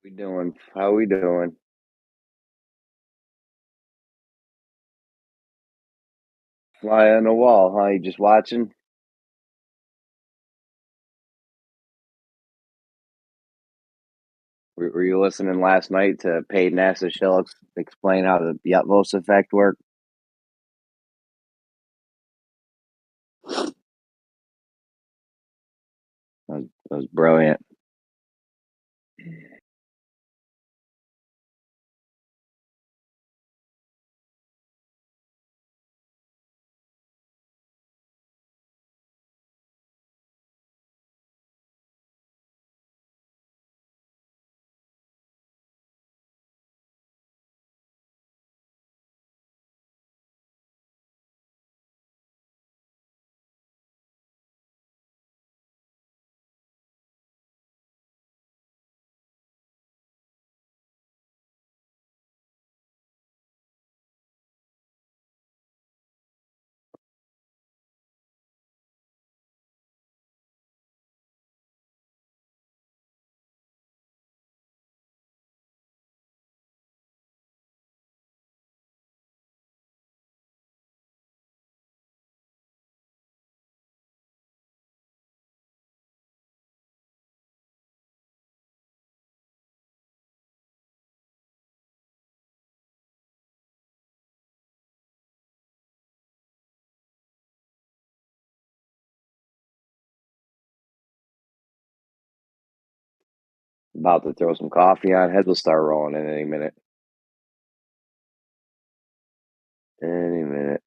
We doing? How we doing? Fly on the wall, huh? You just watching? Were you listening last night to Peyton Asashillick explain how the Yutvos effect work? That was brilliant. About to throw some coffee on. Heads will start rolling in any minute. Any minute.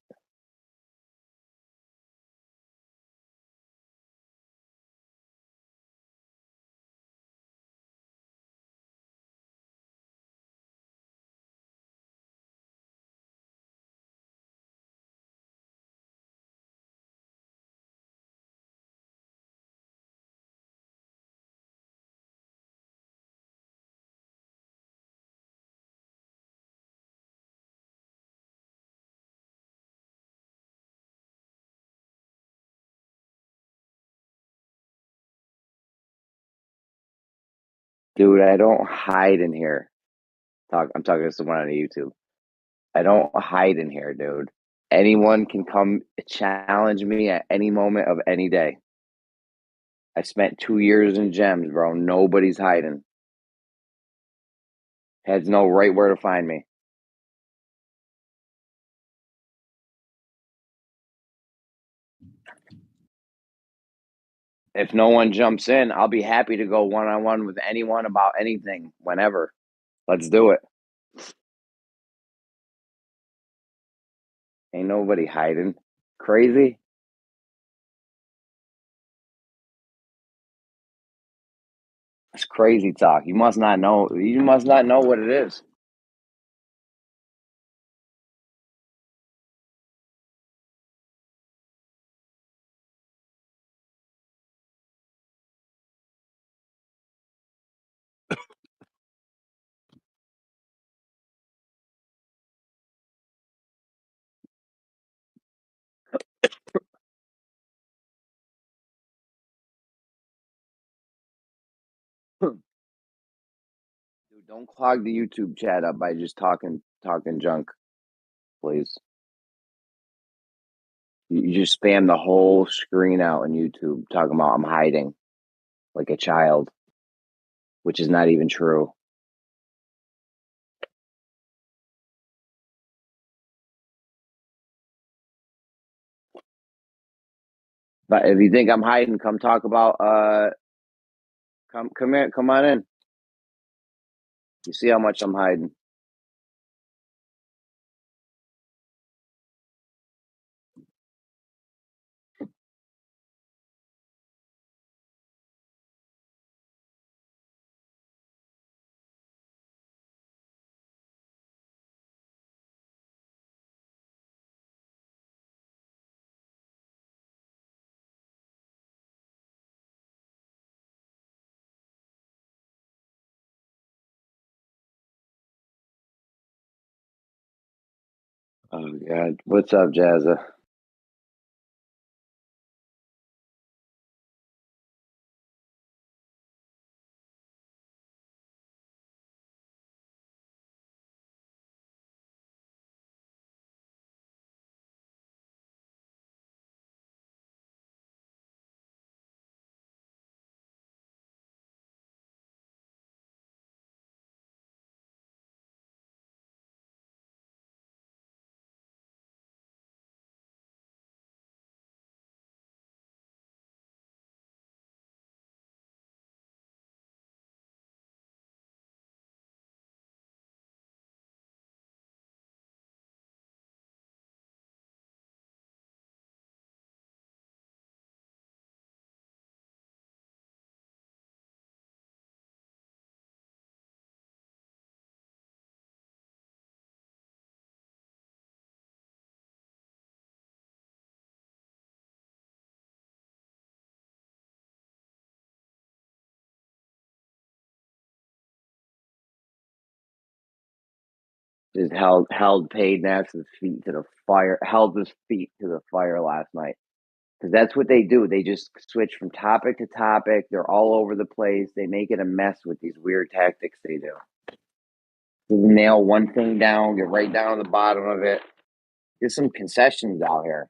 Dude, I don't hide in here. I'm talking to someone on YouTube. I don't hide in here, dude. Anyone can come challenge me at any moment of any day. I spent 2 years in gems, bro. Nobody's hiding. Heads know right where to find me. If no one jumps in, I'll be happy to go one on one with anyone about anything, whenever. Let's do it. Ain't nobody hiding. Crazy? It's crazy talk. You must not know. You must not know what it is. Dude, don't clog the YouTube chat up by just talking junk, please. You just spam the whole screen out on YouTube talking about I'm hiding like a child, which is not even true. But if you think I'm hiding, come talk about come here, come on in. You see how much I'm hiding. Oh God. What's up, Jazza? Just held Paid Nax's feet to the fire, held his feet to the fire last night. Because that's what they do. They just switch from topic to topic. They're all over the place. They make it a mess with these weird tactics they do. Nail one thing down, get right down to the bottom of it. There's some concessions out here.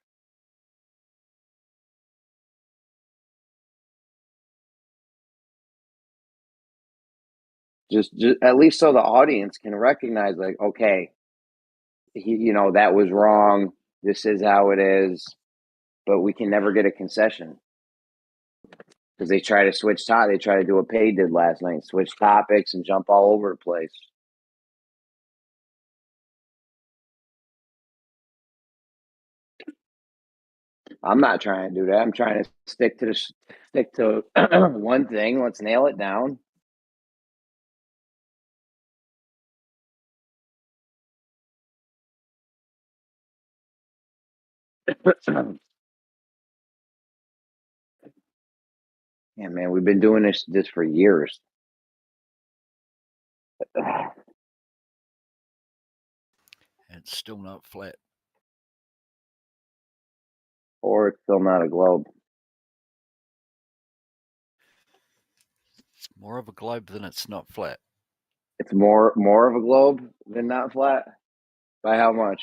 Just at least so the audience can recognize, like, okay, that was wrong. This is how it is, but we can never get a concession because they try to switch top. They try to do what Pay did last night, switch topics and jump all over the place. I'm not trying to do that. I'm trying to stick to one thing. Let's nail it down. Yeah, man, we've been doing this for years. It's still not flat. Or it's still not a globe. It's more of a globe than it's not flat. It's more of a globe than not flat? By how much?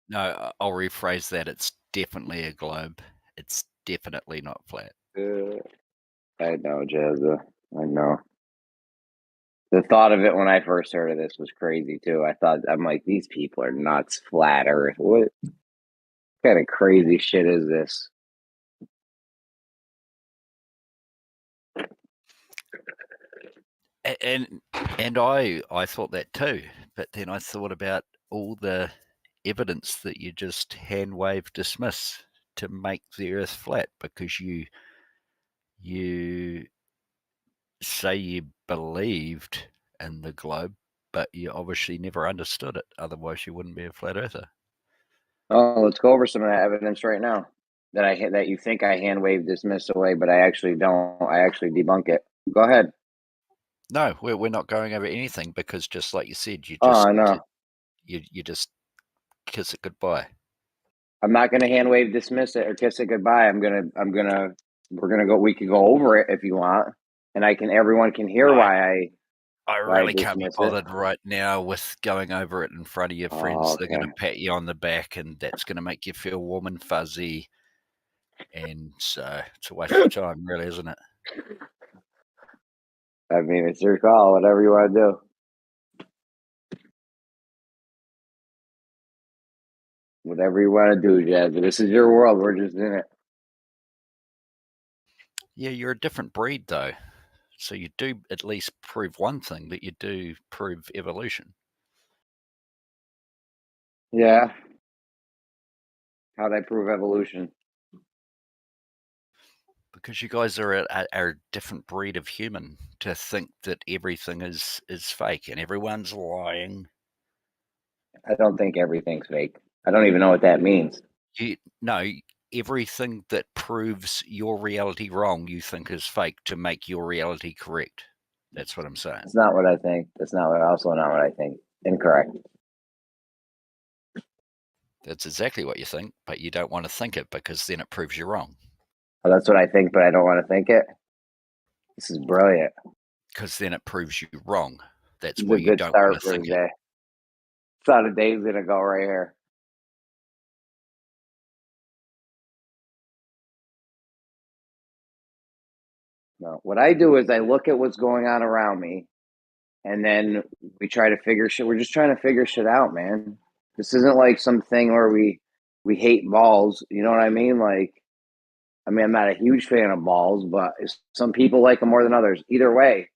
No, I'll rephrase that. It's definitely a globe. It's definitely not flat. I know, Jazza. I know. The thought of it when I first heard of this was crazy too. I'm like, these people are nuts. Flat Earth. What kind of crazy shit is this? And I thought that too, but then I thought about all the evidence that you just hand wave dismiss to make the Earth flat because you say you believed in the globe, but you obviously never understood it. Otherwise, you wouldn't be a flat earther. Oh, let's go over some of that evidence right now that you think I hand wave dismiss away, but I actually don't. I actually debunk it. Go ahead. No, we're not going over anything because just like you said, Oh, I know. you just kiss it goodbye. I'm not gonna hand wave dismiss it or kiss it goodbye. We're gonna go. We can go over it if you want, and everyone can hear why I I really can't be dismiss it. bothered right now with going over it in front of your friends. Oh, They're going okay. to pat you on the back, and that's going to make you feel warm and fuzzy. And so it's a waste of time, really, isn't it? I mean, it's your call. Whatever you want to do. Whatever you want to do, Jazz. This is your world. We're just in it. Yeah, you're a different breed, though. So you do at least prove one thing, that you do prove evolution. Yeah. How'd I prove evolution? Because you guys are a different breed of human to think that everything is fake and everyone's lying. I don't think everything's fake. I don't even know what that means. No, everything that proves your reality wrong, you think is fake to make your reality correct. That's what I'm saying. That's not what I think. Also not what I think. Incorrect. That's exactly what you think, but you don't want to think it because then it proves you're wrong. Well, that's what I think, but I don't want to think it. This is brilliant. Because then it proves you wrong. That's This is why a you good don't want start to for think the it. day. That's how the day's gonna go right here. No, what I do is I look at what's going on around me, and then we try to figure shit. We're just trying to figure shit out, man. This isn't like something where we hate balls. You know what I mean? Like, I mean, I'm not a huge fan of balls, but some people like them more than others. Either way,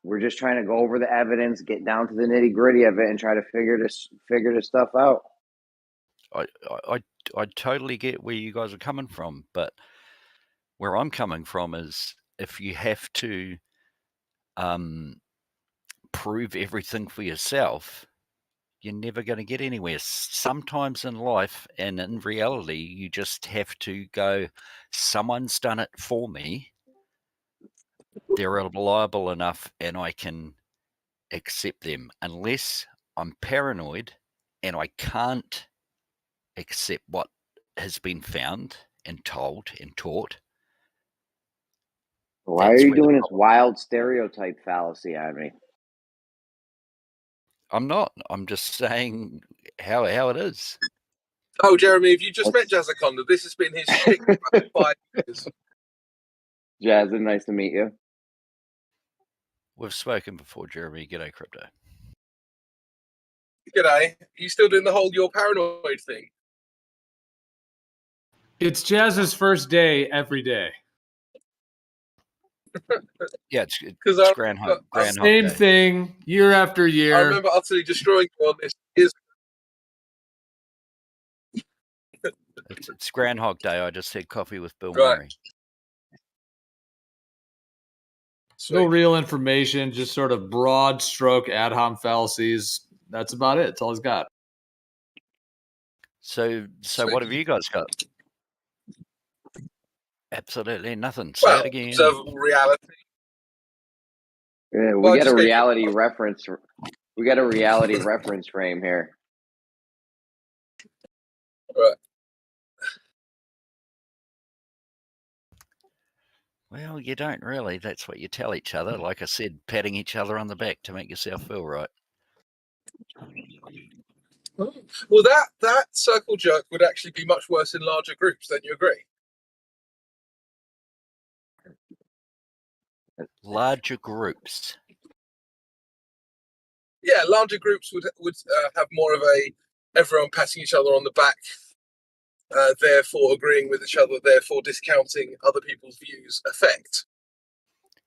we're just trying to go over the evidence, get down to the nitty gritty of it, and try to figure this stuff out. I totally get where you guys are coming from, but where I'm coming from is if you have to prove everything for yourself, you're never going to get anywhere. Sometimes in life and in reality, you just have to go, someone's done it for me. They're reliable enough and I can accept them. Unless I'm paranoid and I can't accept what has been found and told and taught. Why are you doing this wild stereotype fallacy on me? I'm not. I'm just saying how it is. Oh, Jeremy, if you just met Jazzaconda, this has been his shtick for about 5 years. Jazza, nice to meet you. We've spoken before, Jeremy. G'day, Crypto. G'day. You still doing the whole you're paranoid thing? It's Jazz's first day every day. Yeah, it's Groundhog Same Day. thing, year after year. I remember utterly destroying you on this years ago. It's Groundhog Day. I just had coffee with Bill Right. Murray. No real information, just sort of broad stroke ad hom fallacies. That's about it. That's all he's got. So what have you guys got? Absolutely nothing. Say Well, it again. observable reality. Yeah, Well, we I got a just gave you- reality reference. We got a reality reference frame here. Right. Well, you don't really. That's what you tell each other. Like I said, patting each other on the back to make yourself feel right. Well, that circle jerk would actually be much worse in larger groups. Don't you agree? Larger groups. Yeah, larger groups would have more of a everyone patting each other on the back, therefore agreeing with each other, therefore discounting other people's views effect.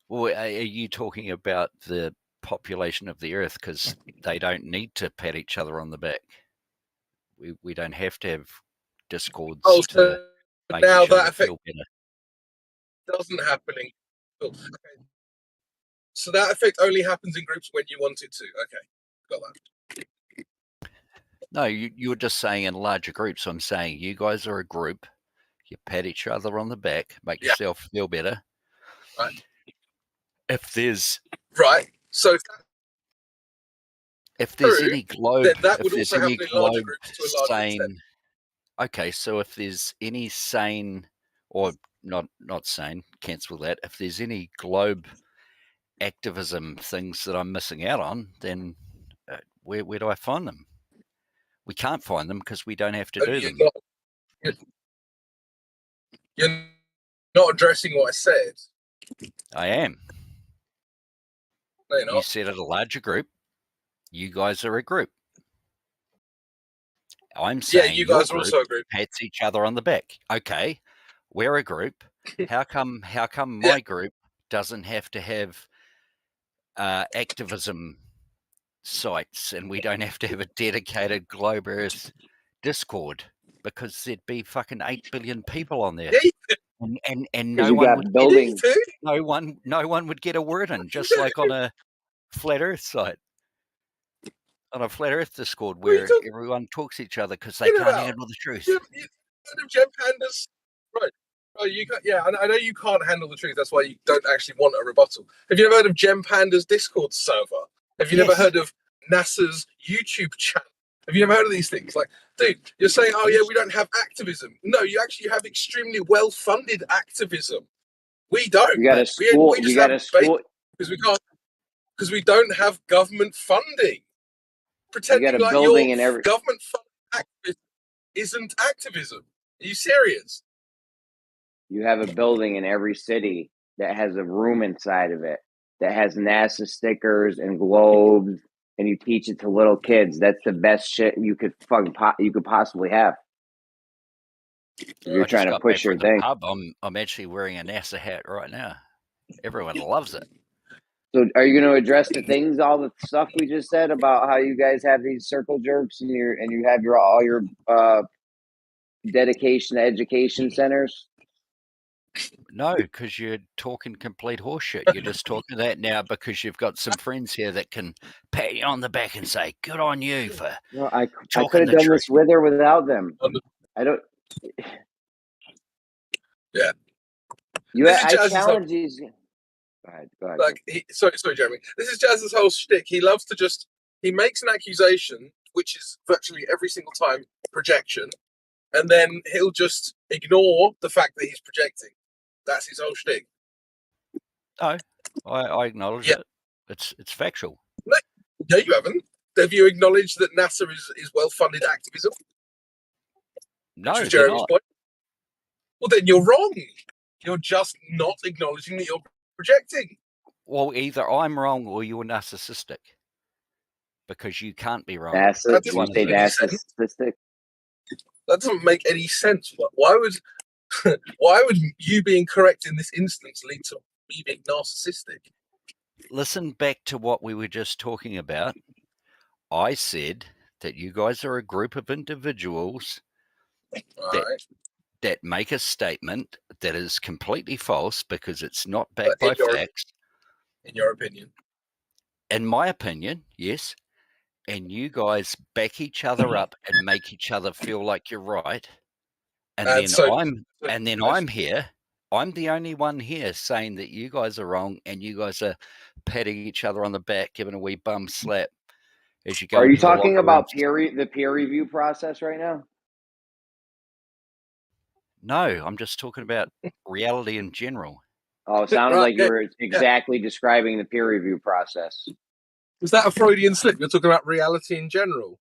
Well, are you talking about the population of the Earth? Because they don't need to pat each other on the back. We don't have to have discords to make now each other that effect feel better. doesn't happen in. Okay. So that effect only happens in groups when you want it to. Okay, got that. No, you were just saying in larger groups. I'm saying you guys are a group. You pat each other on the back, make yourself feel better. Right. If there's so if there's any globe, then that would if there's also any happen in larger globe groups to a larger sane, extent. okay, so if there's any sane or not sane, cancel that. If there's any globe activism things that I'm missing out on, then where do I find them? We can't find them because we don't have to do them. You're not addressing what I said. I am. No, you're not. You said it a larger group. You guys are a group. I'm saying you guys are also a group. Pats each other on the back. Okay, we're a group. How come my group doesn't have to have activism sites and we don't have to have a dedicated Globe Earth Discord? Because there'd be fucking 8 billion people on there. And no one would no one would get a word in, just like on a flat Earth site. On a flat Earth Discord where everyone talks to each other because they can't handle the truth. You've heard of Gem Pandas? Right. Oh, I know you can't handle the truth. That's why you don't actually want a rebuttal. Have you ever heard of Gem Panda's Discord server? Have you never heard of NASA's YouTube channel? Have you never heard of these things? Like, dude, you're saying, oh yeah, we don't have activism. No, you actually have extremely well-funded activism. We don't. You got a school. We just you got a school because we can't, because we don't have government funding. Pretending like building your government activism isn't activism. Are you serious? You have a building in every city that has a room inside of it that has NASA stickers and globes, and you teach it to little kids. That's the best shit you could possibly have. If you're trying to push your thing. I'm actually wearing a NASA hat right now. Everyone loves it. So are you going to address all the stuff we just said about how you guys have these circle jerks and you have all your dedication to education centers? No, because you're talking complete horseshit. You're just talking that now because you've got some friends here that can pat you on the back and say, good on you for I could have done this with or without them. I don't... Yeah. I challenge these... Go ahead. Like, sorry, Jeremy. This is Jazz's whole shtick. He loves to he makes an accusation which is virtually every single time projection, and then he'll just ignore the fact that he's projecting. That's his whole shtick. No, I acknowledge it. It's factual. No, you haven't. Have you acknowledged that NASA is well-funded activism? No, Which was they're Jeremy's not. point. Well, then you're wrong. You're just not acknowledging that you're projecting. Well, either I'm wrong or you're narcissistic, because you can't be wrong. NASA, That did doesn't you say make any sense. narcissistic? That doesn't make any sense. Why would you being correct in this instance lead to me being narcissistic? Listen back to what we were just talking about. I said that you guys are a group of individuals that make a statement that is completely false because it's not backed by facts. In your opinion. In my opinion, yes. And you guys back each other up and make each other feel like you're right. And then I'm here. I'm the only one here saying that you guys are wrong, and you guys are patting each other on the back, giving a wee bum slap as you go. Are you talking about the peer review process right now? No, I'm just talking about reality in general. Oh, it sounded like you were exactly describing the peer review process. Is that a Freudian slip? You're talking about reality in general?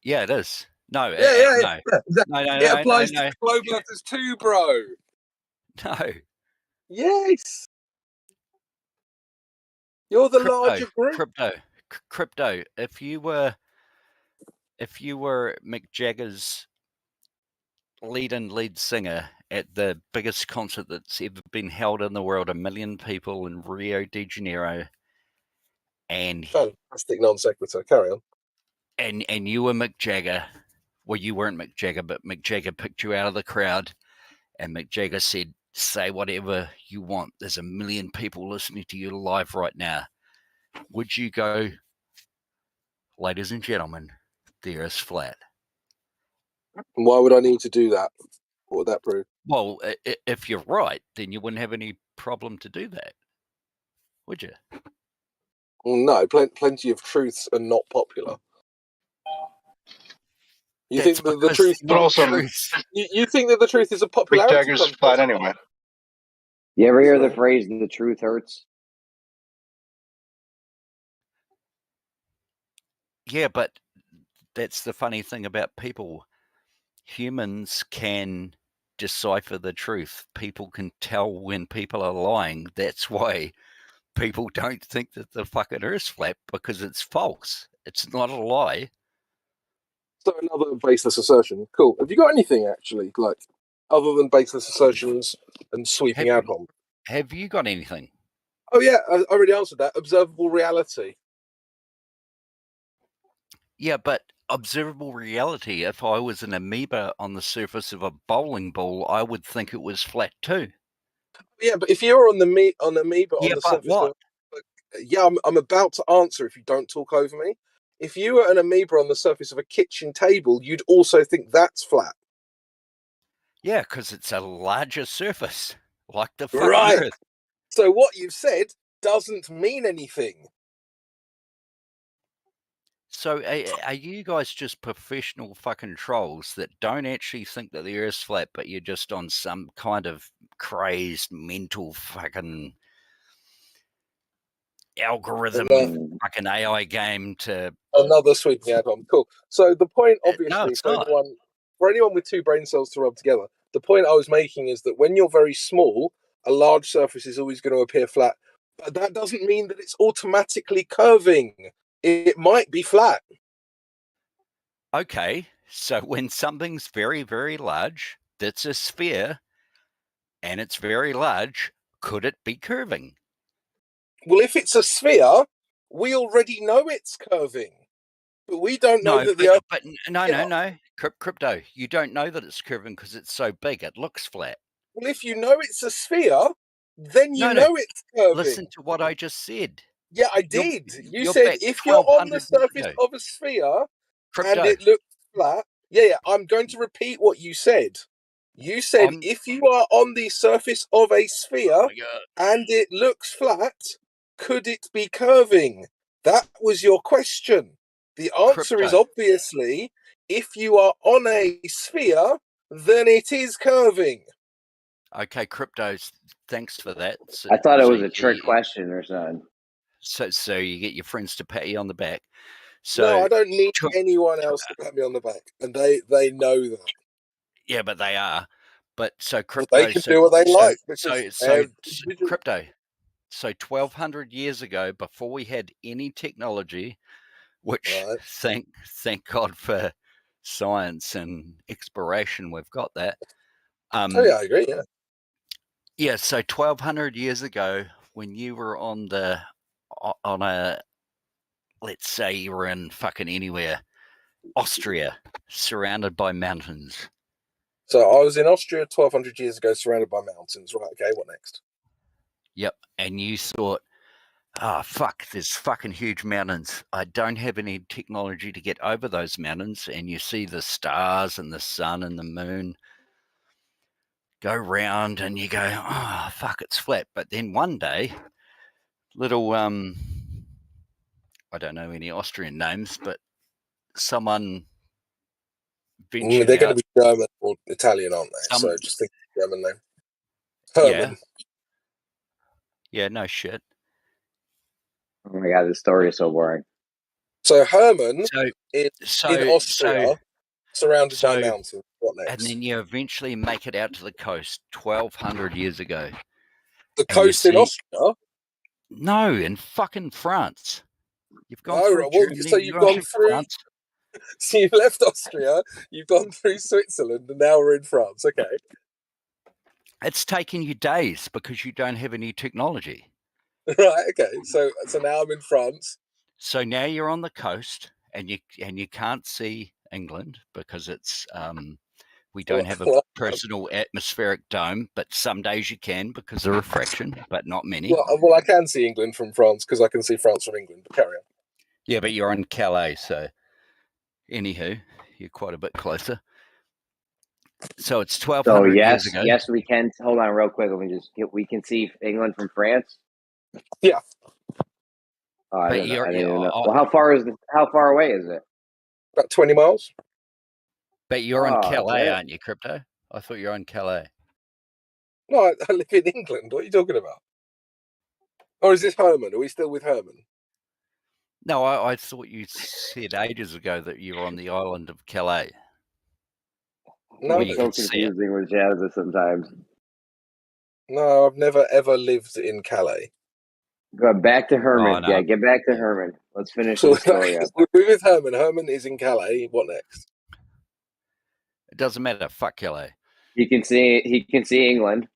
Yeah, it is. No, No. It applies to global letters too, bro. No. Yes. You're the larger group. Crypto. If you were Mick Jagger's lead singer at the biggest concert that's ever been held in the world, 1 million people in Rio de Janeiro, and fantastic non sequitur. Carry on. And you were Mick Jagger. Well, you weren't Mick Jagger, but Mick Jagger picked you out of the crowd, and Mick Jagger said, "Say whatever you want. There's 1 million people listening to you live right now." Would you go, "Ladies and gentlemen, the Earth's flat"? Why would I need to do that? What would that prove? Well, if you're right, then you wouldn't have any problem to do that, would you? Well, no, plenty of truths are not popular. You think that the truth, but also you think that the truth is a popularity Mick Jagger's flat anyway. You ever hear the phrase "the truth hurts"? Yeah, but that's the funny thing about people. Humans can decipher the truth. People can tell when people are lying. That's why people don't think that the fucking Earth's flat, because it's false. It's not a lie. So another baseless assertion. Cool. Have you got anything actually, like, other than baseless assertions and sweeping ad hoc? Have you got anything? Oh yeah, I already answered that. Observable reality. Yeah, but observable reality, if I was an amoeba on the surface of a bowling ball, I would think it was flat too. Yeah, but if you're on the amoeba on the surface what? I'm about to answer if you don't talk over me. If you were an amoeba on the surface of a kitchen table, you'd also think that's flat. Yeah, because it's a larger surface, like the fucking Earth. So what you've said doesn't mean anything. So are you guys just professional fucking trolls that don't actually think that the Earth's flat, but you're just on some kind of crazed mental fucking algorithm fucking AI game to another sweeping ad hoc? Cool. So the point, obviously, no, for anyone with two brain cells to rub together, the point I was making is that when you're very small, a large surface is always going to appear flat. But that doesn't mean that it's automatically curving. It might be flat. Okay, so when something's very, very large, that's a sphere, and it's very large, could it be curving? Well, if it's a sphere, we already know it's curving. But we don't know that the Earth... But no. Crypto, you don't know that it's curving because it's so big, it looks flat. Well, if you know it's a sphere, then you know it's curving. Listen to what I just said. Yeah, I did. You said if you're on the surface of a sphere and it looks flat... Yeah, I'm going to repeat what you said. You said if you are on the surface of a sphere and it looks flat, could it be curving? That was your question. The answer is obviously, if you are on a sphere, then it is curving. Okay, Cryptos, thanks for that. I thought it was a trick question or something. So you get your friends to pat you on the back. So no, I don't need anyone else to pat me on the back, and they know that. Yeah, but they are. But so Crypto, well, they can do what they like. So Crypto. So 1,200 years ago, before we had any technology, which thank God for science and exploration, we've got that. Oh yeah, I agree. Yeah. Yeah. So 1,200 years ago, when you were on a, let's say you were in fucking anywhere, Austria, surrounded by mountains. So I was in Austria 1,200 years ago, surrounded by mountains. Right. Okay. What next? Yep. And you thought, oh, fuck, there's fucking huge mountains. I don't have any technology to get over those mountains. And you see the stars and the sun and the moon go round and you go, oh, fuck, it's flat. But then one day, little, I don't know any Austrian names, but someone ventured They're going out. to be German or Italian, aren't they? So just think of the German name. Herman. Yeah, no shit. Oh my god, this story is so boring. So Herman is in Austria, surrounded by mountains. What next? And then you eventually make it out to the coast 1,200 years ago. The coast in Austria? No, in fucking France. You've gone through Germany, so you've gone through France. So you've left Austria, you've gone through Switzerland, and now we're in France. Okay. It's taken you days because you don't have any technology. Right, okay. So now I'm in France. So now you're on the coast and you can't see England because it's we don't have a personal atmospheric dome, but some days you can because of refraction, but not many. Well, I can see England from France because I can see France from England, but carry on. Yeah, but you're in Calais, so anywho, you're quite a bit closer. So it's 1,200 years ago. Yes, we can. Hold on real quick. We can see England from France? Yeah. Oh, I didn't even know. Well, how far away is it? About 20 miles. But you're in Calais, aren't you, Crypto? I thought you're in Calais. No, I live in England. What are you talking about? Or is this Herman? Are we still with Herman? No, I thought you said ages ago that you were on the island of Calais. No, it's so confusing with Jazza sometimes. No, I've never ever lived in Calais. Go back to Herman. Oh, no. Yeah, get back to Herman. Let's finish the story up. We're with Herman. Herman is in Calais. What next? It doesn't matter. Fuck Calais. He can see England.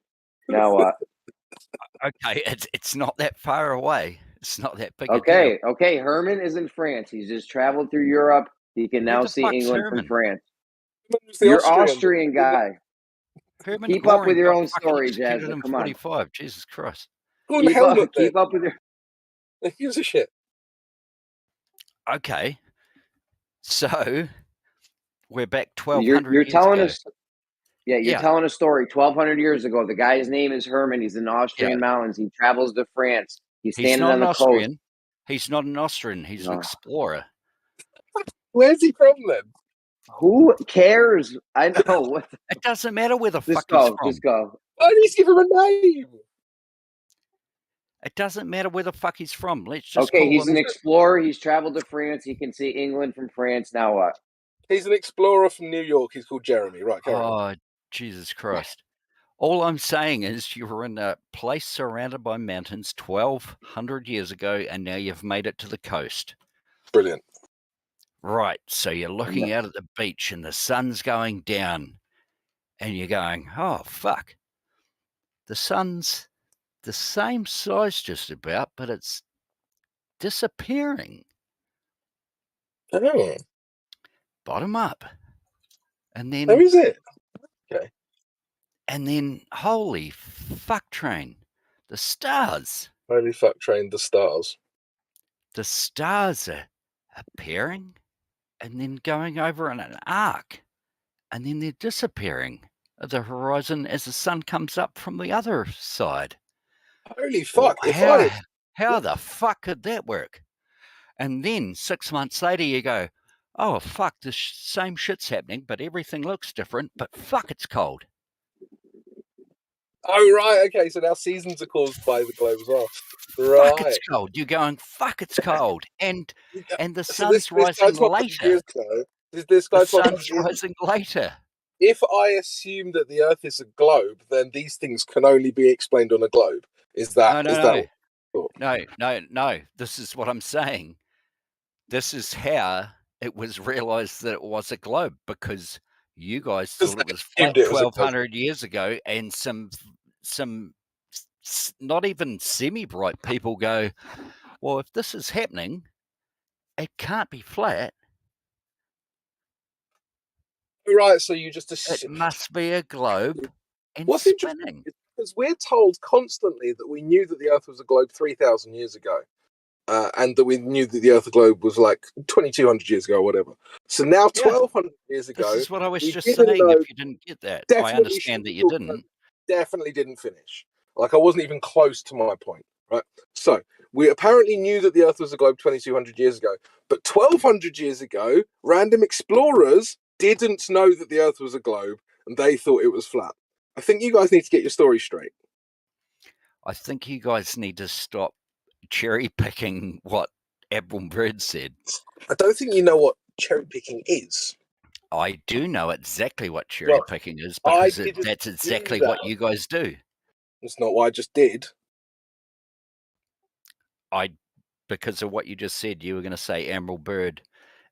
Now what? Okay, it's not that far away. It's not that big. Okay. Herman is in France. He's just traveled through Europe. He can now see England from France. You're Austrian guy. Herman keep up with your own story, Jazz. Come on. Jesus Christ. Keep up with your. Who gives a shit? Okay. So we're back 1,200 You're years telling ago. us. Yeah, you're telling a story 1,200 years ago. The guy's name is Herman. He's in the Austrian mountains. He travels to France. He's standing on the coast. He's not an Austrian. He's an explorer. Where's he from then? Who cares? I know. It doesn't matter where the fuck he's from. Just go. Why did he give him a name? It doesn't matter where the fuck he's from. Let's just he's an explorer. He's traveled to France. He can see England from France. Now what? He's an explorer from New York. He's called Jeremy. Right, carry on. Jesus Christ. All I'm saying is you were in a place surrounded by mountains 1,200 years ago, and now you've made it to the coast. Brilliant. Right, so you're looking out at the beach and the sun's going down, and you're going, oh, fuck. The sun's the same size just about, but it's disappearing. Oh. Bottom up. And then... How is it? Okay. And then, holy fuck train, the stars. Holy fuck train, the stars. The stars are appearing and then going over in an arc. And then they're disappearing at the horizon as the sun comes up from the other side. Holy fuck. How the fuck could that work? And then 6 months later, you go, oh, fuck, the same shit's happening, but everything looks different, but fuck, it's cold. Oh, right. Okay. So now seasons are caused by the globe as well. Fuck, it's Right. cold. You're going, fuck, it's cold. And the So this sun's guy rising 1,200 later. years ago, this The guy sun's 1,200 years rising later. if I assume that the Earth is a globe, then these things can only be explained on a globe. Is that No. This is what I'm saying. This is how it was realized that it was a globe, because you guys thought it was flat 1,200 years ago, and some not even semi-bright people go, well, if this is happening, it can't be flat. Right, so you just It must be a globe and What's spinning. interesting is because we're told constantly that we knew that the Earth was a globe 3,000 years ago, and that we knew that the Earth a globe was like 2,200 years ago or whatever. So now 1,200 years ago, this is what I was we just didn't saying. know- If you didn't get that, I definitely understand that you shouldn't- didn't. Definitely didn't finish. Like, I wasn't even close to my point, right? So we apparently knew that the Earth was a globe 2,200 years ago, but 1,200 years ago, random explorers didn't know that the Earth was a globe, and they thought it was flat. I think you guys need to get your story straight. I think you guys need to stop cherry picking what Admiral Byrd said. I don't think you know what cherry picking is. I do know exactly what cherry picking is, because that's exactly what you guys do. It's not what I just did. Because of what you just said, you were going to say Admiral Byrd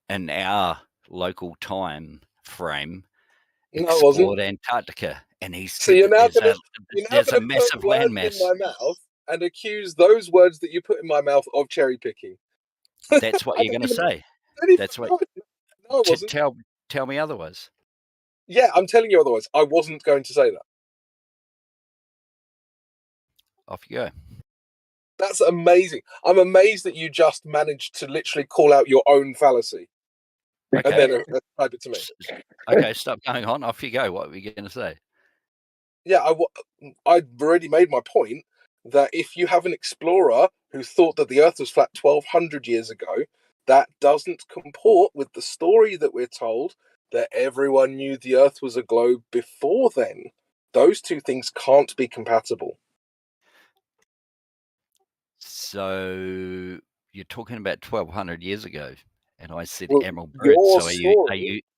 in our local time frame explored Antarctica, and he said, so you're now going there's a to massive put words landmass in my mouth and accuse those words that you put in my mouth of cherry picking. That's what you're going to say. That's what. No, I wasn't. Tell me otherwise. Yeah, I'm telling you otherwise. I wasn't going to say that. Off you go. That's amazing. I'm amazed that you just managed to literally call out your own fallacy. Okay. And then type it to me. Okay, stop going on. Off you go. What were you going to say? Yeah, I'd already made my point that if you have an explorer who thought that the Earth was flat 1,200 years ago, that doesn't comport with the story that we're told that everyone knew the Earth was a globe before then. Those two things can't be compatible. So you're talking about 1,200 years ago, and I said Admiral Byrd. So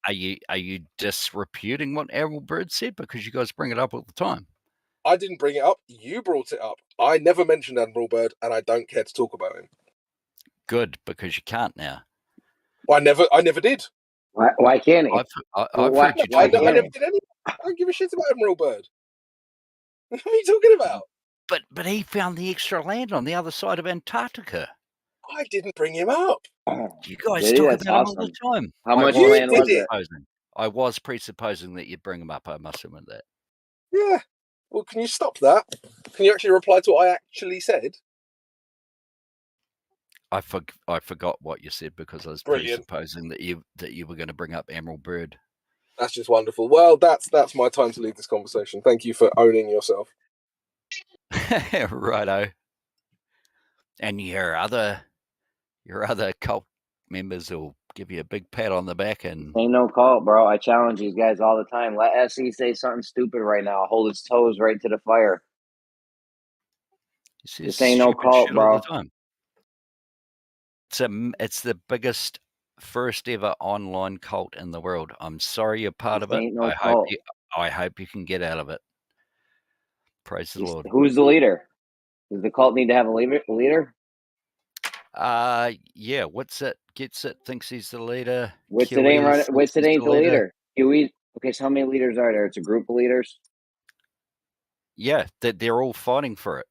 are you disreputing what Admiral Byrd said, because you guys bring it up all the time? I didn't bring it up. You brought it up. I never mentioned Admiral Byrd, and I don't care to talk about him. Good, because you can't now. I never did. Why can't he? I've heard you I talk never did any. I don't give a shit about Admiral Byrd. What are you talking about? But he found the extra land on the other side of Antarctica. I didn't bring him up. You guys talk about him all the time. How much land was it? I was presupposing that you'd bring him up. I must admit that. Yeah. Well, can you stop that? Can you actually reply to what I actually said? I forgot what you said, because I was presupposing that you were going to bring up Admiral Byrd. That's just wonderful. Well, that's my time to leave this conversation. Thank you for owning yourself. Righto. And your other cult members will give you a big pat on the back. And ain't no cult, bro. I challenge these guys all the time. Let SE say something stupid right now. Hold its toes right to the fire. This ain't no cult, bro. All the time. It's the biggest first ever online cult in the world. I'm sorry you're part of it. Ain't no cult. I hope you can get out of it. Praise the Lord. Who's the leader? Does the cult need to have a leader? Yeah. What's it? Gets it? Thinks he's the leader. What's it ain't running? What's it ain't the leader? Huey. Okay, so how many leaders are there? It's a group of leaders. Yeah, they're all fighting for it.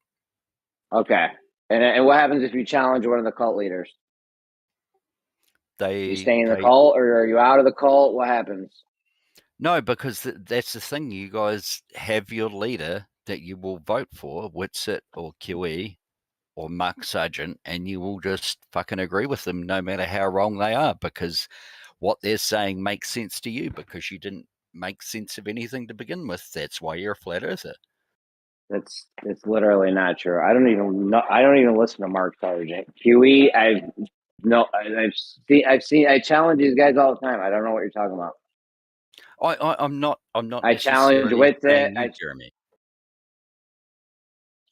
Okay, and what happens if you challenge one of the cult leaders? You stay in the cult, or are you out of the cult? What happens? No, because that's the thing. You guys have your leader that you will vote for, Whitsitt or QE or Mark Sargent, and you will just fucking agree with them no matter how wrong they are, because what they're saying makes sense to you, because you didn't make sense of anything to begin with. That's why you're a flat earther. It's literally not true. I don't even listen to Mark Sargent. QE, No, I challenge these guys all the time. I don't know what you're talking about. I'm not I challenge necessarily with it. saying you, Jeremy.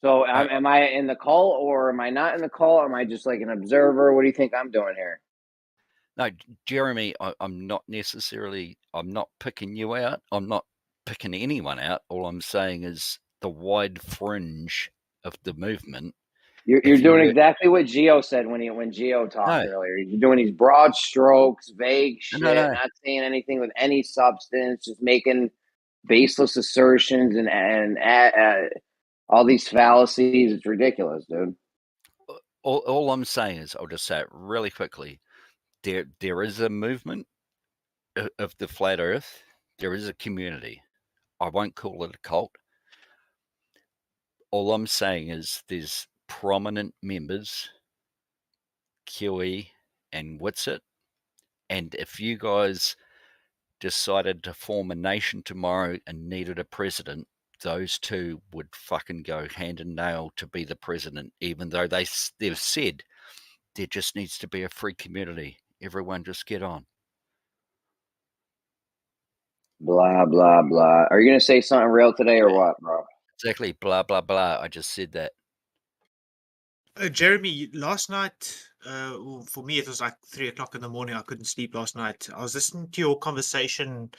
So I, am I in the call or am I not in the call? Am I just like an observer? What do you think I'm doing here? No, Jeremy, I'm not picking you out. I'm not picking anyone out. All I'm saying is the wide fringe of the movement. You're doing exactly what Gio said when Gio talked earlier. You're doing these broad strokes, vague shit, no. not saying anything with any substance, just making baseless assertions and all these fallacies. It's ridiculous, dude. All I'm saying is, I'll just say it really quickly. There is a movement of the flat Earth. There is a community. I won't call it a cult. All I'm saying is there's prominent members, QE and Witsit, and if you guys decided to form a nation tomorrow and needed a president, those two would fucking go hand in nail to be the president, even though they've said there just needs to be a free community. Everyone just get on. Blah blah blah. Are you gonna say something real today or what, bro? Exactly. Blah blah blah. I just said that. Jeremy, last night, for me, it was like 3 o'clock in the morning. I couldn't sleep last night. I was listening to your conversation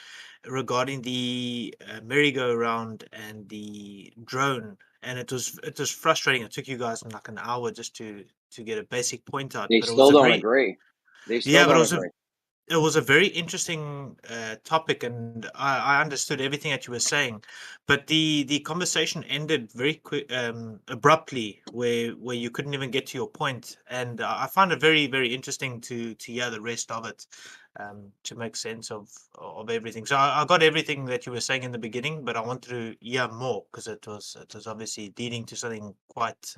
regarding the merry-go-round and the drone, and it was frustrating. It took you guys like an hour just to get a basic point out. They But it was still a don't very agree. They still yeah, but don't agree. it was a very interesting topic, and I understood everything that you were saying, but the conversation ended very quick, abruptly, where you couldn't even get to your point, and I found it very very interesting to hear the rest of it, to make sense of everything. So I got everything that you were saying in the beginning, but I wanted to hear more because it was obviously leading to something quite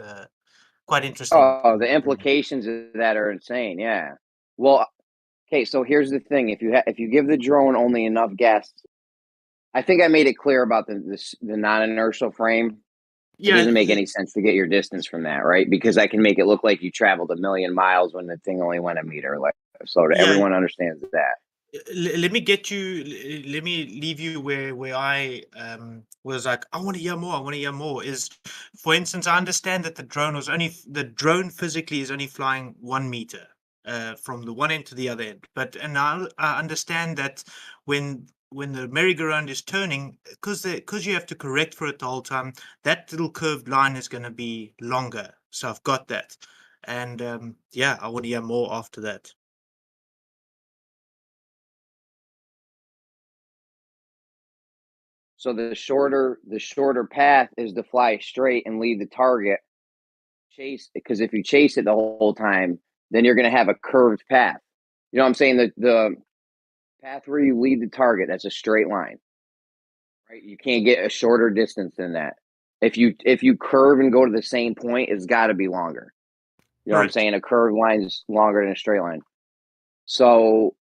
interesting. Oh, the implications of that are insane. Yeah. Well, okay. So here's the thing: if you give the drone only enough gas, I think I made it clear about the non-inertial frame. It Yeah, doesn't make any sense to get your distance from that, right? Because I can make it look like you traveled 1,000,000 miles when the thing only went a meter. Like, so yeah. everyone understands that. Let me get you let me leave you where I was like, I want to hear more, I want to hear more. Is, for instance, I understand that the drone physically is only flying 1 meter from the one end to the other end, but and I understand that when the merry-go-round is turning, because you have to correct for it the whole time, that little curved line is going to be longer. So I've got that, and yeah, I want to hear more after that. So the shorter path is to fly straight and lead the target. Chase, because if you chase it the whole time, then you're going to have a curved path. You know what I'm saying? The path where you lead the target, that's a straight line, right? You can't get a shorter distance than that. If you curve and go to the same point, it's got to be longer. You know what I'm Correct. saying? A curved line is longer than a straight line. So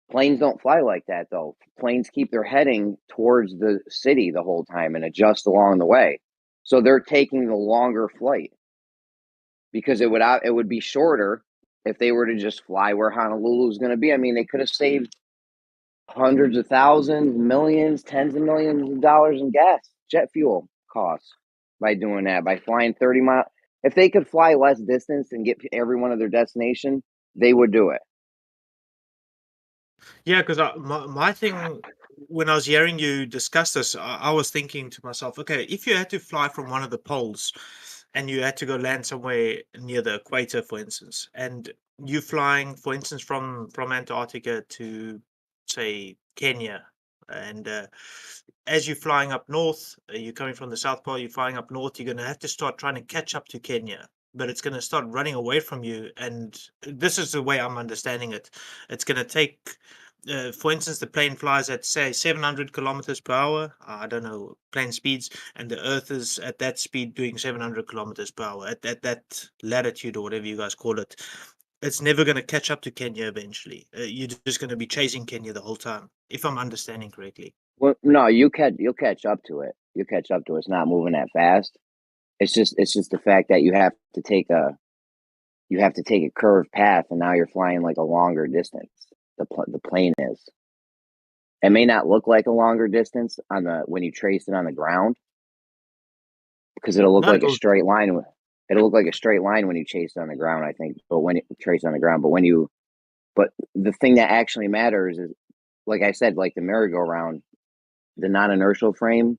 planes don't fly like that, though. Planes keep their heading towards the city the whole time and adjust along the way. So they're taking the longer flight because it would be shorter if they were to just fly where Honolulu is going to be. I mean, they could have saved hundreds of thousands, millions, tens of millions of dollars in jet fuel costs by doing that, by flying 30 miles. If they could fly less distance and get everyone to their destination, they would do it. Yeah, because my thing, when I was hearing you discuss this, I was thinking to myself, okay, if you had to fly from one of the poles and you had to go land somewhere near the equator, for instance, and you flying, for instance, from Antarctica to, say, Kenya, and as you're flying up north, you're coming from the South Pole, you're flying up north, you're going to have to start trying to catch up to Kenya. But it's going to start running away from you. And this is the way I'm understanding it. It's going to take, for instance, the plane flies at, say, 700 kilometers per hour. I don't know, plane speeds. And the Earth is at that speed doing 700 kilometers per hour, at that latitude or whatever you guys call it. It's never going to catch up to Kenya eventually. You're just going to be chasing Kenya the whole time, if I'm understanding correctly. Well, no, you'll catch up to it. You'll catch up to it. It's not moving that fast. It's just the fact that you have to take you have to take a curved path, and now you're flying like a longer distance. The plane is. It may not look like a longer distance on the when you trace it on the ground, because it'll look No, like a straight line. It'll look like a straight line when you chase it on the ground, I think. But when you trace on the ground, but the thing that actually matters is, like I said, like the merry-go-round, the non-inertial frame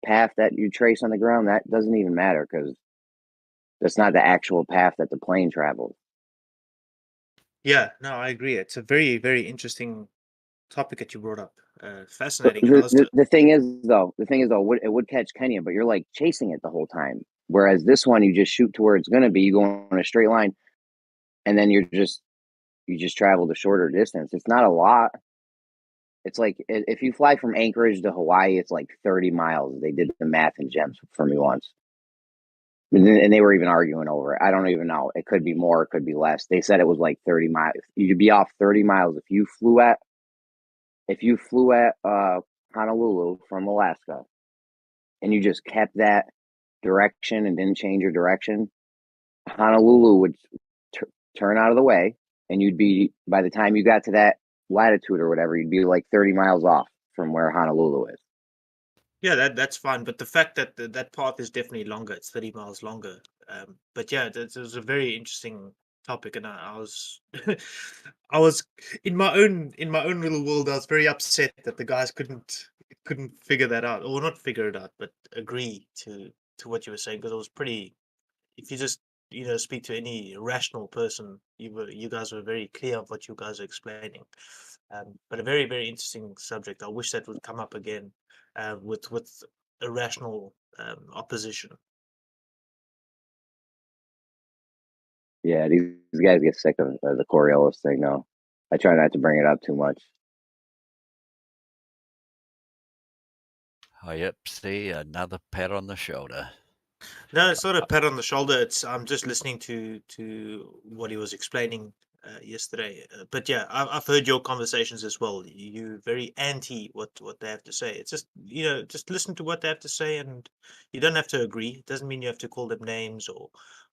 path that you trace on the ground, that doesn't even matter because that's not the actual path that the plane travels. Yeah, no, I agree. It's a very, very interesting topic that you brought up. But Fascinating. And I was the thing is though, it would catch Kenya, but you're like chasing it the whole time. Whereas this one, you just shoot to where it's going to be. You go in a straight line, and then you just travel the shorter distance. It's not a lot. It's like if you fly from Anchorage to Hawaii, it's like 30 miles. They did the math in GEMS for me once. And they were even arguing over it. I don't even know. It could be more, it could be less. They said it was like 30 miles. You'd be off 30 miles if you flew at Honolulu from Alaska, and you just kept that direction and didn't change your direction. Honolulu would turn out of the way, and you'd be, by the time you got to that latitude or whatever, you'd be like 30 miles off from where Honolulu is. Yeah, that's fine. But the fact that that path is definitely longer, it's 30 miles longer. But yeah, that was a very interesting topic, and I was I was in my own little world. I was very upset that the guys couldn't figure that out, or not figure it out, but agree to what you were saying, because it was pretty. If you just speak to any rational person, you guys were very clear of what you guys are explaining. But a very, very interesting subject. I wish that would come up again with a rational opposition. Yeah, these guys get sick of the Coriolis thing, though. I try not to bring it up too much. Oh, yep. See, another pat on the shoulder. No, it's not a pat on the shoulder. I'm just listening to what he was explaining yesterday. But yeah, I've heard your conversations as well. You're very anti what they have to say. It's just just listen to what they have to say, and you don't have to agree. It doesn't mean you have to call them names or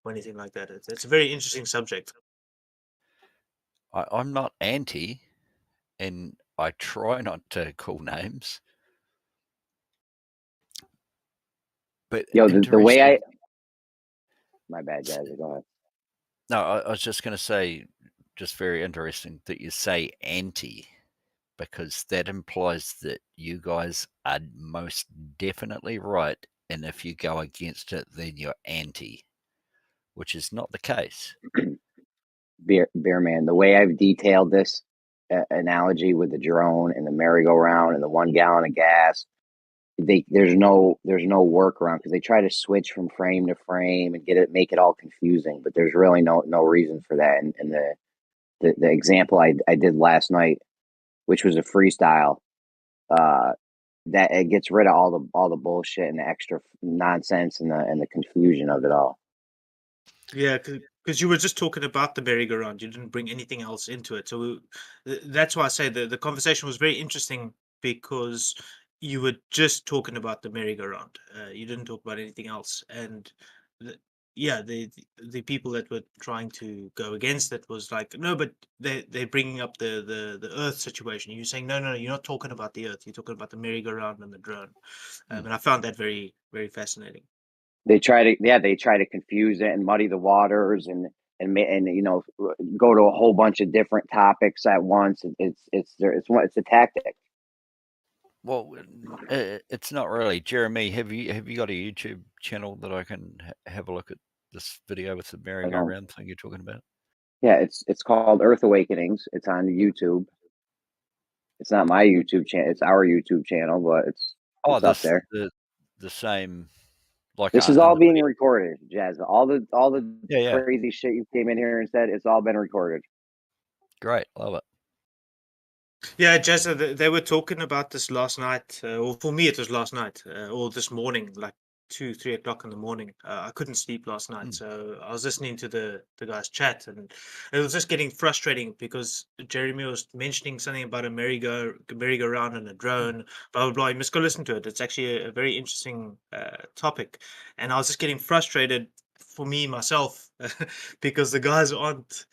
anything like that. It's a very interesting subject. I'm not anti, and I try not to call names. But Yo, the way my bad, guys. Go ahead. No, I was just going to say, just very interesting that you say anti, because that implies that you guys are most definitely right, and if you go against it, then you're anti, which is not the case. Beer man, the way I've detailed this analogy with the drone and the merry-go-round and the 1 gallon of gas, there's no workaround, because they try to switch from frame to frame and make it all confusing, but there's really no reason for that. And the example I did last night, which was a freestyle, that it gets rid of all the bullshit and the extra nonsense and the confusion of it all. Yeah, because you were just talking about the merry-go-round. You didn't bring anything else into it. So that's why I say the conversation was very interesting, because you were just talking about the merry-go-round. You didn't talk about anything else. And yeah, the people that were trying to go against it was like, no, but they're bringing up the Earth situation. You're saying, no, you're not talking about the Earth. You're talking about the merry-go-round and the drone. And I found that very, very fascinating. They try to confuse it and muddy the waters and go to a whole bunch of different topics at once. It's a tactic. Well, it's not really. Jeremy, have you got a YouTube channel that I can have a look at this video with the merry-go-round thing you're talking about? Yeah, it's called Earth Awakenings. It's on YouTube. It's not my YouTube channel. It's our YouTube channel, but it's up there. The same. Like this is all being recorded, Jazz. All the crazy shit you came in here and said, it's all been recorded. Great, love it. Yeah, Jazz, they were talking about this last night, or for me it was last night, or this morning, like 2-3 o'clock in the morning. I couldn't sleep last night, so I was listening to the guys chat, and it was just getting frustrating because Jeremy was mentioning something about a merry-go-round and a drone, blah blah blah. You must go listen to it. It's actually a very interesting topic, and I was just getting frustrated for me myself, because the guys aren't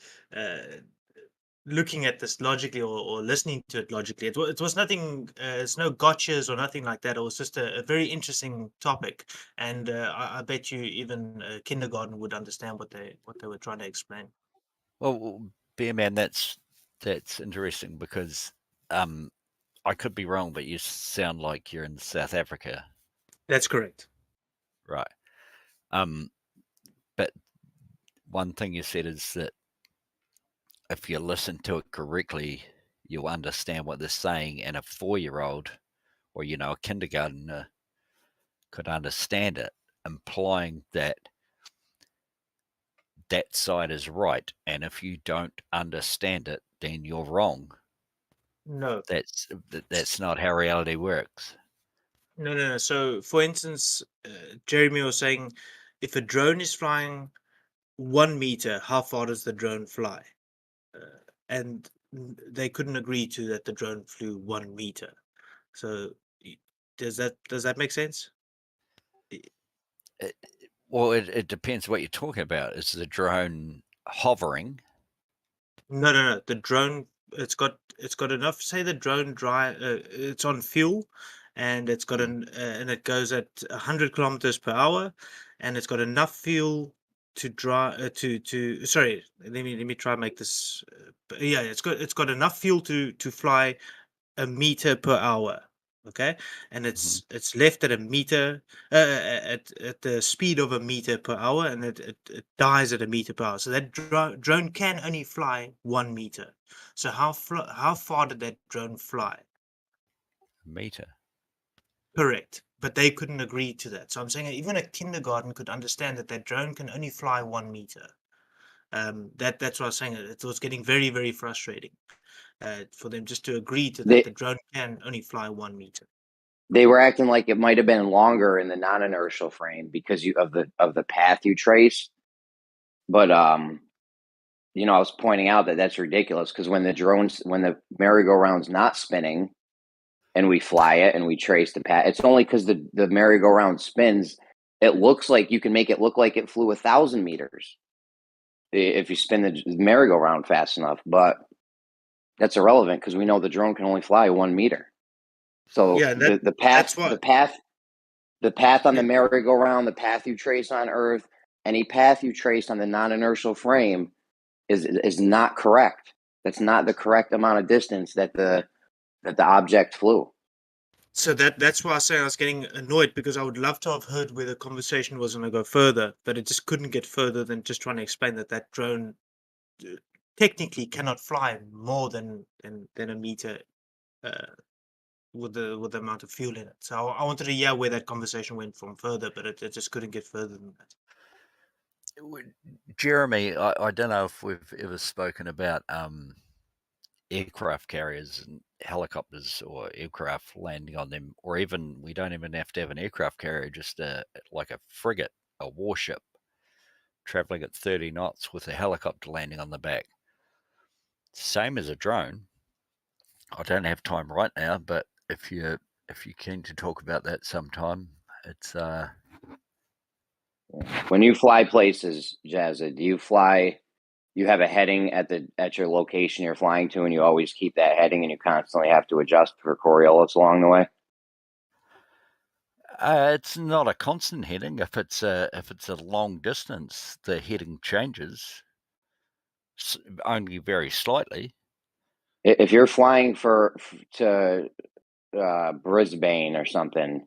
looking at this logically or listening to it logically. It was nothing. It's no gotchas or nothing like that. It was just a very interesting topic, and I bet you even kindergarten would understand what they were trying to explain. Well, Bear Man, that's interesting because I could be wrong, but you sound like you're in South Africa. That's correct. Right. But one thing you said is that if you listen to it correctly, you'll understand what they're saying, and a 4-year-old or a kindergartner could understand it, implying that that side is right, and if you don't understand it, then you're wrong. No. That's not how reality works. No. So, for instance, Jeremy was saying, if a drone is flying 1 meter, how far does the drone fly? And they couldn't agree to that the drone flew 1 meter. So, does that make sense? Well, it depends what you're talking about. Is the drone hovering? No. The drone, it's got enough. Say the drone it's on fuel, and it's got and it goes at 100 kilometers per hour, and it's got enough fuel to drive to. Sorry, let me try and make this. Yeah, it's got enough fuel to fly 1 meter per hour. Okay, and it's left at 1 meter at the speed of 1 meter per hour, and it dies at 1 meter per hour. So that drone can only fly 1 meter. So how far did that drone fly? 1 meter. Correct, but they couldn't agree to that. So I'm saying even a kindergarten could understand that drone can only fly 1 meter. That's what I was saying. It was getting very, very frustrating for them just to agree to that the drone can only fly 1 meter. They were acting like it might have been longer in the non-inertial frame because of the path you trace. But I was pointing out that that's ridiculous because when the merry-go-round's not spinning, and we fly it and we trace the path, it's only because the merry-go-round spins. It looks like you can make it look like it flew 1,000 meters if you spin the merry-go-round fast enough, but that's irrelevant because we know the drone can only fly 1 meter. So yeah, the path on the merry-go-round, the path you trace on Earth, any path you trace on the non-inertial frame is not correct. That's not the correct amount of distance that the object flew. So that's why I say I was getting annoyed, because I would love to have heard where the conversation was going to go further, but it just couldn't get further than just trying to explain that drone technically cannot fly more than 1 meter with the amount of fuel in it. So I wanted to hear where that conversation went from further, but it just couldn't get further than that. Jeremy, I don't know if we've ever spoken about aircraft carriers and helicopters or aircraft landing on them, or even we don't even have to have an aircraft carrier, just like a frigate, a warship traveling at 30 knots with a helicopter landing on the back. Same as a drone. I don't have time right now, but if you're keen to talk about that sometime, it's When you fly places, Jazza, do you fly? You have a heading at your location you're flying to, and you always keep that heading, and you constantly have to adjust for Coriolis along the way. It's not a constant heading. If it's a long distance, the heading changes only very slightly. If you're flying to Brisbane or something,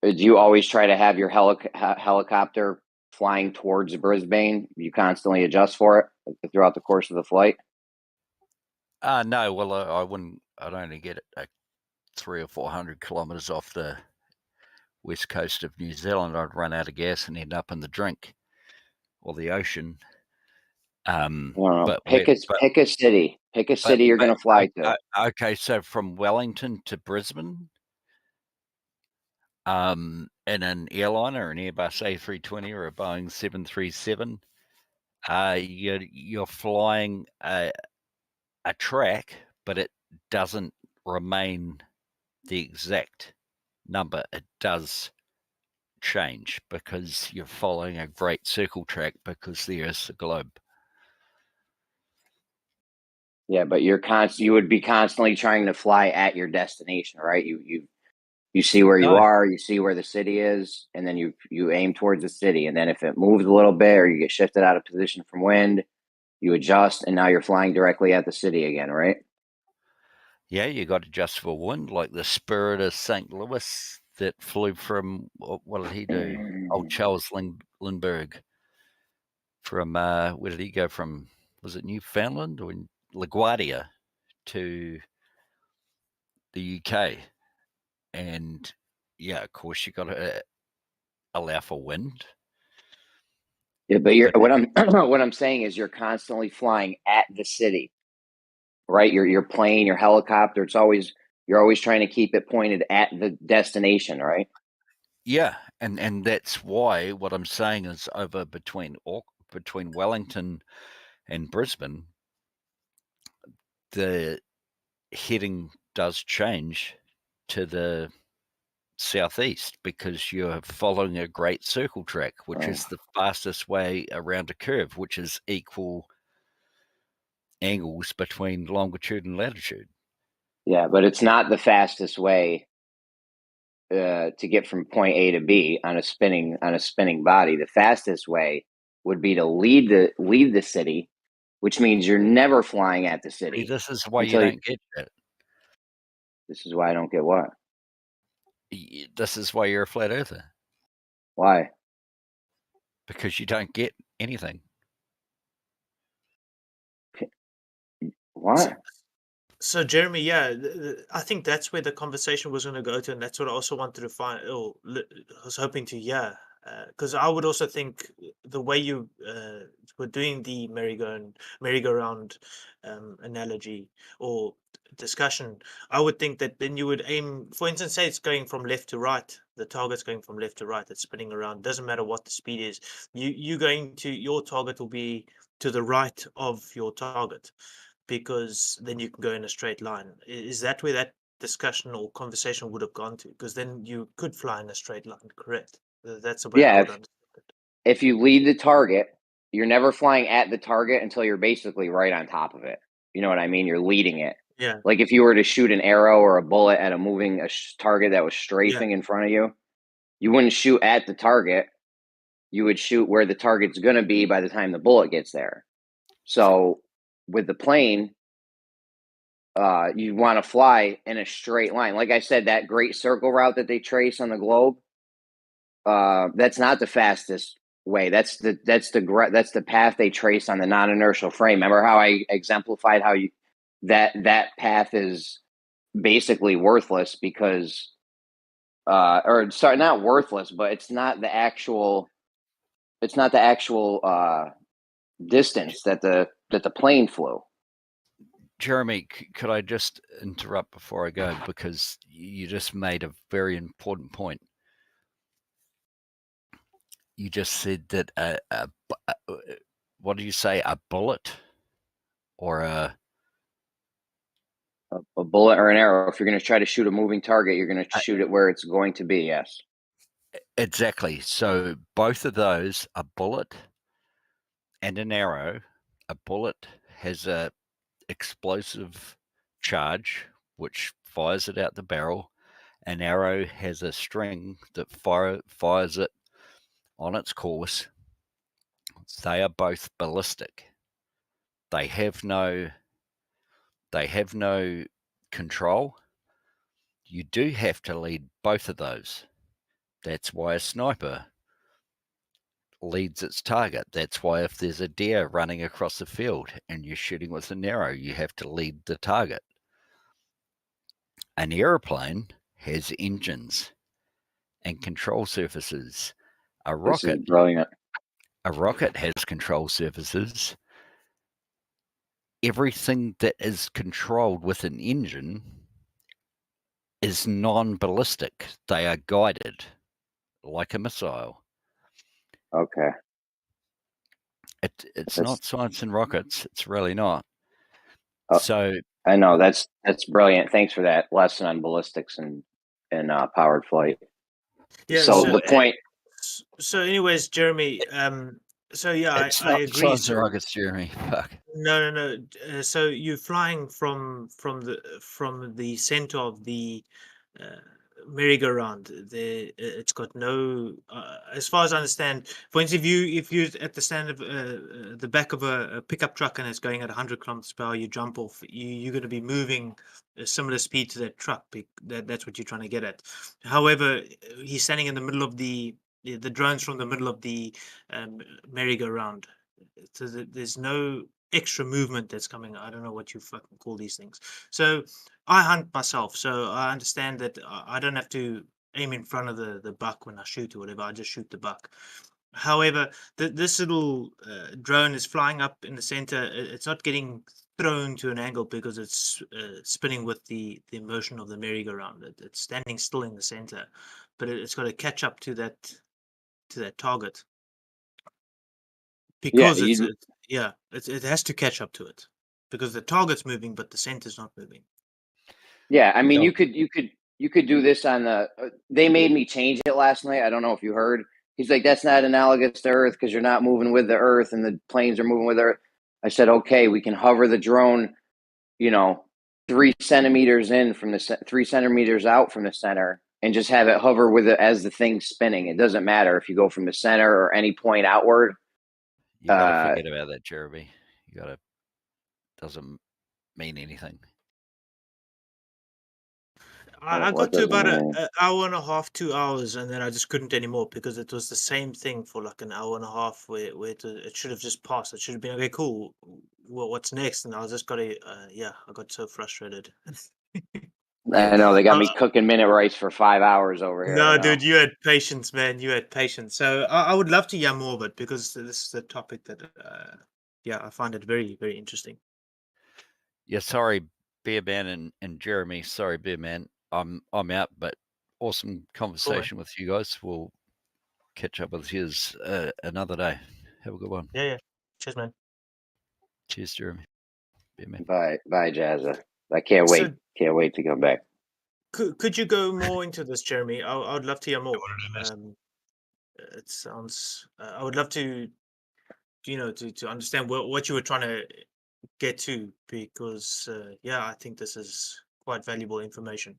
do you always try to have your helicopter flying towards Brisbane? You constantly adjust for it throughout the course of the flight? No, well, I wouldn't. I'd only get it 300 or 400 kilometres off the west coast of New Zealand. I'd run out of gas and end up in the drink or the ocean. Pick a city. Pick a city you're going to fly to. Okay, so from Wellington to Brisbane, in an airliner, an Airbus A320 or a Boeing 737, you're flying a track, but it doesn't remain the exact number. It does change because you're following a great circle track because the Earth's a globe. Yeah, but you would be constantly trying to fly at your destination, right? You see where you No. are, you see where the city is, and then you aim towards the city. And then if it moves a little bit or you get shifted out of position from wind, you adjust, and now you're flying directly at the city again, right? Yeah, you got adjustable wind, like the Spirit of St. Louis that flew from, what did he do? Old Charles Lindbergh. From, where did he go from? Was it Newfoundland or LaGuardia to the UK? And yeah, of course, you got to allow for wind. Yeah, but what I'm saying is you're constantly flying at the city, right? Your plane, your helicopter, you're always trying to keep it pointed at the destination, right? Yeah, and that's why what I'm saying is over between Wellington and Brisbane, the heading does change to the southeast because you're following a great circle track, which is the fastest way around a curve, which is equal angles between longitude and latitude. Yeah, but it's not the fastest way to get from point A to B on a spinning body. The fastest way would be to leave the city, which means you're never flying at the city. This is why you don't get that. This is why I don't get what? This is why you're a flat earther. Why? Because you don't get anything. What? So Jeremy, yeah, I think that's where the conversation was going to go to, and that's what I also wanted to find, or was hoping to hear, because I would also think the way you were doing the merry-go-round analogy or discussion, I would think that then you would aim, for instance, say it's going from left to right, the target's going from left to right, it's spinning around, doesn't matter what the speed is, your target will be to the right of your target, because then you can go in a straight line. Is that where that discussion or conversation would have gone to? Because then you could fly in a straight line, correct? That's the way I would understand it. If you lead the target, you're never flying at the target until you're basically right on top of it. You know what I mean? You're leading it. Yeah. Like if you were to shoot an arrow or a bullet at a target that was strafing in front of you, you wouldn't shoot at the target. You would shoot where the target's going to be by the time the bullet gets there. So with the plane, you want to fly in a straight line. Like I said, that great circle route that they trace on the globe, that's not the fastest way. That's the path they trace on the non-inertial frame. Remember how I exemplified how that path is basically worthless because or sorry, not worthless, but it's not the actual distance that the plane flew. Jeremy, could I just interrupt before I go, because you just made a very important point. You just said that what do you say, a bullet or a bullet or an arrow? If you're going to try to shoot a moving target, you're going to shoot it where it's going to be. Yes. Exactly. So both of those, a bullet and an arrow. A bullet has a explosive charge which fires it out the barrel. An arrow has a string that fires it on its course. They are both ballistic. They have no control. You do have to lead both of those. That's why a sniper leads its target. That's why if there's a deer running across the field and you're shooting with an arrow, you have to lead the target. An airplane has engines and control surfaces. This is brilliant. A rocket has control surfaces. Everything that is controlled with an engine is non-ballistic. They are guided like a missile. Okay. It's not science and rockets. It's really not. So I know that's brilliant. Thanks for that lesson on ballistics and powered flight. Yeah. So the point So, anyways, Jeremy. So yeah, It's I not agree. science and rockets, Jeremy. Fuck. No. So you're flying from the center of the uh, merry-go-round. It's got no, as far as I understand. For instance, if you at the stand of the back of a pickup truck and it's going at 100 kilometers per hour, you jump off. You're going to be moving a similar speed to that truck. That's what you're trying to get at. However, he's standing in the middle of the drones from the middle of the merry-go-round. So there's no extra movement that's coming. I don't know what you fucking call these things. So I hunt myself, so I understand that I don't have to aim in front of the buck when I shoot or whatever. I just shoot the buck. However, this little drone is flying up in the center. It's not getting thrown to an angle because it's spinning with the motion of the merry-go-round. It's standing still in the center, but it's got to catch up to that target Yeah, because it has to catch up to it because the target's moving, but the center's not moving. yeah. I mean, Yeah. you could do this on the. They made me change it last night. I don't know if you heard. He's like, that's not analogous to Earth because you're not moving with the Earth and the planes are moving with Earth. I said, okay, we can hover the drone, 3 centimeters in from the 3 centimeters out from the center, and just have it hover with it as the thing's spinning. It doesn't matter if you go from the center or any point outward. You got to forget about that, Jeremy. Doesn't mean anything. I got to about an hour and a half, 2 hours, and then I just couldn't anymore because it was the same thing for like an hour and a half where it should have just passed. It should have been, okay, cool. Well, what's next? And I was just got to, I got so frustrated. I know they got me cooking minute rice for 5 hours over here. No, dude, you had patience, man. You had patience. So I would love to hear more of it because this is a topic that, I find it very, very interesting. Yeah, sorry, Beer Man and Jeremy. Sorry, Beer Man. I'm out, but awesome conversation with you guys. We'll catch up with you another day. Have a good one. Yeah. Cheers, man. Cheers, Jeremy. Beer Man. Bye, Jazza. I can't wait. Can't wait to come back. Could you go more into this, Jeremy? I would love to hear more. It sounds. I would love to, to understand what you were trying to get to because, I think this is quite valuable information.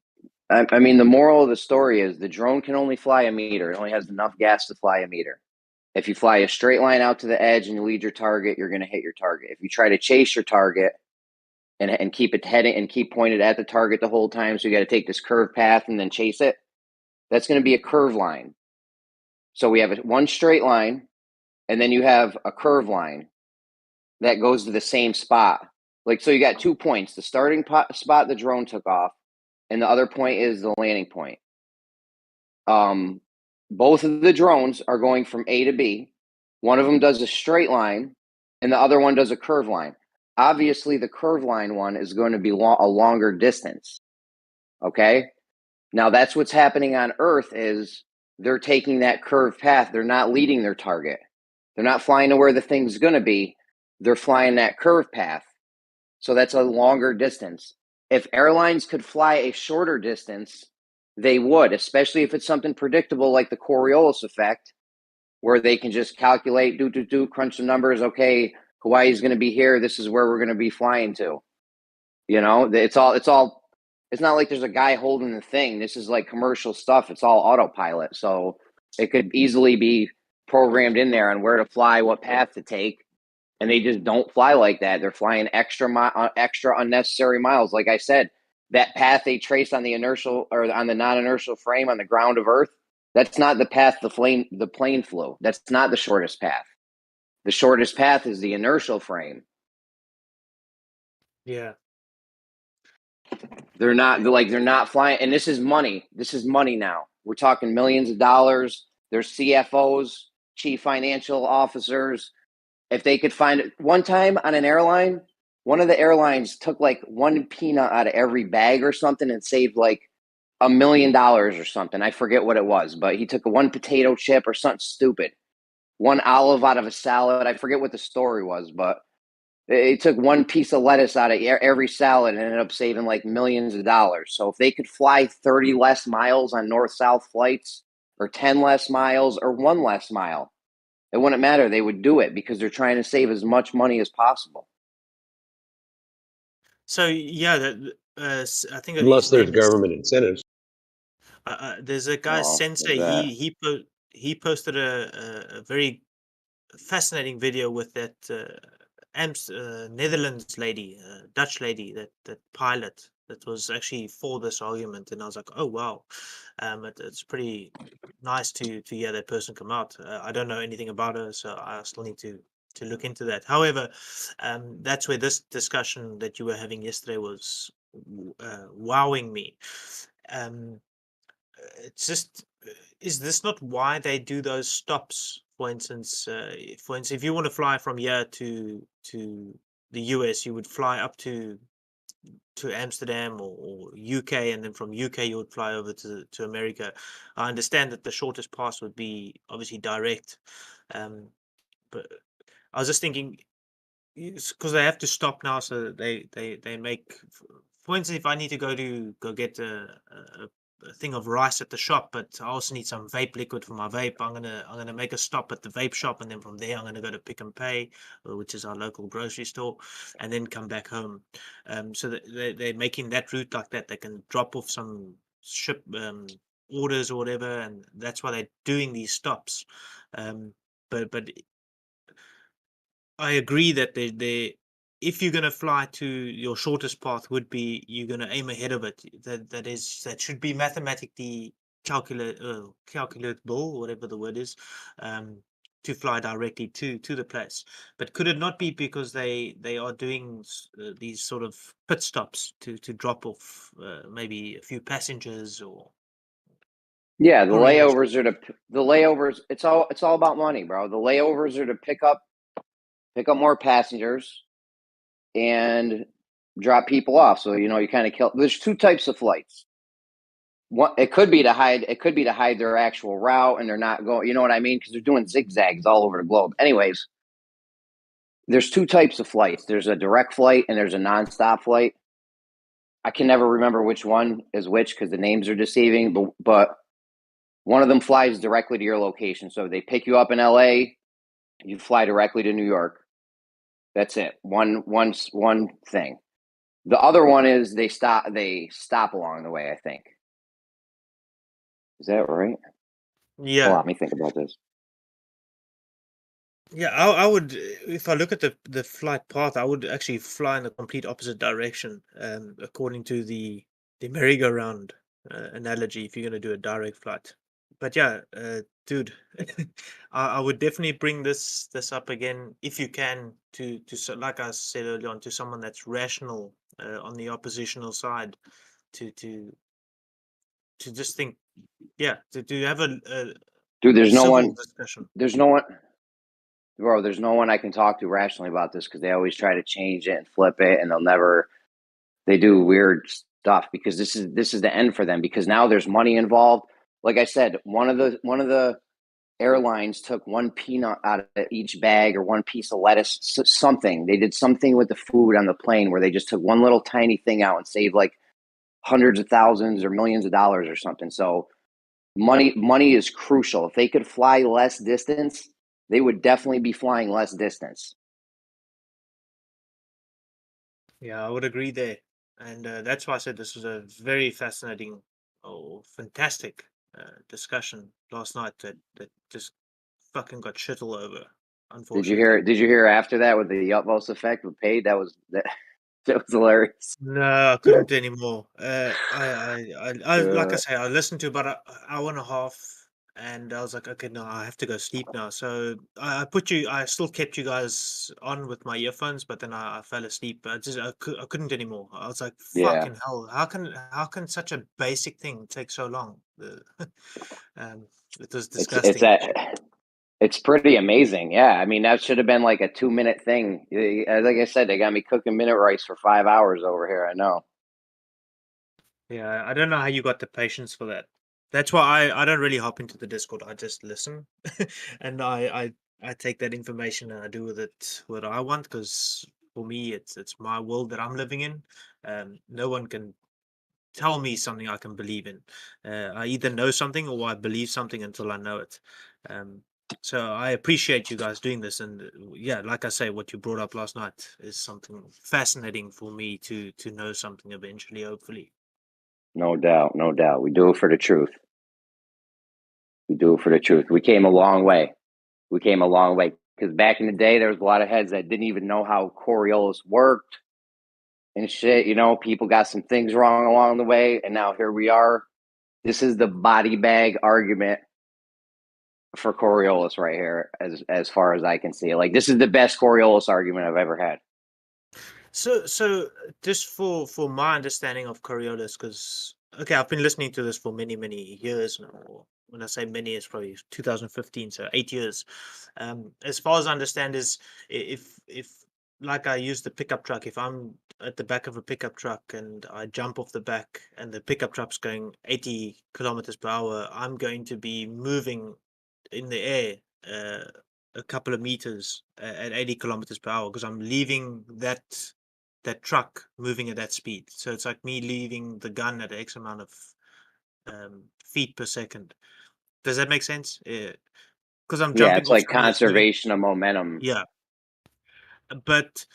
I mean, the moral of the story is the drone can only fly a meter. It only has enough gas to fly a meter. If you fly a straight line out to the edge and you lead your target, you're going to hit your target. If you try to chase your target and keep it heading and keep pointed at the target the whole time, so you got to take this curved path and then chase it, that's going to be a curve line. So we have one straight line, and then you have a curve line that goes to the same spot. So you got 2 points: the starting spot the drone took off, and the other point is the landing point. Both of the drones are going from A to B. One of them does a straight line, and the other one does a curve line. Obviously, the curve line one is going to be a longer distance. Okay? Now, that's what's happening on Earth is they're taking that curved path. They're not leading their target. They're not flying to where the thing's going to be. They're flying that curved path. So that's a longer distance. If airlines could fly a shorter distance, they would, especially if it's something predictable like the Coriolis effect, where they can just calculate, crunch the numbers. Okay, Hawaii's going to be here. This is where we're going to be flying to. It's not like there's a guy holding the thing. This is like commercial stuff. It's all autopilot. So it could easily be programmed in there on where to fly, what path to take. And they just don't fly like that. They're flying extra unnecessary miles. Like I said, that path they trace on the inertial or on the non-inertial frame on the ground of Earth, that's not the path the plane flew. That's not the shortest path. The shortest path is the inertial frame. Yeah. They're not flying. And this is money. This is money now. We're talking millions of dollars. There's CFOs, chief financial officers. If they could find it one time on an airline, one of the airlines took like one peanut out of every bag or something and saved like $1 million or something. I forget what it was, but he took one potato chip or something stupid, one olive out of a salad. I forget what the story was, but it took one piece of lettuce out of every salad and ended up saving like millions of dollars. So if they could fly 30 less miles on north-south flights or 10 less miles or 1 less mile. It wouldn't matter. They would do it because they're trying to save as much money as possible. So yeah, I think Unless his there's name is. government incentives. There's a guy, Well, Sensei. that. He posted a very fascinating video with that Netherlands lady, Dutch lady, that pilot that was actually for this argument, and I was like, oh wow, it's pretty nice to hear that person come out. I don't know anything about her, so I still need to look into that. However, that's where this discussion that you were having yesterday was wowing me. It's just, is this not why they do those stops? For instance, if you want to fly from here to the US, you would fly up to Amsterdam or UK, and then from UK you would fly over to America. I understand that the shortest pass would be obviously direct, but I was just thinking, because they have to stop now, so that they make. For instance, if I need to go get a thing of rice at the shop, but I also need some vape liquid for my vape, I'm gonna make a stop at the vape shop, and then from there I'm gonna go to Pick and Pay, which is our local grocery store, and then come back home. So that they're making that route like that. They can drop off some ship orders or whatever, and that's why they're doing these stops. But I agree that if you're going to fly to your shortest path, would be you're going to aim ahead of it. That should be mathematically calculatable, whatever the word is, to fly directly to the place. But could it not be because they are doing these sort of pit stops to drop off maybe a few passengers or Yeah, the couriers? layovers are the layovers. It's all about money, bro. The layovers are to pick up more passengers and drop people off. So you kind of kill. There's two types of flights. One, it could be to hide. It could be to hide their actual route, and they're not going. You know what I mean? Because they're doing zigzags all over the globe. Anyways, there's two types of flights. There's a direct flight and there's a nonstop flight. I can never remember which one is which because the names are deceiving. But one of them flies directly to your location. So they pick you up in LA, you fly directly to New York. That's it. One thing. The other one is they stop along the way, I think. Is that right? Yeah. Hold on, let me think about this. Yeah, I would, if I look at the flight path, I would actually fly in the complete opposite direction, according to the merry-go-round analogy, if you're going to do a direct flight. But yeah, dude, I would definitely bring this up again if you can like I said earlier on, to someone that's rational on the oppositional side, to just think, yeah, to have a Dude, there's no civil one. discussion. There's no one. Bro, there's no one I can talk to rationally about this because they always try to change it and flip it, and they do weird stuff because this is the end for them because now there's money involved. Like I said, one of the airlines took one peanut out of each bag or one piece of lettuce, something. They did something with the food on the plane where they just took one little tiny thing out and saved like hundreds of thousands or millions of dollars or something. So money is crucial. If they could fly less distance, they would definitely be flying less distance. Yeah, I would agree there. And that's why I said this was a very fascinating fantastic discussion last night that just fucking got shit all over, unfortunately. Did you hear after that with the utmost effect with paid? That was hilarious. No, I couldn't anymore. Like I Uh, say, I listened to about an hour and a half, and I was like, okay, no, I have to go sleep now. So I still kept you guys on with my earphones, but then I fell asleep. I couldn't anymore. I was like, yeah, fucking hell, how can such a basic thing take so long? It was it's disgusting. that. It's pretty amazing. Yeah. I mean, that should have been like a 2-minute thing. Like I said, they got me cooking minute rice for 5 hours over here. I know. Yeah, I don't know how you got the patience for that. That's why I don't really hop into the Discord. I just listen, and I take that information and I do with it what I want, because for me it's my world that I'm living in. No one can tell me something I can believe in. I either know something or I believe something until I know it. So I appreciate you guys doing this, and yeah, like I say, what you brought up last night is something fascinating for me to know something eventually, hopefully. No doubt, no doubt. We do it for the truth. We do it for the truth. We came a long way. We came a long way because back in the day, there was a lot of heads that didn't even know how Coriolis worked and shit. You know, people got some things wrong along the way, and now here we are. This is the body bag argument for Coriolis right here, as far as I can see. Like, this is the best Coriolis argument I've ever had. So just for my understanding of Coriolis, because okay, I've been listening to this for many years now. When I say many, it's probably 2015, so 8 years. As far as I understand, is if like I use the pickup truck, if I'm at the back of a pickup truck and I jump off the back and the pickup truck's going 80 kilometers per hour, I'm going to be moving in the air a couple of meters at 80 kilometers per hour because I'm leaving that truck moving at that speed. So it's like me leaving the gun at X amount of feet per second. Does that make sense? Because I'm Yeah, jumping it's off like something that's moving. conservation of momentum. Yeah, but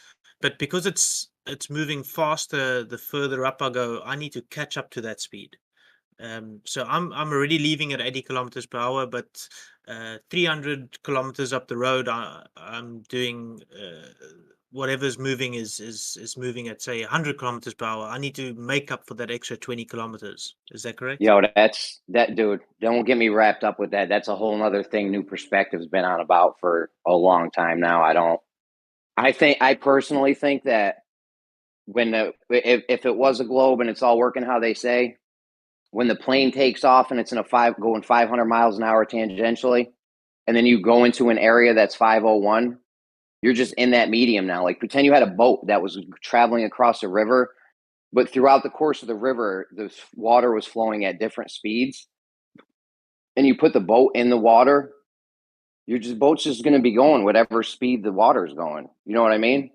because it's moving faster, the further up I go, I need to catch up to that speed. So I'm already leaving at 80 kilometers per hour, but 300 kilometers up the road, I'm doing whatever's moving is moving at say 100 kilometers per hour. I need to make up for that extra 20 kilometers. Is that correct? Yo, that's that, dude. Don't get me wrapped up with that. That's a whole other thing. New Perspective's been on about for a long time now. I personally think that when if it was a globe and it's all working how they say, when the plane takes off and it's in going 500 miles an hour tangentially, and then you go into an area that's 501, you're just in that medium now. Like, pretend you had a boat that was traveling across a river, but throughout the course of the river, the water was flowing at different speeds, and you put the boat in the water, boat's just going to be going whatever speed the water is going. You know what I mean?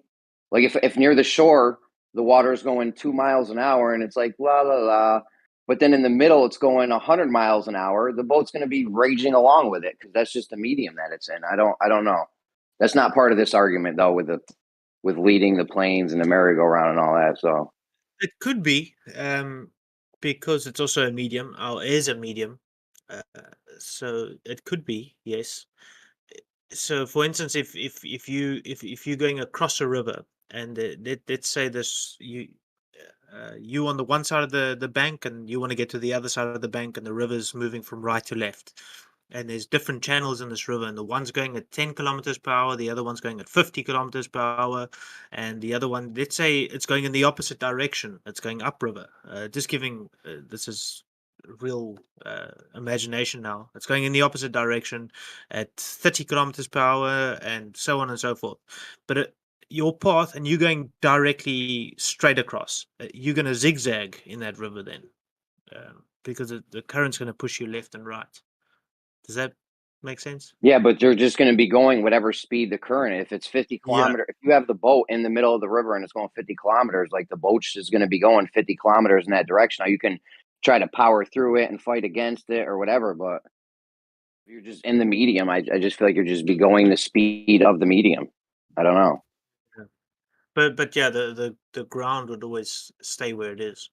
Like, if near the shore the water is going 2 miles an hour and it's like la la la, but then in the middle it's going 100 miles an hour, the boat's going to be raging along with it because that's just the medium that it's in. I don't know. That's not part of this argument though, with leading the planes and the merry-go-round and all that. So It could be because it's also a medium, or is a medium. So it could be, yes. So for instance, if you're going across a river and let's say this you on the one side of the bank and you want to get to the other side of the bank and the river's moving from right to left, and there's different channels in this river, and the one's going at 10 kilometers per hour, the other one's going at 50 kilometers per hour, and the other one, let's say it's going in the opposite direction, it's going upriver. Just giving this is real imagination now. It's going in the opposite direction at 30 kilometers per hour, and so on and so forth. But your path, and you're going directly straight across, you're going to zigzag in that river then, because the current's going to push you left and right. Does that make sense? yeah, but you're just going to be going whatever speed the current. If it's 50 kilometers, if you have the boat in the middle of the river and it's going 50 kilometers, like, the boat's just going to be going 50 kilometers in that direction. Now you can try to power through it and fight against it or whatever, but if you're just in the medium, I just feel like you're just be going the speed of the medium. I don't know. Yeah. But yeah, the ground would always stay where it is.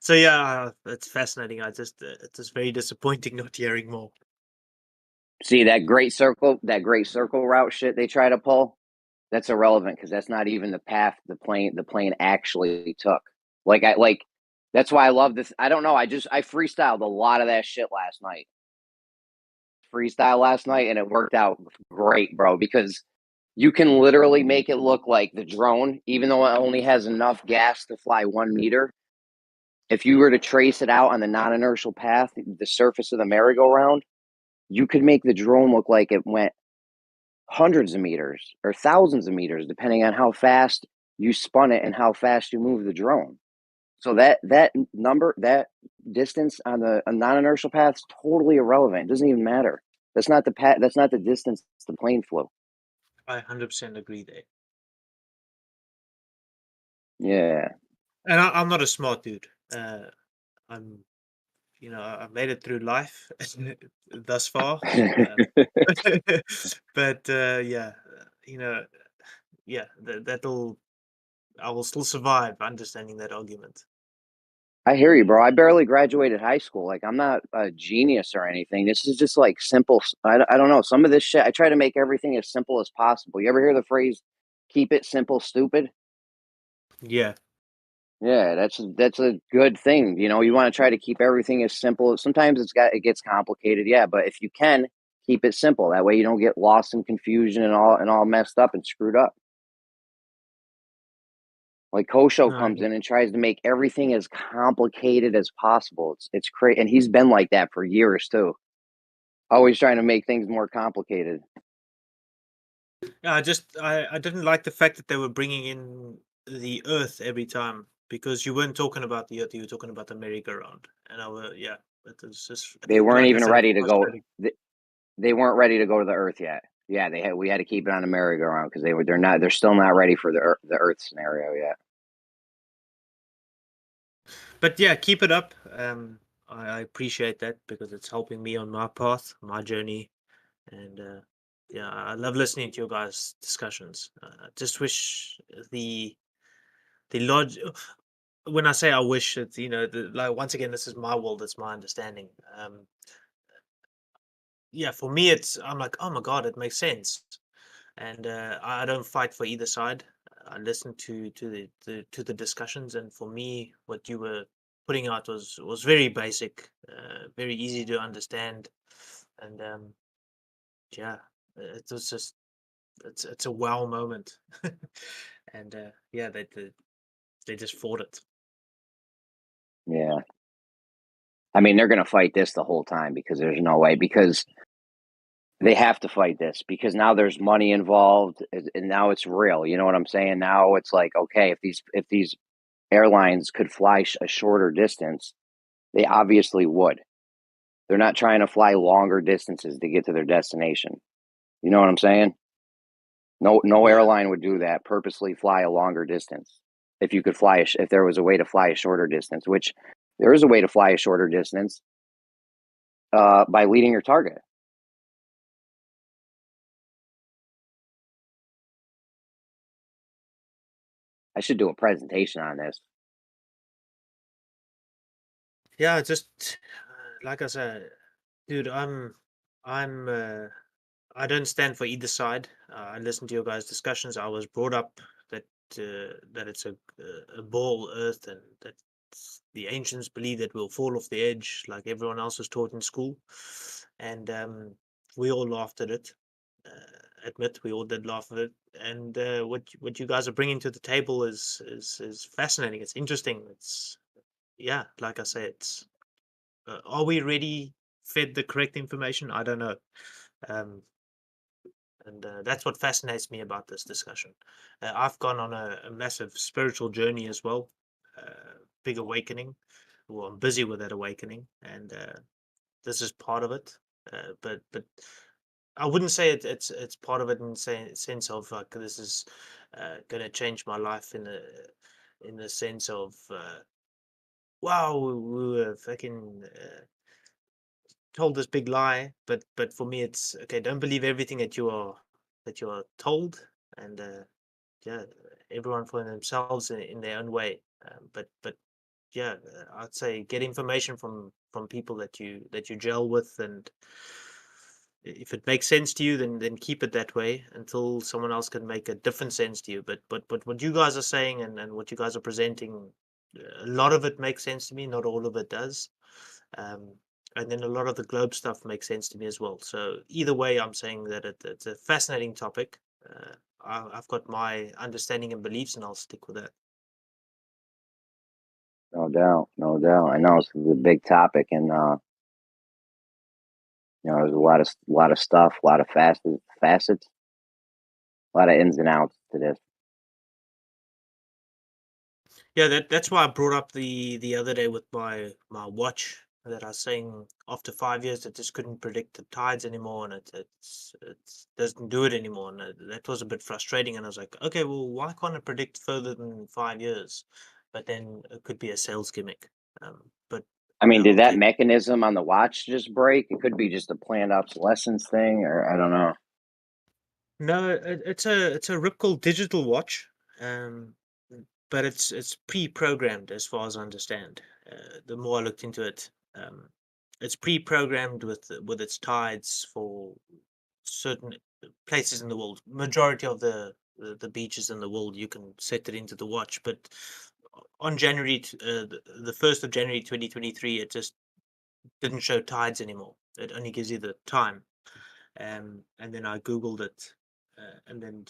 So yeah, it's fascinating. It's just very disappointing not hearing more. See that great circle route shit they try to pull? That's irrelevant because that's not even the path the plane actually took. Like that's why I love this. I don't know. I freestyled a lot of that shit last night. And it worked out great, bro, because you can literally make it look like the drone, even though it only has enough gas to fly 1 meter. If you were to trace it out on the non-inertial path, the surface of the merry-go-round, you could make the drone look like it went hundreds of meters or thousands of meters, depending on how fast you spun it and how fast you move the drone. So that distance on the non-inertial path is totally irrelevant. It doesn't even matter. That's not the distance the plane flew. I 100% agree there. Yeah. And I'm not a smart dude. I'm, I made it through life thus far. But yeah, yeah, I will still survive understanding that argument. I hear you, bro. I barely graduated high school. Like, I'm not a genius or anything. This is just like simple. I don't know. Some of this shit, I try to make everything as simple as possible. You ever hear the phrase, keep it simple, stupid? Yeah. Yeah, that's a good thing. You know, you want to try to keep everything as simple. Sometimes it gets complicated, yeah, but if you can keep it simple, that way you don't get lost in confusion and all messed up and screwed up. Like Kosho No, comes in and tries to make everything as complicated as possible. It's crazy, and he's been like that for years too. Always trying to make things more complicated. I didn't like the fact that they were bringing in the Earth every time because you weren't talking about the Earth, you were talking about the merry-go-round, and yeah, it was just They weren't like I even said, it was ready to go. frustrating. They weren't ready to go to the Earth yet. Yeah, we had to keep it on the merry-go-round because they're still not ready for the Earth scenario yet. But yeah, keep it up. I appreciate that because it's helping me on my path, my journey, and yeah, I love listening to your guys' discussions. Just wish the lodge. When I say I wish, it's like once again, this is my world, it's my understanding. Yeah, for me, I'm like, oh my god, it makes sense, and I don't fight for either side. I listen to the discussions, and for me, what you were putting out was very basic, very easy to understand, and yeah, it was just it's a wow moment, and yeah, they just fought it. Yeah, I mean they're gonna fight this the whole time because there's no way because they have to fight this because now there's money involved and now it's real. You know what I'm saying? Now it's like okay, if these airlines could fly a shorter distance, they obviously would. They're not trying to fly longer distances to get to their destination. You know what I'm saying? No Yeah, airline would do that. Purposely fly a longer distance. If you could fly, if there was a way to fly a shorter distance, which there is a way to fly a shorter distance, by leading your target. I should do a presentation on this. yeah, just like I said, dude, I'm I don't stand for either side. I listen to your guys' discussions. I was brought up that it's a ball Earth, and that the ancients believe that we'll fall off the edge, like everyone else was taught in school, and we all laughed at it. Admit we all did laugh at it, and what you guys are bringing to the table is fascinating. It's interesting. It's yeah, like I say, it's are we ready? Fed the correct information? I don't know. Um, and that's what fascinates me about this discussion. I've gone on a massive spiritual journey as well, big awakening. Well, I'm busy with that awakening, and this is part of it. But I wouldn't say it's part of it in sense of like this is going to change my life in the sense of wow, we were fucking told this big lie. But for me, it's okay. Don't believe everything that you are told, and yeah, everyone for themselves in their own way. But yeah, I'd say get information from people that you gel with, and if it makes sense to you, then keep it that way until someone else can make a different sense to you. But what you guys are saying and what you guys are presenting, a lot of it makes sense to me. Not all of it does. Um, and then a lot of the globe stuff makes sense to me as well. So either way, I'm saying that it's a fascinating topic. I've got my understanding and beliefs, and I'll stick with that. No doubt, no doubt. I know it's a big topic, and there's a lot of stuff, a lot of facets, a lot of ins and outs to this. Yeah, that's why I brought up the other day with my watch, that I was saying after 5 years it just couldn't predict the tides anymore, and it doesn't do it anymore, and that was a bit frustrating. And I was like, okay, well, why can't it predict further than 5 years? but then it could be a sales gimmick. But I mean, did I'll that take. mechanism on the watch just break? It could be just a planned obsolescence thing, or I don't know. No, it's a Ripcord digital watch, um, but it's pre-programmed as far as I understand. The more I looked into it, it's pre-programmed with its tides for certain places in the world. Majority of the beaches in the world, you can set it into the watch, but on the 1st of January 2023, it just didn't show tides anymore. It only gives you the time. And then I googled it, and then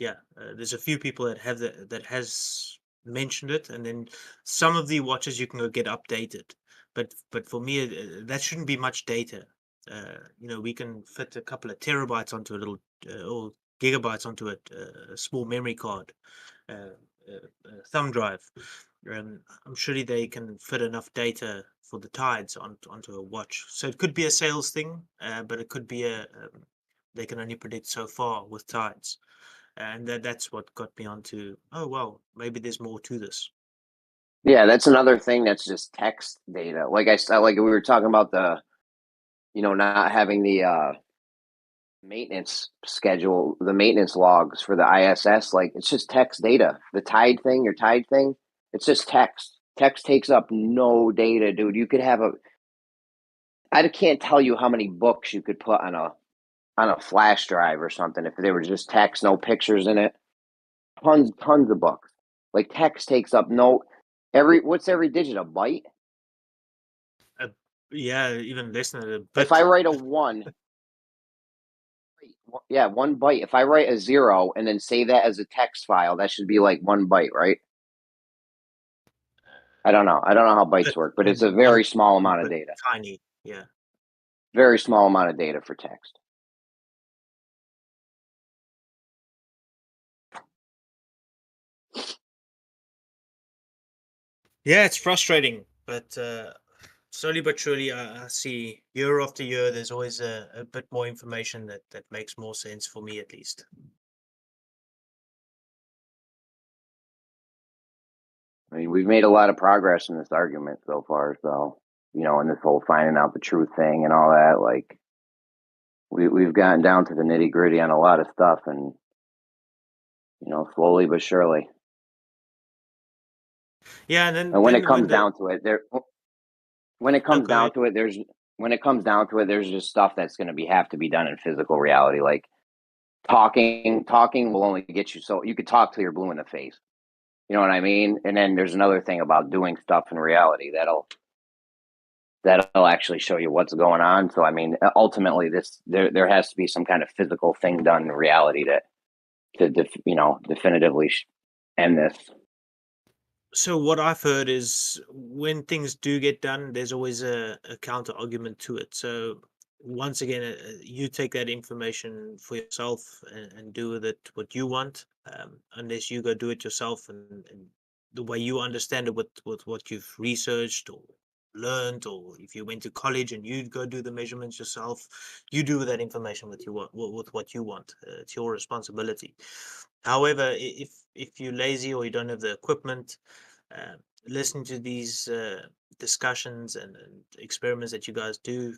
there's a few people that have that has mentioned it, and then some of the watches you can go get updated, but for me that shouldn't be much data. We can fit a couple of terabytes onto a little or gigabytes onto a small memory card, thumb drive. I'm sure they can fit enough data for the tides onto a watch. So it could be a sales thing, but it could be they can only predict so far with tides. And that's what got me onto, oh, well, maybe there's more to this. Yeah, that's another thing that's just text data. Like I said, like we were talking about not having the maintenance schedule, the maintenance logs for the ISS. Like it's just text data. The your tide thing, it's just text. Text takes up no data, dude. You could have I can't tell you how many books you could put on a flash drive or something if they were just text, no pictures in it. Tons of books. Like text takes up what's every digit? A byte? Yeah, even less than a bit. If I write a 1, yeah, 1 byte. If I write a 0 and then save that as a text file, that should be like 1 byte, right? I don't know. I don't know how bytes work, but it's a very small amount of data. Tiny, yeah. Very small amount of data for text. Yeah, it's frustrating, but slowly but surely, I see year after year, there's always a bit more information that makes more sense for me, at least. I mean, we've made a lot of progress in this argument so far. So, in this whole finding out the truth thing and all that, like we've gotten down to the nitty gritty on a lot of stuff, and slowly but surely. Yeah, and then And when it when comes the down to it, there's just stuff that's going to have to be done in physical reality. Like talking will only get you so you could talk till you're blue in the face. You know what I mean? And then there's another thing about doing stuff in reality that'll actually show you what's going on. So I mean, ultimately, there has to be some kind of physical thing done in reality to definitively end this. So what I've heard is when things do get done, there's always a counter argument to it. So once again, you take that information for yourself and do with it what you want, unless you go do it yourself and the way you understand it with what you've researched or learned, or if you went to college and you go do the measurements yourself, you do with that information with what you want. It's your responsibility. However, if you're lazy or you don't have the equipment, uh, listening to these discussions and experiments that you guys do,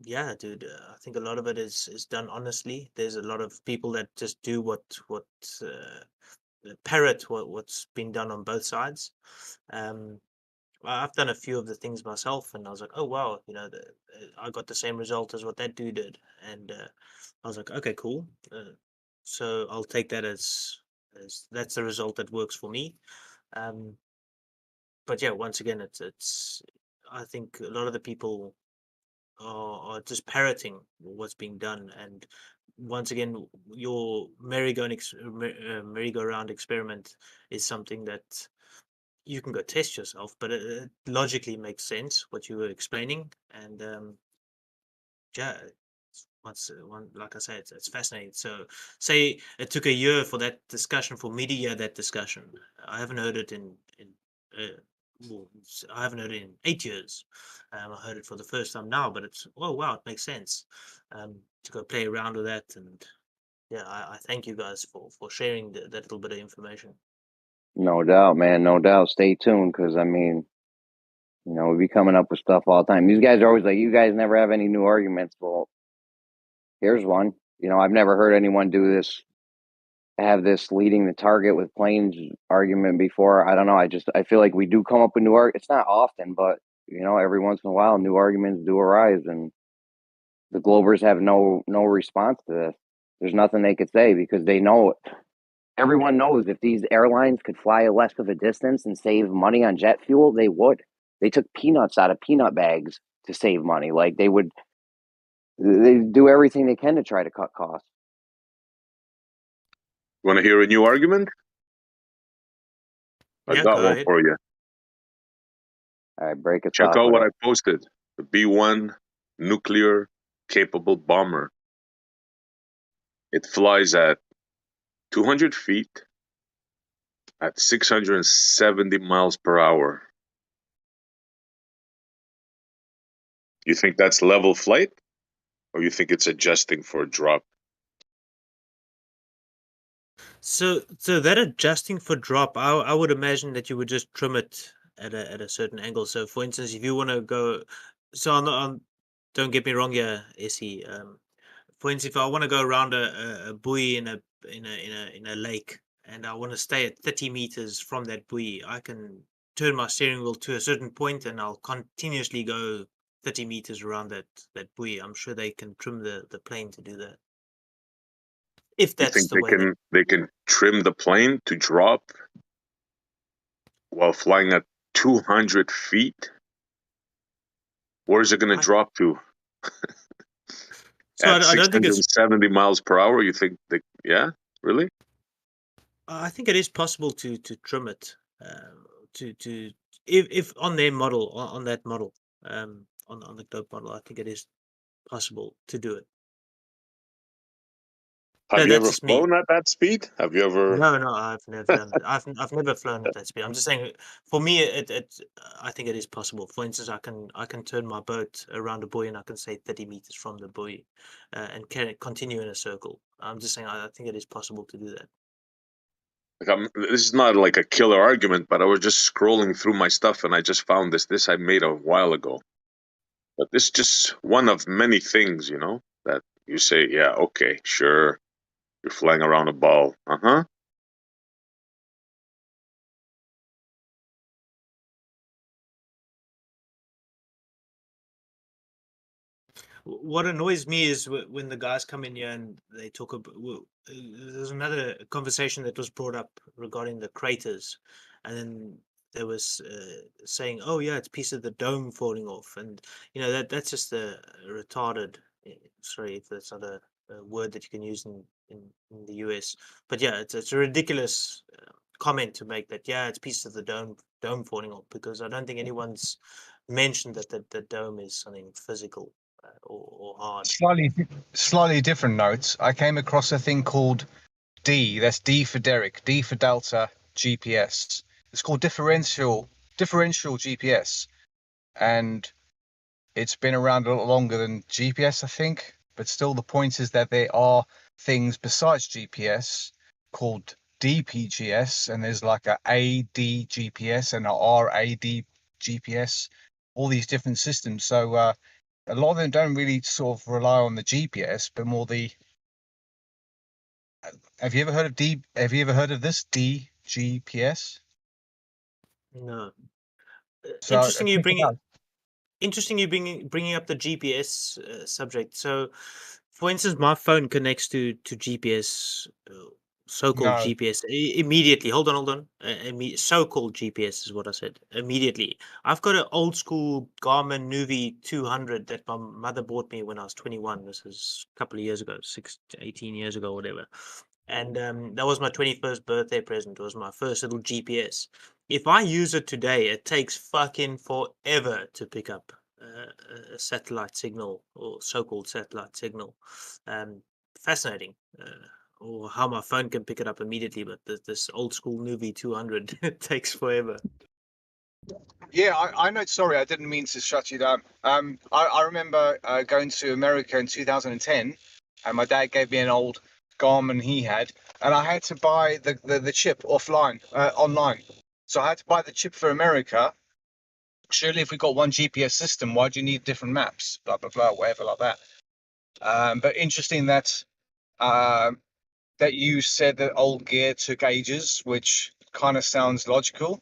yeah, dude, I think a lot of it is done honestly. There's a lot of people that just do what parrot what's been done on both sides. Um, I've done a few of the things myself, and I was like, oh wow, I got the same result as what that dude did, and I was like, okay, cool. So I'll take that as that's the result that works for me. Um, but yeah, once again, it's I think a lot of the people are just parroting what's being done, and once again, your merry-go-round experiment is something that you can go test yourself, but it logically makes sense what you were explaining, and yeah, like I say, it's fascinating. So, say it took a year for that discussion for me to hear that discussion. I haven't heard it in I haven't heard it in 8 years. I heard it for the first time now, but it's oh wow, it makes sense. To go play around with that, and yeah, I thank you guys for sharing that little bit of information. No doubt, man. No doubt. Stay tuned, because I mean, we be coming up with stuff all the time. These guys are always like, "You guys never have any new arguments." Well, here's one. I've never heard anyone do this, have this leading the target with planes argument before. I don't know. I feel like we do come up with new arguments. It's not often, but every once in a while, new arguments do arise, and the Globers have no response to this. There's nothing they could say, because they know, everyone knows, if these airlines could fly less of a distance and save money on jet fuel, they would. They took peanuts out of peanut bags to save money. Like, they do everything they can to try to cut costs. Want to hear a new argument? I Yeah, got go one ahead. for you. All right, break us Check off out with what it. I posted. The B-1 nuclear capable bomber. It flies at 200 feet at 670 miles per hour. You think that's level flight? Or you think it's adjusting for a drop? So that adjusting for drop, I would imagine that you would just trim it at a certain angle. So for instance, if you want to go, so don't get me wrong here, Essie. For instance, if I want to go around a buoy in a lake, and I want to stay at 30 meters from that buoy, I can turn my steering wheel to a certain point, and I'll continuously go 30 meters around that buoy. I'm sure they can trim the plane to do that, if You that's think the way they can trim the plane to drop while flying at 200 feet? Where is it going to drop to? So At I don't think it's. 670 miles per hour? You think yeah, really? I think it is possible to trim it to if on their model, on that model, on the globe model. I think it is possible to do it. Have you That's ever just me. flown at that speed? Have you ever? No, I've never done it. I've never flown at that speed. I'm just saying, for me, I think it is possible. For instance, I can turn my boat around a buoy, and I can say 30 meters from the buoy, and can continue in a circle. I'm just saying, I think it is possible to do that. This is not like a killer argument, but I was just scrolling through my stuff and I just found this. This I made a while ago. But this is just one of many things, that you say, yeah, okay, sure, you're flying around a ball. Uh-huh. What annoys me is when the guys come in here and they talk about. There's another conversation that was brought up regarding the craters, and then there was saying, "Oh yeah, it's a piece of the dome falling off," and that's just a retarded. Sorry if that's not a word that you can use in the US, but yeah, it's a ridiculous comment to make that. Yeah, it's pieces of the dome falling off, because I don't think anyone's mentioned that the dome is something physical. Or hard. Slightly different notes. I came across a thing called D. That's D for Derek. D for Delta GPS. It's called differential GPS, and it's been around a lot longer than GPS, I think. But still, the point is that there are things besides GPS called DPGS, and there's like a AD GPS and a RAD GPS. All these different systems. So a lot of them don't really sort of rely on the GPS, but more the. Have you ever heard of Have you ever heard of this DGPS? No. So Interesting you check it out. bringing up the GPS subject. So, for instance, my phone connects to GPS, so-called No, GPS immediately. Hold on. So-called GPS is what I said. Immediately. I've got an old school Garmin Nuvi 200 that my mother bought me when I was 21. This is a couple of years ago, 18 years ago, whatever. And that was my 21st birthday present. It was my first little GPS. If I use it today, it takes fucking forever to pick up a satellite signal, or so-called satellite signal. Fascinating. Or how my phone can pick it up immediately, but this old school Nuvi 200 it takes forever. yeah, I know. Sorry, I didn't mean to shut you down. I remember going to America in 2010, and my dad gave me an old Garmin he had, and I had to buy the chip online. So I had to buy the chip for America. Surely, if we got one GPS system, why do you need different maps? Blah blah blah, whatever like that. But interesting that that you said that old gear took ages, which kind of sounds logical.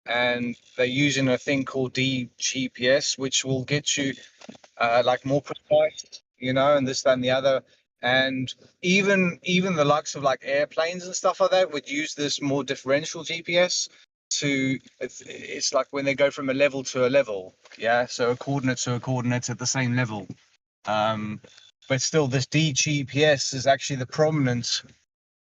And they're using a thing called DGPS, which will get you like more precise, you know, and this, that, and the other. And even the likes of like airplanes and stuff like that would use this more differential GPS to, it's like when they go from a level to a level, yeah, so a coordinate to a coordinate at the same level. But still, this DGPS is actually the prominent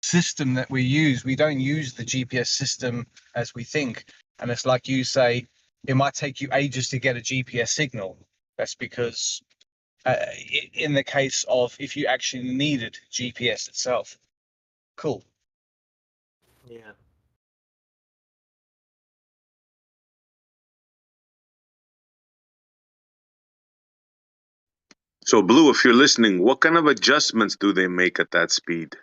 system that we use. We don't use the GPS system as we think, and it's like you say, it might take you ages to get a GPS signal. That's because in the case of if you actually needed GPS itself. Cool. Yeah. So, Blue, if you're listening, what kind of adjustments do they make at that speed?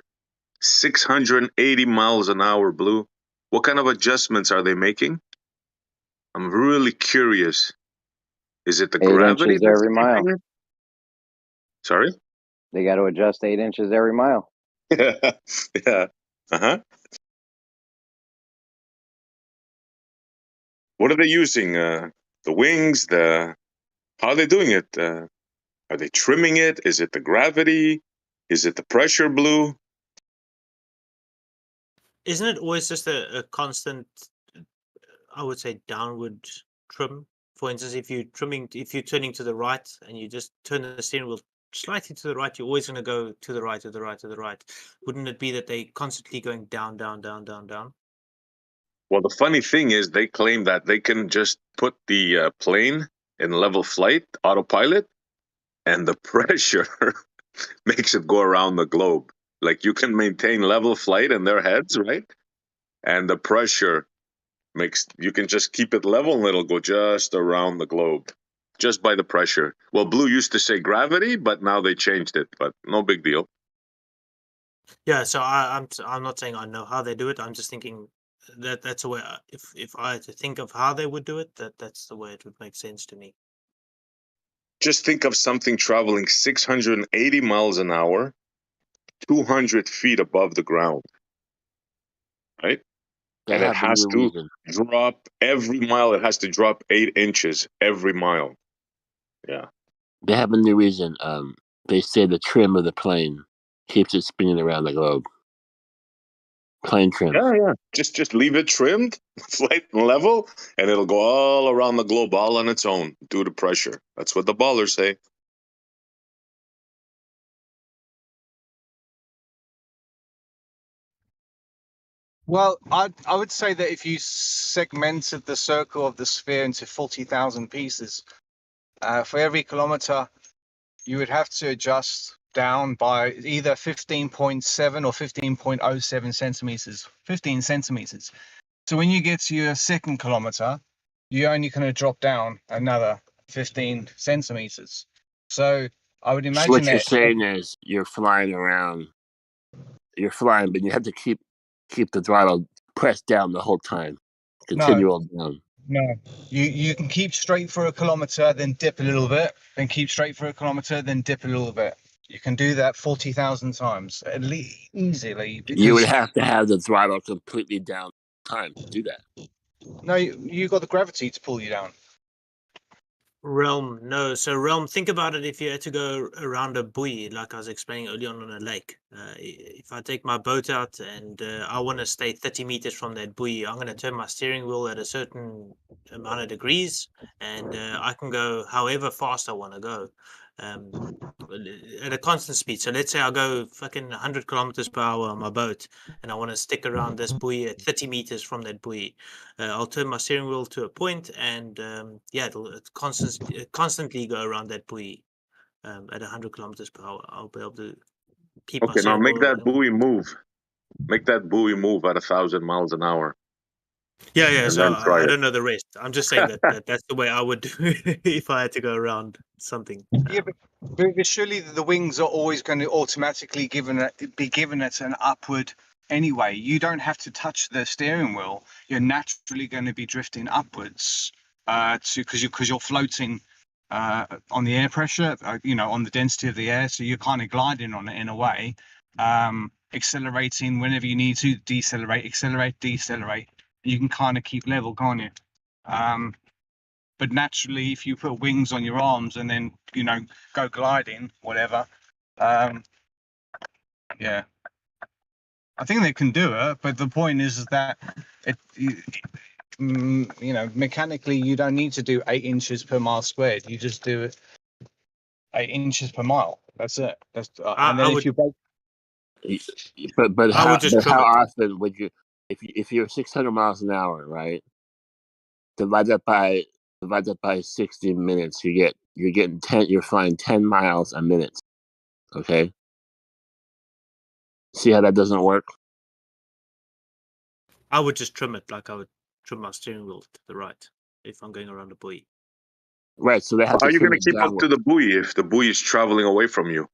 680 miles an hour, Blue. What kind of adjustments are they making? I'm really curious. Is it the 8 gravity inches that's every mile. keeping it? Sorry? They got to adjust 8 inches every mile. Yeah. Uh-huh. What are they using? The wings? How are they doing it? Are they trimming it? Is it the gravity? Is it the pressure, Blue? Isn't it always just a constant, I would say, downward trim? For instance, if you're turning to the right and you just turn the steering wheel slightly to the right, you're always going to go to the right, to the right, to the right. Wouldn't it be that they constantly going down, down, down, down, down? Well, the funny thing is they claim that they can just put the plane in level flight, autopilot, and the pressure makes it go around the globe. Like you can maintain level flight in their heads, right? And the pressure you can just keep it level and it'll go just around the globe just by the pressure. Well, Blue used to say gravity, but now they changed it, but no big deal. Yeah, so I'm not saying I know how they do it. I'm just thinking that's the way. If I had to think of how they would do it, that's the way it would make sense to me. Just think of something traveling 680 miles an hour, 200 feet above the ground, right? And it has to drop every mile. It has to drop 8 inches every mile. Yeah. They have a new reason. They say the trim of the plane keeps it spinning around the globe. Plane trim. Yeah. Just leave it trimmed, flight and level, and it'll go all around the globe all on its own due to pressure. That's what the ballers say. Well, I would say that if you segmented the circle of the sphere into 40,000 pieces, for every kilometer, you would have to adjust down by either 15.7 or 15.07 centimeters, 15 centimeters. So when you get to your second kilometer, you're only going to drop down another 15 centimeters. So I would So imagine what you're that saying is you're flying around. You're flying, but you have to keep the throttle pressed down the whole time. Continual down. No, you can keep straight for a kilometer, then dip a little bit, then keep straight for a kilometer, then dip a little bit. You can do that 40,000 times, at least easily. You would have to have the throttle completely down time to do that. No, you got the gravity to pull you down. Realm, no. So Realm, think about it. If you had to go around a buoy, like I was explaining earlier on a lake, if I take my boat out and I want to stay 30 meters from that buoy, I'm going to turn my steering wheel at a certain amount of degrees, and I can go however fast I want to go at a constant speed. So let's say I go fucking 100 kilometers per hour on my boat, and I want to stick around this buoy at 30 meters from that buoy. I'll turn my steering wheel to a point, and it'll constantly go around that buoy at 100 kilometers per hour. I'll be able to keep my Okay, now steering make wheel. that buoy move. Make that buoy move at 1,000 miles an hour. Yeah. And So then try I it. don't know the rest. I'm just saying that's the way I would do it if I had to go around something. Yeah, but surely the wings are always going to automatically be given it an upward anyway. You don't have to touch the steering wheel. You're naturally going to be drifting upwards because you're floating on the air pressure, on the density of the air. So you're kind of gliding on it in a way, accelerating whenever you need to, accelerate, decelerate. You can kind of keep level, can't you? But naturally, if you put wings on your arms and then go gliding, whatever, yeah, I think they can do it. But the point is that mechanically, you don't need to do 8 inches per mile squared. You just do it 8 inches per mile. That's it. And then if you break. But I would just trim how it. often would you, if you're 600 miles an hour, right? Divide that by 60 minutes, you're flying 10 miles a minute. Okay. See how that doesn't work? I would just trim it, like I would trim my steering wheel to the right if I'm going around a buoy. Right. So they have How to are you trim going to it keep up to downward. the buoy if the buoy is traveling away from you?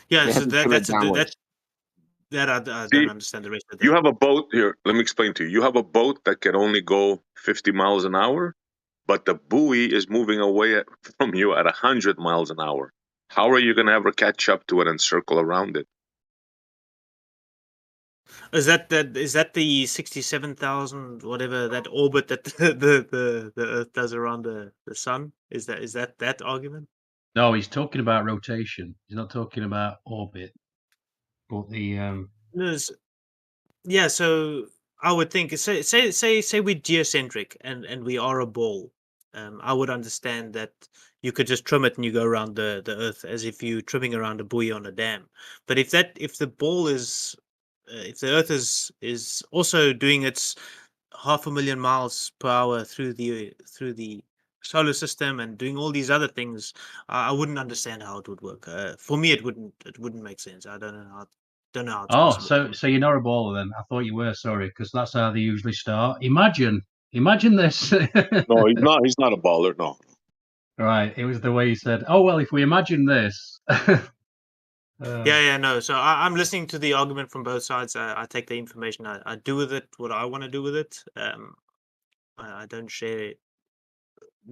Yeah, They so have to trim it downwards. I See, don't understand the rest of that. You have a boat here. Let me explain to you. You have a boat that can only go 50 miles an hour, but the buoy is moving away from you at 100 miles an hour. How are you going to ever catch up to it and circle around it? Is that the 67,000 whatever that orbit that the Earth does around the sun? Is that argument? No, he's talking about rotation. He's not talking about orbit. But Yeah, so I would think say we're geocentric and we are a ball. I would understand that you could just trim it and you go around the Earth as if you're trimming around a buoy on a dam. But if the ball is if the Earth is also doing its 500,000 miles per hour through the solar system and doing all these other things, I wouldn't understand how it would work. For me, it wouldn't make sense. I don't know how it's possible. so you're not a baller then? I thought you were. Sorry, because that's how they usually start. Imagine this. No, he's not a baller. No. Right, it was the way he said. Oh well, if we imagine this. No. So I'm listening to the argument from both sides. I take the information. I do with it what I want to do with it. I don't share.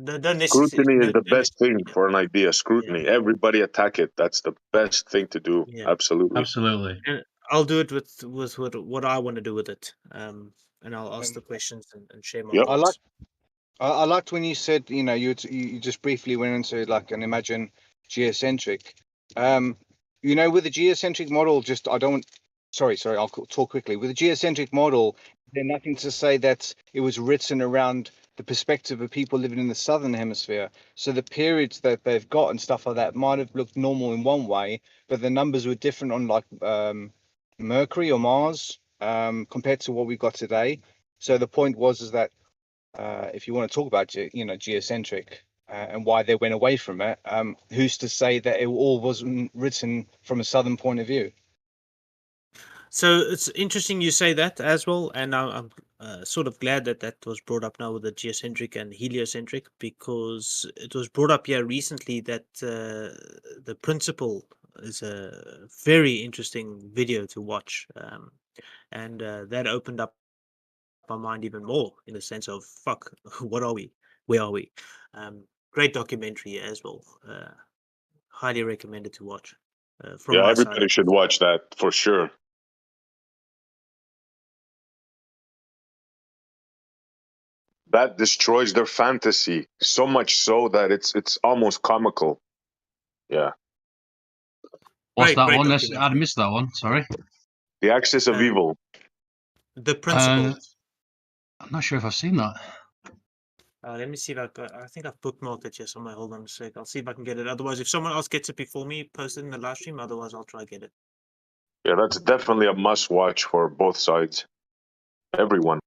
Don't necessarily. Scrutiny is the best thing Yeah, for an idea. Scrutiny. yeah, Everybody attack it. That's the best thing to do. yeah. Absolutely. Absolutely. And I'll do it with what I want to do with it. And I'll ask the questions and share my Yep. thoughts. I liked when you said, you just briefly went into like an imagine geocentric. With the geocentric model, sorry, I'll talk quickly. With the geocentric model, there's nothing to say that it was written around the perspective of people living in the southern hemisphere. So the periods that they've got and stuff like that might have looked normal in one way, but the numbers were different on like Mercury or Mars compared to what we've got today. So the point is that if you want to talk about geocentric and why they went away from it, who's to say that it all wasn't written from a southern point of view? So it's interesting you say that as well, and I'm sort of glad that was brought up now with the geocentric and heliocentric, because it was brought up here recently that the principle is a very interesting video to watch, and that opened up my mind even more in the sense of fuck, what are we? Where are we? Great documentary as well. Highly recommended to watch. From Yeah, my everybody side. should watch that for sure. That destroys their fantasy so much so that it's almost comical. Yeah. What's that Great one? documentary. I'd missed that one. Sorry. The Axis of Evil. The Principle. I'm not sure if I've seen that. Let me see if I think I've bookmarked it here somewhere. Hold on a sec. I'll see if I can get it. Otherwise, if someone else gets it before me, post it in the live stream. Otherwise, I'll try to get it. Yeah, that's definitely a must watch for both sides. Everyone.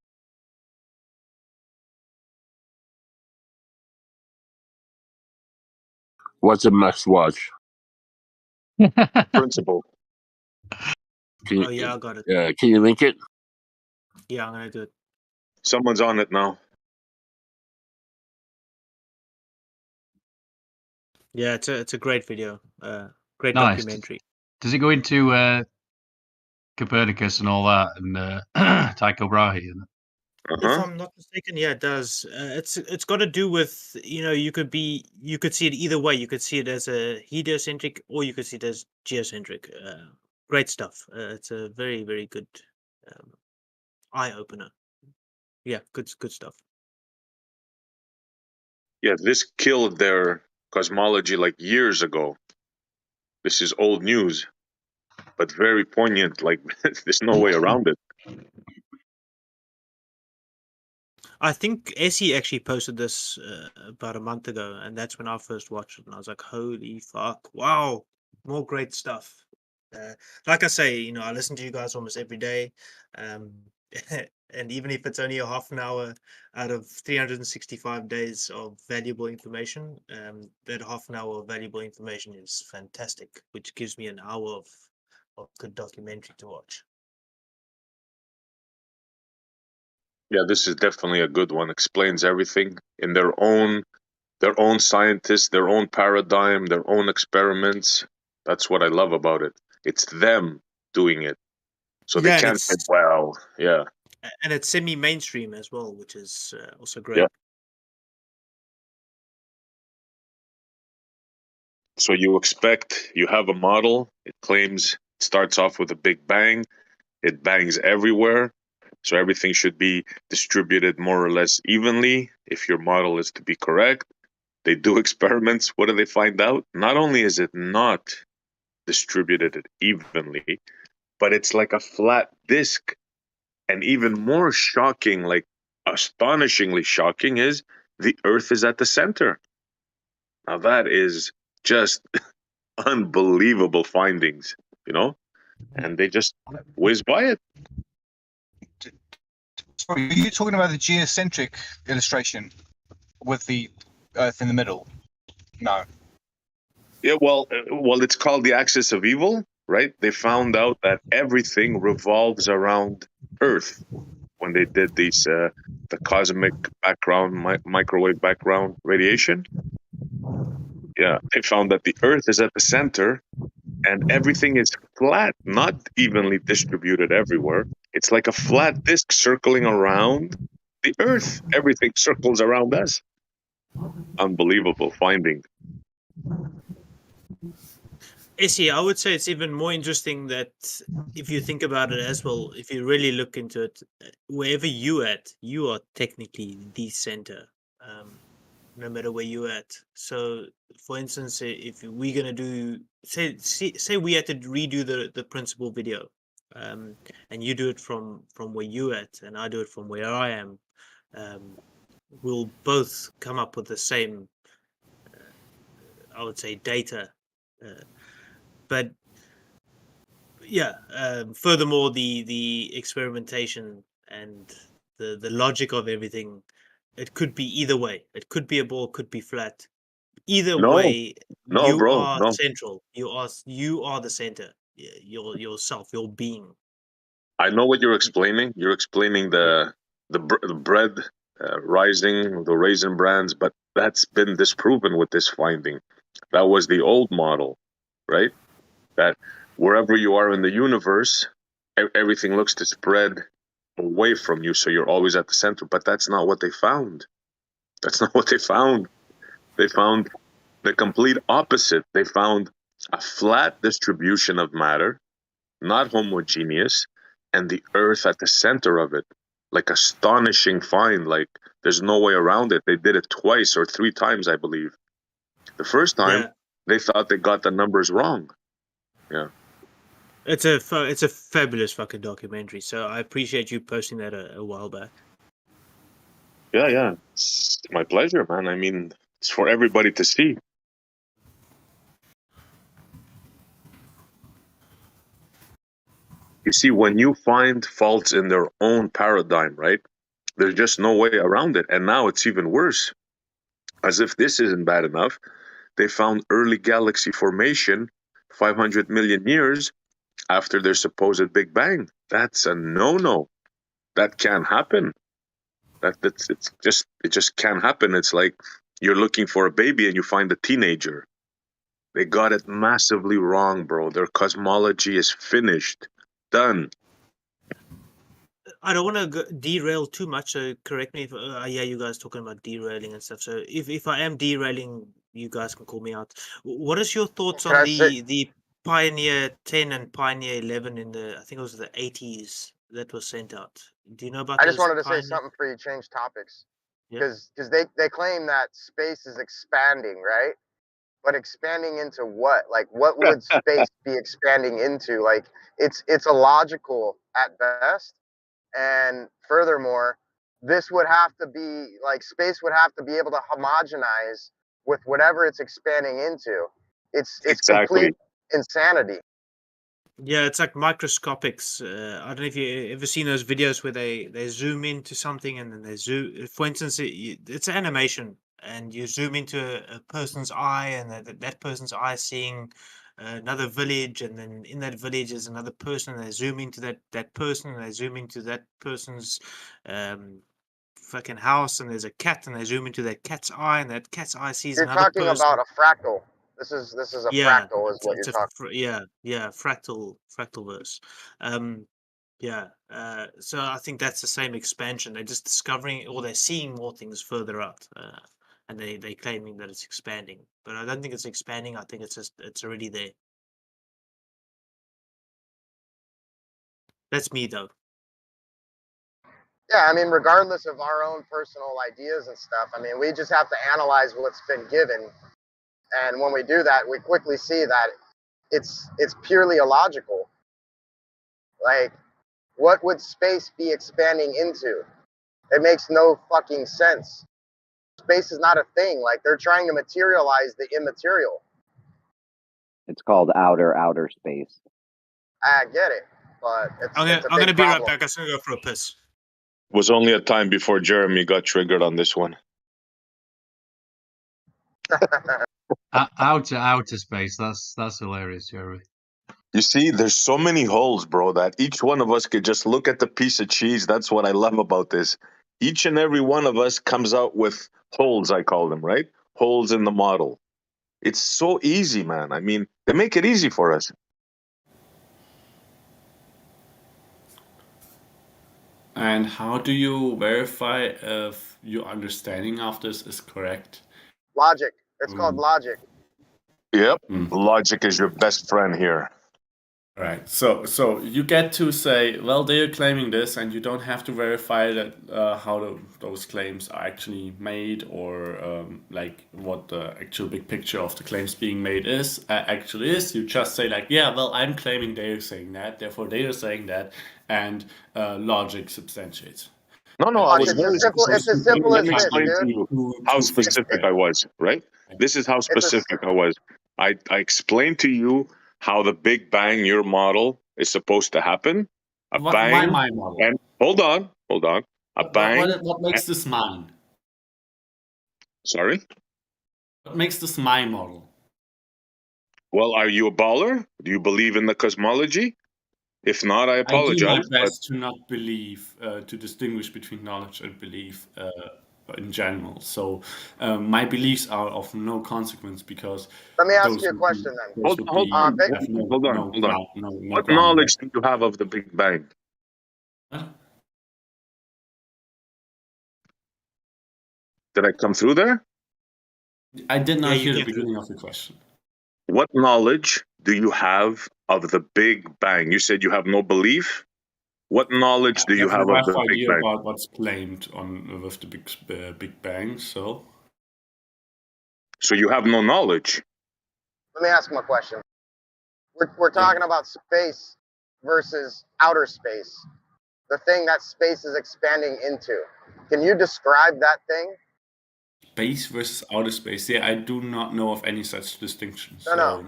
What's a must watch? Principle. Oh yeah, I got it. Can you link it? Yeah, I'm gonna do it. Someone's on it now. Yeah, it's a great video. Great Nice. documentary. Does it go into Copernicus and all that, and Tycho Brahe. And If I'm not mistaken, yeah, it does. It's got to do with, you could see it either way. You could see it as a heliocentric, or you could see it as geocentric. Great stuff. It's a very, very good eye opener. Yeah, good stuff. Yeah, this killed their cosmology like years ago. This is old news, but very poignant. Like, there's no way around it. I think Essie actually posted this about a month ago, and that's when I first watched it, and I was like, "Holy fuck! Wow, more great stuff." Like I say, I listen to you guys almost every day, and even if it's only a half an hour out of 365 days of valuable information, that half an hour of valuable information is fantastic, which gives me an hour of good documentary to watch. Yeah, this is definitely a good one. Explains everything in their own scientists, their own paradigm, their own experiments. That's what I love about it. It's them doing it. So they Yeah, and can't say, well, yeah. And it's semi-mainstream as well, which is also great. Yeah. So you have a model, it claims it starts off with a big bang, it bangs everywhere. So everything should be distributed more or less evenly if your model is to be correct. They do experiments. What do they find out? Not only is it not distributed evenly, but it's like a flat disk. And even more shocking, like astonishingly shocking, is the Earth is at the center. Now that is just unbelievable findings, and they just whiz by it. Sorry, are you talking about the geocentric illustration with the Earth in the middle? No. Yeah, well, it's called the axis of evil, right? They found out that everything revolves around Earth when they did these the cosmic background, microwave background radiation. Yeah, they found that the Earth is at the center, and everything is flat, not evenly distributed everywhere. It's like a flat disk circling around the Earth. Everything circles around us. Unbelievable finding. Essie, I would say it's even more interesting that if you think about it as well, if you really look into it, wherever you are technically the center, no matter where you're at. So, for instance, if we're gonna do, say we had to redo the principal video, and you do it from where you're at, and I do it from where I am, we'll both come up with the same, I would say, data. But yeah, furthermore, the experimentation and the logic of everything, it could be either way. It could be a ball, could be flat. Either way, No, you bro, are no. central. You are the center. Yourself, your being. I know what you're explaining. You're explaining the bread rising, the raisin brands, but that's been disproven with this finding. That was the old model, right? That wherever you are in the universe, everything looks to spread away from you, so you're always at the center. But that's not what they found. That's not what they found. They found the complete opposite. They found a flat distribution of matter, not homogeneous, and the Earth at the center of it. Like astonishing find. Like there's no way around it. They did it twice or three times, I believe. The first time, they thought they got the numbers wrong. Yeah. It's a fabulous fucking documentary. So I appreciate you posting that a while back. Yeah. It's my pleasure, man. I mean, it's for everybody to see. You see, when you find faults in their own paradigm, right? There's just no way around it. And now it's even worse. As if this isn't bad enough, they found early galaxy formation 500 million years after their supposed Big Bang. That's a no-no. That can't happen. It just can't happen. It's like you're looking for a baby and you find a teenager. They got it massively wrong, bro. Their cosmology is finished. Done. I don't want to derail too much, so correct me if I hear you guys talking about derailing and stuff. So if I am derailing, you guys can call me out. What is your thoughts Can on I say- the Pioneer 10 and Pioneer 11 in the, I think it was the 80s that was sent out? Do you know about I those just wanted to say Pioneer? something before you change topics. Yeah. Because they claim that space is expanding, right? But expanding into what? Like, what would space be expanding into? Like, it's illogical at best. And furthermore, this would have to be like space would have to be able to homogenize with whatever it's expanding into. It's Exactly. complete insanity. Yeah, it's like microscopics. I don't know if you ever seen those videos where they zoom into something and then they zoom. For instance, it's an animation, and you zoom into a person's eye, and that person's eye seeing another village, and then in that village is another person. And they zoom into that person, and they zoom into that person's fucking house, and there's a cat, and they zoom into that cat's eye, and that cat's eye sees You're another talking person. about a fractal. This is a Yeah, fractal, is what you're talking. yeah, fractal verse. Yeah. So I think that's the same expansion. They're just discovering, or they're seeing more things further out, and they claiming that it's expanding. But I don't think it's expanding. I think it's already there. That's me though. Yeah, I mean, regardless of our own personal ideas and stuff, I mean, we just have to analyze what's been given, and when we do that, we quickly see that it's purely illogical. Like, what would space be expanding into? It makes no fucking sense. Space is not a thing. Like, they're trying to materialize the immaterial. It's called outer space. I get it, but it's I'm a gonna big be right problem. back. I'm just gonna go for a piss. Was only a time before Jeremy got triggered on this one. Outer space. That's hilarious, Jeremy. You see, there's so many holes, bro, that each one of us could just look at the piece of cheese. That's what I love about this. Each and every one of us comes out with holes, I call them, right? Holes in the model. It's so easy, man. I mean, they make it easy for us. And how do you verify if your understanding of this is correct? Logic. It's called logic. Yep. Logic is your best friend here. Right. So you get to say, well, they're claiming this, and you don't have to verify that how those claims are actually made, or like what the actual big picture of the claims being made is actually is. You just say like, yeah, well, I'm claiming they're saying that, therefore they are saying that, and logic substantiates. No, I was It's very as simple. It's as simple Let as me this, explain to dude. you how specific I was, right? This is how specific I was. I explained to you how the Big Bang, your model, is supposed to happen. Why my model? And hold on. A bang. What makes this mine? Sorry? What makes this my model? Well, are you a baller? Do you believe in the cosmology? If not, I apologize. I do my best to not believe, to distinguish between knowledge and belief in general. So my beliefs are of no consequence, because Let me ask you a question then. Hold on. What knowledge do you have of the Big Bang? Did I come through there? I did not hear the beginning of the question. What knowledge do you have of the Big Bang? You said you have no belief. What knowledge do you have of the Big Bang? About what's claimed on with the Big Bang. So you have no knowledge. Let me ask him a question. We're talking about space versus outer space, the thing that space is expanding into. Can you describe that thing? Space versus outer space. Yeah, I do not know of any such distinction. No.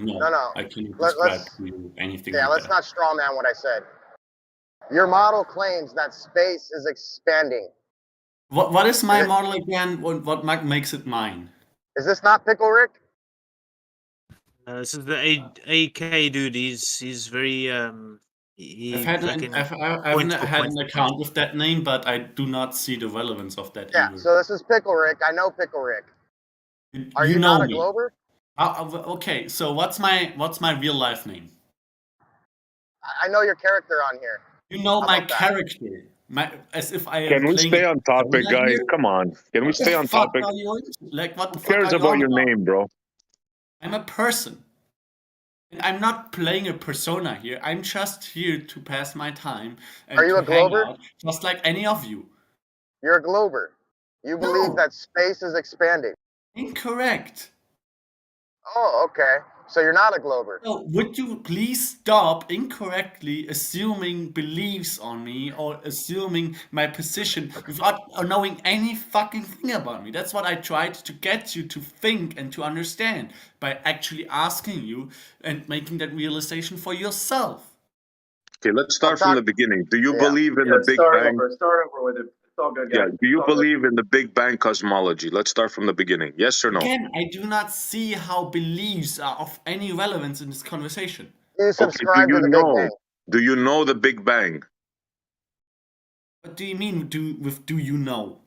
I cannot describe to you anything. Yeah, like let's that. not straw man what I said. Your model claims that space is expanding. What is my model again? What makes it mine? Is this not Pickle Rick? This is the AK dude. He's very I've had an account with that name, but I do not see the relevance of that either. So this is Pickle Rick. I know Pickle Rick. Are you not a Glober? Okay, so what's my real life name? I know your character on here. You know How my about that? character. As if I am Can we playing stay a on topic, persona guys? here? Come on. Can we What the stay on fuck topic? are you like? What the Who fuck cares are you about on your about? name, bro? I'm a person. And I'm not playing a persona here. I'm just here to pass my time and Are you to a hang Glober? out, just like any of you. You're a Glober. You believe No, that space is expanding. incorrect. Oh, okay. So you're not a Glober. So would you please stop incorrectly assuming beliefs on me or assuming my position without knowing any fucking thing about me? That's what I tried to get you to think and to understand by actually asking you and making that realization for yourself. Okay, let's I'm start from the talking. beginning. Do you Yeah. believe in the Big Bang? Start over with it. It's all good, Yeah. guys. Do you It's all good. believe in the Big Bang cosmology? Let's start from the beginning. Yes or no? Again, I do not see how beliefs are of any relevance in this conversation. You Okay. subscribe to the Big Bang. Do you know the Big Bang? What do you mean do you know?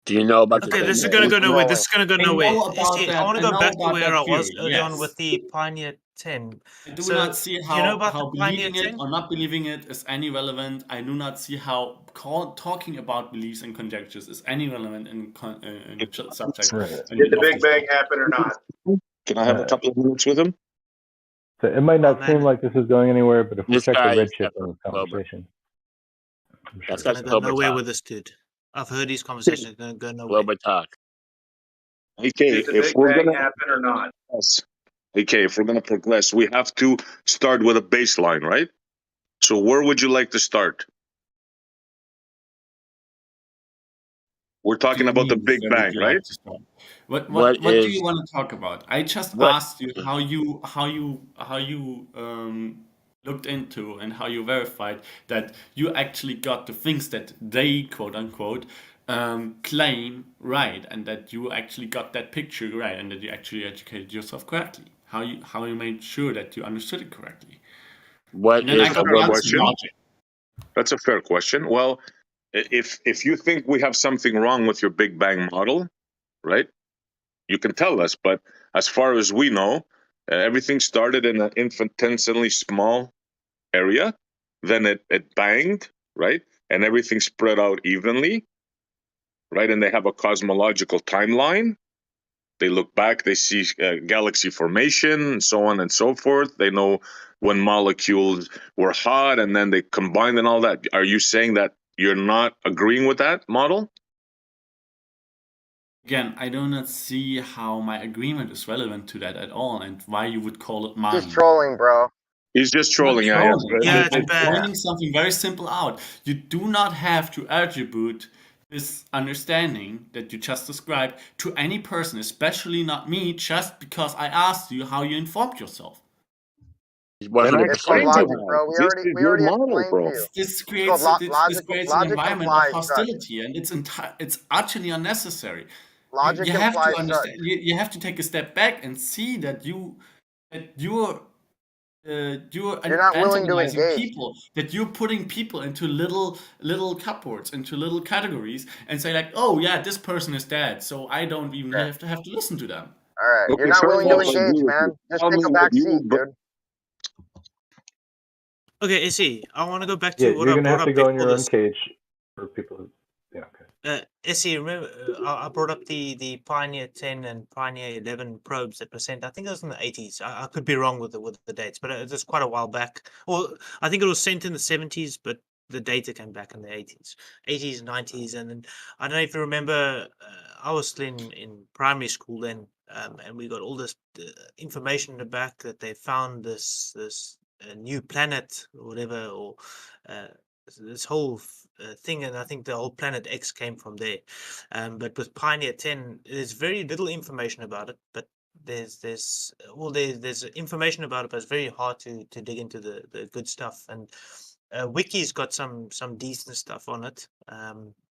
Do you know about the Okay, Big this is Bang? gonna go nowhere. Knowing. This is gonna go I nowhere. know about See, I that. want I to go know back to about where that I was theory. early on Yes. with the Pioneer 10. I do So, not see do you know about how the Pioneer believing it 10? or not believing it is any relevant. I do not see how talking about beliefs and conjectures is any relevant in the subject. Did the Big Bang happen or not? Can I have a couple of minutes with him? So it might Oh, not seem man, like this is going anywhere, but if we This check the guy is redshift in this Glober. conversation, I'm That's sure it's got gonna go Glober nowhere talk. with this dude. I've heard these conversations. It's gonna go nowhere. Glober talk. Okay, Did the if Big we're Bang gonna happen or not? progress, okay, if we're gonna progress, we have to start with a baseline, right? So where would you like to start? We're What do talking you about the mean? Big Where would Bang, you right? like to start? What What do you is want to talk about? I just what? asked you how you looked into and how you verified that you actually got the things that they quote unquote claim right, and that you actually got that picture right, and that you actually educated yourself correctly. How you made sure that you understood it correctly. What And then I is That's a got fair the answer question. logic. That's a fair question. Well, if you think we have something wrong with your Big Bang model, right? You can tell us. But as far as we know, everything started in an infinitesimally small area. Then it banged, right? And everything spread out evenly, right? And they have a cosmological timeline. They look back, they see galaxy formation, and so on and so forth. They know when molecules were hot, and then they combined and all that. Are you saying that you're not agreeing with that model? Again, I do not see how my agreement is relevant to that at all, and why you would call it Just mine. trolling, bro. He's just I'm not trolling. trolling. Yeah, I'm it's bad. pointing something very simple out. You do not have to attribute this understanding that you just described to any person, especially not me, just because I asked you how you informed yourself. He's Then I 100% It's called explained to right. logic, him. bro. We This already is we your already model, explained to bro. you. This It's called creates an logic environment of implies such. hostility, and it's utterly unnecessary. Logic You have to implies such. understand. You have to take a step back and see that you're You're not willing to antagonizing engage. people, that you're putting people into little cupboards, into little categories, and say like, oh yeah, this person is dead, so I don't even Okay. have to listen to them. All right. You're Okay, not fair willing to enough. I agree engage, with you. man. Just Tell take me a what back you. seat, dude. Okay, Essie, I want to go back yeah, to what you're I gonna brought have to up go in before your own this. cage for people who, yeah, okay. Essie, remember I brought up the Pioneer 10 and Pioneer 11 probes that were sent. I think it was in the 80s. I could be wrong with the dates, but it was quite a while back. Well, I think it was sent in the 70s, but the data came back in the 80s, 90s, and then I don't know if you remember. I was still in primary school then, and we got all this information in the back that they found this new planet or whatever, or this whole thing, and I think the whole planet X came from there. But with Pioneer 10, there's very little information about it, but there's information about it, but it's very hard to dig into the good stuff. And Wiki's got some decent stuff on it.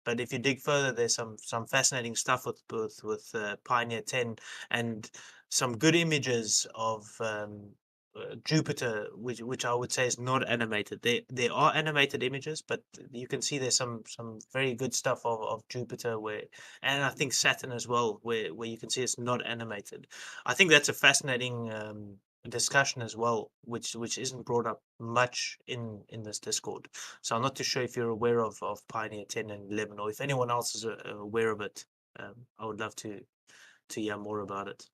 But if you dig further, there's some fascinating stuff with Pioneer 10 and some good images of Jupiter, which I would say is not animated. There are animated images, but you can see there's some very good stuff of Jupiter and I think Saturn as well, where you can see it's not animated. I think that's a fascinating discussion as well, which isn't brought up much in this Discord. So I'm not too sure if you're aware of Pioneer 10 and 11, or if anyone else is aware of it. I would love to hear more about it.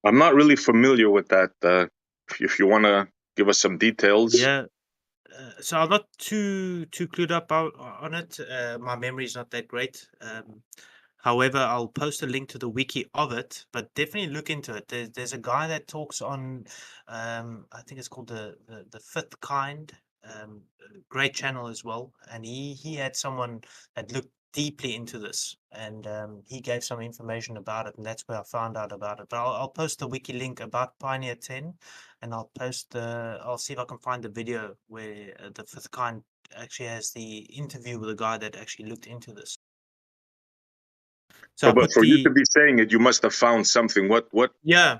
I'm not really familiar with that. If you want to give us some details. Yeah. So I'm not too clued up on it. My memory is not that great. However, I'll post a link to the wiki of it, but definitely look into it. There's a guy that talks on, I think it's called the Fifth Kind, great channel as well. And he had someone that looked deeply into this, and he gave some information about it, and that's where I found out about it. But I'll post the wiki link about Pioneer 10, and I'll see if I can find the video where the Fifth Kind actually has the interview with a guy that actually looked into this. So but for you to be saying it, you must have found something. What? Yeah.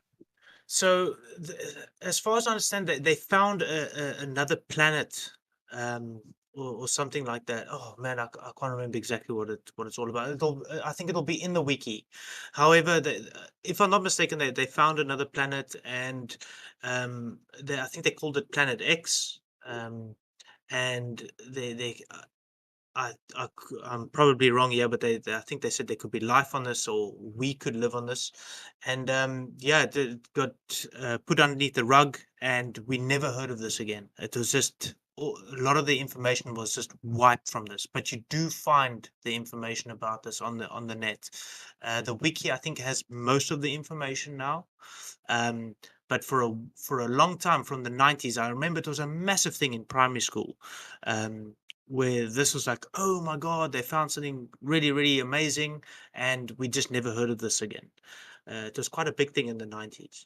So as far as I understand, they found another planet, or something like that. Oh man, I can't remember exactly what it's all about. I think it'll be in the wiki. However, if I'm not mistaken, they found another planet, and I think they called it Planet X, and I'm probably wrong here, but I think they said there could be life on this, or we could live on this, and yeah, it got put underneath the rug, and we never heard of this again. It was just a lot of the information was just wiped from this, but you do find the information about this on the net. The wiki, I think, has most of the information now. But for a long time, from the 90s, I remember it was a massive thing in primary school, where this was like, oh my God, they found something really, really amazing, and we just never heard of this again. It was quite a big thing in the 90s.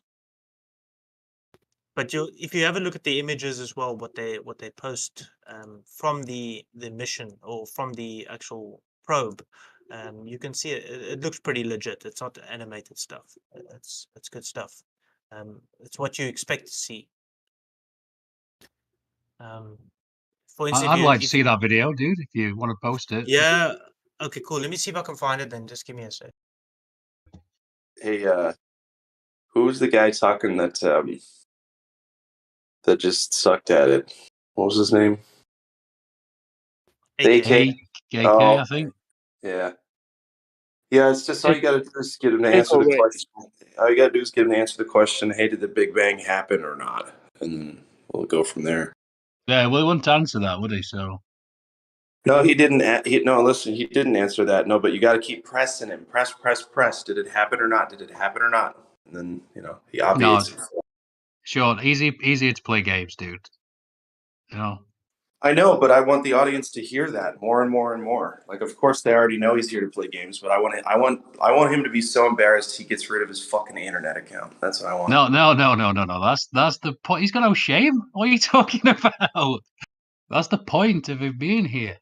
But if you have a look at the images as well, what they post from the mission, or from the actual probe, you can see it looks pretty legit. It's not animated stuff. It's good stuff. It's what you expect to see. For instance, I'd like to see that video, dude, if you want to post it. Yeah. Okay, cool. Let me see if I can find it then. Just give me a sec. Hey, who's the guy talking that just sucked at it? What was his name? AK, oh, I think. Yeah. Yeah, it's just all you gotta do is get him to answer the question. All you gotta do is get him to answer the question, hey, did the Big Bang happen or not? And we'll go from there. Yeah, well, he wouldn't answer that, would he? So No, he didn't. No, listen, he didn't answer that. No, but you got to keep pressing him. Press. Did it happen or not? Did it happen or not? And then, he obviates. No, sure, easier to play games, dude. I know, but I want the audience to hear that more and more and more. Like, of course, they already know he's here to play games, but I want him to be so embarrassed he gets rid of his fucking internet account. That's what I want. No. That's the point. He's got no shame. What are you talking about? That's the point of him being here,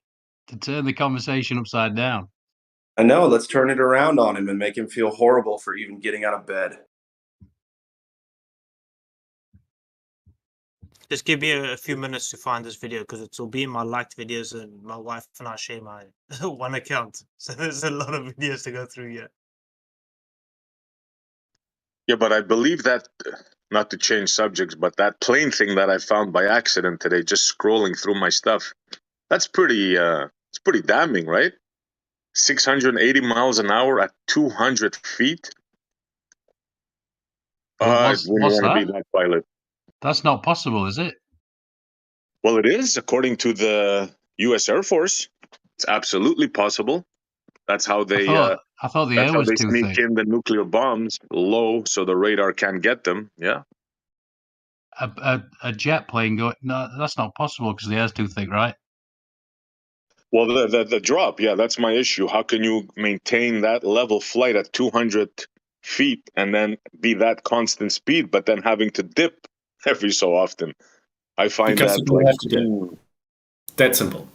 to turn the conversation upside down. I know. Let's turn it around on him and make him feel horrible for even getting out of bed. Just give me a few minutes to find this video, because it will be in my liked videos, and my wife and I share my one account. So there's a lot of videos to go through here. Yeah, but I believe that, not to change subjects, but that plane thing that I found by accident today, just scrolling through my stuff, that's pretty, it's pretty damning, right? 680 miles an hour at 200 feet. What's want that? to be that pilot. That's not possible, is it? Well, it is, according to the U.S. Air Force. It's absolutely possible. That's how they. I thought the air was too sneak thick. in the nuclear bombs low, so the radar can't get them. Yeah. A jet plane going? No, that's not possible because the air's too thick, right? Well, the drop, yeah, that's my issue. How can you maintain that level flight at 200 feet and then be that constant speed, but then having to dip every so often? I find Because that you don't have to dip. That simple.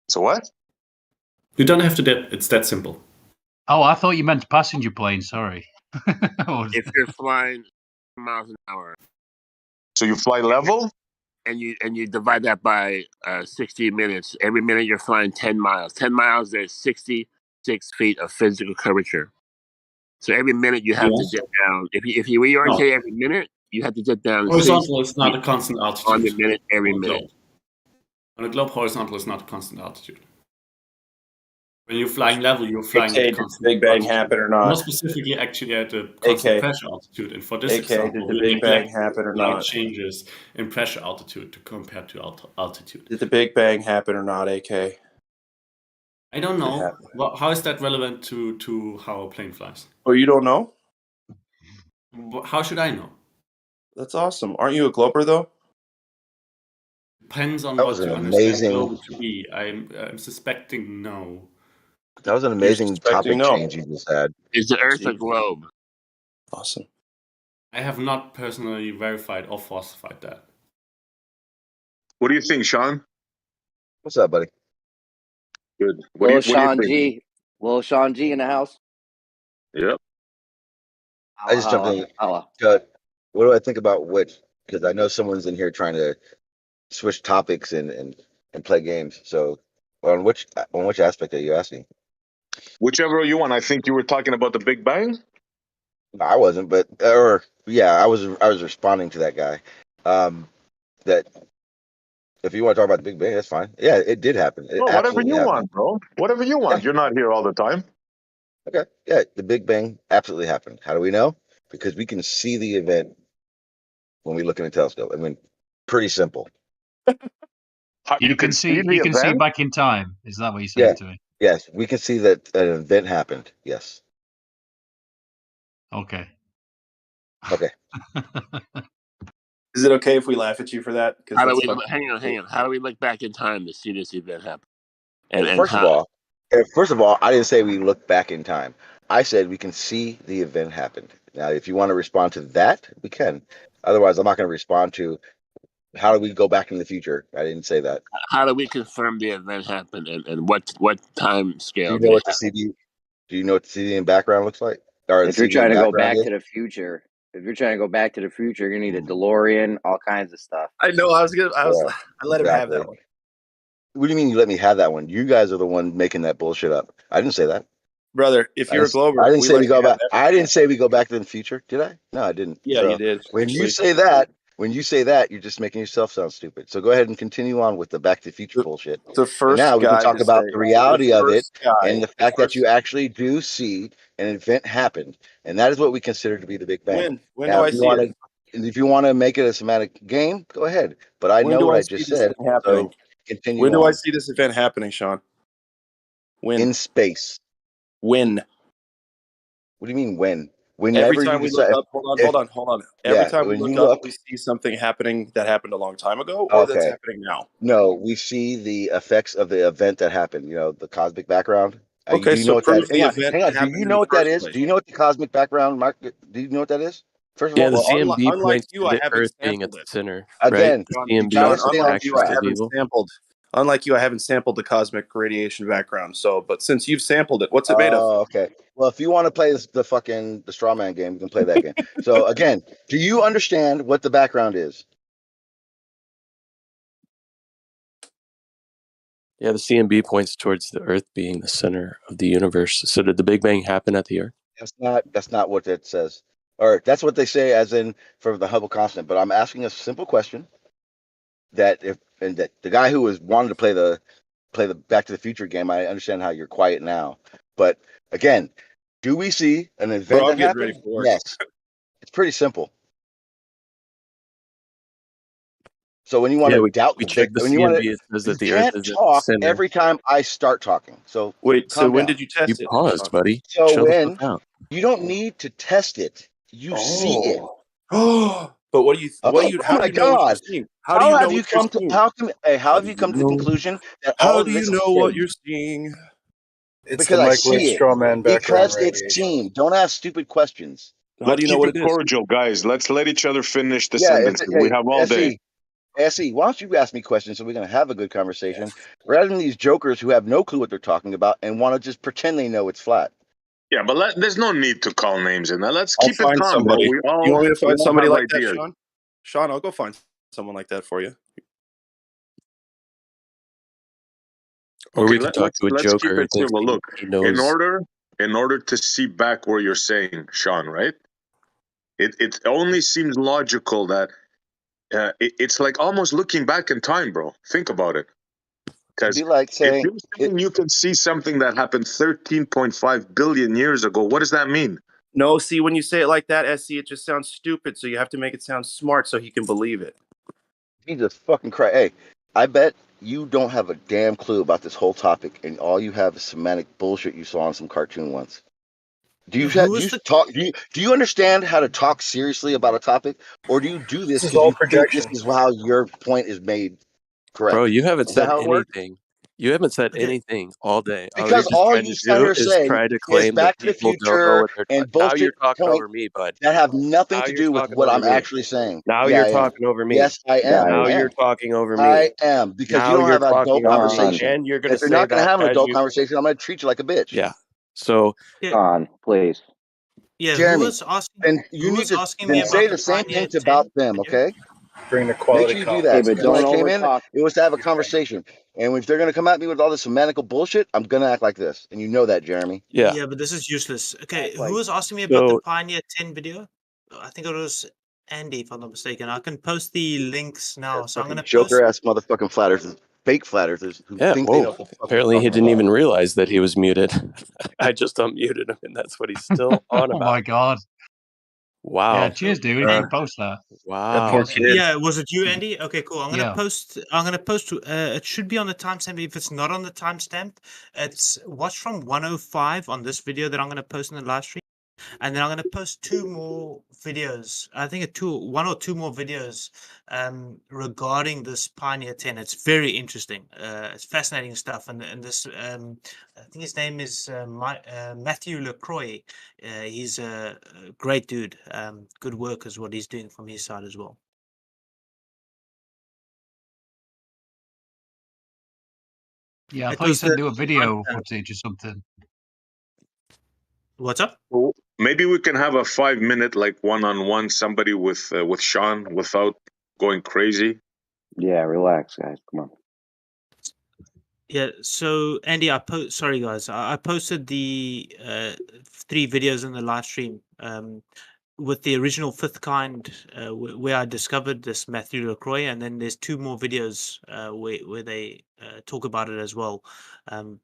So what? You don't have to dip. It's that simple. Oh, I thought you meant passenger plane. Sorry. If you're flying miles an hour, so you fly level, and you divide that by 60 minutes. Every minute you're flying 10 miles. 10 miles, there's 66 feet of physical curvature. So every minute you have to Yes. jet down. If you reorientate every minute, you have to jet down. Horizontal is not a constant altitude. On the minute, every on a minute. globe. On a globe, horizontal is not a constant altitude. When you're flying level, you're flying at AK, did the constant Big Bang altitude. happen or More not? specifically, actually at a constant AK. pressure altitude. And for this AK, example, did the we'll Big Bang neglect happen or large not? changes in pressure altitude to compare to altitude. Did the Big Bang happen or not, AK? I don't It know. happened. Well, how is that relevant to how a plane flies? Oh, you don't know? How should I know? That's awesome. Aren't you a glober though? Depends on That was what an you understand amazing. global to be. I'm suspecting no. That was an You're amazing suspecting topic no. change you just had. Is the Earth a Jeez. globe? Awesome. I have not personally verified or falsified that. What do you think, Sean? What's up, buddy? Good. What do you think? Little Sean G in the house. Yep. I just jumped in. What do I think about which? Because I know someone's in here trying to switch topics and play games. So on which aspect are you asking? Whichever you want. I think you were talking about the Big Bang. No, I wasn't, but I was responding to that guy. That if you want to talk about the Big Bang, that's fine. Yeah, it did happen. It No, whatever absolutely you happened. want, bro. Whatever you want. Yeah. You're not here all the time. Okay. Yeah, the Big Bang absolutely happened. How do we know? Because we can see the event when we look in a telescope. I mean, pretty simple. You can see back in time. Is that what you're saying to me? Yes, we can see that an event happened. Yes. Okay. Okay. Is it okay if we laugh at you for that? Hang on. How do we look back in time to see this event happen? First of all, I didn't say we look back in time. I said we can see the event happen. Now, if you want to respond to that, we can. Otherwise, I'm not going to respond to how do we go back in the future. I didn't say that. How do we confirm the event happened, and what time scale? Do you know what the CD? Do you know what the CD in background looks like? Or if you're trying to go back to the future, you're gonna need a DeLorean, all kinds of stuff. I know. I let him have that one. What do you mean you let me have that one? You guys are the one making that bullshit up. I didn't say that. Brother, if you're a glober, I didn't say we go back. I didn't say we go back to the future, did I? No, I didn't. Yeah, you did. When you say that, you're just making yourself sound stupid. So go ahead and continue on with the Back to the Future bullshit. The first now we can guy talk to about say- the reality of it guy- and the fact that you actually do see an event happen, and that is what we consider to be the Big Bang. When now, do I see it? If you want to make it a semantic game, go ahead. But I When know do what I I see just this said. event happening? So continue. When do on. I see this event happening, Sean? When? In space. When? What do you mean when? Every Whenever time you we decide. look up, hold on. Every time we when you look up, we see something happening that happened a long time ago, or that's happening now. No, we see the effects of the event that happened. You know, the cosmic background. Okay, do you know what prove that? the event Hang on. Do happened you in know the what that first is? place. Do you know what the cosmic background, Mark? Do you know what that is? First of all, the CMB unlike points you, to I the haven't Earth being at sampled the it. center. Again, right? you CMB gotta is stay on Unlike you, I axis of haven't evil. sampled. Unlike you, I haven't sampled the cosmic radiation background. So, but since you've sampled it, what's it made of? Oh, okay. Well, if you want to play the straw man game, you can play that game. So again, do you understand what the background is? Yeah, the CMB points towards the Earth being the center of the universe. So did the Big Bang happen at the Earth? That's not what that says. Or that's what they say as in for the Hubble constant. But I'm asking a simple question that that the guy who was wanted to play the Back to the Future game, I understand how you're quiet now. But again, do we see an event Bro, I'm that getting ready happened? for work. Yes. It's pretty simple. So when you want to doubt we the checked Big, the when you want CMB, to, it says you that the Earth can't is at the talk center. every time I start talking. So wait, so calm when down. did you test You it? paused, buddy. So Chill the when fuck out. you don't need to test it, you see it. Oh, but what do you? What do you? How Oh do my you know what you're God! seeing? How do you know what you're seeing? How have you come to the conclusion that all How of do this you is know what seen? you're seeing? It's Because the I microwave see it. straw man background Because it's radiation. seen. Don't ask stupid questions. How do you know keep what it it is? cordial, guys. Let's let each other finish the Yeah. sentences. We have all day. SE, why don't you ask me questions so we're going to have a good conversation rather than these jokers who have no clue what they're talking about and want to just pretend they know it's flat. Yeah, but there's no need to call names in there. Let's I'll keep it find calm, bro. somebody. We all, You want me to find somebody have like ideas. that, Sean? Sean, I'll go find someone like that for you. Or Okay, we could talk to a let's keep joker who it thinks civil. Look, he knows. in order in order to see back where you're saying, Sean, right? It only seems logical that it's like almost looking back in time, bro. Think about it. It'd Because be like if saying you're saying you can see something that happened 13.5 billion years ago, what does that mean? No, see, when you say it like that, SC, it just sounds stupid. So you have to make it sound smart so he can believe it. Jesus fucking Christ. Hey, I bet you don't have a damn clue about this whole topic, and all you have is semantic bullshit you saw on some cartoon once. Do you talk? Do you understand how to talk seriously about a topic, or do you do this This is because all you think this projection. is how your point is made correct? Bro, you haven't Is that said how it works? anything. You haven't said Okay. anything all day. All you're Because just all trying you to sat do here is saying try to is claim that Back to the people don't know Future what they're talking. and Now you're bullshit talking points over me, bud. that have nothing Now to you're do with talking what over I'm me. actually saying. Now Yeah, you're I am. talking over me. Yes, I am. Now I you're am. talking over me. I am, because you Now don't you're have an talking adult over me, conversation. and you're going to If you're say not going to that have an as adult you. conversation, I'm going to treat you like a bitch. Yeah. So. On, please. Yeah, Jeremy, who was asking? then you Who need was to asking me then say about the the same Pioneer things 10 about them, video? okay? Bring the Make quality sure you do content. that. Okay, but Because when I don't came in, overtalk. it was to have a conversation. And if they're going to come at me with all this semantical bullshit, I'm going to act like this. And you know that, Jeremy. Yeah. Yeah, but this is useless. Okay, Act who like was asking me about the So Pioneer 10 video? I think it was Andy, if I'm not mistaken. I can post the links now. So I'm fucking going to Joker post. ass motherfucking flat earthers, fake flat earthers who yeah. think they know Whoa. what the fuck they're Apparently, he talking didn't about. even realize that he was muted. I just unmuted him, and that's what he's still on Oh about. my god. Wow. Yeah, cheers, dude. You And didn't post that. Wow. Poor kid. yeah, was it you, Andy? Okay, cool. I'm gonna Yeah. post. I'm gonna post. It should be on the timestamp. If it's not on the timestamp, it's watch from 105 on this video that I'm gonna post in the live stream, and then I'm gonna post two more videos. I think one or two more videos regarding this Pioneer 10. It's very interesting. It's fascinating stuff, and this I think his name is Matthew LaCroix. He's a great dude. Good work is what he's doing from his side as well. Yeah, I It thought you was said the do a video footage or something. What's up? Well, maybe we can have a 5-minute like one-on-one somebody with Sean without going crazy. Yeah, relax, guys. Come on. Yeah, so Andy, sorry guys, I posted the 3 videos in the live stream with the original Fifth Kind where I discovered this Matthew LaCroix, and then there's 2 more videos where they talk about it as well.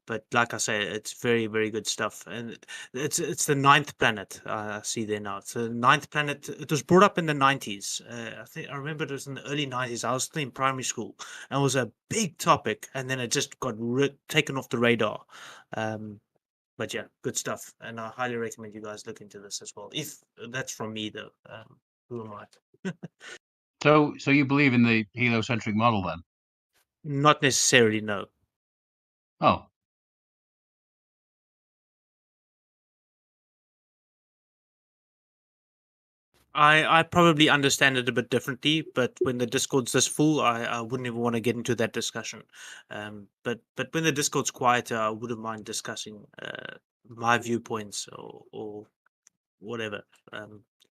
But like I say, it's very, very good stuff, and it's the 9th planet. I see there now. It's the 9th planet. It was brought up in the 90s. I remember it was in the early 90s. I was still in primary school, and it was a big topic, and then it just got taken off the radar. But yeah, good stuff, and I highly recommend you guys look into this as well. If that's from me, though, who am I? So you believe in the heliocentric model then? Not necessarily, no. Oh. I probably understand it a bit differently, but when the Discord's this full, I wouldn't even want to get into that discussion. But when the Discord's quieter, I wouldn't mind discussing my viewpoints or whatever.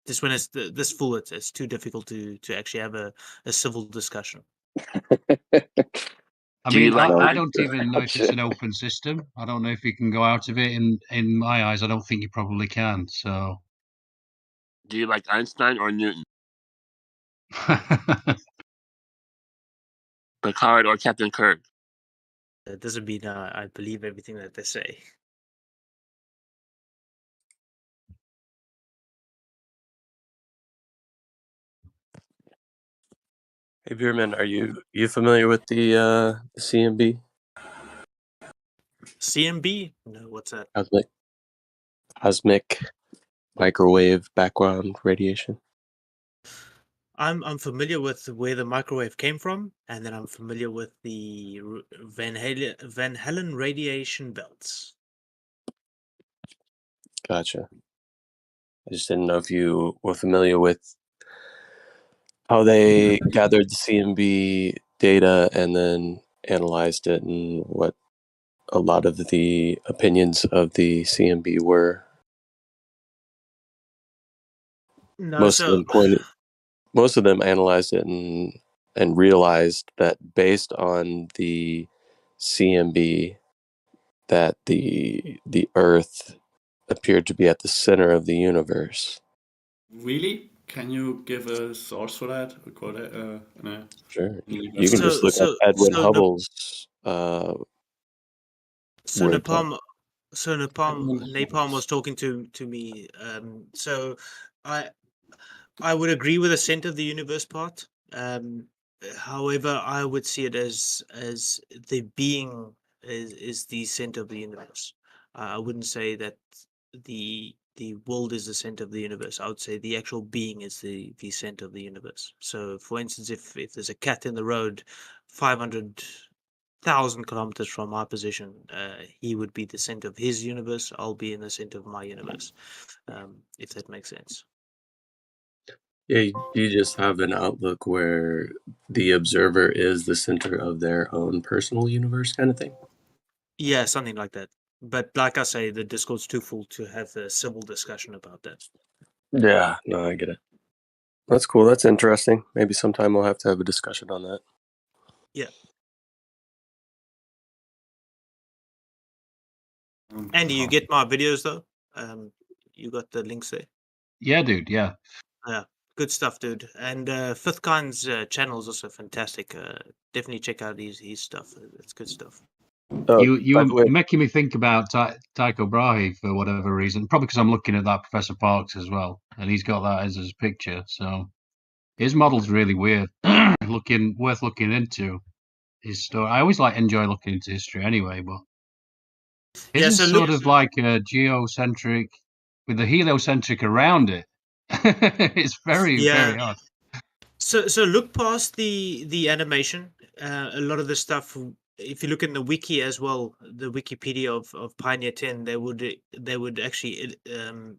Just when it's this full, it's too difficult to actually have a civil discussion. I mean, I don't even know if it's an open system. I don't know if you can go out of it. In my eyes, I don't think you probably can. So, do you like Einstein or Newton? Picard or Captain Kirk? It doesn't mean I believe everything that they say. Hey, Beerman, are you familiar with the CMB? CMB? No, what's that? Cosmic microwave background radiation. I'm familiar with where the microwave came from, and then I'm familiar with the Van Halen radiation belts. Gotcha. I just didn't know if you were familiar with how they gathered the CMB data and then analyzed it, and what a lot of the opinions of the CMB were. No, Most of them analyzed it and realized that based on the CMB, that the Earth appeared to be at the center of the universe. Really? Can you give a source for that? A quote, Sure. You can just look up So Edwin so Hubble's so wordplay. Napalm was talking to me. So I would agree with the center of the universe part. However, I would see it as the being is the center of the universe. I wouldn't say that the world is the center of the universe. I would say the actual being is the center of the universe. So, for instance, if there's a cat in the road, 500,000 kilometers from my position, he would be the center of his universe. I'll be in the center of my universe, if that makes sense. Yeah, you just have an outlook where the observer is the center of their own personal universe, kind of thing. Yeah, something like that. But like I say, the Discord's too full to have a civil discussion about that. Yeah, no, I get it. That's cool. That's interesting. Maybe sometime we'll have to have a discussion on that. Yeah. Andy, you get my videos though? You got the links there? Yeah, dude. Yeah. Yeah, good stuff, dude. And Fifth Kind's channel is also fantastic. Definitely check out his stuff. It's good stuff. You were making me think about Tycho Brahe for whatever reason. Probably because I'm looking at that Professor Parks as well, and he's got that as his picture. So his model's really weird. Worth looking into his story. I always enjoy looking into history anyway, but his is sort of like a geocentric with the heliocentric around it. It's very very odd. So look past the animation. A lot of the stuff, if you look in the wiki as well, the Wikipedia of Pioneer 10, they would actually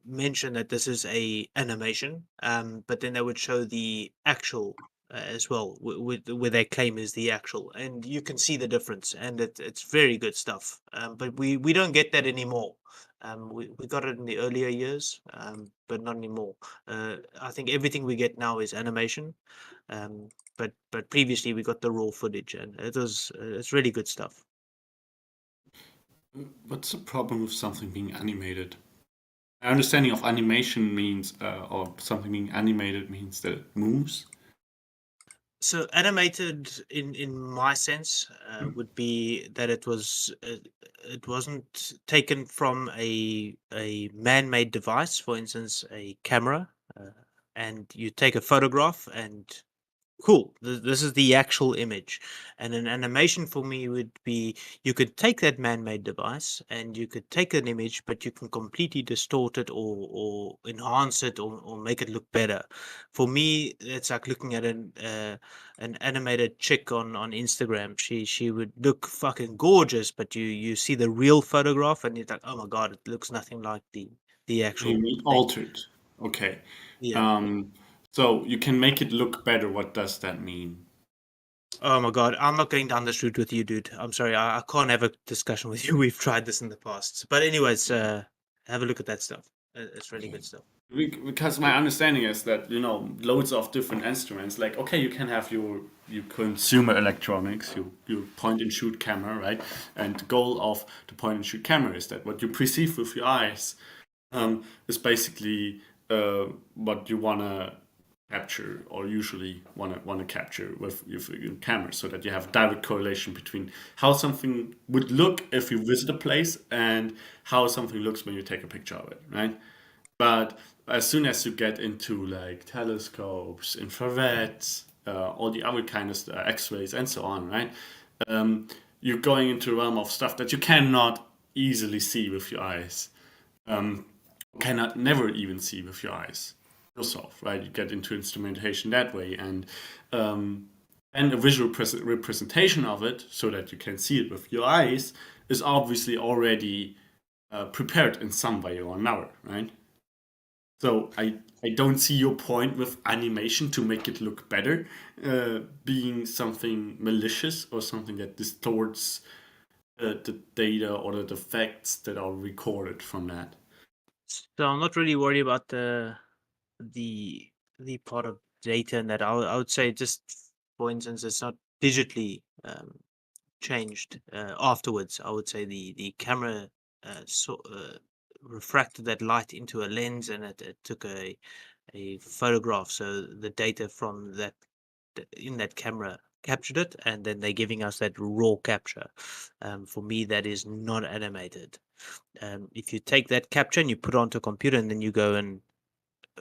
mention that this is a animation, but then they would show the actual as well, where they claim is the actual, and you can see the difference, and it's very good stuff. But we don't get that anymore. We got it in the earlier years, but not anymore. I think everything we get now is animation, but previously we got the raw footage, and it's really good stuff. What's the problem with something being animated? My understanding of animation means, or something being animated means that it moves. So animated, in my sense, would be that it wasn't taken from a man-made device, for instance, a camera, and you take a photograph and cool, this is the actual image. And an animation for me would be you could take that man-made device and you could take an image, but you can completely distort it or enhance it or make it look better. For me, it's like looking at an animated chick on Instagram. She would look fucking gorgeous, but you see the real photograph and you're like, oh my god, it looks nothing like the actual You mean thing. altered? Okay. Yeah. So you can make it look better. What does that mean? Oh my god, I'm not going down this route with you, dude. I'm sorry, I can't have a discussion with you. We've tried this in the past. But anyways, have a look at that stuff. It's really good stuff. Because my understanding is that, loads of different instruments, like, okay, you can have your consumer electronics, your point and shoot camera, right? And the goal of the point and shoot camera is that what you perceive with your eyes is basically what you want to capture, or usually want to capture with your camera, so that you have direct correlation between how something would look if you visit a place and how something looks when you take a picture of it, right? But as soon as you get into like telescopes, infrareds, all the other kind of X-rays and so on, right? You're going into a realm of stuff that you cannot easily see with your eyes. Cannot never even see with your eyes yourself, right? You get into instrumentation that way, and a visual representation of it, so that you can see it with your eyes, is obviously already prepared in some way or another, right? So I don't see your point with animation to make it look better, being something malicious or something that distorts the data or the facts that are recorded from that. So I'm not really worried about the part of data and that. I would say, just for instance, it's not digitally changed afterwards. I would say the camera refracted that light into a lens, and it took a photograph. So the data from that in that camera captured it, and then they're giving us that raw capture. For me, that is not animated. If you take that capture and you put it onto a computer, and then you go and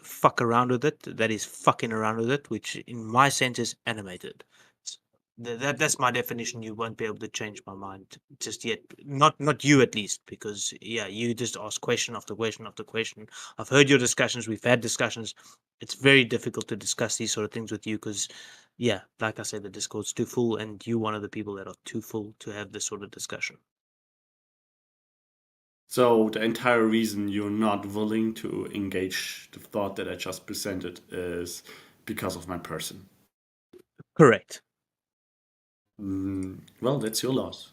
fuck around with it, that is fucking around with it, which in my sense is animated. That's my definition. You won't be able to change my mind just yet. Not you, at least, because you just ask question after question after question. I've heard your discussions. We've had discussions. It's very difficult to discuss these sort of things with you because, like I said, the Discord's too full, and you're one of the people that are too full to have this sort of discussion. So the entire reason you're not willing to engage the thought that I just presented is because of my person. Correct. Well, that's your loss.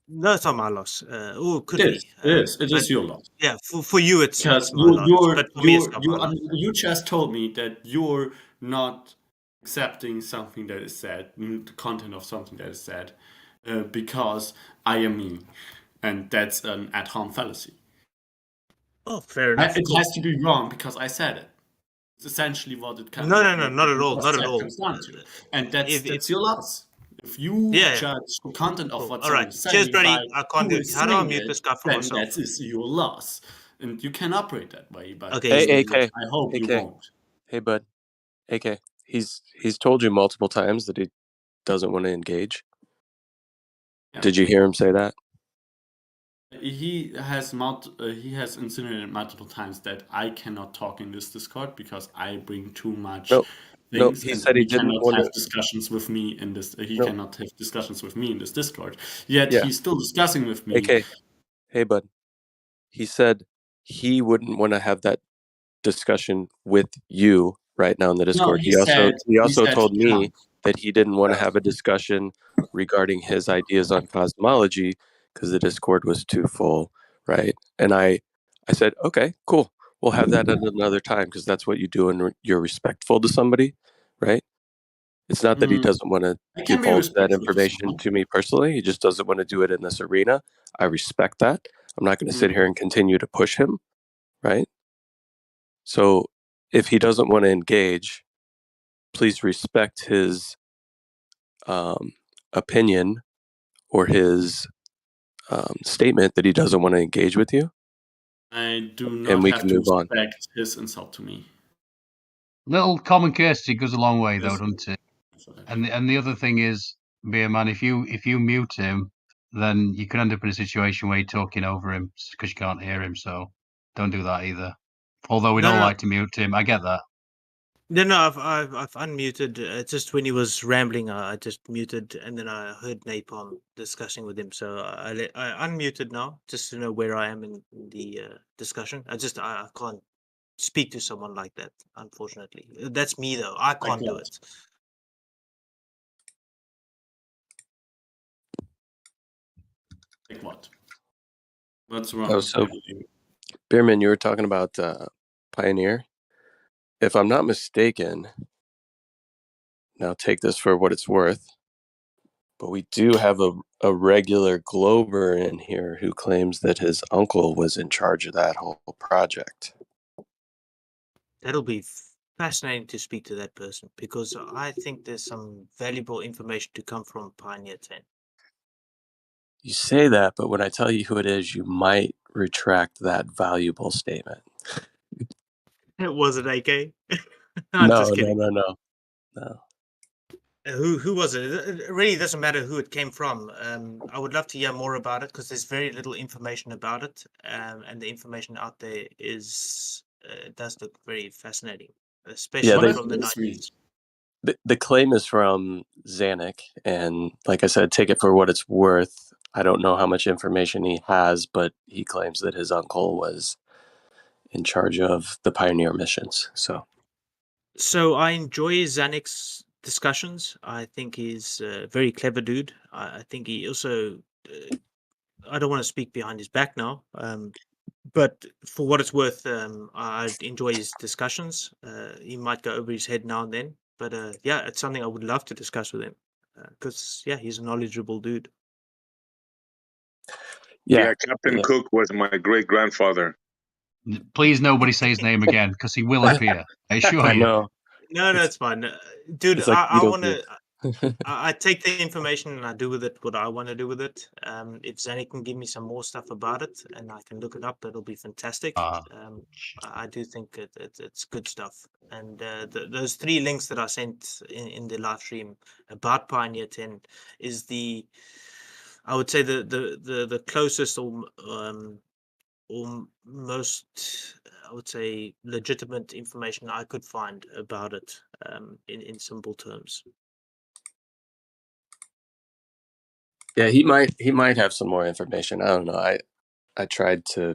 No, it's not my loss. Could It be. is. It is your loss. Yeah, for you, it's my loss. But for me, it's not my loss. You just told me that you're not accepting something that is said, the content of something that is said, because I am me, and that's an ad hom fallacy. Oh, fair enough. It has to be wrong because I said it. It's essentially what it comes. No, not at all. Not at all. Comes down to. And that's your loss. If you judge the content of what someone is saying, cheers, Brady. I can't do it. How do I mute this guy for then myself? that is your loss, and you can operate that way. But Okay, I AK. hope you won't. Hey, bud. AK. He's told you multiple times that he doesn't want to engage. Yeah. Did you hear him say that? He has insinuated multiple times that I cannot talk in this Discord because I bring too much things. No, he said he didn't want to have discussions with me in this. He cannot have discussions with me in this Discord. Yet he's still discussing with me. AK. Hey, bud. He said he wouldn't want to have that discussion with you right now in the Discord. No, he also told me that he didn't want to have a discussion regarding his ideas on cosmology because the Discord was too full, right? And I said, okay, cool. We'll have that at another time because that's what you do and you're respectful to somebody, right? It's not that he doesn't want to divulge that information to me personally. He just doesn't want to do it in this arena. I respect that. I'm not going to sit here and continue to push him, right? So if he doesn't want to engage, please respect his opinion or his statement that he doesn't want to engage with you. I do not have to respect his insult to me. Little common courtesy goes a long way, though, doesn't it? And the other thing is, Beer Man, if you mute him, then you could end up in a situation where you're talking over him because you can't hear him. So don't do that either. Although we don't like to mute him, I get that. No, I've unmuted. Just when he was rambling, I just muted, and then I heard Napalm discussing with him. So I unmuted now, just to know where I am in the discussion. I can't speak to someone like that, unfortunately. That's me, though. I can't do it. Like what? What's wrong? So, Beerman, you were talking about Pioneer. If I'm not mistaken, now take this for what it's worth, but we do have a regular Glober in here who claims that his uncle was in charge of that whole project. That'll be fascinating to speak to that person because I think there's some valuable information to come from Pioneer 10. You say that, but when I tell you who it is, you might retract that valuable statement. Was it AK? No. Who was it? It really doesn't matter who it came from. I would love to hear more about it because there's very little information about it, and the information out there does look very fascinating, especially from the 90s. The claim is from Zanuck, and like I said, take it for what it's worth. I don't know how much information he has, but he claims that his uncle was in charge of the Pioneer missions. So I enjoy Zanuck's discussions. I think he's a very clever dude. I think he also, I don't want to speak behind his back now, but for what it's worth, I enjoy his discussions. He might go over his head now and then, but it's something I would love to discuss with him because he's a knowledgeable dude. Yeah, Captain Cook was my great grandfather. Please, nobody say his name again because he will appear. I assure I you. know. No, it's fine. Dude, It's like I want Beetlejuice. to. I take the information and I do with it what I want to do with it. If Zanny can give me some more stuff about it and I can look it up, that'll be fantastic. I do think it's good stuff. And those 3 links that I sent in the live stream about Pioneer 10 is I would say the closest or most, I would say, legitimate information I could find about it in simple terms. Yeah, he might have some more information. I don't know. I tried to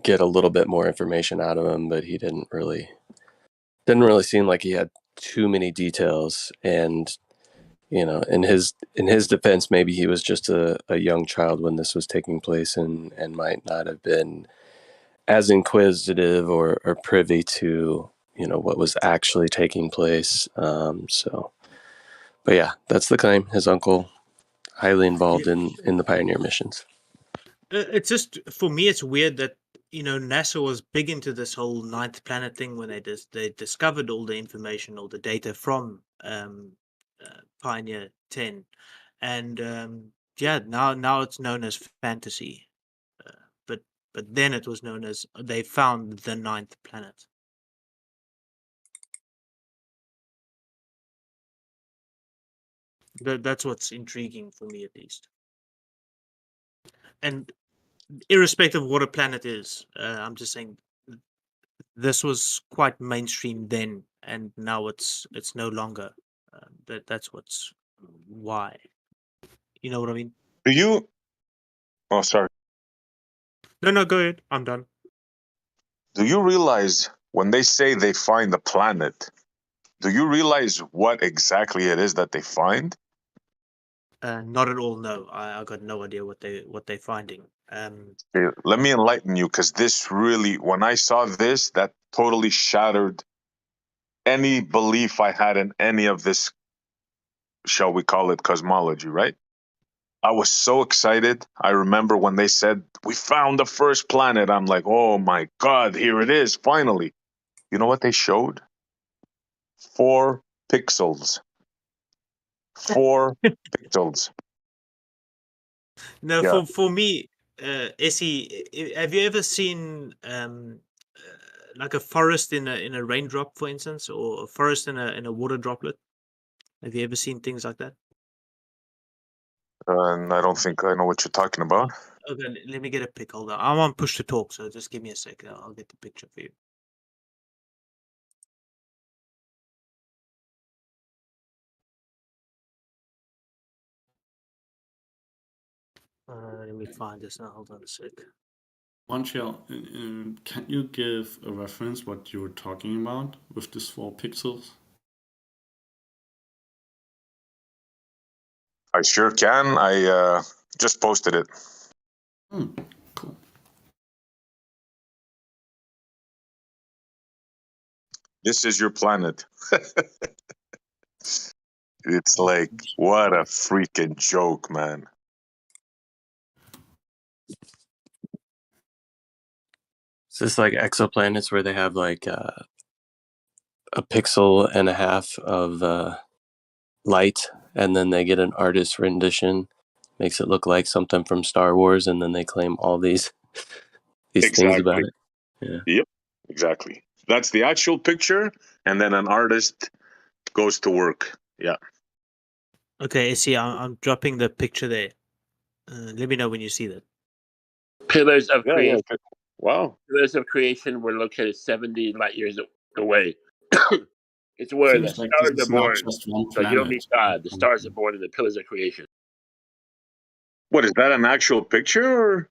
get a little bit more information out of him, but he didn't really seem like he had too many details. And in his defense, maybe he was just a young child when this was taking place and might not have been as inquisitive or privy to what was actually taking place. But yeah, that's the claim. His uncle highly involved in the Pioneer missions. It's just, for me, it's weird that NASA was big into this whole 9th planet thing when they discovered all the information, all the data from Pioneer 10, and now it's known as fantasy, but then it was known as they found the 9th planet. That's what's intriguing for me, at least. And irrespective of what a planet is, I'm just saying this was quite mainstream then, and now it's no longer. That's why. You know what I mean? Do you? Oh, sorry. No, go ahead. I'm done. Do you realize when they say they find a planet, do you realize what exactly it is that they find? Not at all. No, I got no idea what they're finding. Okay, let me enlighten you, because this really, when I saw this, that totally shattered any belief I had in any of this, shall we call it, cosmology, right? I was so excited. I remember when they said, we found the first planet. I'm like, oh my God, here it is, finally. You know what they showed? 4 pixels. 4 pixels. No, Yeah. for me, Essie, have you ever seen like a forest in a raindrop, for instance, or a forest in a water droplet? Have you ever seen things like that? And I don't think I know what you're talking about. Okay, let me get a pic. Hold on. I'm on push to talk, so just give me a second. I'll get the picture for you. Let me find this now. Hold on a sec. Montreal, can you give a reference what you were talking about with this 4 pixels? I sure can. I just posted it. Cool. This is your planet. It's like, what a freaking joke, man. Is this like exoplanets where they have like a pixel and a half of light, and then they get an artist's rendition, makes it look like something from Star Wars, and then they claim all these things about it? Yeah. Yep, exactly. That's the actual picture, and then an artist goes to work. Yeah. Okay, see, I'm dropping the picture there. Let me know when you see that. Pillars of creation. Yeah. Wow. Pillars of creation were located 70 light years away. It's where the Seems like stars this are is not born. just one So you don't planet. need God. The stars are born in the pillars of creation. What, is that an actual picture? Or?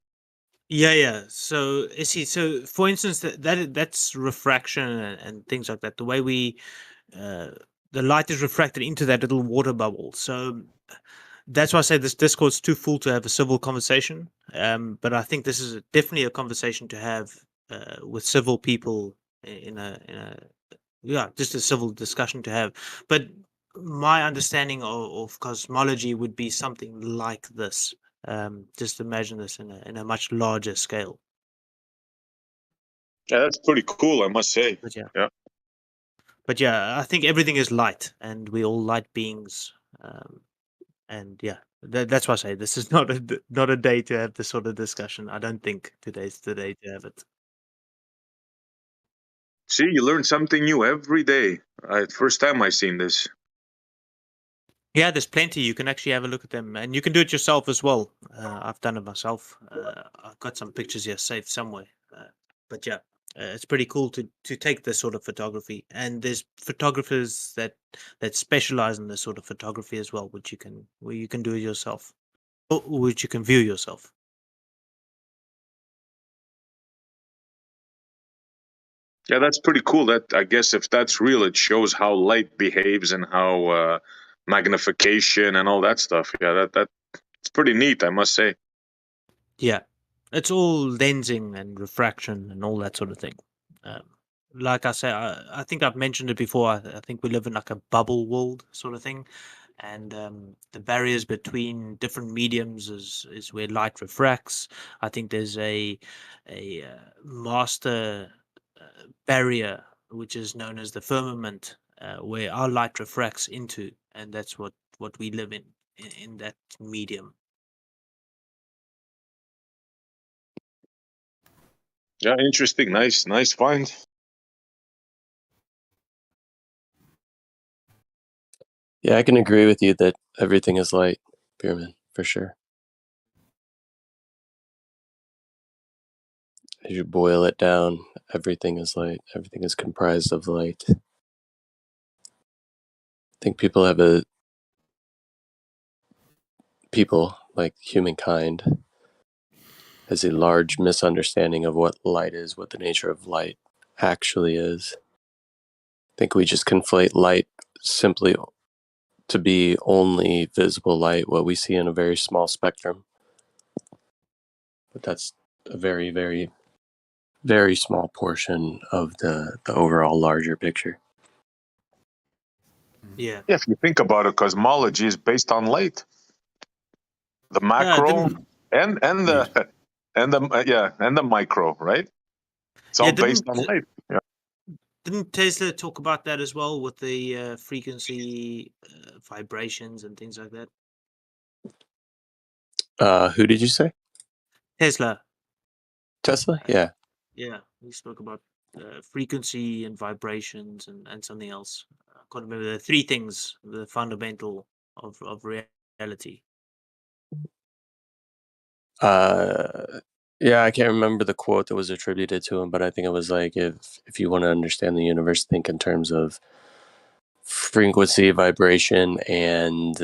Yeah. So see, so for instance, that's refraction and things like that. The way the light is refracted into that little water bubble. So that's why I say this Discord's too full to have a civil conversation. But I think this is definitely a conversation to have with civil people in a just a civil discussion to have. But my understanding of cosmology would be something like this. Just imagine this in a much larger scale. Yeah, that's pretty cool, I must say. But yeah. Yeah. But yeah, I think everything is light, and we're all light beings. And yeah, that's why I say this is not a day to have this sort of discussion. I don't think today's the day to have it. See, you learn something new every day. First time I seen this. Yeah, there's plenty. You can actually have a look at them, and you can do it yourself as well. I've done it myself. I've got some pictures here saved somewhere. But yeah, it's pretty cool to take this sort of photography. And there's photographers that specialize in this sort of photography as well, where you can do it yourself, or which you can view yourself. Yeah, that's pretty cool. That, I guess, if that's real, it shows how light behaves and how magnification and all that stuff. Yeah, that's pretty neat, I must say. Yeah, it's all lensing and refraction and all that sort of thing. Like I say, I think I've mentioned it before. I think we live in like a bubble world sort of thing, and the barriers between different mediums is where light refracts. I think there's a master barrier which is known as the firmament, where our light refracts into, and that's what we live in that medium. Yeah, interesting. Nice find. Yeah, I can agree with you that everything is light, Beerman, for sure. As you boil it down, everything is light. Everything is comprised of light. I think people like humankind has a large misunderstanding of what light is, what the nature of light actually is. I think we just conflate light simply to be only visible light, what we see in a very small spectrum. But that's a very, very, very small portion of the overall larger picture. Yeah. If you think about it, cosmology is based on light. The macro and the micro, right? It's all based on light. Yeah. Didn't Tesla talk about that as well with the frequency vibrations and things like that? Who did you say? Tesla. Yeah. Yeah, he spoke about frequency and vibrations and something else. I can't remember the three things, the fundamental of reality. Yeah, I can't remember the quote that was attributed to him, but I think it was like, if you want to understand the universe, think in terms of frequency, vibration, and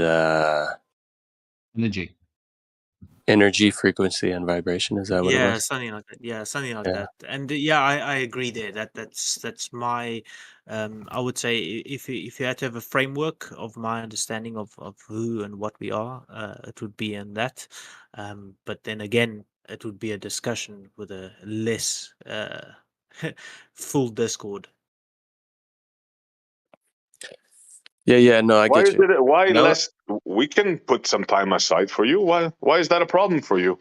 energy, frequency, and vibration. Is that what it was? Something like that. Yeah, something like that. And I agree there. That's my I would say if you had to have a framework of my understanding of who and what we are, it would be in that. But then again, it would be a discussion with a less full Discord. Yeah. No, I get you. Why less? We can put some time aside for you. Why is that a problem for you?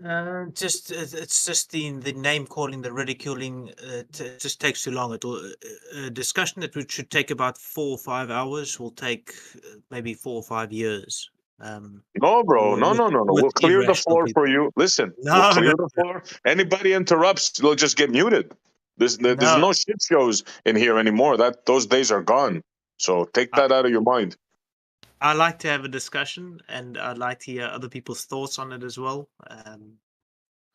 It's just the name calling, the ridiculing. It just takes too long. A discussion that should take about 4 or 5 hours will take maybe 4 or 5 years. No, bro. No. We'll clear the floor for you. Listen, we'll clear the floor. Anybody interrupts, they'll just get muted. There's no shit shows in here anymore. Those days are gone. So take that out of your mind. I like to have a discussion, and I'd like to hear other people's thoughts on it as well.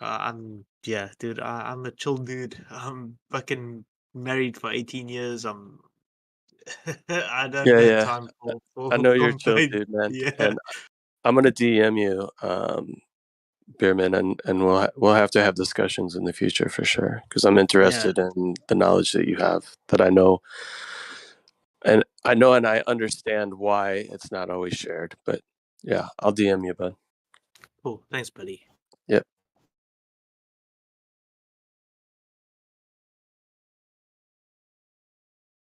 I'm a chill dude. I'm fucking married for 18 years. I don't have time for I know you're chill, complaint. dude, man. Yeah. And I'm gonna DM you, Beerman, and we'll have to have discussions in the future for sure, because I'm interested in the knowledge that you have, that I know. And I know and I understand why it's not always shared, but yeah, I'll DM you, bud. Cool. Thanks, buddy. Yep.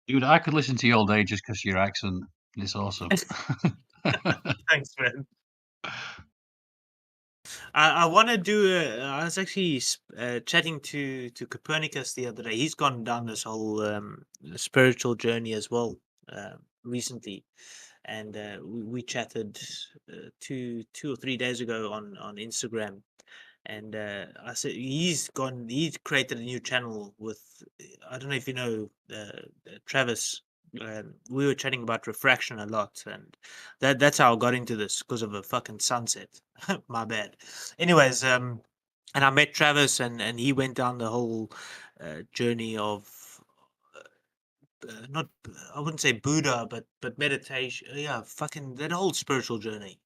Dude, I could listen to you all day just because your accent is awesome. Thanks, man. I want to do. I was actually chatting to Copernicus the other day. He's gone down this whole spiritual journey as well recently, and we chatted 2 or 3 days ago on Instagram. And I said he's created a new channel with, I don't know if you know Travis. We were chatting about refraction a lot, and that's how I got into this, because of a fucking sunset. My bad. Anyways, and I met Travis, and he went down the whole journey of not, I wouldn't say Buddha, but meditation. Yeah, fucking that whole spiritual journey.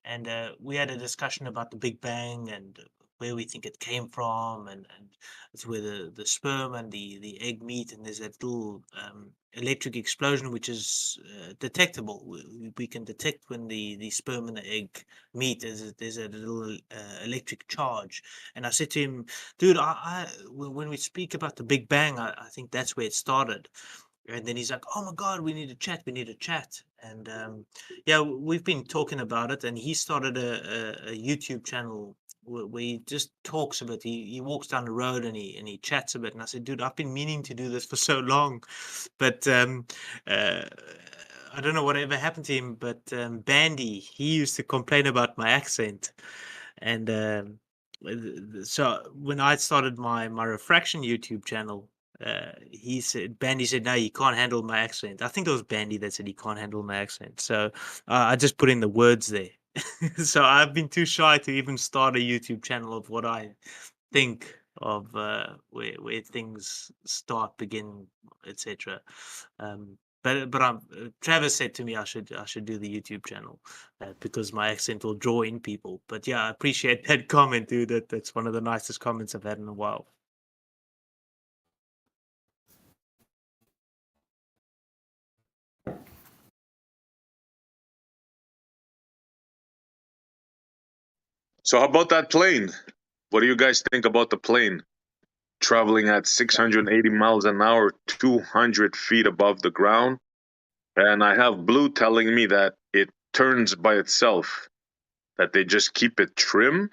And we had a discussion about the Big Bang and where we think it came from, and it's where the sperm and the egg meet, and there's that little electric explosion which is detectable. We can detect when the sperm and the egg meet. There's a little electric charge. And I said to him, dude, when we speak about the Big Bang, I think that's where it started. And then he's like, "Oh my God, we need to chat. We need to chat." And yeah, we've been talking about it. And he started a YouTube channel where he just talks a bit. He walks down the road and he chats a bit. And I said, "Dude, I've been meaning to do this for so long, but I don't know whatever happened to him." But Bandy, he used to complain about my accent, and so when I started my refraction YouTube channel, Bandy said, "No, you can't handle my accent." I think it was Bandy that said he can't handle my accent. So I just put in the words there. So I've been too shy to even start a YouTube channel of what I think of where things start, begin, etc. But Travis said to me I should do the YouTube channel because my accent will draw in people. But yeah, I appreciate that comment, dude. That's one of the nicest comments I've had in a while. So how about that plane? What do you guys think about the plane traveling at 680 miles an hour, 200 feet above the ground? And I have Blue telling me that it turns by itself, that they just keep it trim,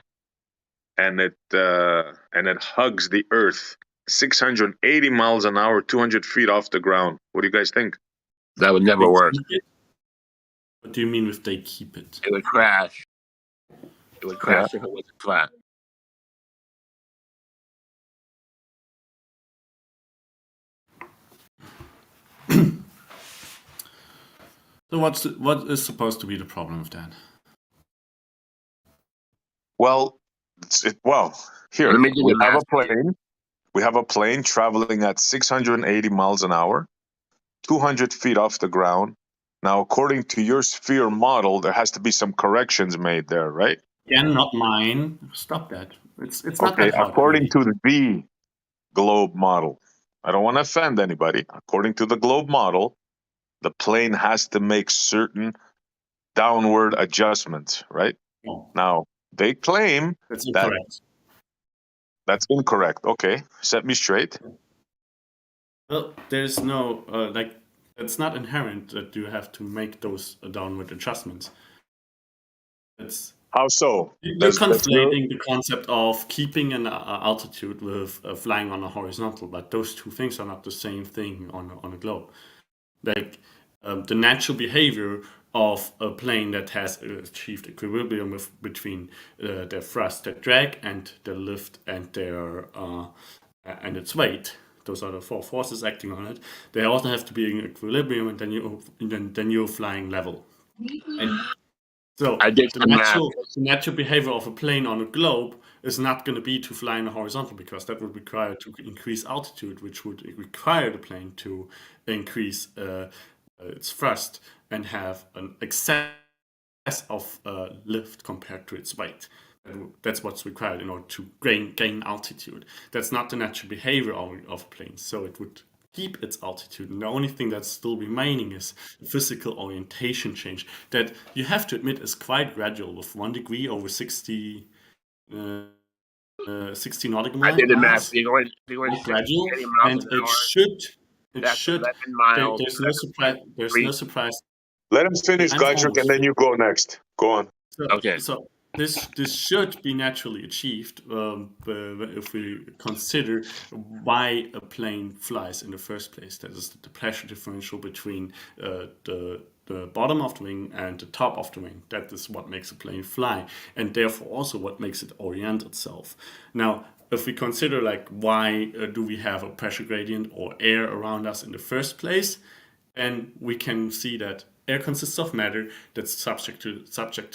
and it hugs the earth 680 miles an hour, 200 feet off the ground. What do you guys think? That would never work. What do you mean if they keep it? It would crash. It would crash if it wasn't flat. So what is supposed to be the problem with that? Well, here we have a plane. We have a plane traveling at 680 miles an hour, 200 feet off the ground. Now, according to your sphere model, there has to be some corrections made there, right? Yeah, not mine. Stop that. It's not Okay, that hard. according to the globe model. I don't want to offend anybody. According to the globe model, the plane has to make certain downward adjustments, right? Oh. Now, they claim that's incorrect. That's incorrect. Okay, set me straight. Well, there's no, it's not inherent that you have to make those downward adjustments. It's How so? You're conflating the concept of keeping an altitude with flying on a horizontal, but those two things are not the same thing on a globe. Like the natural behavior of a plane that has achieved equilibrium between their thrust, their drag, and the lift and their and its weight. Those are the four forces acting on it. They also have to be in equilibrium, and then you're flying level. And so the natural behavior of a plane on a globe is not going to be to fly in a horizontal, because that would require to increase altitude, which would require the plane to increase its thrust and have an excess of lift compared to its weight. That's what's required in order to gain altitude. That's not the natural behavior of a plane, so it would keep its altitude. And the only thing that's still remaining is physical orientation change that you have to admit is quite gradual, with 1 degree over 60 nautical miles. I did the math. You're going gradual, and it should. There's no surprise. Let him finish, Gajrik, and then you go next. Go on. So this should be naturally achieved if we consider why a plane flies in the first place. That is the pressure differential between the bottom of the wing and the top of the wing. That is what makes a plane fly, and therefore also what makes it orient itself. Now, if we consider like why do we have a pressure gradient or air around us in the first place, then we can see that air consists of matter that's subject to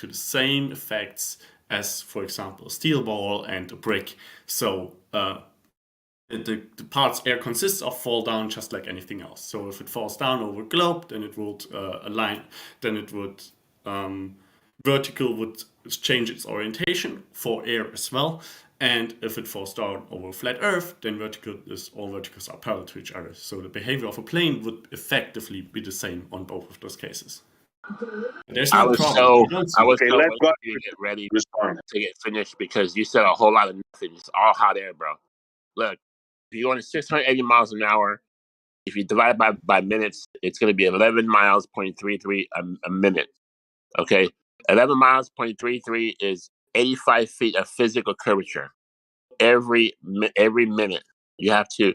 the same effects as, for example, a steel ball and a brick. So the parts air consists of fall down just like anything else. So if it falls down over a globe, then it would vertical would change its orientation for air as well. And if it falls down over a flat Earth, then all verticals are parallel to each other. So the behavior of a plane would effectively be the same on both of those cases. There's no problem. I was so waiting for you to get ready to get finished because you said a whole lot of nothing. It's all hot air, bro. Look, if you're going 680 miles an hour, if you divide by minutes, it's going to be 11 miles, 0.33 a minute. Okay? 11 miles, 0.33 is 85 feet of physical curvature. Every minute. You have to,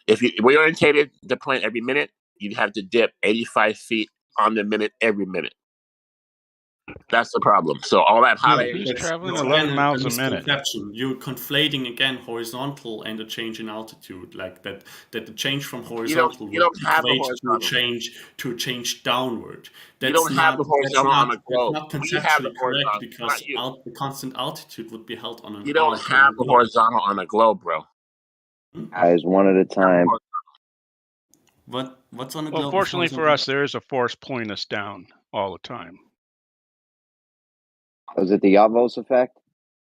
if you reorientated the plane every minute, you'd have to dip 85 feet on the minute every minute. That's the problem. So all that hot air. He's traveling 11 miles a minute. You're conflating again horizontal and a change in altitude, like that the change from horizontal you don't have to a change downward. That's you don't have the horizontal on a globe. That's not conceptually correct because the constant altitude would be held on an. You don't have the horizontal on a globe, bro. Guys, one at a time. What's on a globe? Well, fortunately for us, there is a force pulling us down all the time. Was it the Yavos effect?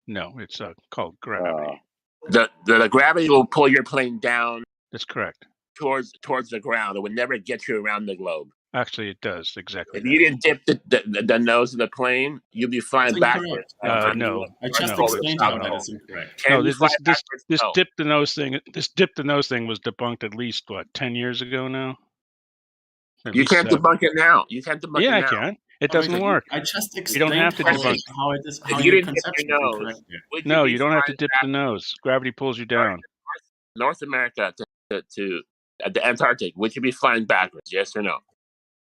No, it's called gravity. The gravity will pull your plane down. That's correct. Towards the ground. It would never get you around the globe. Actually, it does exactly. If you didn't dip the nose of the plane, you'd be flying backwards. No, I just explained how that is incorrect. No, this dip the nose thing. This dip the nose thing was debunked at least 10 years ago now. You can't debunk it now. You can't debunk it now. Yeah, I can. It doesn't work. I just explained you don't have to debunk how it is. If you didn't dip your nose, no, you don't have to dip the nose. Gravity pulls you down. North America to the Antarctic, would you be flying backwards? Yes or no?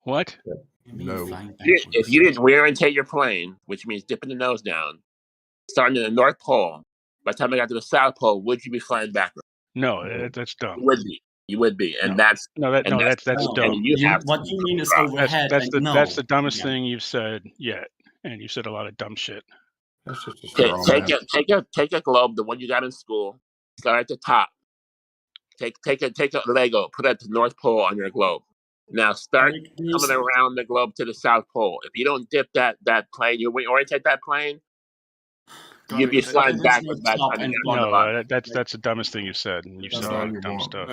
What? No. If you didn't reorientate your plane, which means dipping the nose down, starting in the North Pole, by the time I got to the South Pole, would you be flying backwards? No, that's dumb. You would be, and no. that's that's dumb. What you mean is overhead. That's the dumbest thing you've said yet, and you said a lot of dumb shit. That's just a take a globe, the one you got in school, start at the top. Take a Lego, put it at the North Pole on your globe. Now start coming around the globe to the South Pole. If you don't dip that plane, you orientate that plane, you'd be flying backwards. No, that's the dumbest thing you've said, and you've said a lot of dumb stuff.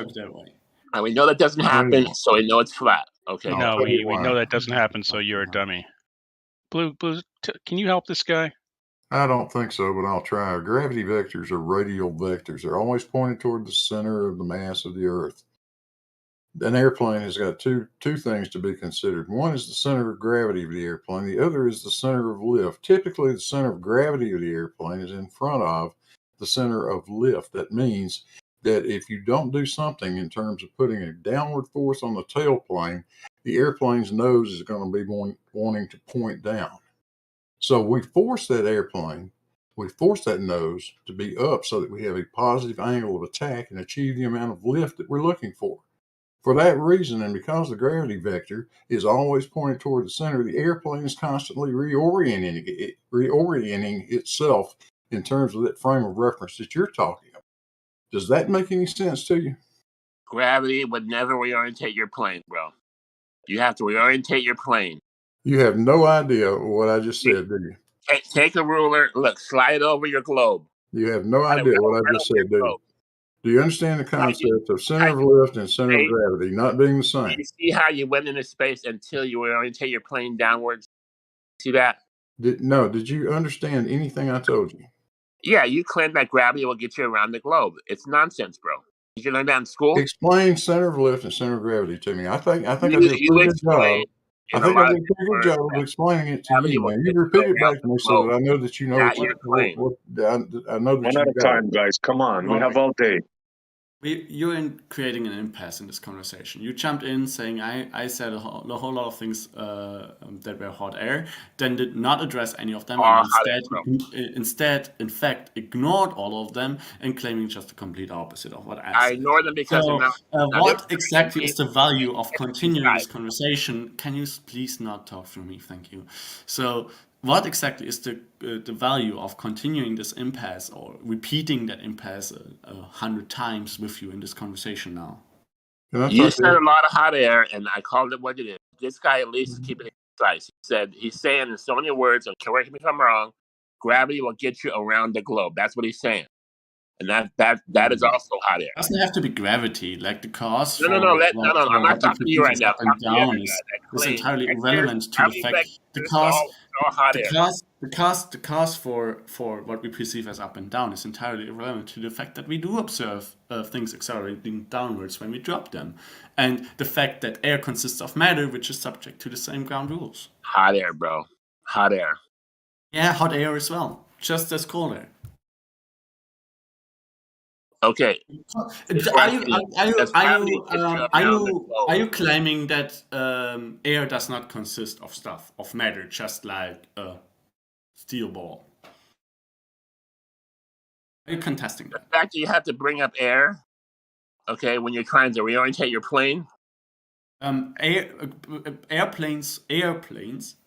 And we know that doesn't happen, so we know it's flat. Okay. No, we know that doesn't happen, so you're a dummy. Blue, can you help this guy? I don't think so, but I'll try. Gravity vectors are radial vectors. They're always pointed toward the center of the mass of the Earth. An airplane has got two things to be considered. One is the center of gravity of the airplane. The other is the center of lift. Typically, the center of gravity of the airplane is in front of the center of lift. That means that if you don't do something in terms of putting a downward force on the tailplane, the airplane's nose is going to be wanting to point down. So we force that nose to be up so that we have a positive angle of attack and achieve the amount of lift that we're looking for. For that reason, and because the gravity vector is always pointed toward the center, the airplane is constantly reorienting itself in terms of that frame of reference that you're talking about. Does that make any sense to you? Gravity would never reorientate your plane, bro. You have to reorientate your plane. You have no idea what I just said, do you? Take a ruler, slide over your globe. You have no idea what I just said, do you? Do you understand the concept of center of lift and center of gravity not being the same? You see how you went into space until you orientate your plane downwards? See that? Did you understand anything I told you? Yeah, you claim that gravity will get you around the globe. It's nonsense, bro. Did you learn that in school? Explain center of lift and center of gravity to me. I think I did a pretty good job. I think I did a pretty good job of explaining it to you, man. You repeat it back to me so that I know that you know what I know that One you at a got time, guys. Come on, we have all day. You're creating an impasse in this conversation. You jumped in saying I said a whole lot of things that were hot air, then did not address any of them, and instead, in fact, ignored all of them and claiming just the complete opposite of what I I said. ignore them because So, what exactly is the value of continuing this Guys. conversation? Can you please not talk through me? Thank you. So, what exactly is the value of continuing this impasse or repeating that impasse 100 times with you in this conversation now? You said a lot of hot air, and I called it what it is. This guy at least is keeping it concise. He said he's saying in so many words, and correct me if I'm wrong, gravity will get you around the globe. That's what he's saying. And that is also hot air. It doesn't have to be gravity, like the cause. No. I'm not talking to you right now. I'm talking to the other guy. Is entirely irrelevant to the fact the cause for what we perceive as up and down is entirely irrelevant to the fact that we do observe things accelerating downwards when we drop them, and the fact that air consists of matter, which is subject to the same ground rules. Hot air, bro. Hot air. Yeah, hot air as well, just as cold air. Okay. Are you claiming that air does not consist of matter, just like a steel ball? Are you contesting that? The fact that you have to bring up air, okay, when you're trying to reorientate your plane. Airplanes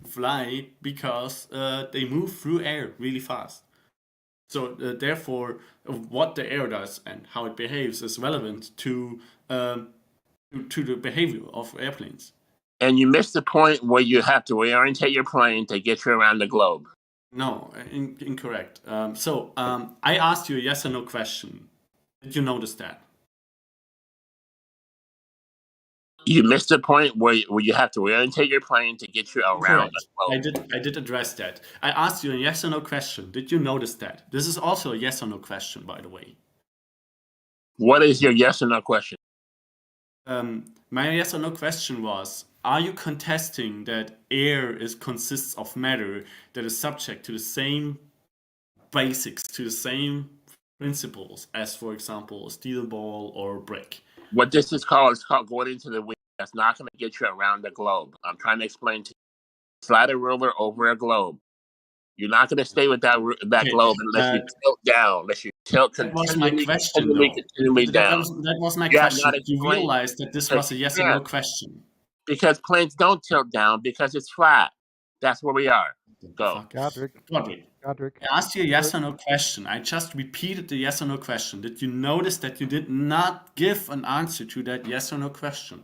fly because they move through air really fast. So therefore, what the air does and how it behaves is relevant to the behavior of airplanes. And you missed the point where you have to reorientate your plane to get you around the globe. No, incorrect. I asked you a yes or no question. Did you notice that? You missed the point where you have to reorientate your plane to get you around the globe. I did address that. I asked you a yes or no question. Did you notice that? This is also a yes or no question, by the way. What is your yes or no question? My yes or no question was, are you contesting that air consists of matter that is subject to the same basics, to the same principles as, for example, a steel ball or a brick? What this is called going into the wind. That's not going to get you around the globe. I'm trying to explain to you. Slide a ruler over a globe. You're not going to stay with that globe unless you tilt down, unless you tilt continually down. That was my question. You realized that this was a yes or no question. Because planes don't tilt down because it's flat. That's where we are. Go. Godric. I asked you a yes or no question. I just repeated the yes or no question. Did you notice that you did not give an answer to that yes or no question?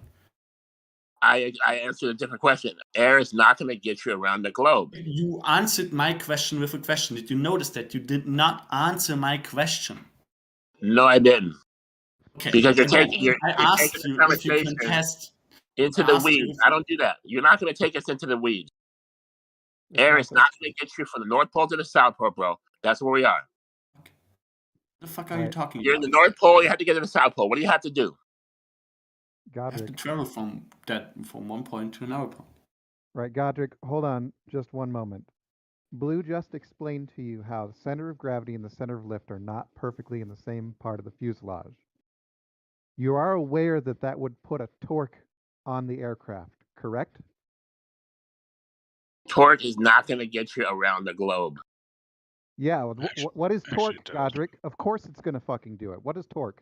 I answered a different question. Air is not going to get you around the globe. You answered my question with a question. Did you notice that you did not answer my question? No, I didn't. Okay. Because you're taking the conversation into the weeds. I don't do that. You're not going to take us into the weeds. Air is not going to get you from the North Pole to the South Pole, bro. That's where we are. What the fuck are you talking You're about? in the North Pole. You have to get to the South Pole. What do you have to do? I have to travel from one point to another point. Right, Godric, hold on just one moment. Blue just explained to you how the center of gravity and the center of lift are not perfectly in the same part of the fuselage. You are aware that that would put a torque on the aircraft, correct? Torque is not going to get you around the globe. Yeah, what is torque, Godric? Of course it's going to fucking do it. What is torque?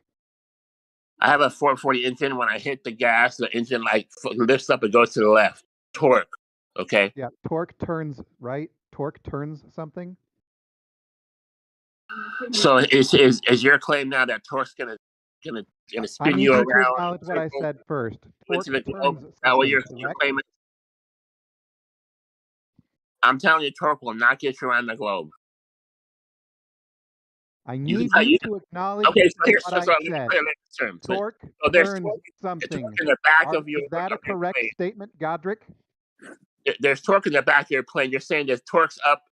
I have a 440 engine. When I hit the gas, the engine lifts up and goes to the left. Torque, okay? Yeah, torque turns right. Torque turns something. So is your claim now that torque's gonna spin you around? I need you to acknowledge what I said first. Torque turns something, you're claiming? I'm telling you, torque will not get you around the globe. I need you to acknowledge what I said. Torque turns something. In the back of your, is that a correct statement, Godric? There's torque in the back of your plane. You're saying there's torque's up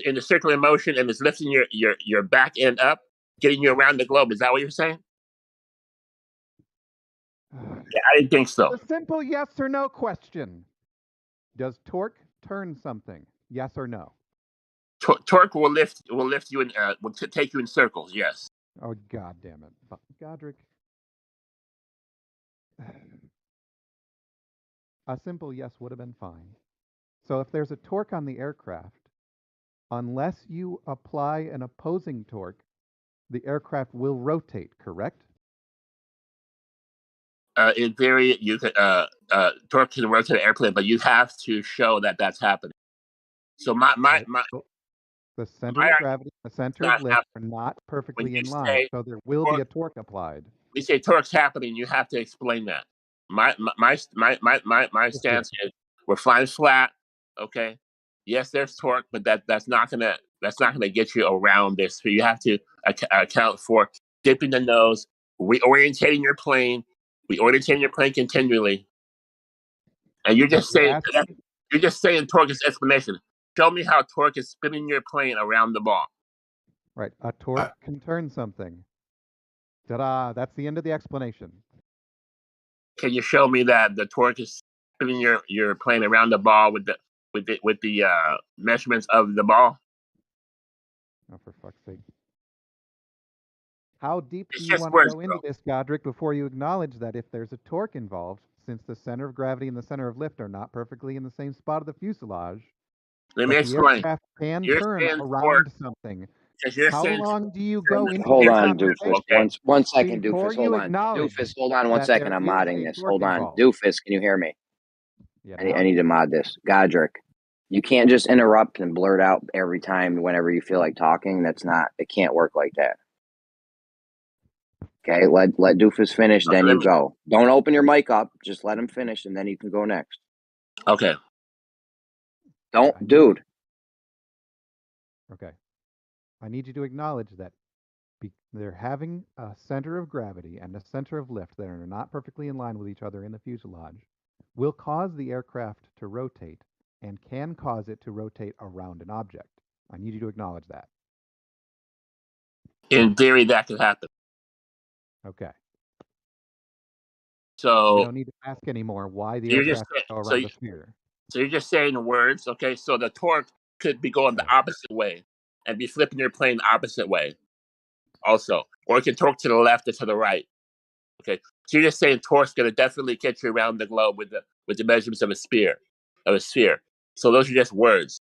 in the circular motion and it's lifting your back end up, getting you around the globe. Is that what you're saying? Yeah, I didn't think so. A simple yes or no question. Does torque turn something? Yes or no? Torque will lift you in will take you in circles. Yes. Oh, God damn it. Godric. A simple yes would have been fine. So if there's a torque on the aircraft, unless you apply an opposing torque, the aircraft will rotate, correct? In theory, you could torque can rotate an airplane, but you have to show that that's happening. So The center of gravity, the center of lift are not perfectly in line, so there will be a torque applied. We say torque's happening, you have to explain that. My stance is we're flying flat, okay? Yes, there's torque, but that's not gonna get you around this. So you have to account for dipping the nose, reorientating your plane, continually, and you're just saying torque is explanation. Show me how torque is spinning your plane around the ball. Right, a torque can turn something. Ta-da! That's the end of the explanation. Can you show me that the torque is spinning your plane around the ball with the measurements of the ball? Oh, for fuck's sake! How deep do It's you just want to words, go into this, Godric, before you acknowledge that if there's a torque involved, since the center of gravity and the center of lift are not perfectly in the same spot of the fuselage, Let me the explain. aircraft can You're turn saying around something. you're How saying long do you go into Hold this on, conversation Doofus. One second, before Doofus. Hold you on. acknowledge Doofus, hold on one that second. there I'm is modding a this. torque Hold on. involved? Doofus, can you hear me? Yeah, I need to mod this. Godric, you can't just interrupt and blurt out every time whenever you feel like talking. It can't work like that. Okay, let Doofus finish, then you go. Don't open your mic up. Just let him finish, and then you can go next. Okay. Dude. Okay. I need you to acknowledge that they're having a center of gravity and a center of lift that are not perfectly in line with each other in the fuselage will cause the aircraft to rotate and can cause it to rotate around an object. I need you to acknowledge that. In theory, that could happen. Okay. So we don't need to ask anymore why the you're aircraft go around the sphere. So you're just saying words, okay? So the torque could be going the opposite way and be flipping your plane the opposite way, also, or it can torque to the left or to the right. Okay, so you're just saying torque's going to definitely get you around the globe with the measurements of a sphere. So those are just words.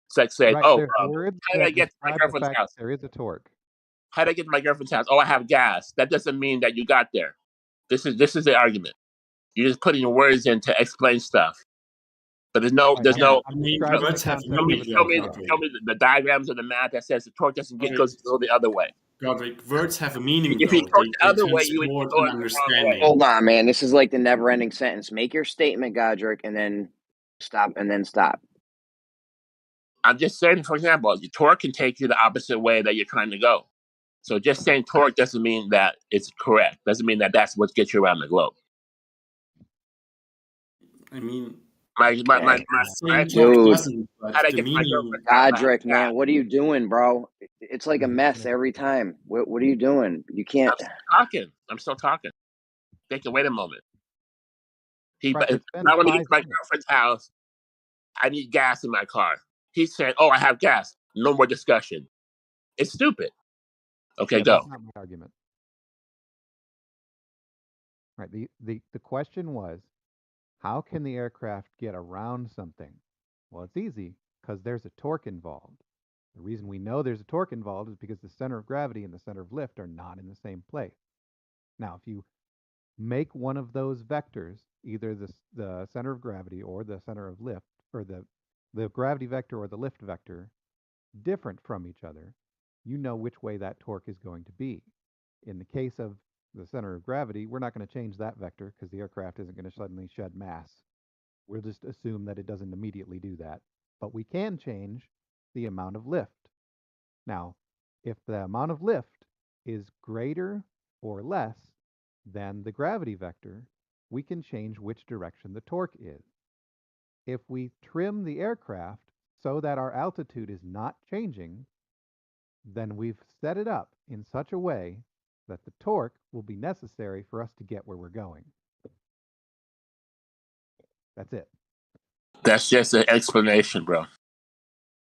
It's like saying, Right, how words did I that get to my describe the girlfriend's fact house? that there is a torque. How did I get to my girlfriend's house? Oh, I have gas. That doesn't mean that you got there. This is the argument. You're just putting your words in to explain stuff. But there's no. I'm describing the concept Show me the diagrams of the math that says the torque doesn't goes the other way. Godric, words have a meaning If you though. torque the They other way, you would transport go an the wrong way. understanding. Hold on, man. This is like the never-ending sentence. Make your statement, Godric, and then stop, and then stop. I'm just saying, for example, your torque can take you the opposite way that you're trying to go. So just saying torque doesn't mean that it's correct. Doesn't mean that that's what gets you around the globe. I mean, Dude, Godric, man, what are you doing, bro? It's like a mess every time. What are you doing? You can't. I'm still talking. Think, wait a moment. I Right, want to get to my girlfriend's house. I need gas in my car. He said, "Oh, I have gas." No more discussion. It's stupid. Okay, go. That's not my argument. Right. The question was, how can the aircraft get around something? Well, it's easy because there's a torque involved. The reason we know there's a torque involved is because the center of gravity and the center of lift are not in the same place. Now, if you make one of those vectors, either the center of gravity or the center of lift, or the gravity vector or the lift vector, different from each other, you know which way that torque is going to be. In the case of the center of gravity, we're not going to change that vector because the aircraft isn't going to suddenly shed mass. We'll just assume that it doesn't immediately do that. But we can change the amount of lift. Now, if the amount of lift is greater or less than the gravity vector, we can change which direction the torque is. If we trim the aircraft so that our altitude is not changing, then we've set it up in such a way that the torque will be necessary for us to get where we're going. That's it. That's just an explanation, bro.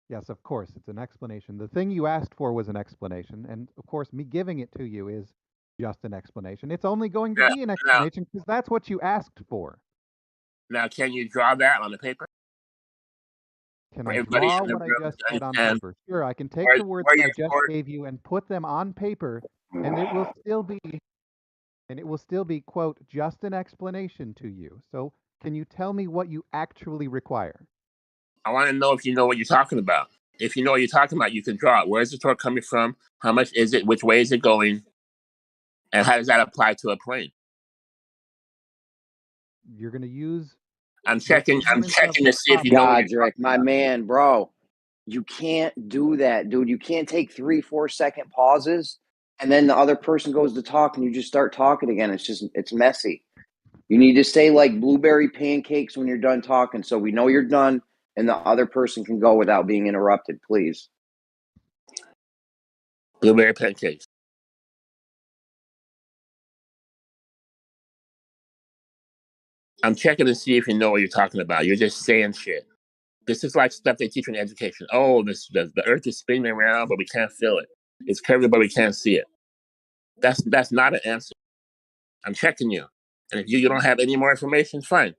Yes, of course, it's an explanation. The thing you asked for was an explanation, and of course, me giving it to you is just an explanation. It's only going to be an explanation because that's what you asked for. Now, can you draw that on the paper? Can I draw what I just said on paper? Sure, I can take the words that I just gave you and put them on paper, and it will still be, quote, just an explanation to you. So, can you tell me what you actually require? I want to know if you know what you're talking about. If you know what you're talking about, you can draw it. Where's the torque coming from? How much is it? Which way is it going? And how does that apply to a plane? You're going to use. I'm checking to see if you know. Godric, my man, bro. You can't do that, dude. You can't take 3-4 second pauses and then the other person goes to talk and you just start talking again. It's messy. You need to say like blueberry pancakes when you're done talking so we know you're done and the other person can go without being interrupted, please. Blueberry pancakes. I'm checking to see if you know what you're talking about. You're just saying shit. This is like stuff they teach in education. Oh, the earth is spinning around, but we can't feel it. It's curved, but we can't see it. That's not an answer. I'm checking you. And if you don't have any more information, fine.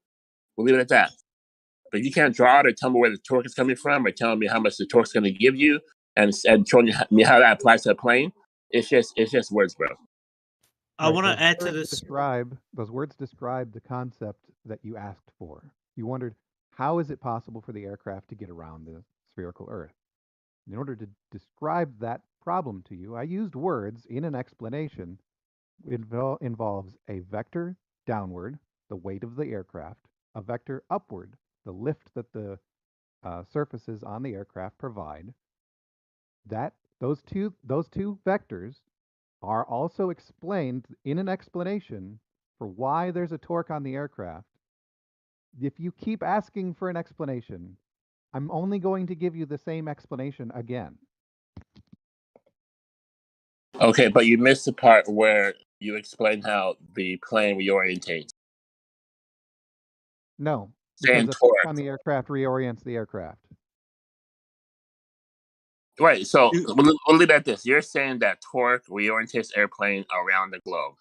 We'll leave it at that. But if you can't draw it or tell me where the torque is coming from or telling me how much the torque's going to give you and showing me how that applies to a plane, it's just words, bro. I want to add to this. Those words describe the concept that you asked for. You wondered, how is it possible for the aircraft to get around the spherical Earth? In order to describe that problem to you, I used words in an explanation. It involves a vector downward, the weight of the aircraft, a vector upward, the lift that the surfaces on the aircraft provide. Those two vectors are also explained in an explanation for why there's a torque on the aircraft. If you keep asking for an explanation, I'm only going to give you the same explanation again. Okay, but you missed the part where you explain how the plane reorientates. No, because the torque on the aircraft reorients the aircraft. Right, so we'll leave it at this. You're saying that torque reorientates airplane around the globe.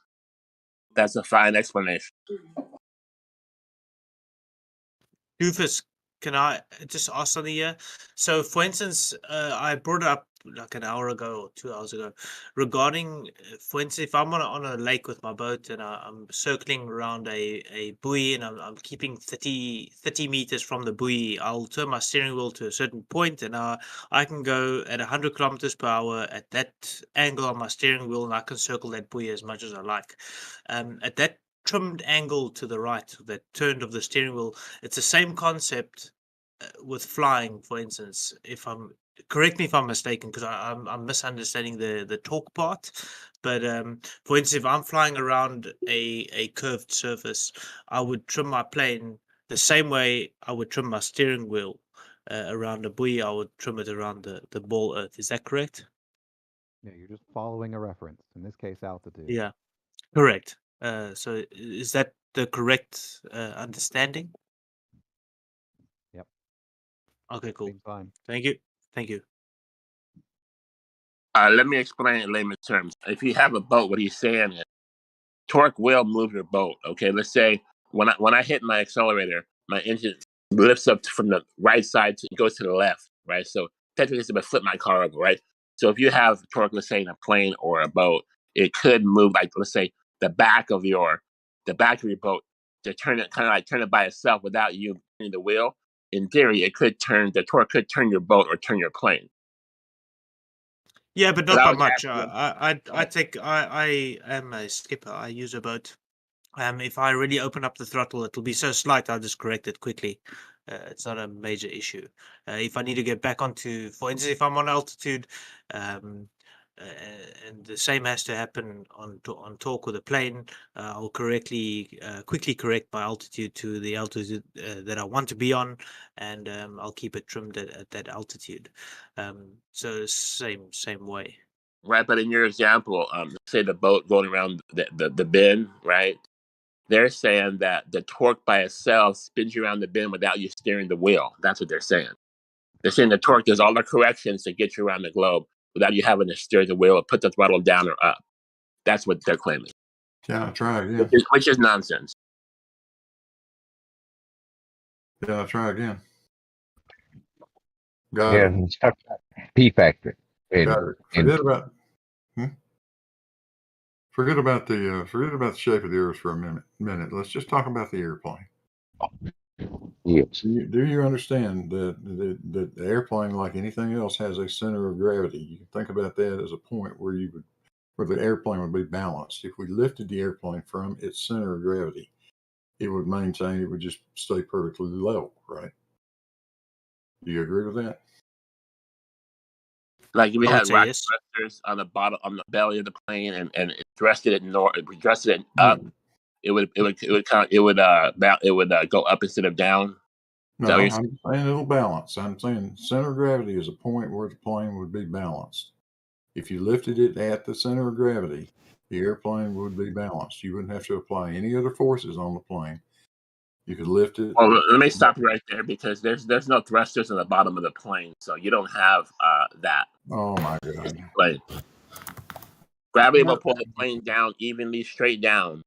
That's a fine explanation. Doofus, can I just ask something here? So, for instance, I brought it up like an hour ago or 2 hours ago regarding, for instance, if I'm on a lake with my boat and I'm circling around a buoy and I'm keeping 30 meters from the buoy, I'll turn my steering wheel to a certain point and I can go at 100 kilometers per hour at that angle on my steering wheel and I can circle that buoy as much as I like. At that trimmed angle to the right, that turn of the steering wheel, it's the same concept with flying, for instance. Correct me if I'm mistaken, because I'm misunderstanding the torque part. But for instance, if I'm flying around a curved surface, I would trim my plane the same way I would trim my steering wheel around a buoy. I would trim it around the ball earth. Is that correct? Yeah, you're just following a reference. In this case, altitude. Yeah, correct. So is that the correct understanding? Yep. Okay, cool. Seems fine. Thank you. Thank you. Let me explain in layman's terms. If you have a boat, what he's saying is torque will move your boat. Okay, let's say when I hit my accelerator, my engine lifts up from the right side to goes to the left, right? So technically it's going to flip my car over, right? So if you have torque, let's say in a plane or a boat, it could move like, let's say the back of your boat to turn it by itself without you turning the wheel. In theory, the torque could turn your boat or turn your plane. Yeah, but not by much. I am a skipper. I use a boat. If I really open up the throttle, it'll be so slight, I'll just correct it quickly. It's not a major issue. If I need to get back onto, for instance, if I'm on altitude, and the same has to happen on torque with a plane, I'll quickly correct my altitude to the altitude that I want to be on, and I'll keep it trimmed at that altitude. So same way. Right, but in your example, say the boat going around the bend, right? They're saying that the torque by itself spins you around the bend without you steering the wheel. That's what they're saying. They're saying the torque does all the corrections to get you around the globe without you having to steer the wheel or put the throttle down or up. That's what they're claiming. Can I try again? Which is nonsense. Can I try again? Yeah, let's talk about P factor. Got it. Forget about the shape of the Earth for a minute. Let's just talk about the airplane. Yes. Do you understand that the airplane, like anything else, has a center of gravity? You can think about that as a point where the airplane would be balanced. If we lifted the airplane from its center of gravity, it would just stay perfectly level, right? Do you agree with that? Like if we had rocket thrusters on the bottom, on the belly of the plane, and it thrusted it north, if we thrusted it up, it would go up instead of down. No, I'm saying it'll balance. I'm saying center of gravity is a point where the plane would be balanced. If you lifted it at the center of gravity, the airplane would be balanced. You wouldn't have to apply any other forces on the plane. You could lift it. Well, let me stop you right there because there's no thrusters on the bottom of the plane, so you don't have that. Oh my God! Plane. Gravity will pull the plane down evenly, straight down.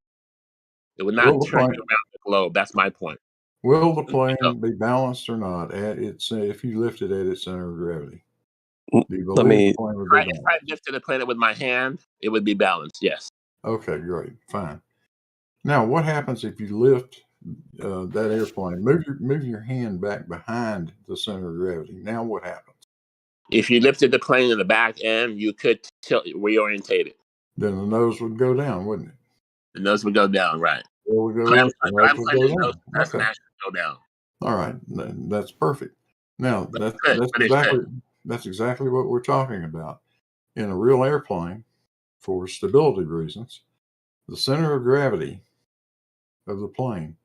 It would not turn you around the globe. That's my point. Will the plane be balanced or not at its if you lift it at its center of gravity? Let me. If I lifted the plane with my hand, it would be balanced. Yes. Okay, great, fine. Now, what happens if you lift that airplane? Move your hand back behind the center of gravity. Now, what happens? If you lifted the plane in the back end, you could reorientate it. Then the nose would go down, wouldn't it? The nose would go down, right? It would go I'm up. The nose would go down. Okay. Go down. All right, that's perfect. Now, that's exactly what we're talking about. In a real airplane, for stability reasons, the center of gravity of the plane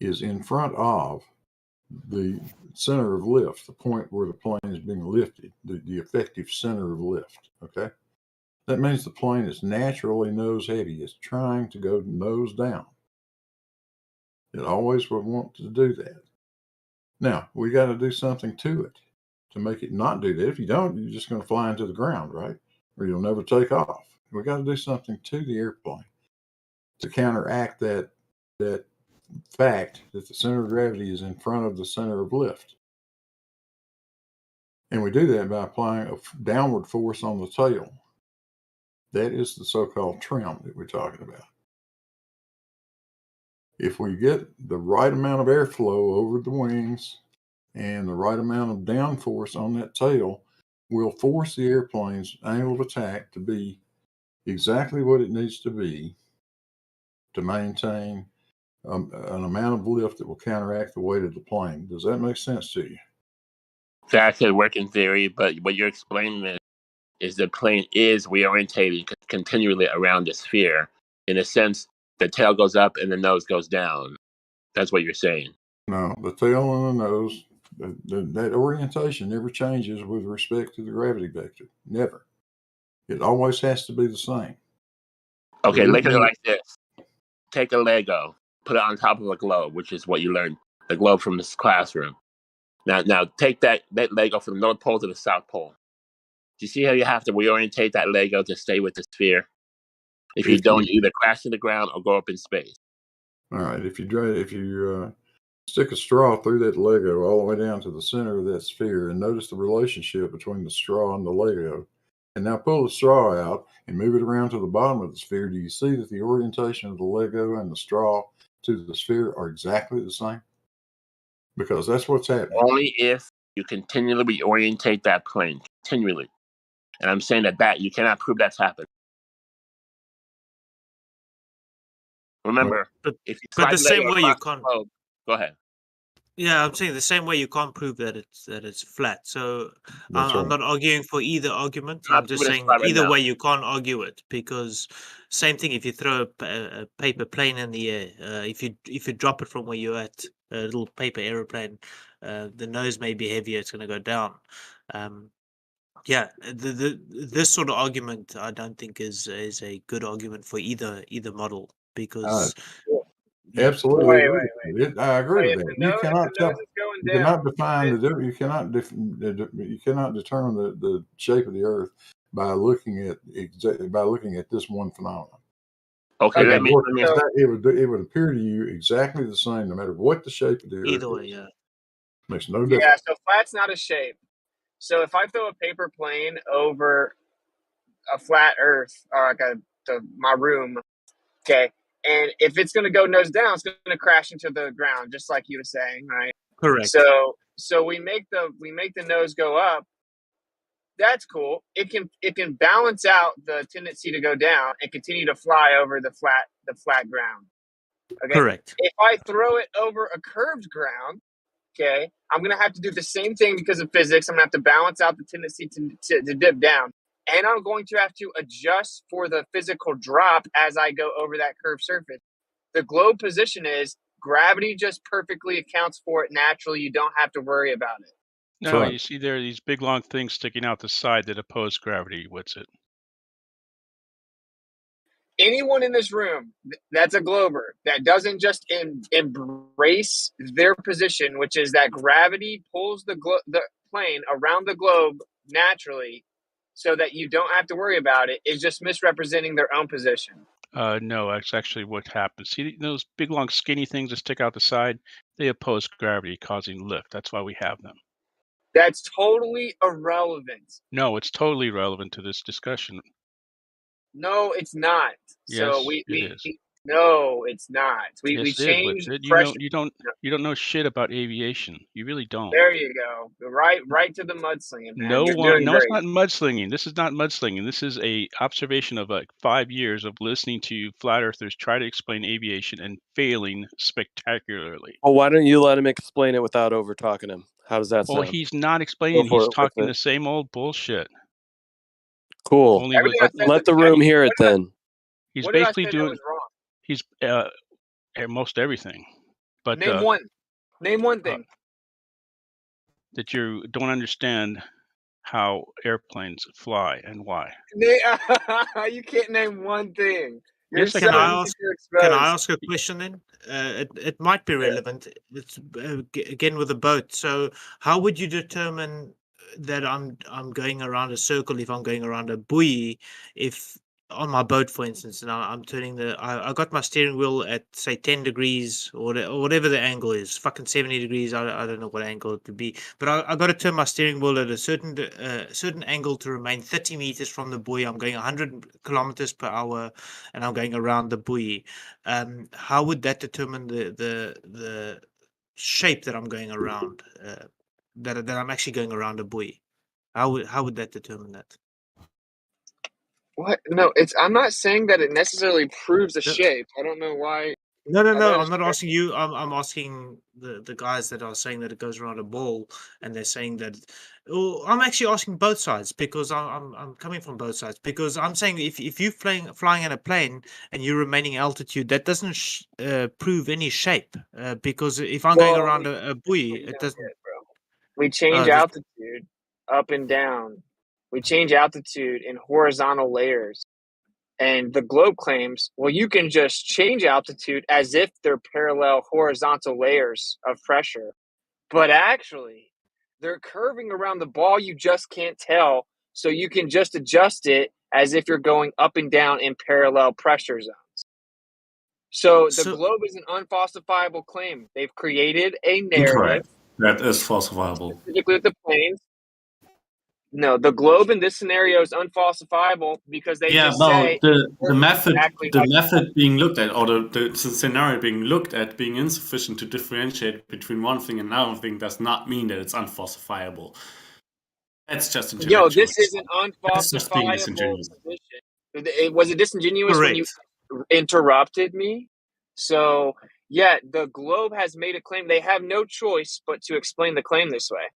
is in front of the center of lift, the point where the plane is being lifted, the effective center of lift. Okay, that means the plane is naturally nose heavy. It's trying to go nose down. It always would want to do that. Now we got to do something to it to make it not do that. If you don't, you're just going to fly into the ground, right? Or you'll never take off. We got to do something to the airplane to counteract that fact that the center of gravity is in front of the center of lift. And we do that by applying a downward force on the tail. That is the so-called trim that we're talking about. If we get the right amount of airflow over the wings and the right amount of downforce on that tail, we'll force the airplane's angle of attack to be exactly what it needs to be to maintain an amount of lift that will counteract the weight of the plane. Does that make sense to you? That could work in theory, but what you're explaining is the plane is reorientating continually around the sphere. In a sense, the tail goes up and the nose goes down. That's what you're saying. No, the tail and the nose, that orientation never changes with respect to the gravity vector. Never. It always has to be the same. Okay, look at it like this. Take a Lego, put it on top of a globe, which is what you learned, the globe from this classroom. Now take that Lego from the North Pole to the South Pole. Do you see how you have to reorientate that Lego to stay with the sphere? If you don't, you either crash to the ground or go up in space. All right. If you stick a straw through that Lego all the way down to the center of that sphere and notice the relationship between the straw and the Lego, and now pull the straw out and move it around to the bottom of the sphere, do you see that the orientation of the Lego and the straw to the sphere are exactly the same? Because that's what's happening. Only if you continually reorientate that plane, continually. And I'm saying that you cannot prove that's happened. Remember, if you but the same way you can't. Globe, go ahead. Yeah, I'm saying the same way you can't prove that it's flat. So I'm not arguing for either argument. I'm just saying either way you can't argue it, because same thing if you throw a paper plane in the air. If you drop it from where you're at, a little paper aeroplane, the nose may be heavier. It's going to go down. Yeah, this sort of argument I don't think is a good argument for either model, because Absolutely Wait. I agree If with the that. You nose, cannot if the nose tell. is going You down, cannot define the difference. You cannot determine the shape of the Earth by looking at this one phenomenon. Okay, It let would, me. work it would appear to you exactly the same no matter what the shape of the Earth Either way, is. yeah. Makes no Yeah, difference. so flat's not a shape. So if I throw a paper plane over a flat Earth or like my room, okay, and if it's going to go nose down, it's going to crash into the ground, just like you were saying, right? Correct. So we make the nose go up. That's cool. It can balance out the tendency to go down and continue to fly over the flat ground. Okay. Correct. If I throw it over a curved ground, okay, I'm gonna have to do the same thing because of physics. I'm gonna have to balance out the tendency to dip down, and I'm going to have to adjust for the physical drop as I go over that curved surface. The globe position is gravity just perfectly accounts for it naturally. You don't have to worry about it. No, you see there are these big long things sticking out the side that oppose gravity. What's it? Anyone in this room that's a glober that doesn't just embrace their position, which is that gravity pulls the plane around the globe naturally so that you don't have to worry about it, is just misrepresenting their own position. No, that's actually what happens. See those big, long, skinny things that stick out the side? They oppose gravity, causing lift. That's why we have them. That's totally irrelevant. No, it's totally relevant to this discussion. No, it's not. Yes, So it is. no, it's not. We Yes, it is, change Whitford. pressure. You don't know shit about aviation. You really don't. There you go. Right to the mudslinging, man. No You're one, doing no, great. it's not mudslinging. This is not mudslinging. This is a observation of like 5 years of listening to flat earthers try to explain aviation and failing spectacularly. Well, why don't you let him explain it without over talking him? How does that Well, sound? he's not explaining. Go for He's it with talking it. the same old bullshit. Cool. Only with Let the room hear it then. he's What did I basically say that doing. was wrong? He's most everything, but Name one thing. that you don't understand how airplanes fly and why. You can't name one thing. You're Yes, I so can. easy to Can I expose. ask a question then? It might be relevant. It's again with a boat. So how would you determine that I'm going around a circle if I'm going around a buoy? If on my boat, for instance, and I'm turning I got my steering wheel at say 10 degrees or whatever the angle is, fucking 70 degrees. I don't know what angle it could be, but I got to turn my steering wheel at a certain angle to remain 30 meters from the buoy. I'm going 100 kilometers per hour, and I'm going around the buoy. How would that determine the shape that I'm going around? That I'm actually going around a buoy. How would that determine that? What? No, I'm not saying that it necessarily proves a shape. I don't know why. No. I don't I'm not understand. asking you. I'm asking the guys that are saying that it goes around a ball, and they're saying that. Oh, I'm actually asking both sides because I'm coming from both sides because I'm saying if you're flying in a plane and you're remaining altitude, that doesn't prove any shape because if I'm going around a buoy, it doesn't. We change altitude up and down. We change altitude in horizontal layers. And the globe claims, well, you can just change altitude as if they're parallel horizontal layers of pressure. But actually, they're curving around the ball. You just can't tell. So you can just adjust it as if you're going up and down in parallel pressure zones. So the globe is an unfalsifiable claim. They've created a narrative. Incorrect. That is falsifiable. Specifically with the planes. No, the globe in this scenario is unfalsifiable because they Yeah, just well, say the method exactly the like method being looked at, or the scenario being looked at, being insufficient to differentiate between one thing and another thing, does not mean that it's unfalsifiable. That's just intellectual. Yo, this is an That's just being unfalsifiable disingenuous. position. Was it disingenuous when you interrupted me? So, yeah, the globe has made a claim. They have no choice but to explain the claim this way,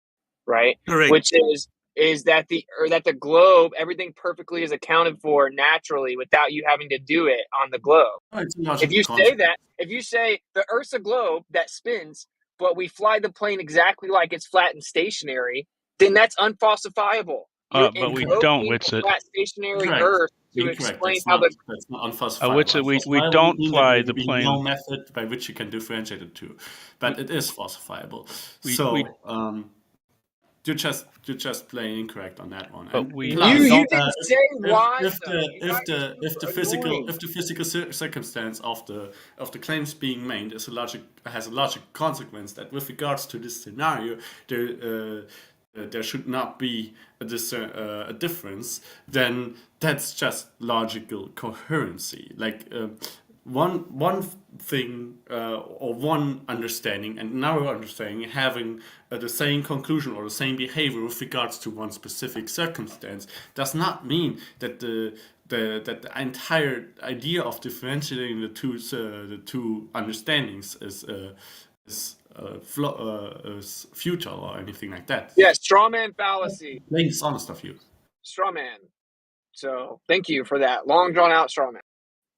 right? Correct. Which is that the globe, everything perfectly is accounted for naturally without you having to do it on the globe. If you say the Earth's a globe that spins, but we fly the plane exactly like it's flat and stationary, then that's unfalsifiable. But we don't, Witsit. Flat stationary Earth to incorrect. explain how the That's not unfalsifiable. We don't Mean that fly there the will be plane. no method by which you can differentiate the two, but it is falsifiable. You're just plain incorrect on that one. But And we plus, you didn't say why if though. the physical circumstance of the claims being made has a logic consequence that with regards to this scenario there should not be a difference, then that's just logical coherency. Like one thing or one understanding and another understanding having the same conclusion or the same behavior with regards to one specific circumstance does not mean that the entire idea of differentiating the two understandings is futile or anything like that. Yeah, straw man fallacy. Plain dishonest of you. Straw man. So thank you for that long drawn out straw man.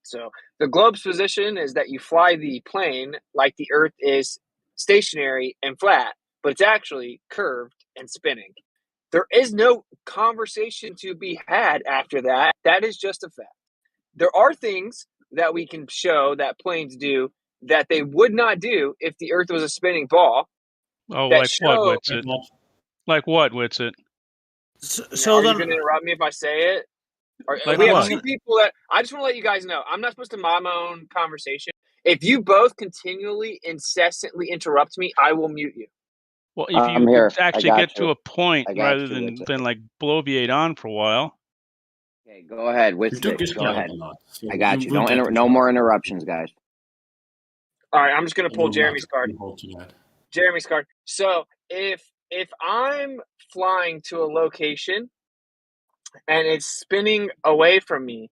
So the globe's position is that you fly the plane like the Earth is stationary and flat, but it's actually curved and spinning. There is no conversation to be had after that. That is just a fact. There are things that we can show that planes do that they would not do if the Earth was a spinning ball. Oh, like what, Witsit? Like what, Witsit? So are you going to interrupt me if I say it? Like we have what? two people that I just want to let you guys know. I'm not supposed to mind my own conversation. If you both continually, incessantly interrupt me, I will mute you. Well, if you could actually get to a point rather than like bloviate on for a while. Okay, go ahead. Witsit, go ahead. I got you. No more interruptions, guys. All right, I'm just going to pull Jeremy's card. Jeremy's card. So if I'm flying to a location and it's spinning away from me,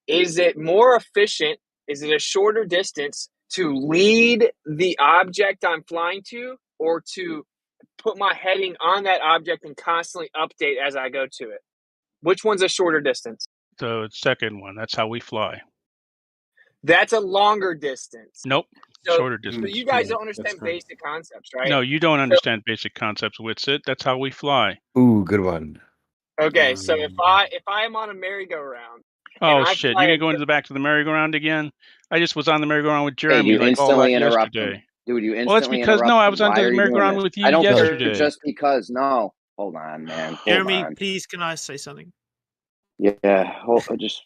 is it more efficient? Is it a shorter distance to lead the object I'm flying to, or to put my heading on that object and constantly update as I go to it? Which one's a shorter distance? The second one. That's how we fly. That's a longer distance. Nope. Shorter distance. So you guys don't understand basic concepts, right? No, you don't understand basic concepts, Witsit. That's how we fly. Ooh, good one. Okay, so if I am on a merry-go-round. Oh shit! You're gonna go into the back to the merry-go-round again? I just was on the merry-go-round with Jeremy you instantly interrupt yesterday. him. Dude, you instantly Well, it's because interrupt I was on the merry-go-round with you I don't yesterday. care just because. No, hold on, man. Jeremy, please, can I say something? Yeah,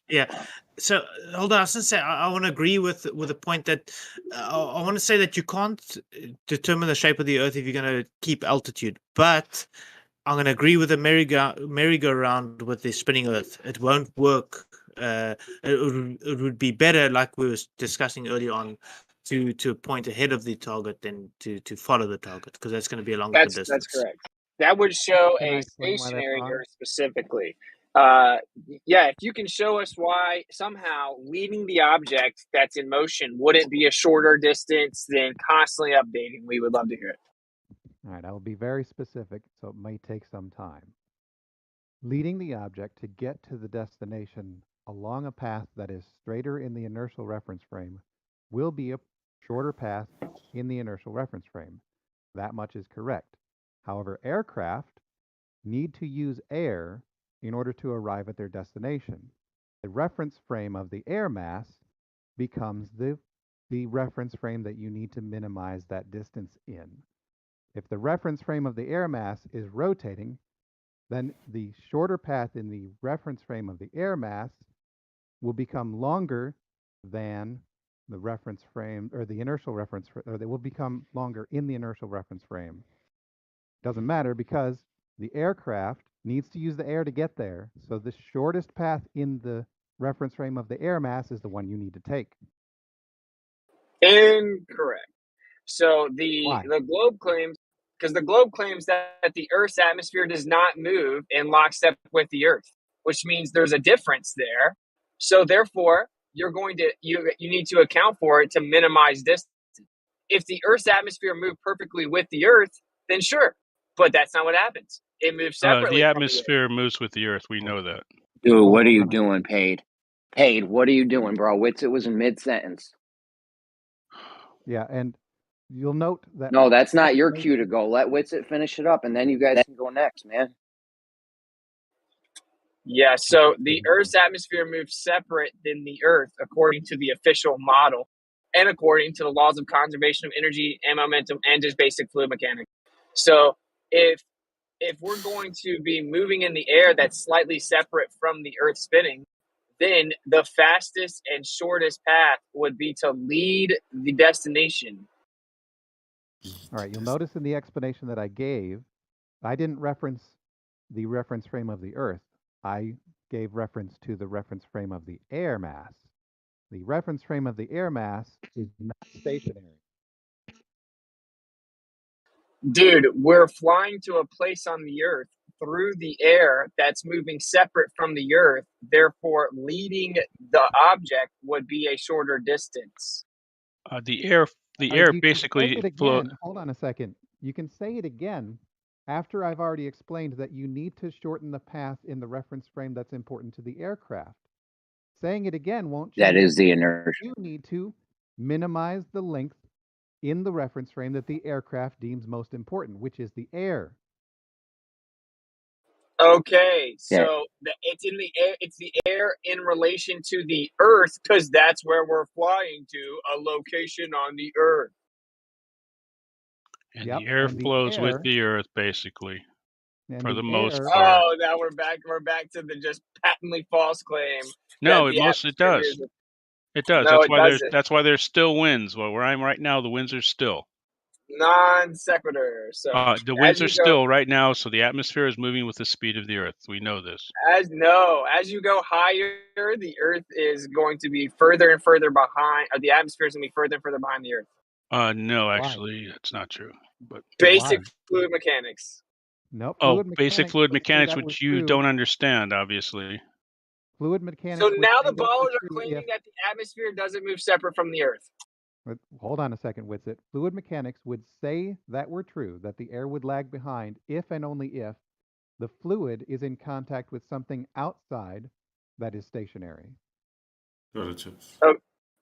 Yeah. So hold on. I was gonna say I want to agree with the point that I want to say that you can't determine the shape of the Earth if you're going to keep altitude, but I'm going to agree with the merry-go-round with the spinning Earth. It won't work. It would be better, like we were discussing earlier on, to point ahead of the target than to follow the target, because that's going to be a longer distance. That's correct. That would show Can I a explain why that's stationary wrong? Earth specifically. Yeah, if you can show us why somehow leading the object that's in motion wouldn't be a shorter distance than constantly updating, we would love to hear it. All right, I will be very specific, so it may take some time. Leading the object to get to the destination along a path that is straighter in the inertial reference frame will be a shorter path in the inertial reference frame. That much is correct. However, aircraft need to use air in order to arrive at their destination. The reference frame of the air mass becomes the reference frame that you need to minimize that distance in. If the reference frame of the air mass is rotating, then the shorter path in the reference frame of the air mass will become longer than the reference frame, or the inertial reference, or they will become longer in the inertial reference frame. Doesn't matter because the aircraft needs to use the air to get there. So the shortest path in the reference frame of the air mass is the one you need to take. Incorrect. So the globe claims, because the globe claims that the Earth's atmosphere does not move in lockstep with the Earth, which means there's a difference there. So therefore, you need to account for it to minimize distance. If the Earth's atmosphere moved perfectly with the Earth, then sure, but that's not what happens. It moves separately. The atmosphere moves with the Earth. We know that. Dude, what are you doing, Paid? Paid, what are you doing, bro? Witsit was in mid-sentence. Yeah, and you'll note that... No, that's not your cue to go. Let Witsit finish it up, and then you guys can go next, man. Yeah, so the Earth's atmosphere moves separate than the Earth according to the official model and according to the laws of conservation of energy and momentum and just basic fluid mechanics. So if we're going to be moving in the air that's slightly separate from the Earth spinning, then the fastest and shortest path would be to lead the destination. All right, you'll notice in the explanation that I gave, I didn't reference the reference frame of the Earth. I gave reference to the reference frame of the air mass. The reference frame of the air mass is not stationary. Dude, we're flying to a place on the Earth through the air that's moving separate from the Earth. Therefore, leading the object would be a shorter distance. The air You basically can say it again. Hold on a second. You can say it again after I've already explained that you need to shorten the path in the reference frame that's important to the aircraft. Saying it again won't change. That is the inertia. You need to minimize the length in the reference frame that the aircraft deems most important, which is the air. Okay, so it's in the air. It's the air in relation to the Earth because that's where we're flying to, a location on the Earth. And the air flows with the Earth, basically, for the most part. Oh, now we're back. We're back to the just patently false claim. No, it does. It does. No, That's why there's still winds. Well, where I'm right now, the winds are still. Non sequitur. So the winds are still right now, so the atmosphere is moving with the speed of the Earth. We know this. As you go higher, the Earth is going to be further and further behind. Or the atmosphere is going to be further and further behind the Earth. No, actually, that's not true. But basic fluid mechanics. Nope. Basic fluid mechanics, which you don't understand, obviously. Fluid mechanics. So now the ballers are claiming that the atmosphere doesn't move separate from the Earth. Hold on a second, Witsit. Fluid mechanics would say that were true, that the air would lag behind if and only if the fluid is in contact with something outside that is stationary. Relatives. Oh,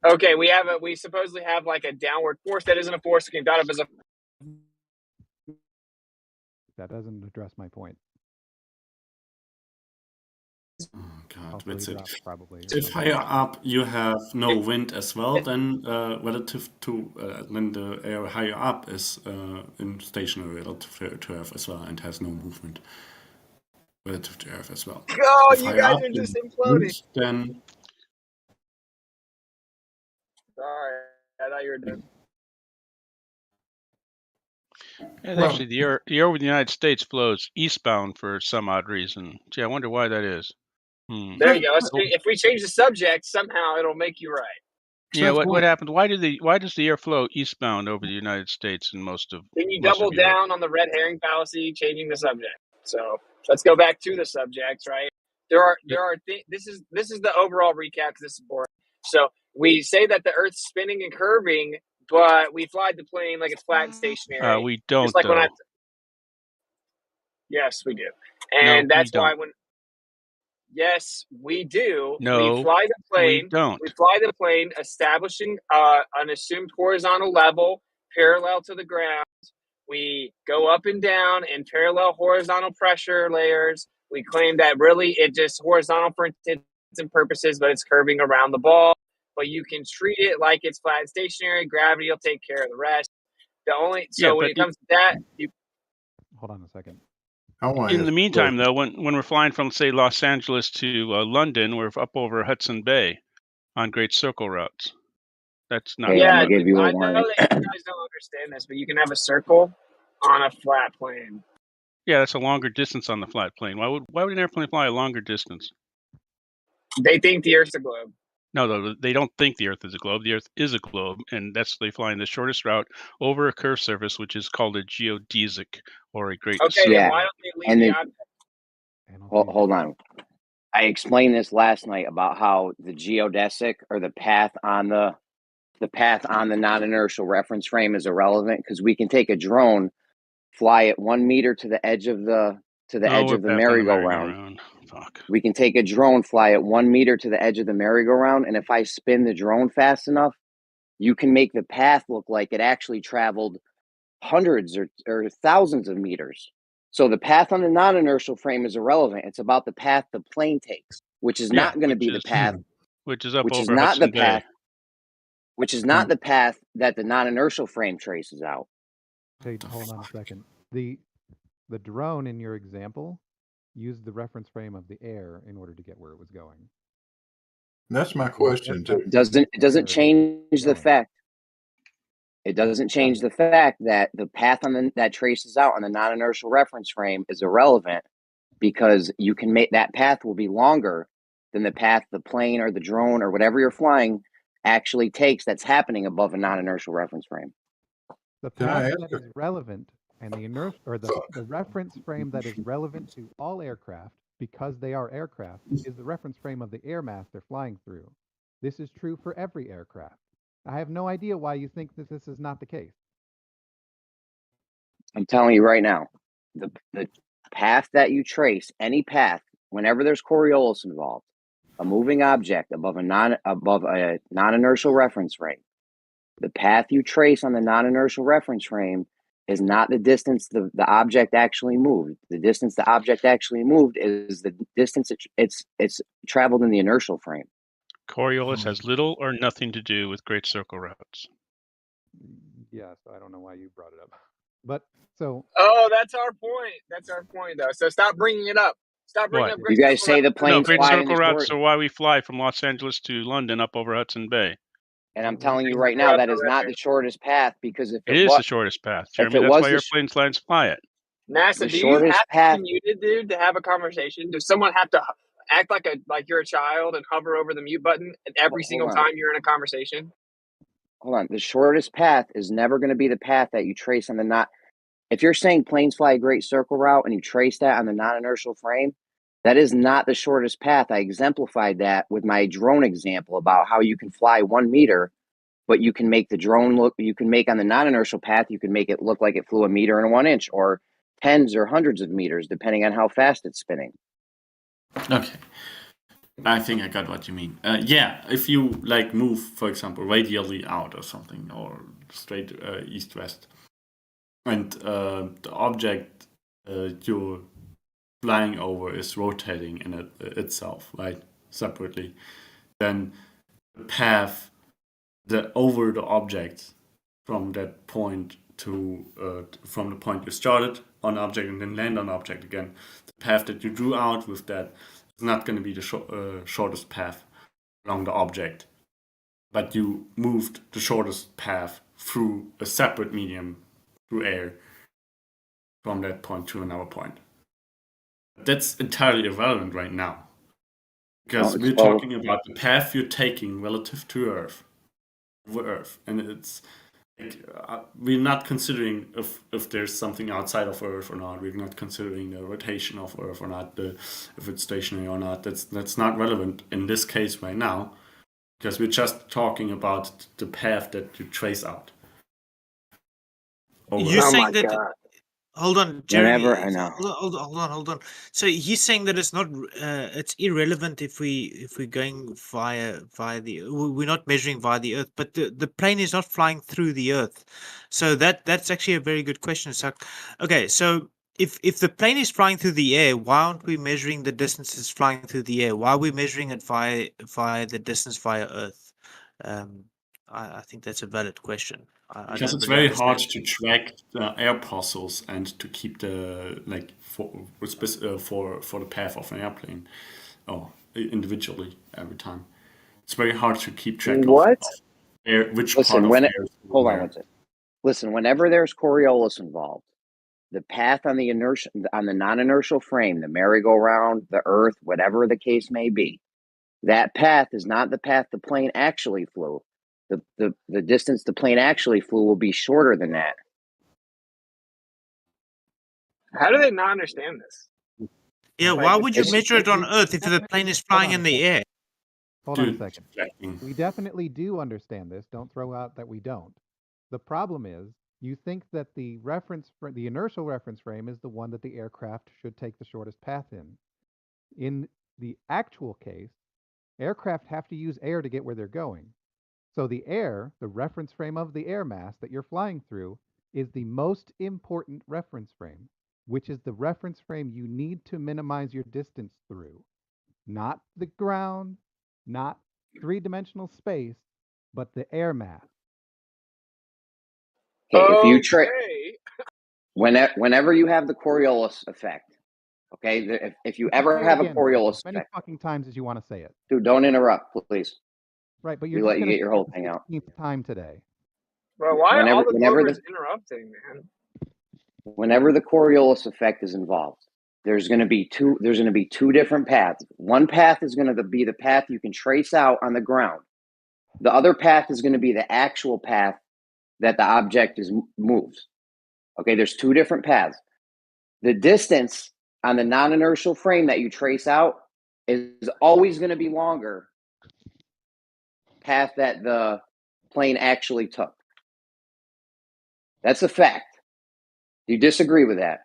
okay, we supposedly have like a downward force that isn't a force. We can thought of as a. That doesn't address my point. Oh God, that's it. Probably. If higher up you have no wind as well, then relative to when the air higher up is in stationary relative to Earth as well and has no movement relative to Earth as well. Oh, if you higher guys up are just the imploding. wind, then Sorry, I thought you were done. And actually, the air over the United States flows eastbound for some odd reason. Gee, I wonder why that is. There you go. If we change the subject, somehow it'll make you right. Yeah, what happened? Why does the air flow eastbound over the United States in most of? Then you most double of Europe? down on the red herring fallacy, changing the subject. So let's go back to the subjects, right? There are this is the overall recap because this is boring. So we say that the Earth's spinning and curving, but we fly the plane like it's flat and stationary. We don't. Just like though. Yes, we do, and no, that's we why don't. when. Yes, we do. No, we fly the plane. we don't. We fly the plane, establishing an assumed horizontal level parallel to the ground. We go up and down in parallel horizontal pressure layers. We claim that really it just horizontal for intents and purposes, but it's curving around the ball. But you can treat it like it's flat and stationary. Gravity will take care of the rest. When it comes to that, you hold on a second. In the meantime, though, when we're flying from, say, Los Angeles to London, we're up over Hudson Bay on Great Circle routes. That's not. Hey, I'm gonna give you a I know warning. that you guys don't understand this, but you can have a circle on a flat plane. Yeah, that's a longer distance on the flat plane. Why would an airplane fly a longer distance? They think the Earth's a globe. No, they don't think the Earth is a globe. The Earth is a globe, and they fly in the shortest route over a curved surface, which is called a geodesic or a great circle. Then why don't they leave the object? Hold on. I explained this last night about how the geodesic or the path on the non-inertial reference frame is irrelevant because we can take a drone, fly it 1 meter to the edge of the merry-go-round. Fuck. We can take a drone, fly it 1 meter to the edge of the merry-go-round, and if I spin the drone fast enough, you can make the path look like it actually traveled hundreds or thousands of meters. So the path on the non-inertial frame is irrelevant. It's about the path the plane takes, which is not going to be the path, which is up which is over not the Hudson Bay. path, which is not the path that the non-inertial frame traces out. Hey, hold on a second. The drone in your example used the reference frame of the air in order to get where it was going. That's my question too. It doesn't change the fact. It doesn't change the fact that the path on that traces out on the non-inertial reference frame is irrelevant, because you can make that path will be longer than the path the plane or the drone or whatever you're flying actually takes that's happening above a non-inertial reference frame. The path that is relevant and the inertia or the reference frame that is relevant to all aircraft, because they are aircraft, is the reference frame of the air mass they're flying through. This is true for every aircraft. I have no idea why you think that this is not the case. I'm telling you right now, the path that you trace, any path, whenever there's Coriolis involved, a moving object above a non-inertial reference frame, the path you trace on the non-inertial reference frame is not the distance the object actually moved. The distance the object actually moved is the distance it's traveled in the inertial frame. Coriolis has little or nothing to do with Great Circle routes. Yeah, so I don't know why you brought it up. But so. Oh, that's our point. That's our point, though. So stop bringing it up. Stop bringing up. You guys say the planes Great fly in Circle the routes short. are why we fly from Los Angeles to London up over Hudson Bay. And I'm telling you right now, that is not the shortest path, because if It is the shortest path, Jeremy. That's why airplanes lines fly it. NASA, do you have to be muted, dude, to have a conversation? Does someone have to act like you're a child and hover over the mute button every single time you're in a conversation? Hold on. The shortest path is never going to be the path that you trace on the not. If you're saying planes fly a great circle route and you trace that on the non-inertial frame, that is not the shortest path. I exemplified that with my drone example about how you can fly 1 meter, but you can make the drone look, you can make on the non-inertial path, you can make it look like it flew 1 meter and 1 inch, or tens or hundreds of meters, depending on how fast it's spinning. Okay. I think I got what you mean. Yeah, if you like move, for example, radially out or something, or straight east-west, and the object you're flying over is rotating in itself, right, separately, then the path over the object from that point to from the point you started on object and then land on object again, the path that you drew out with that is not going to be the shortest path along the object, but you moved the shortest path through a separate medium, through air, from that point to another point. That's entirely irrelevant right now, because we're talking about the path you're taking relative to Earth, and it's like, we're not considering if there's something outside of Earth or not. We're not considering the rotation of Earth or not, if it's stationary or not. That's not relevant in this case right now, because we're just talking about the path that you trace out. You're saying that. God. Hold on, Jeremy. I know. Hold on. So he's saying that it's not, it's irrelevant if we're going via the. We're not measuring via the Earth, but the plane is not flying through the Earth. So that's actually a very good question. So, okay, so if the plane is flying through the air, why aren't we measuring the distances flying through the air? Why are we measuring it via the distance via Earth? I think that's a valid question. Because it's very hard to track the air parcels and to keep the for the path of an airplane, or individually every time. It's very hard to keep track of which part of air. Hold on one second. Listen, whenever there's Coriolis involved, the path on the non-inertial frame, the merry-go-round, the Earth, whatever the case may be, that path is not the path the plane actually flew. The distance the plane actually flew will be shorter than that. How do they not understand this? Yeah, why would you measure it on Earth if the plane is flying in the air? Hold on a second. We definitely do understand this. Don't throw out that we don't. The problem is, you think that the inertial reference frame is the one that the aircraft should take the shortest path in. In the actual case, aircraft have to use air to get where they're going. So the air, the reference frame of the air mass that you're flying through, is the most important reference frame. which is the reference frame you need to minimize your distance through. Not the ground, not three-dimensional space, but the air mass. Okay, if you whenever you have the Coriolis effect, okay, if you ever have a Coriolis as many effect, fucking times as you want to say it. dude, don't interrupt, please. Right, but We you're let just you going get to your say whole it thing the out. 16th time today. Bro, why are all the Whenever Glovers interrupting, man? whenever the Coriolis effect is involved, there's going to be two different paths. One path is going to be the path you can trace out on the ground. The other path is going to be the actual path that the object moves. Okay, there's two different paths. The distance on the non-inertial frame that you trace out is always going to be longer path that the plane actually took. That's a fact. Do you disagree with that?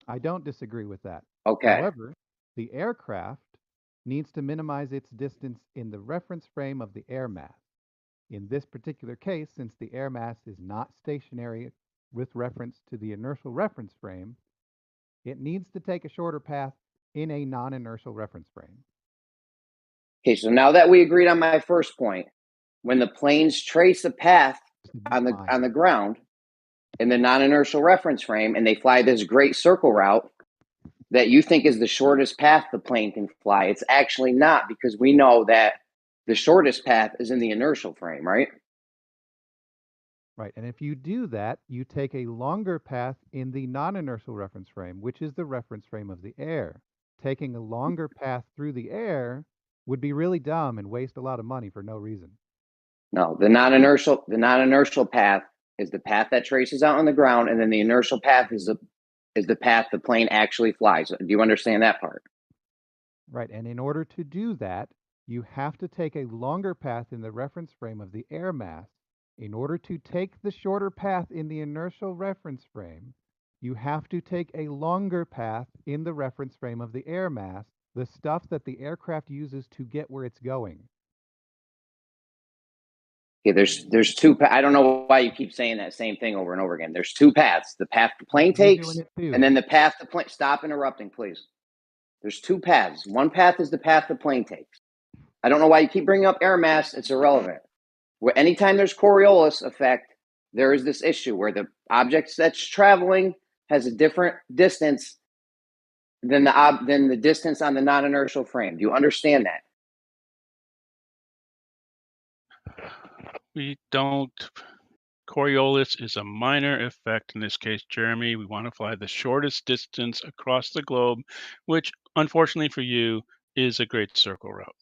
I don't disagree with that. Okay. However, the aircraft needs to minimize its distance in the reference frame of the air mass. In this particular case, since the air mass is not stationary with reference to the inertial reference frame, it needs to take a shorter path in a non-inertial reference frame. Okay, so now that we agreed on my first point, when the planes trace a path on the ground in the non-inertial reference frame and they fly this great circle route that you think is the shortest path the plane can fly, it's actually not, because we know that the shortest path is in the inertial frame, right? Right, and if you do that, you take a longer path in the non-inertial reference frame, which is the reference frame of the air. Taking a longer path through the air would be really dumb and waste a lot of money for no reason. No, the non-inertial path is the path that traces out on the ground, and then the inertial path is the path the plane actually flies. Do you understand that part? Right, and in order to do that, you have to take a longer path in the reference frame of the air mass. In order to take the shorter path in the inertial reference frame, you have to take a longer path in the reference frame of the air mass, the stuff that the aircraft uses to get where it's going. Okay, there's two. I don't know why you keep saying that same thing over and over again. There's two paths: the path the plane takes, and then the path the plane. Stop interrupting, please. There's two paths. One path is the path the plane takes. I don't know why you keep bringing up air mass. It's irrelevant. Anytime there's Coriolis effect, there is this issue where the object that's traveling has a different distance than the distance on the non-inertial frame. Do you understand that? We don't. Coriolis is a minor effect in this case, Jeremy. We want to fly the shortest distance across the globe, which, unfortunately for you, is a great circle route.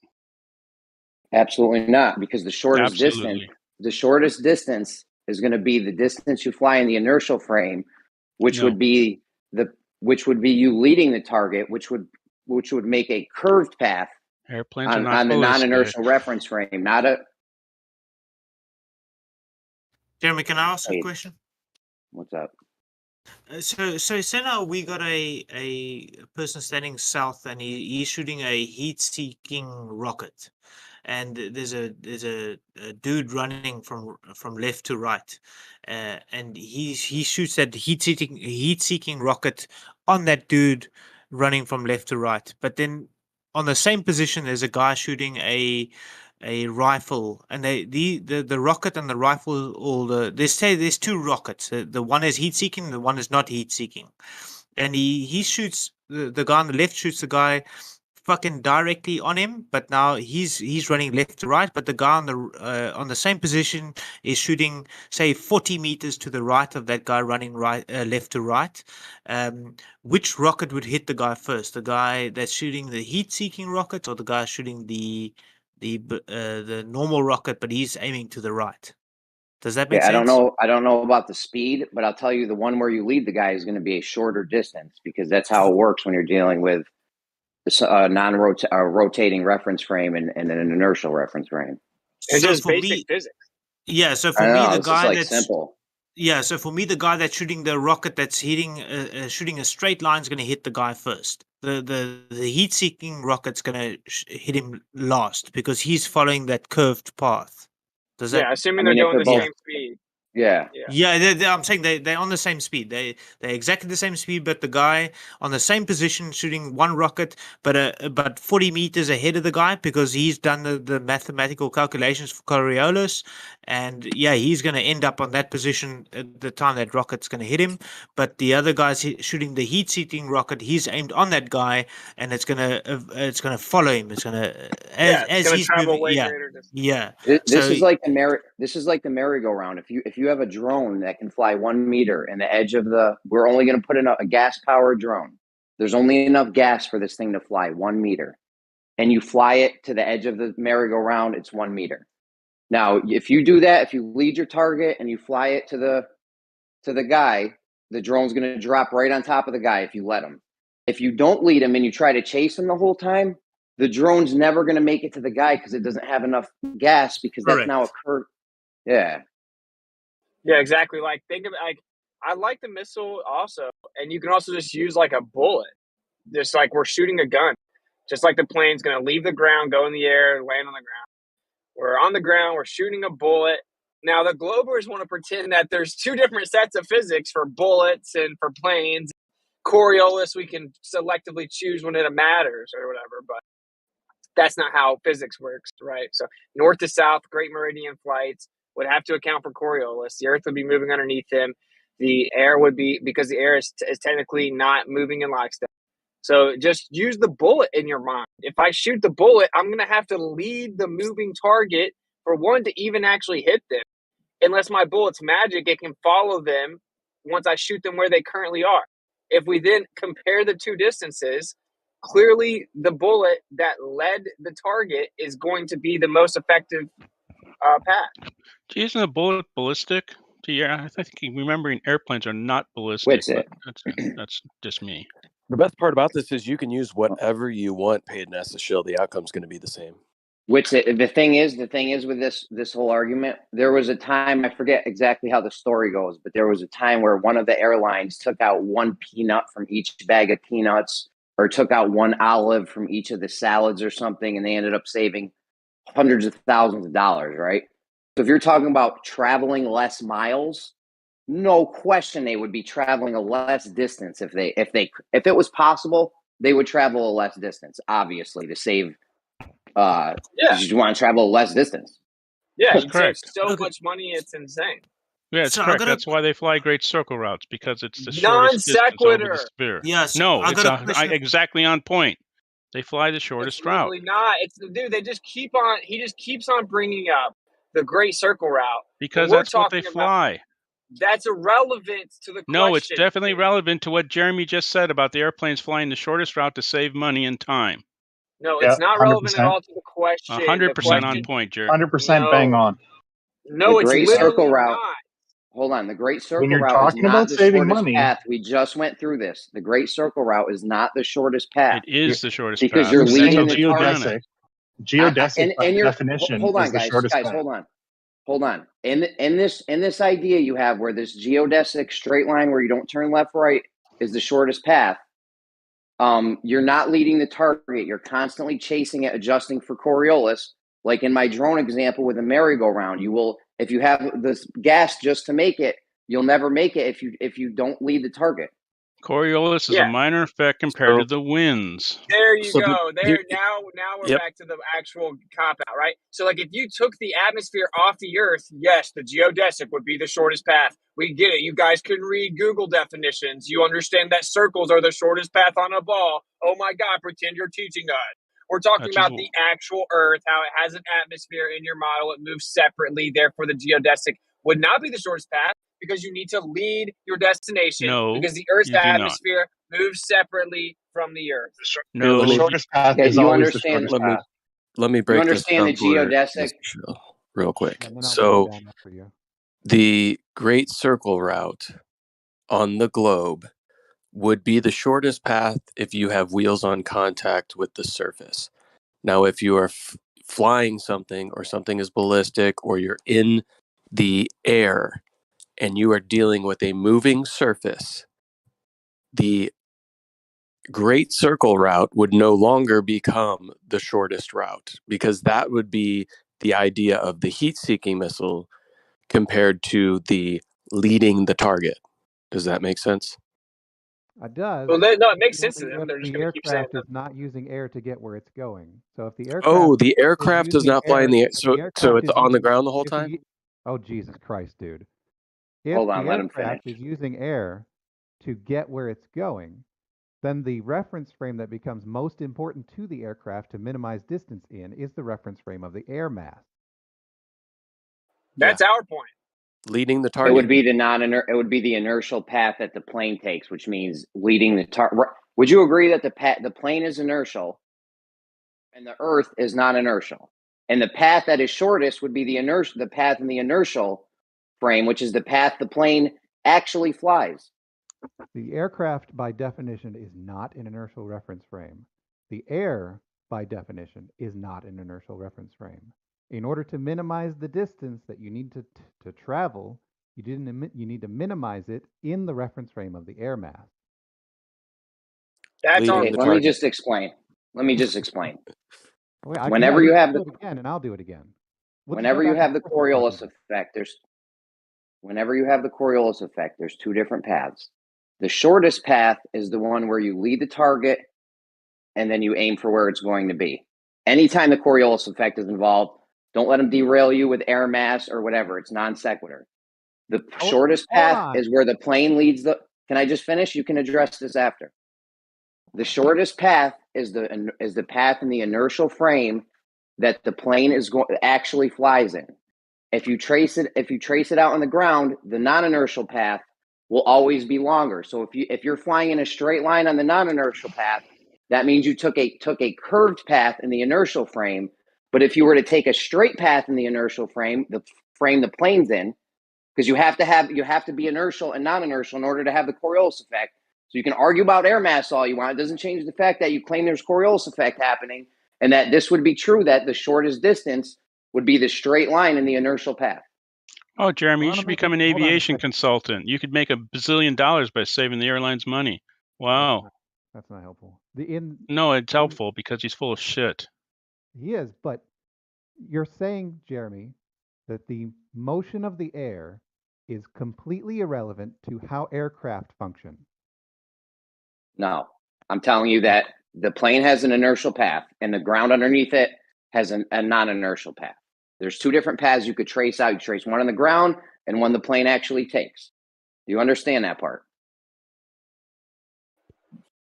Absolutely not, because the shortest distance is going to be the distance you fly in the inertial frame, which would be you leading the target, which would make a curved path Airplanes on, are not on the ballistic. non-inertial reference frame, not a. Jeremy, can I ask a question? What's up? So say now we got a person standing south, and he's shooting a heat-seeking rocket, and there's a dude running from left to right, and he shoots that heat-seeking rocket on that dude running from left to right. But then on the same position, there's a guy shooting a rifle, and the rocket and the rifle, or they say there's two rockets. The one is heat seeking, the one is not heat seeking, and he shoots the guy on the left shoots the guy fucking directly on him, but now he's running left to right, but the guy on the same position is shooting, say, 40 meters to the right of that guy running left to right. Which rocket would hit the guy first? The guy that's shooting the heat-seeking rocket, or the guy shooting the normal rocket, but he's aiming to the right? Does that make sense? I don't know about the speed, but I'll tell you the one where you lead the guy is going to be a shorter distance, because that's how it works when you're dealing with rotating reference frame and an inertial reference frame. It's just basic physics. Yeah, so for me, the guy that's simple. Yeah, so for me, the guy that's shooting the rocket that's shooting a straight line is going to hit the guy first. The heat-seeking rocket's going to hit him last, because he's following that curved path. Does that? Yeah, assuming they're going the same speed. Yeah. I'm saying they're on the same speed. They're exactly the same speed, but the guy on the same position shooting one rocket, but 40 meters ahead of the guy because he's done the mathematical calculations for Coriolis, and he's going to end up on that position at the time that rocket's going to hit him. But the other guy's shooting the heat-seeking rocket. He's aimed on that guy, and it's going to follow him. It's going to as he's moving. Yeah. This is like the merry-go-round. If you have a drone that can fly 1 meter and the edge of we're only going to put in a gas-powered drone. There's only enough gas for this thing to fly 1 meter, and you fly it to the edge of the merry-go-round. It's 1 meter. Now, if you do that, if you lead your target and you fly it to the guy, the drone's going to drop right on top of the guy if you let him. If you don't lead him and you try to chase him the whole time, the drone's never going to make it to the guy because it doesn't have enough gas because that's now a curve. Yeah. Yeah, exactly. Like think of I like the missile also, and you can also just use like a bullet, just like we're shooting a gun, just like the plane's going to leave the ground, go in the air, land on the ground. We're on the ground, we're shooting a bullet. Now the globers want to pretend that there's two different sets of physics for bullets and for planes. Coriolis, we can selectively choose when it matters or whatever, but that's not how physics works, right? So north to south, great meridian flights would have to account for Coriolis. The Earth would be moving underneath him. The air would be, because the air is technically not moving in lockstep. So just use the bullet in your mind. If I shoot the bullet, I'm going to have to lead the moving target for one to even actually hit them. Unless my bullet's magic, it can follow them once I shoot them where they currently are. If we then compare the two distances, clearly the bullet that led the target is going to be the most effective path. Isn't a bullet ballistic? I think remembering airplanes are not ballistic. That's just me. The best part about this is you can use whatever you want, Peyton has to show the outcome's going to be the same. The thing is with this whole argument, there was a time, I forget exactly how the story goes, but there was a time where one of the airlines took out one peanut from each bag of peanuts, or took out one olive from each of the salads or something, and they ended up saving hundreds of thousands of dollars, right? So if you're talking about traveling less miles, no question they would be traveling a less distance if it was possible, they would travel a less distance, obviously, to save. You want to travel less distance. Yeah, That's you correct. save so much money, it's insane. Yeah, it's correct. That's why they fly great circle routes, because it's the shortest distance over the sphere. Yes. No, it's exactly on point. They fly the shortest route. It's not. They just keep on. He just keeps on bringing up the Great Circle Route because that's what they fly. That's irrelevant to the question. No, it's definitely relevant to what Jeremy just said about the airplanes flying the shortest route to save money and time. No, it's not relevant at all to the question. 100% on point, Jerry. 100% bang on. No, it's Great literally Circle Route. not. Hold on. The Great Circle When you're Route is talking not about the saving shortest money, path. We just went through this. The Great Circle Route is not the shortest path. It is the shortest because path. you're leading the geodesic. Geodesic and your definition hold on, is the guys. shortest Guys, path. hold on. In this idea you have where this geodesic straight line where you don't turn left right is the shortest path. You're not leading the target. You're constantly chasing it, adjusting for Coriolis. Like in my drone example with a merry-go-round, you will, if you have this gas just to make it, you'll never make it if you don't lead the target. Coriolis is a minor effect compared to the winds. There you go. Now we're back to the actual cop out, right? So like if you took the atmosphere off the Earth, yes, the geodesic would be the shortest path. We get it. You guys can read Google definitions. You understand that circles are the shortest path on a ball. Oh my God, pretend you're teaching us. We're talking about the actual Earth, how it has an atmosphere in your model. It moves separately. Therefore, the geodesic would not be the shortest path because you need to lead your destination because the Earth's atmosphere moves separately from the Earth. No, the shortest path is always the shortest path. Let me break this down the geodesic real quick. So the Great Circle Route on the globe would be the shortest path if you have wheels on contact with the surface. Now, if you are flying something or something is ballistic or you're in the air and you are dealing with a moving surface, the Great Circle Route would no longer become the shortest route because that would be the idea of the heat-seeking missile compared to the leading the target. Does that make sense? It does. Well, no, it makes sense to them. If They're just the going to keep saying aircraft that. is not using air to get where it's going. So if the aircraft Oh, the is aircraft does using not fly in the air. if So aircraft it's is on the using- ground the whole if time? Oh, Jesus Christ, dude. If Hold on, the let him aircraft finish. is using air to get where it's going, then the reference frame that becomes most important to the aircraft to minimize distance in is the reference frame of the air mass. That's our point. Leading the It target. would be it would be the inertial path that the plane takes, which means leading the target. Would you agree that the plane is inertial and the Earth is not inertial? And the path that is shortest would be the path in the inertial frame, which is the path the plane actually flies. The aircraft, by definition, is not an inertial reference frame. The air, by definition, is not an inertial reference frame. In order to minimize the distance that you need to travel, you need to minimize it in the reference frame of the air mass. That's Okay, let me just explain. Wait, Whenever you have do it again, and I'll do it again. Whenever you have the Coriolis effect, there's two different paths. The shortest path is the one where you lead the target and then you aim for where it's going to be. Anytime the Coriolis effect is involved, don't let them derail you with air mass or whatever. It's non sequitur. The shortest path is where the plane leads the. Can I just finish? You can address this after. The shortest path is the path in the inertial frame that the plane actually flies in. If you trace it out on the ground, the non-inertial path will always be longer. So if you're flying in a straight line on the non-inertial path, that means you took a curved path in the inertial frame. But if you were to take a straight path in the inertial frame, the frame the plane's in, because you have to be inertial and non-inertial in order to have the Coriolis effect. So you can argue about air mass all you want. It doesn't change the fact that you claim there's Coriolis effect happening, and that this would be true, that the shortest distance would be the straight line in the inertial path. Oh, Jeremy, you should become an aviation consultant. You could make $1 bazillion by saving the airline's money. Wow. That's not helpful. No, it's helpful because he's full of shit. He is, but you're saying, Jeremy, that the motion of the air is completely irrelevant to how aircraft function. No, I'm telling you that the plane has an inertial path and the ground underneath it has a non-inertial path. There's two different paths you could trace out. You trace one on the ground and one the plane actually takes. Do you understand that part?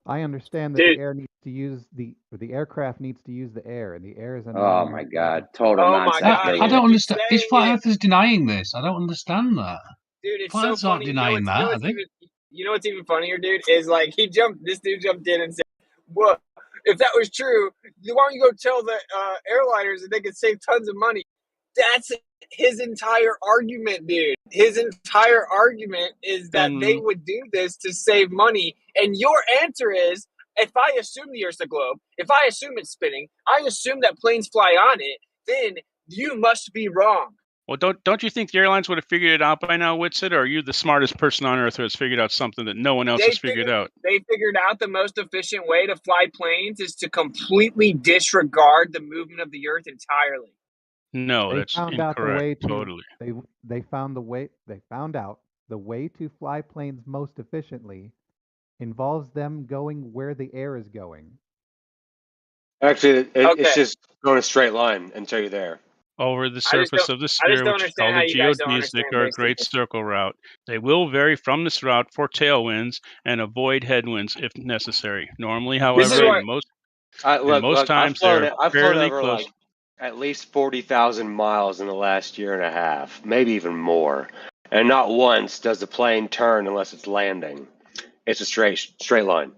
I understand that the air needs to use the aircraft needs to use the air, and the air is a Oh my God, total nonsense. I don't understand. Is Flat Earthers denying this? I don't understand that. Dude, it's Flat so Earthers aren't funny. denying that, are they? You know what's even funnier, dude? Is like this dude jumped in and said, "Well, if that was true, why don't you go tell the airliners that they could save tons of money?" That's his entire argument, dude. His entire argument is that they would do this to save money. And your answer is, if I assume the Earth's a globe, if I assume it's spinning, I assume that planes fly on it, then you must be wrong. Well, don't you think the airlines would have figured it out by now, Whitsitt? Or are you the smartest person on Earth who has figured out something that no one else has figured out? They figured out the most efficient way to fly planes is to completely disregard the movement of the Earth entirely. No, They that's found out the way incorrect. Totally. They found out the way to fly planes most efficiently involves them going where the air is going. Actually, it's just going a straight line until you're there. Over the surface of the sphere, which is called a geodesic or a great circle route. They will vary from this route for tailwinds and avoid headwinds if necessary. Normally, however, in most times, they're fairly over close. Like at least 40,000 miles in the last year and a half, maybe even more. And not once does the plane turn unless it's landing. It's a straight line.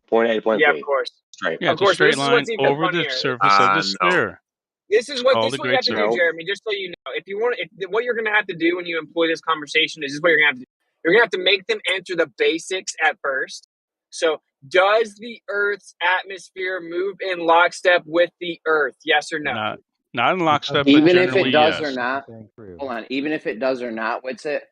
Point A to point B. Yeah, of course. Straight. Yeah, it's a straight line over the surface of the sphere. This is what you have to circle. do, Jeremy. Just so you know, what you're going to have to do when you employ this conversation is what you're going to have to do. You're going to have to make them answer the basics at first. So, does the Earth's atmosphere move in lockstep with the Earth? Yes or no? Not in lockstep, even but if it generally does yes. or not. Hold on. Even if it does or not, what's it?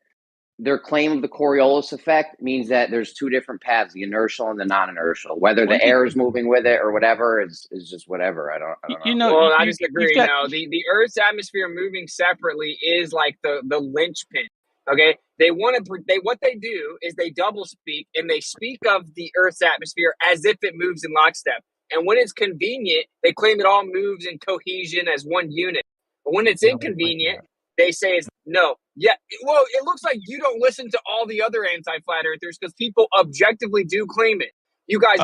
their claim of the Coriolis effect means that there's two different paths, the inertial and the non-inertial. Whether the air is moving with it or whatever is just whatever. I don't know. Well, I disagree. No, the Earth's atmosphere moving separately is like the linchpin. Okay, what they do is they double speak and they speak of the Earth's atmosphere as if it moves in lockstep. And when it's convenient, they claim it all moves in cohesion as one unit. But when it's inconvenient, they say it's no. Yeah, well, it looks like you don't listen to all the other anti-flat earthers because people objectively do claim it. You guys,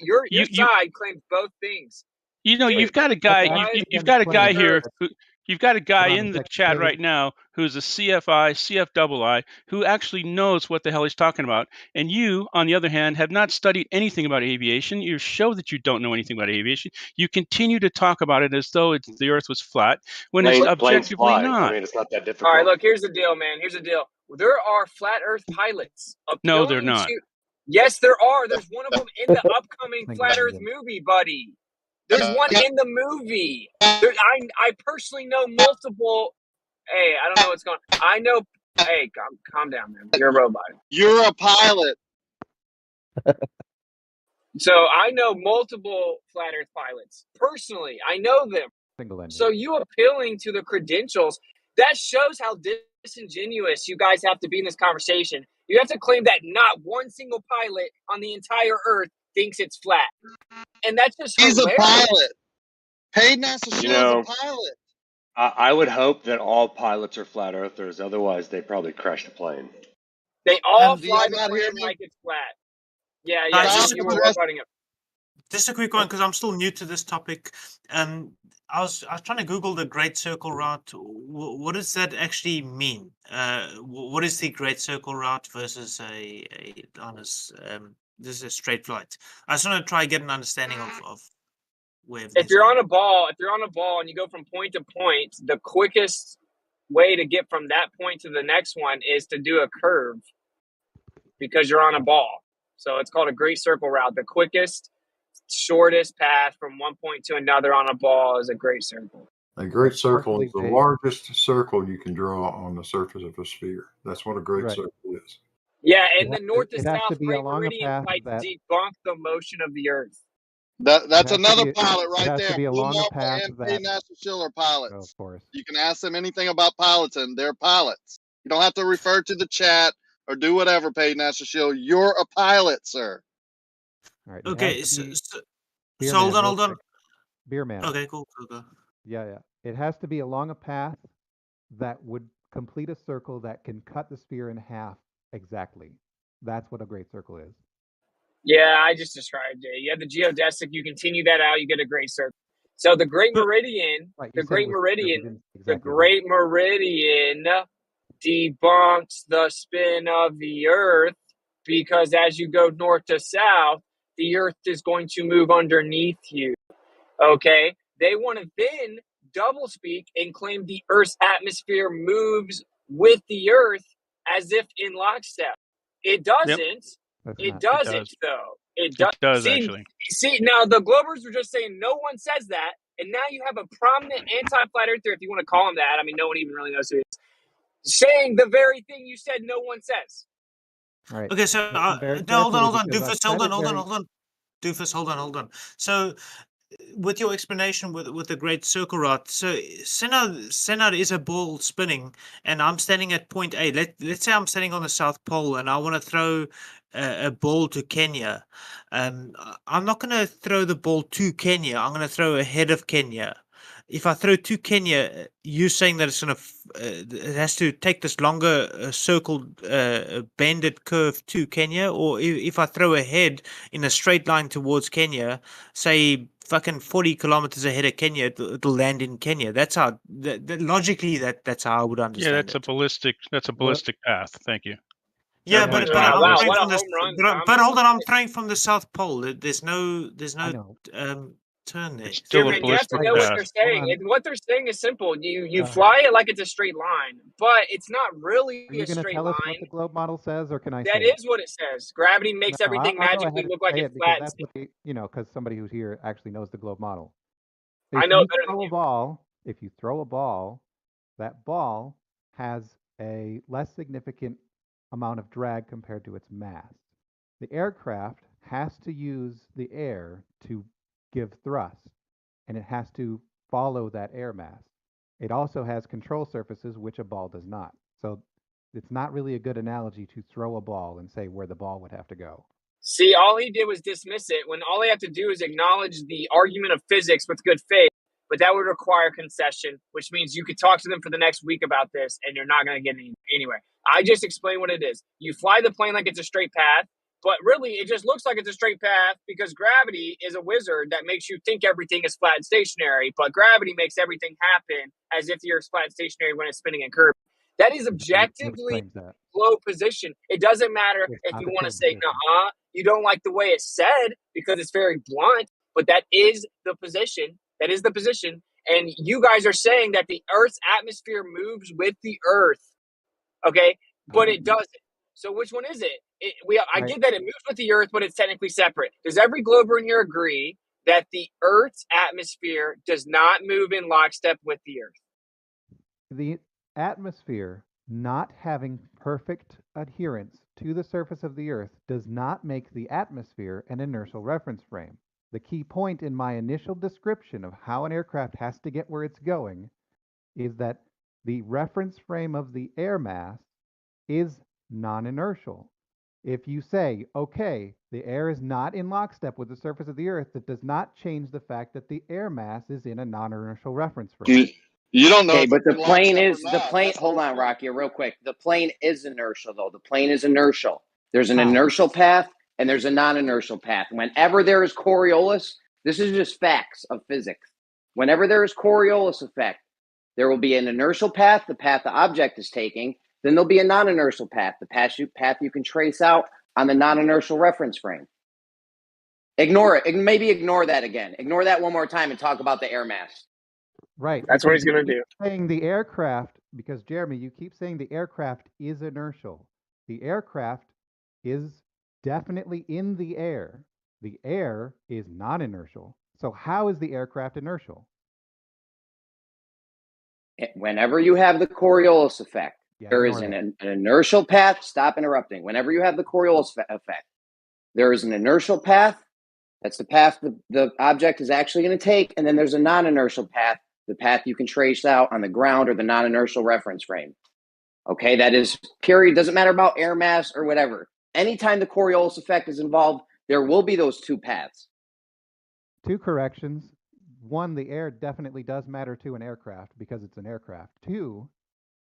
your side claims both things. You've got a guy. You've got a guy here. You've got a guy in the chat right now who's a CFI, CFII, who actually knows what the hell he's talking about. And you, on the other hand, have not studied anything about aviation. You show that you don't know anything about aviation. You continue to talk about it as though the Earth was flat, when it's objectively not. I mean, it's not that difficult. All right, look, here's the deal, man. Here's the deal. There are flat Earth pilots. No, they're not. Yes, there are. There's one of them in the upcoming Flat Earth movie, buddy. There's one in the movie. I personally know multiple. Hey, I don't know what's going on. I know. Hey, calm down, man. You're a robot. You're a pilot. So I know multiple Flat Earth pilots. Personally, I know them. So you appealing to the credentials, that shows how disingenuous you guys have to be in this conversation. You have to claim that not one single pilot on the entire Earth thinks it's flat. And that's just He's hilarious. a pilot. Paid NASA Shield's a pilot. I would hope that all pilots are flat earthers. Otherwise, they probably crash the plane. They all fly the plane like it's flat. Yeah, you were rebutting it. Just a quick one, because I'm still new to this topic. I was trying to Google the Great Circle Route. What does that actually mean? What is the Great Circle Route versus this is a straight flight? I just want to try and get an understanding of where. If you're on a ball and you go from point to point, the quickest way to get from that point to the next one is to do a curve because you're on a ball. So it's called a Great Circle Route. The quickest, shortest path from one point to another on a ball is a great circle. A great circle is the largest circle you can draw on the surface of a sphere. That's what a great circle is. Yeah, and the north to south great meridian might debunk the motion of the Earth. That's another pilot right there. Blue Marble and NASA Shield are pilots. Of course. You can ask them anything about pilots, and they're pilots. You don't have to refer to the chat or do whatever, Paid NASA Shield. You're a pilot, sir. All right. Okay, so hold on. Beer man. Okay, cool. Yeah. It has to be along a path that would complete a circle that can cut the sphere in half exactly. That's what a great circle is. Yeah, I just described it. You have the geodesic. You continue that out, you get a great circle. So the Great Meridian, the Great Meridian debunks the spin of the Earth because as you go north to south, the Earth is going to move underneath you. Okay? They want to then double speak and claim the Earth's atmosphere moves with the Earth as if in lockstep. It doesn't. Yep. It doesn't, though. It does actually. See, now the Globers were just saying no one says that, and now you have a prominent anti-flat earther, if you want to call him that. I mean, no one even really knows who he is. Saying the very thing you said no one says. All right. Okay, so hold on, Doofus, hold on. Doofus, hold on. So, with your explanation with the Great Circle Route, so Senad is a ball spinning, and I'm standing at point A. Let's say I'm standing on the South Pole, and I want to throw a ball to Kenya. I'm not going to throw the ball to Kenya. I'm going to throw ahead of Kenya. If I throw to Kenya, you're saying that it's going to it has to take this longer circled bended curve to Kenya, or if I throw ahead in a straight line towards Kenya, say fucking 40 kilometers ahead of Kenya, it'll land in Kenya. That's how logically that's how I would understand. Yeah, that's a ballistic path. Thank you. Yeah, but hold on, I'm throwing from the South Pole. There's no turn there. It's still a You have to ballistic know what path. they're saying. And what they're saying is simple. You fly it like it's a straight line, but it's not really Are you a going to straight tell us what line. the globe model says, or can I That say it? is what it says. Gravity makes No, everything I'll go magically ahead and look like say it's it because flat. that's what because somebody who's here actually knows the globe model. I know it better than you. If you throw a ball, that ball has a less significant amount of drag compared to its mass. The aircraft has to use the air to give thrust, and it has to follow that air mass. It also has control surfaces, which a ball does not. So it's not really a good analogy to throw a ball and say where the ball would have to go. See, all he did was dismiss it when all he had to do is acknowledge the argument of physics with good faith, but that would require concession, which means you could talk to them for the next week about this and you're not going to get any anywhere. I just explained what it is. You fly the plane like it's a straight path, but really it just looks like it's a straight path because gravity is a wizard that makes you think everything is flat and stationary, but gravity makes everything happen as if you're flat and stationary when it's spinning and curving. That is objectively low position. It doesn't matter if you want to say, nah, you don't like the way it's said because it's very blunt, but that is the position. That is the position. And you guys are saying that the Earth's atmosphere moves with the Earth. Okay? But it doesn't. So which one is it? I get that it moves with the Earth, but it's technically separate. Does every glober in here agree that the Earth's atmosphere does not move in lockstep with the Earth? The atmosphere not having perfect adherence to the surface of the Earth does not make the atmosphere an inertial reference frame. The key point in my initial description of how an aircraft has to get where it's going is that the reference frame of the air mass is non-inertial. If you say, okay, the air is not in lockstep with the surface of the Earth, that does not change the fact that the air mass is in a non-inertial reference frame. You don't know. Okay, if but it's the in plane lockstep or is the not. plane. That's Hold her on, point. Rocky, real quick. The plane is inertial, though. The plane is inertial. There's an How? inertial path and there's a non-inertial path. Whenever there is Coriolis, this is just facts of physics. Whenever there is Coriolis effect, there will be an inertial path, the path the object is taking. Then there'll be a non-inertial path, the path you can trace out on the non-inertial reference frame. Ignore it. Maybe ignore that again. Ignore that one more time and talk about the air mass. Right. That's what he's going to do. Saying the aircraft, because Jeremy, you keep saying the aircraft is inertial. The aircraft is definitely in the air. The air is non-inertial. So how is the aircraft inertial? Whenever you have the Coriolis effect, there is an inertial path. Stop interrupting. Whenever you have the Coriolis effect, there is an inertial path. That's the path the object is actually going to take. And then there's a non-inertial path, the path you can trace out on the ground or the non-inertial reference frame. Okay, that is period. Doesn't matter about air mass or whatever. Anytime the Coriolis effect is involved, there will be those two paths. Two corrections. One, the air definitely does matter to an aircraft because it's an aircraft. Two,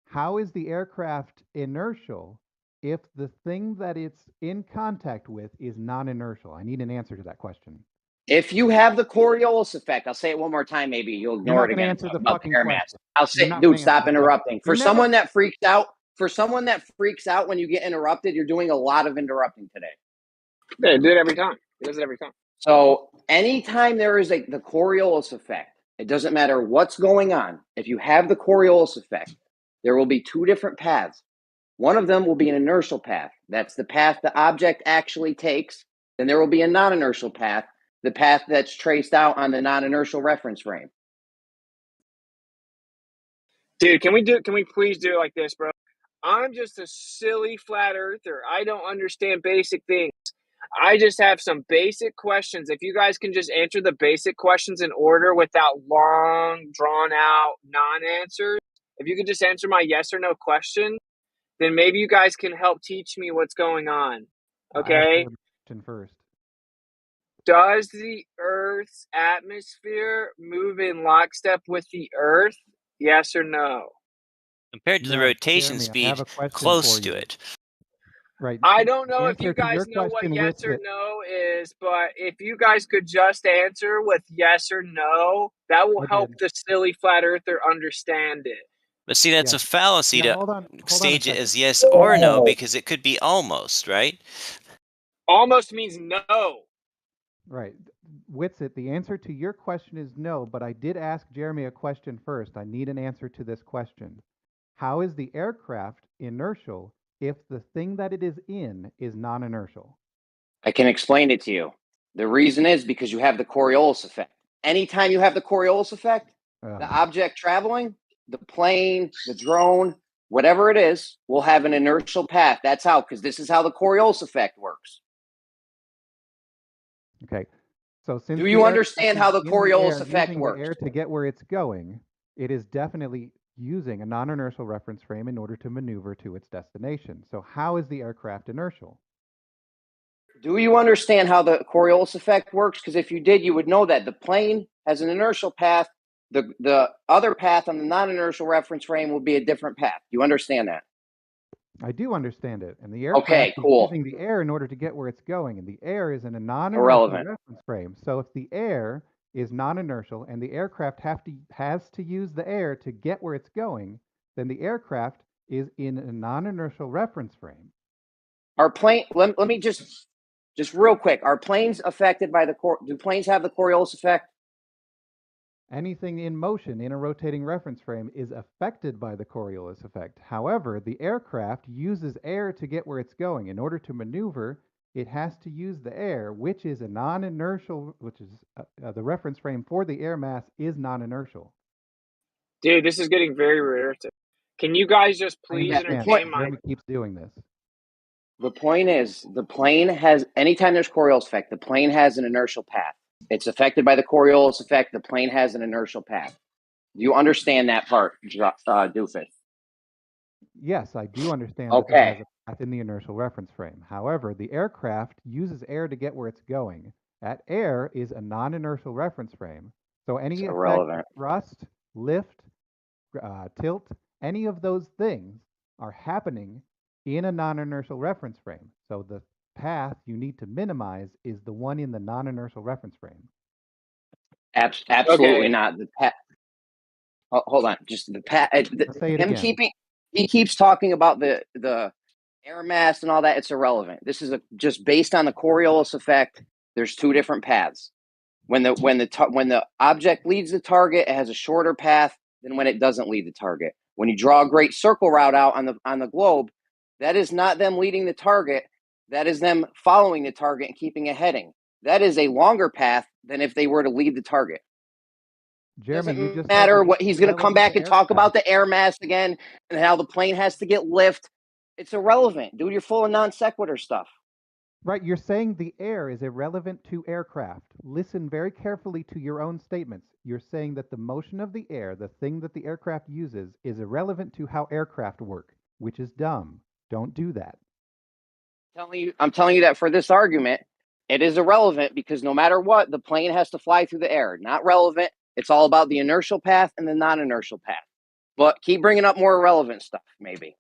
how is the aircraft inertial if the thing that it's in contact with is non-inertial? I need an answer to that question. If you have the Coriolis effect, I'll say it one more time, maybe you'll ignore it again. Answer the fucking question. I'll say, dude, stop interrupting. For someone that freaks out, when you get interrupted, you're doing a lot of interrupting today. Yeah, do it every time. He does it every time. So anytime there is the Coriolis effect, it doesn't matter what's going on. If you have the Coriolis effect, there will be two different paths. One of them will be an inertial path. That's the path the object actually takes. Then there will be a non-inertial path, the path that's traced out on the non-inertial reference frame. Dude, can we please do it like this, bro? I'm just a silly flat earther. I don't understand basic things. I just have some basic questions. If you guys can just answer the basic questions in order without long, drawn out non-answers, if you could just answer my yes or no question, then maybe you guys can help teach me what's going on. Okay? Question first. Does the Earth's atmosphere move in lockstep with the Earth? Yes or no? Compared to the rotation speed, close to it. Right. I don't know if you guys know what yes or no is, but if you guys could just answer with yes or no, that will help the silly flat earther understand it. But see, that's a fallacy to stage it as yes or no, because it could be almost, right? Almost means no. Right. Witsit, the answer to your question is no, but I did ask Jeremy a question first. I need an answer to this question. How is the aircraft inertial if the thing that it is in is non-inertial? I can explain it to you. The reason is because you have the Coriolis effect. Anytime you have the Coriolis effect, the object traveling, the plane, the drone, whatever it is, will have an inertial path. That's how, because this is how the Coriolis effect works. Okay. So since do you understand how the Coriolis effect using works? the air to get where it's going, it is definitely using a non-inertial reference frame in order to maneuver to its destination. So how is the aircraft inertial? Do you understand how the Coriolis effect works? Because if you did, you would know that the plane has an inertial path. The other path on the non-inertial reference frame will be a different path. You understand that? I do understand it. And the aircraft is using the air in order to get where it's going. And the air is in a non-inertial reference frame. So if the air is non-inertial and the aircraft has to use the air to get where it's going, then the aircraft is in a non-inertial reference frame. Our plane, let me just real quick, are planes affected by do planes have the Coriolis effect? Anything in motion in a rotating reference frame is affected by the Coriolis effect. However, the aircraft uses air to get where it's going. In order to maneuver, it has to use the air, which is a non-inertial, which is the reference frame for the air mass is non-inertial. Dude, this is getting very repetitive. Can you guys just please entertain my... Jeremy keeps doing this. The point is, the plane has, anytime there's Coriolis effect, the plane has an inertial path. It's affected by the Coriolis effect. The plane has an inertial path. Do you understand that part, Doofus? Yes, I do understand that it has a path in the inertial reference frame. However, the aircraft uses air to get where it's going. That air is a non-inertial reference frame. So any effect, thrust, lift, tilt, any of those things are happening in a non-inertial reference frame. So the path you need to minimize is the one in the non-inertial reference frame. Absolutely not. The path. Hold on, just the path. He keeps talking about the air mass and all that. It's irrelevant. This is just based on the Coriolis effect. There's two different paths. When the object leads the target, it has a shorter path than when it doesn't lead the target. When you draw a great circle route out on the globe, that is not them leading the target. That is them following the target and keeping a heading. That is a longer path than if they were to lead the target. Jeremy, you just matter what he's going to come back and talk about the air mass again and how the plane has to get lift. It's irrelevant, dude. You're full of non sequitur stuff. Right, you're saying the air is irrelevant to aircraft. Listen very carefully to your own statements. You're saying that the motion of the air, the thing that the aircraft uses, is irrelevant to how aircraft work, which is dumb. Don't do that. I'm telling you that for this argument, it is irrelevant because no matter what, the plane has to fly through the air. Not relevant. It's all about the inertial path and the non-inertial path. But keep bringing up more irrelevant stuff, maybe.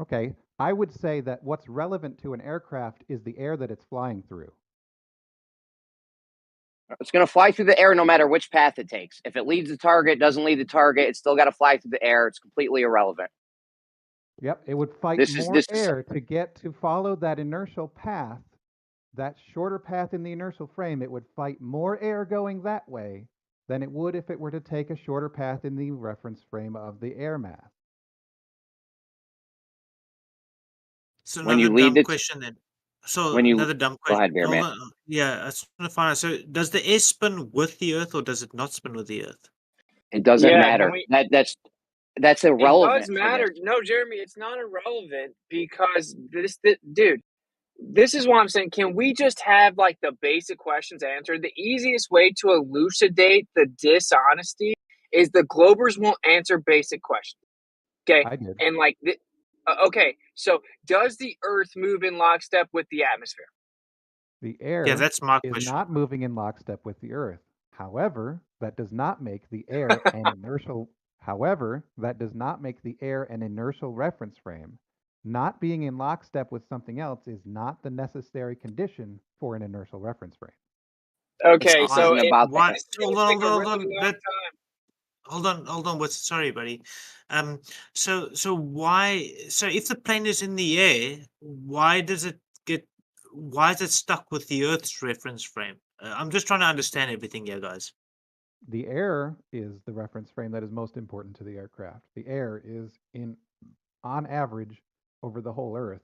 Okay, I would say that what's relevant to an aircraft is the air that it's flying through. It's going to fly through the air no matter which path it takes. If it leads the target, doesn't lead the target, it's still got to fly through the air. It's completely irrelevant. Yep, it would fight more air to follow that inertial path, that shorter path in the inertial frame. It would fight more air going that way than it would if it were to take a shorter path in the reference frame of the air mass. So another dumb question then. So another dumb question. Go ahead, Bearman. Yeah, I just want to find out. So does the air spin with the Earth or does it not spin with the Earth? It doesn't matter. That's irrelevant. It does matter. No, Jeremy, it's not irrelevant because dude, this is what I'm saying. Can we just have like the basic questions answered? The easiest way to elucidate the dishonesty is the Globers won't answer basic questions. Okay. I did. And like, okay. So does the Earth move in lockstep with the atmosphere? The air that's my is question. not moving in lockstep with the Earth. However, that does not make the air an inertial. However, that does not make the air an inertial reference frame. Not being in lockstep with something else is not the necessary condition for an inertial reference frame. Okay, so hold on. Sorry, buddy. So if the plane is in the air, why is it stuck with the Earth's reference frame? I'm just trying to understand everything here, guys. The air is the reference frame that is most important to the aircraft. The air is on average over the whole Earth.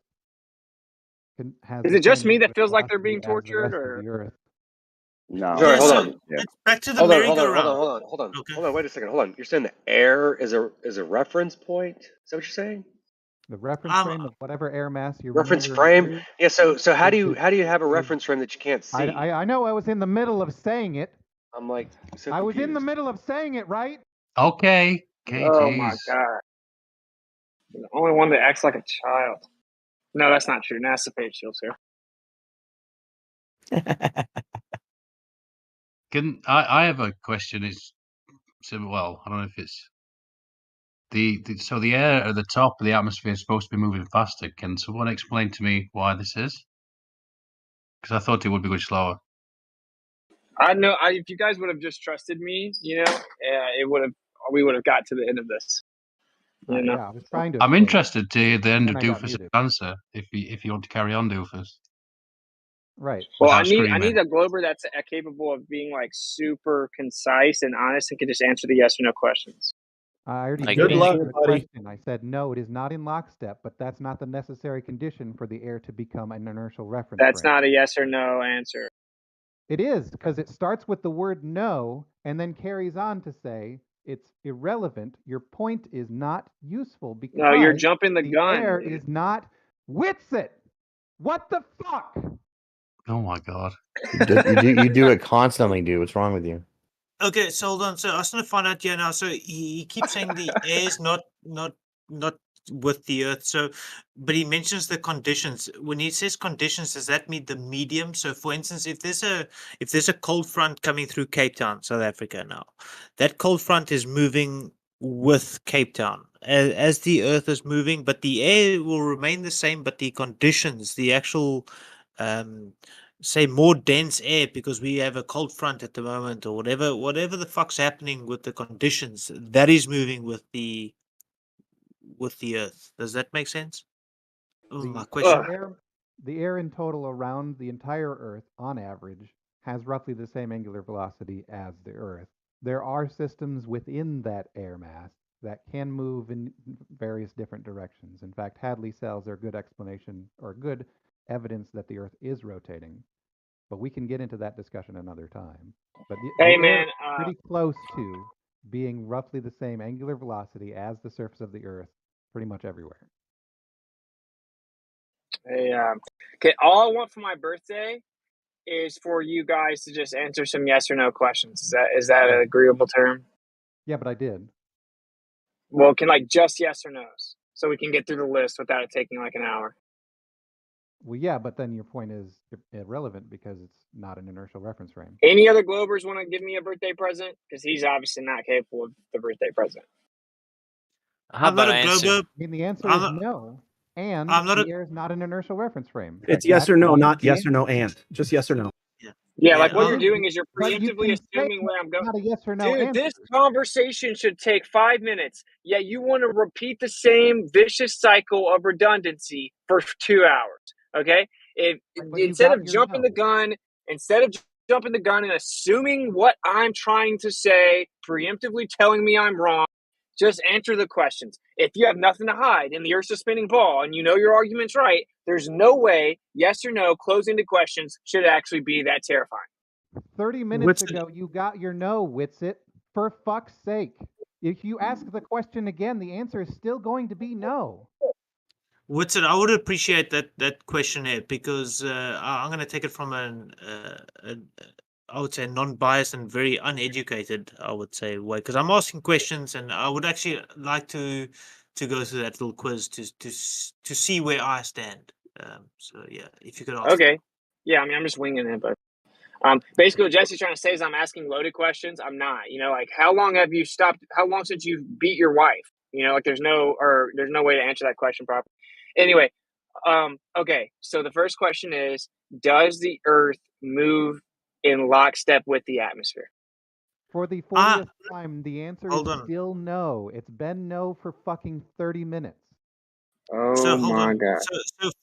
Is it just me that feels like they're being tortured, or? The Earth. No. Sorry, hold so on. it's back to the Hold on. merry-go-round. Okay. Hold on. Wait a second. Hold on. You're saying the air is a reference point? Is that what you're saying? The reference frame of whatever air mass you're Reference measuring frame? through. Yeah. So how do is- you have a is- reference frame that you can't see? I know I was in the middle of saying it. I'm like so I was in the confused. middle of saying it, right? Okay. Oh my jeez. god. The only one that acts like a child. No, that's not true. NASA page shields here. I have a question. It's well, I don't know if it's so the air at the top of the atmosphere is supposed to be moving faster. Can someone explain to me why this is? Because I thought it would be going slower. I know. If you guys would have just trusted me, it would have. We would have got to the end of this. You know. Yeah, I was trying to. I'm explain it, interested to hear the end of and I got Doofus' muted. answer if you want to carry on, Doofus. Right. Well, Without I screaming. need a Glober that's capable of being like super concise and honest and can just answer the yes or no questions. I already Good did luck, answer the buddy. question. I said no, it is not in lockstep, but that's not the necessary condition for the air to become an inertial reference That's frame. not a yes or no answer. It is, because it starts with the word no and then carries on to say it's irrelevant. Your point is not useful because No, you're jumping the gun, air dude. is not Witsit. What the fuck? Oh my god. You do it constantly, dude. What's wrong with you? Okay, so hold on. So I was going to find out now. So he keeps saying the air is not with the Earth. So, but he mentions the conditions. When he says conditions, does that mean the medium? So, for instance, if there's a cold front coming through Cape Town, South Africa now, that cold front is moving with Cape Town as the Earth is moving, but the air will remain the same. But the conditions, the actual say more dense air because we have a cold front at the moment or whatever the fuck's happening with the conditions that is moving with the Earth. Does that make sense? My question. The air in total around the entire Earth, on average, has roughly the same angular velocity as the Earth. There are systems within that air mass that can move in various different directions. In fact, Hadley cells are a good explanation or good evidence that the Earth is rotating. But we can get into that discussion another time. But the Hey, air man, is pretty close to being roughly the same angular velocity as the surface of the Earth pretty much everywhere. Hey, okay. All I want for my birthday is for you guys to just answer some yes or no questions. Is that an agreeable term? Yeah, but I did. Well, can like just yes or no's, so we can get through the list without it taking like an hour. Well, yeah, but then your point is irrelevant because it's not an inertial reference frame. Any other Globers want to give me a birthday present? Because he's obviously not capable of the birthday present. How about I answer? I mean, the answer is no, and the air is not an inertial reference frame. It's yes or no, not yes or no and. Just yes or no. Yeah, like what you're doing is you're But you preemptively can say assuming where I'm going. not a yes or no Dude, answer. this conversation should take 5 minutes. Yeah, you want to repeat the same vicious cycle of redundancy for 2 hours. Okay? Instead of jumping the gun and assuming what I'm trying to say, preemptively telling me I'm wrong, just answer the questions. If you have nothing to hide and the Earth's a spinning ball and you know your argument's right, there's no way yes or no closing the questions should actually be that terrifying. 30 minutes ago, you got your no, Witsit. For fuck's sake. If you ask the question again, the answer is still going to be no. What's it? I would appreciate that questionnaire because I'm going to take it from I would say non-biased and very uneducated, I would say, way, because I'm asking questions and I would actually like to go through that little quiz to see where I stand. So yeah, if you could ask. Okay. Yeah, I mean, I'm just winging it, but basically what Jesse's trying to say is I'm asking loaded questions. I'm not. You know, like how long since you beat your wife? You know, like there's no way to answer that question properly. Anyway, okay. So the first question is, does the Earth move in lockstep with the atmosphere? For the 40th time, the answer is still no. It's been no for fucking 30 minutes. Oh my God.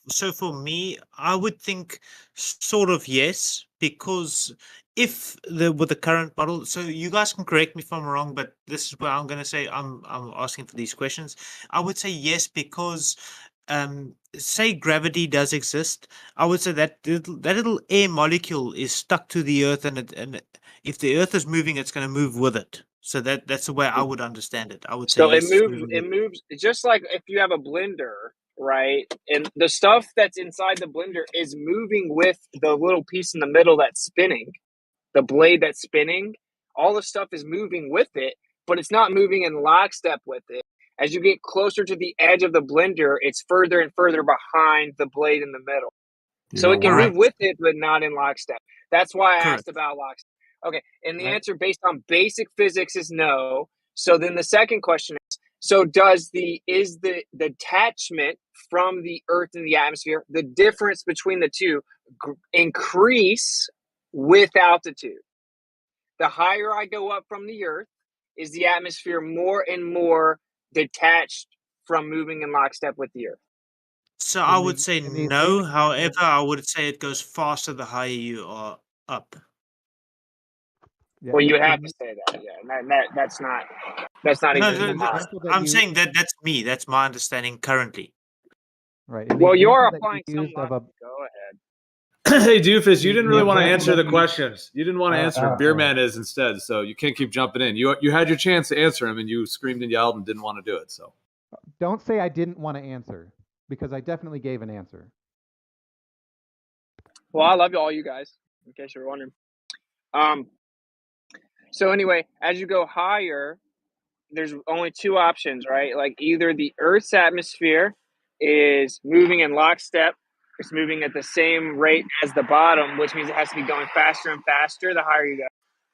So for me, I would think sort of yes, because if with the current model, so you guys can correct me if I'm wrong, but this is where I'm going to say I'm asking for these questions. I would say yes because say gravity does exist, I would say that little air molecule is stuck to the Earth, and if the Earth is moving, it's going to move with it. So that's the way I would understand it. I would say So yes, it's moving it with moves just like if you have a blender, right? And the stuff that's inside the blender is moving with the little piece in the middle that's spinning, the blade that's spinning. All the stuff is moving with it, but it's not moving in lockstep with it. As you get closer to the edge of the blender, it's further and further behind the blade in the middle. So it can move with it, but not in lockstep. That's why I asked about lockstep. Okay, and the answer based on basic physics is no. So then the second question is: so is the detachment from the Earth and the atmosphere, the difference between the two, increase with altitude? The higher I go up from the Earth, is the atmosphere more and more detached from moving in lockstep with the Earth? So I would say no. However, I would say it goes faster the higher you are up. Well, you would have to say that, yeah. And that's not even the model. I'm saying that's me. That's my understanding currently. Right. Well, you're applying some logic. Go ahead. Hey, Doofus, you didn't really the want to example answer that the you- questions. You didn't want to answer him. Beerman is instead, so you can't keep jumping in. You had your chance to answer him, and you screamed and yelled and didn't want to do it. So Don't say I didn't want to answer, because I definitely gave an answer. Well, I love all you guys, in case you're wondering. So anyway, as you go higher, there's only two options, right? Like either the Earth's atmosphere is moving in lockstep, it's moving at the same rate as the bottom, which means it has to be going faster and faster the higher you go,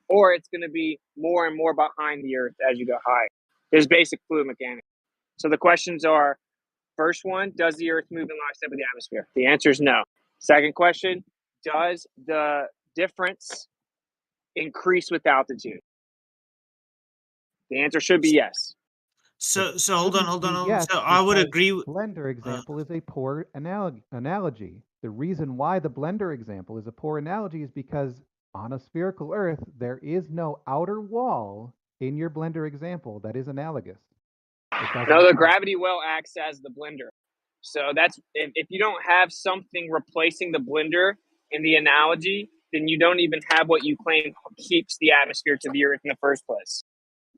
or it's going to be more and more behind the Earth as you go higher. There's basic fluid mechanics. So the questions are: first one, does the Earth move in lockstep with the atmosphere? The answer is no. Second question, does the difference increase with altitude? The answer should be yes. So hold on. Yes, So I would because agree. the blender example is a poor analogy. The reason why the blender example is a poor analogy is because on a spherical Earth, there is no outer wall in your blender example that is analogous. No, the gravity well acts as the blender. So that's if you don't have something replacing the blender in the analogy, then you don't even have what you claim keeps the atmosphere to the Earth in the first place.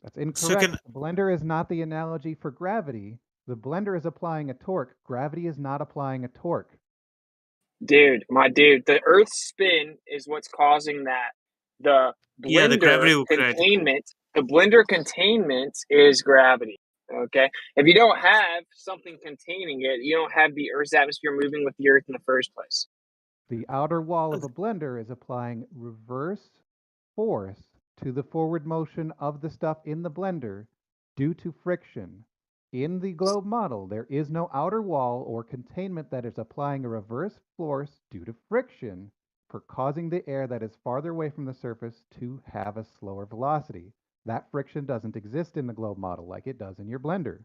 That's incorrect. The blender is not the analogy for gravity. The blender is applying a torque. Gravity is not applying a torque. Dude, the Earth's spin is what's causing that. The blender the gravity will create it. containment, the blender containment is gravity. Okay, if you don't have something containing it, you don't have the Earth's atmosphere moving with the Earth in the first place. The outer wall of a blender is applying reverse force to the forward motion of the stuff in the blender due to friction. In the globe model, there is no outer wall or containment that is applying a reverse force due to friction for causing the air that is farther away from the surface to have a slower velocity. That friction doesn't exist in the globe model like it does in your blender.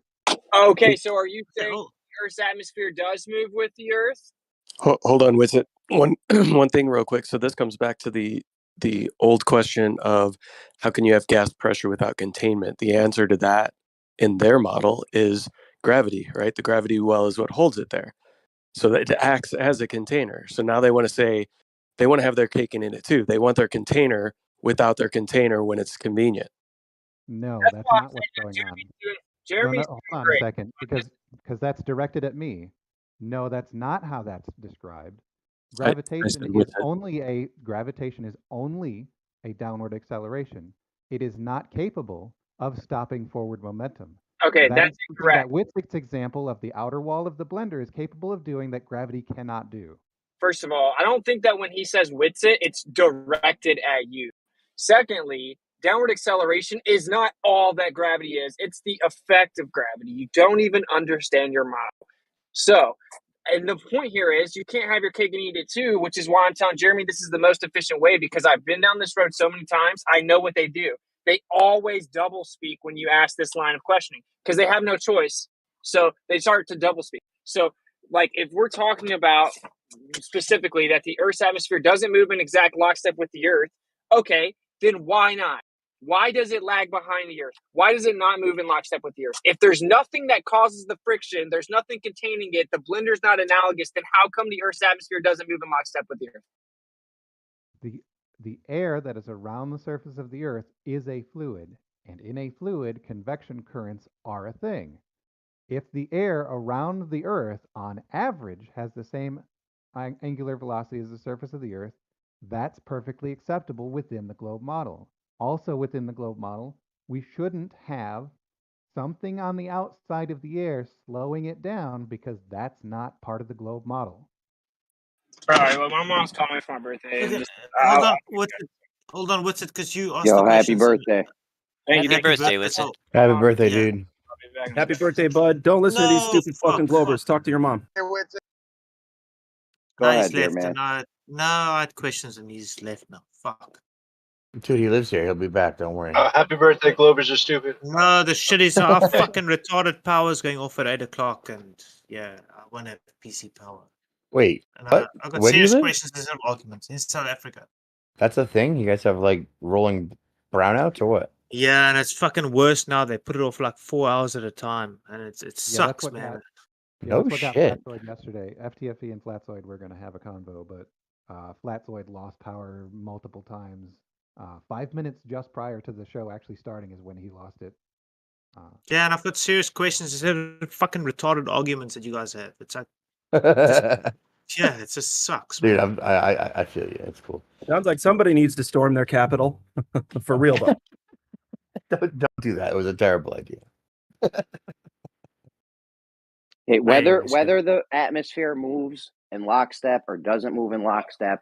Okay, so are you saying the Earth's atmosphere does move with the Earth? Hold on with it. One thing real quick. So this comes back to the old question of how can you have gas pressure without containment? The answer to that in their model is gravity, right? The gravity well is what holds it there. So that it acts as a container. So now they want to have their cake and eat it too. They want their container without their container when it's convenient. No, that's not what's going on. Jeremy's hold on a second, because that's directed at me. No, that's not how that's described. Gravitation is only a downward acceleration. It is not capable of stopping forward momentum. Okay, that's incorrect. That Witzig's example of the outer wall of the blender is capable of doing that gravity cannot do. First of all, I don't think that when he says Witzig, it's directed at you. Secondly, downward acceleration is not all that gravity is. It's the effect of gravity. You don't even understand your model. So, and the point here is you can't have your cake and eat it too, which is why I'm telling Jeremy this is the most efficient way, because I've been down this road so many times. I know what they do. They always double speak when you ask this line of questioning because they have no choice. So they start to double speak. So, like, if we're talking about specifically that the Earth's atmosphere doesn't move in exact lockstep with the Earth, okay, then why not? Why does it lag behind the Earth? Why does it not move in lockstep with the Earth? If there's nothing that causes the friction, there's nothing containing it, the blender's not analogous, then how come the Earth's atmosphere doesn't move in lockstep with the Earth? The air that is around the surface of the Earth is a fluid, and in a fluid, convection currents are a thing. If the air around the Earth, on average, has the same angular velocity as the surface of the Earth, that's perfectly acceptable within the globe model. Also within the globe model, we shouldn't have something on the outside of the air slowing it down because that's not part of the globe model. All right, well, my mom's calling me for my birthday. Okay, Just, hold on, what's it? Because you asked Yo, the happy questions. birthday. Happy birthday, What's it? Happy birthday, dude. Happy birthday, bud. Don't listen to these stupid fucking Globers. Talk to your mom. Go No, ahead, he's dear left. man. No, I had questions and he's left now. Fuck. Until he lives here, he'll be back. Don't worry. Happy birthday, Globers are stupid. No, the shit is our fucking retarded powers going off at 8 o'clock, and yeah, I won't have PC power. Wait, And what? I got Where do you serious live? questions instead of arguments in South Africa. That's a thing? You guys have like rolling brownouts or what? Yeah, and it's fucking worse now. They put it off like 4 hours at a time, and it Yeah, sucks, that's what man. got, No that's what got shit. Flatzoid yesterday. FTFE and Flatzoid were going to have a convo, but Flatzoid lost power multiple times. 5 minutes just prior to the show actually starting is when he lost it. Yeah, and I've got serious questions instead of fucking retarded arguments that you guys have. It's like, yeah, it just sucks, Dude, man. I feel you. It's cool. Sounds like somebody needs to storm their capital. For real, though. Don't do that. It was a terrible idea. Hey, whether the atmosphere moves in lockstep or doesn't move in lockstep,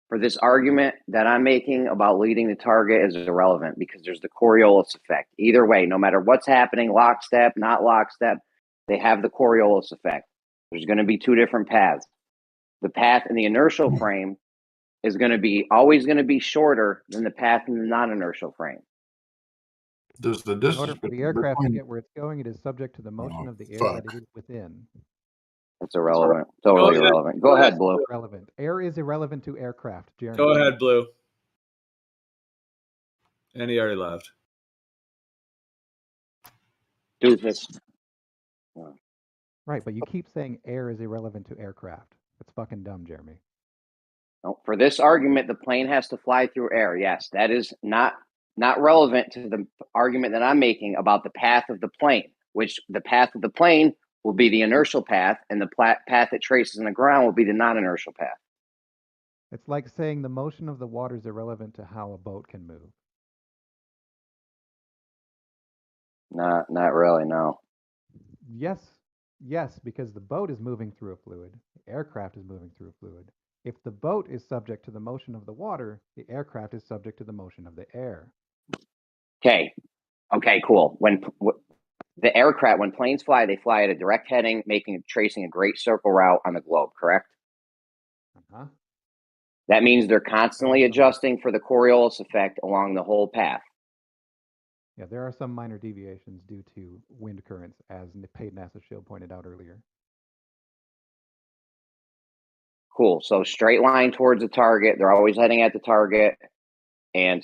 for this argument that I'm making about leading the target is irrelevant because there's the Coriolis effect. Either way, no matter what's happening, lockstep, not lockstep, they have the Coriolis effect. There's going to be two different paths. The path in the inertial frame is going to be always going to be shorter than the path in the non-inertial frame. Does the In order distance for the aircraft to between get where it's going, it is subject to the motion of the air fuck. that it is within. That's irrelevant. Totally irrelevant. Go ahead, Blue. Irrelevant. Air is irrelevant to aircraft. Jeremy. Go ahead, Blue. And he already left. Doofus. Right, but you keep saying air is irrelevant to aircraft. That's fucking dumb, Jeremy. No, for this argument, the plane has to fly through air. Yes, that is not relevant to the argument that I'm making about the path of the plane, which the path of the plane will be the inertial path, and the path it traces in the ground will be the non-inertial path. It's like saying the motion of the water is irrelevant to how a boat can move. Not really, no. Yes, because the boat is moving through a fluid. The aircraft is moving through a fluid. If the boat is subject to the motion of the water, the aircraft is subject to the motion of the air. Okay, cool. When the aircraft, when planes fly, they fly at a direct heading, tracing a great circle route on the globe, correct? Uh-huh. That means they're constantly adjusting for the Coriolis effect along the whole path. Yeah, there are some minor deviations due to wind currents, as Paid NASA Shield pointed out earlier. Cool. So straight line towards the target. They're always heading at the target, and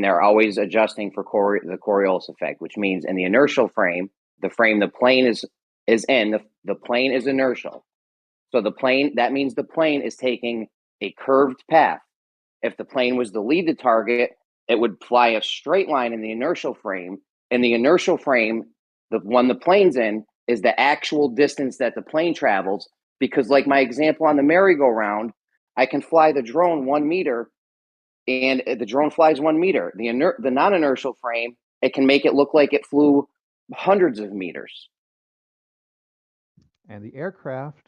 they're always adjusting for the Coriolis effect, which means in the inertial frame, the frame the plane is in, the plane is inertial. So that means the plane is taking a curved path. If the plane was to lead the target, it would fly a straight line in the inertial frame. In the inertial frame, the one the plane's in is the actual distance that the plane travels. Because, like my example on the merry-go-round, I can fly the drone 1 meter, and the drone flies 1 meter. The non-inertial frame, it can make it look like it flew hundreds of meters. And the aircraft,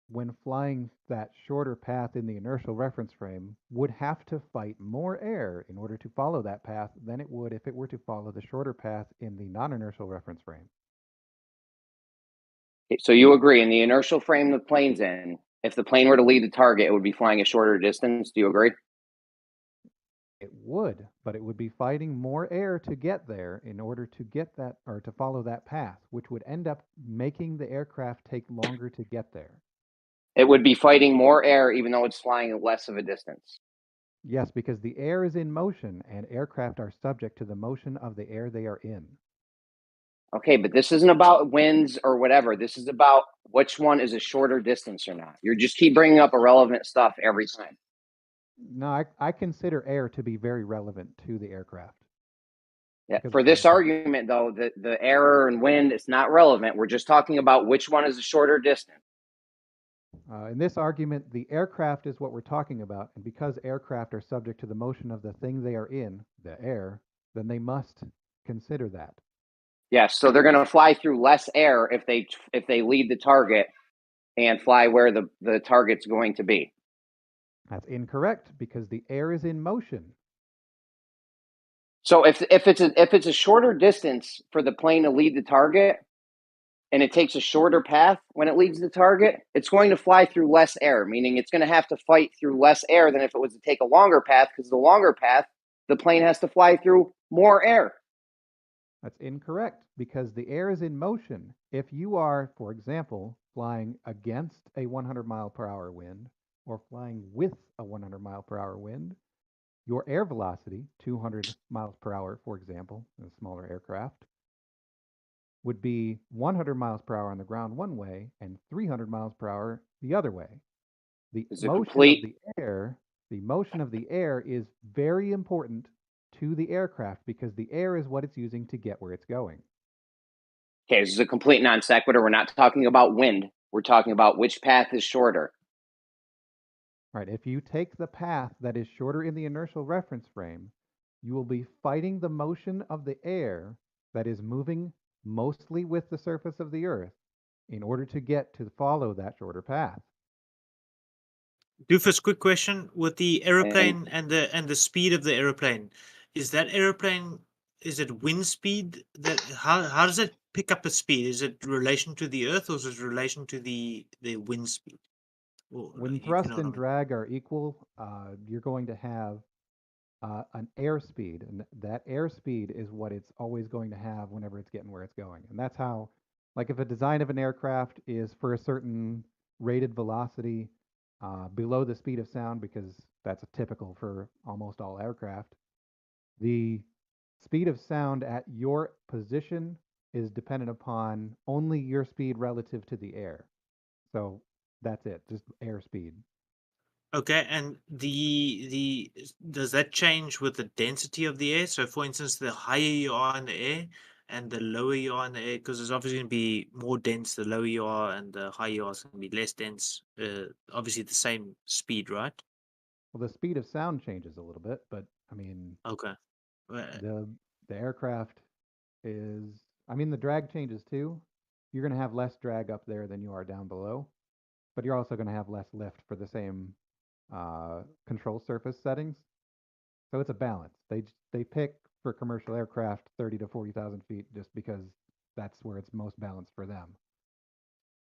when flying that shorter path in the inertial reference frame, would have to fight more air in order to follow that path than it would if it were to follow the shorter path in the non-inertial reference frame. So you agree, in the inertial frame the plane's in, if the plane were to lead the target, it would be flying a shorter distance. Do you agree? It would, but it would be fighting more air to get there in order to get that, or to follow that path, which would end up making the aircraft take longer to get there. It would be fighting more air even though it's flying less of a distance. Yes, because the air is in motion and aircraft are subject to the motion of the air they are in. Okay, but this isn't about winds or whatever. This is about which one is a shorter distance or not. You just keep bringing up irrelevant stuff every time. No, I consider air to be very relevant to the aircraft. Yeah, for this argument, though, the air and wind, it's not relevant. We're just talking about which one is a shorter distance. In this argument, the aircraft is what we're talking about, and because aircraft are subject to the motion of the thing they are in, the air, then they must consider that. Yes, so they're going to fly through less air if they lead the target and fly where the target's going to be. That's incorrect because the air is in motion. So if it's a shorter distance for the plane to lead the target, and it takes a shorter path when it leads the target, it's going to fly through less air, meaning it's going to have to fight through less air than if it was to take a longer path, because the longer path, the plane has to fly through more air. That's incorrect because the air is in motion. If you are, for example, flying against a 100 mile per hour wind or flying with a 100 mile per hour wind, your air velocity, 200 miles per hour, for example, in a smaller aircraft, would be 100 miles per hour on the ground one way and 300 miles per hour the other way. The motion of the air is very important to the aircraft because the air is what it's using to get where it's going. Okay, this is a complete non sequitur. We're not talking about wind. We're talking about which path is shorter. Right. If you take the path that is shorter in the inertial reference frame, you will be fighting the motion of the air that is moving mostly with the surface of the Earth in order to get to follow that shorter path. Doofus, quick question: with the aeroplane and the speed of the aeroplane, is it wind speed? How does it pick up a speed? Is it relation to the Earth or is it relation to the wind speed? Well, When thrust and drag are equal, you're going to have an airspeed, and that airspeed is what it's always going to have whenever it's getting where it's going. And that's how, like, if a design of an aircraft is for a certain rated velocity below the speed of sound, because that's typical for almost all aircraft, the speed of sound at your position is dependent upon only your speed relative to the air. So that's it, just airspeed. Okay, and the does that change with the density of the air? So, for instance, the higher you are in the air and the lower you are in the air, because it's obviously going to be more dense the lower you are, and the higher you are is going to be less dense. Obviously, the same speed, right? Well, the speed of sound changes a little bit, but I mean, Okay. the aircraft is, I mean, the drag changes too. You're going to have less drag up there than you are down below, but you're also going to have less lift for the same control surface settings. So it's a balance. They pick for commercial aircraft 30 to 40,000 feet just because that's where it's most balanced for them.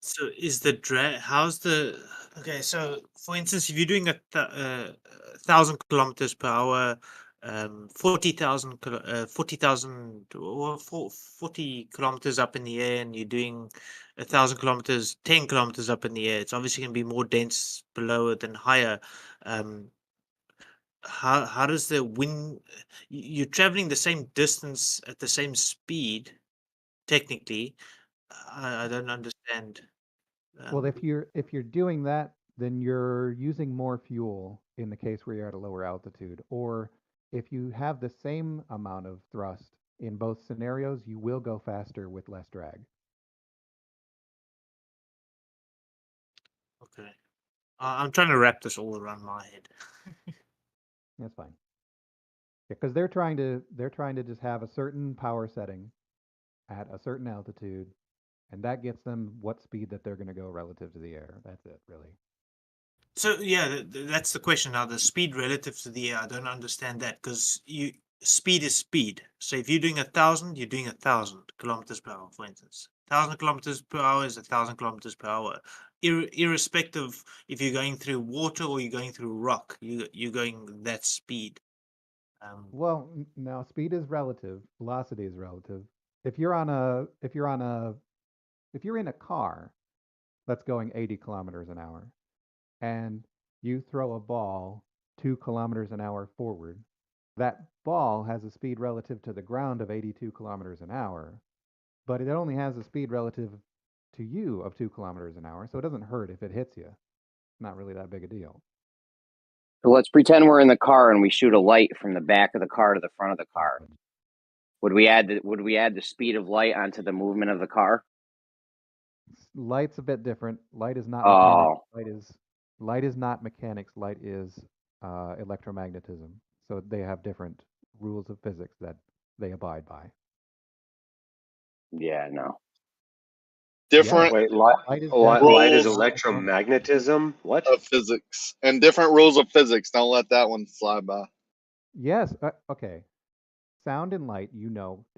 So is the drag? How's the? Okay, so for instance, if you're doing 1,000 kilometers per hour, 40,000 or 40 kilometers up in the air, and you're doing 1,000 kilometers, 10 kilometers up in the air, it's obviously going to be more dense below than higher. How does the wind? You're traveling the same distance at the same speed, technically. I don't understand. Well, if you're doing that, then you're using more fuel in the case where you're at a lower altitude. Or if you have the same amount of thrust in both scenarios, you will go faster with less drag. Okay. I'm trying to wrap this all around my head. That's fine. Because they're trying to just have a certain power setting at a certain altitude, and that gets them what speed that they're going to go relative to the air. That's it, really. So yeah, that's the question now. The speed relative to the air, I don't understand that because speed is speed. So if you're doing 1,000, you're doing 1,000 kilometers per hour, for instance. 1,000 kilometers per hour is 1,000 kilometers per hour, irrespective if you're going through water or you're going through rock. You're going that speed. Well, now speed is relative, velocity is relative. If you're in a car that's going 80 kilometers an hour and you throw a ball 2 kilometers an hour forward. That ball has a speed relative to the ground of 82 kilometers an hour, but it only has a speed relative to you of 2 kilometers an hour, so it doesn't hurt if it hits you. Not really that big a deal. So let's pretend we're in the car and we shoot a light from the back of the car to the front of the car. Would we add the speed of light onto the movement of the car? Light's a bit different. Light is not Oh. mechanics. Light is not mechanics. Light is electromagnetism. So they have different rules of physics that they abide by. Yeah, no. Different Wait, Light is light is rules electromagnetism? What? of physics and different rules of physics. Don't let that one fly by. Yes. Okay. Sound and light,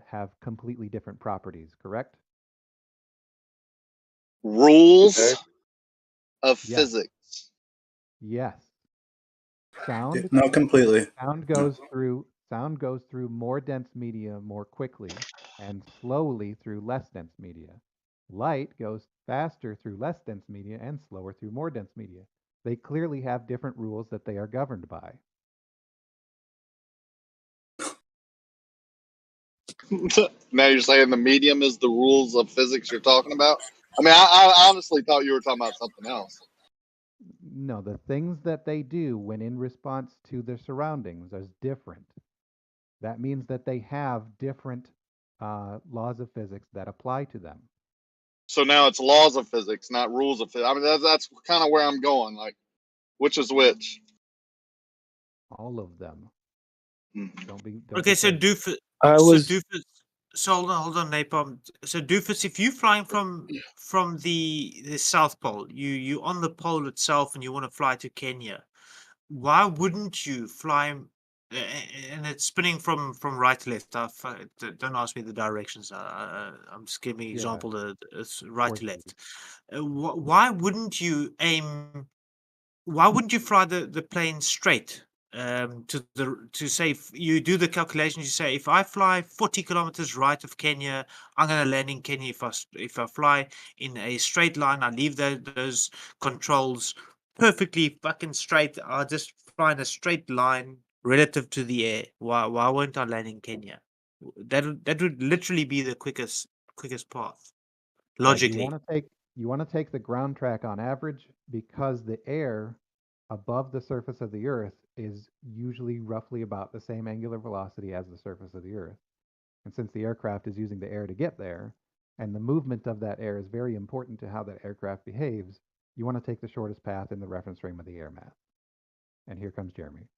have completely different properties, correct? Rules of Yes. physics. Yes. Sound. Not completely. Sound goes through more dense media more quickly and slowly through less dense media. Light goes faster through less dense media and slower through more dense media. They clearly have different rules that they are governed by. Now you're saying the medium is the rules of physics you're talking about? I mean, I honestly thought you were talking about something else. No, the things that they do when in response to their surroundings is different. That means that they have different laws of physics that apply to them. So now it's laws of physics, not rules of physics. I mean, that's kind of where I'm going. Like, which is which? All of them. Don't Okay, be so crazy. Doofus. I was- Doofus. So hold on, Napalm. So Doofus, if you're flying from the South Pole, you on the pole itself, and you want to fly to Kenya, why wouldn't you fly? And it's spinning from right to left. Don't ask me the directions. I'm just giving an example. It's right to left. Why wouldn't you aim? Why wouldn't you fly the plane straight? To say you do the calculations, you say if I fly 40 kilometers right of Kenya, I'm going to land in Kenya. If I fly in a straight line, I leave those controls perfectly fucking straight. I'll just fly in a straight line relative to the air. Why won't I land in Kenya? That would literally be the quickest path, logically. You want to take the ground track on average because the air above the surface of the Earth is usually roughly about the same angular velocity as the surface of the Earth. And since the aircraft is using the air to get there, and the movement of that air is very important to how that aircraft behaves, you want to take the shortest path in the reference frame of the air mass. And here comes Jeremy.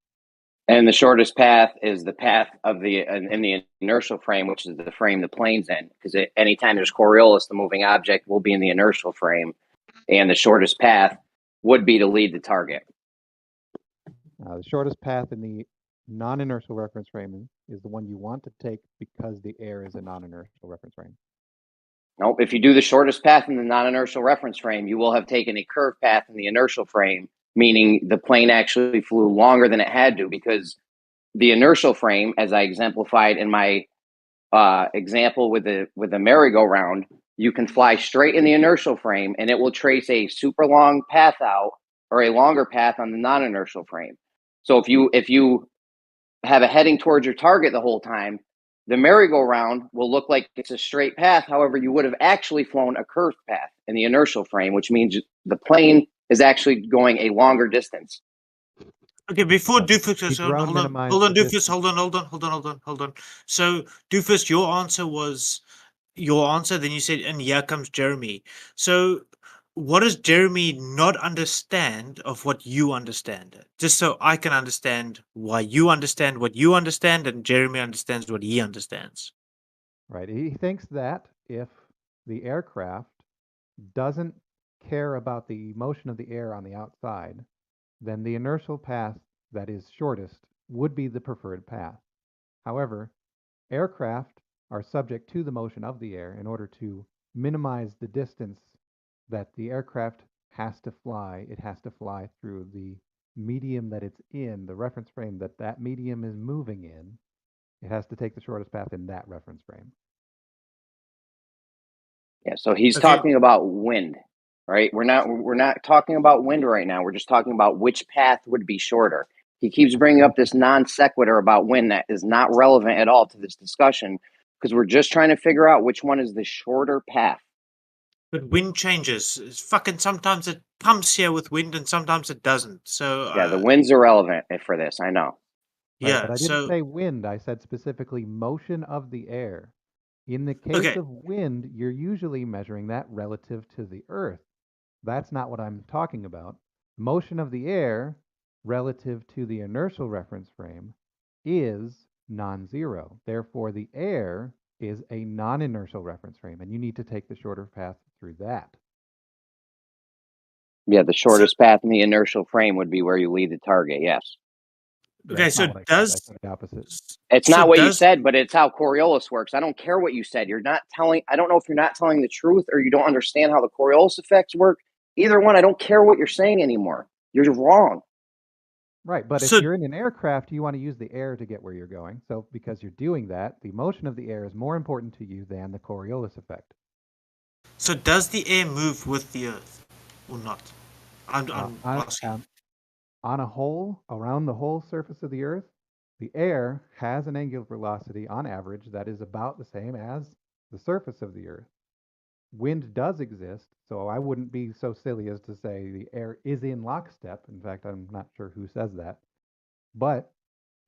And the shortest path is the path of in the inertial frame, which is the frame the plane's in. Because anytime there's Coriolis, the moving object will be in the inertial frame, and the shortest path would be to lead the target. The shortest path in the non-inertial reference frame is the one you want to take because the air is a non-inertial reference frame. Nope. If you do the shortest path in the non-inertial reference frame, you will have taken a curved path in the inertial frame, meaning the plane actually flew longer than it had to, because the inertial frame, as I exemplified in my example with the merry-go-round, you can fly straight in the inertial frame and it will trace a super long path out, or a longer path on the non-inertial frame. So if you have a heading towards your target the whole time, the merry-go-round will look like it's a straight path. However, you would have actually flown a curved path in the inertial frame, which means the plane is actually going a longer distance. Okay, before Doofus, ground minimize hold on, the Doofus, hold on. So, Doofus, your answer was your answer. Then you said, and here comes Jeremy. So, what does Jeremy not understand of what you understand? Just so I can understand why you understand what you understand, and Jeremy understands what he understands. Right. He thinks that if the aircraft doesn't care about the motion of the air on the outside, then the inertial path that is shortest would be the preferred path. However, aircraft are subject to the motion of the air in order to minimize the distance that the aircraft has to fly. It has to fly through the medium that it's in, the reference frame that medium is moving in. It has to take the shortest path in that reference frame. Yeah, so he's talking about wind, right? We're not talking about wind right now. We're just talking about which path would be shorter. He keeps bringing up this non sequitur about wind that is not relevant at all to this discussion because we're just trying to figure out which one is the shorter path. But wind changes. It's fucking sometimes it comes here with wind and sometimes it doesn't. So Yeah, the wind's irrelevant for this. I know. Right, yeah. but I didn't So say wind. I said specifically motion of the air. In the case okay. of wind, you're usually measuring that relative to the Earth. That's not what I'm talking about. Motion of the air relative to the inertial reference frame is non-zero. Therefore, the air is a non-inertial reference frame, and you need to take the shorter path through that. Yeah, the shortest path in the inertial frame would be where you lead the target. Yes. Okay, That's so not what I said. I said the opposite. It's so not what you does said, but it's how Coriolis works. I don't care what you said. You're not telling. I don't know if you're not telling the truth or you don't understand how the Coriolis effects work. Either one, I don't care what you're saying anymore. You're wrong. Right, but if So you're in an aircraft, you want to use the air to get where you're going. So because you're doing that, the motion of the air is more important to you than the Coriolis effect. so does the air move with the Earth or not? I'm asking. On a whole, around the whole surface of the Earth, the air has an angular velocity on average that is about the same as the surface of the Earth. Wind does exist, so I wouldn't be so silly as to say the air is in lockstep. In fact, I'm not sure who says that. But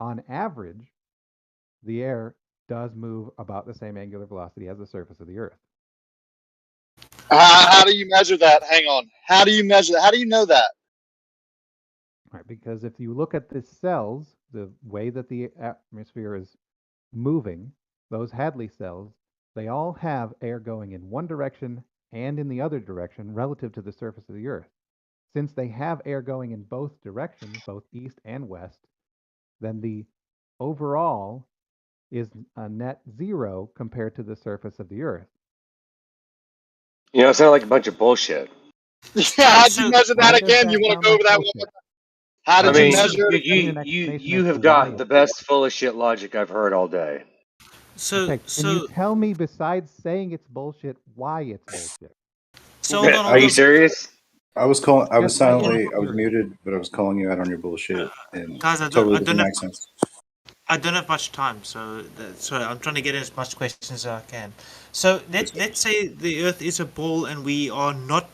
on average, the air does move about the same angular velocity as the surface of the Earth. How do you measure that? Hang on. How do you measure that? How do you know that? Right, because if you look at the cells, the way that the atmosphere is moving, those Hadley cells, they all have air going in one direction and in the other direction relative to the surface of the Earth. Since they have air going in both directions, both east and west, then the overall is a net zero compared to the surface of the Earth. You know, it sounded like a bunch of bullshit. Yeah, how'd you measure that Why does again? that You want to sound go like over that one bullshit? more time? How did I you mean, measure it Give me again? an explanation you as have to why got it's the best full of shit logic I've heard all day. okay. Can you tell me, besides saying it's bullshit, why it's bullshit? So hold on, Are you serious? I was calling. I was Yes, I am. silently. I was muted, but I was calling you out on your bullshit, and guys, totally doesn't make sense. I don't have much time, so I'm trying to get in as much questions as I can. So let's say the Earth is a ball and we are not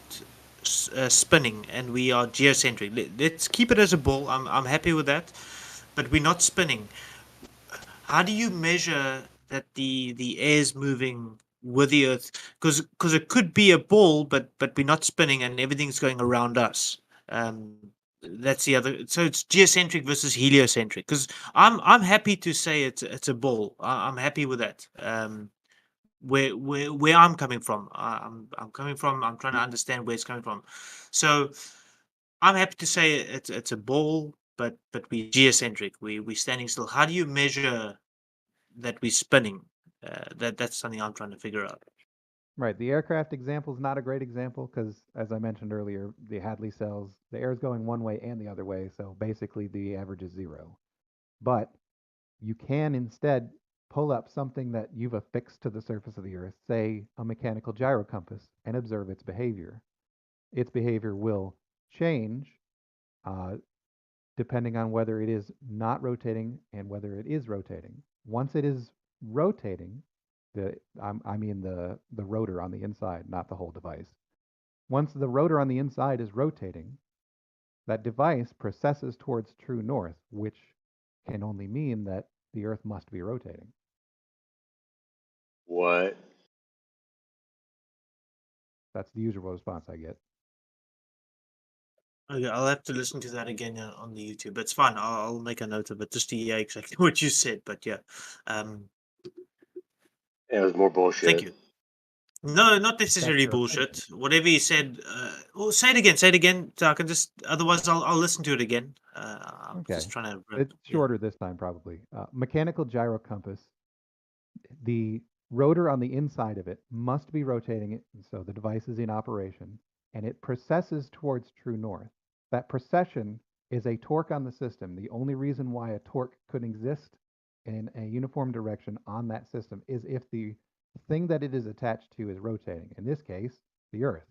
spinning and we are geocentric. Let's keep it as a ball. I'm happy with that, but we're not spinning. How do you measure that the air is moving with the Earth? Because it could be a ball, but we're not spinning and everything's going around us. That's the other. So it's geocentric versus heliocentric. Because I'm happy to say it's a ball. I'm happy with that. Where I'm coming from, I'm coming from. I'm trying to understand where it's coming from. So I'm happy to say it's a ball, but we geocentric. We standing still. How do you measure that we're spinning? That's something I'm trying to figure out. Right. The aircraft example is not a great example because, as I mentioned earlier, the Hadley cells, the air is going one way and the other way. So basically, the average is zero. But you can instead pull up something that you've affixed to the surface of the Earth, say a mechanical gyro compass, and observe its behavior. Its behavior will change uh, depending on whether it is not rotating and whether it is rotating. Once it is rotating, I mean the rotor on the inside, not the whole device. Once the rotor on the inside is rotating, that device processes towards true north, which can only mean that the Earth must be rotating. What? That's the usual response I get. Okay, I'll have to listen to that again on the YouTube. It's fine. I'll make a note of it just to hear exactly what you said. But yeah, It was more bullshit. thank you. No, not necessarily bullshit. Whatever you said, well, say it again. Say it again. So I can just. Otherwise, I'll listen to it again. I'm Okay. just trying to. It's shorter this time, probably. Mechanical gyro compass. The rotor on the inside of it must be rotating it, so the device is in operation, and it processes towards true north. That precession is a torque on the system. The only reason why a torque could exist in a uniform direction on that system is if the thing that it is attached to is rotating. In this case, the Earth.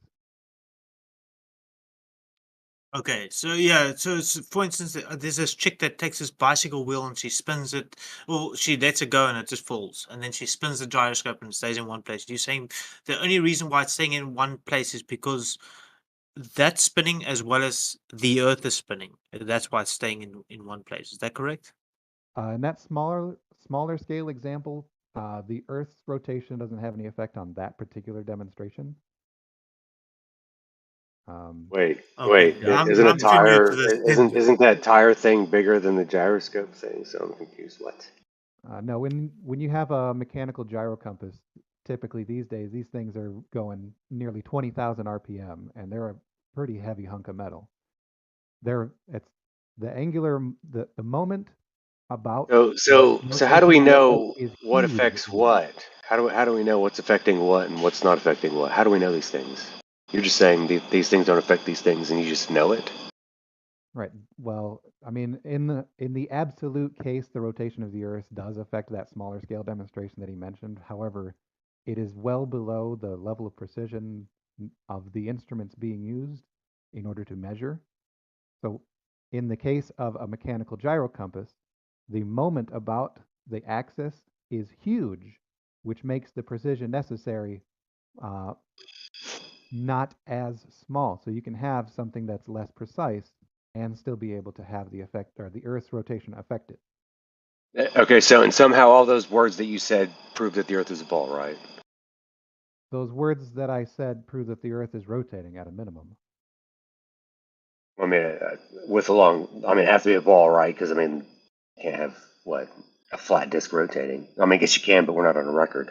Okay, so yeah, so for instance, there's this chick that takes this bicycle wheel and she spins it. Well, she lets it go and it just falls, and then she spins the gyroscope and it stays in one place. You're saying the only reason why it's staying in one place is because that's spinning as well as the Earth is spinning. That's why it's staying in one place. Is that correct? In that smaller scale example, the Earth's rotation doesn't have any effect on that particular demonstration. Wait, Okay, isn't a I'm too new to tire this. isn't that tire thing bigger than the gyroscope thing? So I'm confused. What? No, when you have a mechanical gyro compass, typically these days these things are going nearly 20,000 RPM, and they're a pretty heavy hunk of metal. It's the angular the moment about So how do we rotation know is what huge. affects what? How do we know what's affecting what and what's not affecting what? How do we know these things? You're just saying these things don't affect these things, and you just know it. Right. Well, I mean, in the absolute case, the rotation of the Earth does affect that smaller scale demonstration that he mentioned. However, it is well below the level of precision of the instruments being used in order to measure. So, in the case of a mechanical gyro compass, the moment about the axis is huge, which makes the precision necessary not as small. So you can have something that's less precise and still be able to have the effect or the Earth's rotation affect it. Okay, so and somehow all those words that you said prove that the Earth is a ball, right? Those words that I said prove that the Earth is rotating at a minimum. I mean, it has to be a ball, right? Because I mean, you can't have a flat disc rotating. I mean, I guess you can, but we're not on a record.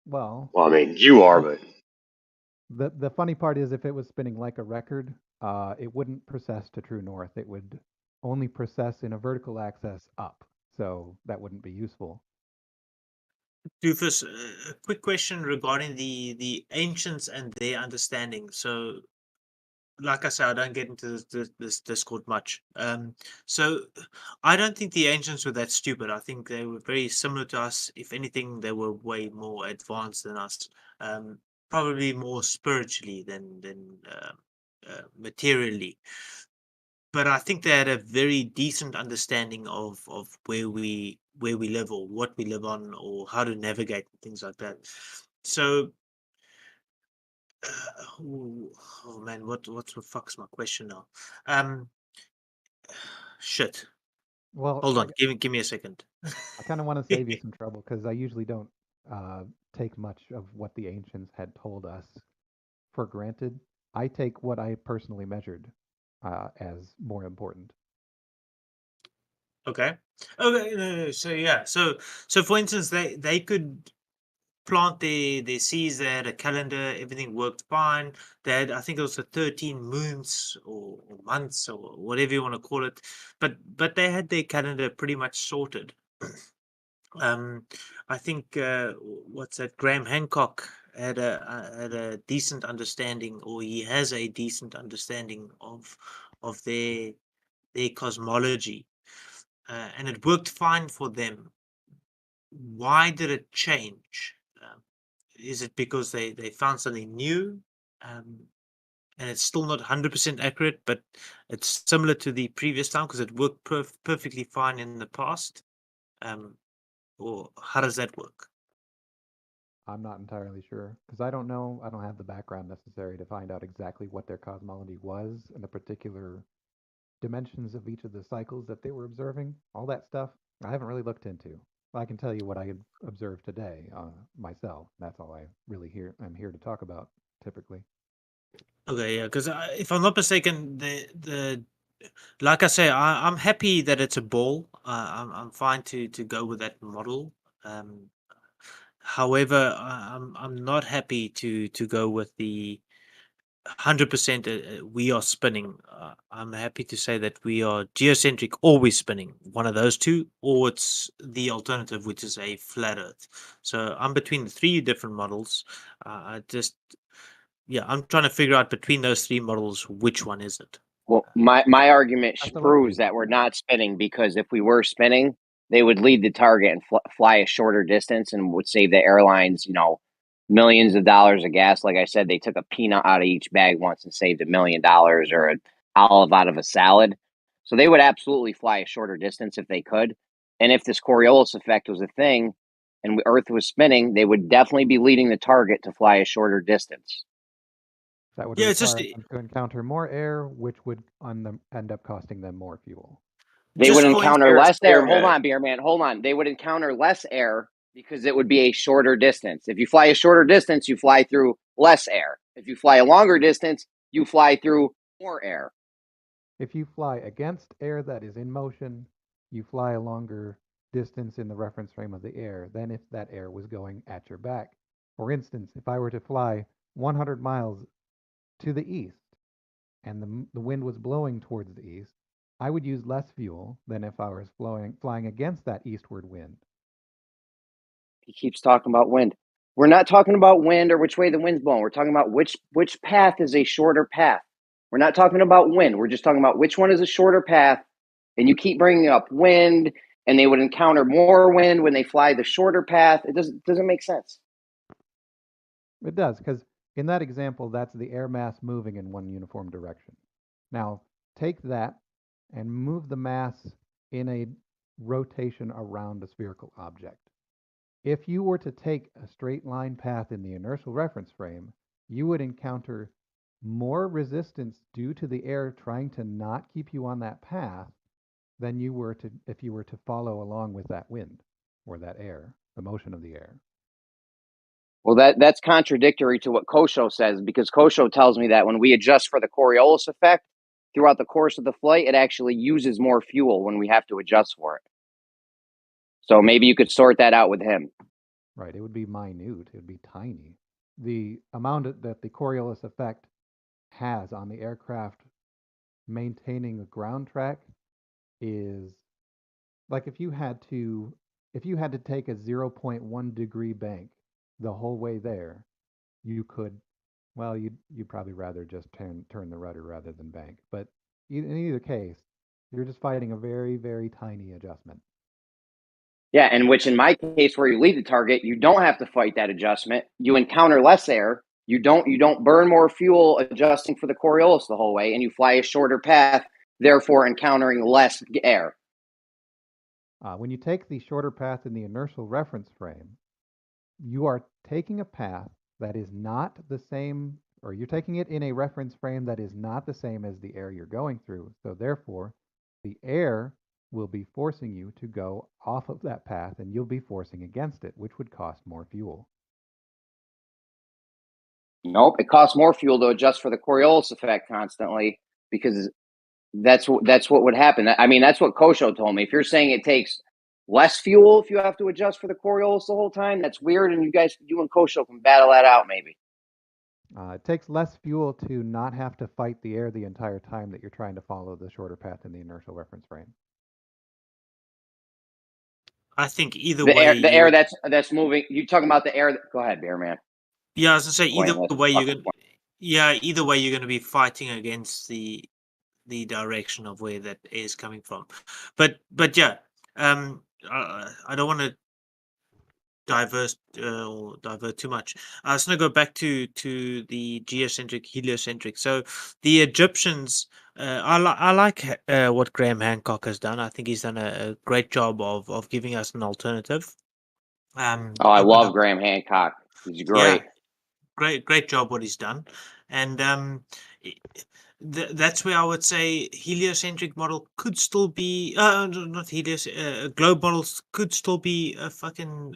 Well, I mean, you are, but the funny part is if it was spinning like a record, it wouldn't precess to true north. It would only precess in a vertical axis up. So that wouldn't be useful. Doofus, a quick question regarding the ancients and their understanding. So, like I said, I don't get into this Discord much. So I don't think the ancients were that stupid. I think they were very similar to us. If anything, they were way more advanced than us. Probably more spiritually than materially. But I think they had a very decent understanding of where we live or what we live on or how to navigate and things like that. So, oh man, what the fuck's my question now? Shit. Well, Hold on, give me a second. I kind of want to save you some trouble because I usually don't take much of what the ancients had told us for granted. I take what I personally measured as more important. Okay. Okay. No, so yeah. So for instance, they could plant their seeds. They had a calendar. Everything worked fine. They had, I think it was 13 moons or months or whatever you want to call it. But they had their calendar pretty much sorted. I think what's that? Graham Hancock had a decent understanding, or he has a decent understanding of their cosmology, and it worked fine for them. Why did it change? Is it because they found something new, and it's still not 100% accurate, but it's similar to the previous time because it worked perfectly fine in the past? Or how does that work? I'm not entirely sure because I don't know. I don't have the background necessary to find out exactly what their cosmology was and the particular dimensions of each of the cycles that they were observing. All that stuff I haven't really looked into. I can tell you what I observed today myself. That's all I'm here to talk about typically. Okay, yeah, because if I'm not mistaken, the like I say, I'm happy that it's a ball. I'm fine to go with that model. However, I'm not happy to go with the 100% we are spinning. I'm happy to say that we are geocentric, always spinning. One of those two, or it's the alternative, which is a flat Earth. So I'm between the three different models. I'm trying to figure out between those three models which one is it. Well, my argument proves that we're not spinning because if we were spinning, they would lead the target and fly a shorter distance and would save the airlines, millions of dollars of gas. Like I said, they took a peanut out of each bag once and saved $1 million, or an olive out of a salad. So they would absolutely fly a shorter distance if they could. And if this Coriolis effect was a thing and Earth was spinning, they would definitely be leading the target to fly a shorter distance. That would Yeah, it's require just them to encounter more air, which would end up costing them more fuel. They just would for encounter less air. Hold Beerman. on, Beer Man. Hold on. They would encounter less air because it would be a shorter distance. If you fly a shorter distance, you fly through less air. If you fly a longer distance, you fly through more air. If you fly against air that is in motion, you fly a longer distance in the reference frame of the air than if that air was going at your back. For instance, if I were to fly 100 miles to the east and the wind was blowing towards the east, I would use less fuel than if I was flying against that eastward wind. He keeps talking about wind. We're not talking about wind or which way the wind's blowing. We're talking about which path is a shorter path. We're not talking about wind. We're just talking about which one is a shorter path. And you keep bringing up wind, and they would encounter more wind when they fly the shorter path. It doesn't make sense. It does, because in that example, that's the air mass moving in one uniform direction. Now, take that and move the mass in a rotation around a spherical object. If you were to take a straight line path in the inertial reference frame, you would encounter more resistance due to the air trying to not keep you on that path than you were to if you were to follow along with that wind or that air, the motion of the air. Well, that's contradictory to what Kosho says, because Kosho tells me that when we adjust for the Coriolis effect throughout the course of the flight, it actually uses more fuel when we have to adjust for it. So maybe you could sort that out with him. Right, it would be minute, it would be tiny. The amount that the Coriolis effect has on the aircraft maintaining the ground track is like if you had to take a 0.1 degree bank the whole way there, you could, well, you'd probably rather just turn the rudder rather than bank. But in either case, you're just fighting a very, very tiny adjustment. Yeah, and which in my case, where you lead the target, you don't have to fight that adjustment. You encounter less air. You don't burn more fuel adjusting for the Coriolis the whole way, and you fly a shorter path, therefore encountering less air. When you take the shorter path in the inertial reference frame, you are taking a path that is not the same, or you're taking it in a reference frame that is not the same as the air you're going through. So therefore, the air will be forcing you to go off of that path, and you'll be forcing against it, which would cost more fuel. Nope, it costs more fuel to adjust for the Coriolis effect constantly, because that's what would happen. I mean, that's what Kosho told me. If you're saying it takes less fuel if you have to adjust for the Coriolis the whole time, that's weird, and you and Kosho can battle that out maybe. It takes less fuel to not have to fight the air the entire time that you're trying to follow the shorter path in the inertial reference frame. I think either The way, air that's moving. You talking about the air? Go ahead, Bear Man. Yeah, I was gonna say either Pointless. way either way you're gonna be fighting against the direction of where that air is coming from. But yeah, I don't want to divert too much. I was going to go back to the geocentric, heliocentric. So the Egyptians, I like what Graham Hancock has done. I think he's done a great job of giving us an alternative. I love Graham Hancock. He's great. Yeah, great job what he's done, and that's where I would say heliocentric model could still be not helios globe models could still be a fucking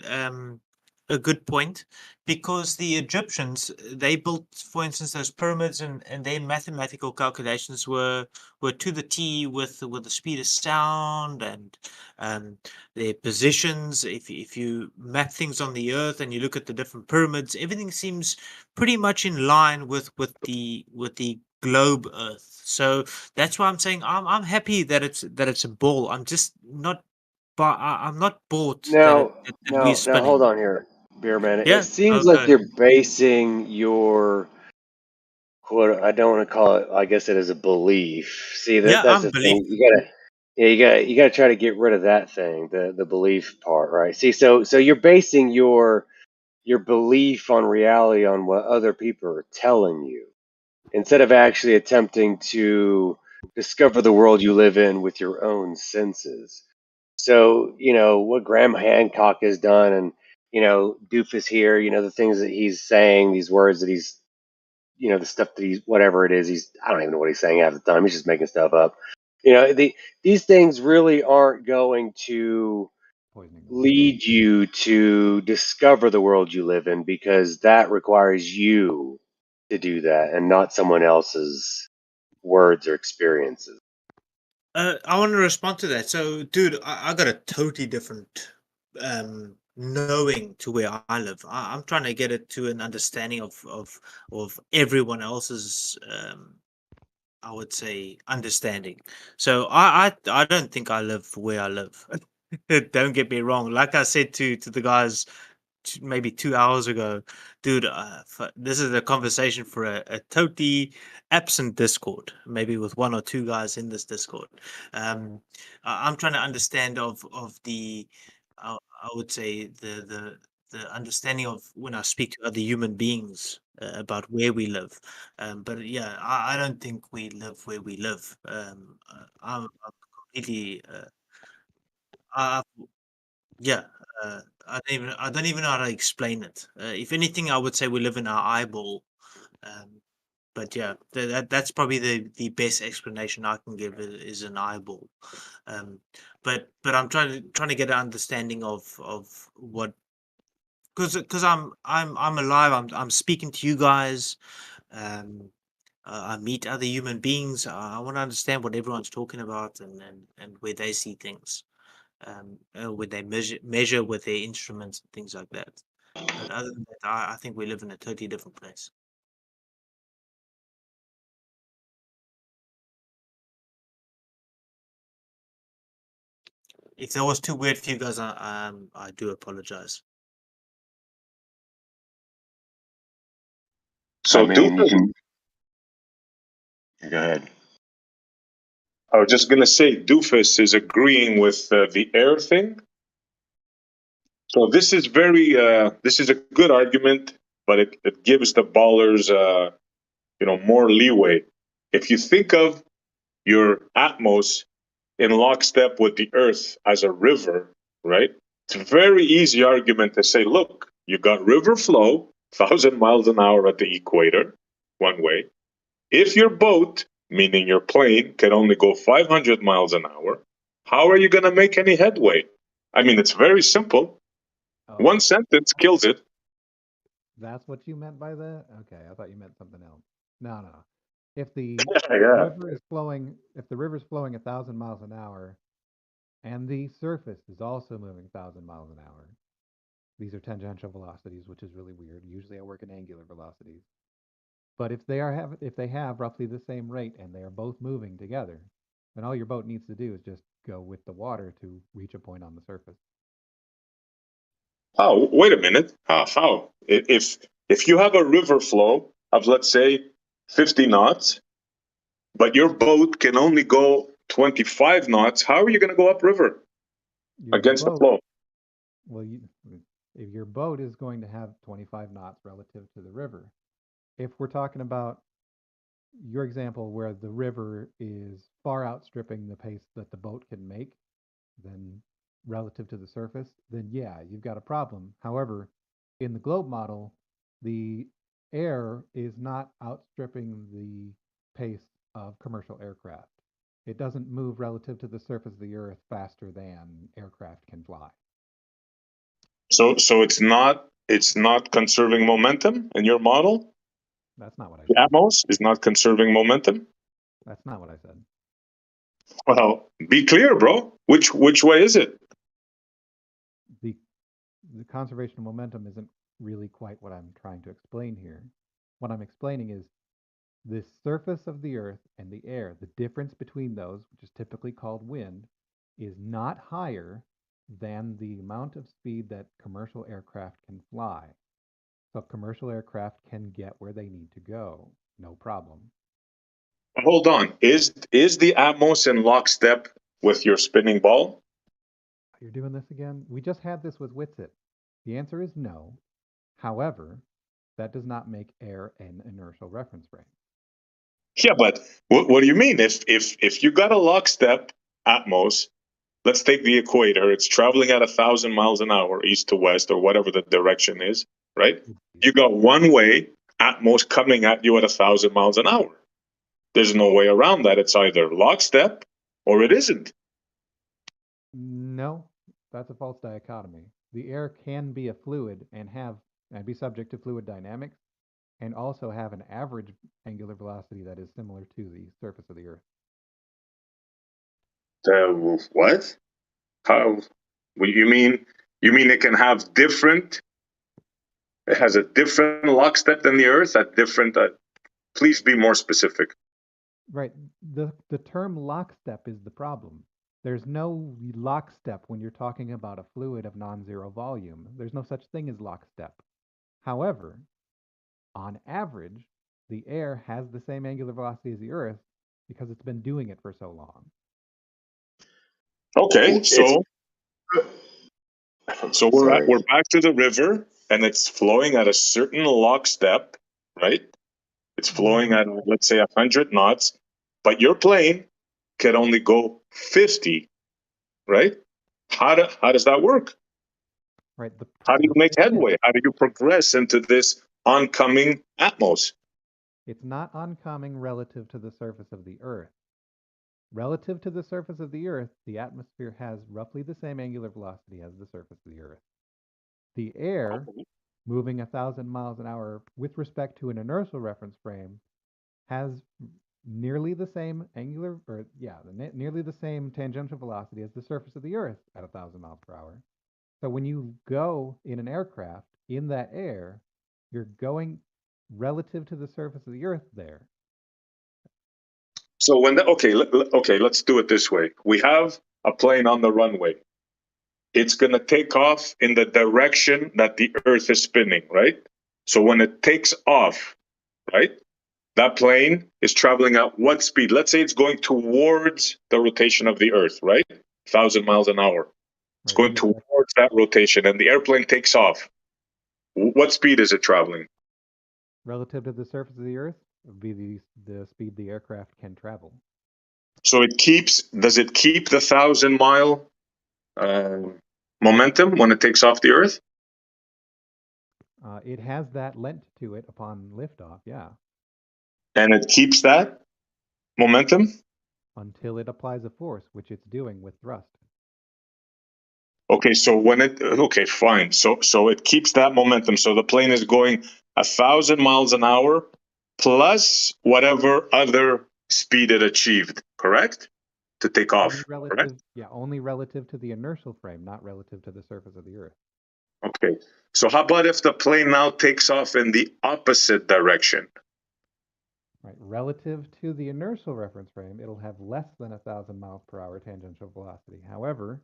a good point, because the Egyptians, they built, for instance, those pyramids, and their mathematical calculations were to the T with the speed of sound and their positions. If you map things on the earth and you look at the different pyramids, everything seems pretty much in line with the globe Earth. So that's why I'm saying I'm happy that it's a ball. I'm just not, but I'm not bought that we're spinning. Now hold on here, Beerman. Yeah. It seems Okay. like you're basing your quote. I don't want to call it. I guess it is a belief. See, that's I'm the believing. thing. You gotta try to get rid of that thing, the belief part, right? See, so you're basing your your belief on reality on what other people are telling you, instead of actually attempting to discover the world you live in with your own senses. So, what Graham Hancock has done, and, Doofus here, the things that he's saying, these words that he's, the stuff that he's, whatever it is, I don't even know what he's saying half the time. He's just making stuff up. These things really aren't going to lead you to discover the world you live in, because that requires you to do that and not someone else's words or experiences. I want to respond to that. So, dude, I got a totally different knowing to where I live. I'm trying to get it to an understanding of everyone else's I would say understanding. So I don't think I live where I live. Don't get me wrong. Like I said to the guys maybe 2 hours ago, dude, this is a conversation for a totally absent Discord, maybe with 1 or 2 guys in this Discord. I'm trying to understand of the I would say the understanding of when I speak to other human beings about where we live. But yeah, I don't think we live where we live. I'm completely I, yeah, I don't even know how to explain it. If anything, I would say we live in our eyeball. But yeah, that's probably the best explanation I can give is an eyeball. But I'm trying to get an understanding of what, because I'm alive. I'm speaking to you guys. I meet other human beings. I want to understand what everyone's talking about and where they see things. When they measure with their instruments and things like that. But other than that, I think we live in a totally different place. If that was too weird for you guys, I do apologize. So I mean, you can go ahead. I was just gonna say, Doofus is agreeing with the air thing. So this is this is a good argument, but it gives the ballers more leeway. If you think of your Atmos in lockstep with the Earth as a river, right? It's a very easy argument to say, look, you got river flow, 1,000 miles an hour at the equator, one way. If your boat, meaning your plane, can only go 500 miles an hour, how are you going to make any headway? I mean, it's very simple. One sentence kills it. That's what you meant by that? Okay, I thought you meant something else. No. If the Yeah. river is flowing, if the river's flowing 1,000 miles an hour, and the surface is also moving 1,000 miles an hour, these are tangential velocities, which is really weird. Usually, I work in angular velocities. But if they have roughly the same rate and they are both moving together, then all your boat needs to do is just go with the water to reach a point on the surface. Oh, wait a minute. How? If you have a river flow of, let's say, 50 knots, but your boat can only go 25 knots, how are you going to go upriver against the flow? Well, if your boat is going to have 25 knots relative to the river, if we're talking about your example where the river is far outstripping the pace that the boat can make, then relative to the surface, then yeah, you've got a problem. However, in the globe model, the air is not outstripping the pace of commercial aircraft. It doesn't move relative to the surface of the Earth faster than aircraft can fly. So it's not conserving momentum in your model? That's not what I The said. Atmos is not conserving momentum? That's not what I said. Well, be clear, bro. Which way is it? The conservation of momentum isn't really quite what I'm trying to explain here. What I'm explaining is the surface of the Earth and the air, the difference between those, which is typically called wind, is not higher than the amount of speed that commercial aircraft can fly. So commercial aircraft can get where they need to go, no problem. Hold on. Is the Atmos in lockstep with your spinning ball? You're doing this again? We just had this with Witsit. The answer is no. However, that does not make air an inertial reference frame. Yeah, but what do you mean? If you got a lockstep Atmos, let's take the equator. It's traveling at 1,000 miles an hour, east to west, or whatever the direction is, right? You got one way Atmos coming at you at 1,000 miles an hour. There's no way around that. It's either lockstep or it isn't. No, that's a false dichotomy. The air can be a fluid and be subject to fluid dynamics, and also have an average angular velocity that is similar to the surface of the Earth. What? How? You mean it can have different? It has a different lockstep than the Earth at different. Please be more specific. Right. The term lockstep is the problem. There's no lockstep when you're talking about a fluid of non-zero volume. There's no such thing as lockstep. However, on average, the air has the same angular velocity as the Earth because it's been doing it for so long. Okay, so we're back to the river, and it's flowing at a certain lockstep, right? It's flowing at, let's say, 100 knots, but your plane can only go 50, right? How does that work? Right. How do you make headway? How do you progress into this oncoming Atmos? It's not oncoming relative to the surface of the Earth. Relative to the surface of the Earth, the atmosphere has roughly the same angular velocity as the surface of the Earth. The air, moving 1,000 miles an hour with respect to an inertial reference frame, has nearly the same nearly the same tangential velocity as the surface of the Earth at 1,000 miles per hour. So when you go in an aircraft in that air, you're going relative to the surface of the Earth there. So let's do it this way. We have a plane on the runway. It's going to take off in the direction that the Earth is spinning, right? So when it takes off, right, that plane is traveling at what speed? Let's say it's going towards the rotation of the Earth, right? 1,000 miles an hour. It's going towards that rotation, and the airplane takes off. What speed is it traveling? Relative to the surface of the Earth, would be the speed the aircraft can travel. So does it keep the 1,000-mile momentum when it takes off the Earth? It has that lent to it upon liftoff, yeah. And it keeps that momentum? Until it applies a force, which it's doing with thrust. Okay, so fine. So it keeps that momentum. So the plane is going 1,000 miles an hour plus whatever other speed it achieved, correct? To take off, correct? Yeah, only relative to the inertial frame, not relative to the surface of the Earth. Okay, so how about if the plane now takes off in the opposite direction? Right, relative to the inertial reference frame, it'll have less than 1,000 miles per hour tangential velocity. However,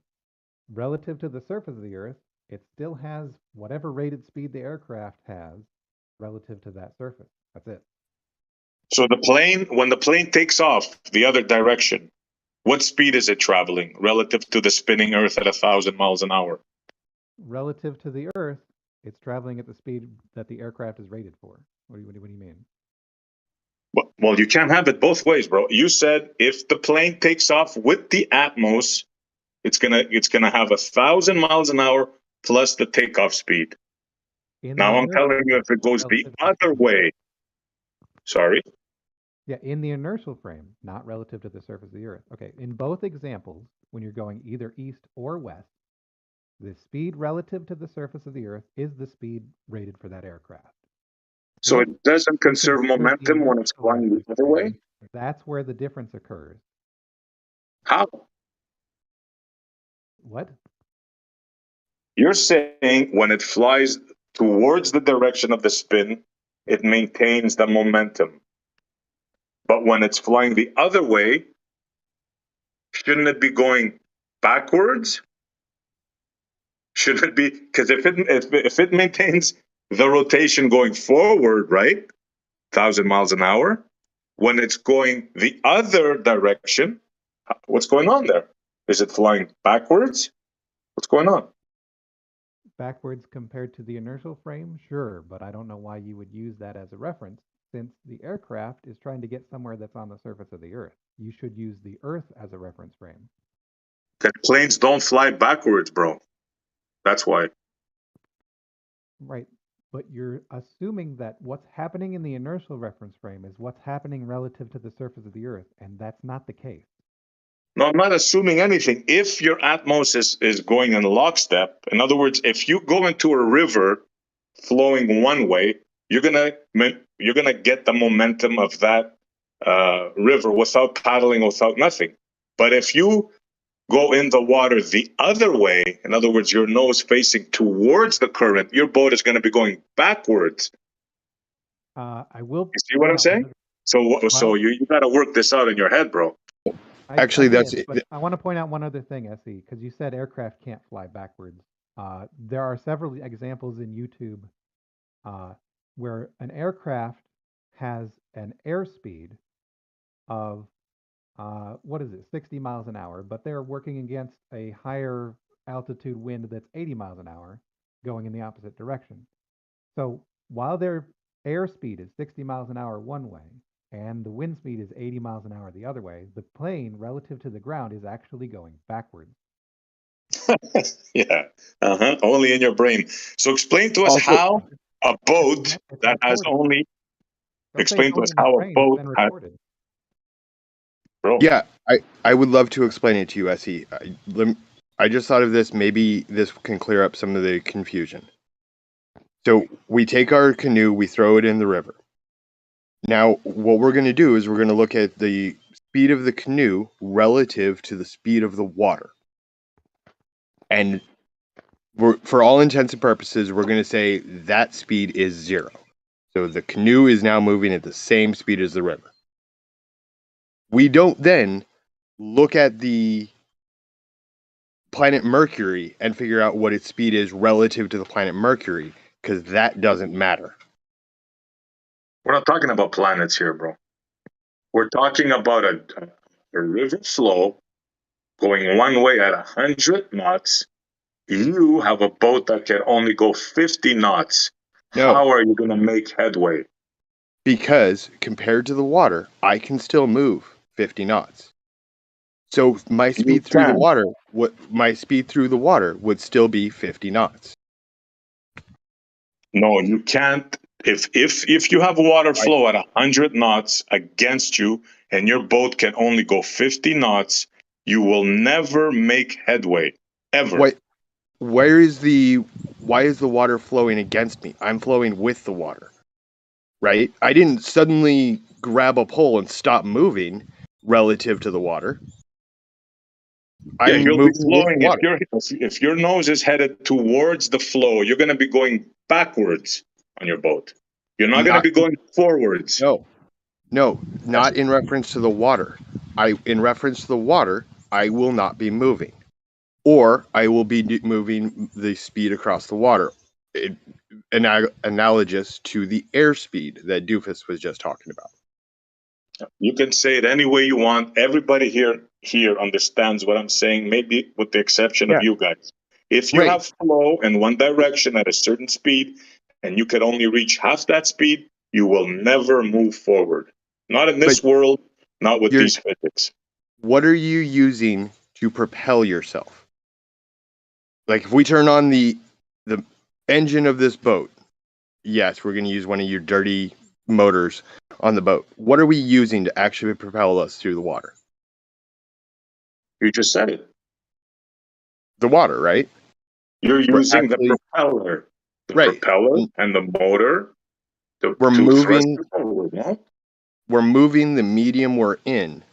relative to the surface of the Earth, it still has whatever rated speed the aircraft has relative to that surface. That's it. So when the plane takes off the other direction, what speed is it traveling relative to the spinning Earth at 1,000 miles an hour? Relative to the Earth, it's traveling at the speed that the aircraft is rated for. What do you mean? Well, you can't have it both ways, bro. You said if the plane takes off with the Atmos, it's gonna have 1,000 miles an hour plus the takeoff speed. Now I'm telling you, if it goes the other way, sorry. Yeah, in the inertial frame, not relative to the surface of the Earth. Okay, in both examples, when you're going either east or west, the speed relative to the surface of the Earth is the speed rated for that aircraft. So it doesn't conserve momentum when it's flying the other way? That's where the difference occurs. How? What? You're saying when it flies towards the direction of the spin, it maintains the momentum. But when it's flying the other way, shouldn't it be going backwards? Should it be? Because if it maintains the rotation going forward, right, 1,000 miles an hour, when it's going the other direction, what's going on there? Is it flying backwards? What's going on? backwards compared to the inertial frame? Sure, but I don't know why you would use that as a reference, since the aircraft is trying to get somewhere that's on the surface of the Earth. You should use the Earth as a reference frame. Because planes don't fly backwards, bro. That's why. Right. But you're assuming that what's happening in the inertial reference frame is what's happening relative to the surface of the Earth, and that's not the case. No, I'm not assuming anything. If your atmos is going in lockstep, in other words, if you go into a river flowing one way, you're gonna get the momentum of that river without paddling, without nothing. But if you go in the water the other way, in other words, your nose facing towards the current, your boat is going to be going backwards. I will. You see what I'm saying? So you got to work this out in your head, bro. Actually, that's it. But I want to point out one other thing, SE, because you said aircraft can't fly backwards. There are several examples in YouTube where an aircraft has an airspeed of, 60 miles an hour, but they're working against a higher altitude wind that's 80 miles an hour going in the opposite direction. So while their airspeed is 60 miles an hour one way, and the wind speed is 80 miles an hour the other way, the plane relative to the ground is actually going backwards. Yeah. Only in your brain. So explain to us how a boat that has only. Explain to us how a boat has. Bro. Yeah, I would love to explain it to you, SE. I just thought of this. Maybe this can clear up some of the confusion. So we take our canoe, we throw it in the river. Now, what we're going to do is we're going to look at the speed of the canoe relative to the speed of the water. And for all intents and purposes, we're going to say that speed is 0. So the canoe is now moving at the same speed as the river. We don't then look at the planet Mercury and figure out what its speed is relative to the planet Mercury, because that doesn't matter. We're not talking about planets here, bro. We're talking about a river flow going one way at 100 knots. You have a boat that can only go 50 knots. No. How are you going to make headway? Because compared to the water, I can still move 50 knots. So my speed through the water, would still be 50 knots. No, you can't. If you have water flow at 100 knots against you and your boat can only go 50 knots, you will never make headway, ever. Why is the water flowing against me? I'm flowing with the water, right? I didn't suddenly grab a pole and stop moving relative to the water. Yeah, you'll be flowing. If your nose is headed towards the flow, you're going to be going backwards on your boat. You're not going to be going forwards. No, not in reference to the water. In reference to the water, I will not be moving. Or I will be moving the speed across the water. Analogous to the airspeed that Doofus was just talking about. You can say it any way you want. Everybody here understands what I'm saying, maybe with the exception of you guys. If you have flow in one direction at a certain speed and you can only reach half that speed, you will never move forward. Not in this world, not with these physics. What are you using to propel yourself? Like if we turn on the engine of this boat, yes, we're going to use one of your dirty motors on the boat. What are we using to actually propel us through the water? You just said it. The water, right? You're using the propeller. The propeller and the motor. We're moving the medium we're in.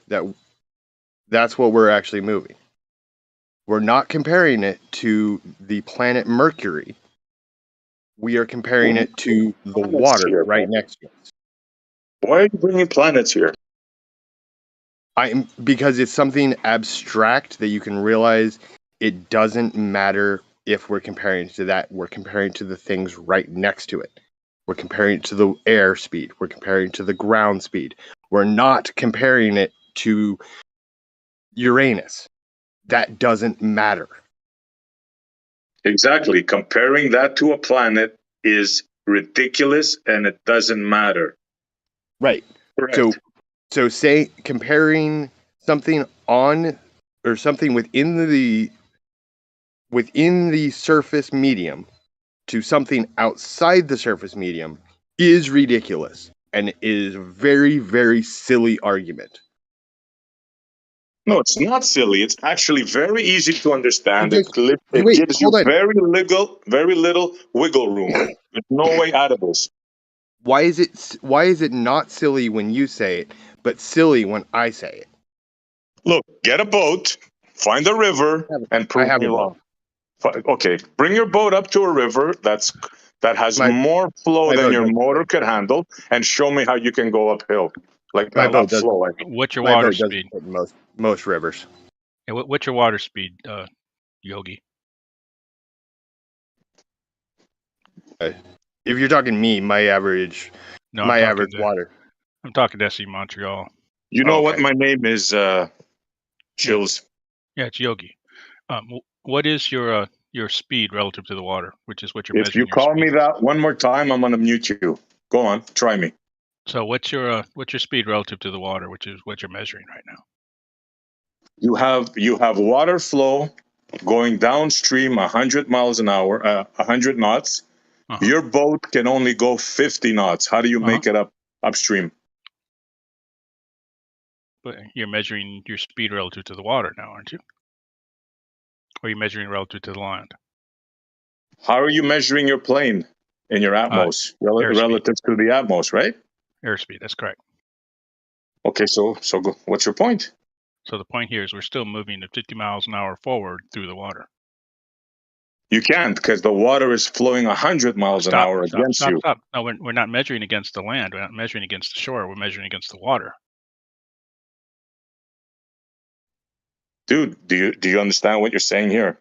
That's what we're actually moving. We're not comparing it to the planet Mercury. We are comparing it to the water right next to us. Why are you bringing planets here? Because it's something abstract that you can realize it doesn't matter if we're comparing to that. We're comparing to the things right next to it. We're comparing it to the air speed. We're comparing it to the ground speed. We're not comparing it to Uranus. That doesn't matter. Exactly. Comparing that to a planet is ridiculous, and it doesn't matter. Right. Correct. So say comparing something on or something within the surface medium to something outside the surface medium is ridiculous and is a very, very silly argument. No, it's not silly. It's actually very easy to understand. It Wait, gives you hold on. very little wiggle room. There's no way out of this. Why is it not silly when you say it, but silly when I say it? Look, get a boat, find a river, and prove me wrong. Okay, bring your boat up to a river that has more flow than your motor could handle, and show me how you can go uphill. Like My not boat doesn't. flow. What's your My water boat doesn't speed? fit in most rivers. Yeah, what's your water speed, Yogi? If you're talking me, my average water. I'm talking SE Montreal. You know what my name is, Chills. Yeah, it's Yogi. What is your speed relative to the water, which is what you're If measuring? you call me that one more time, I'm gonna mute you. Go on, try me. So what's your speed relative to the water, which is what you're measuring right now? You have water flow going downstream 100 miles an hour, 100 knots. Your boat can only go 50 knots. How do you make it upstream? But you're measuring your speed relative to the water now, aren't you? Or are you measuring relative to the land? How are you measuring your plane in your Atmos relative to the Atmos, right? Airspeed, that's correct. Okay, so what's your point? So the point here is we're still moving at 50 miles an hour forward through the water. You can't, because the water is flowing 100 miles an hour against you. Stop. No, we're not measuring against the land. We're not measuring against the shore. We're measuring against the water. Dude, do you understand what you're saying here?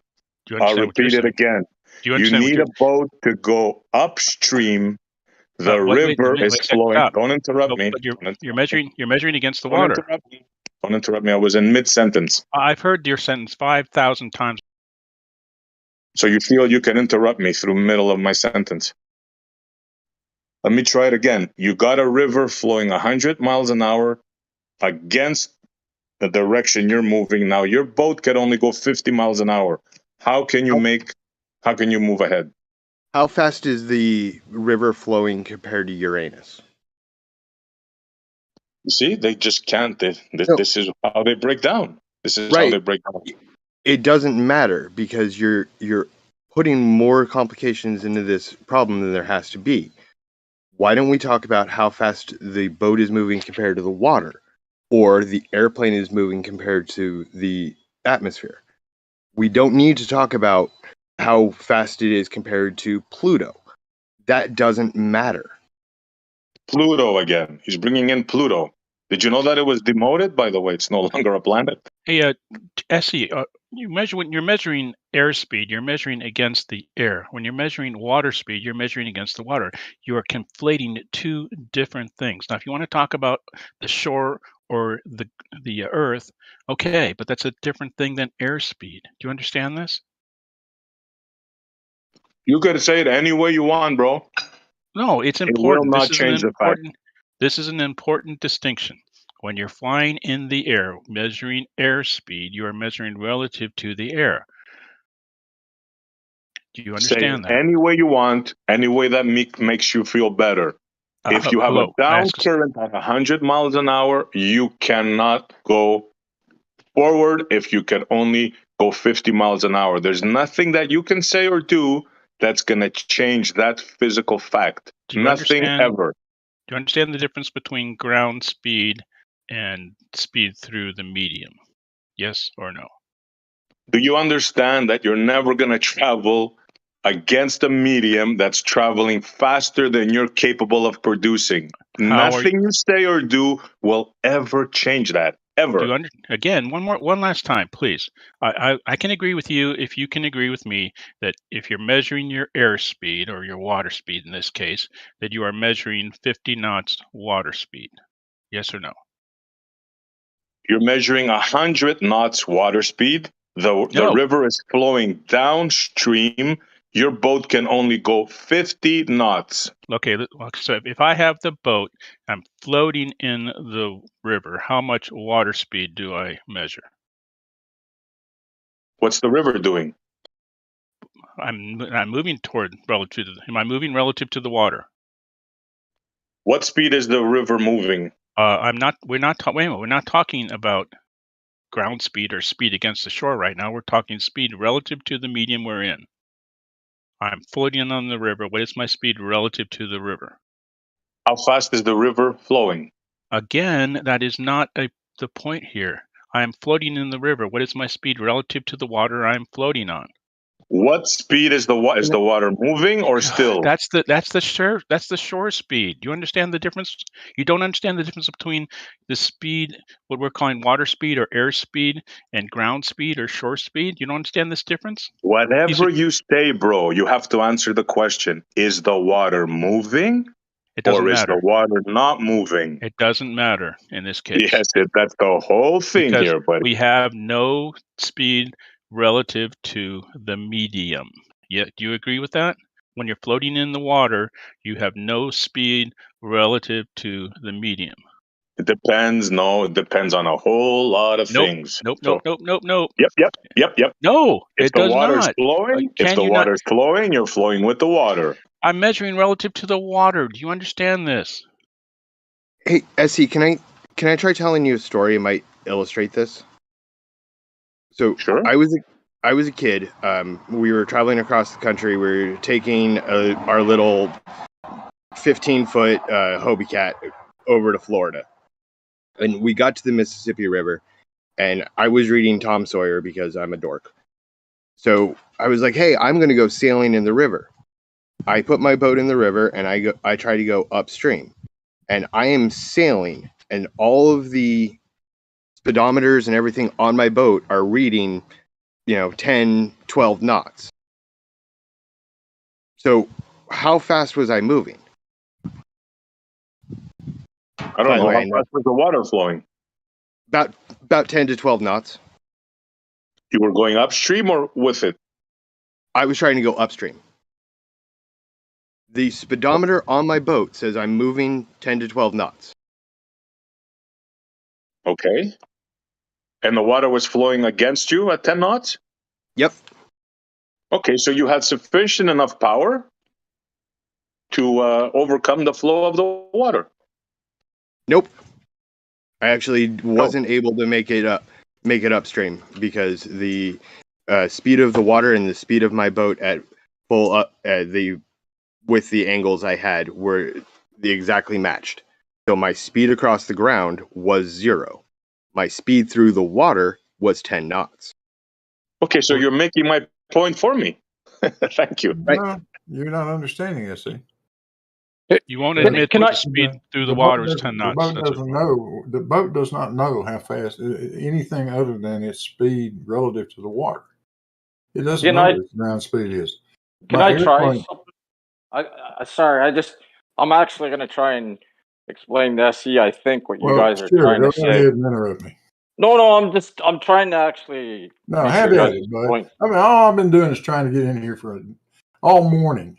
I'll repeat it again. You need a boat to go upstream. The river is flowing. Stop. Don't interrupt me. But you're measuring against the Don't water. interrupt me. Don't interrupt me. I was in mid-sentence. I've heard your sentence 5,000 times. So you feel you can interrupt me through middle of my sentence. Let me try it again. You got a river flowing 100 miles an hour against the direction you're moving. Now your boat can only go 50 miles an hour. How can you move ahead? How fast is the river flowing compared to Uranus? You see, they just can't. This is how they break down. This is how they break down. It doesn't matter because you're putting more complications into this problem than there has to be. Why don't we talk about how fast the boat is moving compared to the water, or the airplane is moving compared to the atmosphere? We don't need to talk about how fast it is compared to Pluto. That doesn't matter. Pluto again. He's bringing in Pluto. Did you know that it was demoted? By the way, it's no longer a planet. Hey, Essie, when you're measuring airspeed, you're measuring against the air. When you're measuring water speed, you're measuring against the water. You are conflating two different things. Now, if you want to talk about the shore or the Earth, okay, but that's a different thing than airspeed. Do you understand this? You could say it any way you want, bro. No, it's important. It will not change the fact. This is an important distinction. When you're flying in the air, measuring airspeed, you are measuring relative to the air. Do you understand that? Any way you want, any way that makes you feel better. If you have a down current at 100 miles an hour, you cannot go forward if you can only go 50 miles an hour. There's nothing that you can say or do that's going to change that physical fact. Nothing ever. Do you understand the difference between ground speed and speed through the medium? Yes or no? Do you understand that you're never going to travel against a medium that's traveling faster than you're capable of producing? Nothing you say or do will ever change that. Ever. Again, one last time, please. I can agree with you if you can agree with me that if you're measuring your airspeed or your water speed in this case, that you are measuring 50 knots water speed. Yes or no? You're measuring 100 knots water speed. The river is flowing downstream. Your boat can only go 50 knots. Okay, so if I have the boat, I'm floating in the river, how much water speed do I measure? What's the river doing? I'm moving relative to am I moving relative to the water? What speed is the river moving? We're not wait a minute, we're not talking about ground speed or speed against the shore right now. We're talking speed relative to the medium we're in. I'm floating on the river. What is my speed relative to the river? How fast is the river flowing? Again, that is not the point here. I am floating in the river. What is my speed relative to the water I'm floating on? What speed is the water moving or still? That's the shore speed. Do you understand the difference? You don't understand the difference between the speed, what we're calling water speed or air speed, and ground speed or shore speed. You don't understand this difference? Whatever you say, bro, you have to answer the question: is the water moving, It doesn't or is the matter. water not moving? It doesn't matter in this case. Yes, that's the whole thing Because here, buddy. we have no speed relative to the medium. Yeah, do you agree with that? When you're floating in the water, you have no speed relative to the medium. It depends. No, it depends on a whole lot of Nope. things. Nope. So, Nope. Yep. No, If it the does water's not. flowing, Can you not? you're flowing with the water. I'm measuring relative to the water. Do you understand this? Hey, SE, can I try telling you a story? It might illustrate this. So sure. I was a kid. We were traveling across the country. We were taking our little 15-foot Hobie Cat over to Florida, and we got to the Mississippi River, and I was reading Tom Sawyer because I'm a dork. So I was like, "Hey, I'm going to go sailing in the river." I put my boat in the river, and I try to go upstream, and I am sailing, and all of the speedometers and everything on my boat are reading, 10, 12 knots. So how fast was I moving? I don't know. How fast was the water flowing? About 10 to 12 knots. You were going upstream or with it? I was trying to go upstream. The speedometer on my boat says I'm moving 10 to 12 knots. Okay. And the water was flowing against you at 10 knots? Yep. Okay, so you had sufficient enough power to overcome the flow of the water. Nope. I actually wasn't able to make it upstream because the speed of the water and the speed of my boat at full up with the angles I had were exactly matched. So my speed across the ground was 0. My speed through the water was 10 knots. Okay, so you're making my point for me. Thank you. No, you're not understanding this. See? You won't admit that the speed through the water is 10 knots. The boat does not know how fast anything other than its speed relative to the water. It doesn't know what its ground speed is. Can I try something? Sorry, I'm actually going to try and explain to SE, I think, what you guys are trying to say. Go ahead and interrupt me. No, I'm trying to actually. No, have at it, bud. I mean, all I've been doing is trying to get in here for all morning.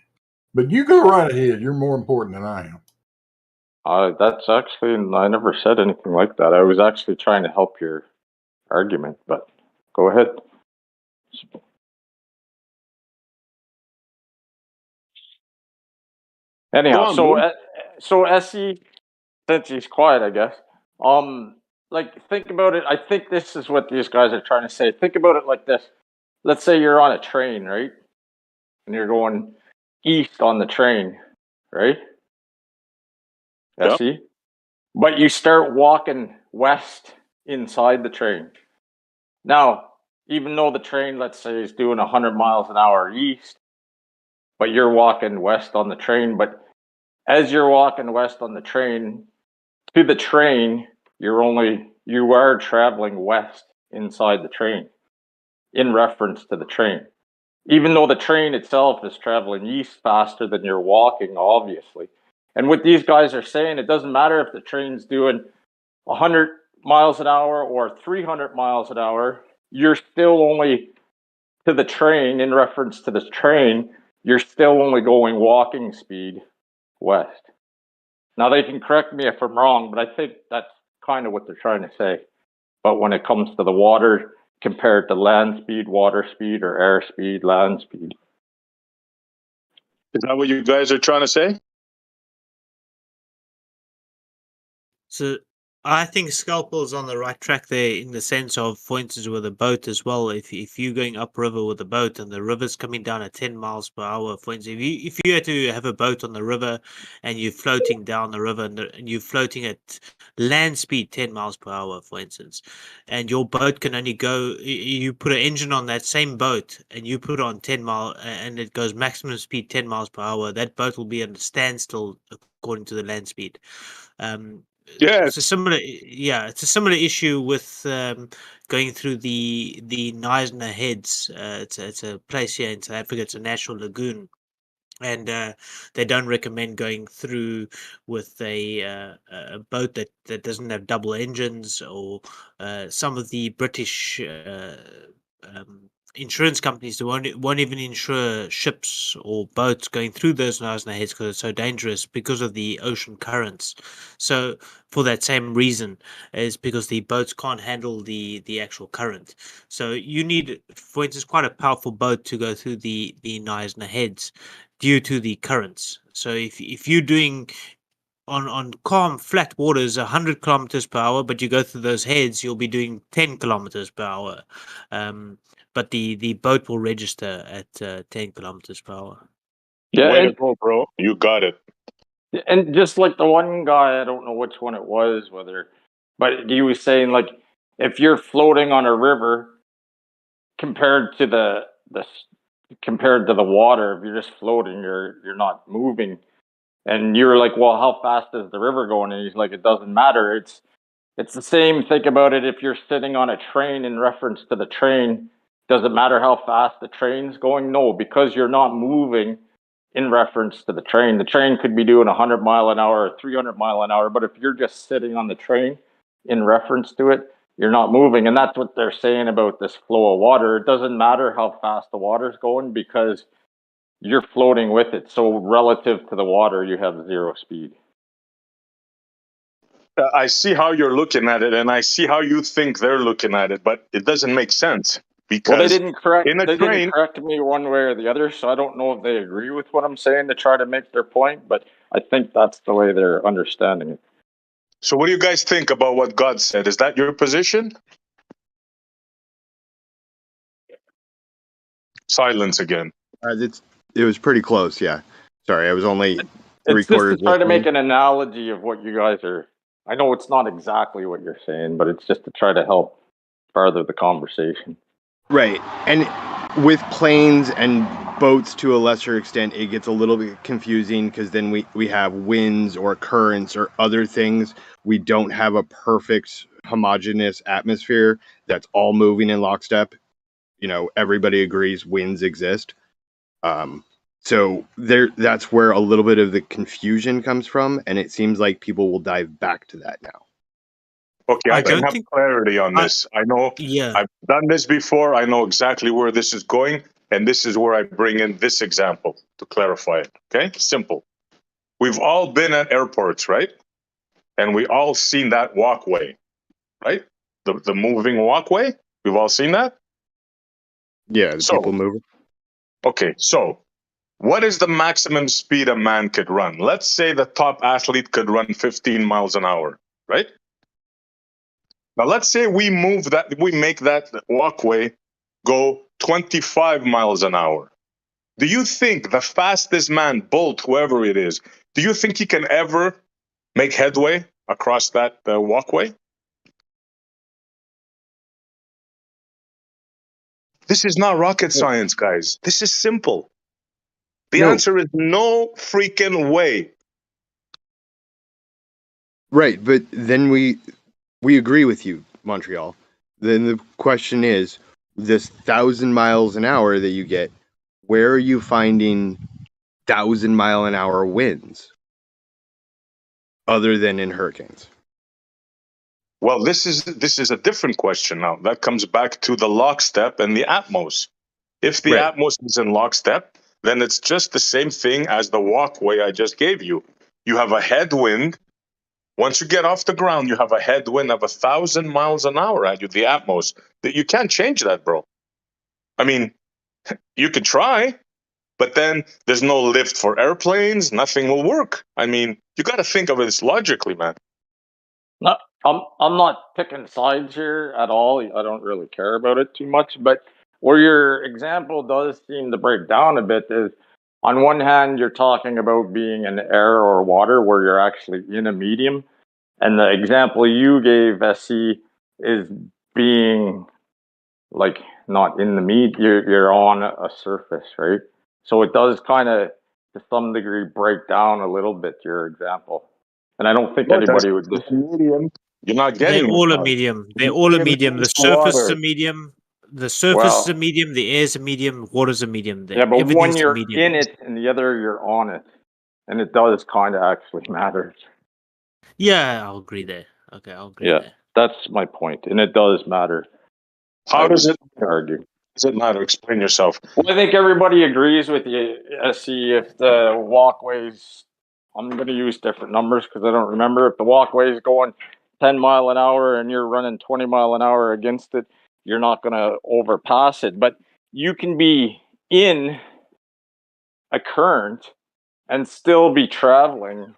But you go right ahead. You're more important than I am. That's actually, I never said anything like that. I was actually trying to help your argument, but go ahead. Anyhow, so SE, since he's quiet, I guess. Think about it. I think this is what these guys are trying to say. Think about it like this. Let's say you're on a train, right? And you're going east on the train, right? Yep. SE? But you start walking west inside the train. Now, even though the train, let's say, is doing 100 miles an hour east, but you're walking west on the train, but as you're walking west on the train, to the train, you are traveling west inside the train in reference to the train. Even though the train itself is traveling east faster than you're walking, obviously. And what these guys are saying, it doesn't matter if the train's doing 100 miles an hour or 300 miles an hour. you're still only to the train, in reference to the train, you're still only going walking speed west. Now they can correct me if I'm wrong, but I think that's kind of what they're trying to say. But when it comes to the water compared to land speed, water speed, or air speed, land speed. Is that what you guys are trying to say? So I think Scalpel is on the right track there in the sense of, for instance, with a boat as well. If you're going upriver with a boat and the river's coming down at 10 miles per hour, for instance, if you had to have a boat on the river and you're floating down the river and you're floating at land speed 10 miles per hour, for instance, and your boat can only go, you put an engine on that same boat and you put it on 10 mile and it goes maximum speed 10 miles per hour, that boat will be at a standstill according to the land speed. It's a similar, it's a similar issue with going through the Neisner Heads. It's a place here in South Africa. It's a natural lagoon, and they don't recommend going through with a boat that doesn't have double engines, or some of the British insurance companies won't even insure ships or boats going through those Neisner Heads because it's so dangerous because of the ocean currents. So for that same reason, is because the boats can't handle the actual current. So you need, for instance, quite a powerful boat to go through the Neisner Heads due to the currents. So if you're doing on calm flat waters 100 kilometers per hour, but you go through those heads, you'll be doing 10 kilometers per hour. But the boat will register at 10 kilometers per hour. Yeah, Way to go, bro. You got it. And just like the one guy, I don't know which one it was, but he was saying, like, if you're floating on a river compared to the water, if you're just floating, you're not moving. And you're like, well, how fast is the river going? And he's like, it doesn't matter. It's the same. Think about it. If you're sitting on a train, in reference to the train, does it matter how fast the train's going? No, because you're not moving in reference to the train. The train could be doing 100 mile an hour or 300 mile an hour, but if you're just sitting on the train in reference to it, you're not moving. And that's what they're saying about this flow of water. It doesn't matter how fast the water's going because you're floating with it. So relative to the water, you have zero speed. I see how you're looking at it, and I see how you think they're looking at it, but it doesn't make sense because Well, they didn't correct me one way or the other, so I don't know if they agree with what I'm saying to try to make their point, but I think that's the way they're understanding it. So what do you guys think about what God said? Is that your position? Silence again. It was pretty close, yeah. Sorry, I was only It's just to try to make listening. an analogy of what you guys are. I know it's not exactly what you're saying, but it's just to try to help further the conversation. Right. And with planes and boats to a lesser extent, it gets a little bit confusing because then we have winds or currents or other things. We don't have a perfect homogeneous atmosphere that's all moving in lockstep. You know, everybody agrees winds exist. So that's where a little bit of the confusion comes from, and it seems like people will dive back to that now. Okay, I can have clarity on this. I know I've done this before. I know exactly where this is going, and this is where I bring in this example to clarify it. Okay, simple. We've all been at airports, right? And we all seen that walkway, right? The moving walkway. We've all seen that. Yeah, the people moving. Okay, so what is the maximum speed a man could run? Let's say the top athlete could run 15 miles an hour, right? Now let's say we make that walkway go 25 miles an hour. Do you think the fastest man, Bolt, whoever it is, do you think he can ever make headway across that walkway? This is not rocket science, guys. This is simple. The answer is no freaking way. Right, but then we agree with you, Montreal. Then the question is, this 1,000 miles an hour that you get, where are you finding 1,000 mile an hour winds other than in hurricanes? Well, this is a different question now. That comes back to the lockstep and the Atmos. If the Right. Atmos is in lockstep, then it's just the same thing as the walkway I just gave you. You have a headwind. Once you get off the ground, you have a headwind of 1,000 miles an hour at you, the Atmos. That you can't change that, bro. I mean, you could try, but then there's no lift for airplanes. Nothing will work. I mean, you got to think of this logically, man. No, I'm not picking sides here at all. I don't really care about it too much. But where your example does seem to break down a bit is, on one hand, you're talking about being in air or water where you're actually in a medium, and the example you gave, SC, is being like not in the you're on a surface, right? So it does kind of, to some degree, break down a little bit your example. And I don't think But that's anybody would medium. You're not They're getting it all a now. medium. They're all a medium. The surface is a medium. The surface is a Well, medium. The air is a medium. Water's a medium. yeah, but one Everything's a you're medium. in it and the other you're on it. And it does kind of actually matter. Yeah, I'll agree there. Okay, I'll agree Yeah, there. that's my point. And it does matter. How does it argue? Does it matter? Explain yourself. Well, I think everybody agrees with you, SC, if the walkways, I'm going to use different numbers because I don't remember. If the walkway is going 10 mile an hour and you're running 20 mile an hour against it, you're not going to overpass it. But you can be in a current and still be traveling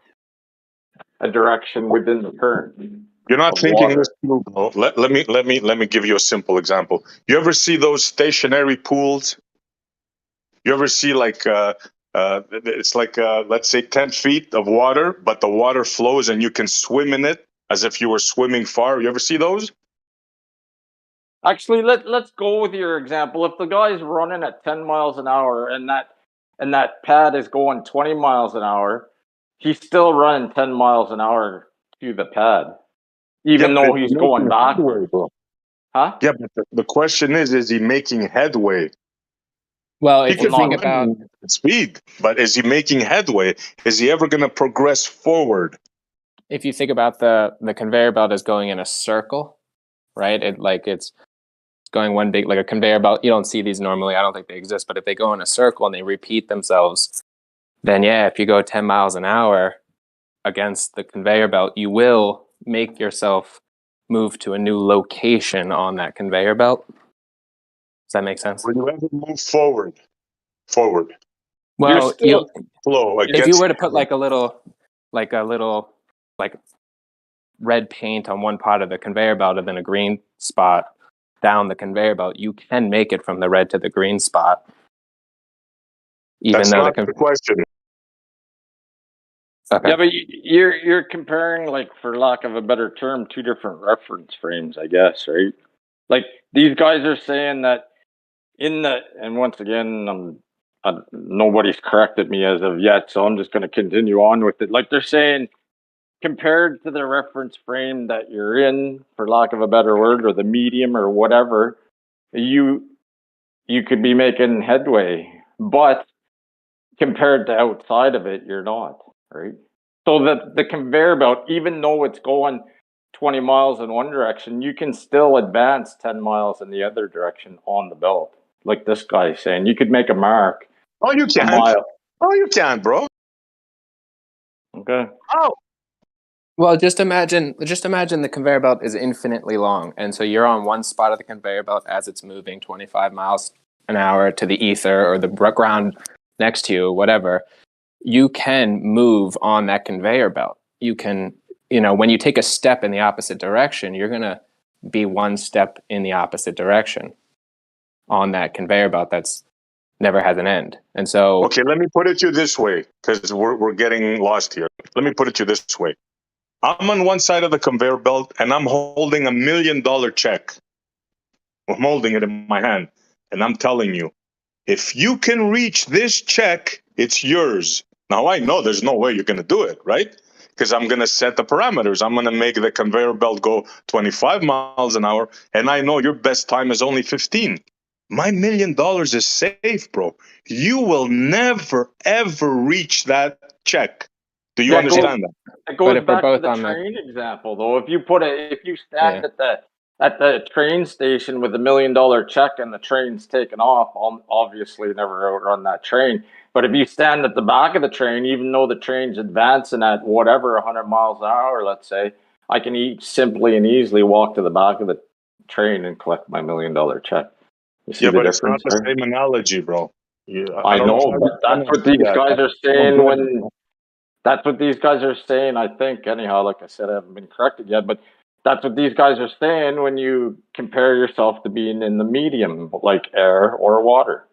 a direction within the current. You're not of thinking water. this through, bro. Let me give you a simple example. You ever see those stationary pools? You ever see like it's like let's say 10 feet of water, but the water flows and you can swim in it as if you were swimming far. You ever see those? Actually, let's go with your example. If the guy's running at 10 miles an hour and that pad is going 20 miles an hour, he's still running 10 miles an hour to the pad, even though he's going backwards. Huh? Yeah, but the question is he making headway? Well, He if you could think be about running at speed, but is he making headway? Is he ever going to progress forward? the conveyor belt as going in a circle, right? It's going one big, like a conveyor belt. You don't see these normally. I don't think they exist, but if they go in a circle and they repeat themselves, then yeah, if you go 10 miles an hour against the conveyor belt, you will make yourself move to a new location on that conveyor belt. Does that make sense? Will you ever move forward? Forward. Well, flow if you were to put like a little red paint on one part of the conveyor belt and then a green spot down the conveyor belt, you can make it from the red to the green spot. That's not the question. Okay. Yeah, but you're comparing, like, for lack of a better term, two different reference frames, I guess, right? Like, these guys are saying that and once again, nobody's corrected me as of yet, so I'm just going to continue on with it. Like, they're saying, compared to the reference frame that you're in, for lack of a better word, or the medium or whatever, you could be making headway, but compared to outside of it, you're not, right? So the conveyor belt, even though it's going 20 miles in one direction, you can still advance 10 miles in the other direction on the belt. Like this guy's saying, you could make a mark. Oh, you can't. Oh, you can't, bro. Okay. Oh. Well, just imagine the conveyor belt is infinitely long, and so you're on one spot of the conveyor belt as it's moving 25 miles an hour to the ether or the ground next to you, whatever. You can move on that conveyor belt. You can, when you take a step in the opposite direction, you're going to be one step in the opposite direction on that conveyor belt that's never has an end. And so, okay, let me put it to you this way, because we're getting lost here. Let me put it to you this way. I'm on one side of the conveyor belt and I'm holding $1 million check. I'm holding it in my hand and I'm telling you, if you can reach this check, it's yours. Now I know there's no way you're going to do it, right? Because I'm going to set the parameters. I'm going to make the conveyor belt go 25 miles an hour, and I know your best time is only 15. My $1 million is safe, bro. You will never, ever reach that check. Do you understand that? It goes back to the train example, though. If you stand at the train station with $1 million check and the train's taken off, I'll obviously never outrun that train. But if you stand at the back of the train, even though the train's advancing at whatever 100 miles an hour, let's say, I can simply and easily walk to the back of the train and collect my $1 million check. You see Yeah, the but it's not difference the there? same analogy, bro. I don't know, how but you that's cannot what see these that. guys are I saying don't get it. that's what these guys are saying, I think, anyhow. Like I said, I haven't been corrected yet, but that's what these guys are saying when you compare yourself to being in the medium, like air or water.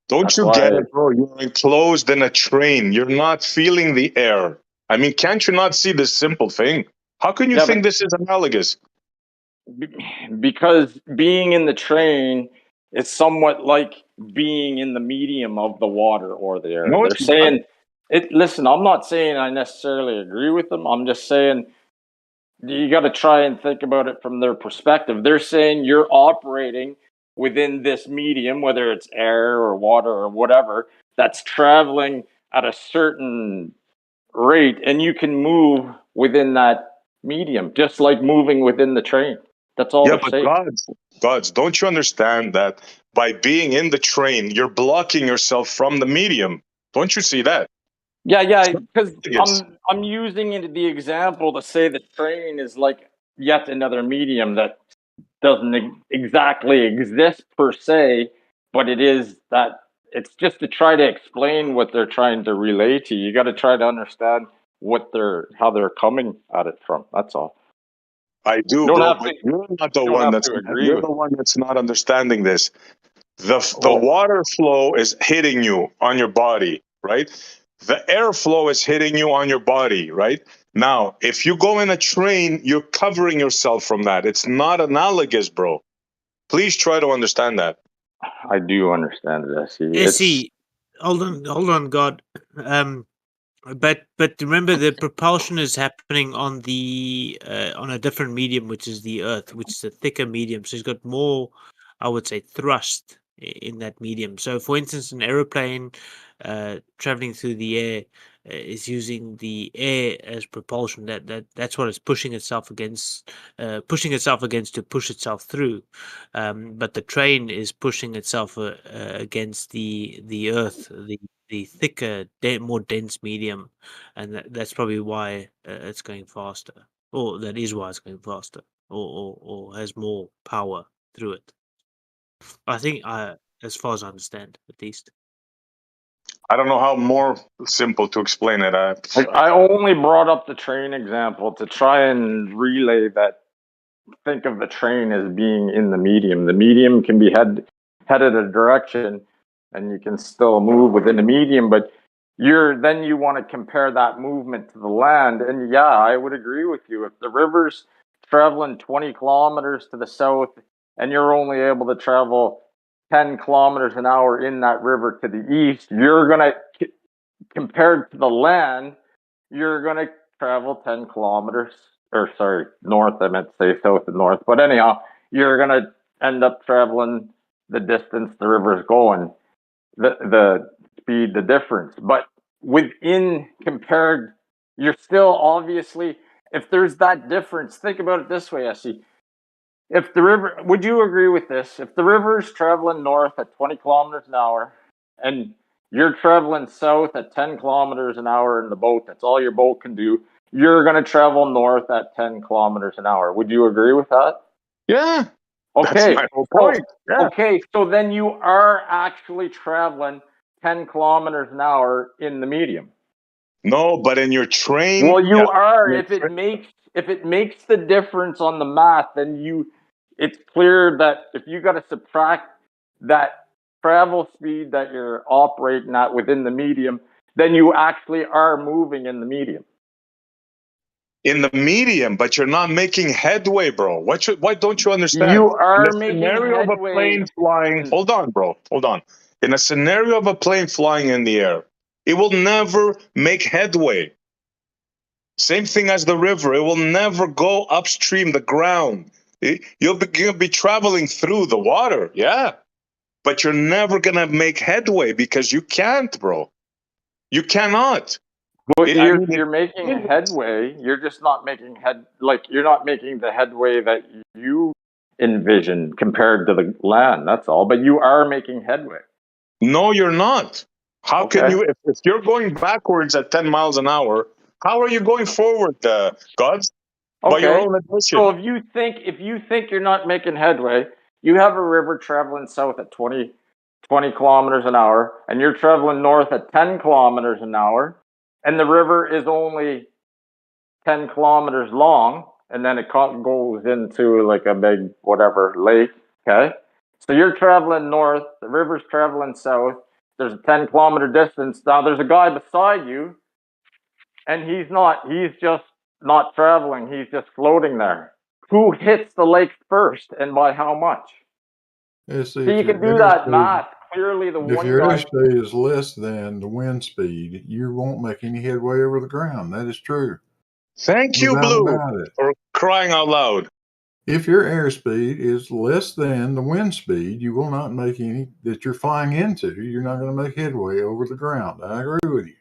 Don't That's you why get it, bro? You're enclosed in a train. You're not feeling the air. I mean, can't you not see this simple thing? How can you Yeah, think this is analogous? because being in the train is somewhat like being in the medium of the water or the air. No, They're it's not. saying it. Listen, I'm not saying I necessarily agree with them. I'm just saying you got to try and think about it from their perspective. They're saying you're operating within this medium, whether it's air or water or whatever, that's traveling at a certain rate, and you can move within that medium, just like moving within the train. That's all Yeah, they're but saying. gods, don't you understand that by being in the train, you're blocking yourself from the medium? Don't you see that? Yeah, because Yes. I'm using it the example to say the train is like yet another medium that doesn't exactly exist per se, but it is that it's just to try to explain what they're trying to relay to you. You got to try to understand how they're coming at it from. That's all. I do, You don't bro, have but to. you're not the You don't one have that's to agree you're with the it. one that's not understanding this. The water flow is hitting you on your body, right? The airflow is hitting you on your body, right? Now, if you go in a train, you're covering yourself from that. It's not analogous, bro. Please try to understand that. I do understand it, Odysee. Essie, hold on, God. But remember, the propulsion is happening on on a different medium, which is the Earth, which is a thicker medium. So it's got more, I would say, thrust in that medium. So, for instance, an aeroplane traveling through the air is using the air as propulsion. That's what it's pushing itself against to push itself through. But the train is pushing itself against the Earth, the thicker, more dense medium, and that's probably why it's going faster, or that is why it's going faster, or has more power through it. I think, as far as I understand, at least. I don't know how more simple to explain it. I only brought up the train example to try and relay that. Think of the train as being in the medium. The medium can be headed a direction, and you can still move within the medium. But you want to compare that movement to the land. And yeah, I would agree with you. If the river's traveling 20 kilometers to the south, and you're only able to travel 10 kilometers an hour in that river to the east, you're gonna, compared to the land, you're gonna travel 10 kilometers, or sorry, north, I meant to say south and north. But anyhow, you're going to end up traveling the distance the river's going, the speed, the difference. But within compared, you're still obviously, if there's that difference, think about it this way, Essie. If the river, would you agree with this? If the river's traveling north at 20 kilometers an hour and you're traveling south at 10 kilometers an hour in the boat, that's all your boat can do, you're going to travel north at 10 kilometers an hour. Would you agree with that? Yeah. Okay. That's my whole point. Yeah. Okay, so then you are actually traveling 10 kilometers an hour in the medium. No, but in your train. Well, you are. Your If it makes the difference on the math, then it's clear that if you got to subtract that travel speed that you're operating at within the medium, then you actually are moving in the medium. In the medium, but you're not making headway, bro. Why don't you understand? You are in a making scenario headway. of a plane flying. Hold on, bro. Hold on. In a scenario of a plane flying in the air, it will never make headway. Same thing as the river. It will never go upstream the ground. You'll be traveling through the water, yeah, but you're never gonna make headway because you can't, bro. You cannot. Well, I you're mean, you're making headway. You're just not making you're not making the headway that you envision compared to the land. That's all. But you are making headway. no, you're not. How can Okay. you, if you're going backwards at 10 miles an hour, how are you going forward, Gods? By your Okay. own admission. So if you think you're not making headway, you have a river traveling south at 20 kilometers an hour, and you're traveling north at 10 kilometers an hour, and the river is only 10 kilometers long, and then it goes into like a big whatever lake. Okay. So you're traveling north, the river's traveling south, there's a 10-kilometer distance. Now there's a guy beside you, and he's just not traveling, he's just floating there. Who hits the lake first and by how much? Yeah, So you can do that math. Clearly, the if one your guy. airspeed is less than the wind speed, you won't make any headway over the ground. That is true. Thank you, Without a Blue, doubt it. for crying out loud. If your airspeed is less than the wind speed, you will not make any that you're flying into. You're not going to make headway over the ground. I agree with you.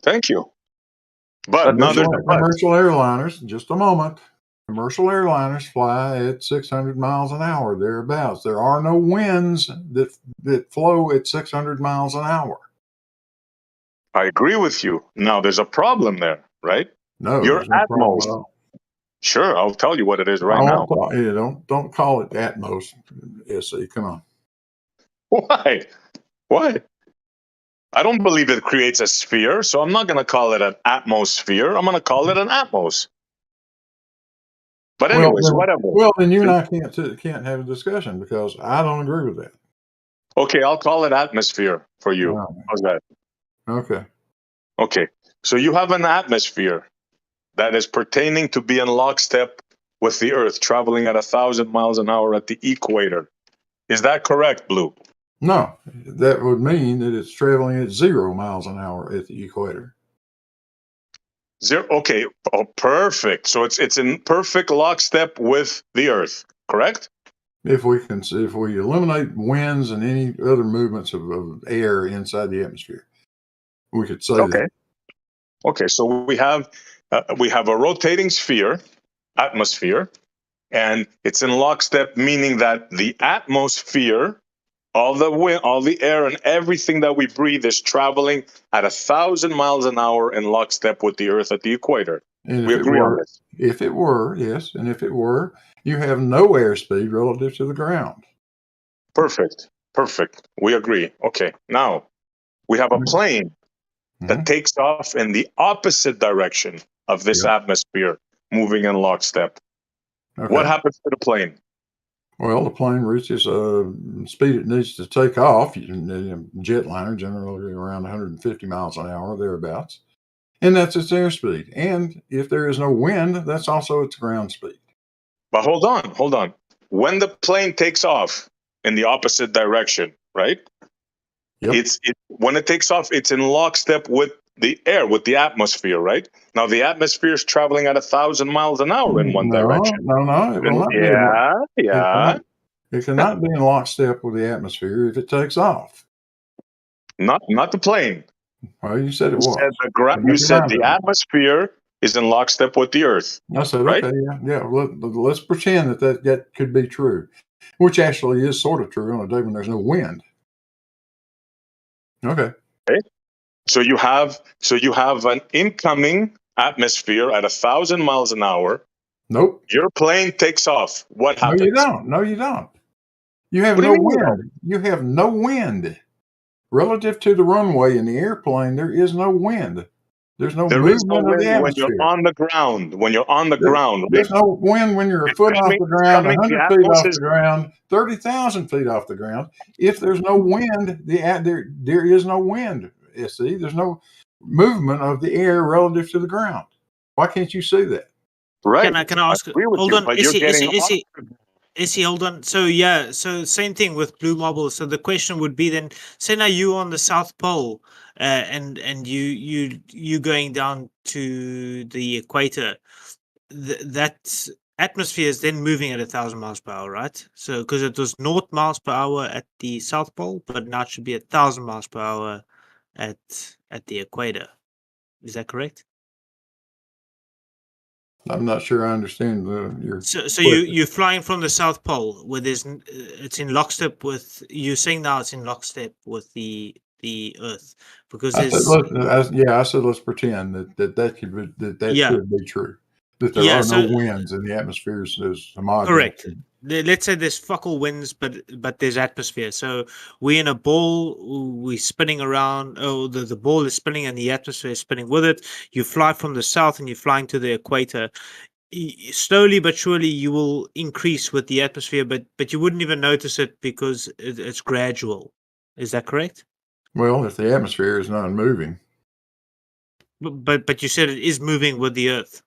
Thank you. But now there's a but. Commercial airliners, just a moment. Commercial airliners fly at 600 miles an hour, thereabouts. There are no winds that flow at 600 miles an hour. I agree with you. Now there's a problem there, right? No, Your there's no problem Atmos. at all. Sure, I'll tell you what it is right now. Don't call it Atmos. SE, come on. Why? Why? I don't believe it creates a sphere, so I'm not going to call it an atmosphere. I'm going to call it an Atmos. But anyways, whatever. Well, then you and I can't have a discussion because I don't agree with that. Okay, I'll call it atmosphere for you. How's that? Okay. Okay, so you have an atmosphere that is pertaining to be in lockstep with the Earth, traveling at 1,000 miles an hour at the equator. Is that correct, Blue? No, that would mean that it's traveling at 0 miles an hour at the equator. Zero. Okay. Oh, perfect. So it's in perfect lockstep with the Earth, correct? If we eliminate winds and any other movements of air inside the atmosphere, we could say that. Okay. So we have a rotating sphere, atmosphere, and it's in lockstep, meaning that the atmosphere, all the wind, all the air, and everything that we breathe is traveling at 1,000 miles an hour in lockstep with the Earth at the equator. And we agree on this. If it were, yes, and if it were, you have no airspeed relative to the ground. Perfect. We agree. Okay. Now we have a plane that takes off in the opposite direction of this atmosphere, moving in lockstep. Okay. What happens to the plane? Well, the plane reaches speed it needs to take off. Jetliner generally around 150 miles an hour, thereabouts. And that's its airspeed. And if there is no wind, that's also its ground speed. But hold on. When the plane takes off in the opposite direction, right? Yep. When it takes off, it's in lockstep with the air, with the atmosphere, right? Now the atmosphere is traveling at 1,000 miles an hour in one direction. No, it will not be. Yeah. It cannot be in lockstep with the atmosphere if it takes off. Not the plane. Well, you said it was. You said the atmosphere is in lockstep with the Earth. I said, right? okay, yeah. Let's pretend that could be true, which actually is sort of true on a day when there's no wind. Okay. So you have an incoming atmosphere at 1,000 miles an hour. Nope. Your plane takes off. What happens? No, you don't. You have no wind. You have no wind. Relative to the runway in the airplane, there is no wind. There's no movement of the atmosphere. When you're on the ground. There's no wind when you're a foot off the ground, 100 feet off the ground, 30,000 feet off the ground. If there's no wind, there is no wind. See, there's no movement of the air relative to the ground. Why can't you see that? Right. Can I ask? Hold on. Is he hold on? So same thing with Blue Marble. So the question would be then: say now you on the South Pole, and you going down to the equator. That atmosphere is then moving at 1,000 miles per hour, right? So because it was 0 miles per hour at the South Pole, but now it should be 1,000 miles per hour at the equator. Is that correct? I'm not sure I understand your So question. you're flying from the South Pole, where it's in lockstep with. You're saying now it's in lockstep with the Earth, because I said, there's I said let's pretend that yeah, could be true. That there yeah. are no So winds and the atmosphere is homogeneous. correct. Let's say there's fuck all winds, but there's atmosphere. So we're in a ball, we're spinning around. Oh, the ball is spinning and the atmosphere is spinning with it. You fly from the south and you're flying to the equator. Slowly but surely, you will increase with the atmosphere, but you wouldn't even notice it because it's gradual. Is that correct? Well, if the atmosphere is not moving, But you said it is moving with the Earth.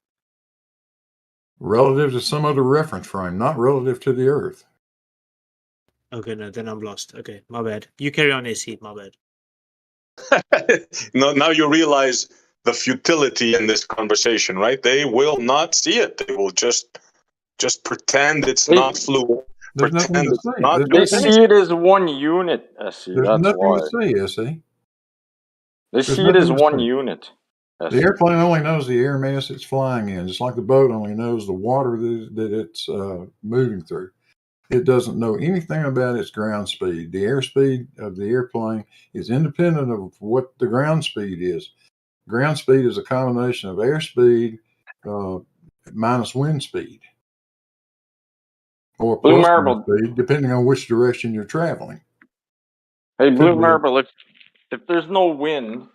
relative to some other reference frame, not relative to the Earth. Okay, no, then I'm lost. Okay, my bad. You carry on, AC. My bad. Now you realize the futility in this conversation, right? They will not see it. They will just pretend it's not fluid. There's nothing Pretend to it's say. not They moving. see it as one unit, SE. There's That's nothing why. to say, SE. They There's see it as nothing to one say. unit. The airplane only knows the air mass it's flying in, just like the boat only knows the water that it's moving through. It doesn't know anything about its ground speed. The airspeed of the airplane is independent of what the ground speed is. Ground speed is a combination of airspeed minus wind speed, or Blue plus wind Marble. speed, depending on which direction you're traveling. Hey, Blue Could be. Marble, if there's no wind,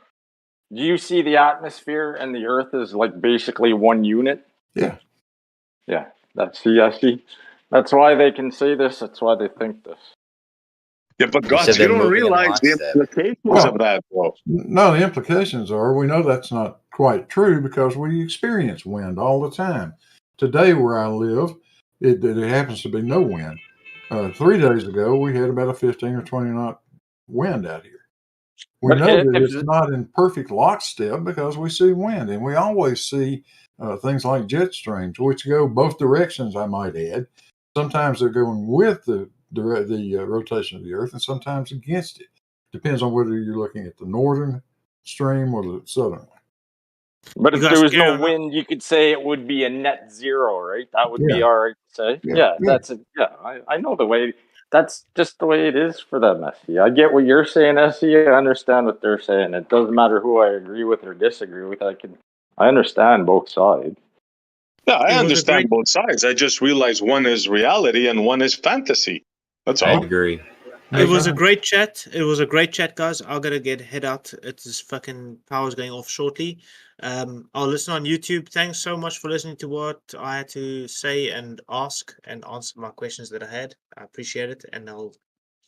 do you see the atmosphere and the Earth as like basically one unit? Yeah. Yeah, I see. That's why they can say this. That's why they think this. Yeah, but You said Gods, you they're don't moving in realize the lockstep. implications of that, though. No, the implications are we know that's not quite true because we experience wind all the time. Today, where I live, it happens to be no wind. 3 days ago, we had about a 15 or 20 knot wind out here. We But know that if it's not in perfect lockstep because we see wind, and we always see things like jet streams, which go both directions, I might add. Sometimes they're going with the rotation of the Earth, and sometimes against it. Depends on whether you're looking at the northern stream or the southern one. But You if there guys was carry no on. wind, you could say it would be a net zero, right? That would be Yeah. all right to say. Yeah, Yeah, yeah. that's it. Yeah, I know the way. That's just the way it is for them, SE. I get what you're saying, SE. I understand what they're saying. It doesn't matter who I agree with or disagree with. I understand both sides. Yeah, I It was a understand great. both sides. I just realize one is reality and one is fantasy. That's I all. agree. It was a great chat. It was a great chat, guys. I gotta head out. It's fucking power's going off shortly. I'll listen on YouTube. Thanks so much for listening to what I had to say and ask and answer my questions that I had. I appreciate it, and I'll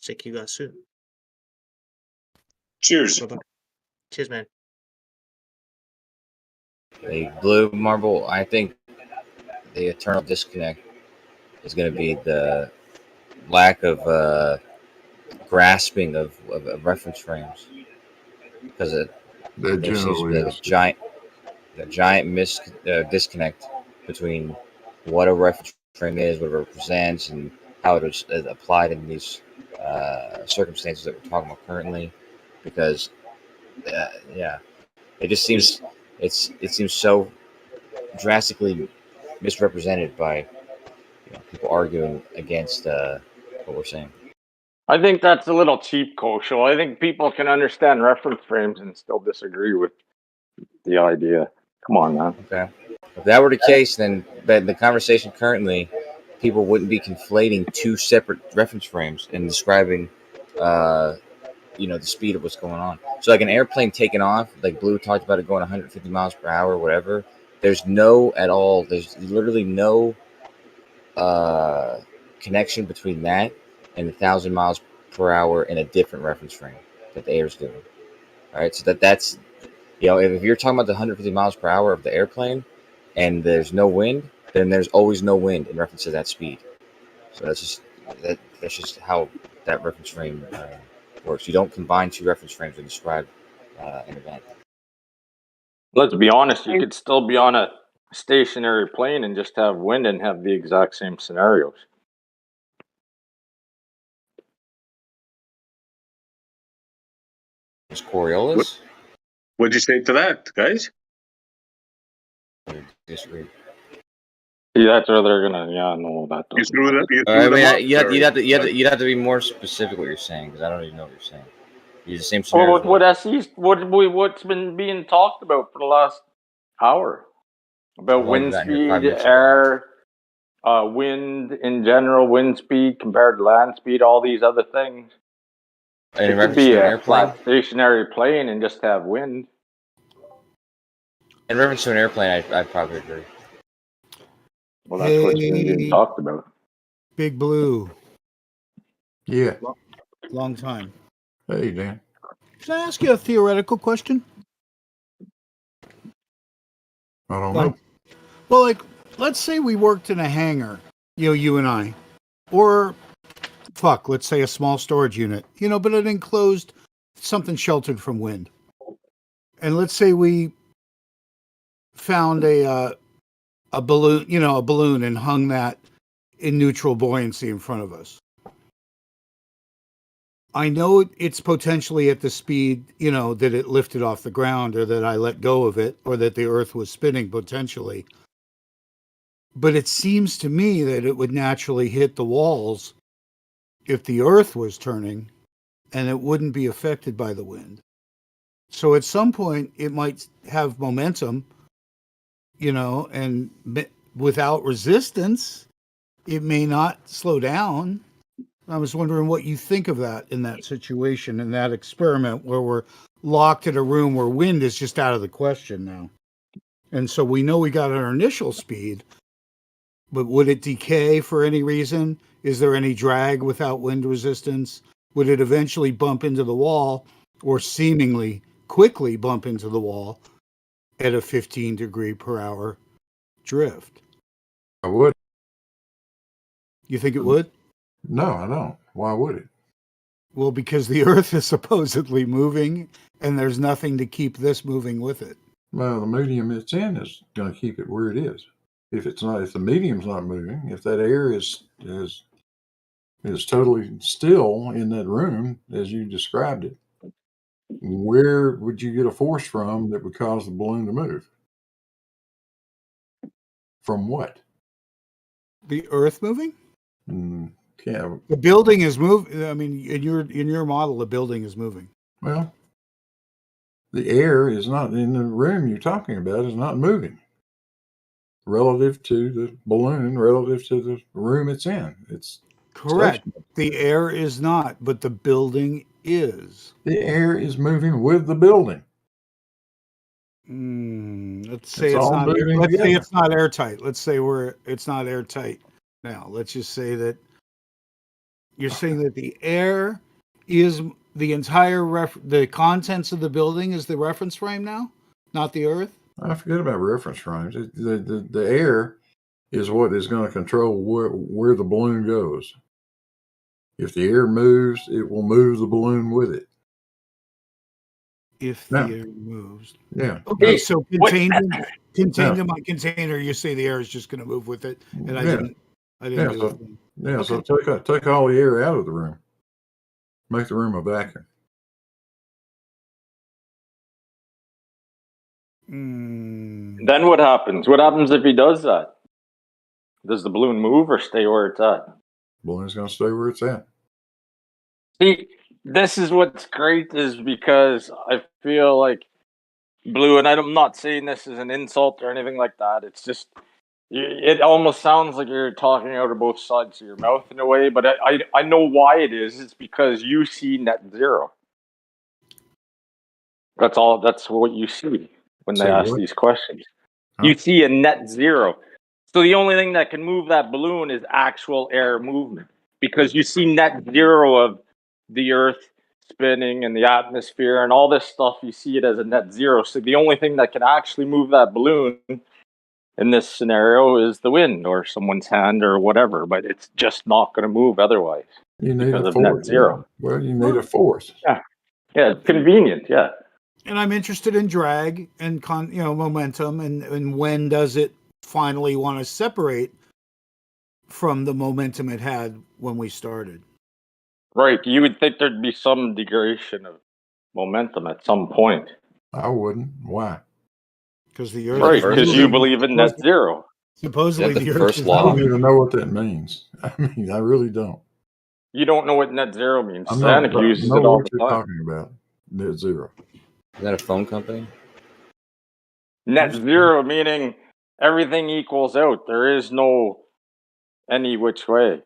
check you guys soon. Cheers. Bye-bye. Cheers, man. A Blue Marble, I think the eternal disconnect is going to be the lack of grasping of reference frames, because That there seems to generally be like is. a giant disconnect between what a reference frame is, what it represents, and how it is applied in these circumstances that we're talking about currently. Because yeah, it just seems it seems so drastically misrepresented by people arguing against what we're saying. I think that's a little cheap, Koshal. I think people can understand reference frames and still disagree with the idea. Come on, man. Okay. If that were the case, then the conversation currently, people wouldn't be conflating two separate reference frames and describing, the speed of what's going on. So, like an airplane taking off, like Blue talked about it going 150 miles per hour, whatever. There's literally no connection between that and 1,000 miles per hour in a different reference frame that the air is doing. All right, so that's if you're talking about the 150 miles per hour of the airplane and there's no wind, then there's always no wind in reference to that speed. So that's just how that reference frame works. You don't combine two reference frames to describe an event. Let's be honest, you could still be on a stationary plane and just have wind and have the exact same scenarios. Coriolis? What'd you say to that, guys? Disagree. Yeah, that's where they're gonna. Yeah, no, that You doesn't. threw that. You I threw them mean, off, you'd have to be more specific what you're saying because I don't even know what you're saying. Use the same Well, scenario. what's been being talked about for the last hour about Well, wind got here 5 speed, minutes ago. air, wind in general, wind speed compared to land speed, all these other things. And in It could reference be to an a airplane. flat stationary plane and just have wind. In reference to an airplane, I'd probably agree. Well, that's what's been being talked about. Big Blue. Yeah. Long time. Hey, Dan. Can I ask you a theoretical question? I don't Like, know. well, like, let's say we worked in a hangar, you and I, or let's say a small storage unit, but an enclosed, something sheltered from wind. And let's say we found a balloon, a balloon, and hung that in neutral buoyancy in front of us. I know it's potentially at the speed, that it lifted off the ground or that I let go of it or that the earth was spinning potentially. But it seems to me that it would naturally hit the walls if the earth was turning and it wouldn't be affected by the wind. So at some point it might have momentum, and without resistance, it may not slow down. I was wondering what you think of that in that situation, in that experiment where we're locked in a room where wind is just out of the question now. And so we know we got our initial speed, but would it decay for any reason? Is there any drag without wind resistance? Would it eventually bump into the wall or seemingly quickly bump into the wall at a 15 degree per hour drift? I would. You think it would? No, I don't. Why would it? Well, because the earth is supposedly moving and there's nothing to keep this moving with it. Well, the medium it's in is going to keep it where it is. If the medium's not moving, if that air is totally still in that room as you described it, where would you get a force from that would cause the balloon to move? From what? The earth moving? Yeah. The building is moving. I mean, in your model, the building is moving. Well, the air is not in the room you're talking about is not moving relative to the balloon, relative to the room it's in. It's correct. stationary. The air is not, but the building is. The air is moving with the building. Let's say it's all not. moving Let's say together. it's not airtight. Let's say it's not airtight. Now, let's just say that you're saying that the air is the entire the contents of the building is the reference frame now, not the earth. I forget about reference frames. The air is what is going to control where the balloon goes. If the air moves, it will move the balloon with it. If Now, the air moves. Yeah. Okay, so contained Yeah. in my container, you say the air is just going to move with it, and I Yeah. didn't Yeah, do so, it. yeah, so Okay. take all the air out of the room. Make the room a vacuum. Then what happens? What happens if he does that? Does the balloon move or stay where it's at? Balloon's going to stay where it's at. See, this is what's great is because I feel like Blue, and I'm not saying this as an insult or anything like that. It's just, it almost sounds like you're talking out of both sides of your mouth in a way, but I know why it is. It's because you see net zero. That's all. That's what you see when they Say ask what? these questions. Huh? You see a net zero. So the only thing that can move that balloon is actual air movement because you see net zero of the Earth spinning and the atmosphere and all this stuff. You see it as a net zero. So the only thing that can actually move that balloon in this scenario is the wind or someone's hand or whatever, but it's just not going to move otherwise You need because a of net force. zero. Well, you need a force. Yeah, it's convenient. Yeah. And I'm interested in drag and momentum and when does it finally want to separate from the momentum it had when we started. Right. You would think there'd be some degradation of momentum at some point. I wouldn't. Why? Because the Earth Right, is because you moving. believe in net zero. Supposedly, Is that the the Earth first is law? I don't moving. even know what that means. I mean, I really don't. You don't know what net zero means. I know, Sonic but I uses know it all what the you're time. talking about. Net zero. Is that a phone company? Net zero meaning everything equals out. There is no any which way.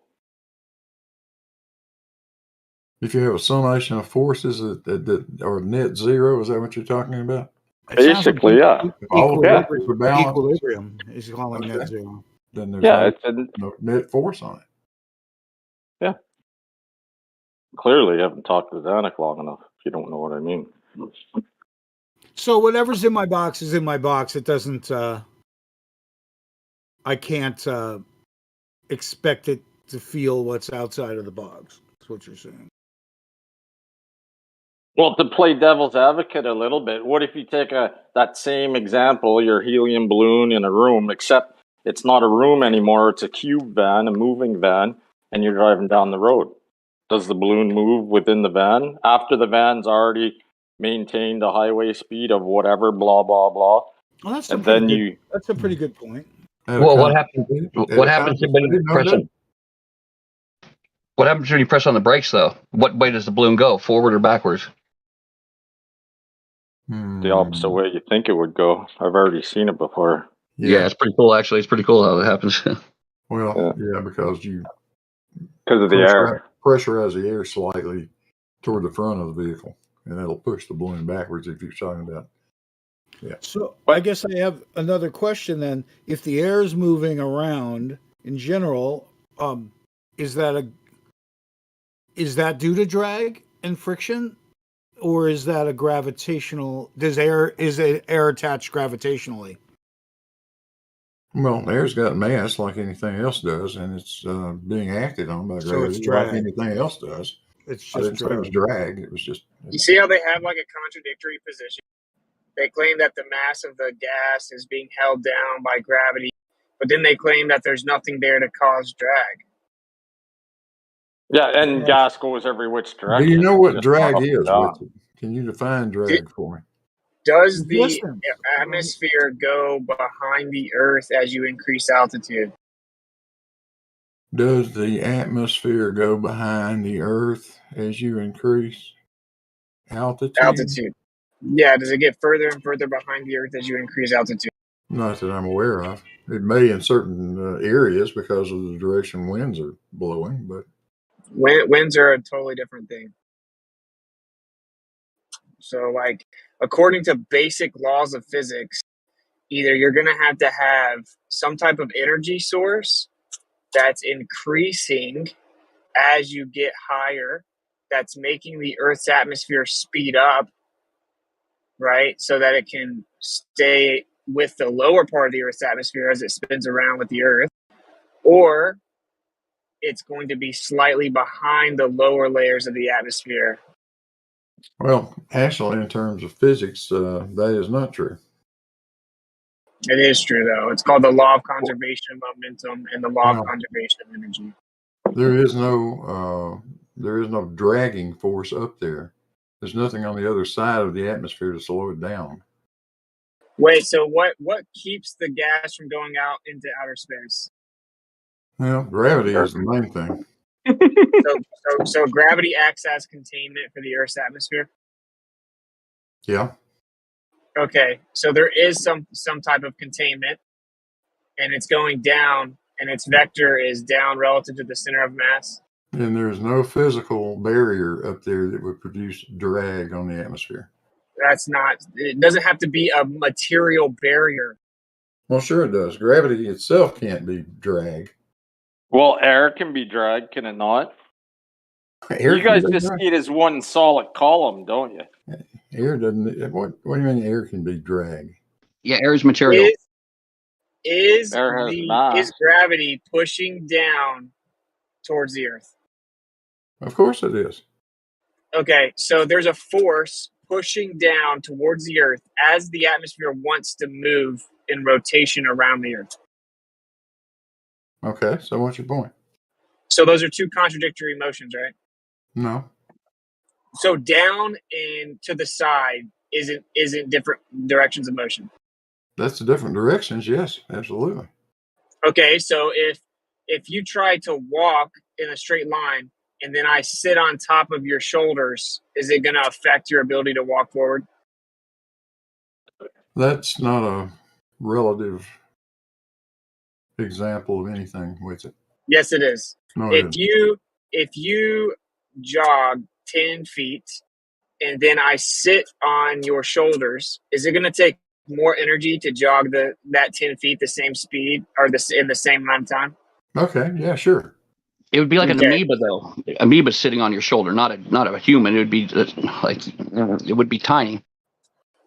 If you have a summation of forces that are net zero, is that what you're talking about? It sounds like Basically, yeah. If all the Yeah. forces are balanced, equilibrium is calling net okay, zero. then there's Yeah, no net force on it. yeah. Clearly, you haven't talked to Danik long enough if you don't know what I mean. So whatever's in my box is in my box. It doesn't. I can't expect it to feel what's outside of the box. That's what you're saying. Well, to play devil's advocate a little bit, what if you take that same example, your helium balloon in a room, except it's not a room anymore, it's a cube van, a moving van, and you're driving down the road. Does the balloon move within the van after the van's already maintained a highway speed of whatever, blah, blah, blah? Well, that's And then you... That's a pretty good point. Well, what happens? What happens when you press on? What happens when you press on the brakes, though? What way does the balloon go? Forward or backwards? The opposite way you think it would go. I've already seen it before. Yeah, it's pretty cool. Actually, it's pretty cool how it happens. Well, yeah, because you of the air. Pressurize the air slightly toward the front of the vehicle, and that'll push the balloon backwards if you're talking about. Yeah. So I guess I have another question then. If the air is moving around in general, is that due to drag and friction, or is that a gravitational? Is air attached gravitationally? Well, air's got mass like anything else does, and it's being acted on by So it's gravity like drag. anything else does. It's I just didn't say it was drag. It was just. You see how they have like a contradictory position? They claim that the mass of the gas is being held down by gravity, but then they claim that there's nothing there to cause drag. Yeah, and gas goes every which direction. Do you know what just drag not up and is, down. Richard? Can you define drag for me? Does the atmosphere go behind the Earth as you increase altitude? Does the atmosphere go behind the Earth as you increase altitude? Yeah, does it get further and further behind the Earth as you increase altitude? Not that I'm aware of. It may in certain areas because of the direction winds are blowing, but Winds are a totally different thing. So, like, according to basic laws of physics, either you're going to have some type of energy source that's increasing as you get higher, that's making the Earth's atmosphere speed up, right? So that it can stay with the lower part of the Earth's atmosphere as it spins around with the Earth, or it's going to be slightly behind the lower layers of the atmosphere. well, actually, in terms of physics, that is not true. It is true, though. It's called the law of conservation of momentum and the law of Well, conservation of energy. there is no dragging force up there. There's nothing on the other side of the atmosphere to slow it down. Wait, so what keeps the gas from going out into outer space? Well, gravity is the main thing. So gravity acts as containment for the Earth's atmosphere? Yeah. Okay, so there is some type of containment, and it's going down, and its vector is down relative to the center of mass. And there's no physical barrier up there that would produce drag on the atmosphere. It doesn't have to be a material barrier. Well, sure it does. Gravity itself can't be drag. Well, air can be drag, can it not? Air You guys can be just drag? see it as one solid column, don't you? Air doesn't. What do you mean air can be drag? Yeah, air is material. Is Air has mass. gravity pushing down towards the Earth? Of course it is. Okay, so there's a force pushing down towards the Earth as the atmosphere wants to move in rotation around the Earth. Okay, so what's your point? So those are two contradictory motions, right? No. So down and to the side isn't different directions of motion. That's the different directions. Yes, absolutely. Okay, so if you try to walk in a straight line and then I sit on top of your shoulders, is it going to affect your ability to walk forward? That's not a relative example of anything with it. Yes, it is. No, it If you jog 10 feet and then I sit on your shoulders, is it going to take more energy to jog that 10 feet the same speed or in the same amount of time? Okay, yeah, sure. It would be like an Okay. amoeba, though. Amoeba sitting on your shoulder, not a human. It would be like it would be tiny.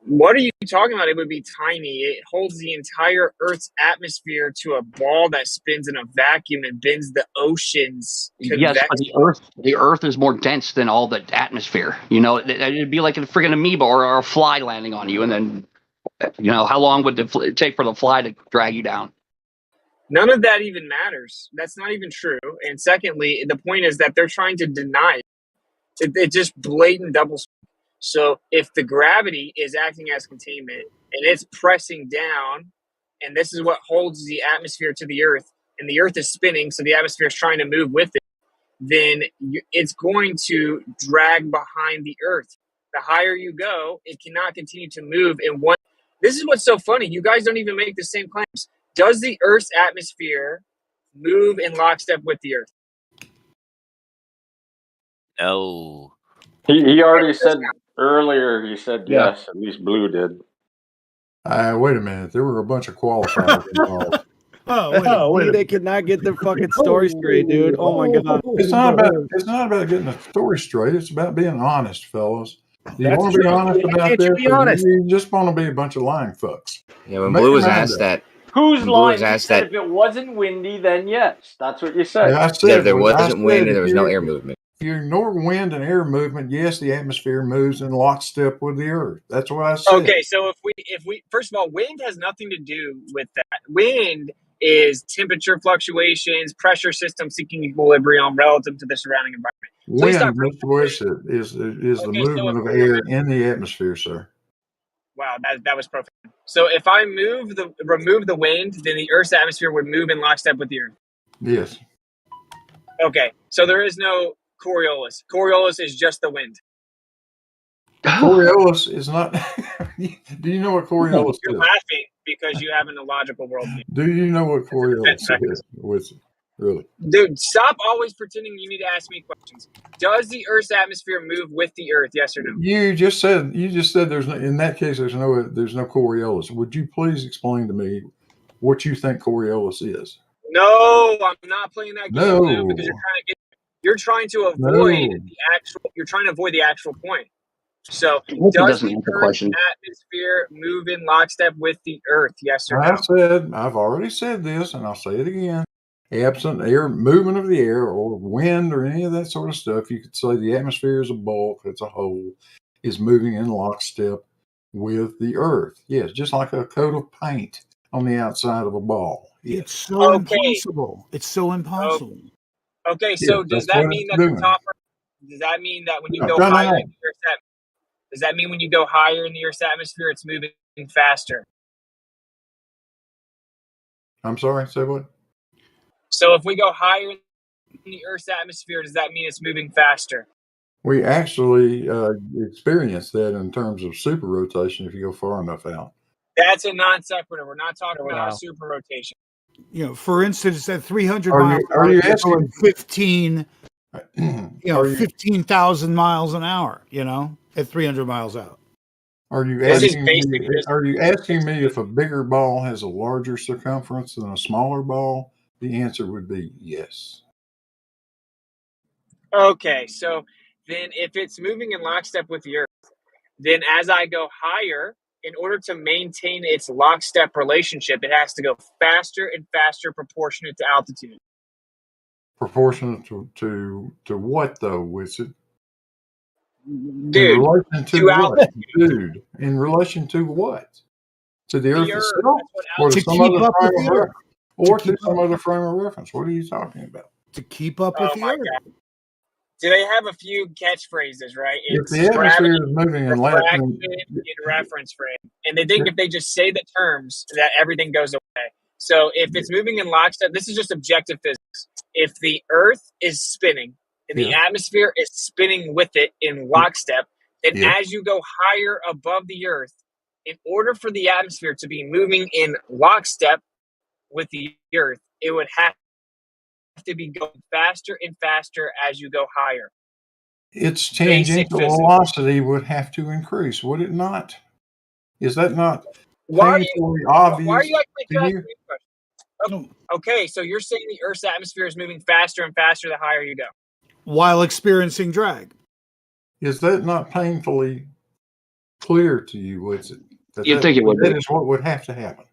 What are you talking about? It would be tiny. It holds the entire Earth's atmosphere to a ball that spins in a vacuum and bends the oceans. Yes, but the Earth is more dense than all the atmosphere. You know, it'd be like a friggin' amoeba or a fly landing on you, and then how long would it take for the fly to drag you down? None of that even matters. That's not even true. And secondly, the point is that they're trying to deny it. It's just blatant double speak. So if the gravity is acting as containment and it's pressing down, and this is what holds the atmosphere to the Earth, and the Earth is spinning, so the atmosphere is trying to move with it, then it's going to drag behind the Earth. The higher you go, it cannot continue to move in one. This is what's so funny. You guys don't even make the same claims. Does the Earth's atmosphere move in lockstep with the Earth? No. He already said earlier, he said Yeah. yes, at least Blue did. Wait a minute. There were a bunch of qualifiers involved. See, they cannot get their fucking story straight, dude. Oh my god. It's not about getting the story straight. It's about being honest, fellas. Do you That's want to be true. honest Why about can't you this? be Or honest? you just want to be a bunch of lying fucks? Yeah, when Make Blue your was mind asked up. that, Who's when Blue lying? was He asked said that, if it wasn't windy, then yes. That's what you said. I that said there I wasn't wind said and there was no air movement. If you ignore wind and air movement, yes, the atmosphere moves in lockstep with the Earth. That's what I said. Okay, so if we first of all, wind has nothing to do with that. Wind is temperature fluctuations, pressure system seeking equilibrium relative to the surrounding environment. Please stop. Wind, Mr. West, is the Okay, so movement if of air in the atmosphere, sir. Wow, that was profound. So if I remove the wind, then the Earth's atmosphere would move in lockstep with the Earth. Yes. Okay, so there is no Coriolis. Coriolis is just the wind. Coriolis is not. Do you know what Coriolis You're is? laughing because you have an illogical worldview. Do you know what Coriolis is? Really? Dude, stop always pretending you need to ask me questions. Does the Earth's atmosphere move with the Earth? Yes or no? You just said there's no, in that case there's no Coriolis. Would you please explain to me what you think Coriolis is? No, I'm not playing that game, Lou, No. because you're trying to avoid the actual point. So, does the Earth's atmosphere move in lockstep with the Earth? Yes or no? I've already said this, and I'll say it again. Absent air movement of the air or wind or any of that sort of stuff, you could say the atmosphere as a bulk, as a whole, is moving in lockstep with the Earth. Yes, just like a coat of paint on the outside of a ball. Yes. It's so impossible. It's so impossible. Okay, so Yes, does that's that what mean it's that doing. the top? Does that mean that when you No, go no, higher no. in the Earth's atmosphere, does that mean when you go higher in the Earth's atmosphere, it's moving faster? I'm sorry, say what? So if we go higher in the Earth's atmosphere, does that mean it's moving faster? We actually experience that in terms of super rotation if you go far enough out. That's a non sequitur. We're not talking about super rotation. You know, for instance, at 300 Are miles you- an are hour, you you're asking- going 15, Are you- 15,000 miles an hour, at 300 miles out. Are you This is asking basic me? physics. Are you asking me if a bigger ball has a larger circumference than a smaller ball? The answer would be yes. Okay, so then if it's moving in lockstep with the Earth, then as I go higher, in order to maintain its lockstep relationship, it has to go faster and faster proportionate to altitude. Proportionate to what though? Is it Dude, in relation to to what? altitude. Dude, in relation to what? To the Earth Earth, itself, or to To some keep other up frame with of the Earth. reference, or To keep to some other frame of reference? What are you talking about? To keep up with Oh the my Earth. God. Do they have a few catchphrases, right? If It's the atmosphere gravity, is moving in refraction, latitude, and reference frame. And they think if they just say the terms that everything goes away. So if it's moving in lockstep, this is just objective physics. If the Earth is spinning and the atmosphere is spinning with it in lockstep, then as you go higher above the Earth, in order for the atmosphere to be moving in lockstep with the Earth, it would have to be going faster and faster as you go higher. Its Basic tangential physics. velocity would have to increase, would it not? Is that not Why are painfully you obvious acting like to you're you? asking me a question? Okay, so you're saying the Earth's atmosphere is moving faster and faster the higher you go. While experiencing drag. Is that not painfully clear to you, Woodson? You'd think it would be. That is what would have to happen.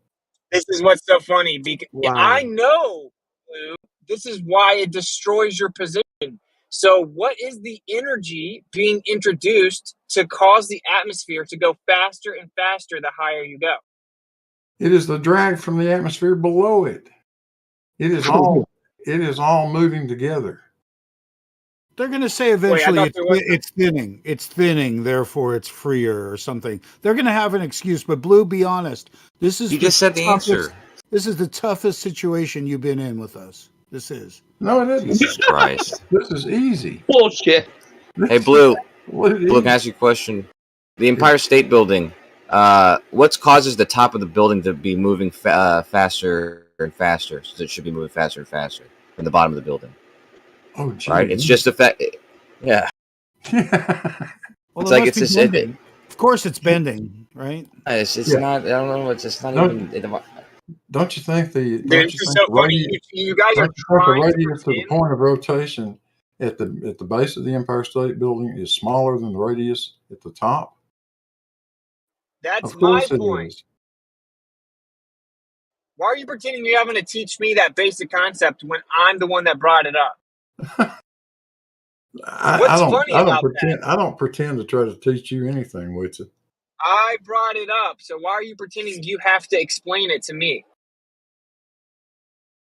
This is what's so funny because Wow. I know, Lou, this is why it destroys your position. So what is the energy being introduced to cause the atmosphere to go faster and faster the higher you go? It is the drag from the atmosphere below it. It is all moving together. They're going to say eventually Wait, it's thinning. It's thinning, therefore it's freer or something. They're going to have an excuse. But Blue, be honest. This is You just said the answer. This is the toughest situation you've been in with us. This is. No, it isn't. Jesus Christ. This is easy. Bullshit. Hey, Blue. What it Blue, is. can I ask you a question? The Empire State Building. What causes the top of the building to be moving faster and faster? So it should be moving faster and faster than the bottom of the building. Oh, gee. Right? It's just the fact. Yeah. Well, It's it like must it's be just bending. Of course, it's bending, right? It's Yeah. not. I don't know. It's just not Don't- even. Don't you think Dude, this is so funny. You guys are don't you think the trying to radius to the point of rotation at the base of the Empire State Building is smaller than the radius at the top? That's Of my course it point. is. Why are you pretending you're having to teach me that basic concept when I'm the one that brought it up? What's funny about that? I don't pretend to try to teach you anything, Witsa. I brought it up, so why are you pretending you have to explain it to me?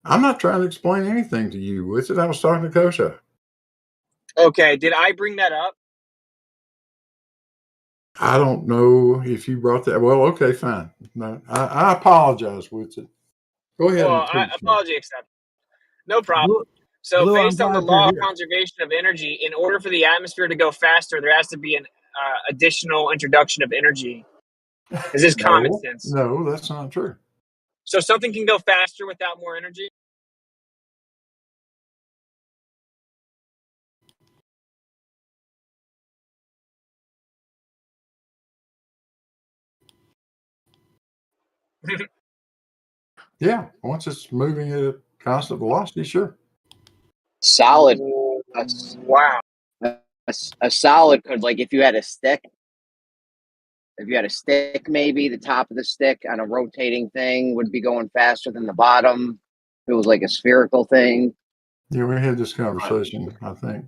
I'm not trying to explain anything to you, Witsa. I was talking to Kosha. Okay, did I bring that up? I don't know if you brought that. Well, okay, fine. No, I apologize, Witsa. Go ahead Well, and teach me. apology accepted. No problem. So Blue, I'm based on the glad you're law of here. conservation of energy, in order for the atmosphere to go faster, there has to be an additional introduction of energy. This is common sense. No, that's not true. So something can go faster without more energy? Yeah, once it's moving at a constant velocity, sure. Solid. Wow. A solid could, like, if you had a stick, maybe the top of the stick on a rotating thing would be going faster than the bottom. If it was like a spherical thing. Yeah, we had this conversation, I think.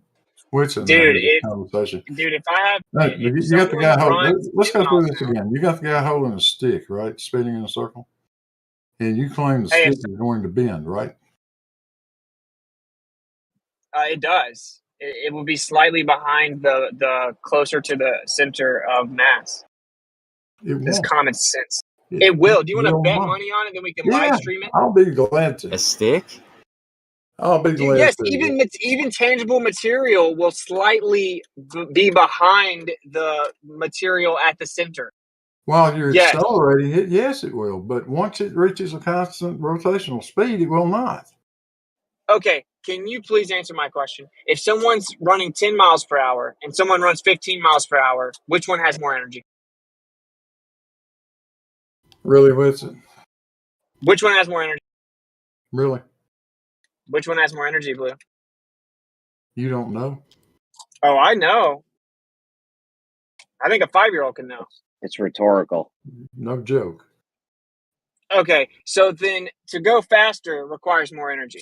Witsa and I Dude, had this conversation. If I have, Hey, if you got the guy someone holding. runs Let's 10 go through miles this an hour- again. You got the guy holding a stick, right, spinning in a circle, and you claim the Hey, stick is going to bend, right? It does. It will be slightly behind the closer to the center of mass. It It's won't. common sense. It will. Do you want to will bet not. money on it? Then we can Yeah, live stream it. I'll be glad to. A stick? I'll be Dude, glad yes, to. even tangible material will slightly be behind the material at the center. While you're Yes. accelerating it, yes, it will. But once it reaches a constant rotational speed, it will not. Okay, can you please answer my question? If someone's running 10 miles per hour and someone runs 15 miles per hour, which one has more energy? Really, Whitson? Which one has more energy? Really? Which one has more energy, Blue? You don't know? Oh, I know. I think a 5-year-old can know. It's rhetorical. No joke. Okay, so then to go faster requires more energy.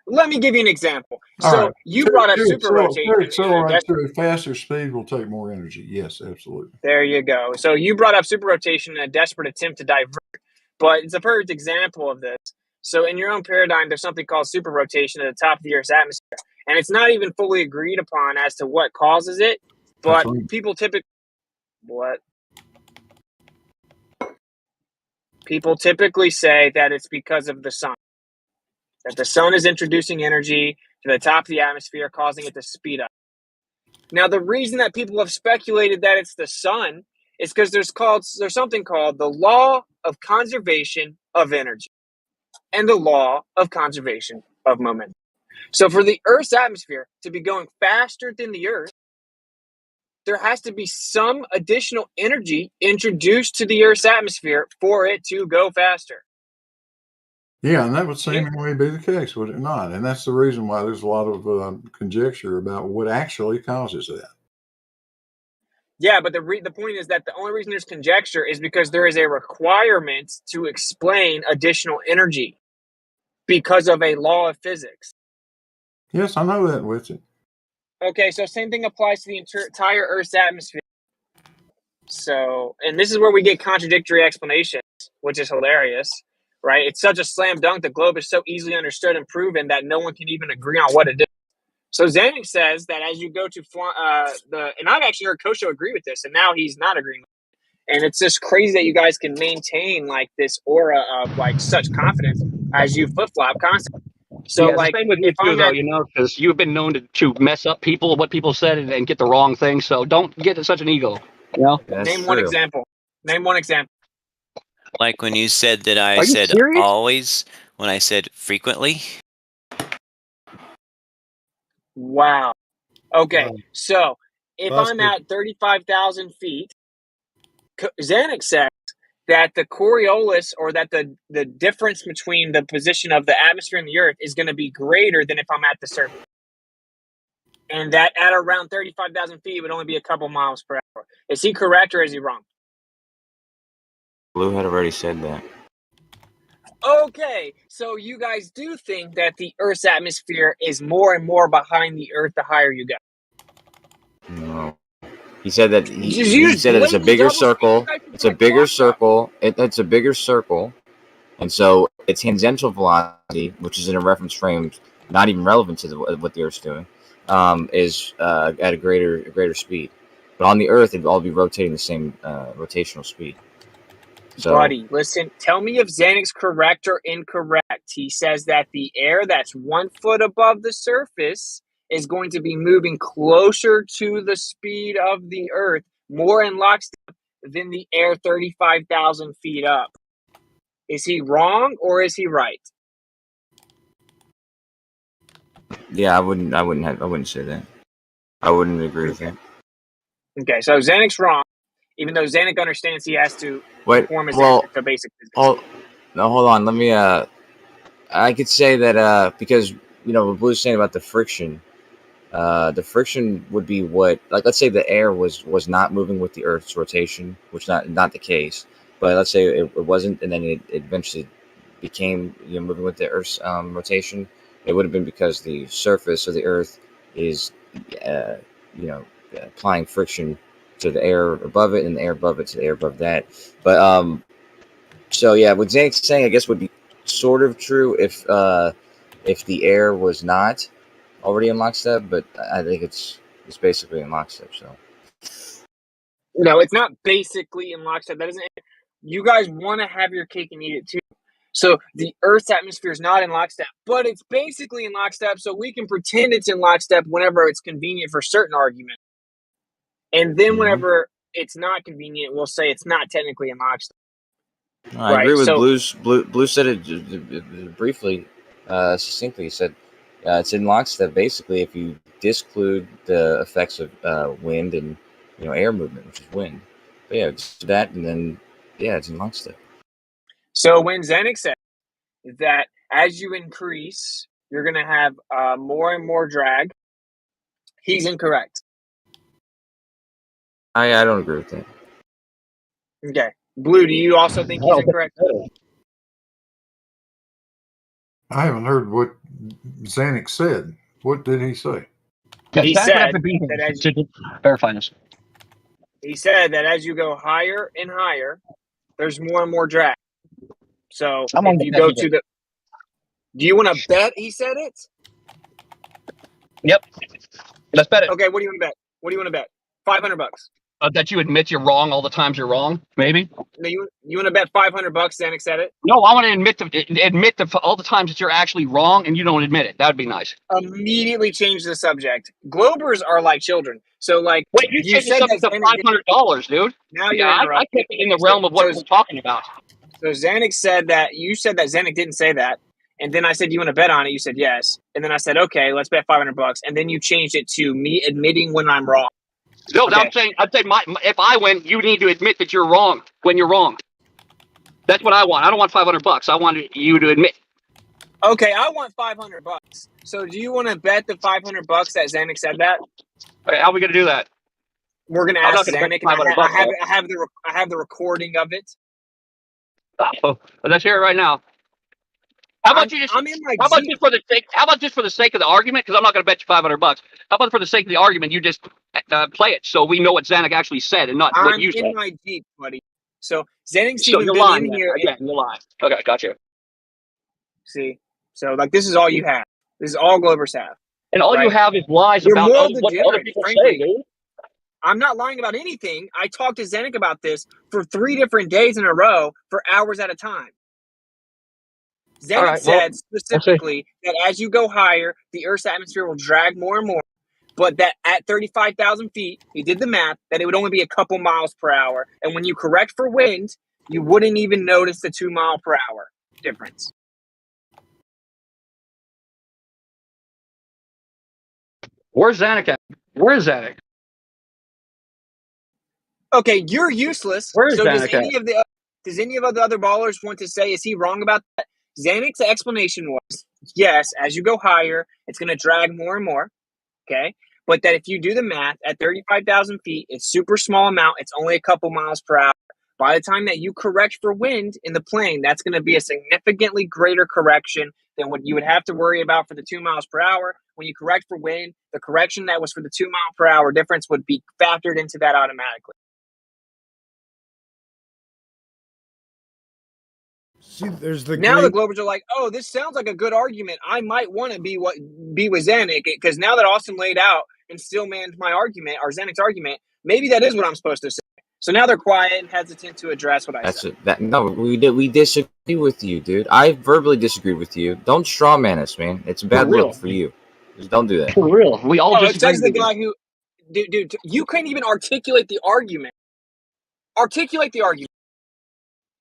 Let me give you an example. All So right. you brought up To super rotation. accelerate to a faster speed will take more energy. Yes, absolutely. There you go. So you brought up super rotation in a desperate attempt to divert, but it's a perfect example of this. So in your own paradigm, there's something called super rotation at the top of the Earth's atmosphere. and it's not even fully agreed upon as to what causes it. But people typically say that it's because of the sun. That the sun is introducing energy to the top of the atmosphere, causing it to speed up. Now, the reason that people have speculated that it's the sun is because there's something called the law of conservation of energy and the law of conservation of momentum. So for the Earth's atmosphere to be going faster than the Earth, there has to be some additional energy introduced to the Earth's atmosphere for it to go faster. Yeah, and that would seemingly be the case, would it not? And that's the reason why there's a lot of conjecture about what actually causes that. Yeah, but the point is that the only reason there's conjecture is because there is a requirement to explain additional energy because of a law of physics. Yes, I know that with you. Okay, so same thing applies to the entire Earth's atmosphere. So, and this is where we get contradictory explanations, which is hilarious, right? It's such a slam dunk. The globe is so easily understood and proven that no one can even agree on what it is. So Xanax says that as you go to and I've actually heard Kosho agree with this, and now he's not agreeing with it. And it's just crazy that you guys can maintain like this aura of like such confidence as you flip flop constantly. So yeah, like, the same with you if too, I'm though, at, because you've been known to mess up people, what people said, and get the wrong thing. So don't get such an ego. name one example. Name one example. Like when you said that I Are you said serious? always when I said frequently. Wow. Okay, so if I'm Busted. at 35,000 feet, Xanax says that the Coriolis, or that the difference between the position of the atmosphere and the Earth, is going to be greater than if I'm at the surface. And that at around 35,000 feet would only be a couple miles per hour. Is he correct or is he wrong? Blue had already said that. Okay, so you guys do think that the Earth's atmosphere is more and more behind the Earth the higher you go. No. He said that he You said that it's a blatantly bigger double speak. circle. You guys should It's a take bigger blocks up. circle. It's a bigger circle, and so its tangential velocity, which is in a reference frame, not even relevant to what the Earth's doing, is at a greater speed. But on the Earth, it'd all be rotating the same rotational speed. So, Buddy, listen, tell me if Xanax correct or incorrect. He says that the air that's 1 foot above the surface is going to be moving closer to the speed of the Earth, more in lockstep than the air 35,000 feet up. Is he wrong or is he right? yeah, I wouldn't say that. I wouldn't agree with that. Okay, so Xanax wrong, even though Xanax understands he has to perform his answer to basic physics. No, hold on. Let me. I could say that because what Blue's saying about the friction would be what, like, let's say the air was not moving with the Earth's rotation, which not the case. But let's say it wasn't, and then it eventually became moving with the Earth's rotation. It would have been because the surface of the Earth is applying friction to the air above it, and the air above it to the air above that. But so yeah, what Zane's saying, I guess, would be sort of true if the air was not already in lockstep, but I think it's basically in lockstep. So No, it's not basically in lockstep. That isn't. You guys want to have your cake and eat it too. So the Earth's atmosphere is not in lockstep, but it's basically in lockstep. So we can pretend it's in lockstep whenever it's convenient for certain arguments, and then whenever it's not convenient, we'll say it's not technically in lockstep. I agree with Blue said it briefly, succinctly. He said it's in lockstep basically if you disclude the effects of wind and air movement, which is wind. But yeah, it's that, and then it's in lockstep. So when Xanax said that as you increase, you're going to have more and more drag, he's incorrect. I don't agree with that. Okay. Blue, do you also think he's incorrect? I haven't heard what Xanax said. What did he say? He said that as you go higher and higher, there's more and more drag. So if you go to the... Do you want to bet he said it? Yep. Let's bet it. Okay, what do you want to bet? What do you want to bet? $500. That you admit you're wrong all the times you're wrong, maybe. No, you want to bet $500? Xanax said it. No, I want to admit all the times that you're actually wrong and you don't admit it. That would be nice. Immediately change the subject. Globers are like children. So, like, wait, you changed the subject to $500, dude. Now you're yeah, I kept it in the realm of what we're talking about. So Xanax said that you said that Xanax didn't say that, and then I said you want to bet on it. You said yes, and then I said okay, let's bet $500, and then you changed it to me admitting when I'm wrong. No, okay. I'm saying if I win, you need to admit that you're wrong when you're wrong. That's what I want. I don't want $500. I want you to admit. Okay, I want $500. So do you want to bet the $500 that Xanax said that? Okay, how are we gonna do that? We're gonna ask Xanax. I have the recording of it. Oh, let's hear it right now. How about you just? How about just for the sake? How about just for the sake of the argument? Because I'm not going to bet you $500. How about for the sake of the argument, you just play it so we know what Xanax actually said and not what you said. I'm in my Jeep, buddy. So Xanax So even you're been lying in here. Again, you're lying. Okay, gotcha. See, so like this is all you have. This is all Globers have. And all you have is lies You're about more what other people say, dude. I'm not lying about anything. I talked to Xanax about this for 3 different days in a row for hours at a time. Xanax said specifically that as you go higher, the Earth's atmosphere will drag more and more, but that at 35,000 feet, he did the math, that it would only be a couple miles per hour. And when you correct for wind, you wouldn't even notice the 2 mile per hour difference. Where's Xanax at? Where is Xanax? Okay, you're useless. Where's so Xanax does any of the other ballers want to say, is he wrong about that? Xanax's explanation was, yes, as you go higher, it's going to drag more and more, okay? But that if you do the math, at 35,000 feet, it's super small amount. It's only a couple miles per hour. By the time that you correct for wind in the plane, that's going to be a significantly greater correction than what you would have to worry about for the 2 miles per hour. When you correct for wind, the correction that was for the 2 mile per hour difference would be factored into that automatically. See, there's the now the Globers are like, oh, this sounds like a good argument. I might want to be with Xanax, because now that Austin laid out and still manned my argument, or Xanax's argument, maybe that is what I'm supposed to say. So now they're quiet and hesitant to address what I said. No, we disagree with you, dude. I verbally disagree with you. Don't straw man us, man. It's a bad look for you. Just don't do that. For real, we all it says the guy who, dude, you couldn't even articulate the argument. Articulate the argument.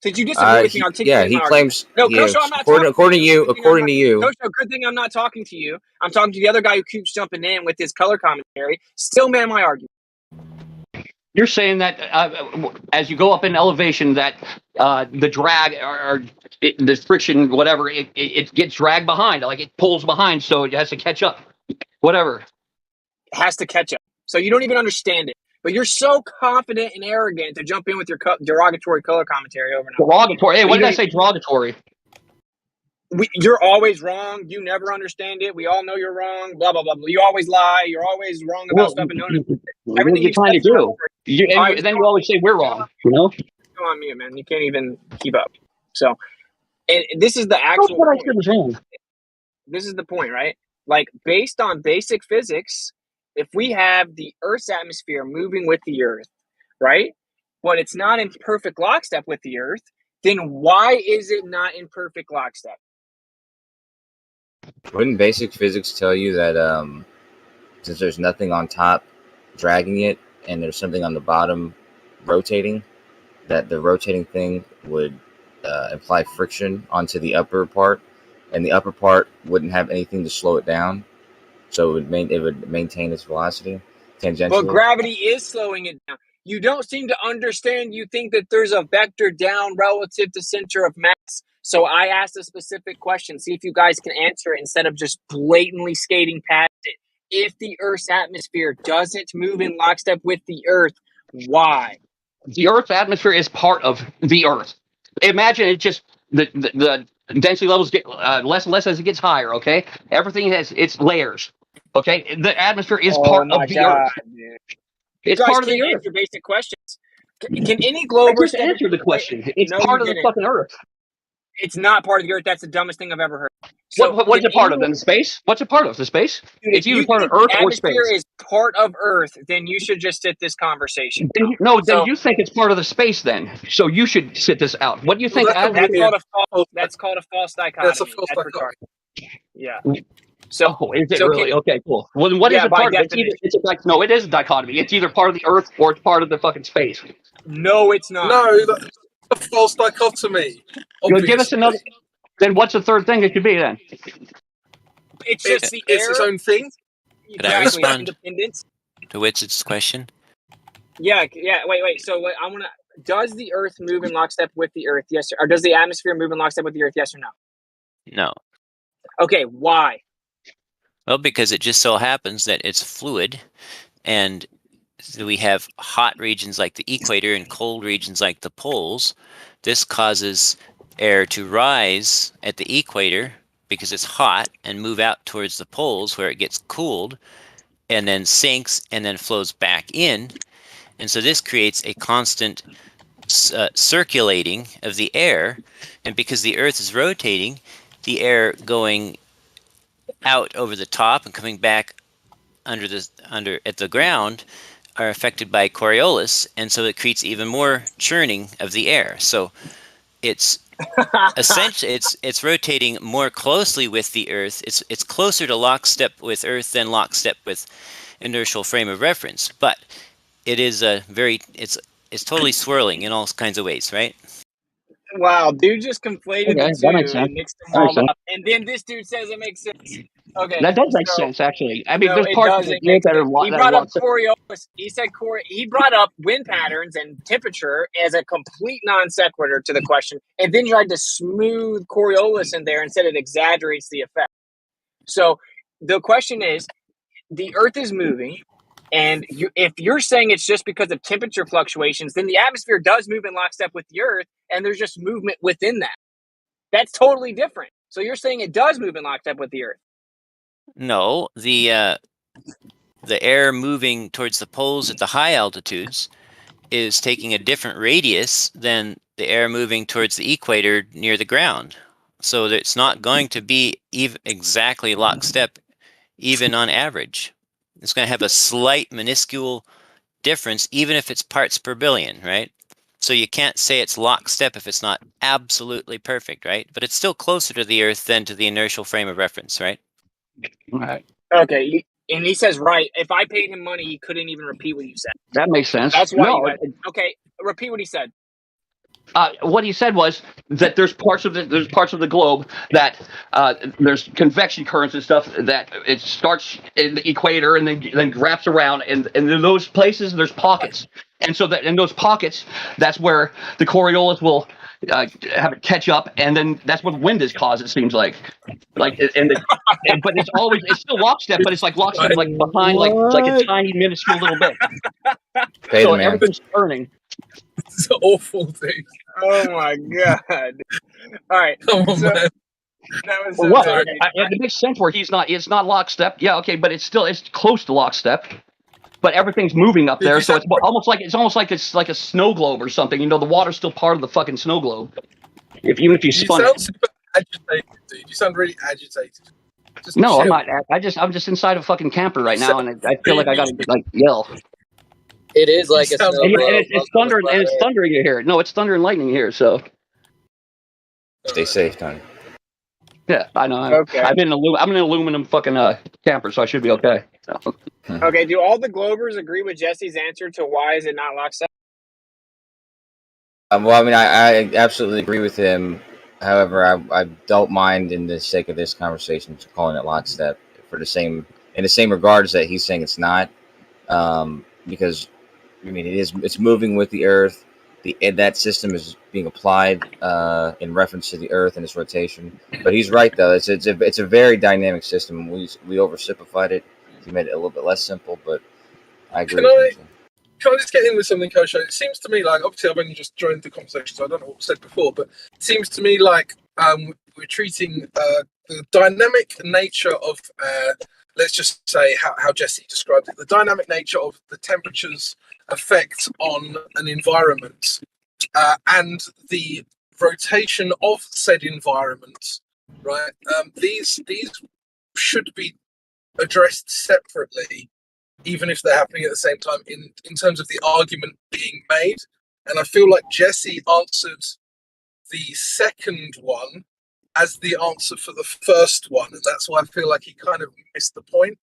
Did you disagree with me? Yeah, he claims. No, Kosho, I'm not according to you. Kosho, good thing I'm not talking to you. I'm talking to the other guy who keeps jumping in with his color commentary. Still, man, my argument. You're saying that as you go up in elevation, that the drag or the friction, whatever, it gets dragged behind, like it pulls behind, so it has to catch up. Whatever. It has to catch up. So you don't even understand it. But you're so confident and arrogant to jump in with your derogatory color commentary over and over. Derogatory? Hey, what did I say derogatory? You're always wrong. You never understand it. We all know you're wrong. Blah, blah, blah. You always lie. You're always wrong about stuff and knowing everything you're trying to do. Then you always say we're wrong. You know? Go on mute, man. You can't even keep up. So, and this is the actual point. This is the point, right? Like, based on basic physics, if we have the Earth's atmosphere moving with the Earth, right? But it's not in perfect lockstep with the Earth, then why is it not in perfect lockstep? Wouldn't basic physics tell you that since there's nothing on top dragging it and there's something on the bottom rotating, that the rotating thing would imply friction onto the upper part, and the upper part wouldn't have anything to slow it down, so it would maintain its velocity tangentially. But gravity is slowing it down. You don't seem to understand. You think that there's a vector down relative to center of mass. So I asked a specific question. See if you guys can answer it instead of just blatantly skating past it. If the Earth's atmosphere doesn't move in lockstep with the Earth, why? The Earth's atmosphere is part of the Earth. Imagine it just the density levels get less and less as it gets higher. Okay, everything has its layers. Okay, the atmosphere is part of the Earth. Dude. It's you guys part of the can't Earth. answer basic questions. Can any Glober just answer the question? It's part of the fucking Earth. It's not part of the Earth. That's the dumbest thing I've ever heard. So What's it part of? Then the space? What's it part of? The space? Dude, It's if either you part of think Earth the or atmosphere space. is part of Earth, then you should just sit this conversation. Then you think it's part of the space. Then, so you should sit this out. What do you think? That's called a false dichotomy. That's a false dichotomy. Retarded. Yeah. So, is it so really? Okay, cool. Well, then what is yeah, it by part of? definition. No, it is a dichotomy. It's either part of the Earth or it's part of the fucking space. No, it's not. No, that's a false dichotomy. Give us another. Then what's the third thing it could be then? It's just the It's air. its own thing. Could I Exactly. respond Independence. to Witz's question? Yeah. Wait. So I want to. Does the Earth move in lockstep with the Earth? Yes, or does the atmosphere move in lockstep with the Earth? Yes or no? No. Okay. Why? Well, because it just so happens that it's fluid, and so we have hot regions like the equator and cold regions like the poles. This causes air to rise at the equator because it's hot and move out towards the poles where it gets cooled and then sinks and then flows back in. And so this creates a constant circulating of the air. And because the Earth is rotating, the air going out over the top and coming back under at the ground are affected by Coriolis, and so it creates even more churning of the air. So it's essentially it's rotating more closely with the Earth. It's closer to lockstep with Earth than lockstep with inertial frame of reference. But it is it's totally swirling in all kinds of ways, right? Wow, dude just conflated the two that makes sense. and mixed them That makes all sense. up. And then this dude says it makes sense. Okay. That does make sense, actually. I mean, No, there's it parts of doesn't the make that are sense. He that are brought up lockstep. Coriolis. He brought up wind patterns and temperature as a complete non sequitur to the question, and then tried to smooth Coriolis in there and said it exaggerates the effect. So the question is, the Earth is moving, and if you're saying it's just because of temperature fluctuations, then the atmosphere does move in lockstep with the Earth, and there's just movement within that. That's totally different. So you're saying it does move in lockstep with the Earth? No, the air moving towards the poles at the high altitudes is taking a different radius than the air moving towards the equator near the ground. So that it's not going to be exactly lockstep, even on average. It's going to have a slight minuscule difference, even if it's parts per billion, right? So you can't say it's lockstep if it's not absolutely perfect, right? But it's still closer to the Earth than to the inertial frame of reference, right? Right. Okay, and he says, right, if I paid him money, he couldn't even repeat what you said. That makes sense. That's why No, okay, repeat what he said. What he said was that there's parts of the globe that there's convection currents and stuff that it starts in the equator and then wraps around, and in those places there's pockets, and so that in those pockets that's where the Coriolis will have it catch up, and then that's what wind is caused. It seems like but it's still lockstep, but it's like lockstep like behind like a tiny minuscule little bit. Pay So the man. everything's turning. It's an awful thing. Oh my god! All right, come on, man. That was Well, what? It makes sense where it's not lockstep. Yeah, okay, but it's close to lockstep. But everything's moving up there, so it's almost like it's like a snow globe or something. You know, the water's still part of the fucking snow globe. Even if you spun sound it. super agitated, dude. You sound really agitated. Just No, I'm chill. not. I'm just inside a fucking camper right now, and I feel like I gotta like yell. It is like a snow And globe. it's thundering, and it's thundering here. No, it's thunder and lightning here. So Stay safe, Tony. yeah, I know. Okay. I'm in an aluminum fucking camper, so I should be okay. So. Okay, do all the Globers agree with Jesse's answer to why is it not lockstep? Well, I mean, I absolutely agree with him. However, I don't mind, in the sake of this conversation, calling it lockstep in the same regards that he's saying it's not, because I mean it's moving with the Earth. That system is being applied in reference to the Earth and its rotation. But he's right though; it's a very dynamic system. We oversimplified it. He made it a little bit less simple, but I agree. Can I just get in with something, Kosho? It seems to me like, obviously I've only just joined the conversation, so I don't know what was said before, but it seems to me like we're treating the dynamic nature of, let's just say how Jesse described it, the dynamic nature of the temperature's effect on an environment and the rotation of said environment, right? These should be addressed separately, even if they're happening at the same time, in terms of the argument being made. And I feel like Jesse answered the second one as the answer for the first one, and that's why I feel like he kind of missed the point.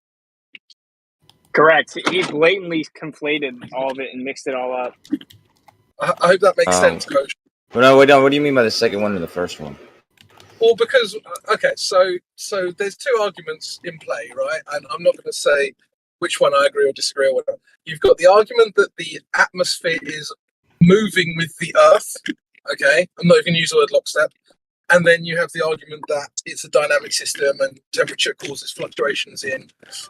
Correct. He blatantly conflated all of it and mixed it all up. I hope that makes sense, Coach. What do you mean by the second one and the first one? Well, because so there's two arguments in play, right? And I'm not going to say which one I agree or disagree or whatever. You've got the argument that the atmosphere is moving with the Earth. Okay, I'm not even going to use the word lockstep. And then you have the argument that it's a dynamic system and temperature causes fluctuations in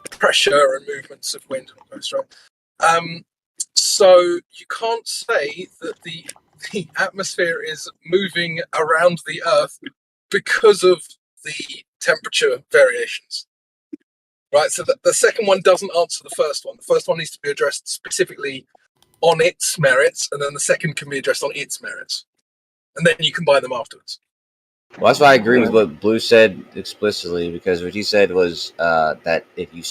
pressure and movements of wind and all those, right? So you can't say that the atmosphere is moving around the Earth because of the temperature variations, right? So the second one doesn't answer the first one. The first one needs to be addressed specifically on its merits, and then the second can be addressed on its merits, and then you combine them afterwards. Well, that's why I agree with what Blue said explicitly, because what he said was that if you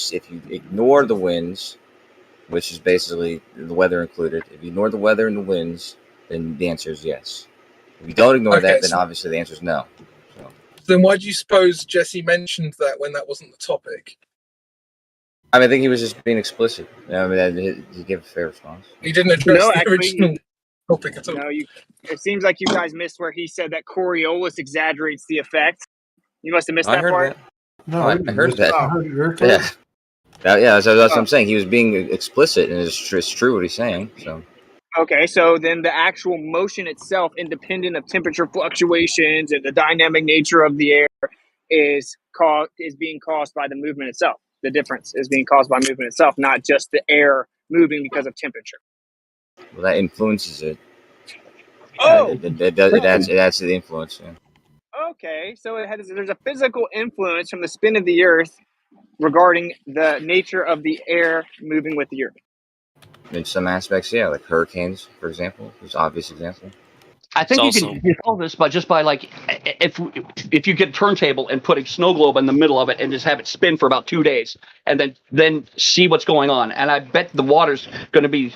ignore the winds, which is basically the weather included, if you ignore the weather and the winds, then the answer is yes. If you don't ignore that, then obviously the answer is no. So. Then why do you suppose Jesse mentioned that when that wasn't the topic? I think he was just being explicit. I mean, he gave a fair response. He didn't address the original topic at all. No, it seems like you guys missed where he said that Coriolis exaggerates the effect. You must have missed that part. No, I heard that. I heard it very Yeah. clearly. Yeah, so that's what I'm saying. He was being explicit, and it's true what he's saying. So. Okay, so then the actual motion itself, independent of temperature fluctuations and the dynamic nature of the air, is being caused by the movement itself. The difference is being caused by movement itself, not just the air moving because of temperature. Well, that influences it. Oh, it adds to the influence. Yeah. Okay, so there's a physical influence from the spin of the Earth regarding the nature of the air moving with the Earth. In some aspects, yeah, like hurricanes, for example, is an obvious example. I think you can control this by like if you get a turntable and put a snow globe in the middle of it and just have it spin for about 2 days and then see what's going on. And I bet the water's going to be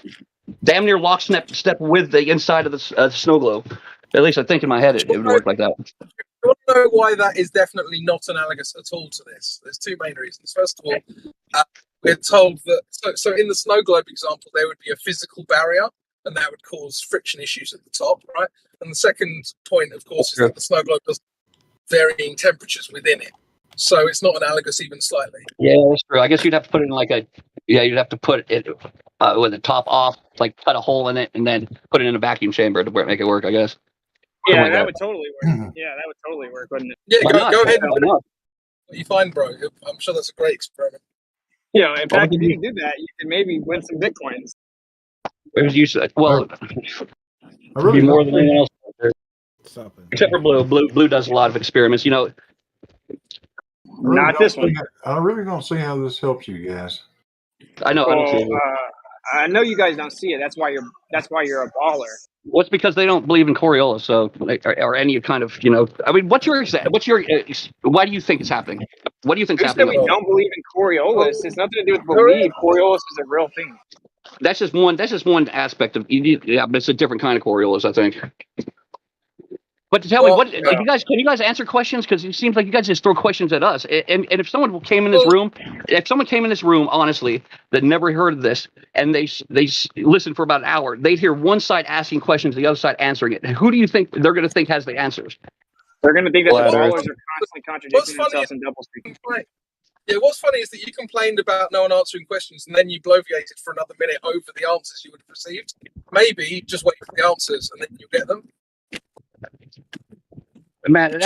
damn near lockstep with the inside of the snow globe. At least I think in my head it would work like that. You want to know why that is definitely not analogous at all to this? There's two main reasons. First of all, we're told that so in the snow globe example, there would be a physical barrier, and that would cause friction issues at the top, right? And the second point, of course, is that the snow globe has varying temperatures within it, so it's not analogous even slightly. Yeah, that's true. I guess you'd have to put it in you'd have to put it with the top off, like cut a hole in it, and then put it in a vacuum chamber to make it work. I guess. Yeah, that would totally work. Yeah, that would totally work, wouldn't it? Yeah, go ahead and what you find, bro. I'm sure that's a great experiment. Yeah, in fact, if you do that, you can maybe win some bitcoins. Where's you said? Well, I really be more than anyone else out there. Except for Blue. Blue does a lot of experiments. Not this one. I really don't see how this helps you guys. I know. I don't see it. I know you guys don't see it. That's why you're a baller. Well, it's because they don't believe in Coriolis, so or any kind of I mean, why do you think it's happening? What do you think is happening? We don't believe in Coriolis. It's nothing to do with belief. Coriolis is a real thing. That's just one aspect of but it's a different kind of Coriolis, I think. But to tell me, can you guys answer questions? Because it seems like you guys just throw questions at us. And if someone came in this room, honestly, that never heard of this, and they listened for about an hour, they'd hear one side asking questions, the other side answering it. Who do you think they're going to think has the answers? They're going to think that the followers are constantly contradicting themselves and double speaking. Yeah, what's funny is that you complained about no one answering questions, and then you bloviated for another minute over the answers you would have received. Maybe just wait for the answers, and then you'll get them. Man,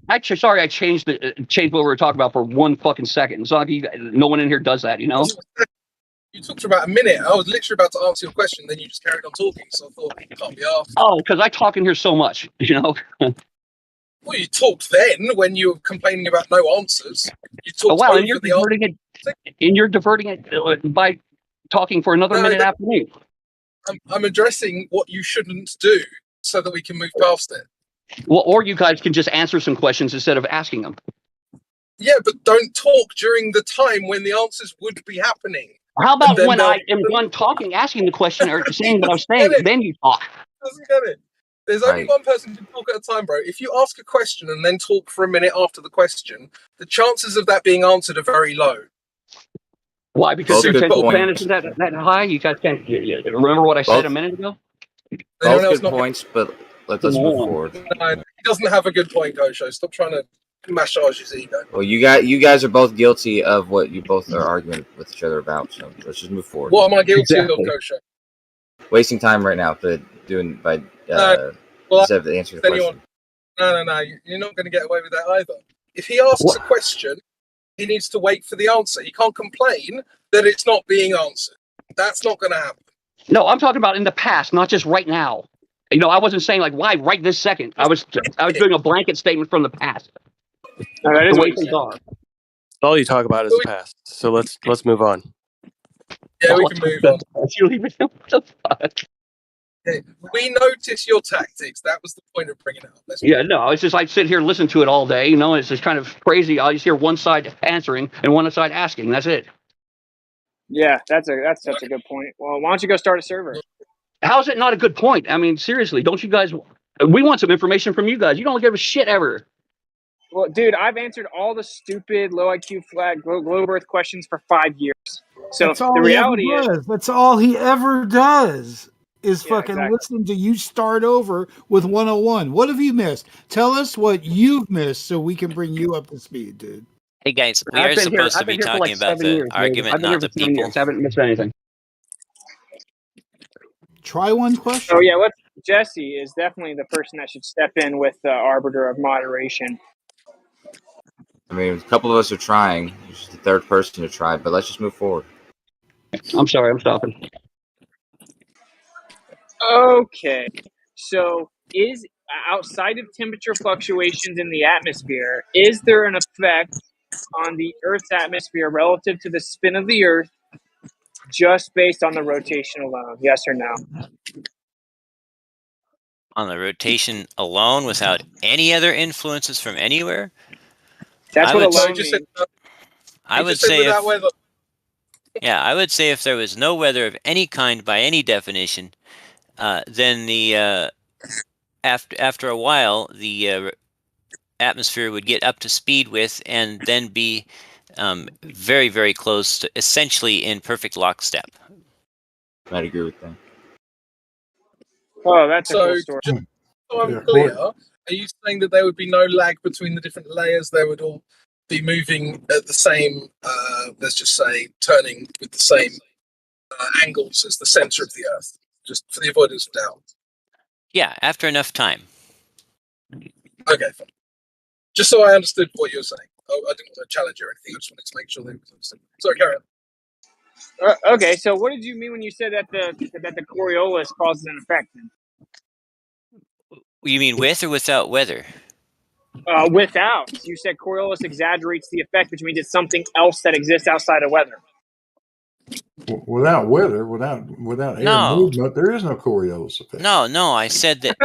I changed what we were talking about for 1 fucking second. It's not like no one in here does that, You talked for about a minute. I was literally about to answer your question, then you just carried on talking, so I thought it can't be asked. Oh, because I talk in here so much, Well, you talked then when you were complaining about no answers. You talked over and you're diverting it by talking for another minute after me. I'm addressing what you shouldn't do so that we can move past it. Well, or you guys can just answer some questions instead of asking them. Yeah, but don't talk during the time when the answers would be happening. How about when I am done talking, asking the question, or saying what I was saying, then you talk? Doesn't get it. There's only one person who can talk at a time, bro. If you ask a question and then talk for a minute after the question, the chances of that being answered are very low. Why? Because the attention span isn't that high? You guys can't remember what I said a minute ago? Both good points, but let's move forward. No, he doesn't have a good point, Gosho. Stop trying to massage his ego. Well, you guys are both guilty of what you both are arguing with each other about. So let's just move forward. What am I guilty of, Gosho? Wasting time right now, but doing by instead of answering the question. No. You're not going to get away with that either. If he asks a question, he needs to wait for the answer. He can't complain that it's not being answered. That's not going to happen. No, I'm talking about in the past, not just right now. You know, I wasn't saying like why right this second. I was doing a blanket statement from the past. That is the what way things are. All you talk about is the past. So let's move on. Yeah, we can move on. We notice your tactics. That was the point of bringing it up. Yeah, no, it's just like sit here and listen to it all day. You know, it's just kind of crazy. I just hear one side answering and one side asking. That's it. Yeah, that's such a good point. Well, why don't you go start a server? How is it not a good point? I mean, seriously, don't you guys? We want some information from you guys. You don't give a shit ever. Well, dude, I've answered all the stupid low IQ flat globe Earth questions for 5 years. So that's all the reality he ever is, does. That's all he ever does is fucking listening to you start over with 101. What have you missed? Tell us what you've missed so we can bring you up to speed, dude. Hey guys, we are supposed to be talking about the argument, not the people. I haven't missed anything. Try one question. Oh yeah, Jesse is definitely the person that should step in with the arbiter of moderation. I mean, a couple of us are trying. There's the third person to try, but let's just move forward. I'm sorry, I'm stopping. Okay, so is outside of temperature fluctuations in the atmosphere, is there an effect on the Earth's atmosphere relative to the spin of the Earth just based on the rotation alone? Yes or no? On the rotation alone without any other influences from anywhere? That's what alone means. I would say I would say if there was no weather of any kind by any definition, then the after a while the atmosphere would get up to speed with and then be very, very close to essentially in perfect lockstep. I'd agree with that. Oh, that's a cool story. Just so I'm clear, are you saying that there would be no lag between the different layers? They would all be moving at the same, let's just say, turning with the same angles as the center of the Earth, just for the avoidance of doubt? Yeah, after enough time. Okay, fine. Just so I understood what you were saying. I didn't want to challenge you or anything. I just wanted to make sure that it was understood. Sorry, carry on. Okay, so what did you mean when you said that the Coriolis causes an effect? You mean with or without weather? Without. You said Coriolis exaggerates the effect, which means it's something else that exists outside of weather. Without weather, without air movement, there is no Coriolis effect. No. I said that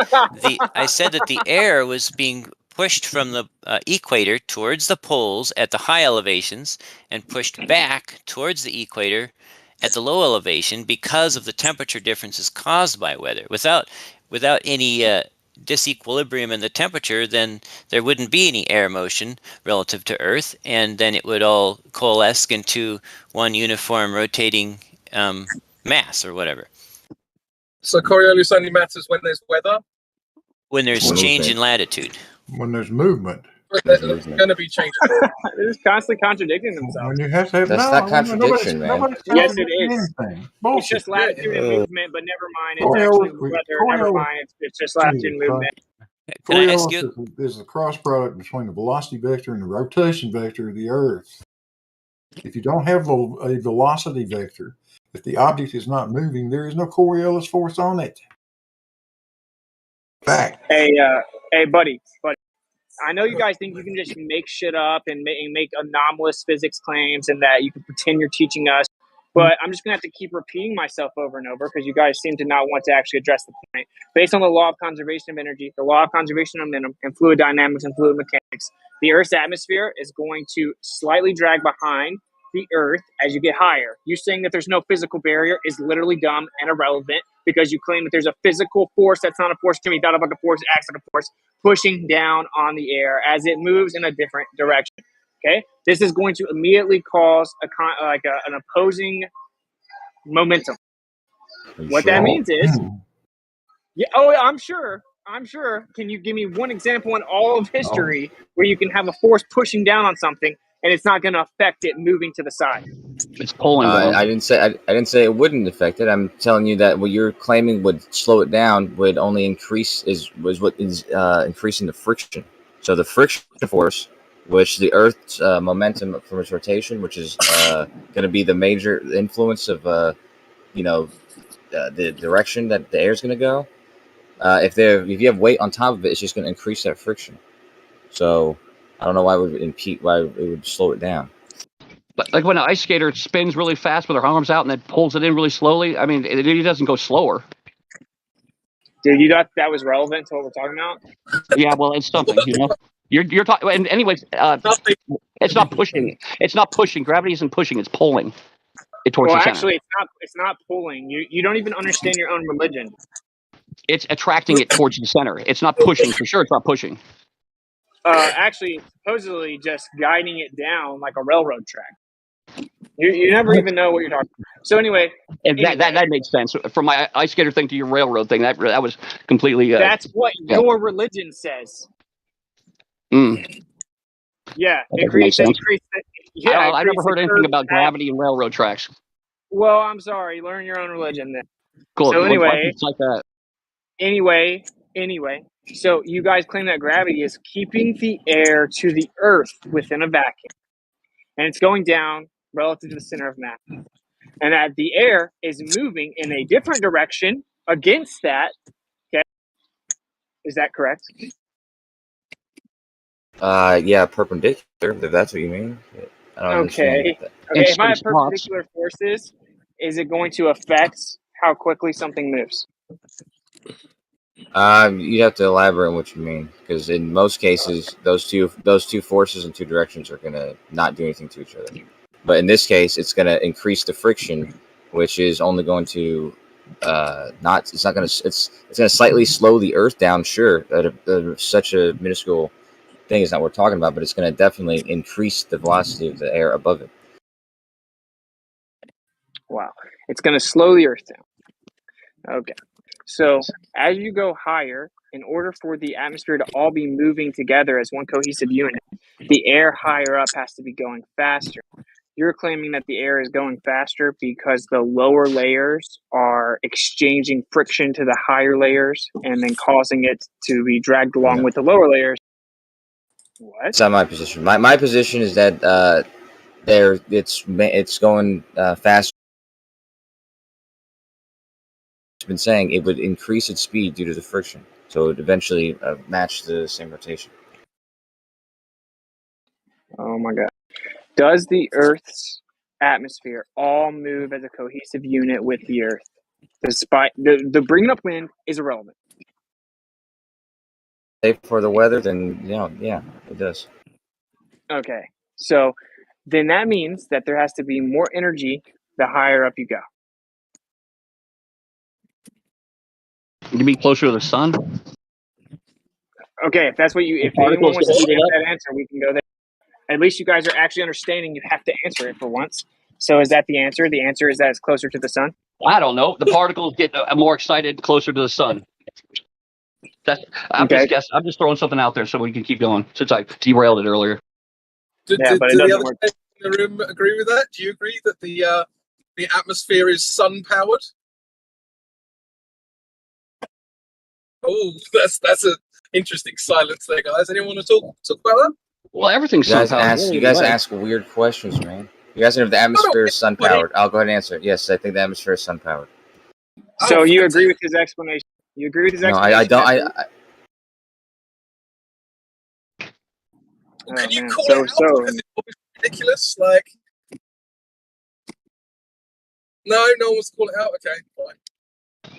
the air was being pushed from the equator towards the poles at the high elevations and pushed back towards the equator at the low elevation because of the temperature differences caused by weather. Without any disequilibrium in the temperature, then there wouldn't be any air motion relative to Earth, and then it would all coalesce into one uniform rotating mass or whatever. So Coriolis only matters when there's weather? When there's change in latitude. When there's movement. There's going to be change. They're just constantly contradicting themselves. When you have to have, That's not contradiction, man. Yes, it is. It's just latitude and movement, but never mind. It's actually weather. Never mind. It's just latitude and movement. Can I ask you? Is the cross product between the velocity vector and the rotation vector of the Earth. If you don't have a velocity vector, if the object is not moving, there is no Coriolis force on it. Fact. Hey, buddy. I know you guys think you can just make shit up and make anomalous physics claims and that you can pretend you're teaching us. But I'm just going to have to keep repeating myself over and over because you guys seem to not want to actually address the point. Based on the law of conservation of energy, the law of conservation of momentum, and fluid dynamics and fluid mechanics, the Earth's atmosphere is going to slightly drag behind the Earth as you get higher. You saying that there's no physical barrier is literally dumb and irrelevant because you claim that there's a physical force that's not a force to be thought of like a force, it acts like a force, pushing down on the air as it moves in a different direction. Okay, this is going to immediately cause an opposing momentum. What that means is, I'm sure. Can you give me one example in all of history where you can have a force pushing down on something and it's not going to affect it moving to the side? It's pulling. I didn't say it wouldn't affect it. I'm telling you that what you're claiming would slow it down would only increase was what is increasing the friction. So the friction force, which the Earth's momentum from its rotation, which is going to be the major influence of the direction that the air is going to go. If you have weight on top of it, it's just going to increase that friction. So I don't know why it would impede, why it would slow it down. Like when an ice skater spins really fast with her arms out and then pulls it in really slowly. I mean, it doesn't go slower. Dude, you thought that was relevant to what we're talking about? Yeah, well, it's something, You're talking, and anyways, it's not pushing. It's not pushing. Gravity isn't pushing. It's pulling it towards the center. Actually, it's not pulling. You don't even understand your own religion. It's attracting it towards the center. It's not pushing. For sure, it's not pushing. Actually, supposedly just guiding it down like a railroad track. You never even know what you're talking about. So anyway, that makes sense. From my ice skater thing to your railroad thing, that was completely. That's what your religion says. Yeah, it creates sense. Yeah, I never heard anything about gravity and railroad tracks. Well, I'm sorry. Learn your own religion then. Cool. So anyway, it's like that. Anyway. So you guys claim that gravity is keeping the air to the Earth within a vacuum, and it's going down relative to the center of mass, and that the air is moving in a different direction against that. Okay, is that correct? Yeah, perpendicular. If that's what you mean. I don't understand. Okay. If I have perpendicular forces, is it going to affect how quickly something moves? You have to elaborate on what you mean, because in most cases, those two forces in two directions are going to not do anything to each other. But in this case, it's going to increase the friction, which is only going to it's going to slightly slow the Earth down. Sure, such a minuscule thing is not what we're talking about, but it's going to definitely increase the velocity of the air above it. Wow, it's going to slow the Earth down. Okay. So as you go higher, in order for the atmosphere to all be moving together as one cohesive unit, the air higher up has to be going faster. You're claiming that the air is going faster because the lower layers are exchanging friction to the higher layers and then causing it to be dragged along with the lower layers. What? That's not my position. My position is that it's going faster. Been saying it would increase its speed due to the friction, so it would eventually match the same rotation. Oh my god. Does the Earth's atmosphere all move as a cohesive unit with the Earth? Despite the bringing up wind is irrelevant. For the weather, then yeah, it does. Okay, so then that means that there has to be more energy the higher up you go. You mean closer to the sun? Okay, if that's what if anyone wants to stamp that answer, we can go there. At least you guys are actually understanding you have to answer it for once. So is that the answer? The answer is that it's closer to the sun? I don't know. The particles get more excited closer to the sun. I'm just guessing. I'm just throwing something out there so we can keep going since I derailed it earlier. Do the other guys in the room agree with that? Do you agree that the atmosphere is sun powered? Oh, that's an interesting silence there, guys. Anyone want to talk about that? Well, everything's sun powered. You guys ask weird questions, man. You guys know if the atmosphere is sun powered. I'll go ahead and answer it. Yes, I think the atmosphere is sun powered. So you agree with his explanation? You agree with his explanation? No, I don't. Can you call it out because it's ridiculous? Like, No one wants to call it out. Okay, fine.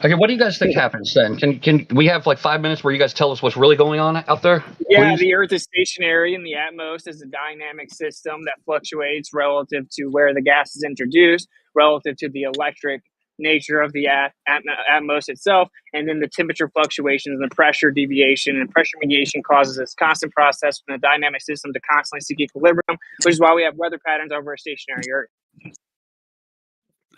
Okay, what do you guys think happens then? Can we have like 5 minutes where you guys tell us what's really going on out there? Yeah, Please? the Earth is stationary, and the atmos is a dynamic system that fluctuates relative to where the gas is introduced, relative to the electric nature of the atmos itself, and then the temperature fluctuations and the pressure deviation and pressure mediation causes this constant process from the dynamic system to constantly seek equilibrium, which is why we have weather patterns over a stationary Earth.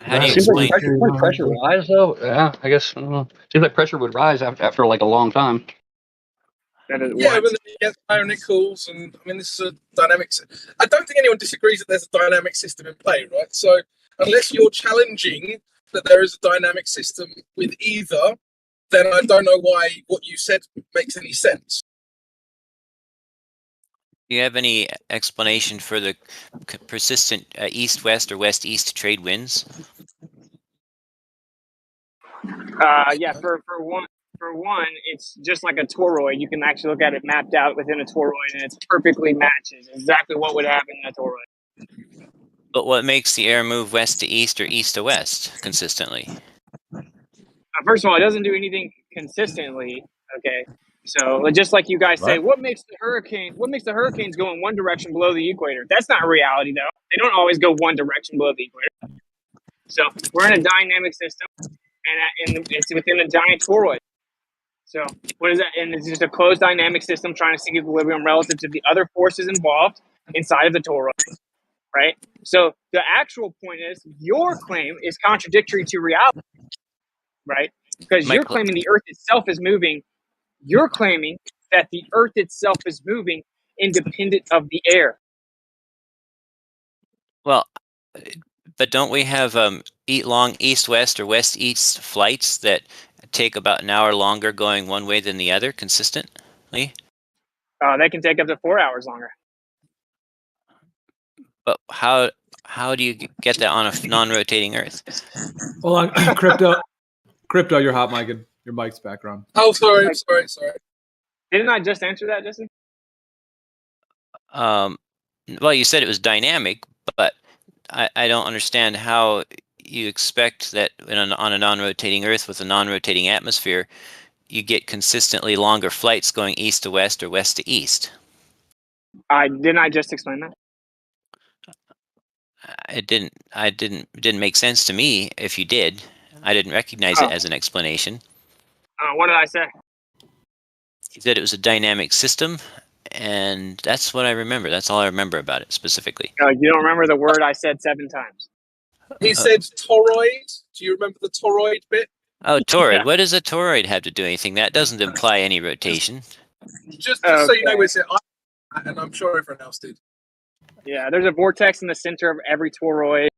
How do you Seems like explain? pressure rise though. Yeah, I guess. I don't know. Seems like pressure would rise after like a long time. Yeah, but then it gets higher and it cools, and I mean, this is a dynamic. I don't think anyone disagrees that there's a dynamic system in play, right? So unless you're challenging that there is a dynamic system with either, then I don't know why what you said makes any sense. Do you have any explanation for the persistent east-west or west-east trade winds? Yeah, for one, it's just like a toroid. You can actually look at it mapped out within a toroid, and it's perfectly matches exactly what would happen in a toroid. But what makes the air move west to east or east to west consistently? First of all, it doesn't do anything consistently. Okay, so just like you guys say, what makes the hurricanes go in one direction below the equator? That's not reality, though. They don't always go one direction below the equator. So we're in a dynamic system, and it's within a giant toroid. So what is that? And it's just a closed dynamic system trying to seek equilibrium relative to the other forces involved inside of the toroid, right? So the actual point is your claim is contradictory to reality, right? Because you're claiming the Earth itself is moving. You're claiming that the Earth itself is moving independent of the air. Well, but don't we have long east-west or west-east flights that take about an hour longer going one way than the other consistently? They can take up to 4 hours longer. But how do you get that on a non-rotating Earth? Hold on, crypto, you're hot mic. Your mic's background. Oh, sorry. Didn't I just answer that, Justin? Well, you said it was dynamic, but I don't understand how you expect that on a non-rotating Earth with a non-rotating atmosphere, you get consistently longer flights going east to west or west to east. Didn't I just explain that? It didn't make sense to me. If you did, I didn't recognize it as an explanation. What did I say? You said it was a dynamic system, and that's what I remember. That's all I remember about it specifically. You don't remember the word I said 7 times. He said toroid. Do you remember the toroid bit? Oh, toroid. Yeah. What does a toroid have to do anything? That doesn't imply any rotation. Just so you know, and I'm sure everyone else did. Yeah, there's a vortex in the center of every toroid.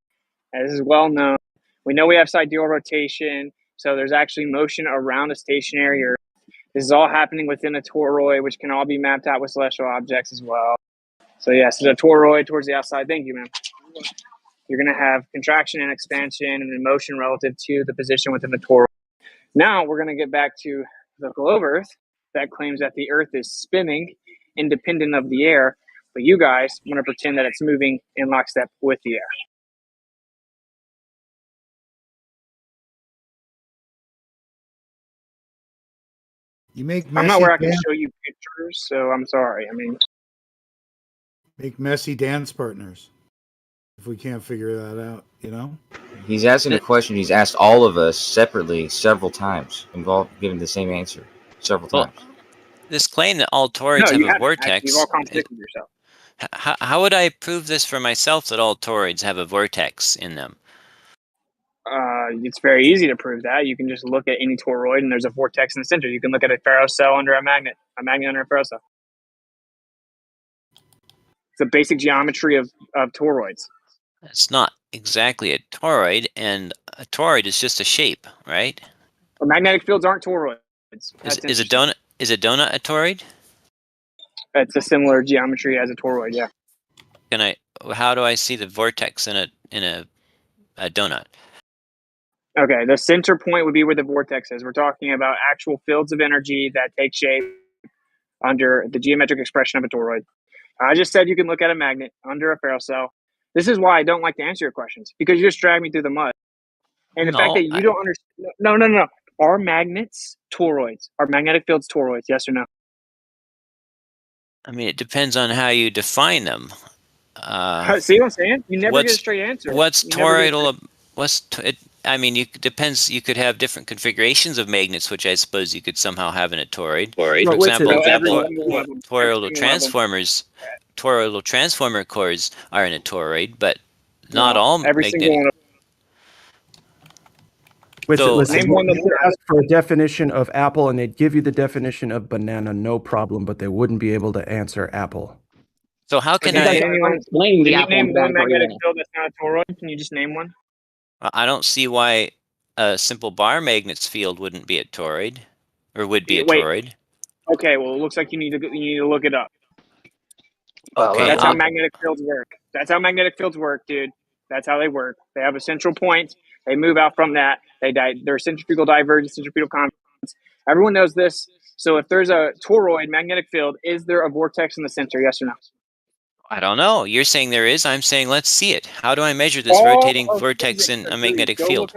This is well known. We know we have sidereal rotation, so there's actually motion around a stationary Earth. This is all happening within a toroid, which can all be mapped out with celestial objects as well. So yes, there's a toroid towards the outside. Thank you, man. You're going to have contraction and expansion and then motion relative to the position within the toroid. Now we're going to get back to the globe Earth that claims that the Earth is spinning independent of the air, but you guys want to pretend that it's moving in lockstep with the air. You make I'm not where I can show you pictures, so I'm sorry. I mean, make messy dance partners. If we can't figure that out, you know? He's asking a question he's asked all of us separately several times, giving the same answer several times. This claim that all toroids have a vortex. You've all contradicted yourself. How would I prove this for myself that all toroids have a vortex in them? It's very easy to prove that. You can just look at any toroid and there's a vortex in the center. You can look at a ferrocell under a magnet under a ferrocell. It's the basic geometry of toroids. It's not exactly a toroid, and a toroid is just a shape, right? Well, magnetic fields aren't toroids. Is a donut a toroid? It's a similar geometry as a toroid, yeah. How do I see the vortex in a donut? Okay, the center point would be where the vortex is. We're talking about actual fields of energy that take shape under the geometric expression of a toroid. I just said you can look at a magnet under a ferrocell. This is why I don't like to answer your questions, because you just drag me through the mud. And the fact that you don't understand, no. Are magnets toroids? Are magnetic fields toroids? Yes or no? I mean, it depends on how you define them. See what I'm saying? You never get a straight answer. What's You never get a toroidal? I mean, it depends. You could have different configurations of magnets, which I suppose you could somehow have in a toroid. For example, toroidal transformer cores are in a toroid, but not all magnetic. Listen, you could ask for a definition of apple, and they'd give you the definition of banana, no problem, but they wouldn't be able to answer apple. So how can Can you name one magnetic banana. field that's not a toroid? Can you just name one? I don't see why a simple bar magnets field wouldn't be a toroid, or would be a Wait. toroid. Okay, well, it looks like you need to look it up. Okay, That's how magnetic fields work. That's how magnetic fields work, dude. That's how they work. They have a central point. They move out from that. There's centrifugal divergence, centrifugal convergence. Everyone knows this. So if there's a toroid magnetic field, is there a vortex in the center? Yes or no? I don't know. You're saying there is. I'm saying let's see it. How do I measure this rotating vortex in a magnetic field?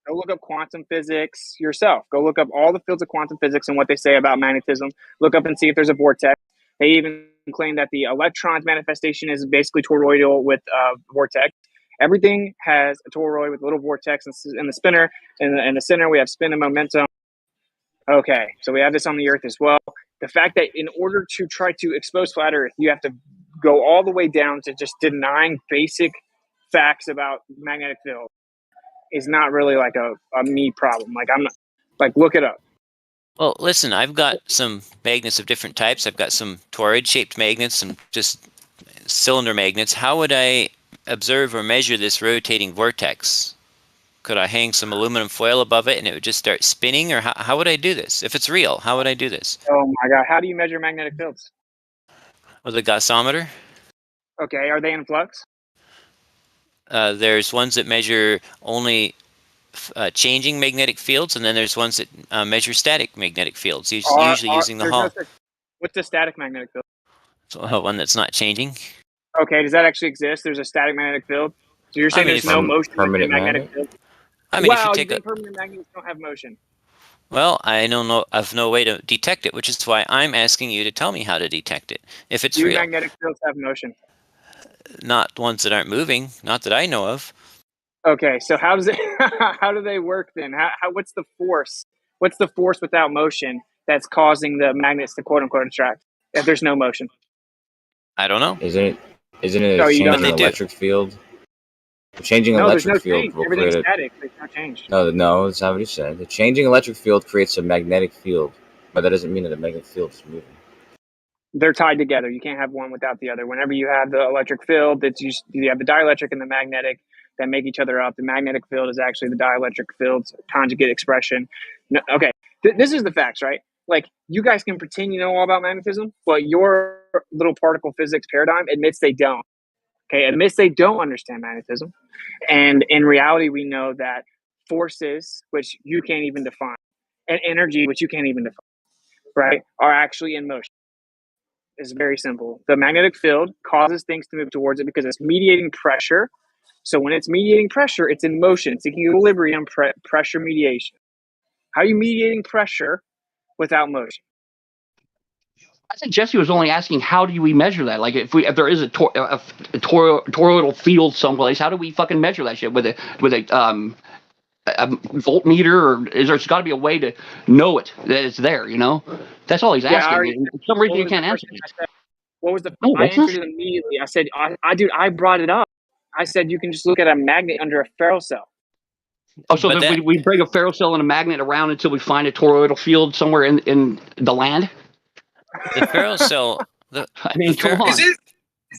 Go look up quantum physics yourself. Go look up all the fields of quantum physics and what they say about magnetism. Look up and see if there's a vortex. They even claim that the electron's manifestation is basically toroidal with vortex. Everything has a toroid with a little vortex in the spinner. In the center, we have spin and momentum. Okay, so we have this on the Earth as well. The fact that in order to try to expose flat Earth, you have to go all the way down to just denying basic facts about magnetic field is not really like a me problem. Like, I'm not, like, look it up. Well, listen, I've got some magnets of different types. I've got some toroid-shaped magnets, some just cylinder magnets. How would I observe or measure this rotating vortex? Could I hang some aluminum foil above it and it would just start spinning? Or how would I do this? If it's real, how would I do this? Oh my God, how do you measure magnetic fields? With a gasometer? Okay, are they in flux? There's ones that measure only changing magnetic fields, and then there's ones that measure static magnetic fields, usually using the Hall. What's a static magnetic field? So one that's not changing. Okay, does that actually exist? There's a static magnetic field? So you're saying there's no motion in magnetic field? I mean, wow, if you take permanent magnets don't have motion. Well, I don't know. I've no way to detect it, which is why I'm asking you to tell me how to detect it. If it's real. Magnetic fields have motion? Not ones that aren't moving, not that I know of. Okay, so how does it? How do they work then? What's the force? What's the force without motion that's causing the magnets to quote unquote attract if there's no motion? I don't know. Isn't it a changing electric field? Changing electric field will create static. There's no change. No, that's not what he said. The changing electric field creates a magnetic field, but that doesn't mean that the magnetic field is moving. They're tied together. You can't have one without the other. Whenever you have the electric field, you have the dielectric and the magnetic that make each other up. The magnetic field is actually the dielectric field's conjugate expression. No, okay, this is the facts, right? Like, you guys can pretend you know all about magnetism, but your little particle physics paradigm admits they don't. Okay, admits they don't understand magnetism. And in reality, we know that forces, which you can't even define, and energy, which you can't even define, right, are actually in motion. It's very simple. The magnetic field causes things to move towards it because it's mediating pressure. So when it's mediating pressure, it's in motion. It's equilibrium pressure mediation. How are you mediating pressure without motion? I think Jesse was only asking, how do we measure that? Like, if there is a toroidal field someplace, how do we fucking measure that shit with a voltmeter, or there's got to be a way to know it that it's there? You know, that's all he's asking. For some reason, you can't answer it. What was the? I answered it immediately. I said, dude, I brought it up. I said you can just look at a magnet under a ferrocell. Oh, so we bring a ferrocell and a magnet around until we find a toroidal field somewhere in the land? The ferrocell. I mean, come on. Is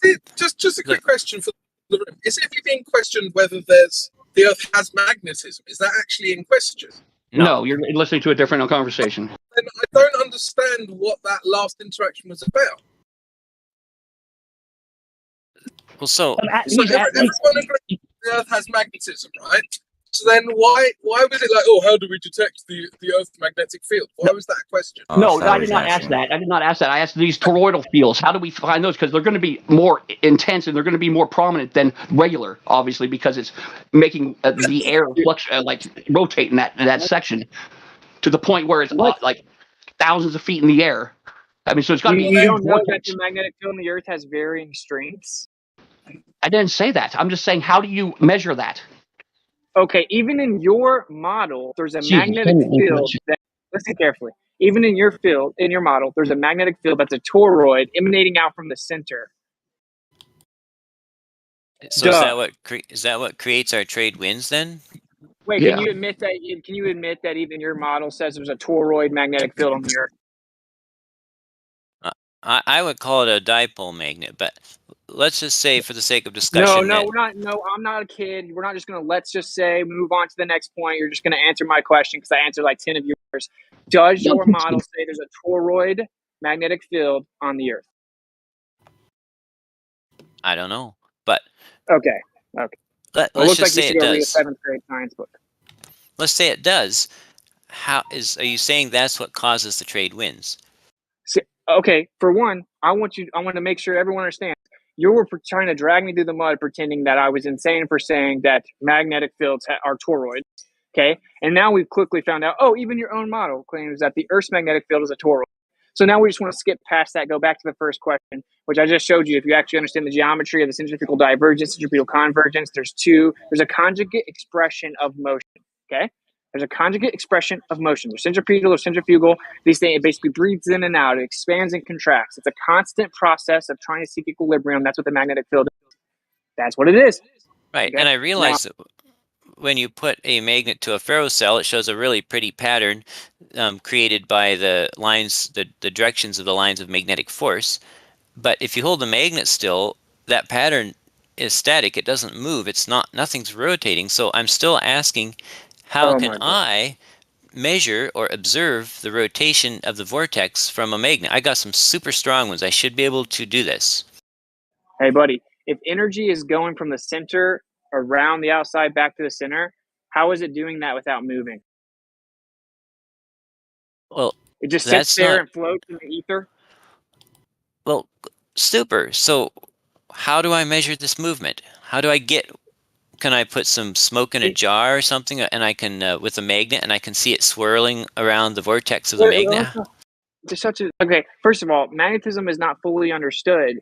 it just a quick question for the room? Is it being questioned whether the Earth has magnetism? Is that actually in question? No, you're listening to a different conversation. Then I don't understand what that last interaction was about. Well, so everyone agrees the Earth has magnetism, right? So then why was it like, oh, how do we detect the Earth's magnetic field? Why was that a question? No, I did not ask that. I did not ask that. I asked these toroidal fields. How do we find those? Because they're going to be more intense and they're going to be more prominent than regular, obviously, because it's making the air rotate in that section to the point where it's like thousands of feet in the air. I mean, so it's got to be. You don't know that the magnetic field in the Earth has varying strengths? I didn't say that. I'm just saying, how do you measure that? Okay, even in your model, there's a magnetic field that, listen carefully, even in your field, in your model, there's a magnetic field that's a toroid emanating out from the center. So is that what creates our trade winds then? Wait, can you admit that even your model says there's a toroid magnetic field on the Earth? I would call it a dipole magnet, but let's just say, for the sake of discussion, No, we're not. No, I'm not a kid. We're not just going to, let's just say, move on to the next point. You're just going to answer my question because I answered like 10 of yours. Does your model say there's a toroid magnetic field on the Earth? I don't know, but okay. Let's looks just like say you should go read a does. 7th grade science book. Let's say it does. Are you saying that's what causes the trade winds? Okay, for one, I want to make sure everyone understands. You were trying to drag me through the mud, pretending that I was insane for saying that magnetic fields are toroids. Okay, and now we've quickly found out. Oh, even your own model claims that the Earth's magnetic field is a toroid. So now we just want to skip past that, go back to the first question, which I just showed you. If you actually understand the geometry of the centrifugal divergence, centrifugal convergence, there's a conjugate expression of motion. Okay. There's a conjugate expression of motion. There's centripetal or centrifugal. These things, it basically breathes in and out. It expands and contracts. It's a constant process of trying to seek equilibrium. That's what the magnetic field is. That's what it is. Right. Okay? And I realize that when you put a magnet to a ferrocell, it shows a really pretty pattern created by the lines, the directions of the lines of magnetic force. But if you hold the magnet still, that pattern is static. It doesn't move. Nothing's rotating. So I'm still asking, how can I measure or observe the rotation of the vortex from a magnet? I got some super strong ones. I should be able to do this. Hey, buddy, if energy is going from the center around the outside back to the center, how is it doing that without moving? Well, it just sits there and floats in the ether? Well, super. So how do I measure this movement? Can I put some smoke in a jar or something, and I can, with a magnet, and I can see it swirling around the vortex of the magnet? Okay, first of all, magnetism is not fully understood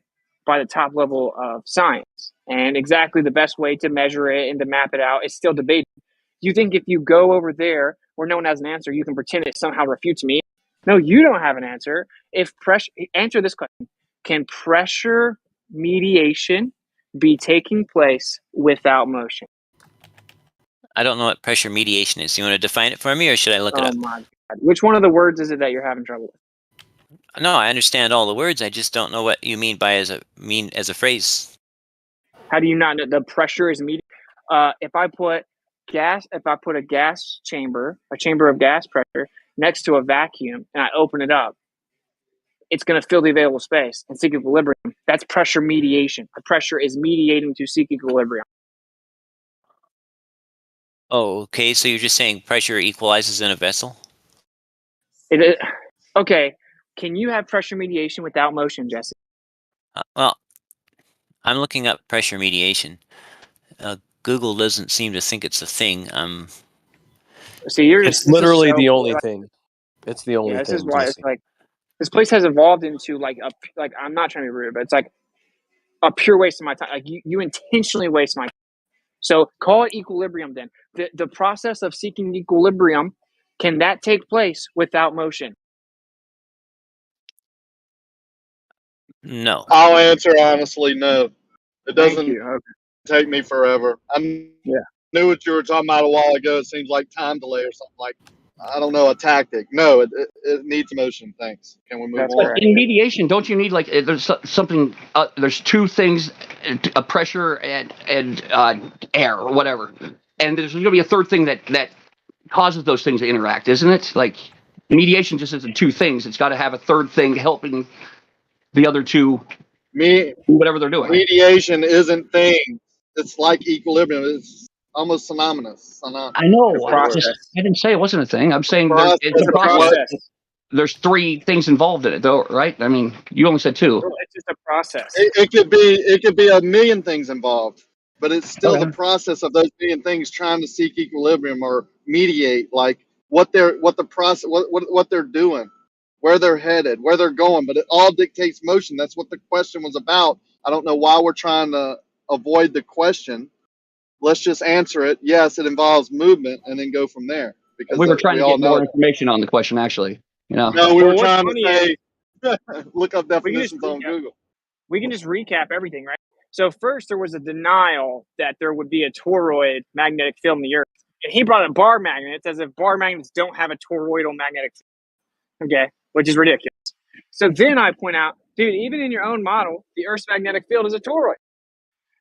by the top level of science. And exactly the best way to measure it and to map it out is still debated. You think if you go over there where no one has an answer, you can pretend it somehow refutes me? No, you don't have an answer. Answer this question. Can pressure mediation be taking place without motion? I don't know what pressure mediation is. You want to define it for me, or should I look it up? Oh my God. Which one of the words is it that you're having trouble with? No, I understand all the words. I just don't know what you mean by as a phrase. How do you not know? The pressure is mediated. If I put a gas chamber, a chamber of gas pressure next to a vacuum, and I open it up, it's going to fill the available space and seek equilibrium. That's pressure mediation. The pressure is mediating to seek equilibrium. Oh, okay. So you're just saying pressure equalizes in a vessel? Okay. Can you have pressure mediation without motion, Jesse? Well, I'm looking up pressure mediation. Google doesn't seem to think it's a thing. See, it's literally the only thing. It's the only thing. This is why it's like this place has evolved into like I'm not trying to be rude, but it's like a pure waste of my time. Like you intentionally waste my time. So call it equilibrium then. The process of seeking equilibrium, can that take place without motion? No. I'll answer honestly, no. It doesn't take me forever. I knew what you were talking about a while ago. It seems like time delay or something like, I don't know, a tactic. No, it needs motion. Thanks. Can we move on? In mediation, don't you need there's something? There's two things: pressure and air or whatever. And there's going to be a third thing that causes those things to interact, isn't it? Like mediation just isn't two things; it's got to have a third thing helping the other two do whatever they're doing. Mediation isn't things. It's like equilibrium. almost synonymous. I know. I didn't say it wasn't a thing. I'm saying it's a process. There's three things involved in it, though, right? I mean, you only said two. It's just a process. It could be a million things involved, but it's still the process of those million things trying to seek equilibrium or mediate, like what they're doing, where they're headed, where they're going. But it all dictates motion. That's what the question was about. I don't know why we're trying to avoid the question. Let's just answer it. Yes, it involves movement, and then go from there. Because we were trying to get more information on the question, actually. You know. No, we were trying to say, look up definitions on Google. We can just recap everything, right? So first, there was a denial that there would be a toroid magnetic field in the Earth, and he brought up bar magnets as if bar magnets don't have a toroidal magnetic field. Okay, which is ridiculous. So then I point out, dude, even in your own model, the Earth's magnetic field is a toroid.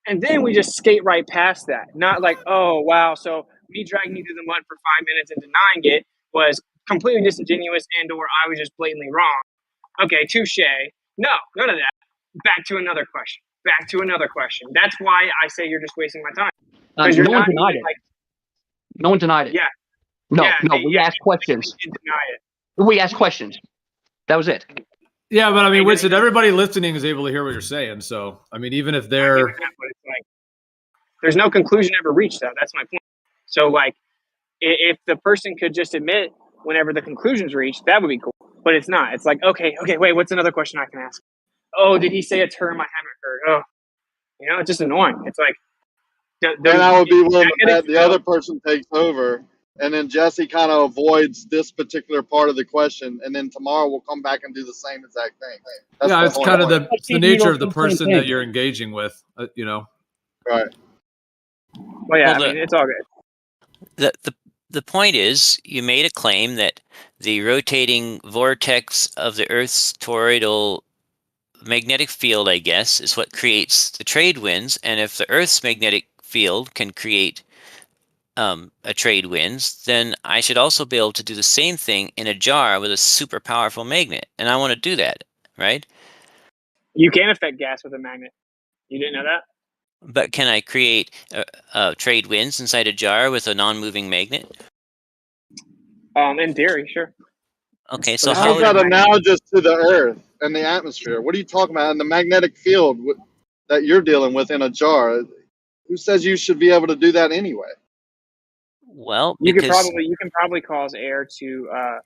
And then we just skate right past that. Not like, oh, wow, so me dragging you through the mud for 5 minutes and denying it was completely disingenuous and or I was just blatantly wrong. Okay, touche. No, none of that. Back to another question. Back to another question. That's why I say you're just wasting my time. No one denied it. No one denied it. Yeah. No, we asked questions. You deny it. We asked questions. That was it. Yeah, but I mean, Winston, everybody listening is able to hear what you're saying. So, I mean, even if they're... There's no conclusion ever reached, though. That's my point. So, like, if the person could just admit whenever the conclusion's reached, that would be cool. But it's not. It's like, okay, wait, what's another question I can ask? Oh, did he say a term I haven't heard? Oh, you know, it's just annoying. It's like... Then I would be willing to bet the other person takes over, and then Jesse kind of avoids this particular part of the question, and then tomorrow we'll come back and do the same exact thing. That's it's kind of the nature of the person that you're engaging with, you know. Right. Well, yeah, I mean, it's all good. The point is, you made a claim that the rotating vortex of the Earth's toroidal magnetic field, I guess, is what creates the trade winds, and if the Earth's magnetic field can create a trade winds, then I should also be able to do the same thing in a jar with a super powerful magnet, and I want to do that, right? You can affect gas with a magnet. You didn't know that? But can I create trade winds inside a jar with a non-moving magnet? In theory, sure. Okay, so how's that analogous to the Earth and the atmosphere? What are you talking about? And the magnetic field that you're dealing with in a jar? Who says you should be able to do that anyway? Well, you can probably cause air to.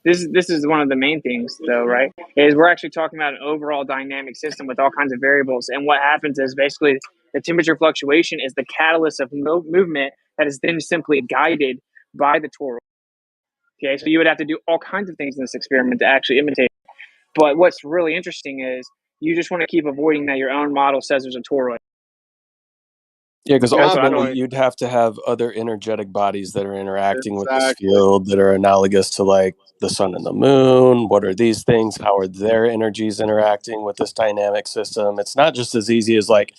This is one of the main things, though, right? Is we're actually talking about an overall dynamic system with all kinds of variables, and what happens is basically the temperature fluctuation is the catalyst of movement that is then simply guided by the toroid. Okay, so you would have to do all kinds of things in this experiment to actually imitate it. But what's really interesting is you just want to keep avoiding that your own model says there's a toroid. Yeah, because ultimately you'd have to have other energetic bodies that are interacting with this field that are analogous to like the sun and the moon. What are these things? How are their energies interacting with this dynamic system? It's not just as easy as like,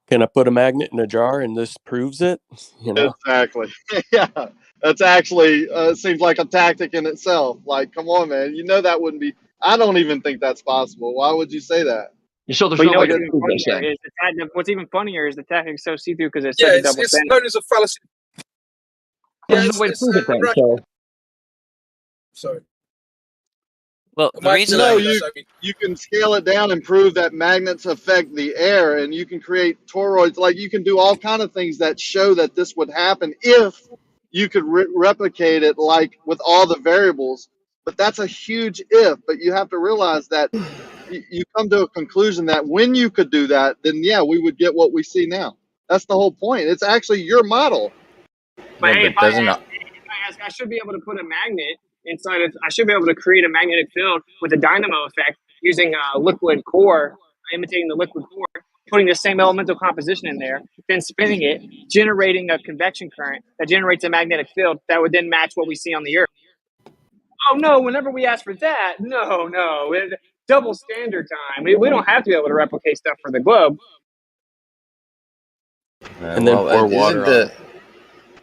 can I put a magnet in a jar and this proves it? You know? Exactly. Yeah, that's actually seems like a tactic in itself. Like, come on, man. You know that wouldn't be. I don't even think that's possible. Why would you say that? So there's what's even funnier is the tactic's so see-through because it's it's double standard. known as a fallacy. There's no way to prove it then. So. Sorry. Well, the reason you can scale it down and prove that magnets affect the air, and you can create toroids. Like you can do all kind of things that show that this would happen if you could replicate it, like with all the variables. But that's a huge if. But you have to realize that you come to a conclusion that when you could do that, then yeah, we would get what we see now. That's the whole point. It's actually your model. But hey, if I ask, I should be able to put a magnet inside of. I should be able to create a magnetic field with a dynamo effect using a liquid core, imitating the liquid core, putting the same elemental composition in there, then spinning it, generating a convection current that generates a magnetic field that would then match what we see on the Earth. Oh no! Whenever we ask for that, no, double standard time. We don't have to be able to replicate stuff for the globe. And then pour water.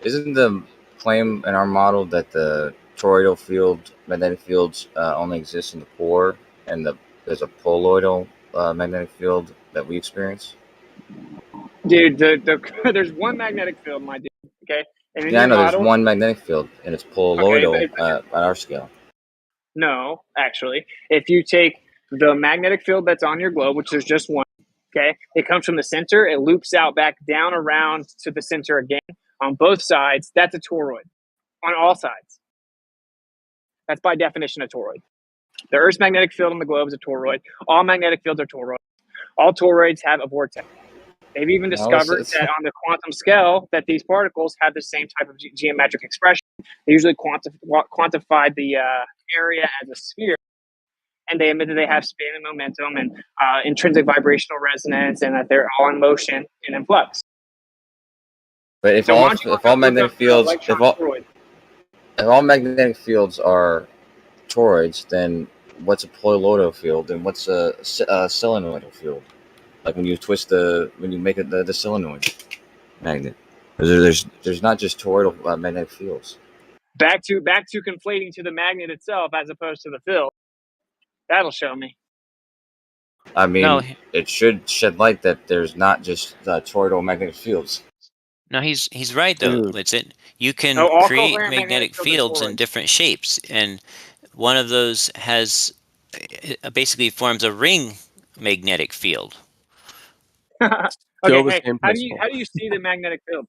Isn't the claim in our model that the toroidal field, magnetic fields, only exist in the core, and there's a poloidal magnetic field that we experience? Dude, there's one magnetic field, my dude. Okay, and in Yeah, I your know. There's model, one magnetic field, and it's okay, poloidal at our scale. no, actually, if you take the magnetic field that's on your globe, which there's just one, okay, it comes from the center, it loops out back down around to the center again on both sides. That's a toroid on all sides. That's by definition a toroid. The Earth's magnetic field on the globe is a toroid. All magnetic fields are toroids. All toroids have a vortex. They've even discovered that on the quantum scale that these particles have the same type of geometric expression. They usually quantified the area as a sphere, and they admit that they have spin and momentum and intrinsic vibrational resonance, and that they're all in motion and in flux. But if So all magnetic fields are toroids, then what's a poloidal field and what's a solenoidal field? Like when you make it the solenoid magnet. There's not just toroidal magnetic fields. Back to conflating to the magnet itself as opposed to the field. That'll show me. I mean, it should shed light that there's not just toroidal magnetic fields. No, he's right though. You can all create coherent magnetic fields in different shapes, and one of those basically forms a ring magnetic field. Okay, hey, how do you see the magnetic field?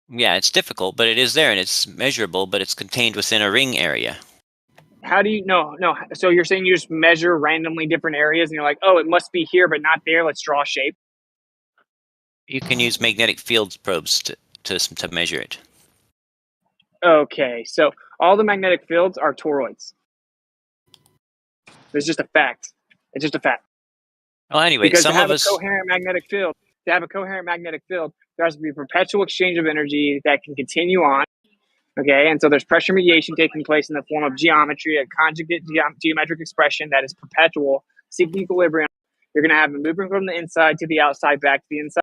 Yeah, it's difficult, but it is there, and it's measurable, but it's contained within a ring area. How do you no? So you're saying you just measure randomly different areas, and you're like, oh, it must be here, but not there. Let's draw a shape. You can use magnetic field probes to measure it. Okay, so all the magnetic fields are toroids. It's just a fact. It's just a fact. Well, anyway, because some to have of us. a coherent magnetic field, there has to be a perpetual exchange of energy that can continue on. Okay, and so there's pressure mediation taking place in the form of geometry, a conjugate geometric expression that is perpetual, seeking equilibrium. You're going to have a movement from the inside to the outside, back to the inside.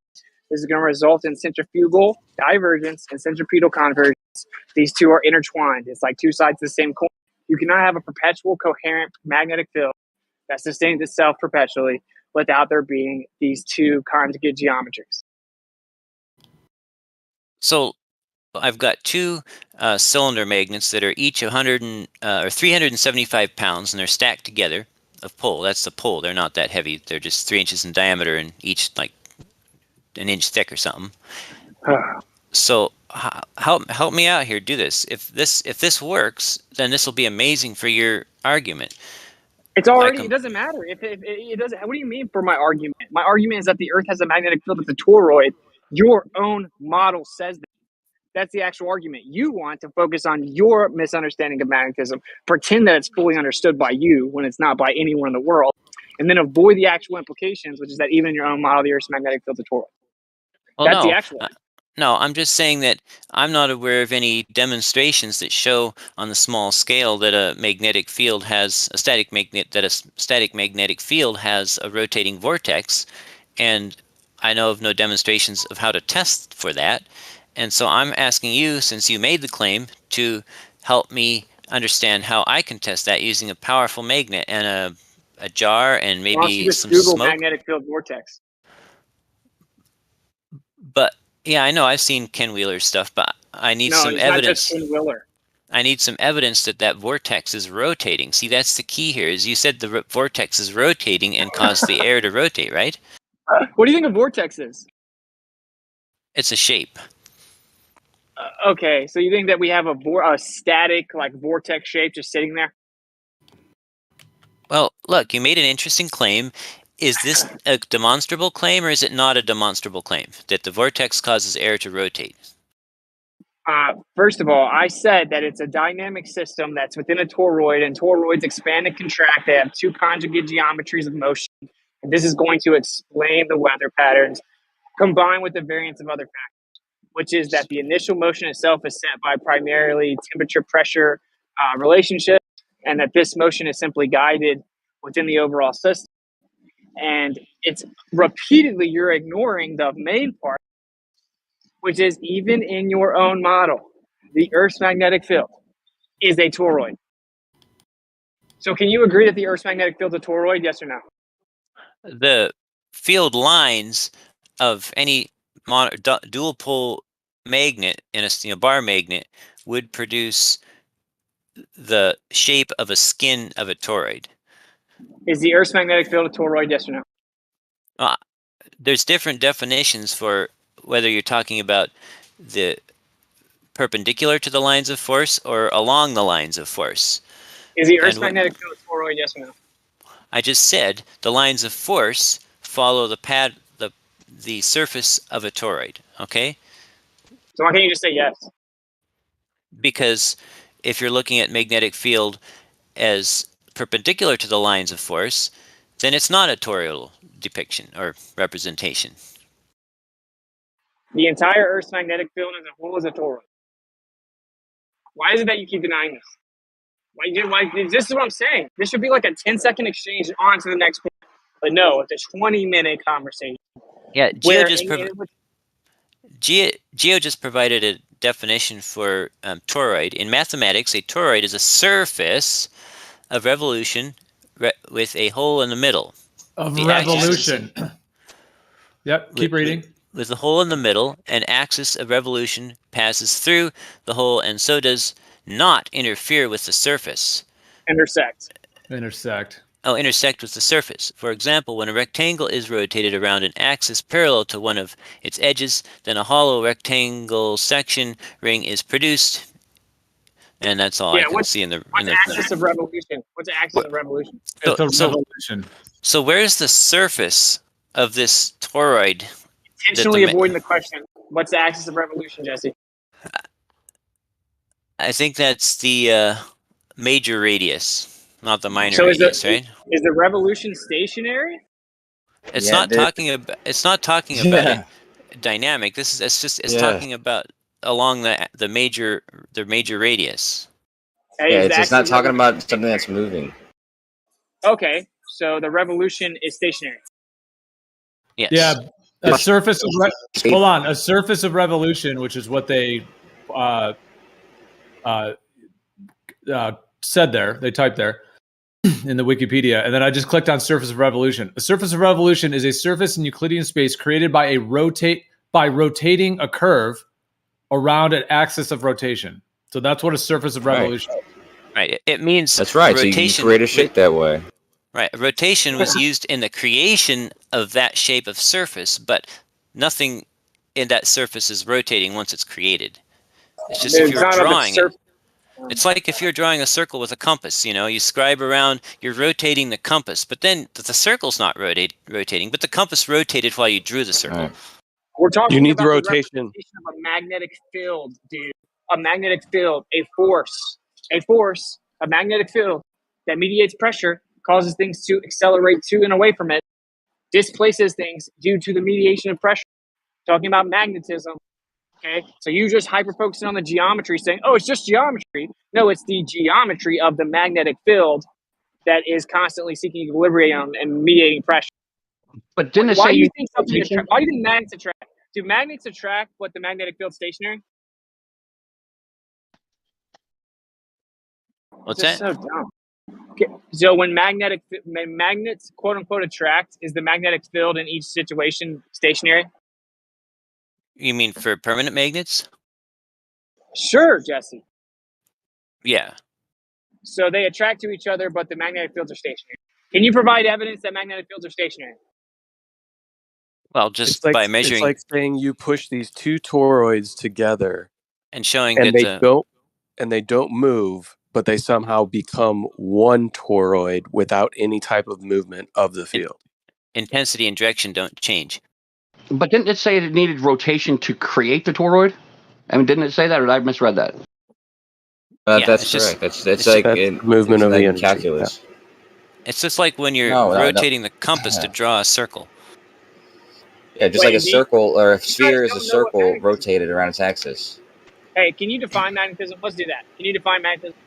This is going to result in centrifugal divergence and centripetal convergence. These two are intertwined. It's like two sides of the same coin. You cannot have a perpetual coherent magnetic field that sustains itself perpetually without there being these two conjugate geometries. So I've got two cylinder magnets that are each 375 pounds, and they're stacked together of pole. That's the pole. They're not that heavy. They're just 3 inches in diameter and each like an inch thick or something. So help me out here. Do this. If this works, then this will be amazing for your argument. It's already. It doesn't matter if it doesn't. What do you mean for my argument? My argument is that the Earth has a magnetic field that's a toroid. Your own model says that. That's the actual argument. You want to focus on your misunderstanding of magnetism, pretend that it's fully understood by you when it's not by anyone in the world, and then avoid the actual implications, which is that even in your own model, the Earth's magnetic field is a toroid. Well, that's the actual. No, I'm just saying that I'm not aware of any demonstrations that show on the small scale that a magnetic field has a static magnetic field has a rotating vortex, and I know of no demonstrations of how to test for that. And so I'm asking you, since you made the claim, to help me understand how I can test that using a powerful magnet and a jar and maybe Why don't you just some Google smoke. magnetic field vortex. But yeah, I know I've seen Ken Wheeler's stuff, but I need some evidence. Not just Ken Wheeler. I need some evidence that vortex is rotating. See, that's the key here. Is you said the vortex is rotating and caused the air to rotate, right? What do you think a vortex is? It's a shape. Okay, so you think that we have a static like vortex shape just sitting there? Well, look, you made an interesting claim. Is this a demonstrable claim or is it not a demonstrable claim that the vortex causes air to rotate? First of all, I said that it's a dynamic system that's within a toroid, and toroids expand and contract. They have two conjugate geometries of motion. And this is going to explain the weather patterns combined with the variance of other factors, which is that the initial motion itself is set by primarily temperature-pressure relationship, and that this motion is simply guided within the overall system. And it's repeatedly, you're ignoring the main part, which is even in your own model, the Earth's magnetic field is a toroid. So can you agree that the Earth's magnetic field is a toroid, yes or no? The field lines of any dual pole magnet in a bar magnet would produce the shape of a skin of a toroid. Is the Earth's magnetic field a toroid? Yes or no? There's different definitions for whether you're talking about the perpendicular to the lines of force or along the lines of force. Is the Earth's And magnetic field a toroid? Yes or no? I just said the lines of force follow the surface of a toroid. Okay. So why can't you just say yes? Because if you're looking at magnetic field as perpendicular to the lines of force, then it's not a toroidal depiction or representation. The entire Earth's magnetic field as a whole is a toroid. Why is it that you keep denying this? This is what I'm saying. This should be like a 10-second exchange on to the next point. But no, it's a 20-minute conversation. Yeah, Geo just provided a definition for toroid. In mathematics, a toroid is a surface of revolution with a hole in the middle. Of revolution. Yep, keep reading. With a hole in the middle, an axis of revolution passes through the hole and so does not interfere with the surface. Intersect. Intersect with the surface. For example, when a rectangle is rotated around an axis parallel to one of its edges, then a hollow rectangle section ring is produced. And that's all I can see in the axis of revolution? What's the axis of revolution? It's a revolution. So where's the surface of this toroid? Intentionally avoiding the question. What's the axis of revolution, Jesse? I think that's the major radius, not the minor radius, right? Is the revolution stationary? It's not talking about. It's not talking about a dynamic. It's talking about along the major radius. It's not talking about something that's moving. Okay, so the revolution is stationary. Yes. Yeah, a surface of a surface of revolution, which is what they said there. They typed there in the Wikipedia, and then I just clicked on surface of revolution. A surface of revolution is a surface in Euclidean space created by rotating a curve around an axis of rotation. So that's what a surface of revolution is. Right. It means that's right. Rotation, so you create a shape that way. Right. Rotation was used in the creation of that shape of surface, but nothing in that surface is rotating once it's created. It's just if you're drawing it. It's like if you're drawing a circle with a compass, you scribe around, you're rotating the compass, but then the circle's not rotating, but the compass rotated while you drew the circle. Right. We're talking you need about the rotation. The representation of a magnetic field, dude. A magnetic field, a force, a magnetic field that mediates pressure, causes things to accelerate to and away from it, displaces things due to the mediation of pressure. Talking about magnetism. Okay, so you just hyper-focusing on the geometry, saying, "Oh, it's just geometry." No, it's the geometry of the magnetic field that is constantly seeking equilibrium and mediating pressure. But didn't it why say do you think something? Why do you think magnets attract? Do magnets attract what the magnetic field stationary? What's that? So dumb. Okay, so when magnets quote unquote attract, is the magnetic field in each situation stationary? You mean for permanent magnets? Sure, Jesse. Yeah. So they attract to each other, but the magnetic fields are stationary. Can you provide evidence that magnetic fields are stationary? Well, just by measuring. It's like saying you push these two toroids together, and showing and that they don't move, but they somehow become one toroid without any type of movement of the field. Intensity and direction don't change. But didn't it say it needed rotation to create the toroid? I mean, didn't it say that, or did I misread that? That's correct. That's like movement of the energy. Calculus. Yeah. It's just like when you're rotating the compass to draw a circle. Yeah, just like a circle or a sphere is a circle rotated around its axis. Hey, can you define magnetism? Let's do that. Can you define magnetism?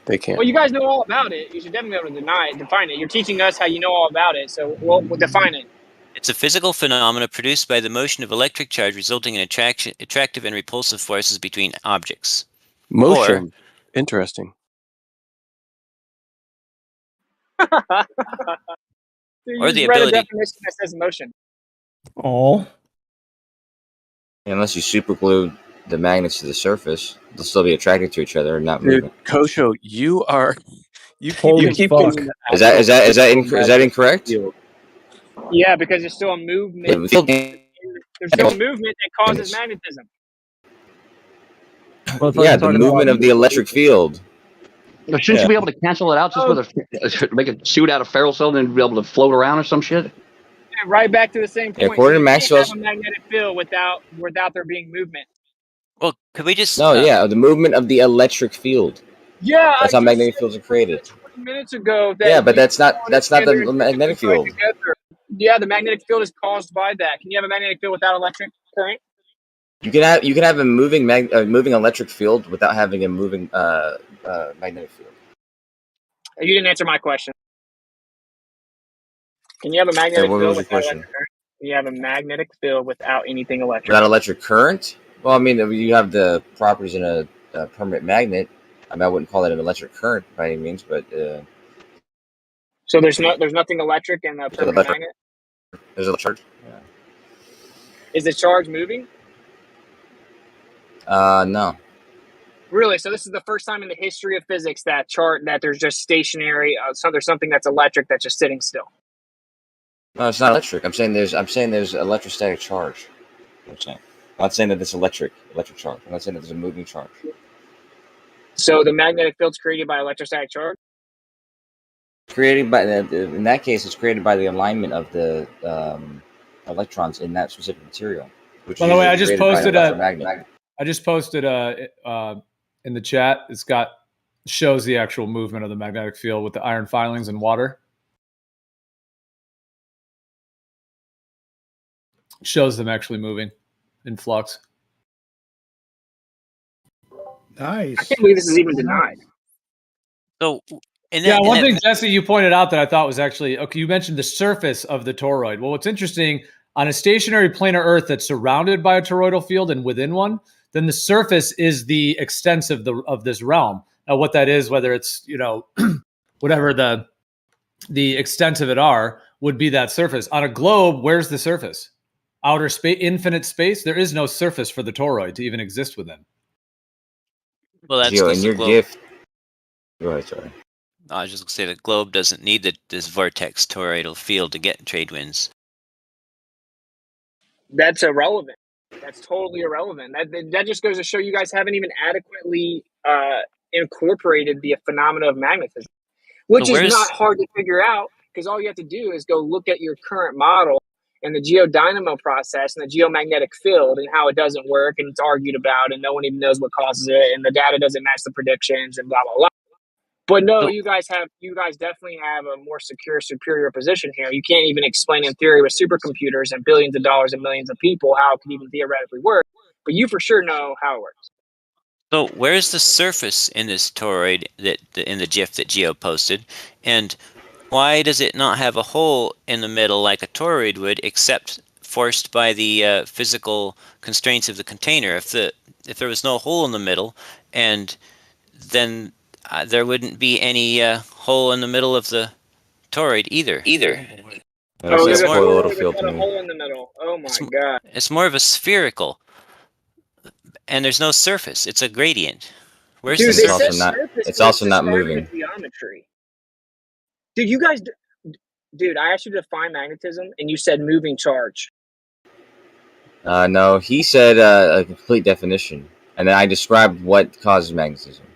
They can't. Well, you guys know all about it. You should definitely be able to define it. You're teaching us how you know all about it, so we'll define it. It's a physical phenomena produced by the motion of electric charge resulting in attractive and repulsive forces between objects. Motion. Interesting. You or the read ability. a definition that says motion. Oh. Unless you super glue the magnets to the surface, they'll still be attracted to each other and not Dude, moving. Kosho, you keep Holy fuck. Is that incorrect? Yeah, because there's still a movement. There's still a movement that causes magnetism. Yeah, the movement of the electric field. But shouldn't you be able to cancel it out just with make it shoot out a ferrule cell and then be able to float around or some shit? Right back to the same point. According to You can't Maxwell's, have a magnetic field without there being movement. Well, could we just? the movement of the electric field. Yeah, That's how magnetic fields are created. 20 minutes ago. That Yeah, but that's not the magnetic field. Yeah, the magnetic field is caused by that. Can you have a magnetic field without electric current? You can have a moving electric field without having a moving magnetic field. You didn't answer my question. Can you have a magnetic what field was your without question? electric current? Can you have a magnetic field without anything electric? Without electric current? Well, I mean, you have the properties in a permanent magnet. I mean, I wouldn't call it an electric current by any means, but So there's nothing electric in a permanent magnet. There's a charge. Yeah. Is the charge moving? No. Really? So this is the first time in the history of physics that there's just stationary. So there's something that's electric that's just sitting still. No, it's not electric. I'm saying there's electrostatic charge. I'm not saying that it's electric charge. I'm not saying that there's a moving charge. So the magnetic field's created by electrostatic charge? Created by in that case, it's created by the alignment of the electrons in that specific material. By the way, I just posted in the chat. It's shows the actual movement of the magnetic field with the iron filings and water. Shows them actually moving in flux. I Nice. can't believe this is even denied. So, one thing, Jesse, you pointed out that I thought was actually okay. You mentioned the surface of the toroid. Well, what's interesting on a stationary planar Earth that's surrounded by a toroidal field and within one, then the surface is the extent of this realm. Now, what that is, whether it's whatever the extent of it are, would be that surface. On a globe, where's the surface? Outer space, infinite space. There is no surface for the toroid to even exist within. Well, that's Gio, because in the your globe. gift. Go ahead, sorry. I was just going to say the globe doesn't need this vortex toroidal field to get trade winds. That's irrelevant. That's totally irrelevant. That just goes to show you guys haven't even adequately incorporated the phenomena of magnetism, which is not hard to figure out because all you have to do is go look at your current model and the geodynamo process and the geomagnetic field and how it doesn't work and it's argued about and no one even knows what causes it and the data doesn't match the predictions and blah blah blah. But no, you guys definitely have a more secure, superior position here. You can't even explain in theory with supercomputers and billions of dollars and millions of people how it can even theoretically work. But you for sure know how it works. So where's the surface in this toroid in the GIF that Geo posted, and why does it not have a hole in the middle like a toroid would, except forced by the physical constraints of the container? If there was no hole in the middle, and then there wouldn't be any hole in the middle of the toroid either. There's a hole in the middle. Oh my god! It's more of a spherical, and there's no surface. It's a gradient. Where's the surface? It's also not moving. Geometry. Dude, you guys. Dude, I asked you to define magnetism, and you said moving charge. No, he said a complete definition, and then I described what causes magnetism.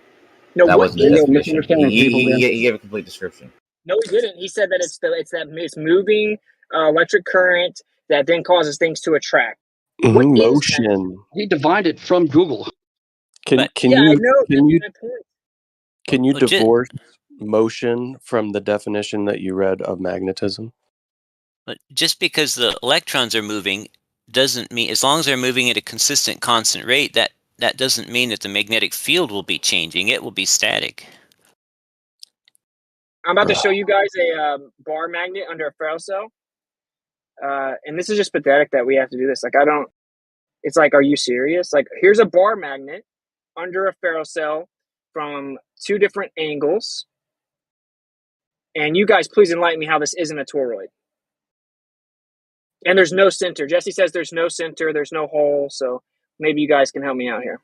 No, that wasn't the definition. He gave a complete description. No, he didn't. He said that it's moving electric current that then causes things to attract. Motion. He defined it from Google. Can you divorce motion from the definition that you read of magnetism? But just because the electrons are moving doesn't mean, as long as they're moving at a consistent, constant rate, that doesn't mean that the magnetic field will be changing. It will be static. I'm about to show you guys a bar magnet under a ferrocell cell. And this is just pathetic that we have to do this. It's like, are you serious? Like, here's a bar magnet under a ferrocell cell from two different angles. And you guys, please enlighten me how this isn't a toroid. And there's no center. Jesse says there's no center, there's no hole, so maybe you guys can help me out here.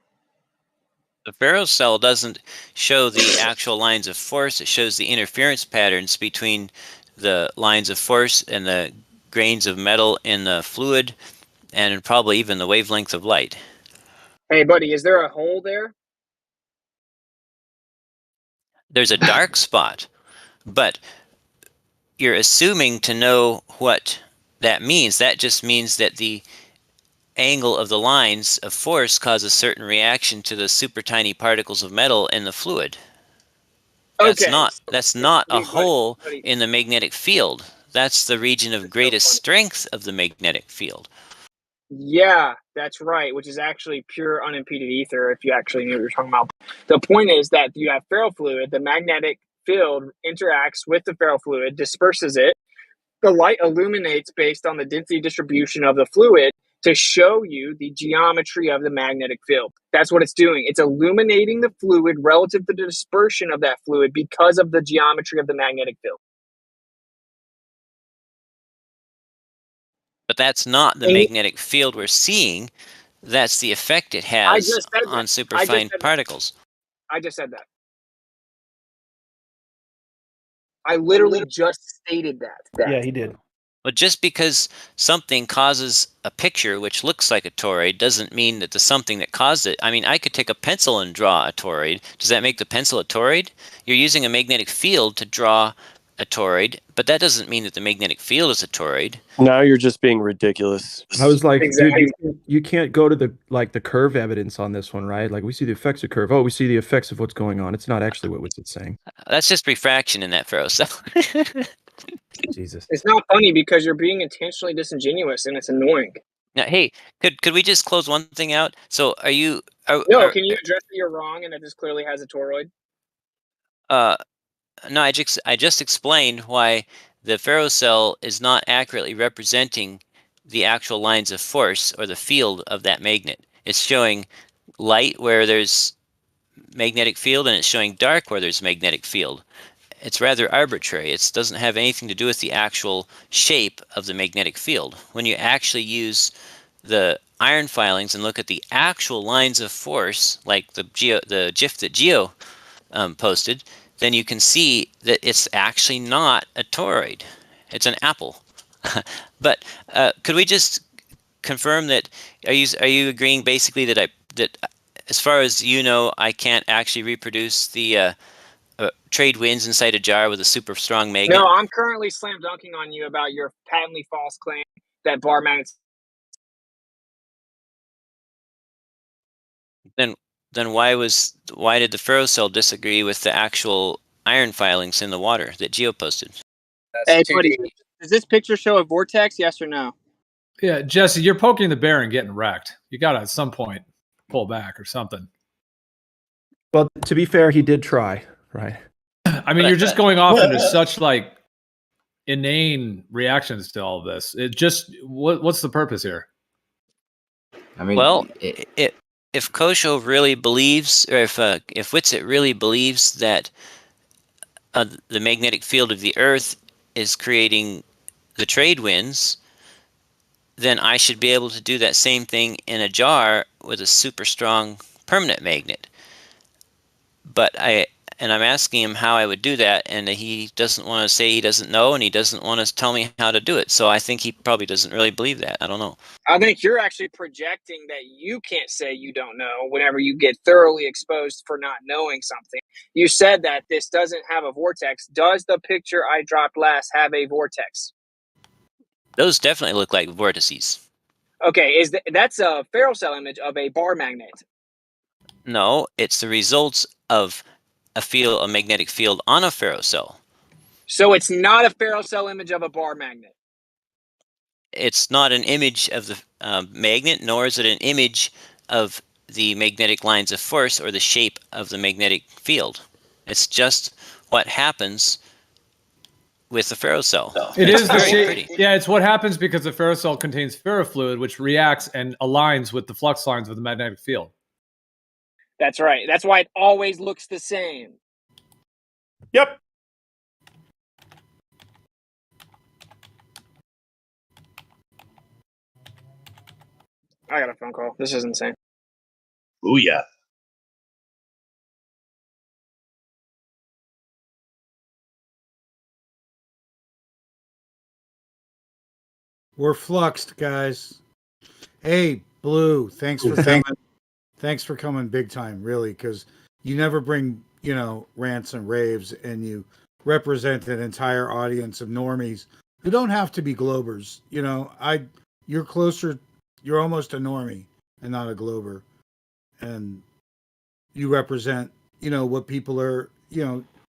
The ferrocell doesn't show the actual lines of force. It shows the interference patterns between the lines of force and the grains of metal in the fluid, and probably even the wavelength of light. Hey, buddy, is there a hole there? There's a dark spot, but you're assuming to know what that means. That just means that the angle of the lines of force cause a certain reaction to the super tiny particles of metal in the fluid. That's not a hole in the magnetic field. That's the region of greatest strength of the magnetic field. Yeah, that's right, which is actually pure unimpeded ether, if you actually knew what you're talking about. The point is that you have ferrofluid, the magnetic field interacts with the ferrofluid, disperses it. The light illuminates based on the density distribution of the fluid to show you the geometry of the magnetic field. That's what it's doing. It's illuminating the fluid relative to the dispersion of that fluid because of the geometry of the magnetic field. But that's not the magnetic field we're seeing. That's the effect it has on superfine particles. I just said that. I literally just stated that. Yeah, he did. But just because something causes a picture which looks like a toroid doesn't mean that the something that caused it. I mean, I could take a pencil and draw a toroid. Does that make the pencil a toroid? You're using a magnetic field to draw a toroid, but that doesn't mean that the magnetic field is a toroid. Now you're just being ridiculous. I was like, dude, you can't go to the curve evidence on this one, right? Like we see the effects of curve. Oh, we see the effects of what's going on. It's not actually what it's saying. That's just refraction in that ferrocell. Jesus. It's not funny because you're being intentionally disingenuous and it's annoying. Now, hey, could we just close one thing out? So are you... Can you address that you're wrong and that this clearly has a toroid? No, I just explained why the ferrocell is not accurately representing the actual lines of force or the field of that magnet. It's showing light where there's magnetic field, and it's showing dark where there's magnetic field. It's rather arbitrary. It doesn't have anything to do with the actual shape of the magnetic field. When you actually use the iron filings and look at the actual lines of force, like the GIF that Geo posted, then you can see that it's actually not a toroid. It's an apple. But could we just confirm that? Are you agreeing basically that as far as you know, I can't actually reproduce the trade winds inside a jar with a super strong magnet? No, I'm currently slam dunking on you about your patently false claim that bar magnets. Then why did the ferrocell disagree with the actual iron filings in the water that Geo posted? Hey, buddy, does this picture show a vortex? Yes or no? Yeah, Jesse, you're poking the bear and getting wrecked. You got to at some point pull back or something. Well, to be fair, he did try, right? I mean, you're just going off into such like inane reactions to all of this. It just what's the purpose here? I mean, well, if Kosho really believes, or if Witsit really believes that the magnetic field of the Earth is creating the trade winds, then I should be able to do that same thing in a jar with a super strong permanent magnet. But I'm asking him how I would do that, and he doesn't want to say he doesn't know, and he doesn't want to tell me how to do it. So I think he probably doesn't really believe that. I don't know. I think you're actually projecting that you can't say you don't know whenever you get thoroughly exposed for not knowing something. You said that this doesn't have a vortex. Does the picture I dropped last have a vortex? Those definitely look like vortices. Okay, that's a ferrocell image of a bar magnet. No, it's the results of a magnetic field on a ferrocell. So it's not a ferrocell image of a bar magnet. It's not an image of the magnet, nor is it an image of the magnetic lines of force or the shape of the magnetic field. It's just what happens with the ferrocell. It is the shape. Yeah, it's what happens because the ferrocell contains ferrofluid, which reacts and aligns with the flux lines of the magnetic field. That's right. That's why it always looks the same. Yep. I got a phone call. This is insane. Booyah. We're fluxed, guys. Hey, Blue, thanks for coming. Thanks for coming big time, really, because you never bring, rants and raves, and you represent an entire audience of normies who don't have to be Globers. You're closer, you're almost a normie and not a Glober. And you represent, what people are,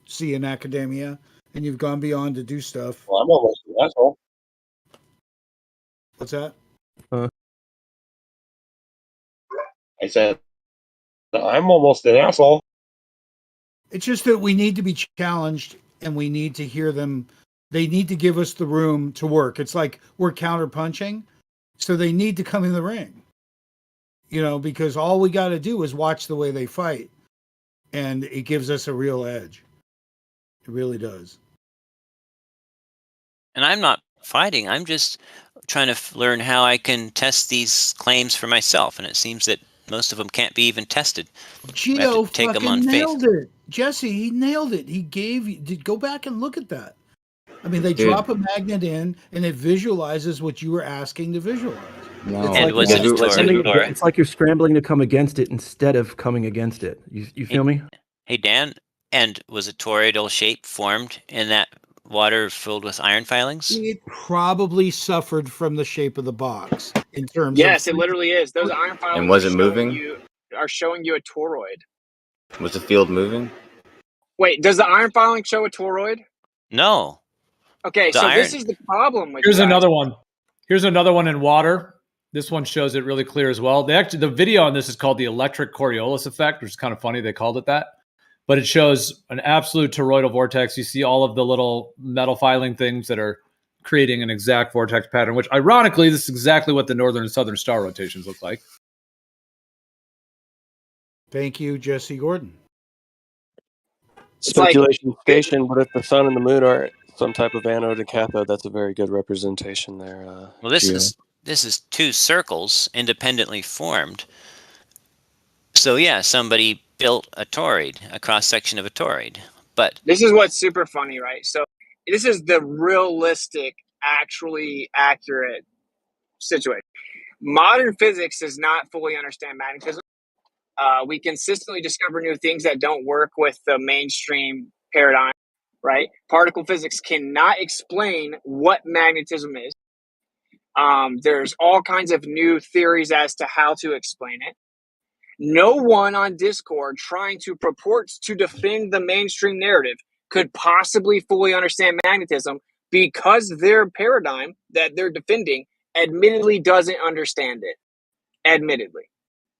see in academia, and you've gone beyond to do stuff. Well, I'm almost an asshole. What's that? I said, I'm almost an asshole. It's just that we need to be challenged and we need to hear them. They need to give us the room to work. It's like we're counterpunching. So they need to come in the ring, because all we got to do is watch the way they fight. And it gives us a real edge. It really does. And I'm not fighting. I'm just trying to learn how I can test these claims for myself. And it seems that most of them can't be even tested. Gio take them fucking on faith. nailed it. Jesse, he nailed it. He gave you, go back and look at that. I mean, they drop a magnet in and it visualizes what you were asking to visualize. No, It's like you're scrambling to come against it instead of coming against it. You feel me? Hey, Dan, and was a toroidal shape formed in that water filled with iron filings? It probably suffered from the shape of the box in terms Yes, of... it literally is. Those iron filings And was it moving? are showing you a toroid. Was the field moving? Wait, does the iron filing show a toroid? No. Okay, so this is the problem with Here's you guys. another one. Here's another one in water. This one shows it really clear as well. The video on this is called the electric Coriolis effect, which is kind of funny they called it that. But it shows an absolute toroidal vortex. You see all of the little metal filing things that are creating an exact vortex pattern, which ironically, this is exactly what the northern and southern star rotations look like. Thank you, Jesse Gordon. Speculation station, but if the sun and the moon are some type of anode and cathode, that's a very good representation there. Well, this is two circles independently formed. So yeah, somebody built a toroid, a cross section of a toroid. But this is what's super funny, right? So this is the realistic, actually accurate situation. Modern physics does not fully understand magnetism. We consistently discover new things that don't work with the mainstream paradigm, right? Particle physics cannot explain what magnetism is. There's all kinds of new theories as to how to explain it. No one on Discord trying to purport to defend the mainstream narrative could possibly fully understand magnetism because their paradigm that they're defending admittedly doesn't understand it. Admittedly.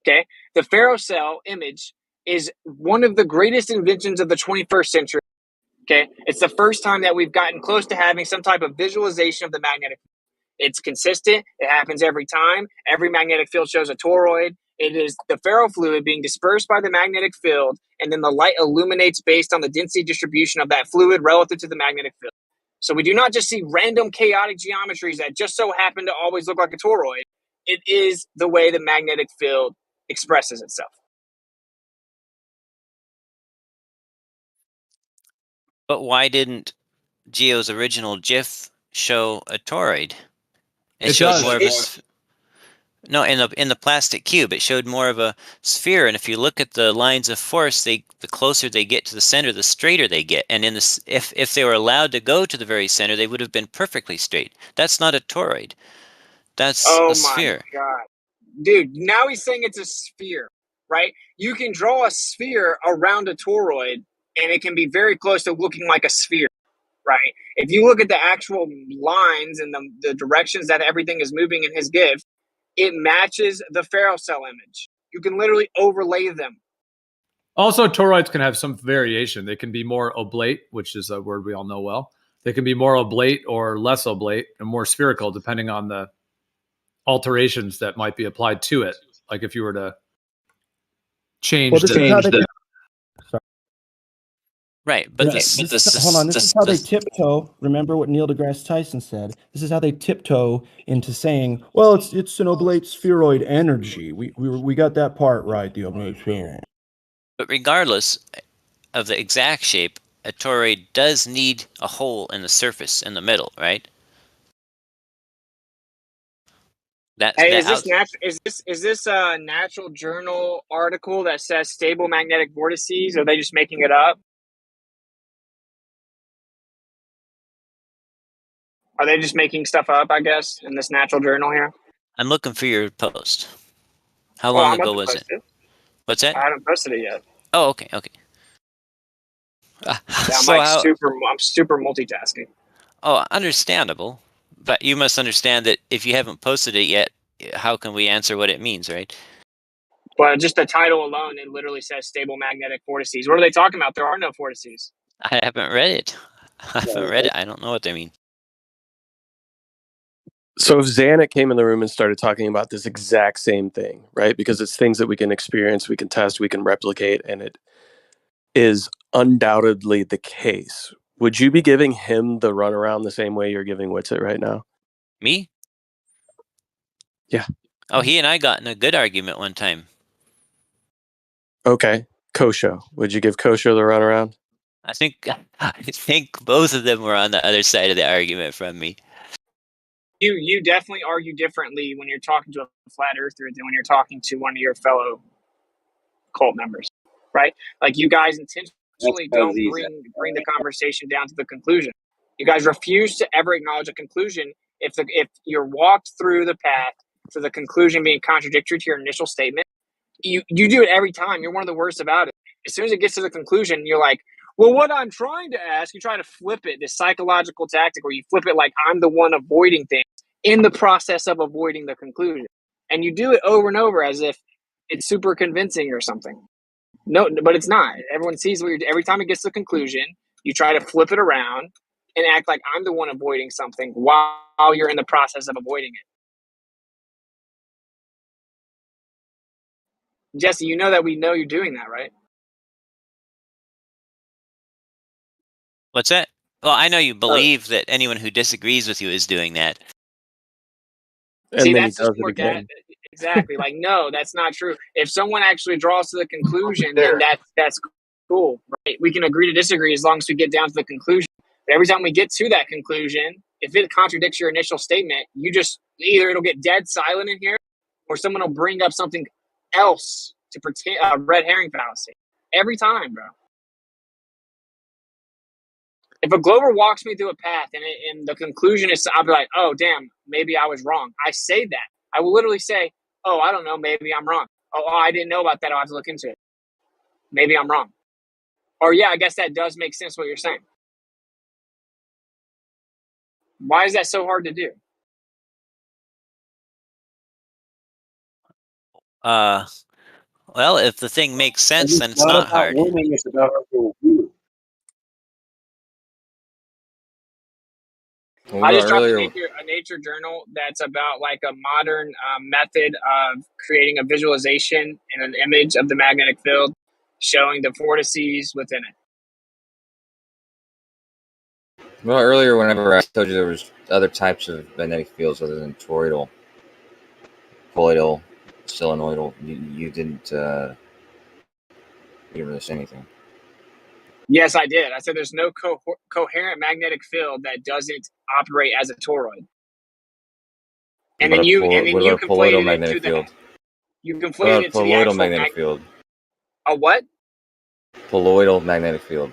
Okay? The ferrocell image is one of the greatest inventions of the 21st century. Okay? It's the first time that we've gotten close to having some type of visualization of the magnetic field. It's consistent. It happens every time. Every magnetic field shows a toroid. It is the ferrofluid being dispersed by the magnetic field, and then the light illuminates based on the density distribution of that fluid relative to the magnetic field. So we do not just see random chaotic geometries that just so happen to always look like a toroid. It is the way the magnetic field expresses itself. But why didn't Geo's original GIF show a toroid? It showed does. more of no, in the plastic cube, it showed more of a sphere. And if you look at the lines of force, the closer they get to the center, the straighter they get. And if they were allowed to go to the very center, they would have been perfectly straight. That's not a toroid. That's a sphere. Oh my God. Dude, now he's saying it's a sphere, right? You can draw a sphere around a toroid, and it can be very close to looking like a sphere, right? If you look at the actual lines and the directions that everything is moving in his GIF, it matches the ferrocell image. You can literally overlay them. Also, toroids can have some variation. They can be more oblate, which is a word we all know well. They can be more oblate or less oblate and more spherical, depending on the alterations that might be applied to it. Like if you were to change Right, but hold on. This is how they tiptoe. Remember what Neil deGrasse Tyson said. This is how they tiptoe into saying, "Well, it's an oblate spheroid energy." We got that part right. The oblate spheroid. But regardless of the exact shape, a toroid does need a hole in the surface in the middle, right? Hey, is this a Natural Journal article that says stable magnetic vortices? Or are they just making it up? Are they just making stuff up, I guess, in this Natural Journal here? I'm looking for your post. How Well, long I'm about ago to was post it? What's that? I haven't posted it yet. Oh, okay. Yeah, I'm So like how? I'm super multitasking. Oh, understandable. But you must understand that if you haven't posted it yet, how can we answer what it means, right? But just the title alone, it literally says stable magnetic vortices. What are they talking about? There are no vortices. I haven't read it. I haven't read it. I don't know what they mean. So if Zanuck came in the room and started talking about this exact same thing, right? Because it's things that we can experience, we can test, we can replicate, and it is undoubtedly the case. Would you be giving him the runaround the same way you're giving Witsit right now? Me? Yeah. Oh, he and I got in a good argument one time. Okay. Kosho. Would you give Kosho the runaround? I think both of them were on the other side of the argument from me. You definitely argue differently when you're talking to a flat earther than when you're talking to one of your fellow cult members, right? Like you guys intentionally don't bring the conversation down to the conclusion. You guys refuse to ever acknowledge a conclusion if you're walked through the path to the conclusion being contradictory to your initial statement. You do it every time. You're one of the worst about it. As soon as it gets to the conclusion, you're like, well, what I'm trying to ask, you try to flip it, this psychological tactic where you flip it like I'm the one avoiding things in the process of avoiding the conclusion. And you do it over and over as if it's super convincing or something. No, but it's not. Everyone sees what you're every time it gets to the conclusion, you try to flip it around and act like I'm the one avoiding something while you're in the process of avoiding it. Jesse, you know that we know you're doing that, right? What's that? Well, I know you believe that anyone who disagrees with you is doing that. And see, then that's he does just it more again. exactly. Like, no, that's not true. If someone actually draws to the conclusion, then that's cool, right? We can agree to disagree as long as we get down to the conclusion. But every time we get to that conclusion, if it contradicts your initial statement, you just either it'll get dead silent in here, or someone will bring up something else to pretend a red herring fallacy. Every time, bro. If a Glover walks me through a path and the conclusion is, I'll be like, oh, damn, maybe I was wrong. I say that. I will literally say, oh, I don't know, maybe I'm wrong. Oh, I didn't know about that. I'll have to look into it. Maybe I'm wrong. Or, yeah, I guess that does make sense what you're saying. Why is that so hard to do? Well, if the thing makes sense, then it's not hard. Winning, it's about our view. I just dropped a nature journal that's about like a modern method of creating a visualization and an image of the magnetic field showing the vortices within it. Well, earlier, whenever I told you there was other types of magnetic fields other than toroidal, colloidal, solenoidal, you didn't really say anything. Yes, I did. I said there's no coherent magnetic field that doesn't operate as a toroid. And then you conflated magnetic field. You conflated it to the actual magnetic field. A what? Colloidal magnetic field.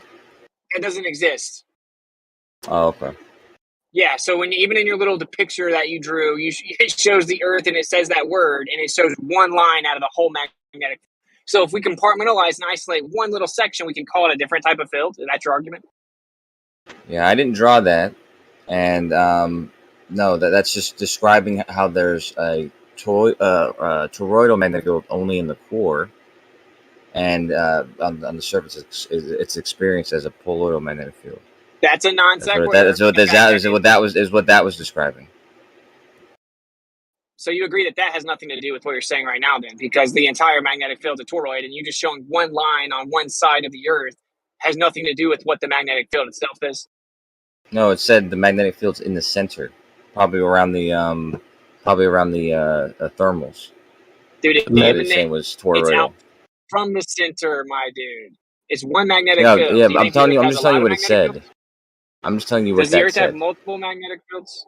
It doesn't exist. Oh, okay. Yeah, so even in your little picture that you drew, it shows the Earth and it says that word, and it shows one line out of the whole magnetic. So if we compartmentalize and isolate one little section, we can call it a different type of field. Is that your argument? Yeah, I didn't draw that, and no, that's just describing how there's a toroidal magnetic field only in the core, and on the surface, it's experienced as a colloidal magnetic field. That's a non sequitur. That's what that was describing. So you agree that has nothing to do with what you're saying right now, then, because the entire magnetic field is a toroid, and you just showing one line on one side of the Earth has nothing to do with what the magnetic field itself is? No, it said the magnetic field's in the center, probably around the thermals. Dude, What it's saying was it's toroidal. out from the center, my dude. It's one magnetic Yeah, field. yeah. Do you I'm think telling the you. Earth I'm has just a telling lot you of what it magnetic said. fields? I'm just telling you what Does the that Earth have said. multiple magnetic fields?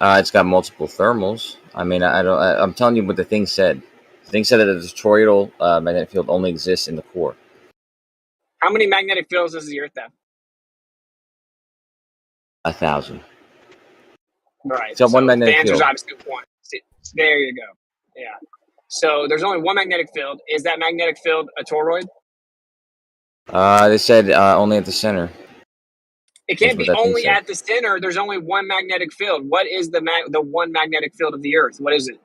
It's got multiple thermals. I mean, I don't. I'm telling you what the thing said. The thing said that the toroidal magnetic field only exists in the core. How many magnetic fields does the Earth have? 1,000. Right. It's got one So the magnetic answer's field. obviously one. See, there you go. Yeah. So there's only one magnetic field. Is that magnetic field a toroid? They said only at the center. It That's can't what be that thing only said. at the center. There's only one magnetic field. What is the one magnetic field of the Earth? What is it?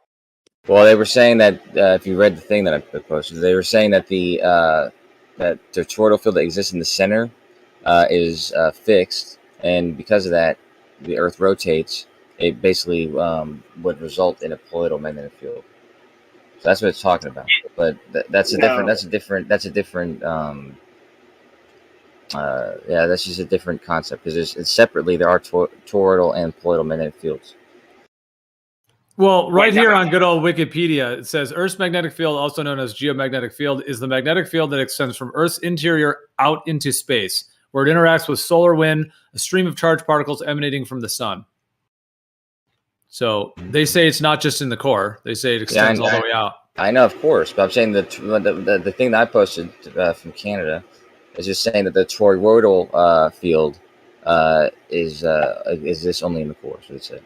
Well, they were saying that if you read the thing that I posted, they were saying that the toroidal field that exists in the center is fixed, and because of that, the Earth rotates. It basically would result in a poloidal magnetic field. So that's what it's talking about. But that's a different. That's a different. Yeah, that's just a different concept because it's separately there are toroidal and poloidal magnetic fields. Well, right here on good old Wikipedia, it says Earth's magnetic field, also known as geomagnetic field, is the magnetic field that extends from Earth's interior out into space, where it interacts with solar wind, a stream of charged particles emanating from the sun. So they say it's not just in the core; they say it extends all the way out. I know, of course, but I'm saying the thing that I posted from Canada is just saying that the toroidal field is this only in the core. So it said.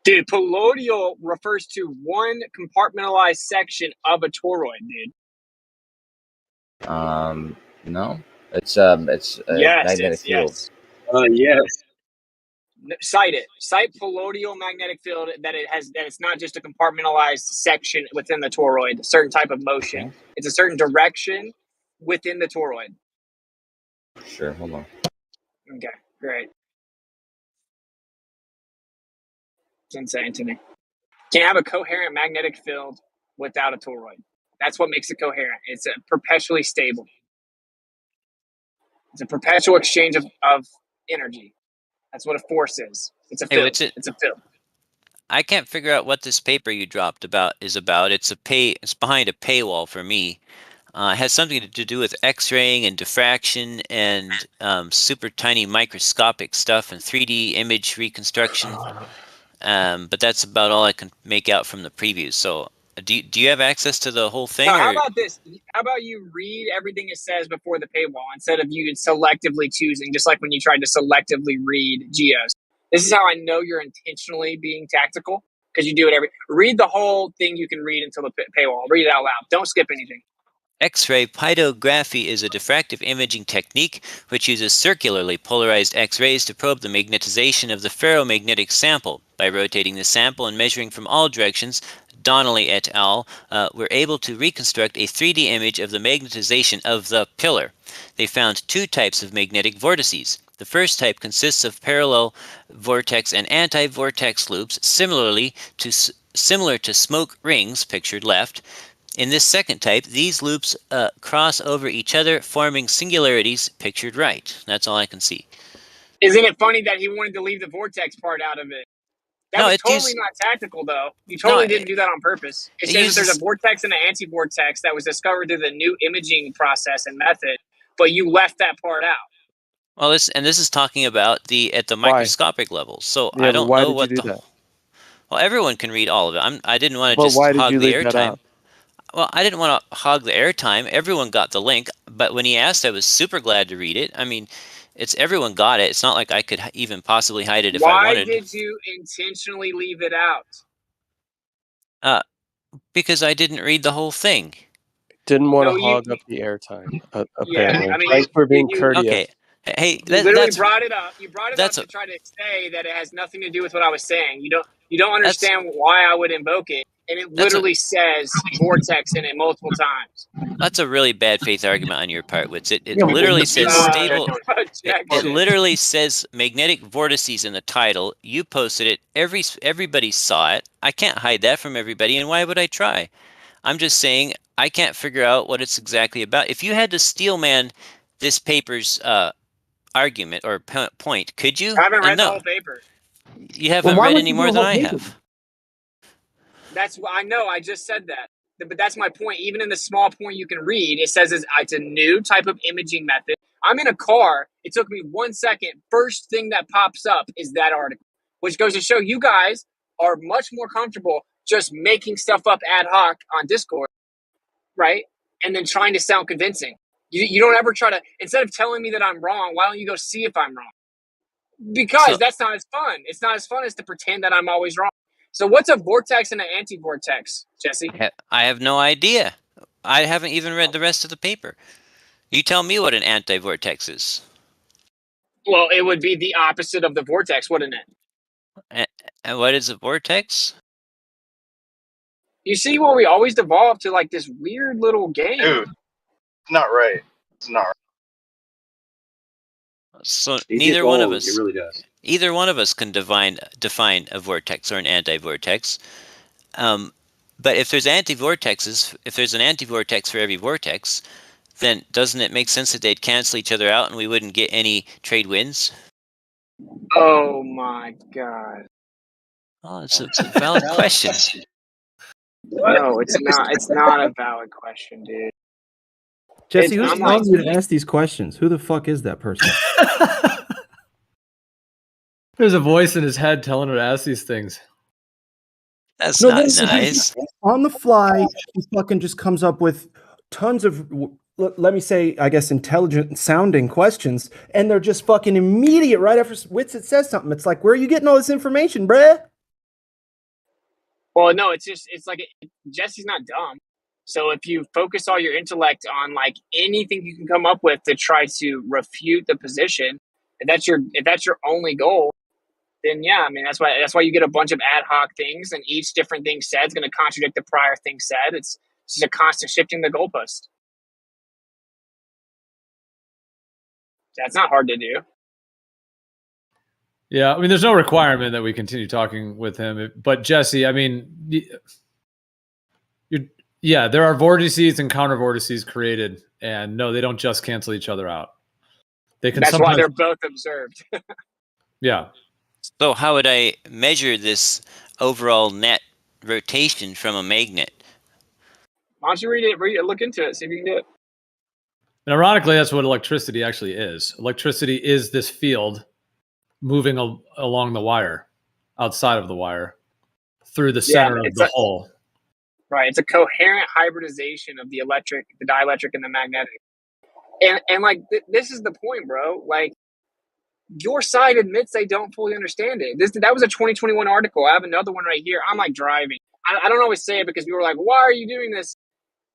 Dude, poloidal refers to one compartmentalized section of a toroid, dude. No, it's a magnetic field. Yes. Yes. Cite it. Cite poloidal magnetic field that it's not just a compartmentalized section within the toroid, a certain type of motion. Okay. It's a certain direction within the toroid. Sure, hold on. Okay, great. It's insane to me. Can't have a coherent magnetic field without a toroid. That's what makes it coherent. It's perpetually stable. It's a perpetual exchange of energy. That's what a force is. It's a field. It's a field. I can't figure out what this paper you dropped is about. It's behind a paywall for me. It has something to do with X-raying and diffraction and super tiny microscopic stuff and 3D image reconstruction. But that's about all I can make out from the previews. So, do you have access to the whole thing? Now, how about this? How about you read everything it says before the paywall instead of you selectively choosing, just like when you tried to selectively read Geos. This is how I know you're intentionally being tactical, because you do it read the whole thing you can read until the paywall. Read it out loud. Don't skip anything. X-ray pyrography is a diffractive imaging technique which uses circularly polarized X-rays to probe the magnetization of the ferromagnetic sample. By rotating the sample and measuring from all directions, Donnelly et al. Were able to reconstruct a 3D image of the magnetization of the pillar. They found two types of magnetic vortices. The first type consists of parallel vortex and anti-vortex loops, similar to smoke rings, pictured left. In this second type, these loops cross over each other, forming singularities, pictured right. That's all I can see. Isn't it funny that he wanted to leave the vortex part out of it? That was totally not tactical, though. You totally didn't do that on purpose. It says that there's a vortex and an anti-vortex that was discovered through the new imaging process and method, but you left that part out. Well, this is talking about at the microscopic level. So I don't know what the. Well, everyone can read all of it. I didn't want to just hog the airtime. Well, I didn't want to hog the airtime. Everyone got the link, but when he asked, I was super glad to read it. I mean, everyone got it. It's not like I could even possibly hide it if I wanted. Why did you intentionally leave it out? Because I didn't read the whole thing. Didn't want to hog up the airtime. Apparently, I mean, thanks for being courteous. Okay. Hey, you literally brought it up. You brought it up to try to say that it has nothing to do with what I was saying. You don't understand why I would invoke it, and it literally says vortex in it multiple times. That's a really bad faith argument on your part, Witz. It literally says stable. It literally says magnetic vortices in the title. You posted it. Everybody saw it. I can't hide that from everybody, and why would I try? I'm just saying I can't figure out what it's exactly about. If you had to steelman this paper's argument or point, could you? I haven't read the No, whole paper. you haven't read any more than I have. That's what I know. I just said that. But that's my point. Even in the small point you can read, it says it's a new type of imaging method. I'm in a car. It took me 1 second. First thing that pops up is that article, which goes to show you guys are much more comfortable just making stuff up ad hoc on Discord, right? And then trying to sound convincing. You don't ever try to, instead of telling me that I'm wrong, why don't you go see if I'm wrong? Because that's not as fun. It's not as fun as to pretend that I'm always wrong. So what's a vortex and an anti-vortex, Jesse? I have no idea. I haven't even read the rest of the paper. You tell me what an anti-vortex is. Well, it would be the opposite of the vortex, wouldn't it? And what is a vortex? You see where we always devolve to like this weird little game. Dude, it's not right. It's not right. So He neither gets one of old, us, he really does. either one of us can define a vortex or an anti-vortex. But if there's anti-vortexes, if there's an anti-vortex for every vortex, then doesn't it make sense that they'd cancel each other out and we wouldn't get any trade wins? Oh my god. Oh, it's a valid question. No, it's not. It's not a valid question, dude. Jesse, who's telling you to ask these questions? Who the fuck is that person? There's a voice in his head telling him to ask these things. That's not nice. On the fly, he fucking just comes up with tons of, let me say, I guess, intelligent sounding questions, and they're just fucking immediate right after Witsit says something. It's like, where are you getting all this information, bruh? Well, no, it's like Jesse's not dumb. So if you focus all your intellect on like anything you can come up with to try to refute the position, if that's your only goal, then yeah, I mean that's why you get a bunch of ad hoc things, and each different thing said is going to contradict the prior thing said. It's just a constant shifting the goalpost. That's not hard to do. Yeah, I mean, there's no requirement that we continue talking with him. But Jesse, I mean, there are vortices and counter vortices created, and no, they don't just cancel each other out. They can. That's why they're both observed. Yeah. So how would I measure this overall net rotation from a magnet? Why don't you read it, look into it, see if you can do it. And ironically, that's what electricity actually is. Electricity is this field moving along the wire, outside of the wire, through the center of the hole. Right. It's a coherent hybridization of the electric, the dielectric, and the magnetic. And like, this is the point, bro. Like, your side admits they don't fully understand it. That was a 2021 article. I have another one right here. I'm like driving. I don't always say it because people are like, why are you doing this?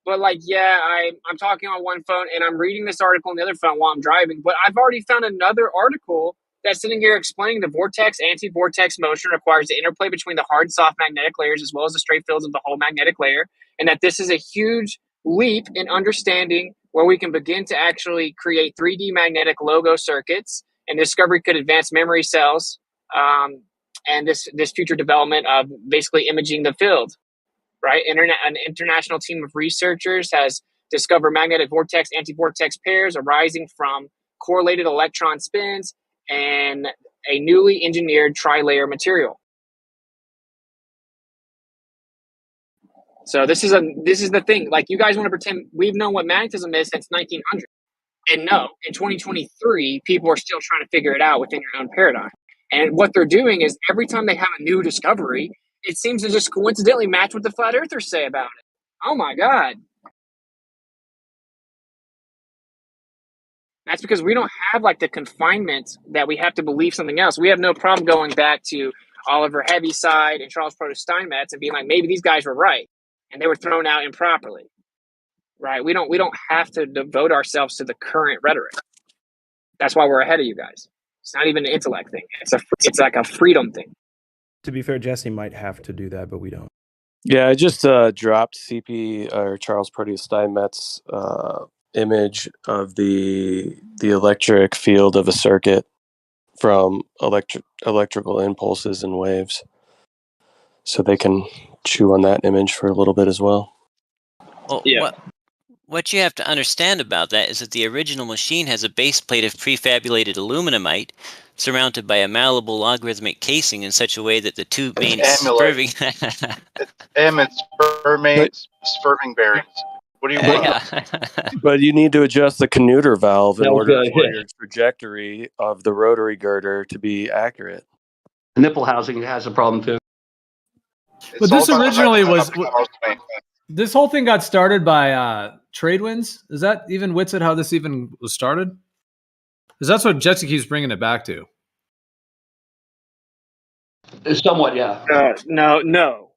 But like, yeah, I'm talking on one phone and I'm reading this article on the other phone while I'm driving. But I've already found another article that's sitting here explaining the vortex, anti-vortex motion requires the interplay between the hard and soft magnetic layers as well as the straight fields of the whole magnetic layer. And that this is a huge leap in understanding where we can begin to actually create 3D magnetic logo circuits. And discovery could advance memory cells and this future development of basically imaging the field. Right, an international team of researchers has discovered magnetic vortex, anti-vortex pairs arising from correlated electron spins and a newly engineered tri-layer material. So this is the thing. Like, you guys want to pretend we've known what magnetism is since 1900, and no, in 2023, people are still trying to figure it out within your own paradigm. And what they're doing is every time they have a new discovery, it seems to just coincidentally match what the flat earthers say about it. Oh my God. That's because we don't have like the confinement that we have to believe something else. We have no problem going back to Oliver Heaviside and Charles Proto-Steinmetz and being like, maybe these guys were right and they were thrown out improperly. Right? We don't have to devote ourselves to the current rhetoric. That's why we're ahead of you guys. It's not even an intellect thing. It's like a freedom thing. To be fair, Jesse might have to do that, but we don't. Yeah, I just dropped CP or Charles Proteus-Steinmetz's image of the electric field of a circuit from electrical impulses and waves, so they can chew on that image for a little bit as well. Well, what you have to understand about that is that the original machine has a base plate of prefabulated aluminumite surrounded by a malleable logarithmic casing in such a way that the two main spurving... It's spurving bearings. What do you want? But you need to adjust the connuter valve in That was order good, for yeah. your trajectory of the rotary girder to be accurate. The nipple housing has a problem too. But this originally was... This whole thing got started by trade winds. Is that even wits at how this even was started? Because that's what Jesse keeps bringing it back to. Somewhat, yeah. No.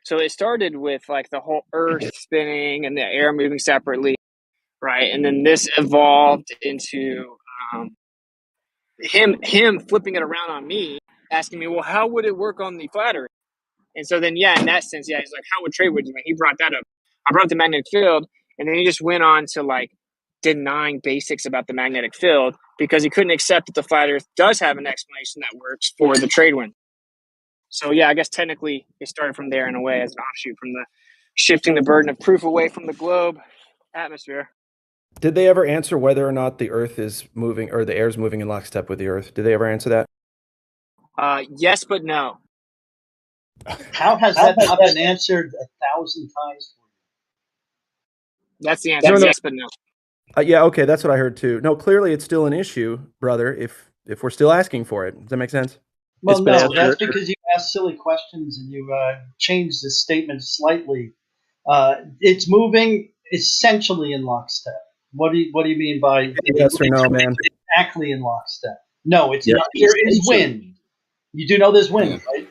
So it started with like the whole Earth spinning and the air moving separately, right? And then this evolved into him flipping it around on me, asking me, well, how would it work on the flat Earth? And so then, in that sense, he's like, how would trade winds? He brought that up. I brought up the magnetic field, and then he just went on to like denying basics about the magnetic field because he couldn't accept that the flat Earth does have an explanation that works for the trade wind. So yeah, I guess technically it started from there in a way as an offshoot from the shifting the burden of proof away from the globe atmosphere. Did they ever answer whether or not the Earth is moving or the air is moving in lockstep with the Earth? Did they ever answer that? Yes, but no. How has that not been answered 1,000 times? That's the answer. Yes, but no. Yeah, okay, that's what I heard too. No, clearly it's still an issue, brother. If we're still asking for it, does that make sense? Well, no, that's because you ask silly questions and you change the statement slightly. It's moving essentially in lockstep. What do you mean by yes or no, man? Exactly in lockstep. No, it's not. There is wind. You do know there's wind, right?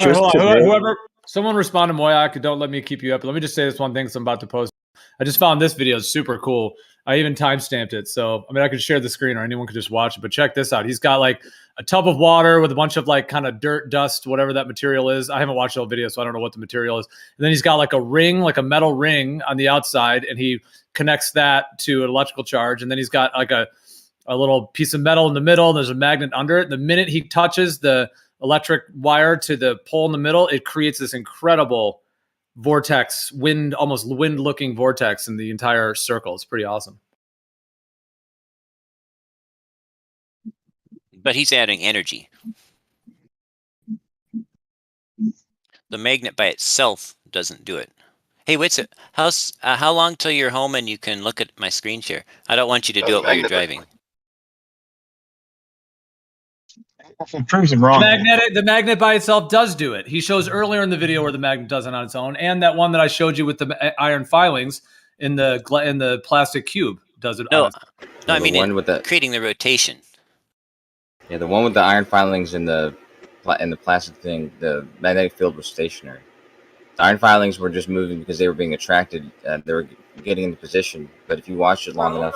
All right, hold on. Whoever, someone respond to Moyak. Don't let me keep you up. Let me just say this one thing because I'm about to post. I just found this video super cool. I even timestamped it. So, I mean, I could share the screen or anyone could just watch it. But check this out. He's got like a tub of water with a bunch of like kind of dirt, dust, whatever that material is. I haven't watched the whole video, so I don't know what the material is. And then he's got like a ring, like a metal ring on the outside, and he connects that to an electrical charge. And then he's got like a little piece of metal in the middle. And there's a magnet under it. The minute he touches the electric wire to the pole in the middle, it creates this incredible vortex, almost wind-looking vortex in the entire circle. It's pretty awesome. But he's adding energy. The magnet by itself doesn't do it. Hey, Witsit, how long till you're home and you can look at my screen share? I don't want you to do it while you're driving. Proves him wrong. The magnet by itself does do it. He shows earlier in the video where the magnet does it on its own, and that one that I showed you with the iron filings in the plastic cube does it. No, I mean creating the rotation. Yeah, the one with the iron filings in the plastic thing, the magnetic field was stationary. The iron filings were just moving because they were being attracted. They were getting into position. But if you watched it long enough.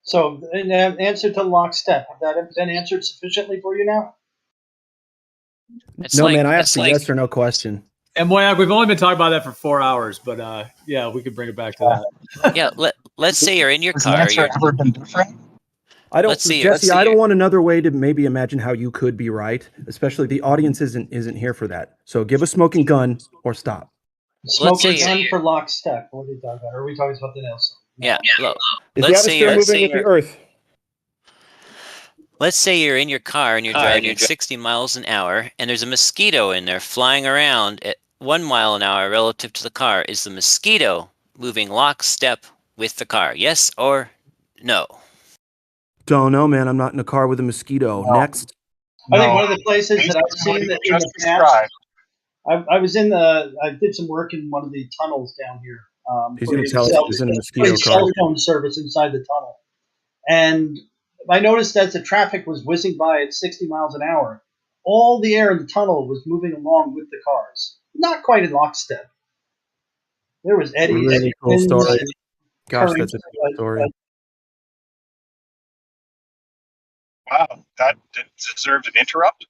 So, in answer to lockstep, have that been answered sufficiently for you now? Man, I asked a yes or no question. And Moyak, we've only been talking about that for 4 hours, but yeah, we could bring it back to that. Yeah, let's say you're in your car. Has the answer ever been different? I don't, Jesse. I don't want another way to maybe imagine how you could be right. Especially the audience isn't here for that. So give a smoking gun or stop. Smoking gun for lockstep. What are we talking about? Or are we talking something else? Yeah. Is the atmosphere moving with the Earth? Let's say you're in your car and you're driving at 60 miles an hour, and there's a mosquito in there flying around at 1 mile an hour relative to the car. Is the mosquito moving lockstep with the car? Yes or no? Don't know, man. I'm not in a car with a mosquito. No. Next. I think one of the places that I've seen that in the past, I did some work in one of the tunnels down here. He's going to tell us he's in a mosquito car. Cell phone service inside the tunnel. And I noticed as the traffic was whizzing by at 60 miles an hour, all the air in the tunnel was moving along with the cars. Not quite in lockstep. There was eddies. Really cool story. Gosh, that's a cool story. Wow, that deserved an interrupt?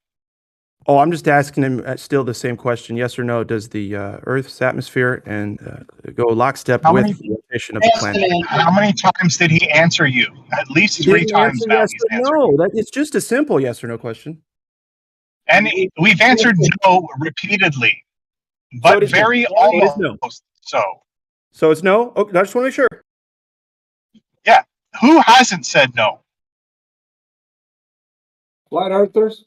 Oh, I'm just asking him still the same question. Yes or no, does the Earth's atmosphere and go lockstep with the rotation of the planet? How many times did he answer you? At least 3 times now. Yes or no. It's just a simple yes or no question. And we've answered no repeatedly. But very almost no. so. So it's no? Oh, I just want to make sure. Yeah. Who hasn't said no? Flat earthers?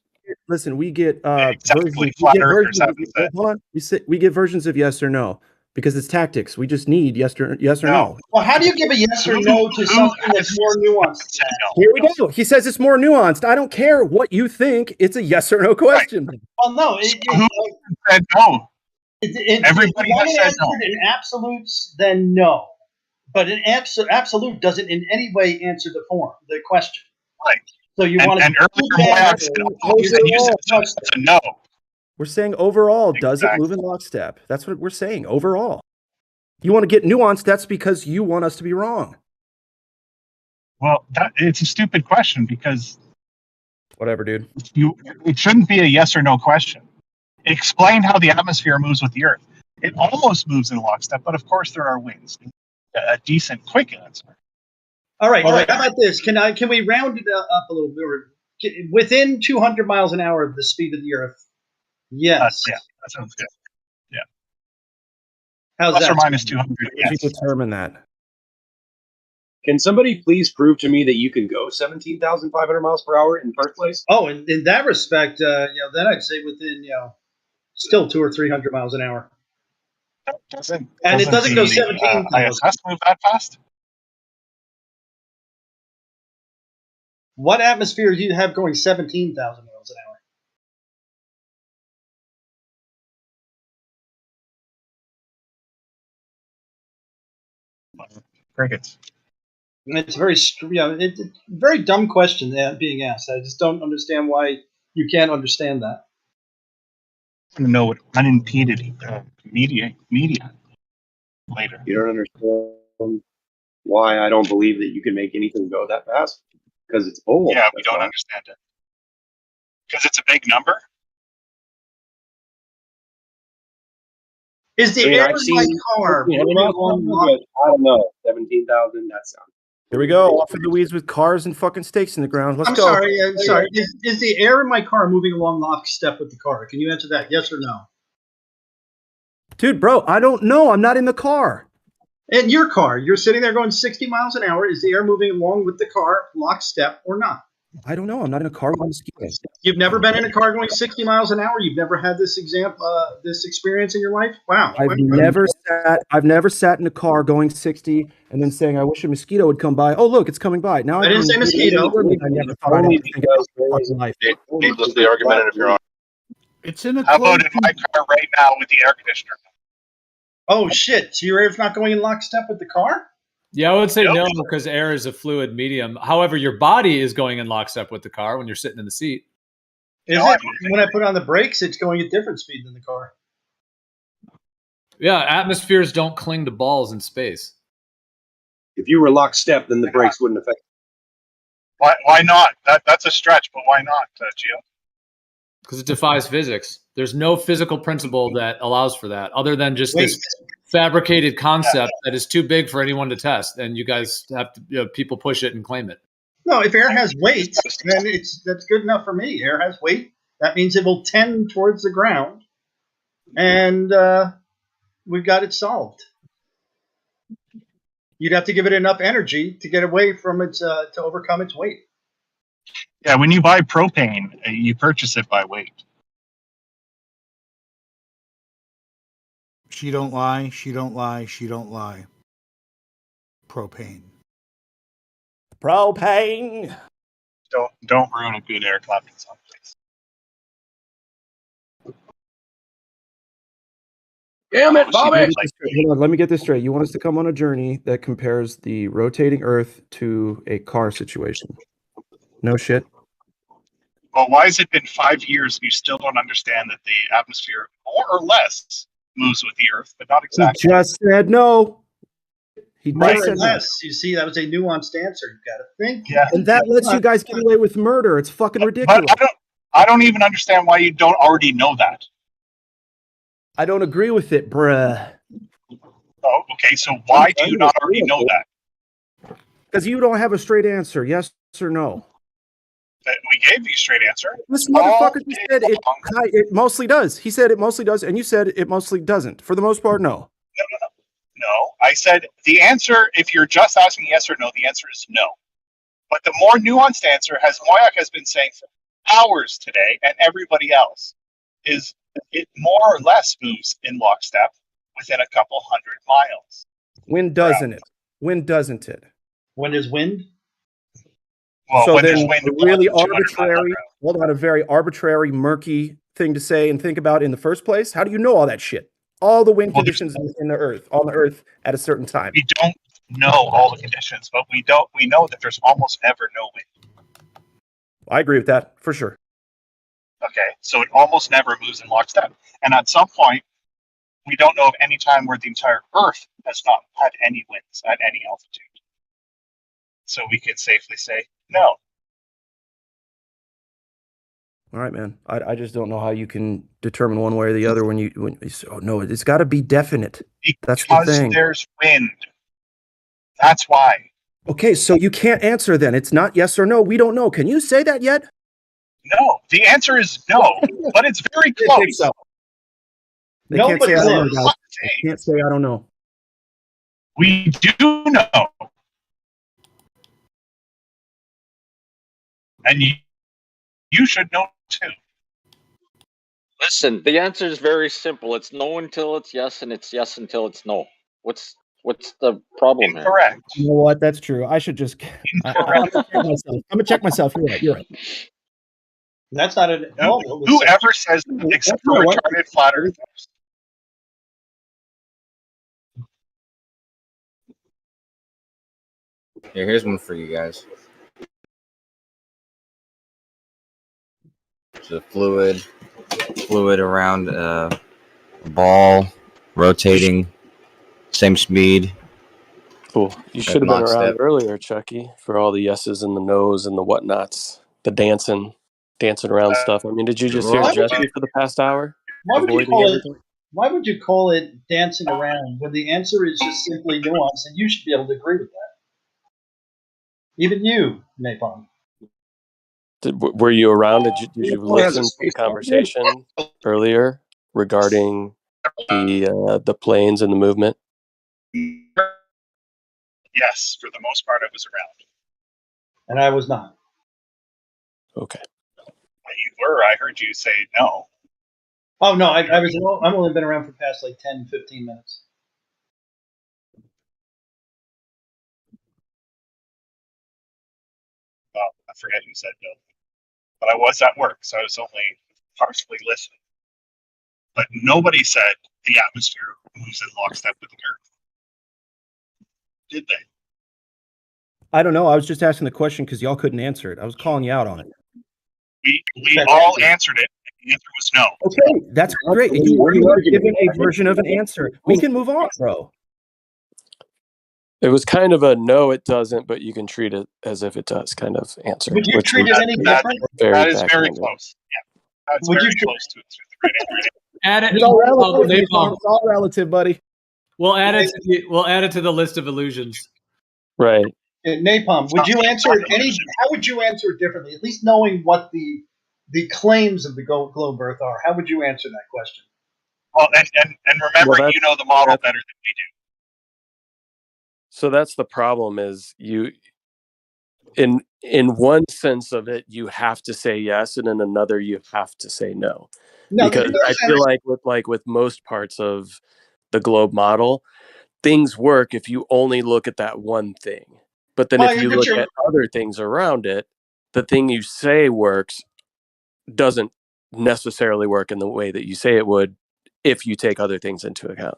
Listen, we get Exactly. versions. Flat earthers haven't said. Hold on. We get versions of yes or no because it's tactics. We just need yes or no. Well, how do you give a yes or no to something that's more nuanced? Here we go. He says it's more nuanced. I don't care what you think. It's a yes or no question. Right. Well, no. Who said no? Everybody has said no. In absolutes, then no. But an absolute doesn't in any way answer the question. Right. So you want to. And earlier, I said, it's a no. We're saying overall, does it move in lockstep? That's what we're saying. Overall, you want to get nuanced. That's because you want us to be wrong. Well, it's a stupid question because. Whatever, dude. It shouldn't be a yes or no question. Explain how the atmosphere moves with the Earth. It almost moves in lockstep, but of course there are winds. A decent, quick answer. All right. How about this? Can we round it up a little bit? Within 200 miles an hour of the speed of the Earth? Yes. Yeah, that sounds good. Yeah. How's Plus that? or minus 200. How did you determine that? Can somebody please prove to me that you can go 17,500 miles per hour in the first place? Oh, in that respect, then I'd say within, still 200 or 300 miles an hour. It doesn't go 17. ISS move that fast? What atmosphere do you have going 17,000 miles an hour? Crickets. And it's it's a very dumb question being asked. I just don't understand why you can't understand that. I want to know what unimpeded media later. You don't understand why I don't believe that you can make anything go that fast? Because it's bull. Yeah, we don't understand it. Because it's a big number? Is the air in my car? I don't know. 17,000, that sounds. Here we go. Off in the weeds with cars and fucking stakes in the ground. Let's go. I'm sorry. Is the air in my car moving along lockstep with the car? Can you answer that? Yes or no? Dude, bro, I don't know. I'm not in the car. In your car, you're sitting there going 60 miles an hour. Is the air moving along with the car lockstep or not? I don't know. I'm not in a car with mosquitoes. You've never been in a car going 60 miles an hour? You've never had this this experience in your life? Wow. I've never sat in a car going 60 and then saying, I wish a mosquito would come by. Oh, look, it's coming by. Now I didn't say mosquito. I never thought I'd think about life. Needlessly argumentative, Your Honor. It's in a How about in my car right now with the air conditioner? Oh, shit. So your air's not going in lockstep with the car? Yeah, I would say no because air is a fluid medium. However, your body is going in lockstep with the car when you're sitting in the seat. Is it? When I put on the brakes, it's going at different speed than the car. Yeah, atmospheres don't cling to balls in space. If you were lockstep, then the brakes wouldn't affect. Why not? That's a stretch, but why not, Gio? Because it defies physics. There's no physical principle that allows for that other than just this fabricated concept that is too big for anyone to test. And you guys have to, people push it and claim it. No, if air has weight, then that's good enough for me. Air has weight. That means it will tend towards the ground. And we've got it solved. You'd have to give it enough energy to get away from its to overcome its weight. Yeah, when you buy propane, you purchase it by weight. She don't lie. She don't lie. She don't lie. Propane. Propane. Don't ruin a good air clapping song, please. Damn it, Bobby! Hold on, let me get this straight. You want us to come on a journey that compares the rotating Earth to a car situation? No shit. Well, why has it been 5 years and you still don't understand that the atmosphere, more or less, moves with the Earth, but not exactly? He just said no. He said less. You see, that was a nuanced answer. You've got to think. Yeah. And that lets you guys get away with murder. It's fucking ridiculous. But I don't even understand why you don't already know that. I don't agree with it, bruh. Oh, okay. So why do you not already know that? Because you don't have a straight answer, yes or no. We gave you a straight answer. This motherfucker just said it mostly does. He said it mostly does, and you said it mostly doesn't. For the most part, no. No, I said the answer, if you're just asking yes or no, the answer is no. But the more nuanced answer, as Moyak has been saying for hours today, and everybody else, is it more or less moves in lockstep within a couple 100 miles. When doesn't it? When doesn't it? When is wind? Well, so when then there's wind, a really arbitrary, hold on, a very arbitrary, murky thing to say and think about in the first place. How do you know all that shit? All the wind conditions in the earth, on the earth at a certain time. We don't know all the conditions, but we know that there's almost never no wind. I agree with that for sure. Okay, so it almost never moves in lockstep. And at some point, we don't know of any time where the entire Earth has not had any winds at any altitude. So we could safely say no. All right, man. I just don't know how you can determine one way or the other when you no, it's got to be definite. That's the thing. Because there's wind. That's why. Okay, so you can't answer then. It's not yes or no. We don't know. Can you say that yet? No. The answer is no, but it's very close. They can't say I don't know, guys. They can't say I don't know. We do know. And you should know too. Listen, the answer is very simple. It's no until it's yes, and it's yes until it's no. What's the problem here? Correct. You know what? That's true. I should just. I'm gonna check myself. You're right. You're right. That's not an. Whoever says except for retarded flat earthers. Here's one for you guys. It's a fluid around a ball, rotating, same speed. Cool. You should have been around earlier, Chucky, for all the yeses and the nos and the whatnots, the dancing around stuff. I mean, did you just hear Jesse for the past hour? Why would you call it dancing around when the answer is just simply nuance, and you should be able to agree with that? Even you, Napalm. Were you around? Did you listen to the conversation earlier regarding the planes and the movement? Yes, for the most part, I was around. And I was not. Okay. You were. I heard you say no. Oh, no, I've only been around for past like 10, 15 minutes. Well, I forget who said no. But I was at work, so I was only partially listening. But nobody said the atmosphere moves in lockstep with the Earth. Did they? I don't know. I was just asking the question because y'all couldn't answer it. I was calling you out on it. We all answered it, and the answer was no. Okay, that's great. You were given a version of an answer. We can move on, bro. It was kind of a no, it doesn't, but you can treat it as if it does kind of answer. Would you treat it any different? That is very close. Yeah, that's very close to it. Add it. It's all relative, it's all relative, buddy. We'll add it to the list of illusions. Right. Napalm, would you answer it how would you answer it differently? At least knowing what the claims of the globe Earth are, how would you answer that question? Well, and remember, you know the model better than we do. So that's the problem is in one sense of it, you have to say yes, and in another, you have to say no. Because I feel like with most parts of the globe model, things work if you only look at that one thing. But then if you look at other things around it, the thing you say works doesn't necessarily work in the way that you say it would if you take other things into account.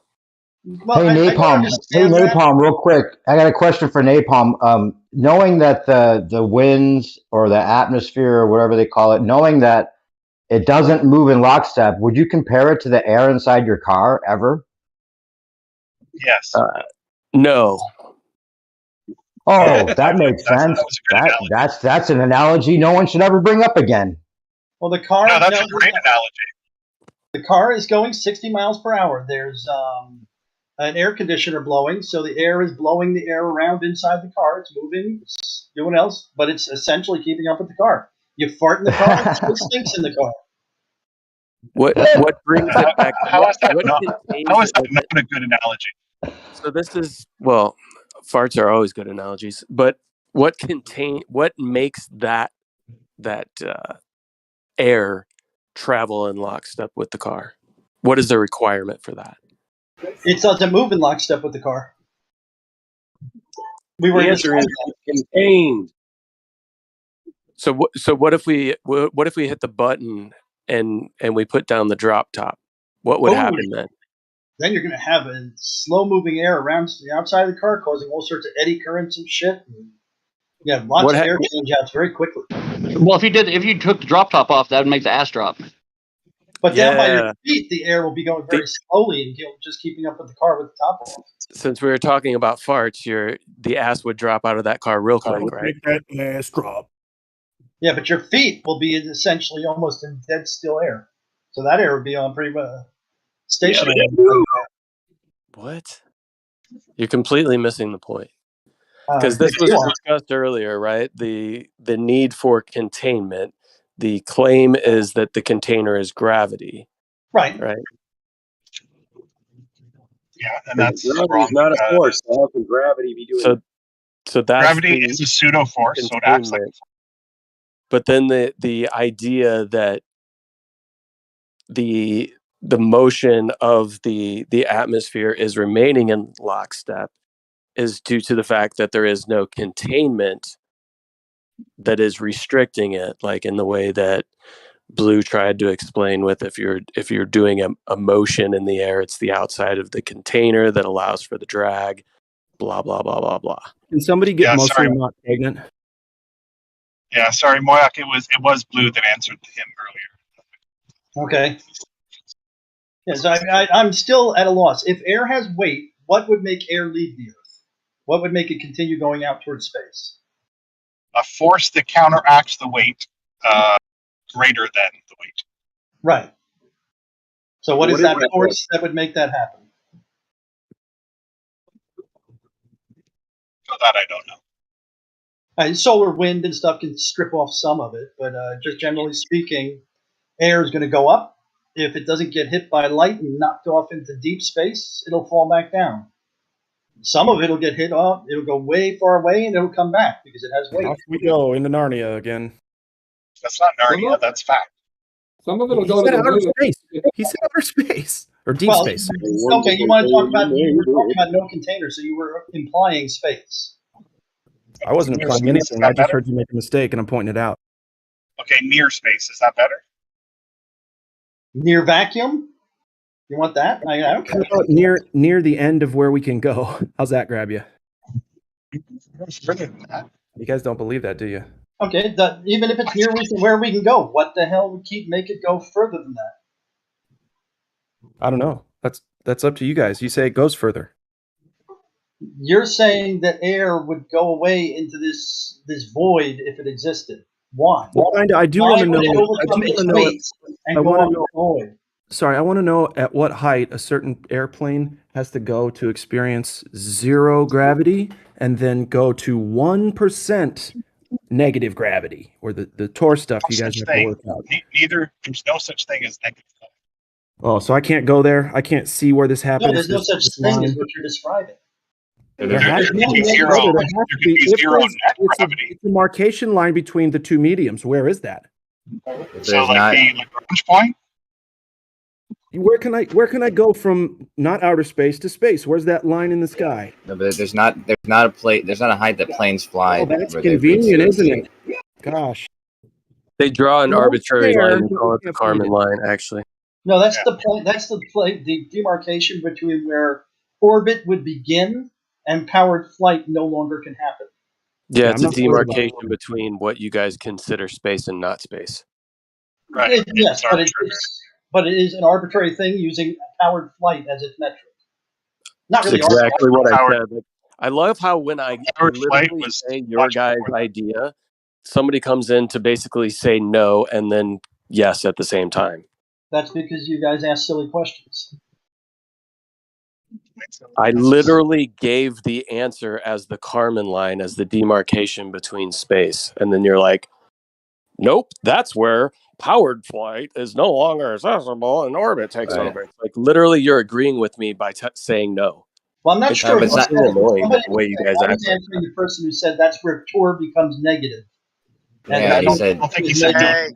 Well, hey, Napalm, real quick. I got a question for Napalm. Knowing that the winds or the atmosphere or whatever they call it, knowing that it doesn't move in lockstep, would you compare it to the air inside your car ever? Yes. No. Oh, that makes sense. That's an analogy no one should ever bring up again. Well, the car. No, that's a great analogy. The car is going 60 miles per hour. There's an air conditioner blowing, so the air is blowing the air around inside the car. It's moving, it's doing else, but it's essentially keeping up with the car. You fart in the car, it stinks in the car. What brings it back? How is that not a good analogy? So this is, well, farts are always good analogies, but what makes that air travel in lockstep with the car? What is the requirement for that? It doesn't move in lockstep with the car. The answer is contained. So what if we hit the button and we put down the drop top? What would happen then? Then you're going to have a slow-moving air around the outside of the car, causing all sorts of eddy currents and shit. Yeah, lots of air change-outs very quickly. Well, if you took the drop top off, that would make the ass drop. But down by your feet, the air will be going very slowly and just keeping up with the car with the top off. Since we were talking about farts, the ass would drop out of that car real quick, right? Make that ass drop. Yeah, but your feet will be essentially almost in dead still air. So that air would be on pretty much stationary. What? You're completely missing the point. Because this was discussed earlier, right? The need for containment. The claim is that the container is gravity. Right. Right. Yeah, and that's gravity is not a force. How can gravity be doing? So that's gravity is a pseudo force, so it acts like. But then the idea that the motion of the atmosphere is remaining in lockstep is due to the fact that there is no containment that is restricting it, like in the way that Blue tried to explain with if you're doing a motion in the air, it's the outside of the container that allows for the drag, blah blah blah blah blah. Can somebody get mostly not pregnant? Yeah, sorry, Moyak, it was Blue that answered him earlier. Okay. Yeah, so I'm still at a loss. If air has weight, what would make air leave the Earth? What would make it continue going out towards space? A force that counteracts the weight greater than the weight. Right. So what is that force that would make that happen? So that I don't know. Solar wind and stuff can strip off some of it, but just generally speaking, air is going to go up. If it doesn't get hit by light and knocked off into deep space, it'll fall back down. Some of it will get hit off. It'll go way far away, and it'll come back because it has weight. Off we go into Narnia again. That's not Narnia. That's fact. Some of it will go to outer space. He said outer space or deep space. Okay, you want to talk about? You were talking about no container, so you were implying space. I wasn't implying anything. I just heard you make a mistake, and I'm pointing it out. Okay, near space, is that better? Near vacuum? You want that? I don't care. How about near the end of where we can go? How's that grab you? Further than that. You guys don't believe that, do you? Okay, even if it's near where we can go, what the hell would make it go further than that? I don't know. That's up to you guys. You say it goes further. You're saying that air would go away into this void if it existed. Why? Well, I do want to know. I want to know. Sorry, I want to know at what height a certain airplane has to go to experience zero gravity and then go to 1% negative gravity, or the Tor stuff you guys have to work out. There's no such thing as negative gravity. Oh, so I can't go there? I can't see where this happens? No, there's no such thing as what you're describing. There has to be zero. It's a demarcation line between the two mediums. Where is that? So like the Lagrange point? Where can I go from not outer space to space? Where's that line in the sky? No, but there's not a height that planes fly. Oh, that's convenient, isn't it? Gosh. They draw an arbitrary line and call it the Kármán line, actually. No, that's the point. That's the demarcation between where orbit would begin and powered flight no longer can happen. Yeah, it's a demarcation between what you guys consider space and not space. Right. Yes, but it is an arbitrary thing using powered flight as its metric. Not really. That's exactly what I said. Like, I love how when I literally say your guys' idea, somebody comes in to basically say no and then yes at the same time. That's because you guys ask silly questions. I literally gave the answer as the Kármán line, as the demarcation between space. And then you're like, Nope, that's where powered flight is no longer accessible and orbit takes over. Like literally, you're agreeing with me by saying no. Well, I'm not sure. It's It's so annoying the way you guys I act. was answering the person who said that's where Tor becomes negative. Yeah, he said. I don't think he said Hey,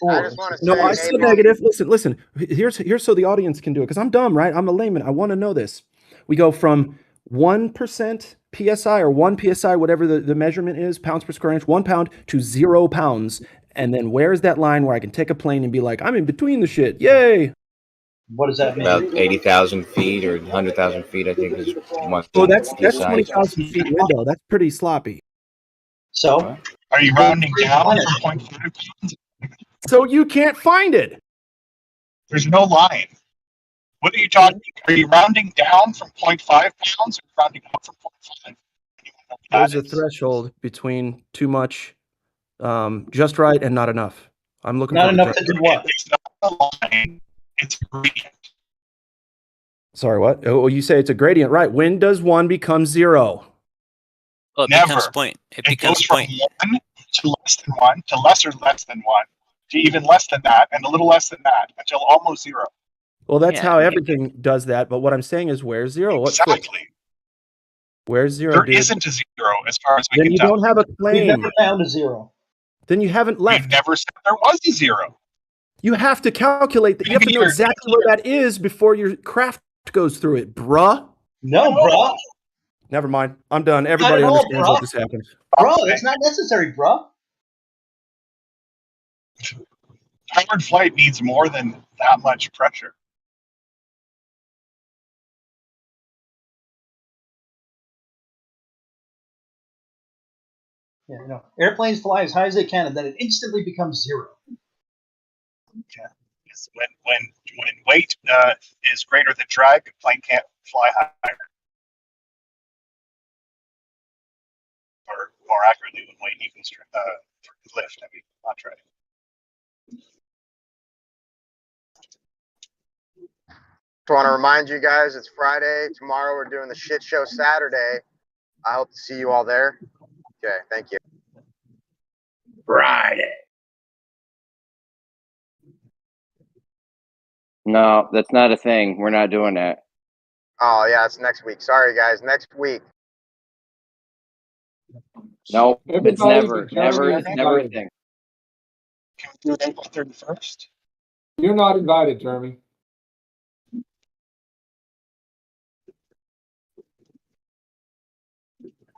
I just want to No, say, I said negative. Listen. Here's so the audience can do it because I'm dumb, right? I'm a layman. I want to know this. We go from 1% psi or 1 psi, whatever the measurement is, pounds per square inch, 1 pound to 0 pounds. And then where's that line where I can take a plane and be like, I'm in between the shit. Yay. What does that mean? About 80,000 feet or 100,000 feet, I think, is one. Oh, that's PSI. 20,000 feet window. That's pretty sloppy. So, are you rounding down from 0.5 pounds? So you can't find it. There's no line. What are you talking? Are you rounding down from 0.5 pounds or rounding up from 0.5? There's a threshold between too much, just right, and not enough. I'm looking not for enough to do what? It's not a line. It's a gradient. Sorry, what? Oh, you say it's a gradient, right? When does 1 become 0? Well, it Never. becomes point. It It becomes goes from point. 1 to less than 1 to lesser less than 1 to even less than that and a little less than that until almost 0. Well, that's Yeah. how everything does that. But what I'm saying is, where's 0? What foot? Exactly. Where's 0, There dude? isn't a 0 as far as we Then can you tell. don't have a We've plane. never found a 0. Then you haven't left. We've never said there was a 0. You have to calculate that. You have to know exactly where that is before your craft goes through it, bruh. No, bruh. Never mind. I'm done. Everybody at all, understands bruh. what just happened. Bro, it's not necessary, bruh. Powered flight needs more than that much pressure. Yeah, no. Airplanes fly as high as they can, and then it instantly becomes 0. Yeah. When weight is greater than drag, the plane can't fly higher. Or more accurately, when weight equals lift. I mean, not drag. Just want to remind you guys, it's Friday. Tomorrow we're doing the shit show Saturday. I hope to see you all there. Okay, thank you. Friday. No, that's not a thing. We're not doing that. Oh, yeah, it's next week. Sorry, guys. Next week. No, it's never a thing. Can we do it April 31st? You're not invited, Jeremy.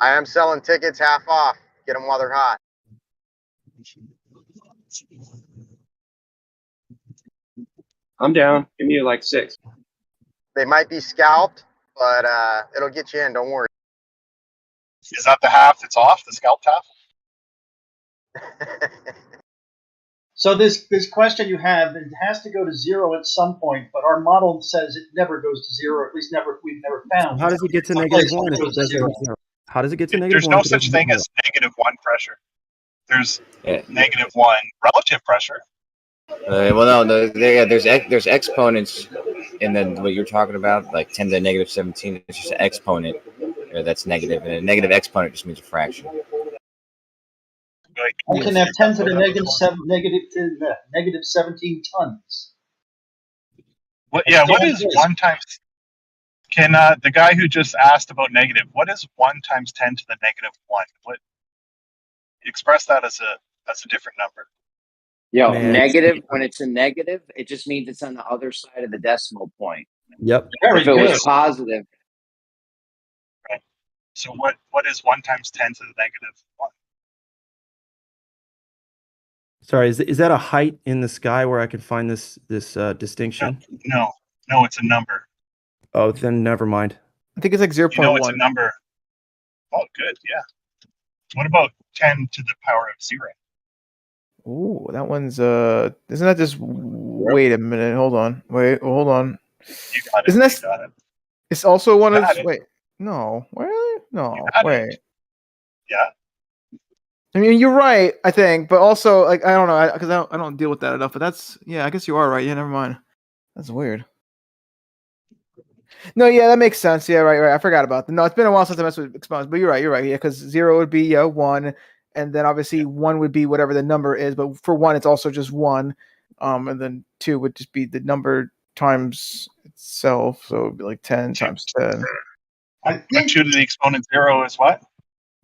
I am selling tickets half off. Get them while they're hot. I'm down. Give me like 6. They might be scalped, but it'll get you in. Don't worry. Is that the half that's off, the scalp half? So this question you have, it has to go to 0 at some point, but our model says it never goes to 0. At least we've never found. How does it get to Someplace -1 if it goes to doesn't 0. go 0? How does it get to -1? There's no such thing as -1 pressure. There's -1 relative pressure. Well, no, there's exponents, and then what you're talking about, like 10 to the -17, it's just an exponent that's negative, and a negative exponent just means a fraction. I can have 10 to the negative 17 tons. What is 1 times? Can the guy who just asked about negative? What is 1 times 10 to the -1? What express that as a different number? Yo, negative. When it's a negative, it just means it's on the other side of the decimal point. Yep. If it was positive. Right. So what is 1 times 10 to the -1? Sorry, is that a height in the sky where I can find this distinction? No, it's a number. Oh, then never mind. I think it's like 0.1. You know, it's a number. Oh, good, yeah. What about 10 to the power of 0? Ooh, that one's isn't that just wait a minute, hold on. Hold on. You got it. Isn't that got it. it's also one of Got it. wait. No. Really? No. got Wait. Yeah. I mean, you're right, I think, but also like I don't know, because I don't deal with that enough. But that's I guess you are right. Yeah, never mind. That's weird. No, yeah, that makes sense. Yeah, right. I forgot about that. No, it's been a while since I messed with exponents, but you're right. Yeah, because 0 would be 1, and then obviously 1 would be whatever the number is, but for 1 it's also just 1, and then 2 would just be the number times itself, so it would be like 10 times 10. I think 2 to the exponent 0 is what?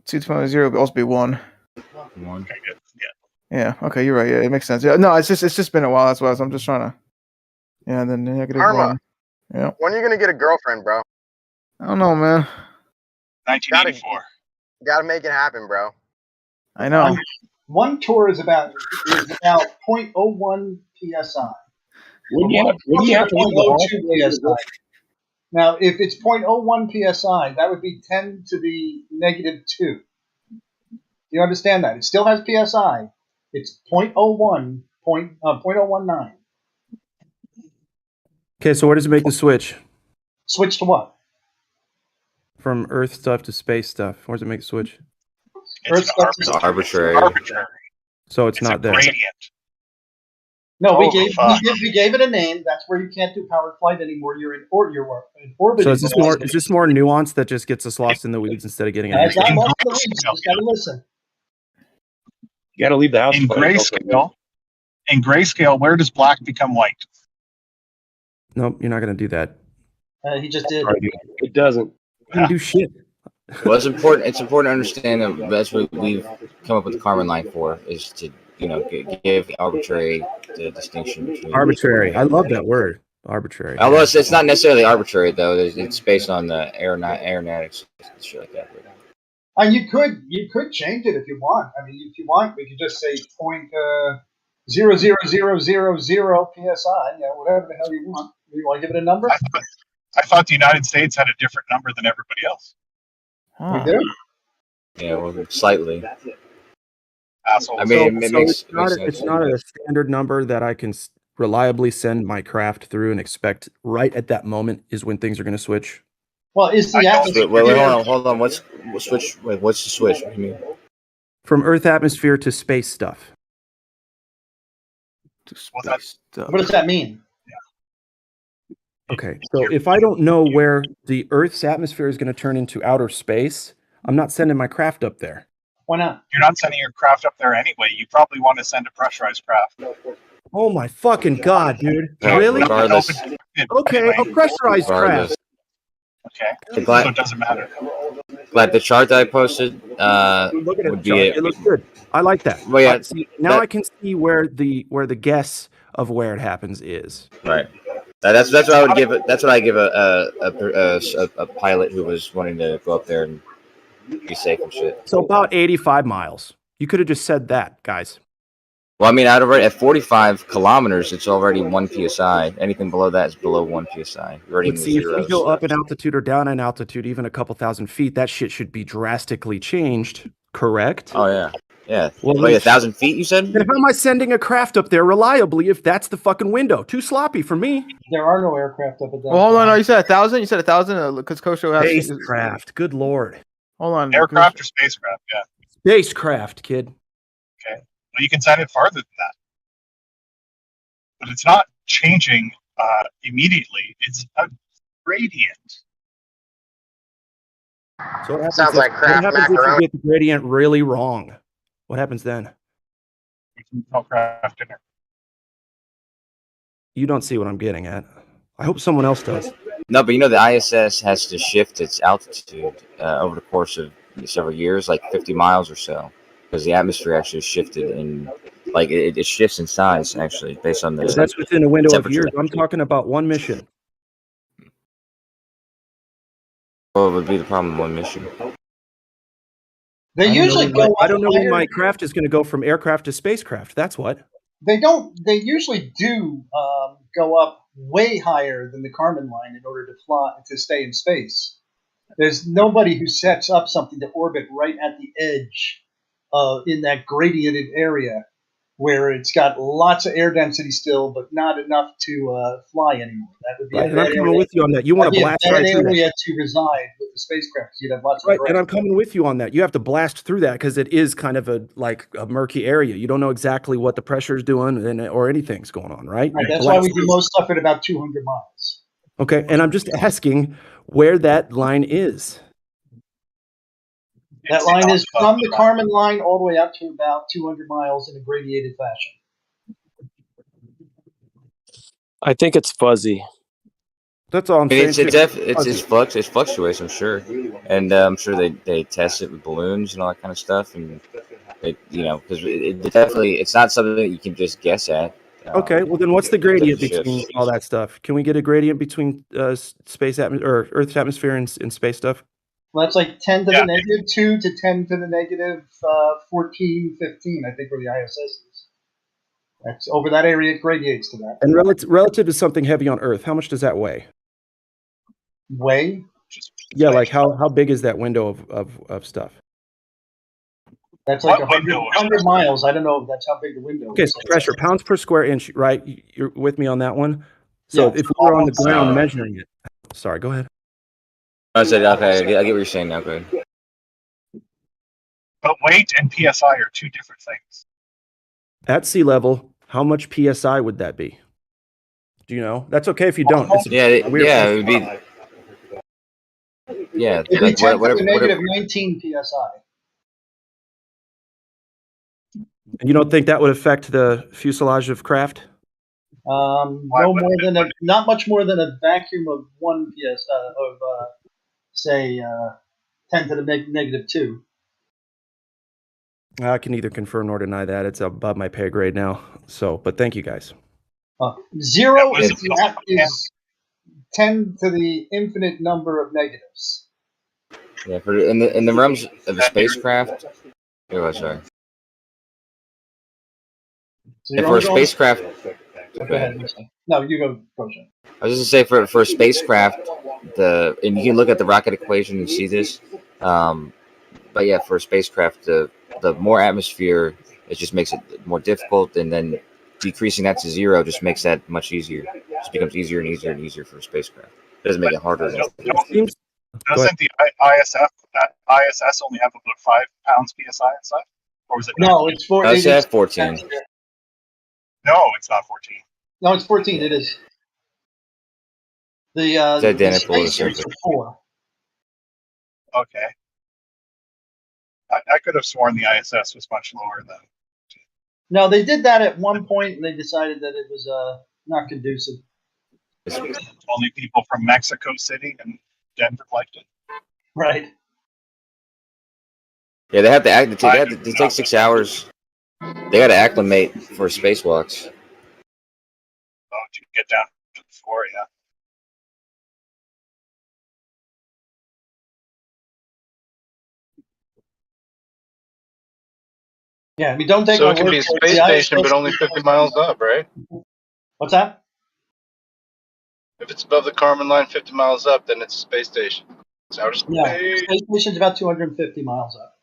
2 to the exponent 0 would also be 1. Okay, good. Yeah. Okay, you're right. Yeah, it makes sense. Yeah. No, it's just been a while. That's why I'm just trying to. Yeah, and then negative Karma. 1. Yeah. When are you gonna get a girlfriend, bro? I don't know, man. 1984. Gotta make it happen, bro. I know. One tour is about 0.01 psi. When you have to leave the 0.02 psi. Now, if it's 0.01 psi, that would be 10 to the negative 2. You understand that? It still has psi. It's 0.01, 0.019. Okay, so where does it make the switch? Switch to what? From Earth stuff to space stuff. Where does it make the switch? It's arbitrary. So it's not there. Gradient. No, we gave it a name. That's where you can't do powered flight anymore. You're in orbit. So is this more nuanced that just gets us lost in the weeds instead of getting It's not lost in the weeds. You just gotta listen. You got to leave the house. In grayscale, where does black become white? Nope, you're not going to do that. He just did. It doesn't. You can do shit. Well, it's important. It's important to understand that that's what we've come up with the Karman line for, is to give arbitrary the distinction between arbitrary. I love that word, arbitrary. Although it's not necessarily arbitrary though. It's based on the aeronautics and shit like that. And you could change it if you want. I mean, if you want, we could just say 0.00000 psi. Yeah, whatever the hell you want. You want to give it a number? I thought the United States had a different number than everybody else. We do? Yeah, well, slightly. Assholes. I mean, it's not a standard number that I can reliably send my craft through and expect right at that moment is when things are going to switch. Well, is the atmosphere? Wait, hold on. What's the switch? What do you mean? From Earth atmosphere to space stuff. What does that mean? Okay, so if I don't know where the Earth's atmosphere is going to turn into outer space, I'm not sending my craft up there. Why not? You're not sending your craft up there anyway. You probably want to send a pressurized craft. Oh my fucking god, dude! No, Really? regardless. Okay, a pressurized craft. Okay, so it doesn't matter. Glad the chart that I posted Look at would be it looks good. I like that. Well, yeah, now I can see where the guess of where it happens is. Right. That's what I would give it. That's what I give a pilot who was wanting to go up there and be safe and shit. So about 85 miles. You could have just said that, guys. Well, I mean, at 45 kilometers, it's already 1 psi. Anything below that is below 1 psi. You're already in the See, if zeros. we go up in altitude or down in altitude, even a couple thousand feet, that shit should be drastically changed. Correct? Oh yeah, yeah. Well, Wait, 1,000 feet? You said? Then how am I sending a craft up there reliably if that's the fucking window? Too sloppy for me. There are no aircraft up at that. Well, hold on. No, you said 1,000. You said 1,000 because Kosho has spacecraft. Good lord. Hold on. Aircraft or spacecraft? Yeah. Spacecraft, kid. Okay. Well, you can send it farther than that, but it's not changing immediately. It's a gradient. So what happens Sounds like craft what happens if macaroni. you get the gradient really wrong? What happens then? We can call craft dinner. You don't see what I'm getting at. I hope someone else does. No, but the ISS has to shift its altitude over the course of several years, like 50 miles or so, because the atmosphere actually shifted in, like it shifts in size actually based on the. That's within a window of temperature. years. I'm talking about one mission. What would be the problem with one mission? They usually go. I don't know when my craft is going to go from aircraft to spacecraft. That's what. They don't. They usually do go up way higher than the Karman line in order to stay in space. There's nobody who sets up something to orbit right at the edge in that gradiented area where it's got lots of air density still, but not enough to fly anymore. That would be Right, and I'm coming with you on that. You want to blast right through area that. to reside with the spacecraft. You'd have lots Right, of and I'm coming with you on that. You have to blast through that because it is kind of a murky area. You don't know exactly what the pressure is doing or anything's going on, right? Right, You that's why blast we do through. most stuff at about 200 miles. Okay, and I'm just asking where that line is. That line is from the Kármán line all the way up to about 200 miles in a gradiated fashion. I think it's fuzzy. That's all I'm I mean, saying. it fluctuates, I'm sure, and I'm sure they test it with balloons and all that kind of stuff, and because it definitely it's not something that you can just guess at. Okay, well then, what's the gradient between all that stuff? Can we get a gradient between space or Earth's atmosphere and space stuff? Well, that's like 10 to the negative 2 to 10 to the negative 14, 15, I think, where the ISS is. That's over that area, it gradiates to that. And relative to something heavy on Earth, how much does that weigh? Weigh? Yeah, like how big is that window of stuff? That's like 100 miles. I don't know if that's how big the window Okay, is. so pressure, pounds per square inch, right? You're with me on that one? So if we were on the ground measuring it. Sorry, go ahead. I said, okay, I get what you're saying now. Go ahead. But weight and PSI are two different things. At sea level, how much PSI would that be? Do you know? That's okay if you don't. It would be. Yeah, it'd be 10 to the negative 19 PSI. And you don't think that would affect the fuselage of craft? No more than not much more than a vacuum of 1 PSI of say 10 to the negative 2. I can neither confirm nor deny that. It's above my pay grade now. So, but thank you guys. 0 is 10 to the infinite number of negatives. Yeah, in the realms of a spacecraft. Oh, sorry. So and for a spacecraft. Go ahead. No, you go, Kosha. I was just gonna say for a spacecraft, and you can look at the rocket equation and see this. But yeah, for a spacecraft, the more atmosphere, it just makes it more difficult, and then decreasing that to 0 just makes that much easier. It just becomes easier and easier and easier for a spacecraft. It doesn't make it harder. Doesn't the ISS only have about 5 pounds PSI and stuff? Or was it? No, it's 14. It's 14. No, it's not 14. No, it's 14. It is. The it's identical the space are 4. Okay. I could have sworn the ISS was much lower than. No, they did that at one point, and they decided that it was not conducive. Only people from Mexico City and Denver liked it. Right. Yeah, they have to act. They take 6 hours. They got to acclimate for spacewalks. Oh, to get down to the floor, yeah. Yeah, we don't take. So it can be a space station, but only 50 miles up, right? What's that? If it's above the Kármán line, 50 miles up, then it's a space station. It's outer space. Yeah, space station's about 250 miles up.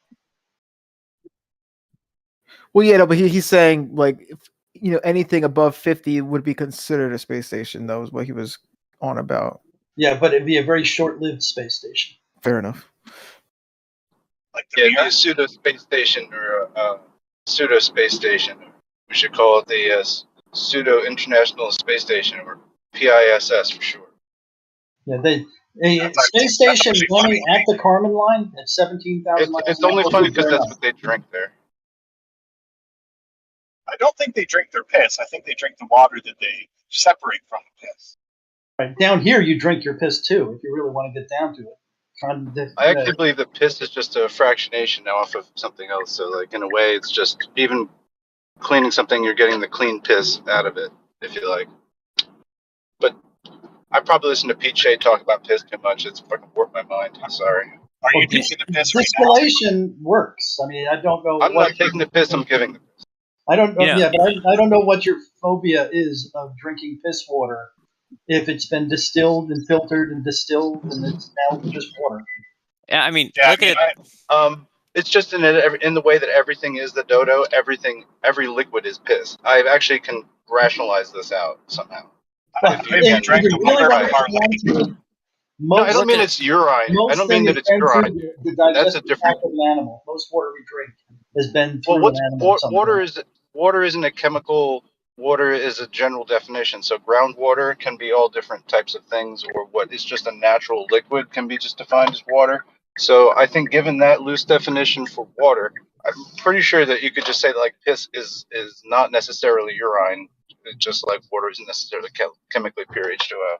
Well, yeah, no, but he's saying like if, anything above 50 would be considered a space station. That was what he was on about. Yeah, but it'd be a very short-lived space station. Fair enough. Like it'd be a pseudo space station or a pseudo space station. We should call it the pseudo International Space Station, or PISS for short. Yeah, space station running at the Kármán line at 17,000 miles. It's only funny because that's what they drink there. I don't think they drink their piss. I think they drink the water that they separate from the piss. Right. Down here, you drink your piss too, if you really want to get down to it. I actually believe that piss is just a fractionation now off of something else. So, like, in a way, it's just even cleaning something, you're getting the clean piss out of it, if you like. But I probably listen to Pete Shea talk about piss too much. It's fucking warped my mind. I'm sorry. Are you taking the piss right now? Distillation works. I mean, I don't know. I'm not taking the piss. I'm giving the piss. I don't know. Yeah, but I don't know what your phobia is of drinking piss water. If it's been distilled and filtered and distilled and it's now just water. Yeah, I mean, look at it. It's just in the way that everything is the dodo. Every liquid is piss. I actually can rationalize this out somehow. Maybe I drank the water. No, I don't mean it's urine. I don't mean that it's urine. That's a different animal. Most water we drink has been through well, an animal. Water isn't a chemical. Water is a general definition. So groundwater can be all different types of things, or what is just a natural liquid can be just defined as water. So I think given that loose definition for water, I'm pretty sure that you could just say that, like, piss is not necessarily urine, just like water isn't necessarily chemically pure H2O.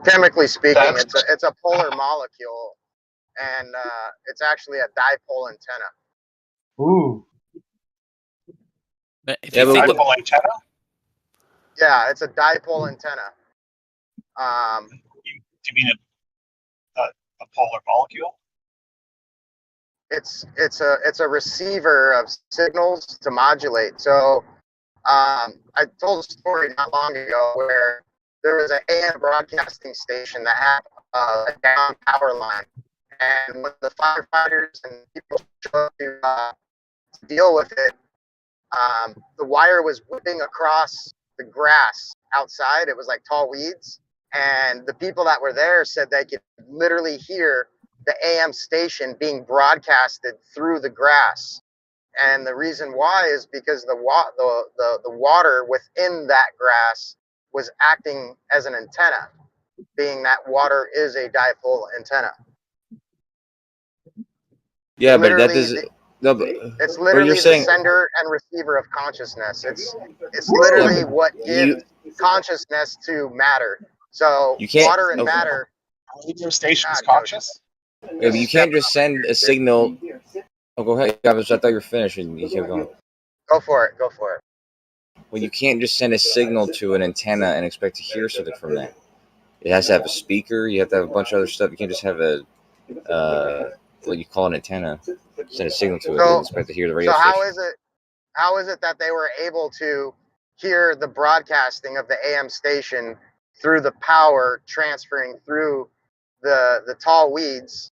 Chemically speaking, it's a polar molecule, and it's actually a dipole antenna. Ooh. But if Yeah, you think of, dipole antenna? Yeah, it's a dipole antenna. You mean a polar molecule? It's a receiver of signals to modulate. So I told a story not long ago where there was an AM broadcasting station that had a down power line, and when the firefighters and people showed up to deal with it, the wire was whipping across the grass outside. It was like tall weeds, and the people that were there said they could literally hear the AM station being broadcasted through the grass. And the reason why is because the water within that grass was acting as an antenna, being that water is a dipole antenna. Yeah, but that doesn't. No, but It's literally you're saying, the sender and receiver of consciousness. It's literally what gives consciousness to matter. So you can't. water and matter. Radio station is conscious. Yeah, but you can't just send a signal. Oh, go ahead. I thought you were finished and you kept going. Go for it. Go for it. Well, you can't just send a signal to an antenna and expect to hear something from that. It has to have a speaker. You have to have a bunch of other stuff. You can't just have a what you call an antenna. Send a signal to it and expect to hear the radio station. How is it that they were able to hear the broadcasting of the AM station through the power transferring through the tall weeds?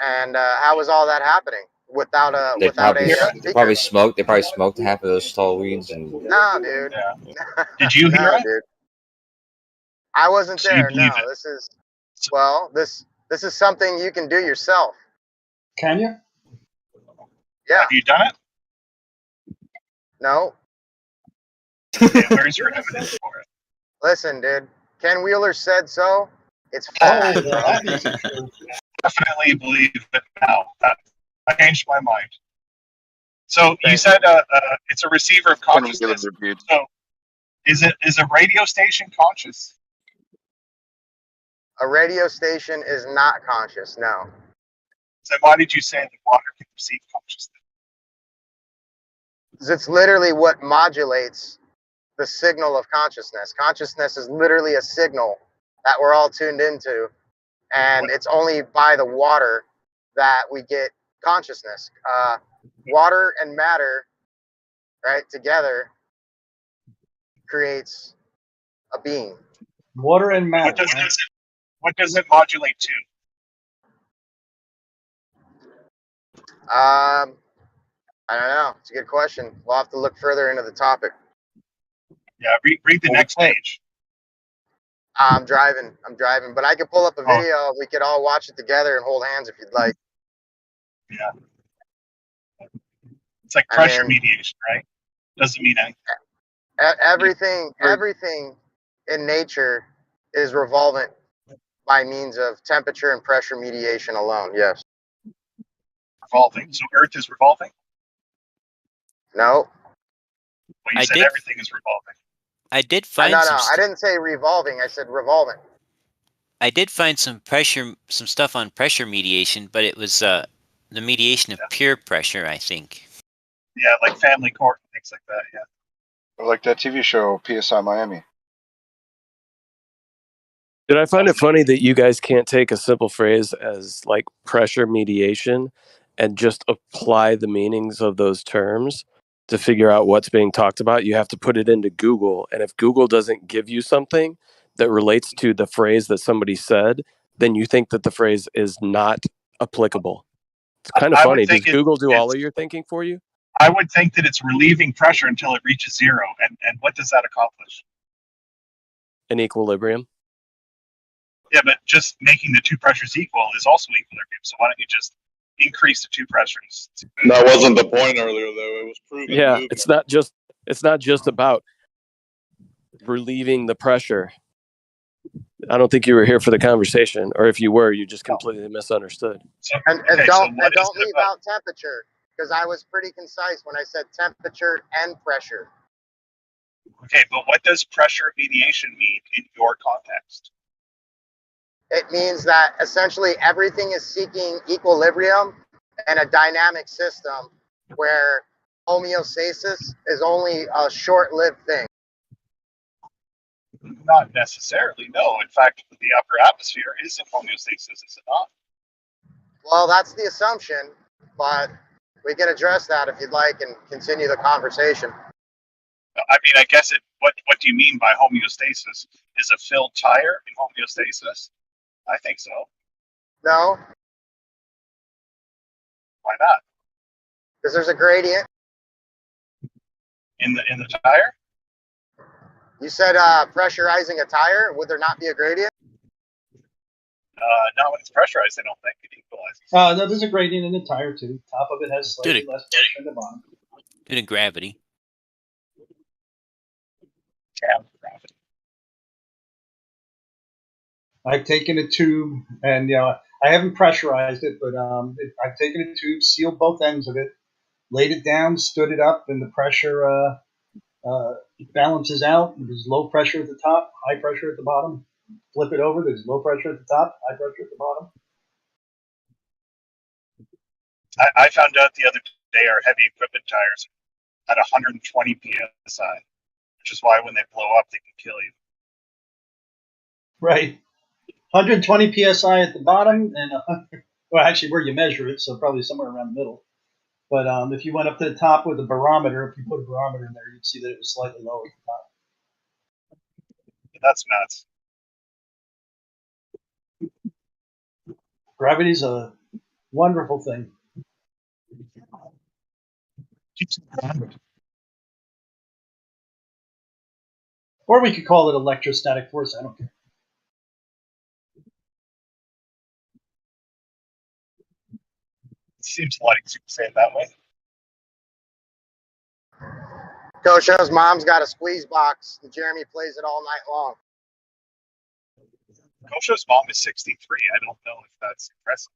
And how was all that happening without a They speaker? probably smoked. They probably smoked half of those tall weeds. And no, dude. Yeah. Did you hear it? Dude. I wasn't So there. No, this is something you can do yourself. Can you? Yeah. Have you done it? No. Okay, where's your evidence for it? Listen, dude. Ken Wheeler said so. It's Oh, fact. well, definitely believe it now. I changed my mind. So you said it's a receiver of consciousness. So is a radio station conscious? A radio station is not conscious. No. So why did you say that water can receive consciousness? Because it's literally what modulates the signal of consciousness. Consciousness is literally a signal that we're all tuned into, and it's only by the water that we get consciousness. Water and matter, right, together creates a being. Water and matter. What does it modulate to? I don't know. It's a good question. We'll have to look further into the topic. Yeah, read the next page. I'm driving, but I could pull up a video. We could all watch it together and hold hands if you'd like. Yeah. It's like pressure mediation, right? Doesn't mean anything. Everything in nature is revolvent by means of temperature and pressure mediation alone. Yes. Revolving. So Earth is revolving? No. Well, you said everything is revolving. I did find no, I didn't say revolving. I said revolving. I did find some stuff on pressure mediation, but it was the mediation of pure pressure, I think. Yeah, like family court and things like that. Yeah. Or like that TV show PSI Miami. Did I find it funny that you guys can't take a simple phrase as like pressure mediation and just apply the meanings of those terms to figure out what's being talked about? You have to put it into Google. And if Google doesn't give you something that relates to the phrase that somebody said, then you think that the phrase is not applicable. It's kind of funny. Does Google do all of your thinking for you? I would think that it's relieving pressure until it reaches zero. And what does that accomplish? An equilibrium. Yeah, but just making the two pressures equal is also equilibrium. So why don't you just increase the two pressures? That wasn't the point earlier, though. It was proven. Yeah, it's not just about relieving the pressure. I don't think you were here for the conversation, or if you were, you just completely misunderstood. And don't leave out temperature, because I was pretty concise when I said temperature and pressure. Okay, but what does pressure mediation mean in your context? It means that essentially everything is seeking equilibrium in a dynamic system where homeostasis is only a short-lived thing. Not necessarily, no. In fact, the upper atmosphere is in homeostasis, is it not? Well, that's the assumption, but we can address that if you'd like and continue the conversation. I mean, I guess what do you mean by homeostasis? Is a filled tire in homeostasis? I think so. No. Why not? Because there's a gradient. In the tire? You said pressurizing a tire. Would there not be a gradient? Not when it's pressurized, I don't think it equalizes. No, there's a gradient in the tire too. Top of it has slightly less pressure than the bottom. Due to gravity. Yeah, gravity. I've taken a tube, and I haven't pressurized it, but I've taken a tube, sealed both ends of it, laid it down, stood it up, and the pressure balances out. There's low pressure at the top, high pressure at the bottom. Flip it over. There's low pressure at the top, high pressure at the bottom. I found out the other day our heavy equipment tires at 120 psi, which is why when they blow up, they can kill you. Right. 120 psi at the bottom, and well, actually, where you measure it, so probably somewhere around the middle. But if you went up to the top with a barometer, if you put a barometer in there, you'd see that it was slightly lower at the top. That's nuts. Gravity's a wonderful thing. Or we could call it electrostatic force. I don't care. It seems like you say it that way. Kosho's mom's got a squeeze box, and Jeremy plays it all night long. Kosho's mom is 63. I don't know if that's impressive.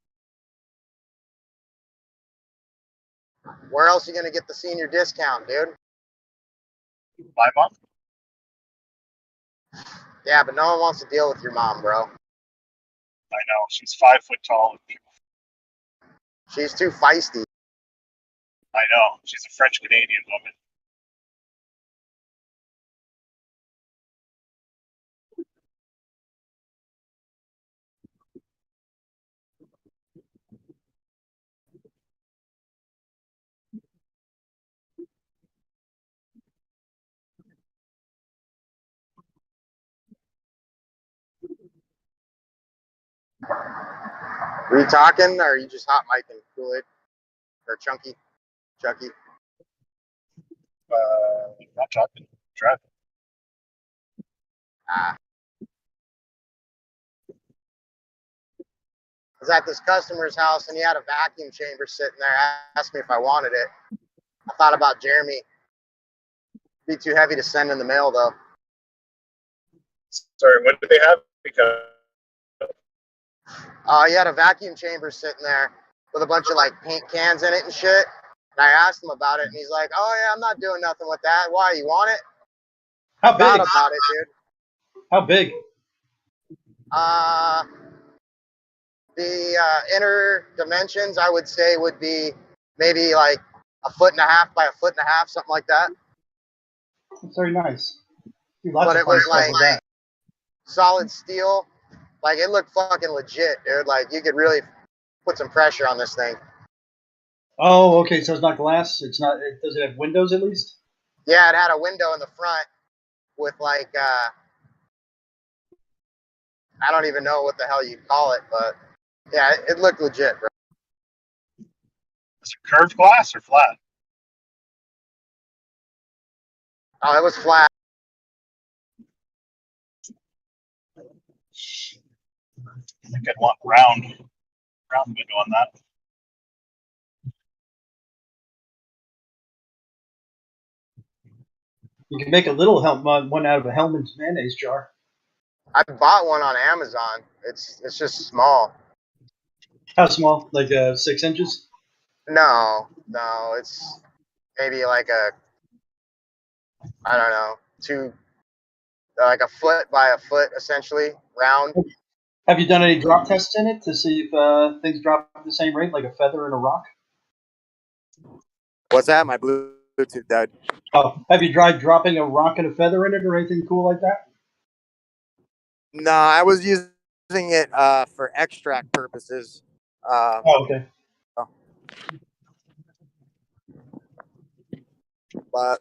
Where else are you going to get the senior discount, dude? My mom? Yeah, but no one wants to deal with your mom, bro. I know. She's 5 foot tall. She's too feisty. I know. She's a French-Canadian woman. Are you talking, or are you just hot micing Kool-Aid? Or Chucky? Not talking. Driving. I was at this customer's house, and he had a vacuum chamber sitting there. Asked me if I wanted it. I thought about Jeremy. It'd be too heavy to send in the mail, though. Sorry, what did they have? Because he had a vacuum chamber sitting there with a bunch of like paint cans in it and shit. And I asked him about it, and he's like, "Oh yeah, I'm not doing nothing with that. Why? You want it?" How big? Thought about it, dude. How big? The inner dimensions, I would say, would be maybe like 1.5 feet by 1.5 feet, something like that. That's very nice. But it was like solid steel. Like, it looked fucking legit, dude. Like, you could really put some pressure on this thing. Oh, okay. So it's not glass. It's not. Does it have windows at least? Yeah, it had a window in the front with like I don't even know what the hell you'd call it, but yeah, it looked legit, bro. Is it curved glass or flat? Oh, it was flat. I think I'd want round window on that. You can make a little one out of a Hellman's mayonnaise jar. I bought one on Amazon. It's just small. How small? Like 6 inches? No, it's maybe like I don't know, like a foot by a foot, essentially, round. Have you done any drop tests in it to see if things drop at the same rate, like a feather in a rock? What's that? My Bluetooth died. Oh, have you tried dropping a rock and a feather in it or anything cool like that? No, I was using it for extract purposes. Oh, okay. But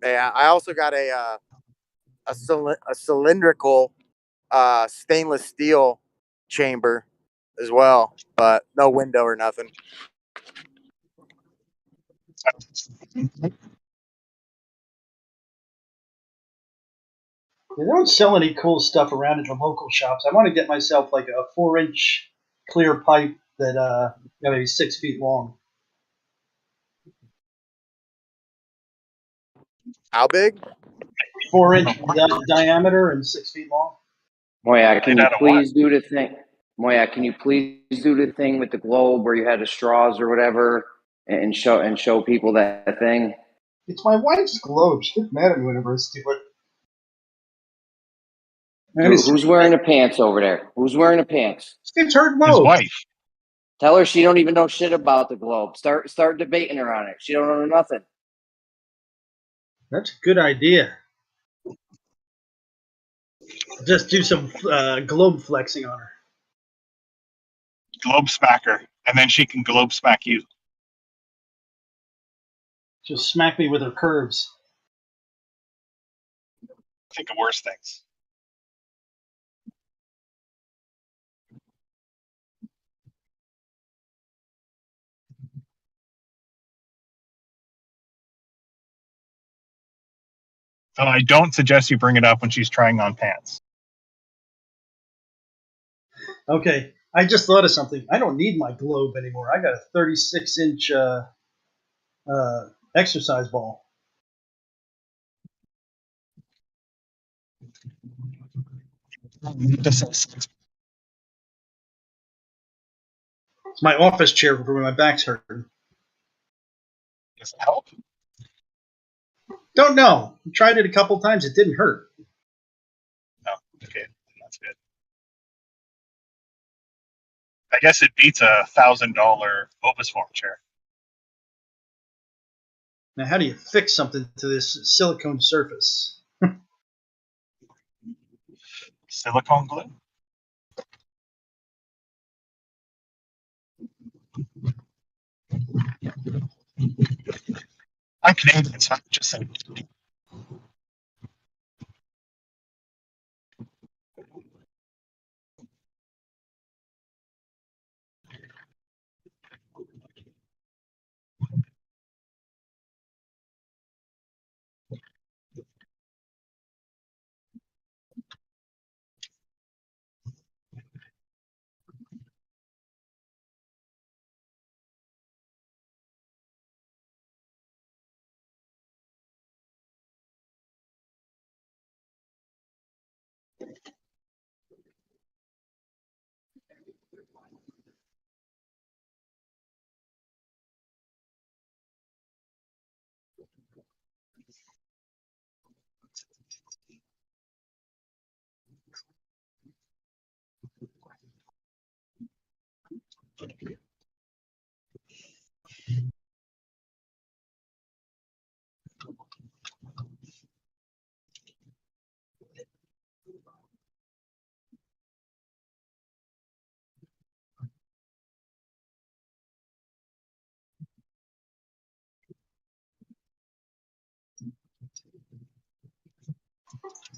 yeah, I also got a cylindrical stainless steel chamber as well, but no window or nothing. They don't sell any cool stuff around in the local shops. I want to get myself like a 4-inch clear pipe that maybe 6 feet long. How big? 4-inch diameter and 6 feet long. Moya, can you please do the thing? Moya, can you please do the thing with the globe where you had the straws or whatever, and show people that thing? It's my wife's globe. She gets mad at me whenever I steal it. Who's wearing the pants over there? Who's wearing the pants? It's her globe. His wife. Tell her she don't even know shit about the globe. Start debating her on it. She don't know nothing. That's a good idea. Just do some globe flexing on her. Globe smack her, and then she can globe smack you. Just smack me with her curves. Think of worse things. So I don't suggest you bring it up when she's trying on pants. Okay, I just thought of something. I don't need my globe anymore. I got a 36-inch exercise ball. It's my office chair for when my back's hurting. Does it help? Don't know. I tried it a couple times. It didn't hurt. Oh, okay. That's good. I guess it beats a $1,000 Opus Form chair. Now, how do you fix something to this silicone surface? Silicone glue. I'm Canadian, so I'm just saying.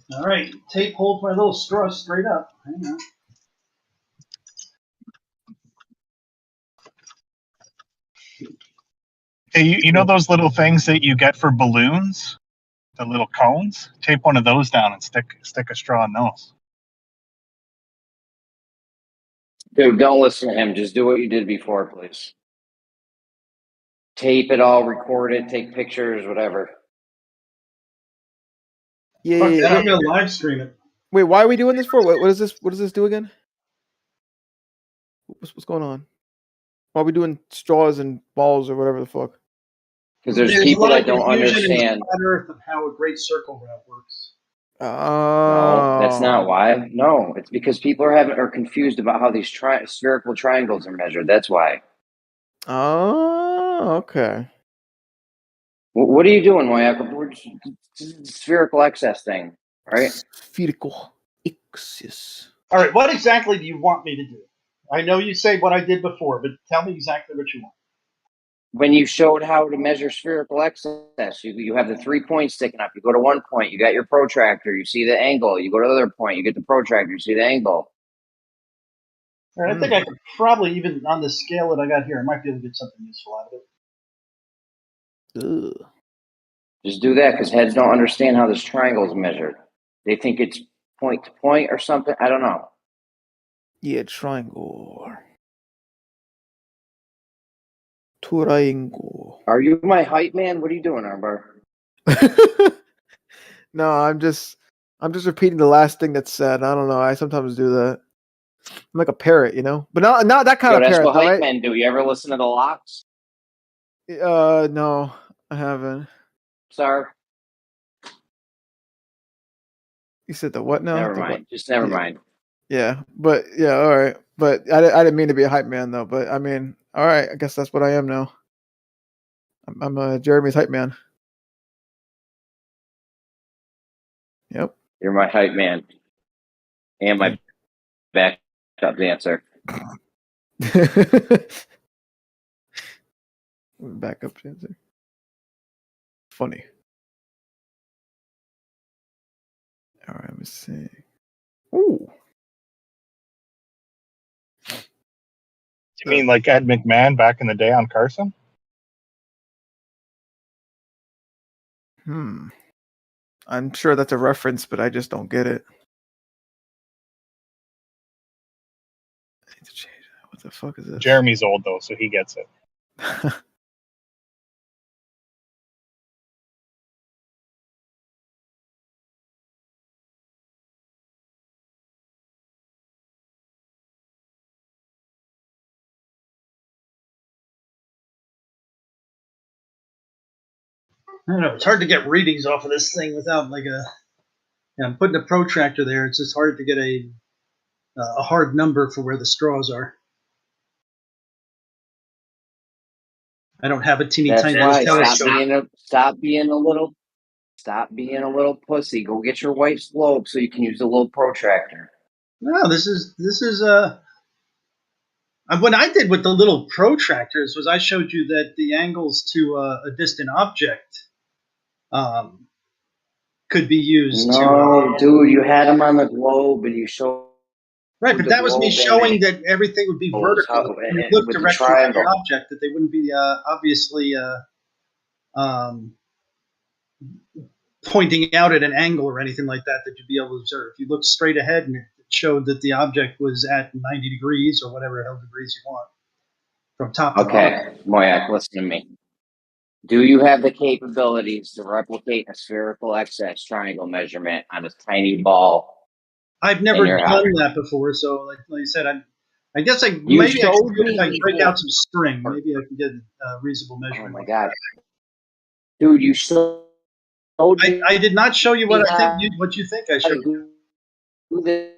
All right, tape holds my little straw straight up. Hang on. Hey, you know those little things that you get for balloons? The little cones? Tape one of those down and stick a straw in those. Dude, don't listen to him. Just do what you did before, please. Tape it all, record it, take pictures, whatever. Yeah, I'm gonna live stream it. Wait, why are we doing this for? What is this? What does this do again? What's going on? Why are we doing straws and balls or whatever the fuck? Because there's a people lot that of don't confusion in understand. flat Earth of how a great circle route works. No, that's not why. No, it's because people are confused about how these spherical triangles are measured. That's why. Oh, okay. What are you doing, Moyak? We're just spherical excess thing, right? Spherical excess. All right, what exactly do you want me to do? I know you say what I did before, but tell me exactly what you want. When you showed how to measure spherical excess, you have the 3 points sticking up. You go to one point, you got your protractor, you see the angle. You go to the other point, you get the protractor, you see the angle. All right, I think I could probably, even on the scale that I got here, I might be able to get something useful out of it. Ugh. Just do that because heads don't understand how this triangle is measured. They think it's point to point or something. I don't know. Yeah, triangle. Triangle. Are you my hype man? What are you doing, Armbar? No, I'm just repeating the last thing that's said. I don't know. I sometimes do that. I'm like a parrot, you know, but not that kind of That's parrot, what though, hype right? men do. You ever listen to the locks? No, I haven't. Sorry. You said the what now? Never The mind. what? Just never Yeah. mind. Yeah, but yeah, all right. But I didn't mean to be a hype man though. But I mean, all right. I guess that's what I am now. I'm Jeremy's hype man. Yep. You're my hype man and my backup dancer. Backup dancer. Funny. All right, let me see. Ooh. You mean like Ed McMahon back in the day on Carson? I'm sure that's a reference, but I just don't get it. I need to change that. What the fuck is this? Jeremy's old though, so he gets it. I don't know. It's hard to get readings off of this thing without like I'm putting a protractor there. It's just hard to get a hard number for where the straws are. I don't have a teeny That's tiny why. telescope. Stop being a little pussy. Go get your white slope so you can use a little protractor. No, this is what I did with the little protractors was I showed you that the angles to a distant object could be used. No, dude, you had them on the globe and you showed. Right, but that was me showing that everything would be vertical. When you look directly at the object, that they wouldn't be obviously pointing out at an angle or anything like that you'd be able to observe. If you look straight ahead and it showed that the object was at 90 degrees or whatever hell degrees you want from top to bottom. Okay, Moyak, listen to me. Do you have the capabilities to replicate a spherical excess triangle measurement on a tiny ball? I've never done that before, so like you said, I guess I maybe I could break out some string. Maybe I can get a reasonable measurement. Oh my god, dude, you showed. I did not show you what I think. What you think I showed you? Do this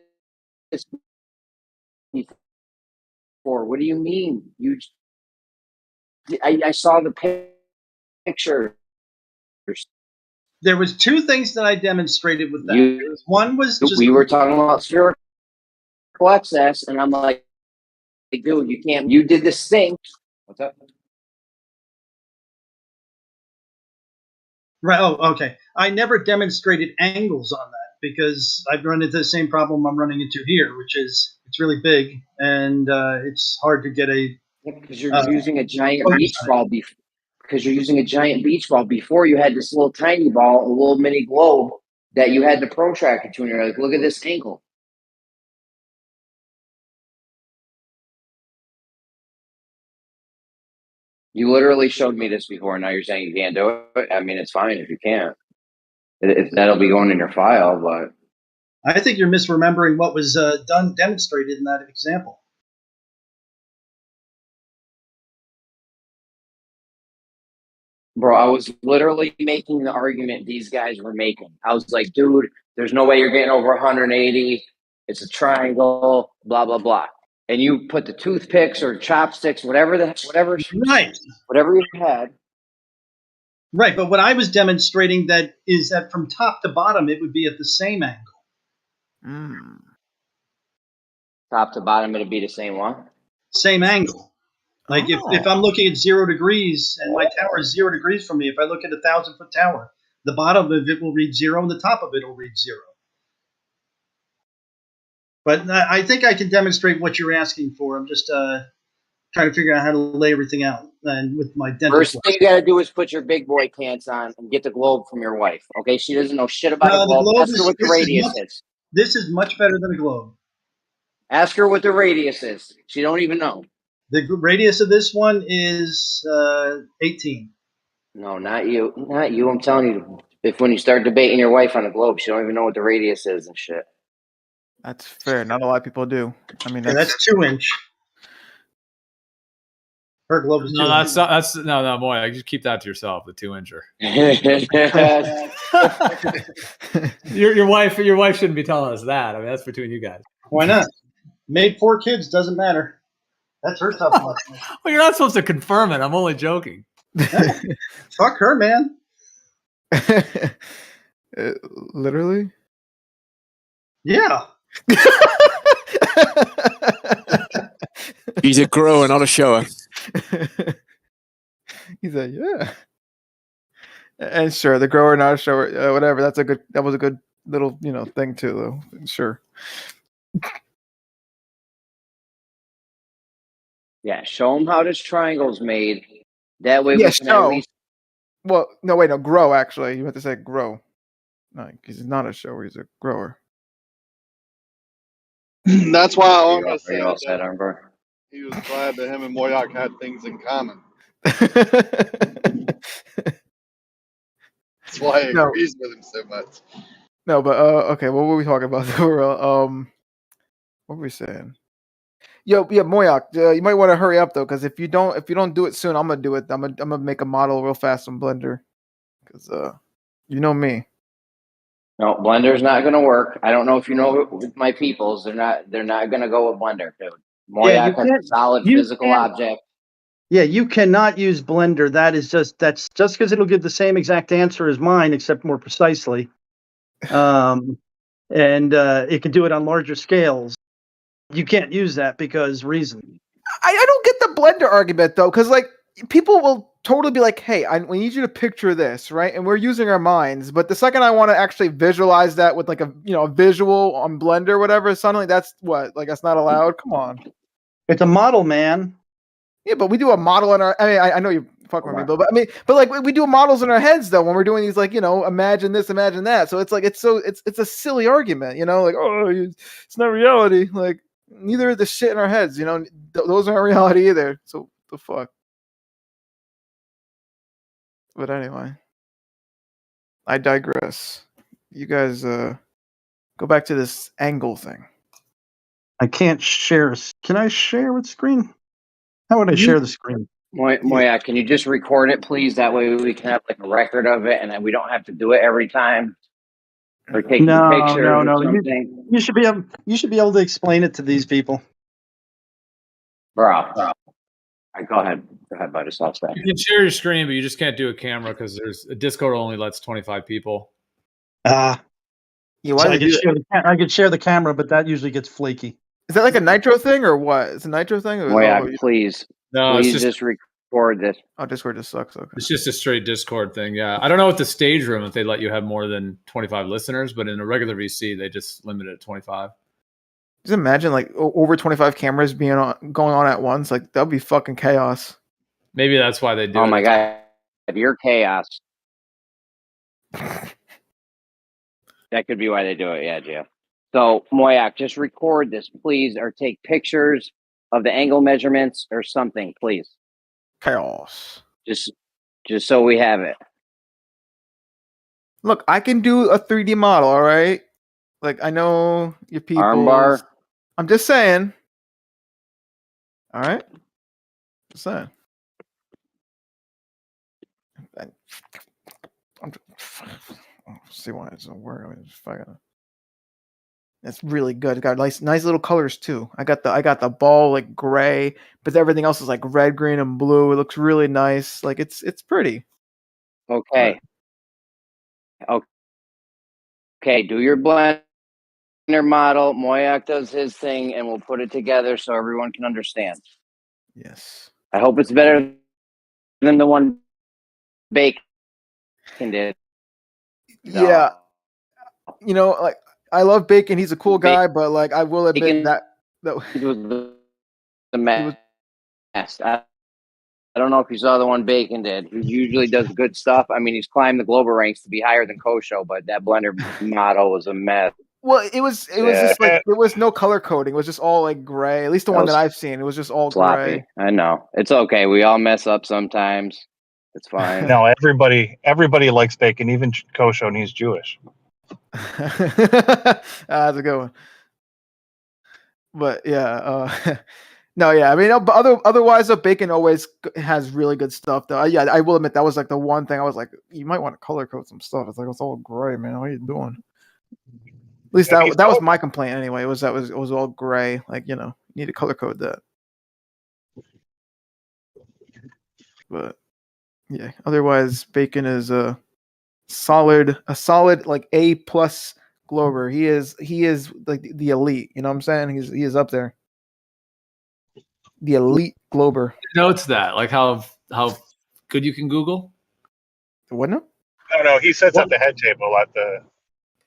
before. What do you mean? I saw the picture. There was two things that I demonstrated with that. One was just we were talking about spherical excess, and I'm like, dude, you can't. You did this thing. What's up? Right. Oh, okay. I never demonstrated angles on that because I've run into the same problem I'm running into here, which is it's really big and it's hard to get a. Because you're using a giant beach ball because you're using a giant beach ball. Before you had this little tiny ball, a little mini globe that you had to protract it to, and you're like, look at this angle. You literally showed me this before, and now you're saying you can't do it. I mean, it's fine if you can't. If that'll be going in your file, but I think you're misremembering what was demonstrated in that example. Bro, I was literally making the argument these guys were making. I was like, dude, there's no way you're getting over 180. It's a triangle, blah, blah, blah. And you put the toothpicks or chopsticks, whatever you had. Right, but what I was demonstrating is that from top to bottom, it would be at the same angle. Top to bottom, it'd be the same one? Same angle. Like if I'm looking at 0 degrees and my tower is 0 degrees from me, if I look at a 1,000-foot tower, the bottom of it will read 0 and the top of it will read 0. But I think I can demonstrate what you're asking for. I'm just trying to figure out how to lay everything out. And with my dental First thing you got to do is put your big boy pants on and get the globe from your wife. Okay, she doesn't know shit about a globe. Ask her what the radius is. This is much better than a globe. Ask her what the radius is. She don't even know. The radius of this one is 18. No, not you. Not you. I'm telling you, if when you start debating your wife on a globe, she don't even know what the radius is and shit. That's fair. Not a lot of people do. I mean, that's 2-inch. Her globe is 2 inch. That's boy. I just keep that to yourself. The 2-incher. your wife shouldn't be telling us that. I mean, that's between you guys. Why not? Made 4 kids, doesn't matter. That's her tough luck. Well, you're not supposed to confirm it. I'm only joking. Fuck her, man. Literally? Yeah. He's a grower, not a shower. He's like, yeah. And sure, the grower, not a shower, whatever. That was a good little, thing too, though. Sure. Yeah, show them how this triangle's made. That way we can show. at least... Well, no, wait, no, grow, actually. You have to say grow. No, because he's not a shower, he's a grower. That's why I almost said that he was glad that him and Moyak had things in common. That's why he agrees with him so much. No, but okay, what were we talking about? What were we saying? Moyak, you might want to hurry up though, because if you don't do it soon, I'm gonna do it. I'm gonna make a model real fast on Blender, because you know me. No, Blender's not gonna work. I don't know if you know my peoples. They're not gonna go with Blender, dude. Moyak has a solid physical object. Yeah, you cannot use Blender. That's just because it'll give the same exact answer as mine, except more precisely. And it can do it on larger scales. You can't use that because reason. I don't get the Blender argument though, because like people will totally be like, "Hey, we need you to picture this, right?" And we're using our minds, but the second I want to actually visualize that with like a visual on Blender, or whatever, suddenly that's not allowed. Come on, it's a model, man. Yeah, but we do a model in our. I mean, I know you're fucking with me, but like we do models in our heads though when we're doing these imagine this, imagine that. So it's like it's a silly argument, like it's not reality. Like neither of the shit in our heads, those aren't reality either. So the fuck. But anyway, I digress. You guys go back to this angle thing. I can't share. Can I share with screen? How would I share the screen? Moyak, can you just record it, please? That way we can have a record of it, and then we don't have to do it every time. Or take pictures or something. You should be able to explain it to these people. Bro. Go ahead, buddy. Stop that. You can share your screen, but you just can't do a camera because there's a Discord only lets 25 people. I could share the camera, but that usually gets flaky. Is that like a Nitro thing or what? It's a Nitro thing? Please. No, please just record this. Oh, Discord just sucks. Okay. It's just a straight Discord thing. Yeah. I don't know with the stage room if they let you have more than 25 listeners, but in a regular VC, they just limit it at 25. Just imagine over 25 cameras going on at once. Like that'd be fucking chaos. Maybe that's why they do it. Oh my God. You're chaos. That could be why they do it. Yeah, Jeff. So, Moyak, just record this, please, or take pictures of the angle measurements or something, please. Chaos. Just so we have it. Look, I can do a 3D model, all right? Like I know your people. Armbar. I'm just saying. All right. Just saying. See why it doesn't work. I mean, it's really good. It got nice little colors too. I got the ball like gray, but everything else is like red, green, and blue. It looks really nice. Like it's pretty. Okay. Okay. Do your blender model. Moyak does his thing, and we'll put it together so everyone can understand. Yes. I hope it's better than the one Bacon did. No. Yeah. You know, like I love Bacon. He's a cool guy, but like I will admit Bacon that it was the mess. I don't know if you saw the one Bacon did. He usually does good stuff. I mean, he's climbed the global ranks to be higher than Kosho, but that blender model was a mess. well, it was just like there was no color coding. It was just all like gray. At least the one that I've seen, it was just all sloppy. gray. I know. It's okay. We all mess up sometimes. It's fine. No, everybody likes Bacon, even Kosho, and he's Jewish. That's a good one. But yeah, no, yeah. I mean, but otherwise, Bacon always has really good stuff. Though, yeah, I will admit that was like the one thing I was like, you might want to color code some stuff. It's like it's all gray, man. What are you doing? At least that was my complaint anyway. It was all gray. Like you need to color code that. But yeah, otherwise, Bacon is a solid like A+ Glober. He is like the elite. You know what I'm saying? He is up there. The elite Glober. Notes that like how good you can Google. What now? No, he sets up the head table at the.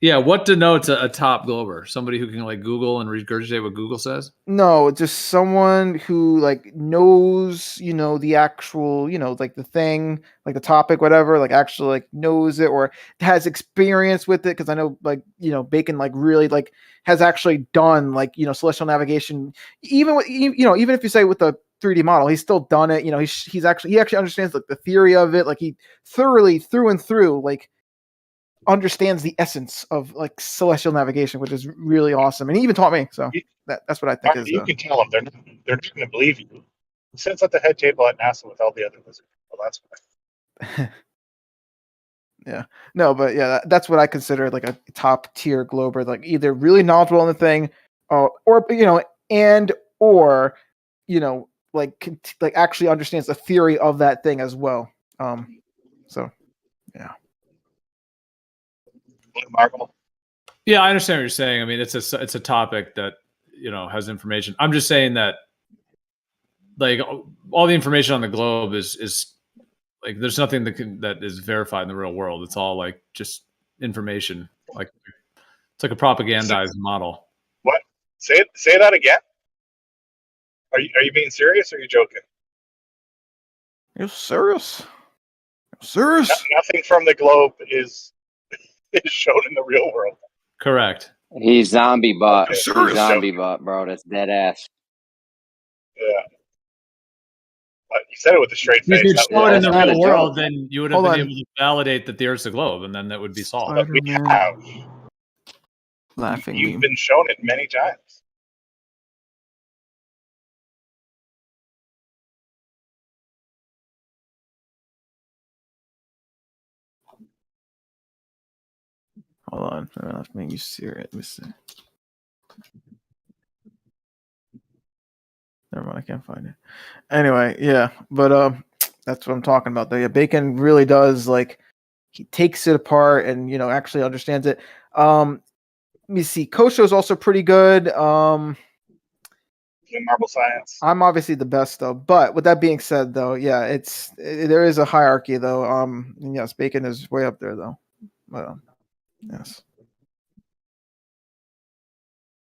Yeah, what denotes a top Glober? Somebody who can like Google and regurgitate what Google says? No, just someone who like knows, the actual, like the thing, like the topic, whatever, like actually like knows it or has experience with it. Cause I know like, Bacon like really like has actually done like, celestial navigation, even with, even if you say with the 3D model, he's still done it. He actually understands like the theory of it. Like he thoroughly through and through, like understands the essence of like celestial navigation, which is really awesome. And he even taught me. So that's what I think is. You can tell them they're not going to believe you. He sits at the head table at NASA with all the other lizard people. That's why. Yeah, no, but yeah, that's what I consider like a top tier Glober, like either really knowledgeable on the thing, or like actually understands the theory of that thing as well. So yeah. Marvel. Yeah, I understand what you're saying. I mean, it's a topic that has information. I'm just saying that like all the information on the globe is like there's nothing that is verified in the real world. It's all like just information. Like it's like a propagandized model. What? Say that again. Are you being serious or are you joking? You're serious? Serious? Nothing from the globe is shown in the real world. Correct. He's zombie butt. Okay. He's zombie butt, bro. That's dead ass. Yeah. But you said it with a straight face. If you show it in the real world, then you would have been on. able to validate that the Earth's a globe, and then that would be solved. But we have. Laughing. You've been shown it many times. Hold on. Let me see it. Let me see. Never mind, I can't find it. Anyway, yeah, but that's what I'm talking about. Though, yeah, Bacon really does like he takes it apart and actually understands it. Let me see. Kosho is also pretty good. Marble science. I'm obviously the best though. But with that being said, though, yeah, there is a hierarchy though. And yes, Bacon is way up there though. But, yes.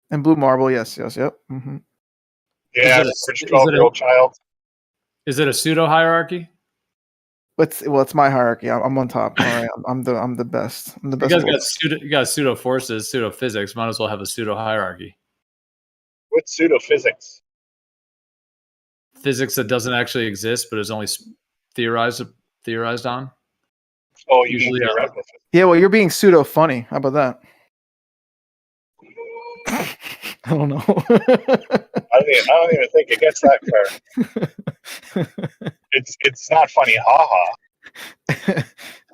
And Blue Marble, yes, yep. Mm-hmm. Yeah, rich 12-year-old child. Is it a pseudo hierarchy? It's my hierarchy. I'm on top. All right, I'm the best. I'm the best. You got pseudo forces, pseudo physics. Might as well have a pseudo hierarchy. What's pseudo physics? Physics that doesn't actually exist, but is only theorized on. Oh, you mean theoretical? Yeah, well, you're being pseudo funny. How about that? I don't know. I don't even think it gets that far. It's not funny, haha.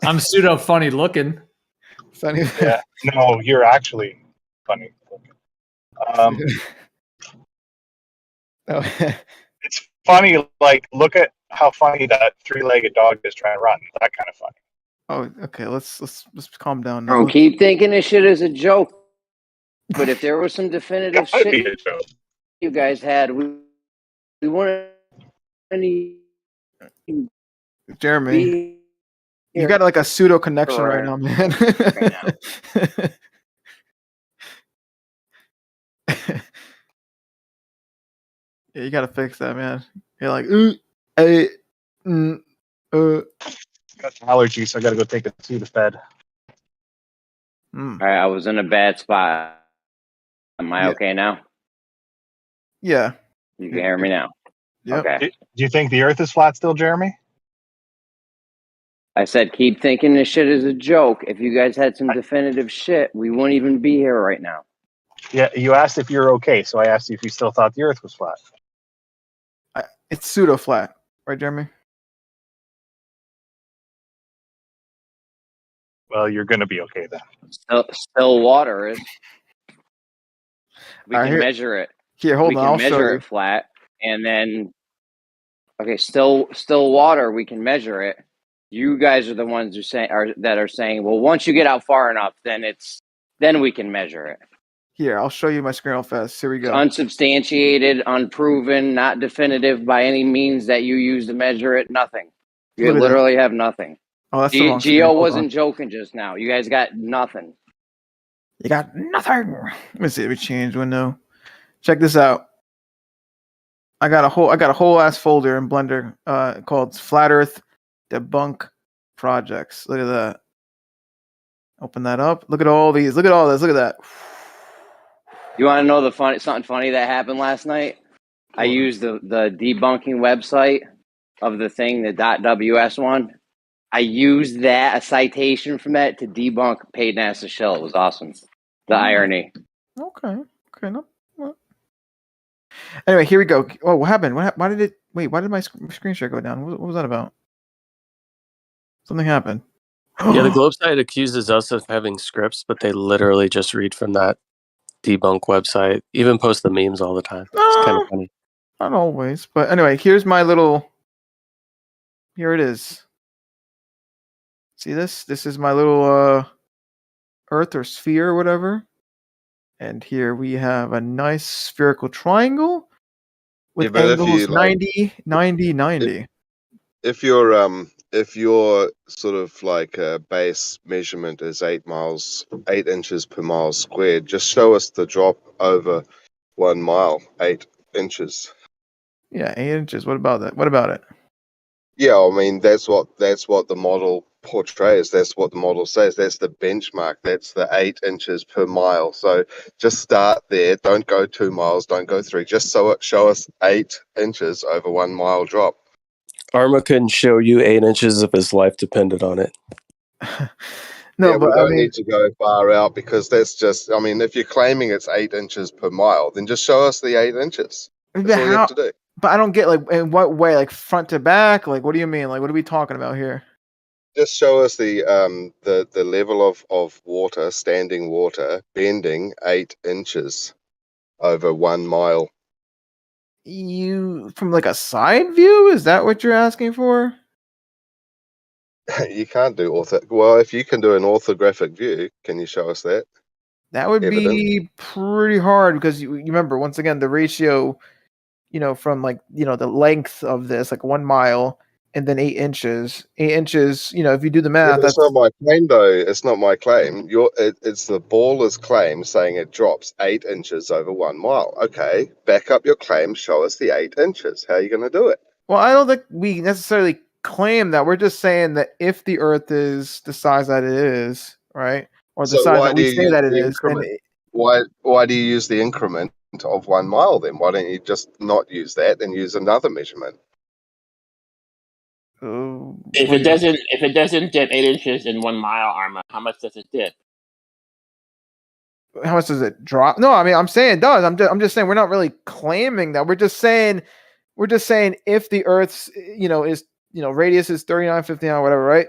I'm pseudo funny looking. Funny. Yeah. No, you're actually funny looking. Oh. It's funny. Like, look at how funny that three-legged dog is trying to run. That kind of funny. Oh, okay. Let's calm down now. Bro, keep thinking this shit is a joke. But if there was some definitive Gotta be shit a joke. you guys had, we wouldn't Jeremy, you got like a pseudo connection right now, man. Yeah, you gotta fix that, man. You're like, Got allergies, so I gotta go take it to the bed. All right, I was in a bad spot. Am I okay now? Yeah. You can hear me now. Yep. Okay. Do you think the Earth is flat still, Jeremy? I said, keep thinking this shit is a joke. If you guys had some definitive shit, we wouldn't even be here right now. Yeah, you asked if you're okay, so I asked you if you still thought the Earth was flat. It's pseudo flat, right, Jeremy? Well, you're gonna be okay then. Still water is. We All right, can measure it. Here, hold we on. can I'll show measure you. it flat, and then still water. We can measure it. You guys are the ones who are saying, well, once you get out far enough, then we can measure it. Here, I'll show you my screen real fast. Here we go. It's unsubstantiated, unproven, not definitive by any means that you use to measure it. Nothing. You Look at literally have nothing. Oh, that's the wrong screen. Geo Hold wasn't on. joking just now. You guys got nothing. You got nothing. Let me see if we change window. Check this out. I got a whole ass folder in Blender called Flat Earth Debunk Projects. Look at that. Open that up. Look at all these. Look at all this. Look at that. You want to know something funny that happened last night? I used the debunking website of the thing, the .ws one. I used a citation from that to debunk paid NASA shell. It was awesome. The irony. Okay. No. Anyway, here we go. Oh, what happened? Why did it? Wait, why did my screen share go down? What was that about? Something happened. Yeah, the Globe site accuses us of having scripts, but they literally just read from that debunk website. Even post the memes all the time. It's kind of funny. Not always, but anyway, here's my little. Here it is. See this? This is my little Earth or sphere or whatever. And here we have a nice spherical triangle with angles 90, 90, 90. If your sort of like base measurement is 8 inches per mile squared, just show us the drop over 1 mile, 8 inches. Yeah, 8 inches. What about that? What about it? Yeah, I mean that's what the model portrays. That's what the model says. That's the benchmark. That's the 8 inches per mile. So just start there. Don't go 2 miles. Don't go 3. Just show us 8 inches over 1 mile drop. Arma couldn't show you 8 inches if his life depended on it. No, yeah, but we don't need to go far out because that's just. I mean, if you're claiming it's 8 inches per mile, then just show us the 8 inches. That's all you have to do. But I don't get, like, in what way, like front to back? Like, what do you mean? Like, what are we talking about here? Just show us the level of water, standing water, bending 8 inches over 1 mile. You from like a side view? Is that what you're asking for? You can't do well, if you can do an orthographic view, can you show us that? That would be pretty hard because you remember, once again, the ratio, from like, the length of this, like 1 mile and then 8 inches. 8 inches, if you do the math, that's not my claim though. It's not my claim. It's the baller's claim saying it drops 8 inches over 1 mile. Okay, back up your claim, show us the 8 inches. How are you going to do it? Well, I don't think we necessarily claim that. We're just saying that if the Earth is the size that it is, right? Or the size that we say that it is, then why do you use the increment of 1 mile then? Why don't you just not use that and use another measurement? If it doesn't dip 8 inches in 1 mile, Arma, how much does it dip? How much does it drop? No, I mean, I'm saying it does. I'm just saying we're not really claiming that. We're just saying if the Earth's radius is 3959 or whatever, right?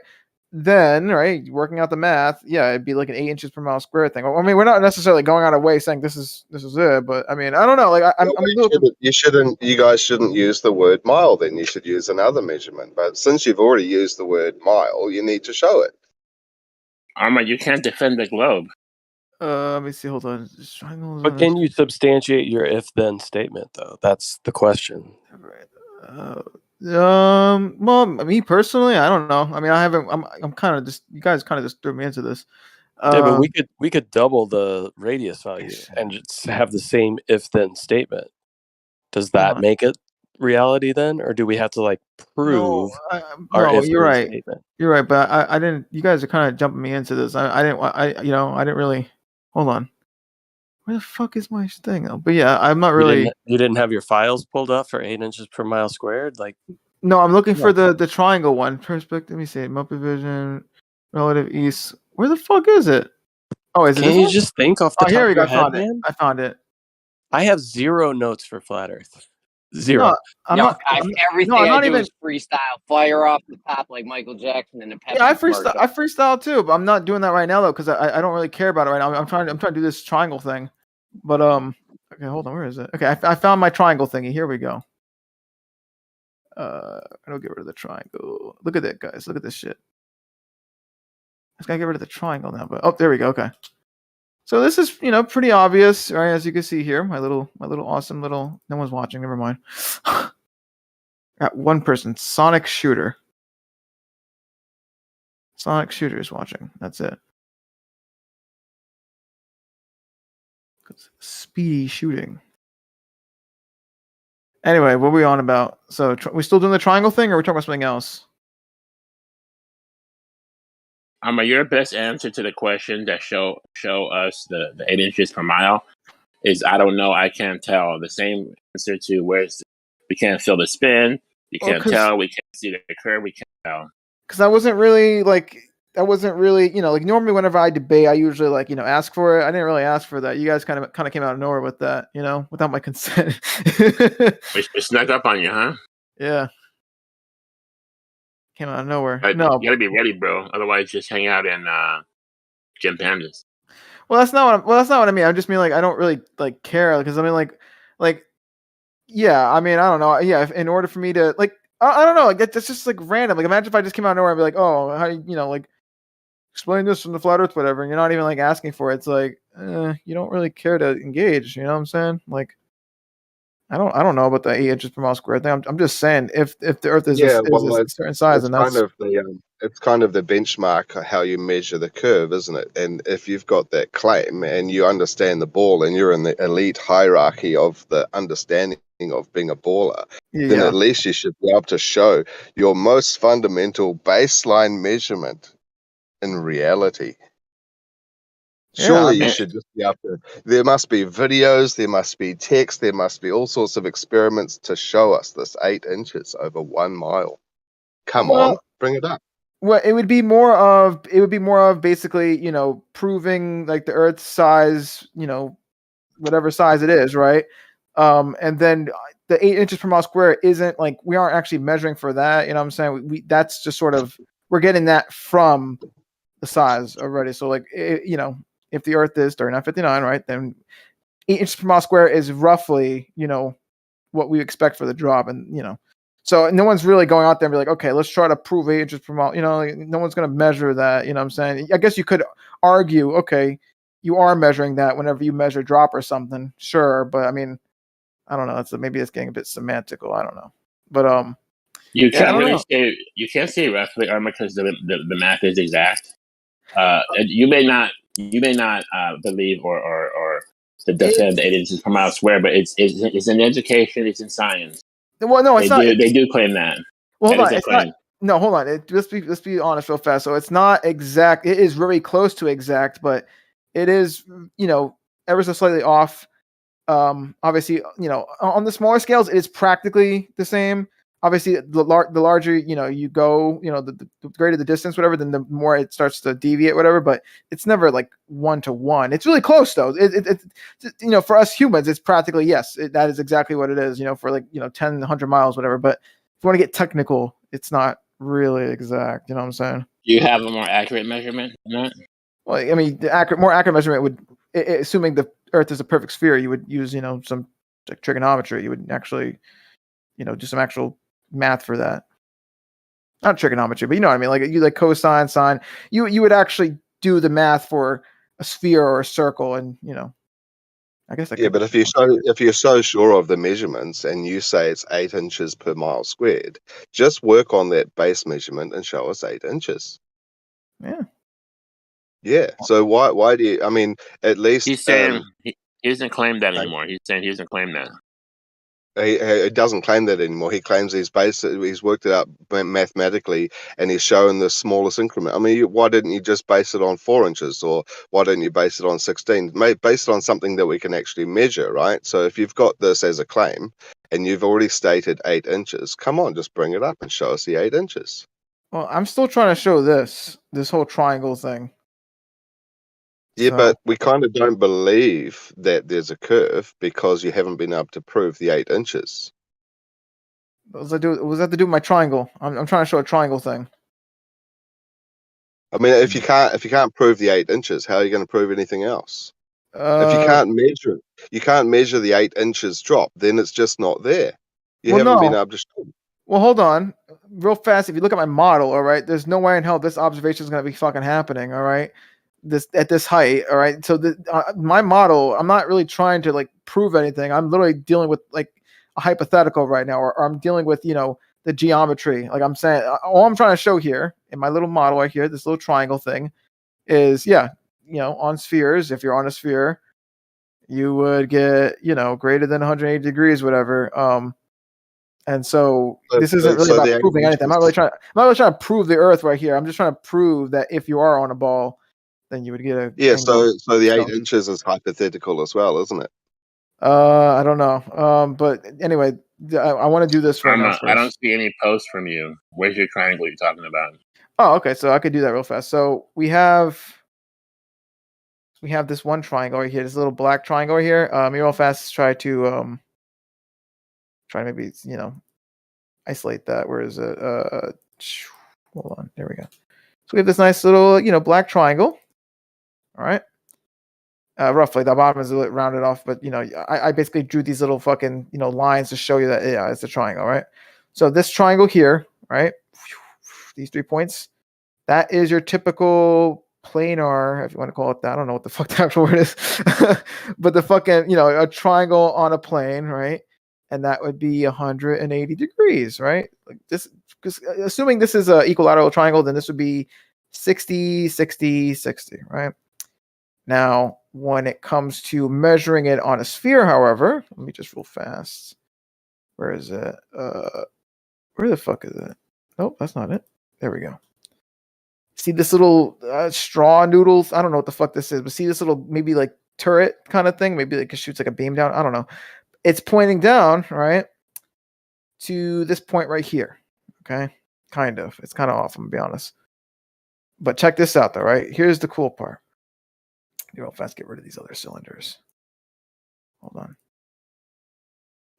Then, right, working out the math, yeah, it'd be like an 8 inches per mile square thing. I mean, we're not necessarily going out of way saying this is it, but I mean, I don't know. Like, You guys shouldn't use the word mile. Then you should use another measurement. But since you've already used the word mile, you need to show it. Arma, you can't defend the globe. Let me see. Hold on. But can you substantiate your if-then statement, though? That's the question. Well, me personally, I don't know. I mean, I haven't. I'm kind of just. You guys kind of just threw me into this. Yeah, but we could double the radius value and just have the same if-then statement. Does that make it reality then, or do we have to like prove our if-then you're right. statement? You're right, but I didn't. You guys are kind of jumping me into this. I didn't really. Hold on. Where the fuck is my thing? But yeah, I'm not really. You didn't have your files pulled up for 8 inches per mile squared, like. No, I'm looking for the triangle one. Perspective. Let me see. Multivision, relative east. Where the fuck is it? Oh, is it? Can you just think off the top here we of go. your head, man? I found it. I have 0 notes for flat Earth. 0. No, I'm not. Everything I do is freestyle. Fire off the top like Michael Jackson in the Pepsi I commercial. I freestyle too, but I'm not doing that right now though because I don't really care about it right now. I'm trying to do this triangle thing, but okay, hold on, where is it? Okay, I found my triangle thingy. Here we go. I don't get rid of the triangle. Look at that, guys. Look at this shit. I just gotta get rid of the triangle now. But there we go. Okay. So this is pretty obvious, right? As you can see here, my little awesome little. No one's watching. Never mind. Got one person. Sonic Shooter. Sonic Shooter is watching. That's it. Speedy shooting. Anyway, what are we on about? So we still doing the triangle thing, or are we talking about something else? Your best answer to the question that show us the 8 inches per mile is I don't know, I can't tell. The same answer to we can't feel the spin, you can't tell, we can't see the curve, we can't tell. Because I wasn't really like normally whenever I debate, I usually ask for it. I didn't really ask for that. You guys kind of came out of nowhere with that, without my consent. We snuck up on you, huh? Yeah. Came out of nowhere. No, you gotta be ready, bro. Otherwise, just hang out and Jim Pandas. Well, that's not what I mean. I just mean I don't really care because I mean yeah. I mean I don't know. Yeah, in order for me to I don't know. That's just random. Imagine if I just came out of nowhere and be like, oh, how do you explain this from the flat Earth, whatever, and you're not even asking for it. It's you don't really care to engage. You know what I'm saying? I don't know about the 8 inches per mile square thing. I'm just saying if the Earth is a certain size, and that's it's kind of the benchmark of how you measure the curve, isn't it? And if you've got that claim and you understand the ball and you're in the elite hierarchy of the understanding of being a baller, then at least you should be able to show your most fundamental baseline measurement in reality. Surely you should just be able to. There must be videos, there must be text, there must be all sorts of experiments to show us this 8 inches over 1 mile. Come on, bring it up. Well, it would be more of basically, proving the Earth's size, whatever size it is, right? And then the 8 inches per mile square isn't we aren't actually measuring for that. You know what I'm saying? We that's just sort of we're getting that from the size already. So if the Earth is 3959, right, then 8 inches per mile square is roughly, what we expect for the drop. And, so no one's really going out there and be like, okay, let's try to prove 8 inches per mile. No one's going to measure that. You know what I'm saying? I guess you could argue, okay, you are measuring that whenever you measure drop or something. Sure. But I mean, I don't know. Maybe it's getting a bit semantical. I don't know. But, you can't say roughly, Arma, because the math is exact. You may not believe or to defend the 8 inches per mile square, but it's in education, it's in science. Well, no, it's not. They do claim that. Well, hold on. It's not. No, hold on. Let's be honest real fast. So it's not exact. It is very close to exact, but it is ever so slightly off. Obviously, on the smaller scales, it is practically the same. obviously the larger you go, the greater the distance, whatever, then the more it starts to deviate, whatever. But it's never like 1-to-1. It's really close though. It for us humans, it's practically yes. That is exactly what it is. For like 10, 100 miles, whatever. But if you want to get technical, it's not really exact. You know what I'm saying? Do you have a more accurate measurement than that? Well, I mean, the more accurate measurement would, assuming the Earth is a perfect sphere, you would use some like trigonometry. You would actually do some actual math for that. Not trigonometry, but you know what I mean. Like you like cosine, sine. You would actually do the math for a sphere or a circle, and I guess Yeah, but if you're so sure of the measurements and you say it's 8 inches per mile squared, just work on that base measurement and show us 8 inches. Yeah. Yeah. So why do you? I mean, at least He's saying he doesn't claim that anymore. He's saying he doesn't claim that. He doesn't claim that anymore. He claims he's worked it out mathematically, and he's shown the smallest increment. I mean, why didn't you just base it on 4 inches, or why didn't you base it on 16? Base it on something that we can actually measure, right? So if you've got this as a claim, and you've already stated 8 inches, come on, just bring it up and show us the 8 inches. Well, I'm still trying to show this whole triangle thing. Yeah, but we kind of don't believe that there's a curve because you haven't been able to prove the 8 inches. What does that do with my triangle? I'm trying to show a triangle thing. I mean, if you can't prove the 8 inches, how are you going to prove anything else? If you can't measure the 8 inches drop, then it's just not there. You haven't been able to show. Well, hold on, real fast. If you look at my model, all right, there's no way in hell this observation is going to be fucking happening. All right. At this height, all right. So my model, I'm not really trying to like prove anything. I'm literally dealing with like a hypothetical right now, or I'm dealing with the geometry. Like I'm saying, all I'm trying to show here in my little model right here, this little triangle thing, is on spheres. If you're on a sphere, you would get greater than 180 degrees, whatever. And so this isn't really about proving anything. I'm not really trying to prove the Earth right here. I'm just trying to prove that if you are on a ball, then you would get a so the 8 inches is hypothetical as well, isn't it? I don't know. But anyway, I want to do this right now first. I don't see any posts from you. Where's your triangle you're talking about? Oh, okay. So I could do that real fast. So we have this one triangle right here, this little black triangle right here. Real fast, try to maybe isolate that. Where is it? Hold on. There we go. So we have this nice little black triangle. All right. Roughly, the bottom is a little rounded off, but I basically drew these little fucking lines to show you that it's a triangle, right? So this triangle here, right? These 3 points, that is your typical planar, if you want to call it that. I don't know what the fuck the actual word is, but the fucking a triangle on a plane, right? And that would be 180 degrees, right? Like this, because assuming this is an equilateral triangle, then this would be 60, 60, 60, right? Now, when it comes to measuring it on a sphere, however, let me just real fast. Where is it? Where the fuck is it? Nope, that's not it. There we go. See this little straw noodles? I don't know what the fuck this is, but see this little maybe like turret kind of thing? Maybe like it shoots like a beam down. I don't know. It's pointing down, right, to this point right here. Okay, kind of. It's kind of off, I'm gonna be honest. But check this out, though. Right, here's the cool part. Real fast, get rid of these other cylinders. Hold on.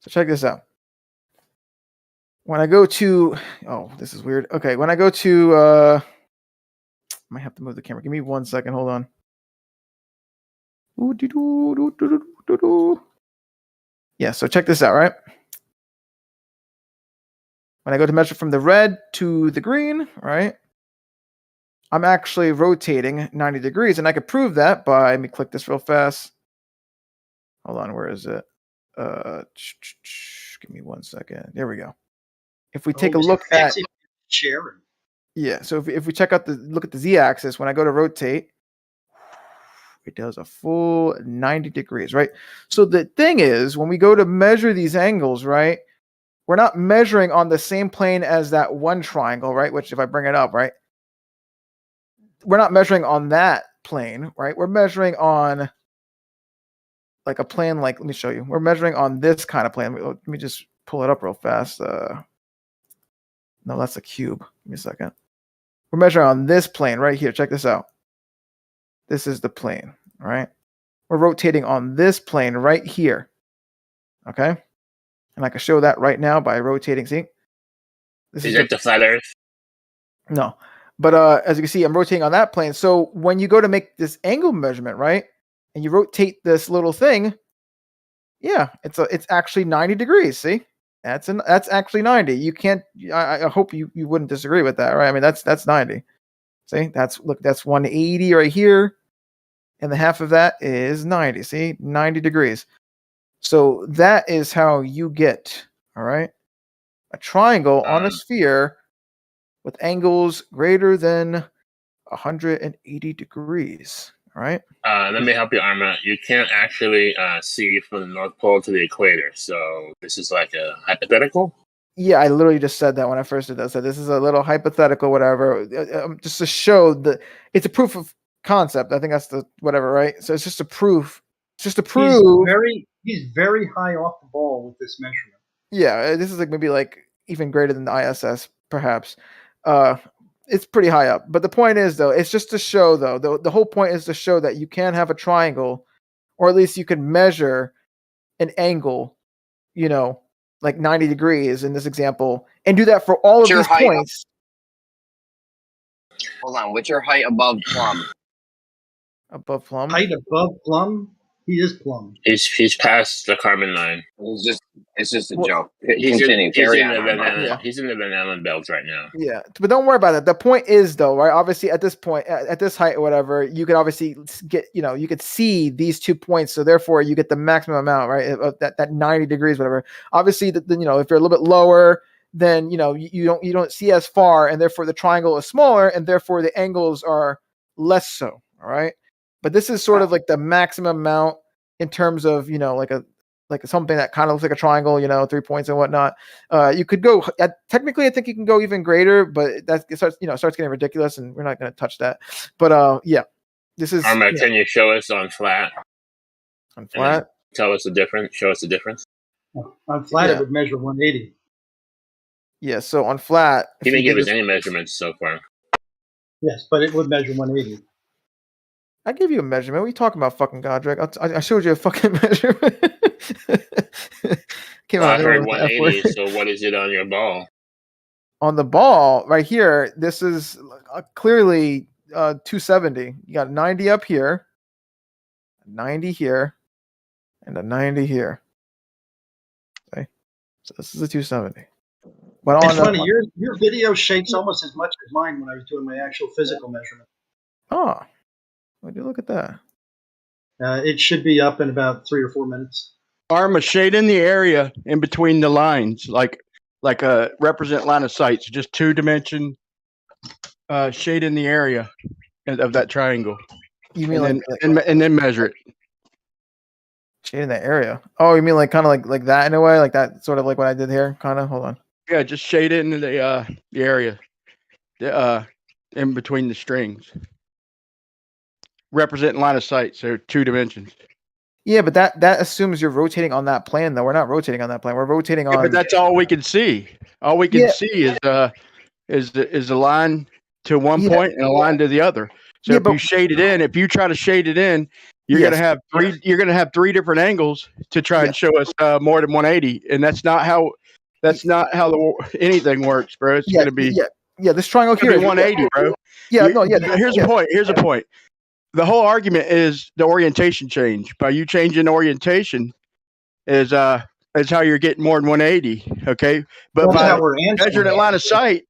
So check this out. When I go to, this is weird. Okay, when I go to, I might have to move the camera. Give me 1 second. Hold on. Yeah, so check this out, right? When I go to measure from the red to the green, right? I'm actually rotating 90 degrees, and I could prove that by, let me click this real fast. Hold on, where is it? Give me 1 second. There we go. If we take a look at Sharon. Yeah, so if we check out look at the z-axis, when I go to rotate, it does a full 90 degrees, right? So the thing is, when we go to measure these angles, right, we're not measuring on the same plane as that one triangle, right? Which if I bring it up, right, we're not measuring on that plane, right? We're measuring on like a plane, like, let me show you. We're measuring on this kind of plane. Let me just pull it up real fast. No, that's a cube. Give me a second. We're measuring on this plane right here. Check this out. This is the plane, all right? We're rotating on this plane right here, okay? And I can show that right now by rotating. See? This is that the flat Earth? No. But as you can see, I'm rotating on that plane. So when you go to make this angle measurement, right, and you rotate this little thing, yeah, it's actually 90 degrees. See? That's actually 90. You can't. I hope you wouldn't disagree with that, right? I mean, that's 90. See, that's 180 right here, and the half of that is 90. See, 90 degrees. So that is how you get, all right, a triangle on a sphere with angles greater than 180 degrees. All right. Let me help you, Arma. You can't actually see from the North Pole to the equator. So this is like a hypothetical? Yeah, I literally just said that when I first did that. So this is a little hypothetical, whatever, just to show that it's a proof of concept. I think that's the whatever, right? So it's just a proof. It's just to prove. He's very high off the ball with this measurement. Yeah, this is like maybe like even greater than the ISS, perhaps. It's pretty high up. But the point is, though, it's just to show, though, the whole point is to show that you can have a triangle, or at least you can measure an angle, like 90 degrees in this example, and do that for all of these points. Hold on. What's your height above plumb? Above plumb? Height above plumb? He is plumb. He's past the Kármán line. It's just a joke. He's in the He's in the Van Allen belt right now. Yeah, but don't worry about it. The point is, though, right? Obviously, at this point, at this height or whatever, you could obviously get, you could see these 2 points. So therefore, you get the maximum amount, right? Of that 90 degrees, whatever. Obviously, if you're a little bit lower, then you don't see as far, and therefore the triangle is smaller, and therefore the angles are less so. All right. But this is sort of like the maximum amount in terms of, like something that kind of looks like a triangle, 3 points and whatnot. You could go technically, I think you can go even greater, but it starts getting ridiculous, and we're not going to touch that. But yeah, this is. Arma, can you show us on flat? On flat? Tell us the difference. Show us the difference. On flat, it would measure 180. Yeah, so on flat. He didn't give us any measurements so far. Yes, but it would measure 180. I gave you a measurement. What are you talking about, fucking Godric? I showed you a fucking measurement. I heard 180, so what is it on your ball? On the ball, right here, this is clearly 270. You got 90 up here, 90 here, and a 90 here. Okay, so this is a 270. But it's funny, your video shakes almost as much as mine when I was doing my actual physical measurement. Oh. Would you look at that? It should be up in about 3 or 4 minutes. Arma, shade in the area in between the lines, like a represent line of sight. So just 2-dimension shade in the area of that triangle. You mean and then measure it. Shade in that area. Oh, you mean like kind of like that in a way, like that sort of like what I did here, kind of. Hold on. Yeah, just shade it into the area, in between the strings. Representing line of sight, so 2 dimensions. Yeah, but that assumes you're rotating on that plane, though. We're not rotating on that plane. We're rotating on. But that's all we can see. All we can see is a line to one point and a line to the other. So if you shade it in, if you try to shade it in, you're gonna have 3. You're gonna have 3 different angles to try and show us more than 180, and that's not how anything works, bro. It's gonna be this triangle here is 180, bro. Here's a point. Here's a point. The whole argument is the orientation change. By you changing orientation is how you're getting more than 180. Okay, but by measuring at line of sight.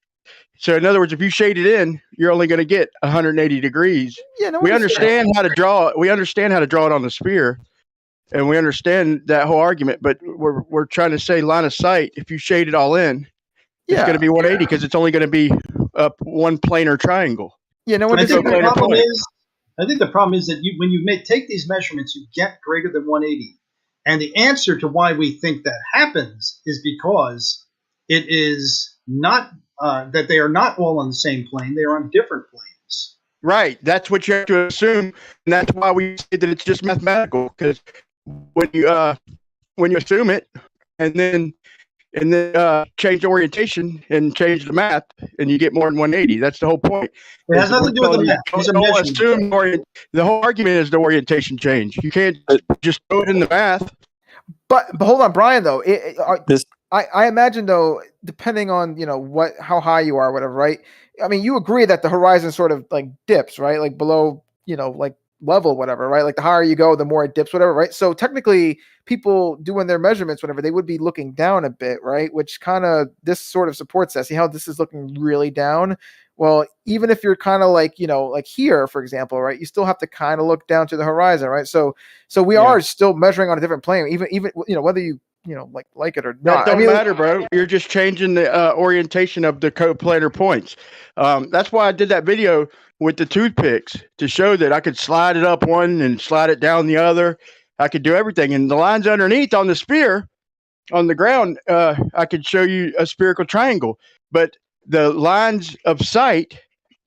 So in other words, if you shade it in, you're only going to get 180 degrees. Yeah, we understand how to draw. We understand how to draw it on the sphere, and we understand that whole argument. But we're trying to say line of sight. If you shade it all in, it's going to be 180 because it's only going to be up one planar triangle. Yeah, no. I think the problem is that when you take these measurements, you get greater than 180. And the answer to why we think that happens is because it is not that they are not all on the same plane. They are on different planes. Right. That's what you have to assume. And that's why we say that it's just mathematical. Because when you assume it and then and then change the orientation and change the math, and you get more than 180. That's the whole point. It has nothing to do with the math. Don't assume the whole argument is the orientation change. You can't just throw it in the math. But hold on, Brian. Though I imagine though, depending on how high you are, whatever, right? I mean, you agree that the horizon sort of like dips, right? Like below, like level, whatever, right? Like the higher you go, the more it dips, whatever, right? So technically, people doing their measurements, whatever, they would be looking down a bit, right? Which kind of this sort of supports that. See how this is looking really down? Well, even if you're kind of like, like here, for example, right? You still have to kind of look down to the horizon, right? So we are still measuring on a different plane, even whether you like it or not. That don't matter, bro. You're just changing the orientation of the coplanar points. That's why I did that video with the toothpicks to show that I could slide it up one and slide it down the other. I could do everything. And the lines underneath on the sphere, on the ground, I could show you a spherical triangle. But the lines of sight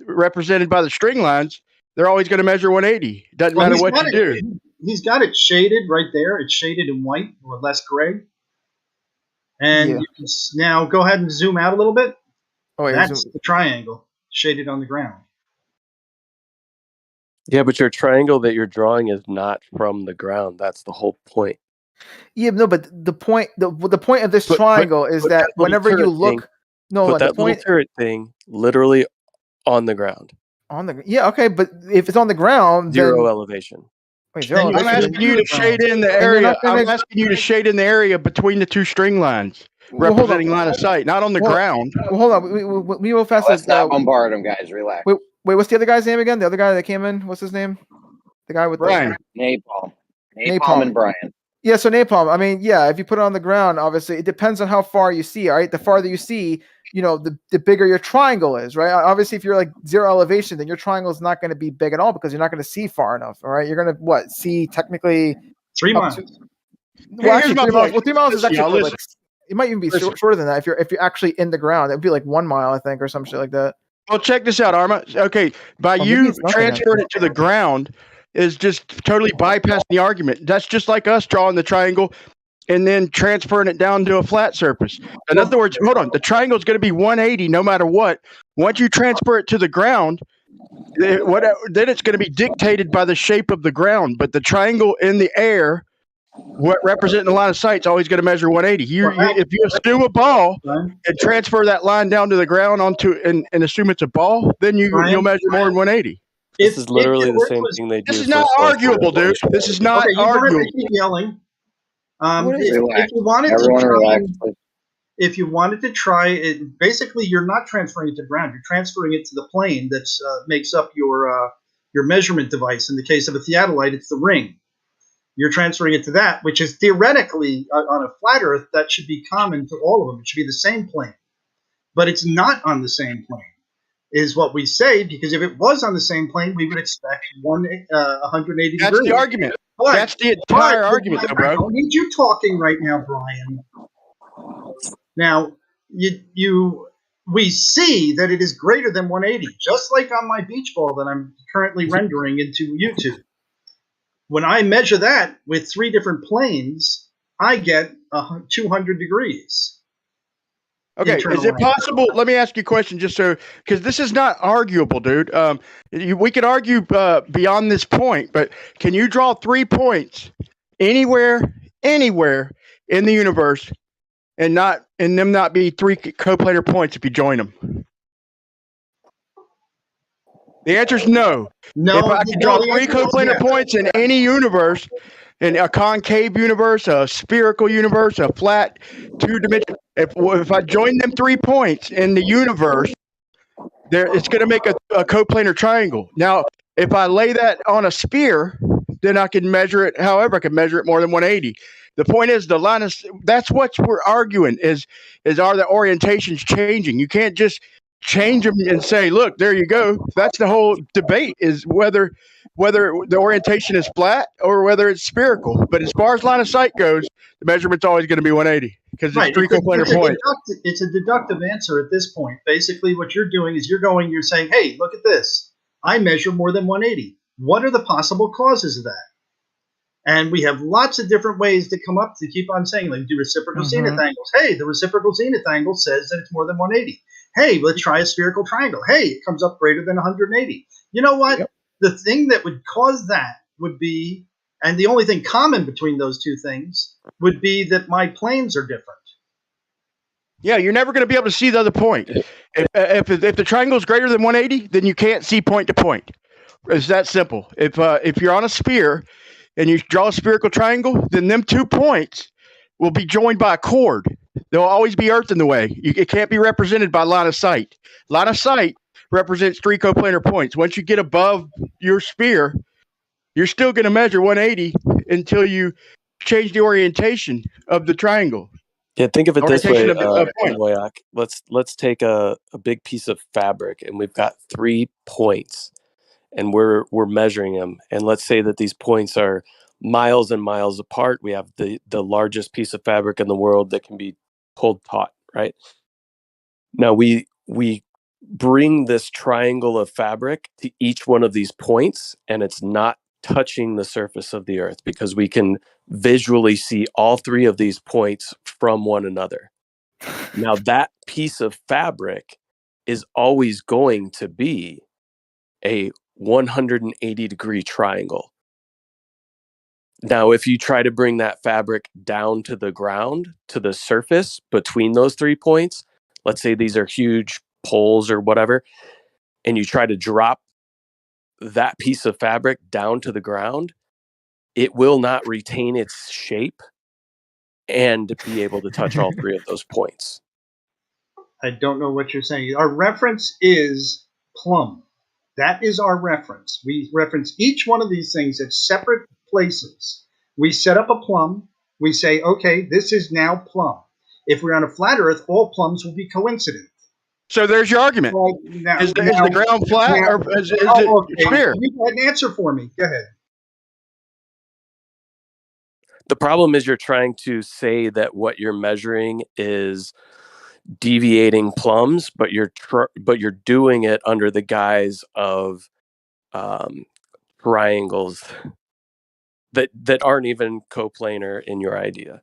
represented by the string lines, they're always going to measure 180. Doesn't matter what you do. He's got it shaded right there. It's shaded in white or less gray. And you can now go ahead and zoom out a little bit. Oh, wait, that's the triangle shaded on the ground. Yeah, but your triangle that you're drawing is not from the ground. That's the whole point. Yeah, no, but the point of this triangle is that whenever you look, that little turret thing literally on the ground. Okay, but if it's on the ground, zero elevation. Wait, I'm asking you to shade in the area. I'm asking you to shade in the area between the two string lines, representing line of sight, not on the ground. Well, hold on. We will fast. Let's not bombard them, guys. Relax. Wait, what's the other guy's name again? The other guy that came in. What's his name? The guy with Brian. Napalm and Brian. Yeah, so napalm. I mean, yeah, if you put it on the ground, obviously it depends on how far you see. All right, the farther you see, the bigger your triangle is, right? Obviously, if you're like zero elevation, then your triangle is not going to be big at all because you're not going to see far enough. All right, you're going to see technically 3 miles. Well, actually, 3 miles. Well, 3 miles is actually it might even be shorter than that if you're actually in the ground. It'd be like 1 mile, I think, or some shit like that. Well, check this out, Arma. Okay, by you transferring it to the ground is just totally bypassing the argument. That's just like us drawing the triangle and then transferring it down to a flat surface. In other words, hold on, the triangle is going to be 180 no matter what. Once you transfer it to the ground, then it's going to be dictated by the shape of the ground. But the triangle in the air, what representing the line of sight, is always going to measure 180. If you assume a ball and transfer that line down to the ground and assume it's a ball, then you'll measure more than 180. This is literally the same thing they do. This is not arguable, dude. This is not arguable. Keep yelling. If you wanted to try it, basically you're not transferring it to ground. You're transferring it to the plane that makes up your measurement device. In the case of a theodolite, it's the ring. You're transferring it to that, which is theoretically on a flat Earth that should be common to all of them. It should be the same plane, but it's not on the same plane. Is what we say, because if it was on the same plane, we would expect 180 That's degrees. the argument. That's the entire argument, though, bro. I don't need you talking right now, Brian. Now, we see that it is greater than 180, just like on my beach ball that I'm currently rendering into YouTube. When I measure that with 3 different planes, I get 200 degrees. Okay, is it possible? Let me ask you a question, because this is not arguable, dude. We could argue beyond this point, but can you draw 3 points anywhere in the universe, and them not be 3 coplanar points if you join them? The answer is no. No. If I could draw 3 coplanar points in any universe, in a concave universe, a spherical universe, a flat 2-dimensional. If I join them 3 points in the universe, it's going to make a coplanar triangle. Now, if I lay that on a sphere, then I can measure it. However, I can measure it more than 180. The point is, that's what we're arguing is are the orientations changing? You can't just change them and say, look, there you go. That's the whole debate, is whether the orientation is flat or whether it's spherical. But as far as line of sight goes, the measurement's always going to be 180 because it's 3 coplanar points. It's a deductive answer at this point. Basically, what you're doing is you're saying, hey, look at this. I measure more than 180. What are the possible causes of that? And we have lots of different ways to come up to keep on saying, like, do reciprocal zenith angles. Hey, the reciprocal zenith angle says that it's more than 180. Hey, let's try a spherical triangle. Hey, it comes up greater than 180. You know what? Yep. The thing that would cause that would be, and the only thing common between those two things would be that my planes are different. Yeah, you're never going to be able to see the other point. If the triangle is greater than 180, then you can't see point to point. It's that simple. If you're on a sphere and you draw a spherical triangle, then them 2 points will be joined by a chord. There'll always be Earth in the way. It can't be represented by line of sight. Line of sight represents 3 coplanar points. Once you get above your sphere, you're still going to measure 180 until you change the orientation of the triangle. Yeah, think of it this way, Moyak. Let's take a big piece of fabric, and we've got 3 points, and we're measuring them. And let's say that these points are miles and miles apart. We have the largest piece of fabric in the world that can be pulled taut, right? Now we bring this triangle of fabric to each one of these points, and it's not touching the surface of the earth because we can visually see all 3 of these points from one another. Now that piece of fabric is always going to be a 180-degree triangle. Now, if you try to bring that fabric down to the ground, to the surface between those 3 points, let's say these are huge poles or whatever, and you try to drop that piece of fabric down to the ground, it will not retain its shape and be able to touch all 3 of those points. I don't know what you're saying. Our reference is plumb. That is our reference. We reference each one of these things at separate places. We set up a plumb. We say, okay, this is now plumb. If we're on a flat Earth, all plumbs will be coincident. So there's your argument. Well, now, is the ground flat or is it sphere? You got an answer for me. Go ahead. The problem is you're trying to say that what you're measuring is deviating plumbs, but you're doing it under the guise of triangles that aren't even coplanar in your idea.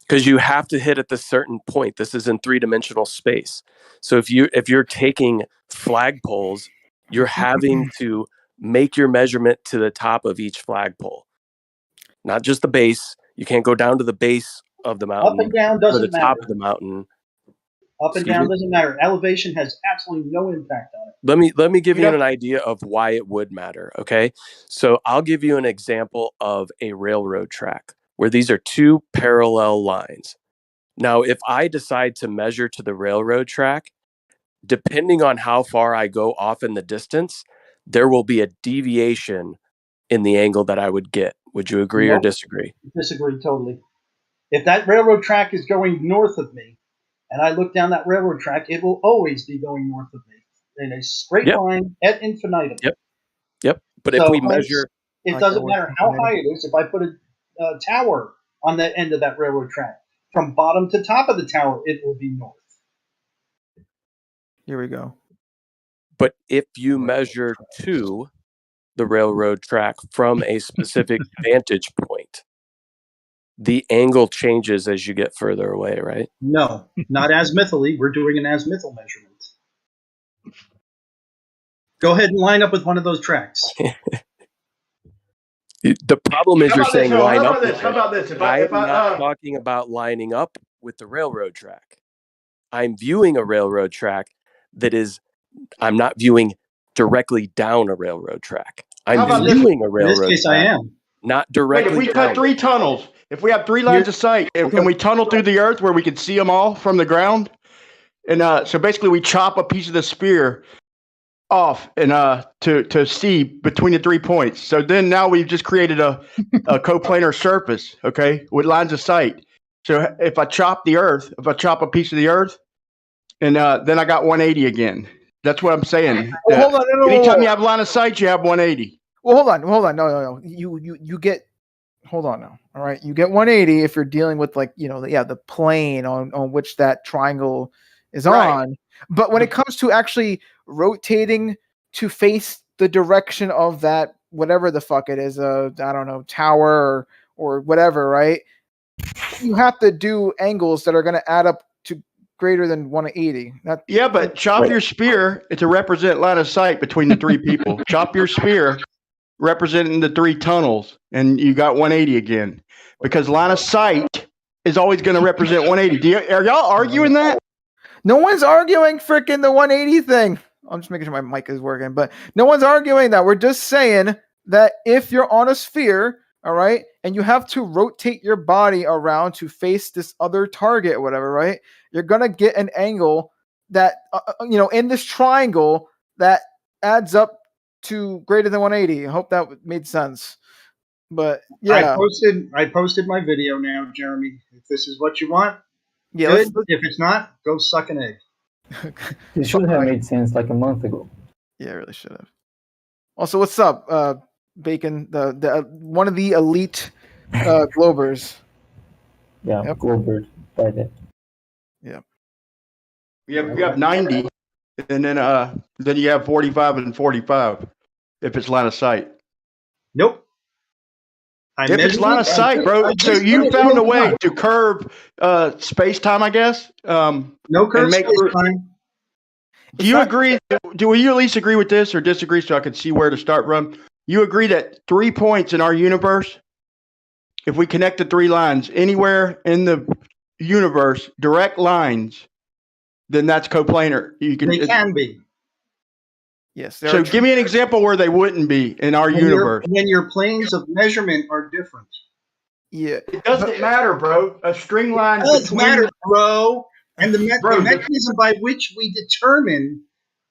Because you have to hit at the certain point. This is in 3-dimensional space. So if you're taking flagpoles, you're having to make your measurement to the top of each flagpole, not just the base. You can't go down to the base of the mountain. Up and down doesn't or the matter. Top of the mountain. Up and down doesn't matter. Elevation has absolutely no impact on it. Let me give you an idea of why it would matter. Okay, so I'll give you an example of a railroad track where these are 2 parallel lines. Now, if I decide to measure to the railroad track, depending on how far I go off in the distance, there will be a deviation in the angle that I would get. Would you agree or disagree? Disagree totally. If that railroad track is going north of me, and I look down that railroad track, it will always be going north of me in a straight line at infinitum. Yep. But if we measure, it doesn't matter how high it is. If I put a tower on that end of that railroad track, from bottom to top of the tower, it will be north. Here we go. But if you measure to the railroad track from a specific vantage point, the angle changes as you get further away, right? No, not azimuthally. We're doing an azimuthal measurement. Go ahead and line up with one of those tracks. The problem is you're saying line up. How about this? I'm not talking about lining up with the railroad track. I'm viewing a railroad track that is, I'm not viewing directly down a railroad track. I'm viewing a railroad track. In this case, I am. Not directly. Wait, if we cut 3 tunnels, if we have 3 lines of sight, and we tunnel through the earth where we can see them all from the ground, and so basically we chop a piece of the sphere off and to see between the 3 points. So then now we've just created a coplanar surface, okay, with lines of sight. So if I chop the earth, if I chop a piece of the earth, and then I got 180 again. That's what I'm saying. Well, hold on, no, anytime you have line of sight, you have 180. Well, hold on. No. You get. Hold on now. All right, you get 180 if you're dealing with the plane on which that triangle is on. But when it comes to actually rotating to face the direction of that whatever the fuck it is, I don't know, tower or whatever, right? You have to do angles that are going to add up to greater than 180. Yeah, but chop your spear to represent line of sight between the three people. Chop your spear representing the three tunnels, and you got 180 again. Because line of sight is always going to represent 180. Are y'all arguing that? No one's arguing freaking the 180 thing. I'm just making sure my mic is working, but no one's arguing that. We're just saying that if you're on a sphere, all right, and you have to rotate your body around to face this other target or whatever, right? You're going to get an angle that, in this triangle that adds up to greater than 180. I hope that made sense. But yeah. I posted my video now, Jeremy. If this is what you want, yeah. Good. If it's not, go suck an egg. It should have made sense like a month ago. Yeah, it really should have. Also, what's up, Bacon? The one of the elite Globers. Yeah, yep. Glober by that. Yeah. You have 90, and then you have 45 and 45 if it's line of sight. Nope. If it's line of sight, bro. So you found a way to curve space time, I guess. No curve space time. Do you agree? Do you at least agree with this or disagree so I can see where to start from? You agree that 3 points in our universe, if we connect the 3 lines anywhere in the universe, direct lines, then that's coplanar. They can be. Yes. So give me an example where they wouldn't be in our universe. When your planes of measurement are different. Yeah. It doesn't matter, bro. A string line. It does matter, bro. And the mechanism by which we determine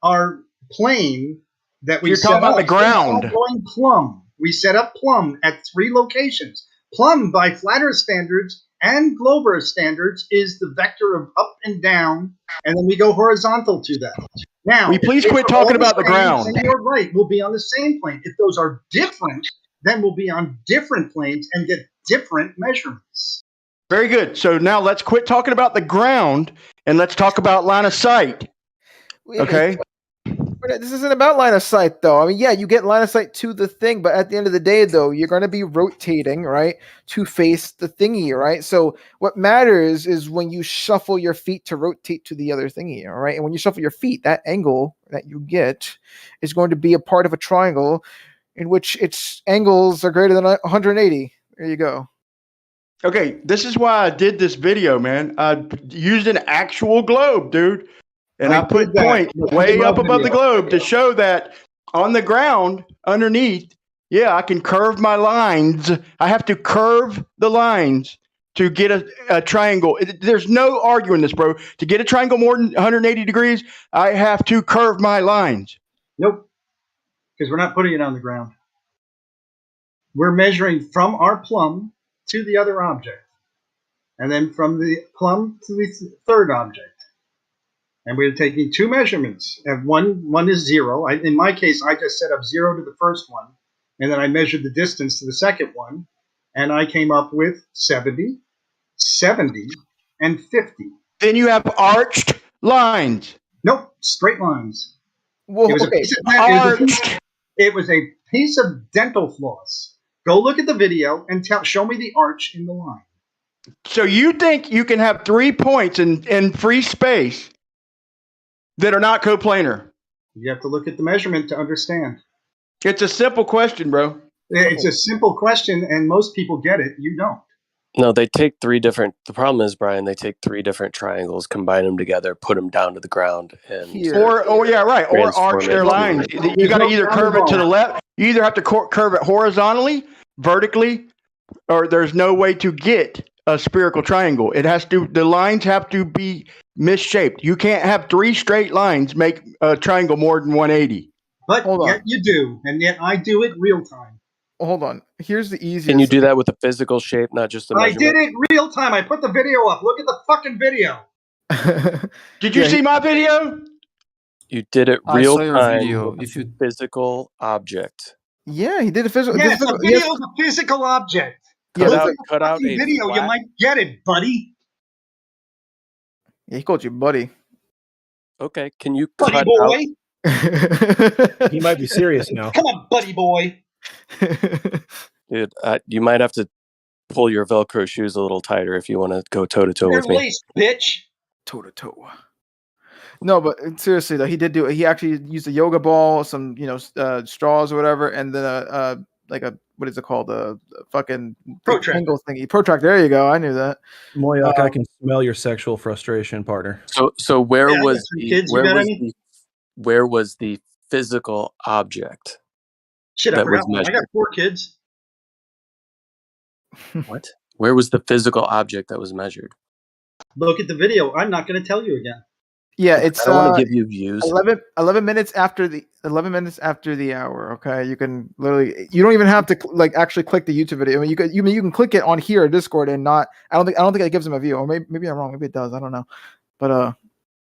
our plane that we You're talking about the ground. Going plumb. We set up plumb at 3 locations. Plumb by flat Earth standards and globe Earth standards is the vector of up and down, and then we go horizontal to that. Now, we please quit talking about the ground. And you're right. We'll be on the same plane. If those are different, then we'll be on different planes and get different measurements. Very good. So now let's quit talking about the ground and let's talk about line of sight. Okay. This isn't about line of sight, though. I mean, yeah, you get line of sight to the thing, but at the end of the day, though, you're going to be rotating, right, to face the thingy, right? So what matters is when you shuffle your feet to rotate to the other thingy, all right? And when you shuffle your feet, that angle that you get is going to be a part of a triangle in which its angles are greater than 180. There you go. Okay, this is why I did this video, man. I used an actual globe, dude. And I put point way up above the globe to show that on the ground underneath, yeah, I can curve my lines. I have to curve the lines to get a triangle. There's no arguing this, bro. To get a triangle more than 180 degrees, I have to curve my lines. Nope, because we're not putting it on the ground. We're measuring from our plumb to the other object, and then from the plumb to the third object. And we're taking 2 measurements. And one is 0. In my case, I just set up 0 to the first one, and then I measured the distance to the second one, and I came up with 70, 70, and 50. Then you have arched lines. Nope, straight lines. Whoa, it was a piece of dental floss. Go look at the video and show me the arch in the line. So you think you can have 3 points in free space that are not coplanar? You have to look at the measurement to understand. It's a simple question, bro. It's a simple question, and most people get it. You don't. No, they take 3 different. The problem is, Brian, they take 3 different triangles, combine them together, put them down to the ground, and or arch their lines. You got to either curve it to the left. You either have to curve it horizontally, vertically, or there's no way to get a spherical triangle. It has to. The lines have to be misshaped. You can't have 3 straight lines make a triangle more than 180. But yet you do, and yet I do it real time. Hold on. Here's the easiest. Can you do that with a physical shape, not just a measurement? I did it real time. I put the video up. Look at the fucking video. Did you see my video? You did it real time. If you physical object. Yeah, he did a physical. Yes, the video is a physical object. Cut out a video. You might get it, buddy. Yeah, he called you buddy. Okay, can you buddy cut boy? out? He might be serious now. Come on, buddy boy. Dude, you might have to pull your Velcro shoes a little tighter if you want to go toe to toe with me. Release, bitch. Toe to toe. No, but seriously though, he actually used a yoga ball, some straws or whatever, and then like a what is it called, a fucking protractor thingy. Protractor. There you go. I knew that. Moyak, I can smell your sexual frustration, partner. So where was the physical object? Shit, I that was forgot one. I got measured? 4 kids. What? Where was the physical object that was measured? Look at the video. I'm not going to tell you again. Yeah, it's. I don't want to give you views. 11 minutes after the hour. Okay, you can literally. You don't even have to actually click the YouTube video. I mean, you can click it on here or Discord and not. I don't think it gives them a view. Or maybe I'm wrong. Maybe it does. I don't know. But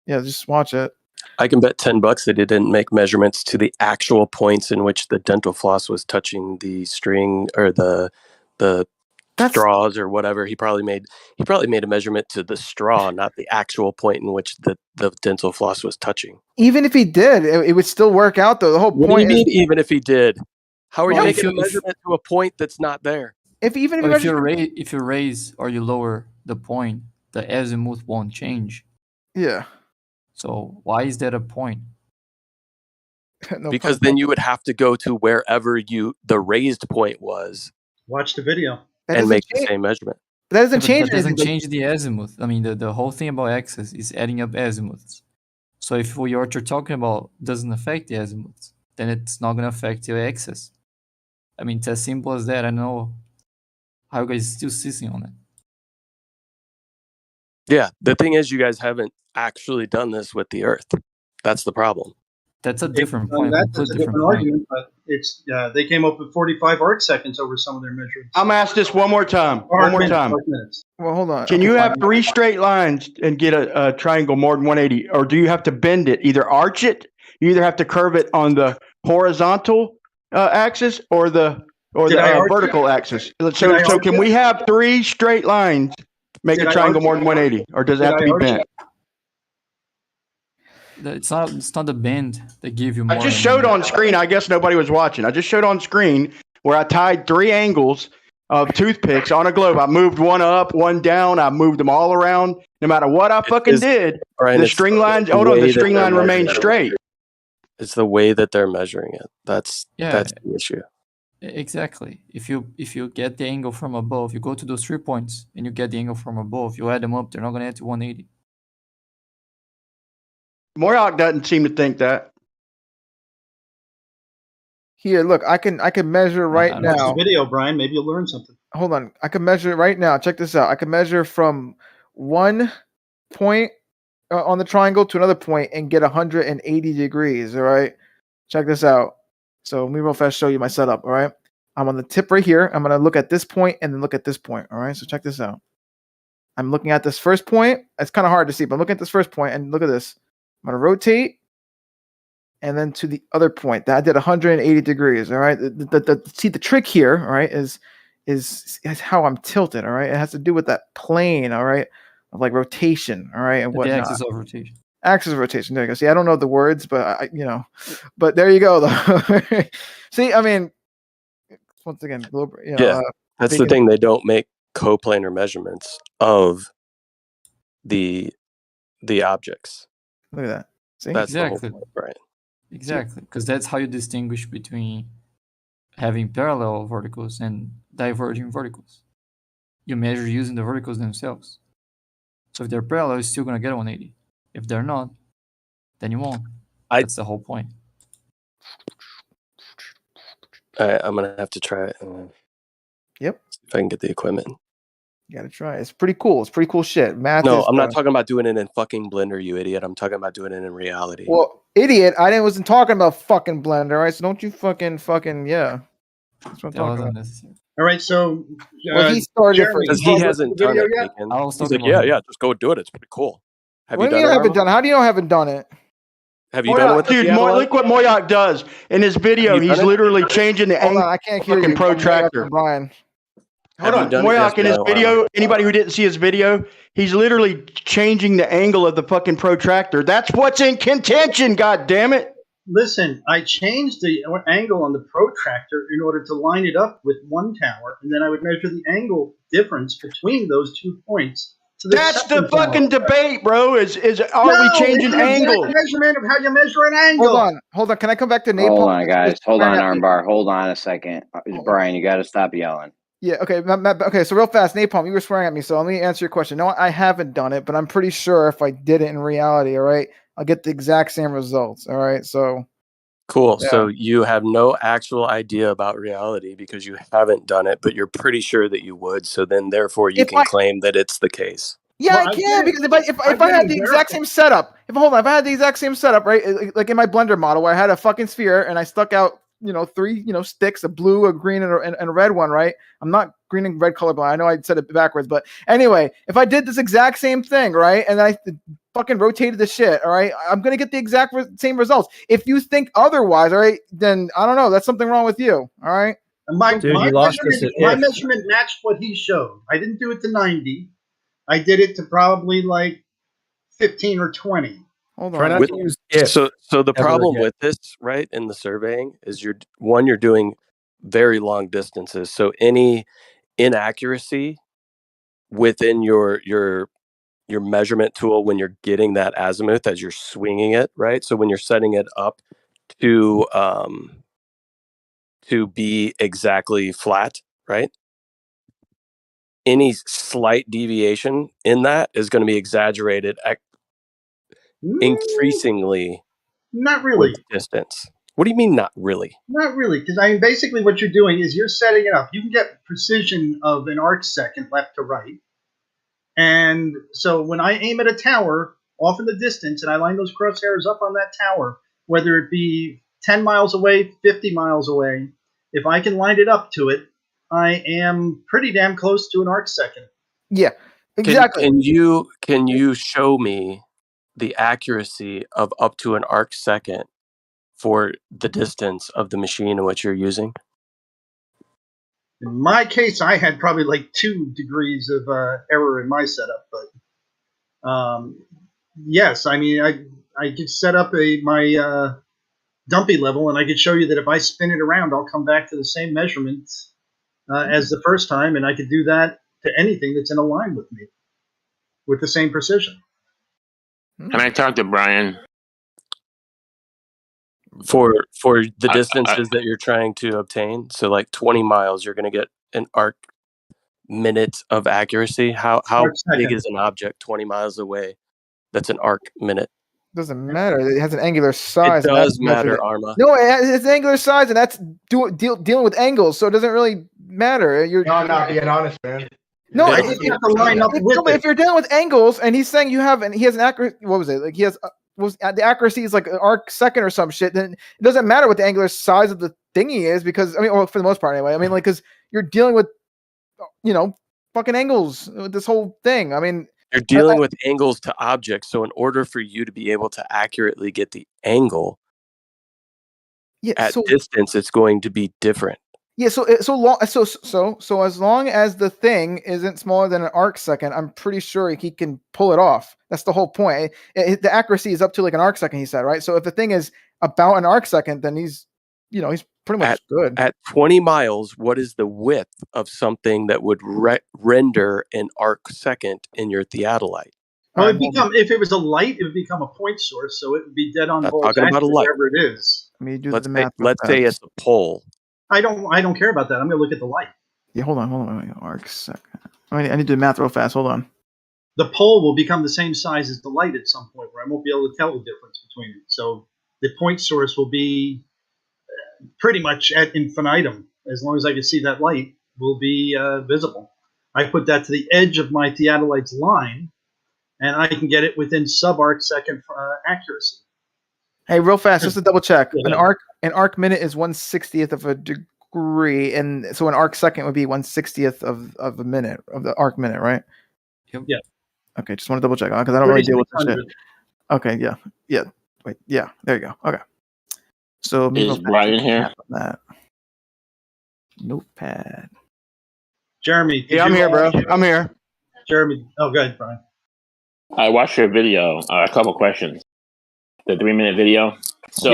yeah, just watch it. I can bet $10 that he didn't make measurements to the actual points in which the dental floss was touching the string or the straws or whatever. He probably made a measurement to the straw, not the actual point in which the dental floss was touching. Even if he did, it would still work out though. The whole point. What do you mean, even if he did? How are you Well, making a measurement to a point that's not there? If you raise or you lower the point, the azimuth won't change. Yeah. So why is that a point? Because then you would have to go to wherever the raised point was. Watch the video. And make the same measurement. That doesn't change. That doesn't change the azimuth. I mean, the whole thing about axis is adding up azimuths. So if what you're talking about doesn't affect the azimuths, then it's not going to affect your axis. I mean, it's as simple as that. I know how you guys still sitting on it. Yeah, the thing is, you guys haven't actually done this with the Earth. That's the problem. That's a different point. That's a different argument, but it's they came up with 45 arc seconds over some of their measurements. I'm gonna ask this one more time. Arc One more minutes, time. arc minutes. Well, hold on. Can you have 3 straight lines and get a triangle more than 180, or do you have to bend it? Either arch it, you either have to curve it on the horizontal axis or the vertical axis. So can we have 3 straight lines make a triangle more than 180, or does it have to be bent? It's not the bend that give you more. I just showed on screen. I guess nobody was watching. I just showed on screen where I tied 3 angles of toothpicks on a globe. I moved one up, one down. I moved them all around. No matter what I fucking did, the string line. Hold on, the string line remained straight. It's the way that they're measuring it. That's the issue. Exactly. If you get the angle from above, you go to those 3 points and you get the angle from above. You add them up. They're not going to add to 180. Moyak doesn't seem to think that. Here, look, I can measure right now. Watch the video, Brian. Maybe you'll learn something. Hold on, I can measure right now. Check this out. I can measure from one point on the triangle to another point and get 180 degrees. All right, check this out. So let me real fast show you my setup. All right, I'm on the tip right here. I'm gonna look at this point and then look at this point. All right, so check this out. I'm looking at this first point. It's kind of hard to see, but I'm looking at this first point and look at this. I'm going to rotate and then to the other point. That did 180 degrees, all right? See, the trick here, all right, is how I'm tilted, all right? It has to do with that plane, all right, of like rotation, all right, and whatnot. The axis of rotation. Axis of rotation. There you go. See, I don't know the words, but but there you go, though. See, I mean, once again, that's the thing. They don't make coplanar measurements of the objects. Look at that. See? That's exactly the whole point, right? Exactly, because that's how you distinguish between having parallel verticals and diverging verticals. You measure using the verticals themselves. So if they're parallel, you're still going to get 180. If they're not, then you won't. That's the whole point. I'm going to have to try it. Yep. See if I can get the equipment. You got to try it. It's pretty cool. It's pretty cool shit. Math No, is, I'm not talking about doing it in fucking Blender, you idiot. I'm talking about doing it in reality. Well, idiot, wasn't talking about fucking Blender, right? So don't you fucking, yeah. That's what I'm talking about. All right, so well, he started because he hasn't done it. He's like, yeah, just go do it. It's pretty cool. What do you mean I haven't done it? How do you know I haven't done it? Have you done it with dude? Look what Moyak does in his video. He's literally changing the angle. I can't hear you. Protractor. Brian. Hold on, Moyak in his video. Anybody who didn't see his video, he's literally changing the angle of the fucking protractor. That's what's in contention. God damn it! Listen, I changed the angle on the protractor in order to line it up with one tower, and then I would measure the angle difference between those 2 points. To the That's the second fucking tower. debate, bro. Are we changing it's an exact angles? measurement of how you measure an angle. Hold on. Can I come back to napalm? Hold on, guys. Hold on, Swearing at me. Armbar. Hold on a second. Brian, you got to stop yelling. Yeah, okay. Okay, so real fast, Napalm, you were swearing at me, so let me answer your question. No, I haven't done it, but I'm pretty sure if I did it in reality, all right, I'll get the exact same results. All right, so Cool. yeah. So you have no actual idea about reality because you haven't done it, but you're pretty sure that you would. So then, therefore, you can claim that it's the case. Yeah, I can, because if I had the exact same setup, if I had the exact same setup, right, like in my Blender model where I had a fucking sphere and I stuck out, 3, sticks, a blue, a green, and a red one, right? I'm not green and red colorblind. I know I said it backwards, but anyway, if I did this exact same thing, right, and I fucking rotated the shit, all right, I'm gonna get the exact same results. If you think otherwise, all right, then I don't know. That's something wrong with you, all right? My measurement matched what he showed. I didn't do it to 90. I did it to probably like 15 or 20. Hold on. So the problem with this, right, in the surveying is you're doing very long distances. So any inaccuracy within your measurement tool when you're getting that azimuth as you're swinging it, right? So when you're setting it up to be exactly flat, right? Any slight deviation in that is going to be exaggerated increasingly. Not really. With distance. What do you mean not really? Not really, because basically what you're doing is you're setting it up. You can get precision of an arc second left to right. And so when I aim at a tower off in the distance and I line those crosshairs up on that tower, whether it be 10 miles away, 50 miles away, if I can line it up to it, I am pretty damn close to an arc second. Yeah, exactly. Can you show me the accuracy of up to an arc second for the distance of the machine in which you're using? In my case, I had probably like 2 degrees of error in my setup, but yes, I mean, I could set up my dumpy level, and I could show you that if I spin it around, I'll come back to the same measurements as the first time, and I could do that to anything that's in a line with me with the same precision. Can I talk to Brian? For the distances that you're trying to obtain, so like 20 miles, you're going to get an arc minute of accuracy. How big is an object 20 miles away? That's an arc minute. Doesn't matter. It has an angular size. It does matter, Arma. No, it's an angular size, and that's dealing with angles, so it doesn't really matter. You're not being honest, man. No, you have to line up with if you're dealing with angles, and he's saying he has an accurate. What was it? Like he has the accuracy is like an arc second or some shit. Then it doesn't matter what the angular size of the thingy is because for the most part anyway. I mean, like because you're dealing with fucking angles with this whole thing. I mean, you're dealing with angles to objects. So in order for you to be able to accurately get the angle at distance, it's going to be different. Yeah, so as long as the thing isn't smaller than an arc second, I'm pretty sure he can pull it off. That's the whole point. The accuracy is up to like an arc second, he said, right? So if the thing is about an arc second, then he's pretty much good. At 20 miles, what is the width of something that would render an arc second in your theodolite? Well, if it was a light, it would become a point source, so it would be dead on ball. Talking about a light. Whatever it is. Let's say it's a pole. I don't care about that. I'm going to look at the light. Yeah, hold on. Arc second. I need to do math real fast. Hold on. The pole will become the same size as the light at some point, where I won't be able to tell the difference between it. So the point source will be pretty much at infinitum. As long as I can see that light, will be visible. I put that to the edge of my theodolite's line, and I can get it within sub-arc second accuracy. Hey, real fast, just to double check. An arc minute is 1/60th of a degree, and so an arc second would be 1/60th of a minute of the arc minute, right? Yeah. Okay, just want to double check because I don't really deal with this shit. Okay, yeah. Wait, yeah, there you go. Okay. So is Brian here? That. Notepad. Jeremy. Yeah, I'm here, bro. I'm here. Jeremy. Oh, good, Brian. I watched your video. A couple questions. The 3-minute video. So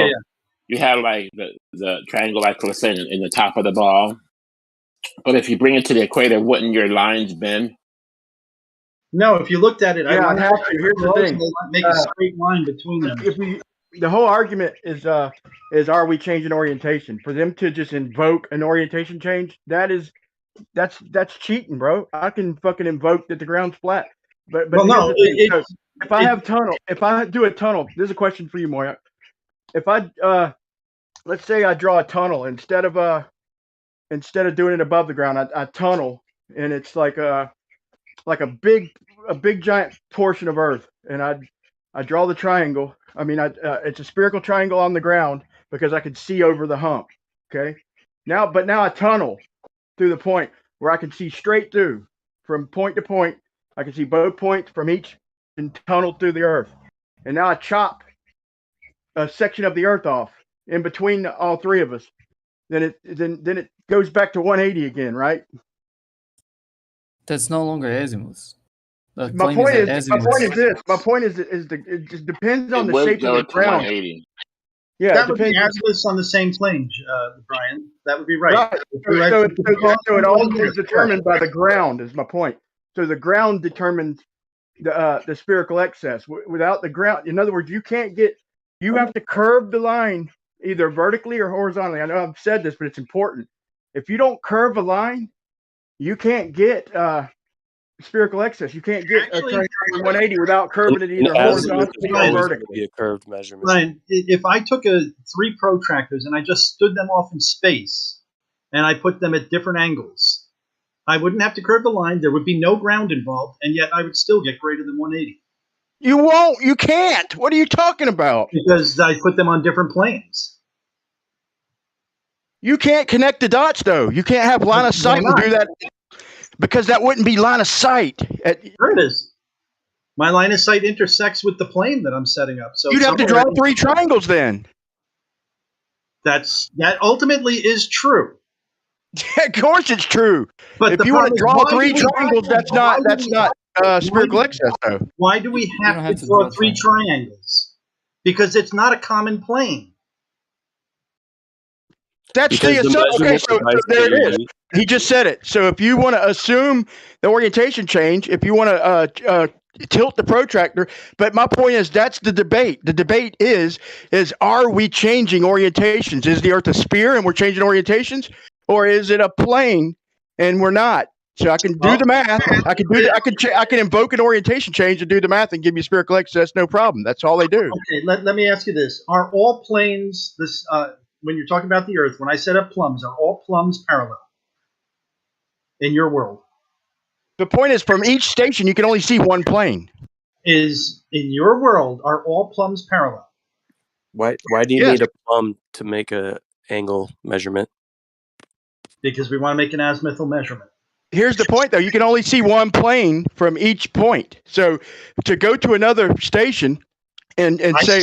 you have like the triangle, like let's say in the top of the ball. But if you bring it to the equator, wouldn't your lines bend? No, if you looked at it, Yeah, I have to. Here's the thing. Make a straight line between them. The whole argument is are we changing orientation? For them to just invoke an orientation change, that's cheating, bro. I can fucking invoke that the ground's flat. But well, no, if I do a tunnel, this is a question for you, Moya. If I let's say I draw a tunnel instead of doing it above the ground, I tunnel, and it's like a big giant portion of earth, and I draw the triangle. I mean, it's a spherical triangle on the ground because I can see over the hump. Okay, now I tunnel through the point where I can see straight through from point to point. I can see both points from each and tunnel through the earth. And now I chop a section of the earth off in between all three of us. Then it goes back to 180 again, right? That's no longer azimuth. My point is this. My point is it just depends on the shape of the ground. 180. Yeah, that would be azimuths on the same plane, Brian. That would be right. So it all is determined by the ground. Is my point. So the ground determines the spherical excess. Without the ground, in other words, you have to curve the line either vertically or horizontally. I know I've said this, but it's important. If you don't curve a line, you can't get spherical excess. You can't get a triangle 180 without curving it either horizontally or vertically. Be a curved measurement. Brian, if I took 3 protractors and I just stood them off in space and I put them at different angles, I wouldn't have to curve the line. There would be no ground involved, and yet I would still get greater than 180. You won't. You can't. What are you talking about? Because I put them on different planes. You can't connect the dots, though. You can't have line of sight and do that because that wouldn't be line of sight. Sure it is. My line of sight intersects with the plane that I'm setting up. So you'd have to draw 3 triangles then. That ultimately is true. Of course it's true. But if you want to draw 3 triangles, that's not spherical excess, though. Why do we have to draw 3 triangles? Because it's not a common plane. That's okay, so there it is. He just said it. So if you want to assume the orientation change, if you want to tilt the protractor, but my point is that's the debate. The debate is are we changing orientations? Is the Earth a sphere and we're changing orientations, or is it a plane and we're not? So I can do the math. I can invoke an orientation change and do the math and give you spherical excess, no problem. That's all they do. Okay, let me ask you this: are all planes when you're talking about the Earth? When I set up plumbs, are all plumbs parallel in your world? The point is, from each station, you can only see one plane. Is in your world, are all plumbs parallel? Why do you need a plumb to make a angle measurement? Because we want to make an azimuthal measurement. Here's the point, though. You can only see one plane from each point. So to go to another station and say,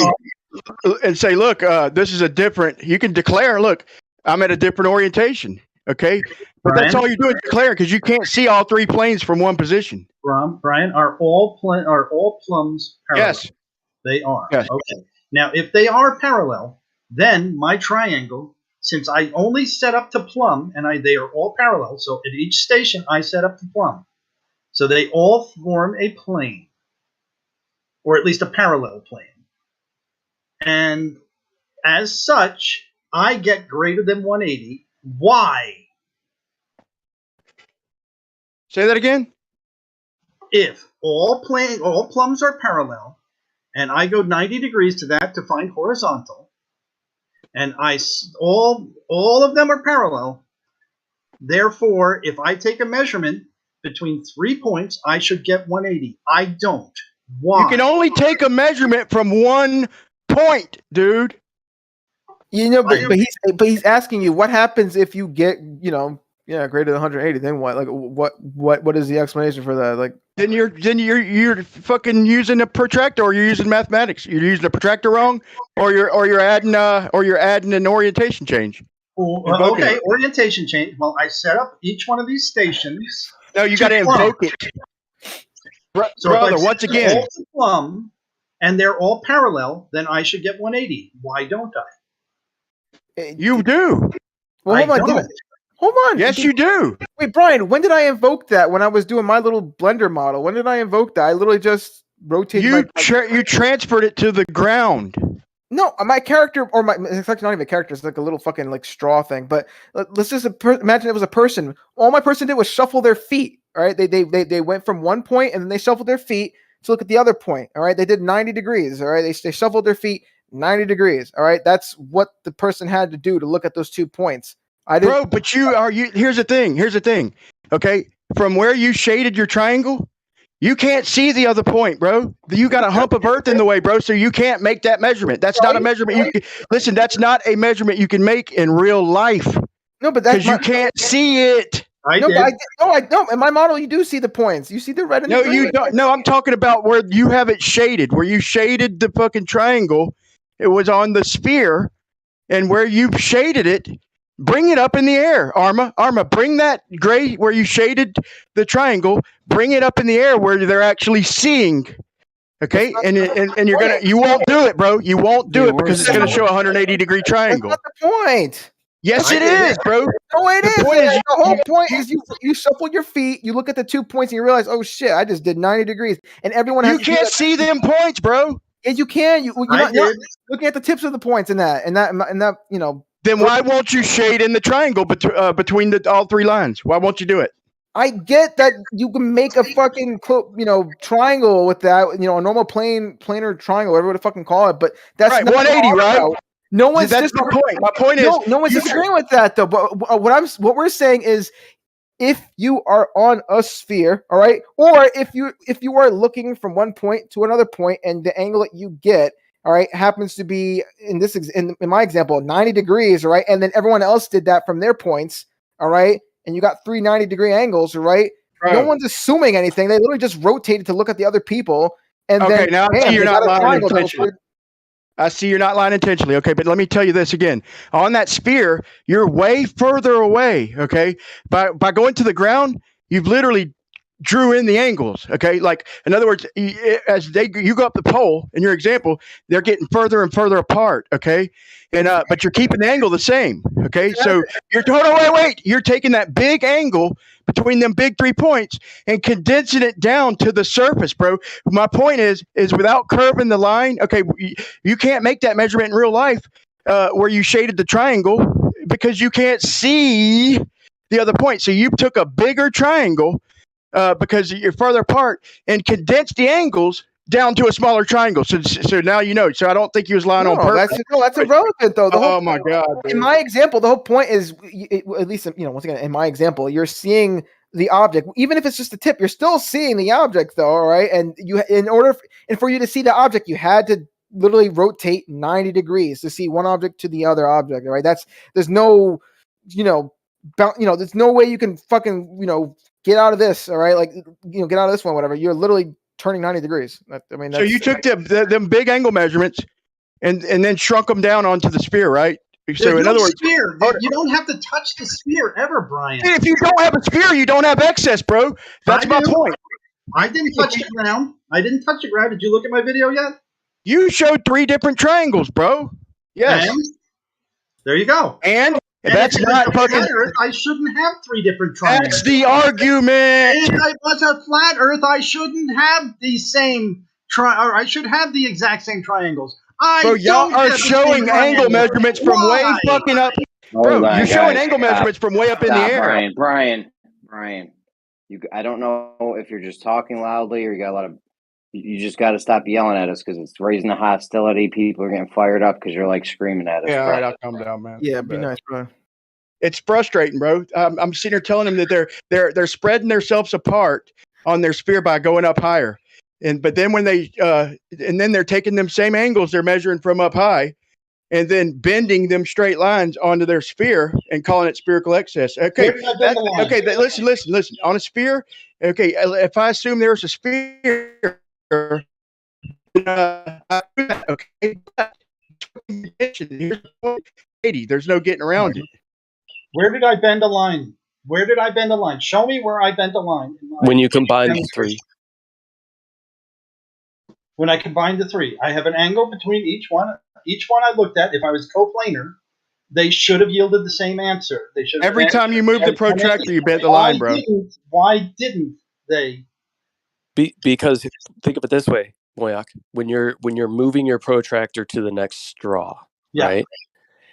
look, this is a different. You can declare, look, I'm at a different orientation. Okay, but Brian, that's all you're doing, declare, because you can't see all 3 planes from one position. Brian, are all plumbs parallel? Yes, they are. Yes. Okay. Now, if they are parallel, then my triangle, since I only set up to plumb, and they are all parallel, so at each station I set up to plumb, so they all form a plane, or at least a parallel plane, and as such, I get greater than 180. Why? Say that again. If all plumbs are parallel, and I go 90 degrees to that to find horizontal, and all of them are parallel, therefore, if I take a measurement between 3 points, I should get 180. I don't. Why? You can only take a measurement from one point, dude. You know, but he's asking you what happens if you get, greater than 180. Then what? Like what is the explanation for that? Like then you're fucking using a protractor, or you're using mathematics. You're using a protractor wrong, or you're adding an orientation change. Okay, orientation change. Well, I set up each one of these stations. No, you got to invoke it, brother. Once again, all to plumb, and they're all parallel, then I should get 180. Why don't I? You do. Well, hold on. Hold on. Yes, you do. Wait, Brian, when did I invoke that? When I was doing my little blender model, when did I invoke that? I literally just rotated you transferred it to the ground. No, my character, or it's actually not even a character. It's like a little fucking like straw thing. But let's just imagine it was a person. All my person did was shuffle their feet. All right, they went from one point and then they shuffled their feet to look at the other point. All right, they did 90 degrees. All right, they shuffled their feet 90 degrees. All right, that's what the person had to do to look at those 2 points. Bro, but here's the thing. Okay, from where you shaded your triangle, you can't see the other point, bro. You got a hump of earth in the way, bro, so you can't make that measurement. That's not a measurement. Listen, that's not a measurement you can make in real life. No, but that's because you can't see it. I don't. In my model, you do see the points. You see the red and the green. You don't. No, I'm talking about where you have it shaded, where you shaded the fucking triangle. It was on the sphere, and where you shaded it, bring it up in the air, Arma, bring that gray where you shaded the triangle, bring it up in the air where they're actually seeing. Okay, and you won't do it, bro. You won't do it because it's gonna show a 180-degree triangle. That's not the point. Yes, it is, bro. No, it is. The whole point is you shuffle your feet, you look at the 2 points, and you realize, oh shit, I just did 90 degrees, and everyone has. You can't see them points, bro. Yes, you can. You're not looking at the tips of the points in that. Then why won't you shade in the triangle between all 3 lines? Why won't you do it? I get that you can make a fucking triangle with that, a normal planar triangle, whatever you fucking call it, but that's right. 180, right? No one's that's my point. My point is no one's disagreeing with that though. But what we're saying is, if you are on a sphere, all right, or if you are looking from one point to another point, and the angle that you get, all right, happens to be in my example 90 degrees, all right, and then everyone else did that from their points, all right, and you got 3 90-degree angles, right? No one's assuming anything. They literally just rotated to look at the other people, and okay, then now I see you're not lying intentionally. I see you're not lying intentionally. Okay, but let me tell you this again. On that sphere, you're way further away. Okay, by going to the ground, you've literally drew in the angles. Okay, like in other words, as you go up the pole in your example, they're getting further and further apart. Okay, and but you're keeping the angle the same. Okay, so wait. You're taking that big angle between them big 3 points and condensing it down to the surface, bro. My point is without curving the line. Okay, you can't make that measurement in real life where you shaded the triangle because you can't see the other point. So you took a bigger triangle because you're farther apart and condensed the angles down to a smaller triangle. So now you know. So I don't think he was lying on purpose. That's irrelevant though. Oh my god! In my example, the whole point is, at least once again, in my example, you're seeing the object, even if it's just a tip. You're still seeing the object though, all right? And for you to see the object, you had to literally rotate 90 degrees to see one object to the other object. All right? There's no, there's no way you can fucking get out of this. All right, get out of this one, whatever. You're literally turning 90 degrees. So you took them big angle measurements and then shrunk them down onto the sphere, right? So in other words, sphere. You don't have to touch the sphere ever, Brian. If you don't have a sphere, you don't have excess, bro. That's my point. I didn't touch the ground. Did you look at my video yet? You showed 3 different triangles, bro. Yes. And there you go. And that's not fucking. Flat Earth, I shouldn't have 3 different triangles. That's the argument. And I was a flat Earth. I shouldn't have the same or I should have the exact same triangles. Bro, y'all are showing angle measurements from way fucking up. Bro, you're showing angle measurements from way up in the air. Brian. I don't know if you're just talking loudly or you got a lot of. You just got to stop yelling at us because it's raising the hostility. People are getting fired up because you're screaming at us. Yeah, all right, I'll calm down, man. Yeah, be nice, bro. It's frustrating, bro. I'm sitting here telling them that they're spreading themselves apart on their sphere by going up higher, but then when they're taking them same angles they're measuring from up high, and then bending them straight lines onto their sphere and calling it spherical excess. Okay, listen. On a sphere, okay, if I assume there's a sphere. Okay. Here's 80. There's no getting around it. Where did I bend a line? Show me where I bent a line. When you combine the 3. When I combine the 3, I have an angle between each one. Each one I looked at, if I was coplanar, They should have yielded the same answer. They should have Every time you move the protractor, you bent the Why line, bro. Why didn't they? Because think of it this way, Moyak. When you're moving your protractor to the next straw, Yeah. right?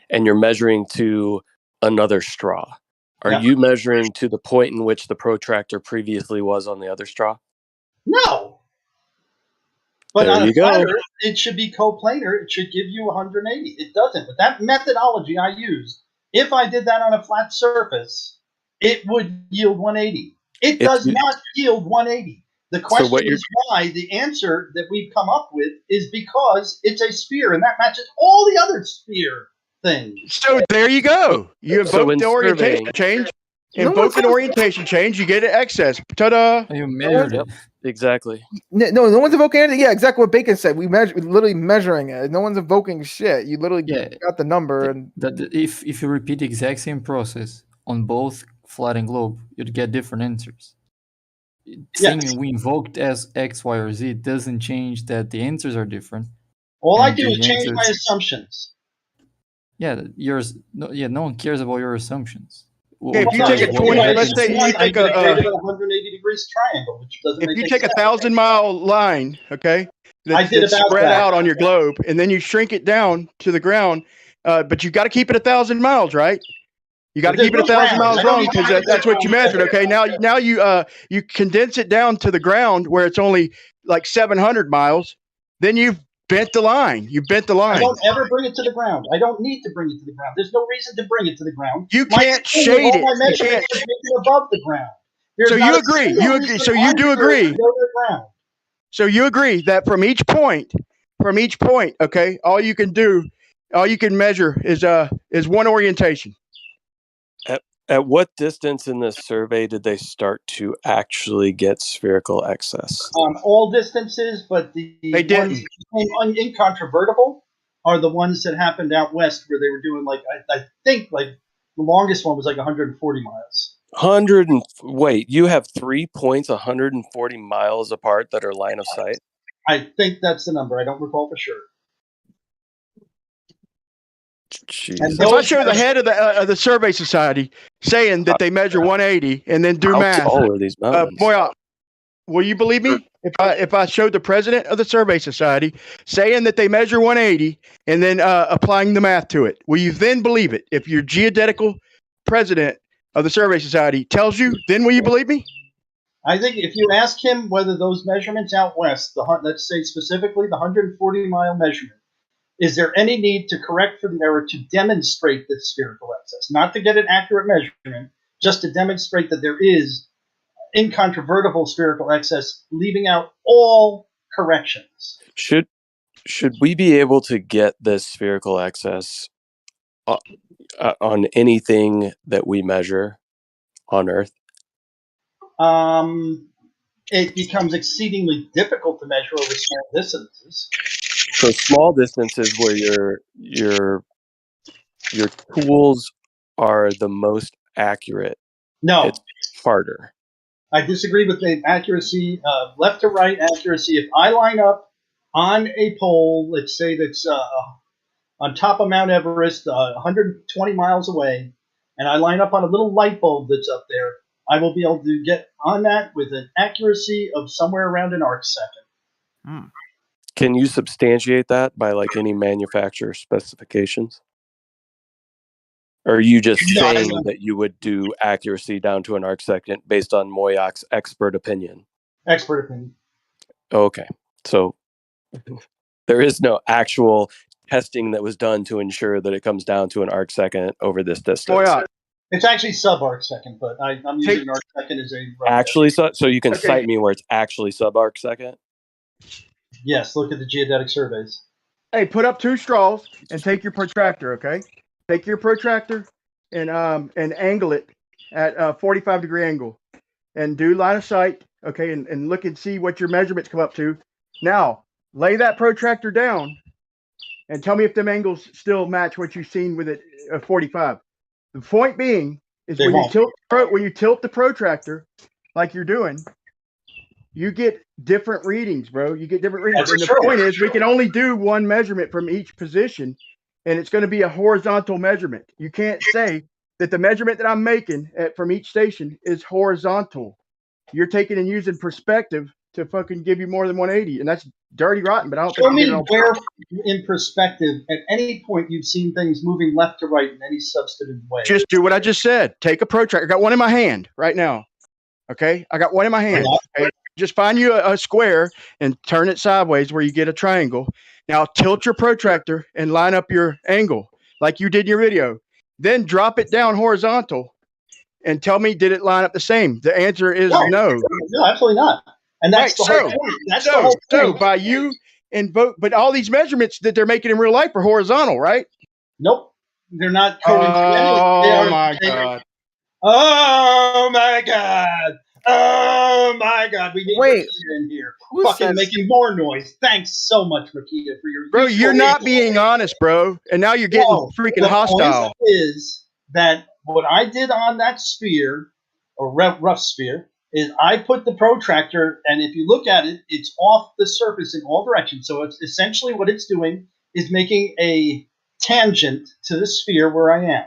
And you're measuring to another straw. Are Yeah. you measuring to the point in which the protractor previously was on the other straw? No. But There on you a go. flat Earth, it should be coplanar. It should give you 180. It doesn't. But that methodology I used, if I did that on a flat surface, it would yield 180. It does not yield 180. The question is why. The answer that we've come up with is because it's a sphere, and that matches all the other sphere things. So there you go. You So invoke in the orientation surveying- change. Invoke an orientation change. You get an excess. Ta-da! You measured it. Exactly. No one's evoking anything. Yeah, exactly what Bacon said. We're literally measuring it. No one's evoking shit. You literally got the number. And If you repeat the exact same process on both flat and globe, you'd get different answers. Saying we invoked as X, Y, or Z doesn't change that the answers are different. All I and do the is change my answers- assumptions. Yeah, no one cares about your assumptions. Yeah, if you take a 20, let's say you take a 180 degrees triangle, which doesn't if make you any take a sense. 1,000-mile line, okay, I did that's about spread that. out on your globe, and then you shrink it down to the ground, but you got to keep it 1,000 miles, right? You got to But keep it there's no 1,000 ground. miles I don't long even because have that's what you measured. Okay, now you condense it down to the ground where it's only like 700 miles. Then you've bent the line. You bent the I line. don't ever bring it to the ground. I don't need to bring it to the ground. There's no reason to bring it to the ground. You My can't thing with shade all it. my You measurements can't. is making above the ground. There's So not you a agree. single You reason agree. So you do on Earth agree. to go to the ground. So you agree that from each point, okay, all you can measure is one orientation. At what distance in this survey did they start to actually get spherical excess? All distances, but the They didn't. ones that became incontrovertible are the ones that happened out west where they were doing I think the longest one was like 140 miles. Wait, you have 3 points 140 miles apart that are line of sight? I think that's the number. I don't recall for sure. Jesus. If I show the head of the Survey Society saying that they measure 180 and then do How math, tall are these mountains? will you believe me? If I showed the president of the Survey Society saying that they measure 180 and then applying the math to it, will you then believe it? If your geodetical president of the Survey Society tells you, then will you believe me? I think if you ask him whether those measurements out west, let's say specifically the 140-mile measurement, is there any need to correct for the error to demonstrate the spherical excess? Not to get an accurate measurement, just to demonstrate that there is incontrovertible spherical excess, leaving out all corrections. Should we be able to get this spherical excess on anything that we measure on Earth? It becomes exceedingly difficult to measure over small distances. So small distances where your tools are the most accurate. No, it's harder. I disagree with the accuracy, left to right accuracy. If I line up on a pole, let's say that's on top of Mount Everest, 120 miles away, and I line up on a little light bulb that's up there, I will be able to get on that with an accuracy of somewhere around an arc second. Can you substantiate that by like any manufacturer specifications? Or are you just saying that you would do accuracy down to an arc second based on Moyak's expert opinion? Expert opinion. Okay. So there is no actual testing that was done to ensure that it comes down to an arc second over this distance. It's actually sub-arc second, but I'm using arc second as a rough Actually, so you can Okay. cite me where it's actually sub-arc second? Yes, look at the geodetic surveys. Hey, put up 2 straws and take your protractor, okay? Take your protractor and angle it at a 45-degree angle and do line of sight, okay, and look and see what your measurements come up to. Now, lay that protractor down and tell me if them angles still match what you've seen with it 45. The point being is when you tilt the protractor like you're doing, you get different readings, bro. You get different readings. And the point is we can only do one measurement from each position. and it's going to be a horizontal measurement. You can't say that the measurement that I'm making from each station is horizontal. You're taking and using perspective to fucking give you more than 180, and that's dirty rotten. But I don't think Show you get me it on where, in perspective, at any point you've seen things moving left to right in any substantive way. Just do what I just said. Take a protractor. I got one in my hand right now. Okay, I got one in my hand. Okay? Just find you a square and turn it sideways where you get a triangle. Now tilt your protractor and line up your angle like you did in your video. Then drop it down horizontal and tell me, did it line up the same? The answer is no. No, absolutely not. And that's the whole point. That's the whole point. So by you invoke, but all these measurements that they're making in real life are horizontal, right? Nope, they're not. Oh my god! Oh my god! Oh my god! We need Makita in here. Fucking making more noise. Thanks so much, Makita, for your. Bro, you're not being honest, bro, and now you're getting freaking hostile. The point is that what I did on that sphere, or rough sphere, is I put the protractor, and if you look at it, it's off the surface in all directions. So it's essentially what it's doing is making a tangent to the sphere where I am.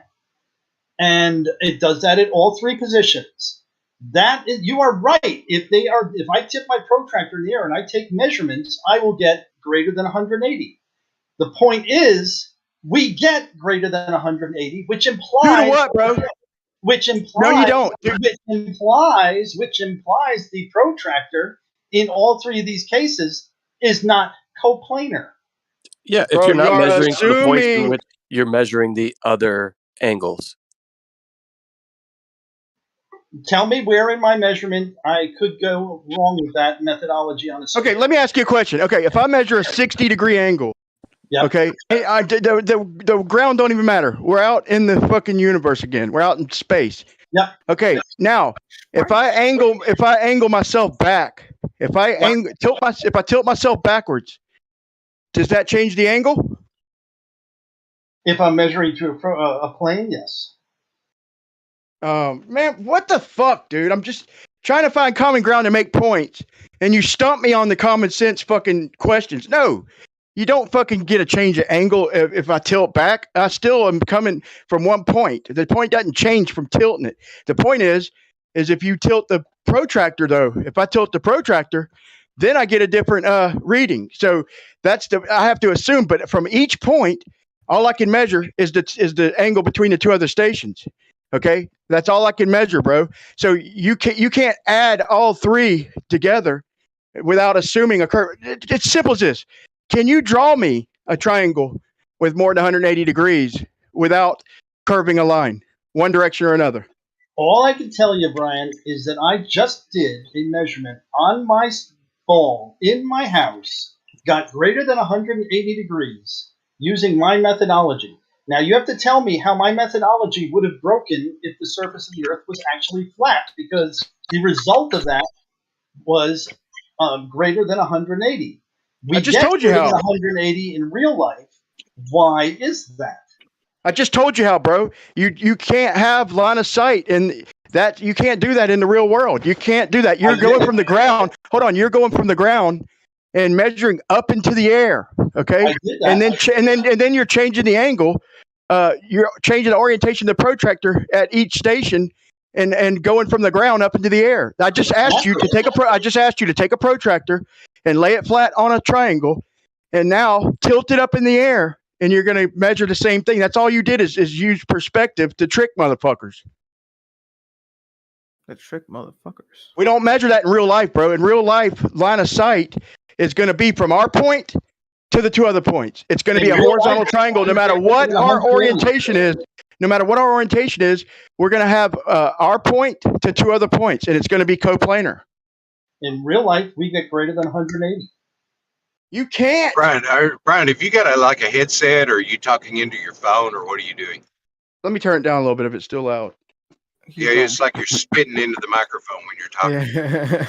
And it does that at all three positions. That is, you are right. If I tip my protractor in the air and I take measurements, I will get greater than 180. The point is, we get greater than 180, which implies due to what, bro? Which implies no, you don't. Which implies the protractor in all three of these cases is not coplanar. Yeah, if you're not measuring the points in which you're measuring the other angles. Tell me where in my measurement I could go wrong with that methodology on a scale. Okay, let me ask you a question. Okay, if I measure a 60-degree angle, okay, the ground don't even matter. We're out in the fucking universe again. We're out in space. Yeah. Okay, now if I angle myself back, if I tilt myself backwards, does that change the angle? If I'm measuring to a plane, yes. Man, what the fuck, dude? I'm just trying to find common ground to make points, and you stump me on the common sense fucking questions. No, you don't fucking get a change of angle if I tilt back. I still am coming from one point. The point doesn't change from tilting it. The point is if you tilt the protractor, though, if I tilt the protractor, then I get a different reading. So I have to assume, but from each point, all I can measure is the angle between the two other stations. Okay, that's all I can measure, bro. So you can't add all three together without assuming a curve. It's simple as this. Can you draw me a triangle with more than 180 degrees without curving a line, one direction or another? All I can tell you, Brian, is that I just did a measurement on my ball in my house, got greater than 180 degrees using my methodology. Now, you have to tell me how my methodology would have broken if the surface of the Earth was actually flat, because the result of that was greater than 180. I just told you how. 180 in real life. Why is that? I just told you how, bro. You can't have line of sight, and that you can't do that in the real world. You can't do that. You're going from the ground. Hold on, you're going from the ground and measuring up into the air. Okay, and then you're changing the angle. You're changing the orientation of the protractor at each station, and going from the ground up into the air. I just asked you to take a protractor and lay it flat on a triangle, and now tilt it up in the air, and you're going to measure the same thing. That's all you did is use perspective to trick motherfuckers. To trick motherfuckers. We don't measure that in real life, bro. In real life, line of sight is going to be from our point to the two other points. It's going to be a horizontal triangle, no matter what our orientation is. No matter what our orientation is, we're going to have our point to two other points, and it's going to be coplanar. In real life, we get greater than 180. You can't. Brian, if you got a headset, or are you talking into your phone, or what are you doing? Let me turn it down a little bit if it's still loud. Yeah, it's like you're spitting into the microphone when you're talking. Yeah.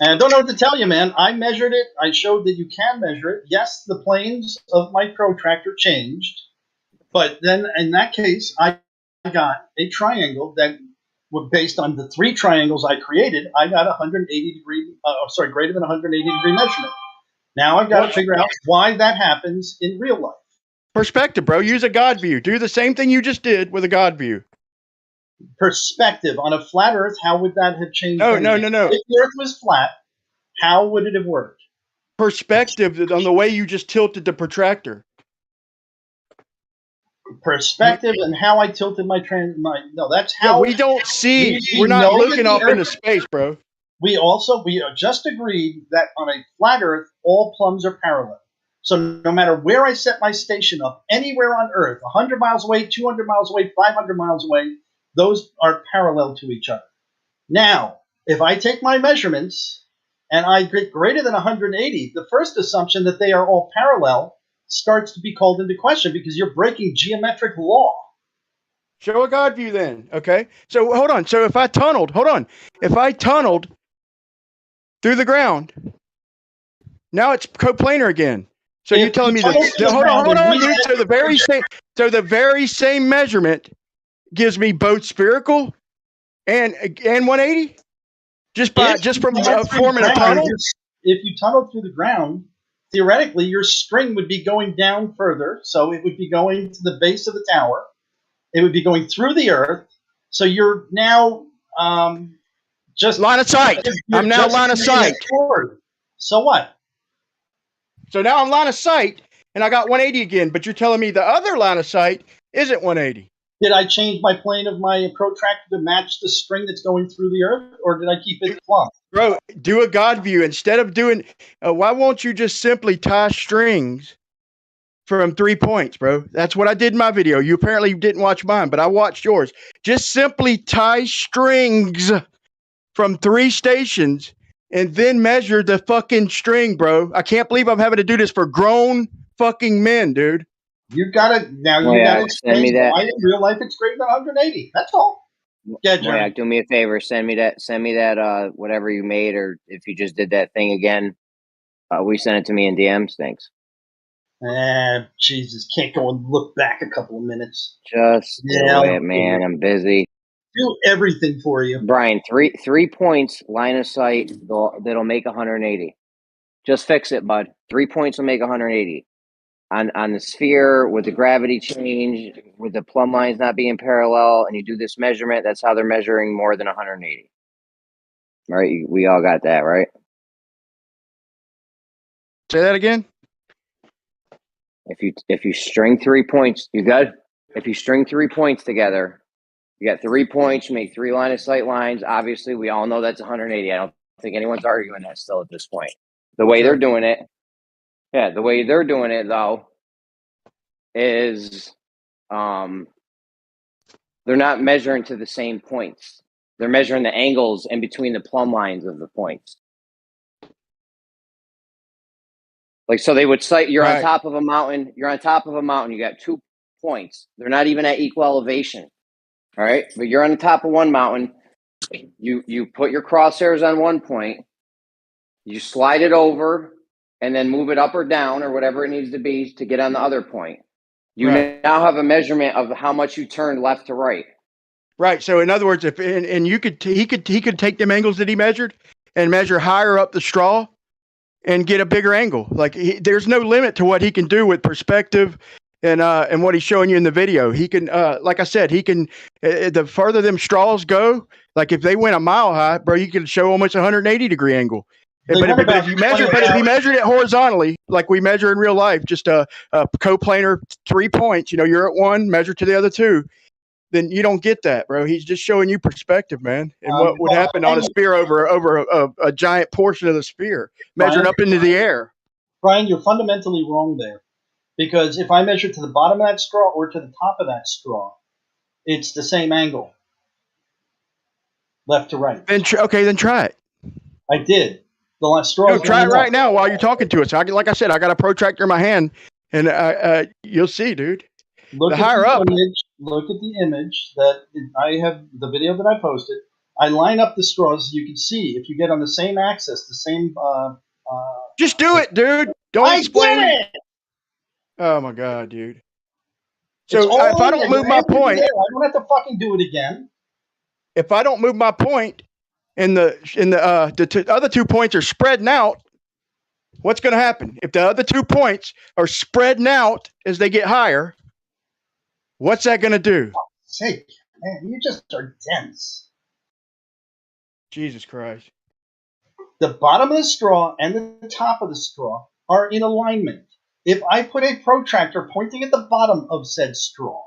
And I don't know what to tell you, man. I measured it. I showed that you can measure it. Yes, the planes of my protractor changed. But then in that case, I got a triangle that was based on the three triangles I created. I got 180 degree, greater than 180 degree measurement. Now I've got to figure out why that happens in real life. Perspective, bro. Use a God view. Do the same thing you just did with a God view. Perspective on a flat Earth, how would that have changed? No. If the Earth was flat, how would it have worked? Perspective on the way you just tilted the protractor. Perspective and how I tilted my that's how. Yeah, we don't see. We're not looking off into space, bro. We just agreed that on a flat Earth, all plumbs are parallel. So no matter where I set my station up, anywhere on Earth, 100 miles away, 200 miles away, 500 miles away, those are parallel to each other. Now, if I take my measurements and I get greater than 180, the first assumption that they are all parallel starts to be called into question because you're breaking geometric law. Show a God view then, okay? So hold on. So if I tunneled through the ground, now it's coplanar again. So you're telling me that? Hold on, dude. So the very same measurement gives me both spherical and 180, just from forming a tunnel. If you tunneled through the ground, theoretically your string would be going down further, so it would be going to the base of the tower. It would be going through the Earth. So you're now just line of sight. I'm now line of sight. So what? So now I'm line of sight, and I got 180 again. But you're telling me the other line of sight isn't 180. Did I change my plane of my protractor to match the string that's going through the Earth, or did I keep it plumb? Bro, do a God view instead of doing. Why won't you just simply tie strings from 3 points, bro? That's what I did in my video. You apparently didn't watch mine, but I watched yours. Just simply tie strings from 3 stations and then measure the fucking string, bro. I can't believe I'm having to do this for grown fucking men, dude. You gotta send me that. Why in real life it's greater than 180. That's all. Yeah, Jerry. Do me a favor. Send me that. Whatever you made, or if you just did that thing again, send it to me in DMs. Thanks. Jesus, can't go and look back a couple of minutes. Just do it, man. I'm busy. Do everything for you, Brian. 3 points line of sight that'll make 180. Just fix it, bud. 3 points will make 180. On the sphere with the gravity change, with the plumb lines not being parallel, and you do this measurement, that's how they're measuring more than 180. Right? We all got that, right? Say that again. If you string 3 points, you good? If you string 3 points together, you got 3 points, you make 3 line of sight lines. Obviously, we all know that's 180. I don't think anyone's arguing that still at this point. The way they're doing it, though, is they're not measuring to the same points. They're measuring the angles in between the plumb lines of the points. Like, so they would cite you're on top of a mountain. You got 2 points. They're not even at equal elevation. All right. But you're on the top of one mountain. You put your crosshairs on one point. You slide it over and then move it up or down or whatever it needs to be to get on the other point. You now have a measurement of how much you turn left to right. Right. So in other words, he could take them angles that he measured and measure higher up the straw and get a bigger angle. Like there's no limit to what he can do with perspective and what he's showing you in the video. He can, like I said, the further them straws go, like if they went a mile high, bro, you can show almost 180-degree angle. But if you measured it horizontally, like we measure in real life, just a coplanar 3 points, you're at one, measure to the other 2, then you don't get that, bro. He's just showing you perspective, man, and what would happen on a sphere over a giant portion of the sphere, measured up into the air. Brian, you're fundamentally wrong there, because if I measure to the bottom of that straw or to the top of that straw, it's the same angle, left to right. Then try it. I did. The last straw. Try it right now while you're talking to us. Like I said, I got a protractor in my hand, and you'll see, dude. Look at the image that I have, the video that I posted. I line up the straws. You can see if you get on the same axis, the same. Just do it, dude. Don't explain it. Oh my god, dude. So if I don't move my point, I don't have to fucking do it again. If I don't move my point, and the other 2 points are spreading out, what's going to happen? If the other 2 points are spreading out as they get higher, what's that going to do? Sake, man, you just are dense. Jesus Christ. The bottom of the straw and the top of the straw are in alignment. If I put a protractor pointing at the bottom of said straw,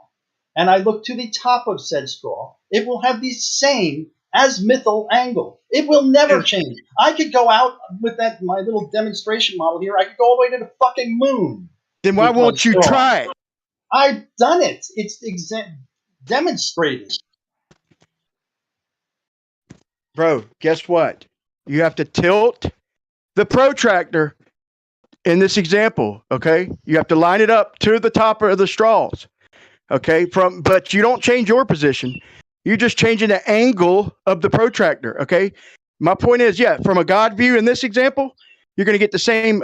and I look to the top of said straw, it will have the same azimuthal angle. It will never change. I could go out with my little demonstration model here. I could go all the way to the fucking moon. Then why won't you try it? I've done it. It's demonstrated. Bro, guess what? You have to tilt the protractor in this example, okay? You have to line it up to the top of the straws, okay? But you don't change your position. You're just changing the angle of the protractor, okay? My point is, yeah, from a God view in this example, you're going to get the same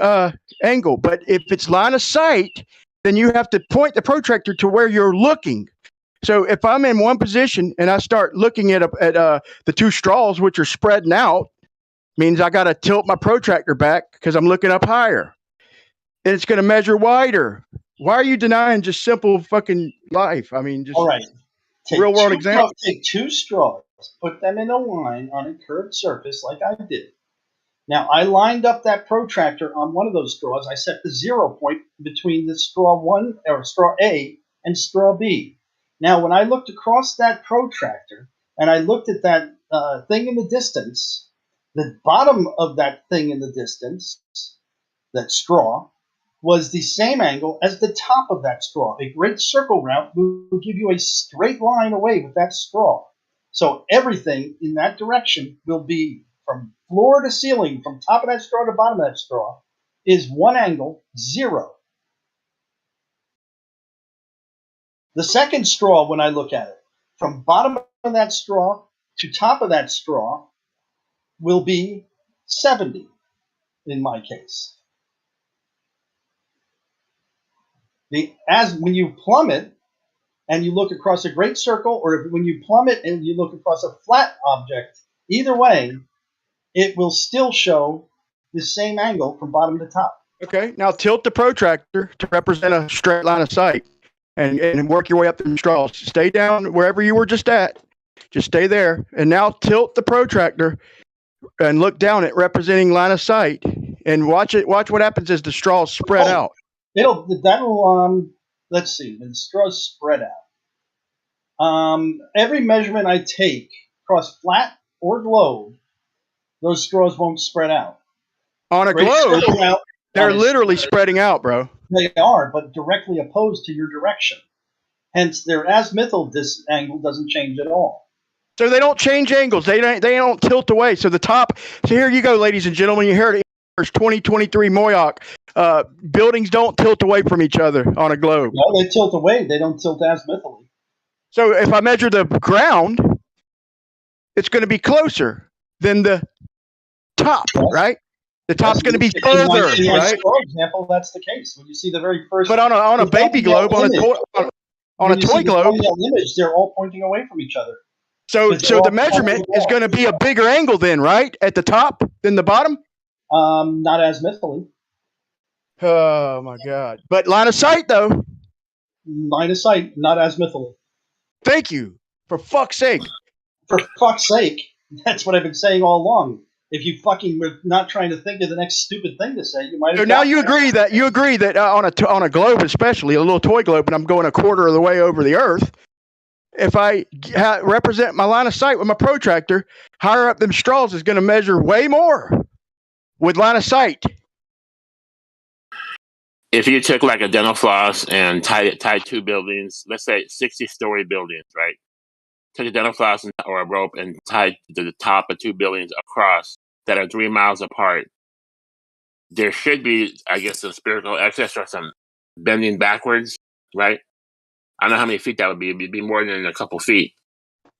angle. But if it's line of sight, then you have to point the protractor to where you're looking. So if I'm in one position and I start looking at the 2 straws, which are spreading out, means I got to tilt my protractor back because I'm looking up higher. And it's going to measure wider. Why are you denying just simple fucking life? I mean, just all right. Real world example. Take 2 straws, put them in a line on a curved surface like I did. Now, I lined up that protractor on one of those straws. I set the 0 point between the straw A and straw B. Now, when I looked across that protractor and I looked at that thing in the distance, the bottom of that thing in the distance, that straw, was the same angle as the top of that straw. A great circle route will give you a straight line away with that straw. So everything in that direction will be from floor to ceiling, from top of that straw to bottom of that straw, is one angle, 0. The second straw, when I look at it, from bottom of that straw to top of that straw, will be 70 in my case. When you plummet and you look across a great circle, or when you plummet and you look across a flat object, either way, it will still show the same angle from bottom to top. Okay, now tilt the protractor to represent a straight line of sight and work your way up the straws. Stay down wherever you were just at. Just stay there. And now tilt the protractor and look down at representing line of sight and watch what happens as the straws spread out. Let's see, when the straws spread out. Every measurement I take across flat or globe, those straws won't spread out. On a globe, they're literally spreading out, bro. They are, but directly opposed to your direction. Hence, their azimuthal angle doesn't change at all. So they don't change angles. They don't tilt away. So the top. So here you go, ladies and gentlemen. You heard it. 2023 Moyoc. Buildings don't tilt away from each other on a globe. No, they tilt away. They don't tilt azimutally. So if I measure the ground, it's going to be closer than the top, right? The top's going to be further, right? For example, that's the case. When you see the very first, but on a baby globe, on a toy globe, image, they're all pointing away from each other. So the measurement is going to be a bigger angle then, right? At the top than the bottom? Not azimutally. Oh my God! But line of sight though. Line of sight, not azimutally. Thank you. For fuck's sake. For fuck's sake. That's what I've been saying all along. If you fucking were not trying to think of the next stupid thing to say, you might have. So now you agree that on a globe, especially a little toy globe, and I'm going a quarter of the way over the Earth. If I represent my line of sight with my protractor, higher up them straws is going to measure way more with line of sight. If you took like a dental floss and tied 2 buildings, let's say 60-story buildings, right? Took a dental floss or a rope and tied to the top of 2 buildings across that are 3 miles apart. There should be, I guess, some spherical excess or some bending backwards, right? I don't know how many feet that would be. It'd be more than a couple feet.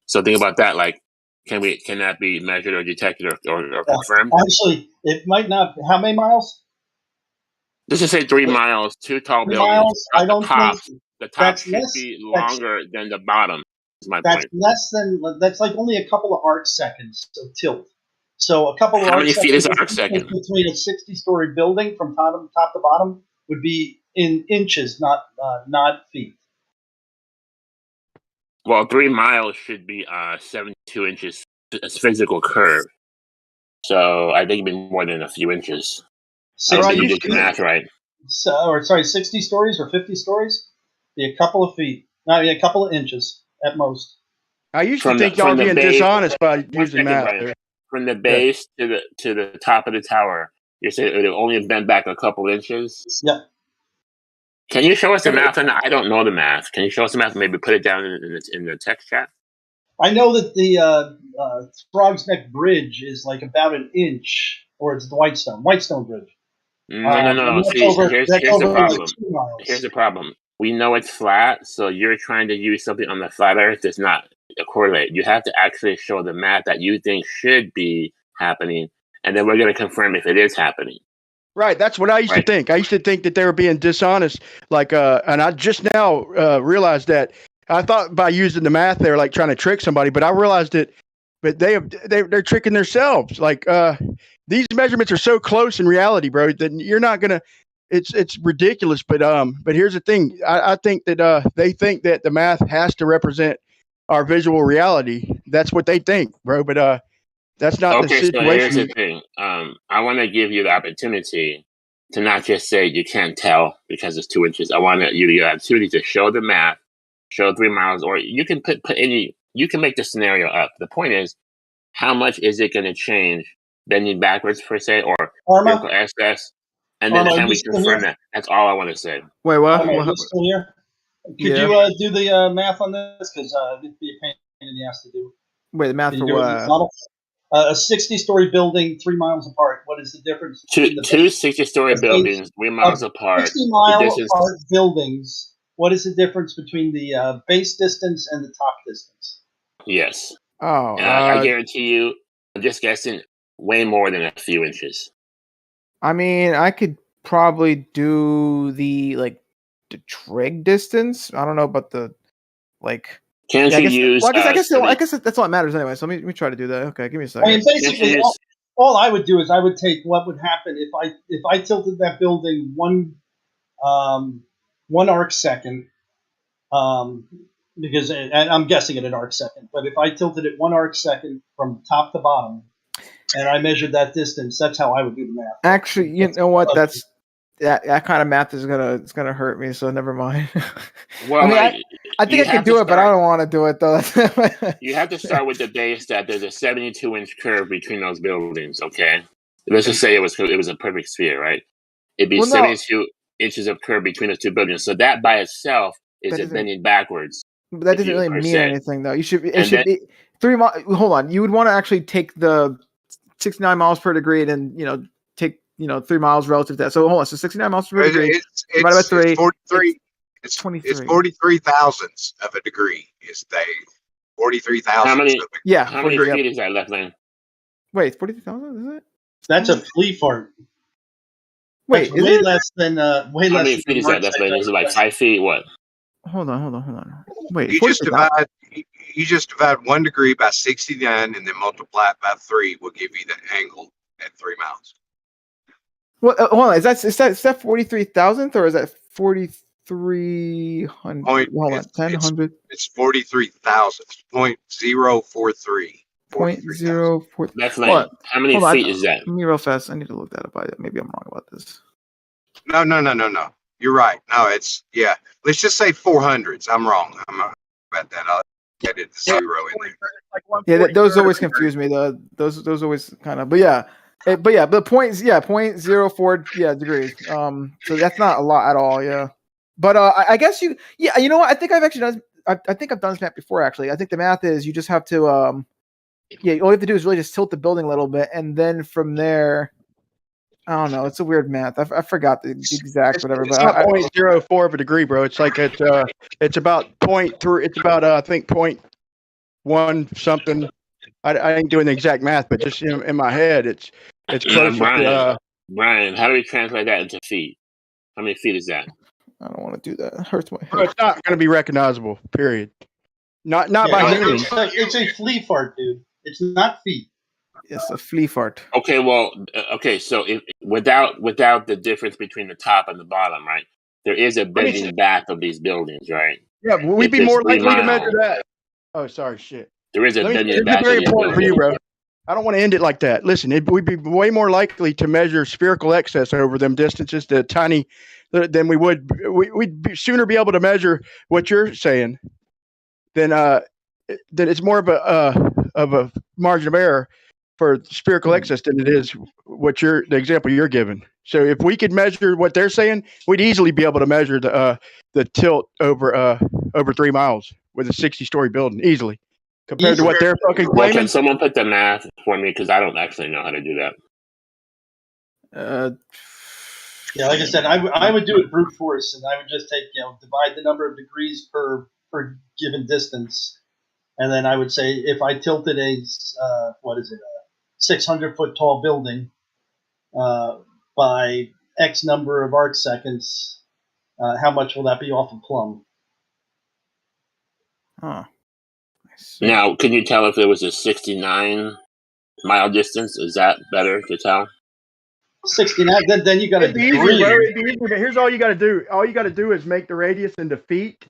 So think about that. Like, can that be measured or detected or confirmed? Actually, it might not. How many miles? Let's just say 3 miles, 2 tall 3 buildings. miles. I don't think the top should be longer than the bottom. Is my point. That's like only a couple of arc seconds of tilt. So a couple of How arc many feet is an seconds arc second? between a 60-story building from top to bottom would be in inches, not feet. Well, 3 miles should be 72 inches physical curve. So I think it'd be more than a few inches. I don't think you did your math right. 60 stories or 50 stories? Be a couple of feet, not a couple of inches at most. I used to think y'all were being dishonest by using math. From the base to the top of the tower, you said it would only have been back a couple inches. Yeah. Can you show us the math? And I don't know the math. Can you show us the math? Maybe put it down in the text chat. I know that the Frog's Neck Bridge is like about an inch, or it's the Whitestone Bridge. No. See, here's the problem. Here's the problem. We know it's flat, so you're trying to use something on the flat Earth that's not correlate. You have to actually show the math that you think should be happening, and then we're going to confirm if it is happening. Right, that's what I used to think. I used to think that they were being dishonest. And I just now realized that. I thought by using the math they were like trying to trick somebody, but I realized that. But they're tricking themselves. Like these measurements are so close in reality, bro, that you're not gonna. It's ridiculous. But here's the thing. I think that they think that the math has to represent our visual reality. That's what they think, bro. But that's not the situation. So here's the thing. I want to give you the opportunity to not just say you can't tell because it's 2 inches. I want you the opportunity to show the math, show 3 miles, or you can put any. You can make the scenario up. The point is, how much is it going to change bending backwards per se, or vertical SS? And then can we confirm that? That's all I want to say. Wait, what? Are you still here? Could you do the math on this? Because it'd be a pain in the ass to do. Wait, the math for what? A 60-story building 3 miles apart. What is the difference? Two 60-story buildings 3 miles apart. 60-mile apart buildings. What is the difference between the base distance and the top distance? Yes. Oh, and I guarantee you, I'm just guessing, way more than a few inches. I mean, I could probably do the trig distance. I don't know about the like. Can't you use? Well, I guess that's all that matters anyway. So let me try to do that. Okay, give me a second. I mean, basically, all I would do is I would take what would happen if I tilted that building one arc second, because and I'm guessing at an arc second, but if I tilted it 1 arc second from top to bottom, and I measured that distance, that's how I would do the math. Actually, you know what? That kind of math is gonna hurt me. So never mind. Well, I mean, I think I could do it, but I don't want to do it though. You have to start with the base that there's a 72-inch curve between those buildings. Okay, let's just say it was a perfect sphere, right? It'd be 72 inches of curve between the two buildings. So that by itself is it bending backwards. But that doesn't really mean anything, though. It should be 3 miles. Hold on, you would want to actually take the 69 miles per degree and take 3 miles relative to that. So hold on, so 69 miles per degree divided by 3. 43. It's 23. It's 43 thousandths of a degree. Is 43,000. How many? Yeah. How many feet is that, left lane? Wait, 43,000 is it? That's a flea fart. Wait, is way less than way less. How many feet is that, left lane? Is it like 5 feet? What? Hold on. Wait, You just divide 1 degree by 69 and then multiply it by 3 will give you the angle at 3 miles. Well, hold on. Is that 43,000th or is that 4,300? Hold on, 10,100. It's 43,000. 0.043. 0.04. Left lane. How many feet is that? Let me real fast. I need to look that up. Maybe I'm wrong about this. No. You're right. No, it's Let's just say 400s. I'm wrong. I'm about that. I'll get it 0 in there. Yeah, those always confuse me. Those always kind of. But the point is 0.04 degrees. So that's not a lot at all. Yeah. But I guess you know what? I think I've actually done. I think I've done this math before. Actually, I think the math is you just have to all you have to do is really just tilt the building a little bit, and then from there. I don't know. It's a weird math. I forgot the exact whatever. It's but not 0.04 of a degree, bro. It's like it's about 0.3. It's about I think 0.1 something. I ain't doing the exact math, but just in my head, it's close. Brian, how do we translate that into feet? How many feet is that? I don't want to do that. It hurts my head. Bro, it's not going to be recognizable. Period. Not by humans. It's a flea fart, dude. It's not feet. Yes, a flea fart. Okay, well, okay. So if without the difference between the top and the bottom, right? There is a bending back of these buildings, right? Yeah, will we If be it's more 3 likely to measure miles, that? Oh, sorry, shit. there is a Let me. bending It's back of very these important for buildings. you, bro. I don't want to end it like that. Listen, we'd be way more likely to measure spherical excess over them distances, the tiny, than we would. We'd sooner be able to measure what you're saying than it's more of a margin of error for spherical excess than it is the example you're giving. So if we could measure what they're saying, we'd easily be able to measure the tilt over 3 miles with a 60-story building easily compared to what they're fucking Well, claiming. can someone put the math for me? Because I don't actually know how to do that. Yeah, like I said, I would do it brute force, and I would just take divide the number of degrees per given distance, and then I would say if I tilted a 600-foot tall building by X number of arc seconds, how much will that be off of plumb? Huh. Now, can you tell if it was a 69-mile distance? Is that better to tell? 69. Then you got to It'd be easier, bro. It'd be easier. But here's all you got to do. All you got to do is make the radius into feet,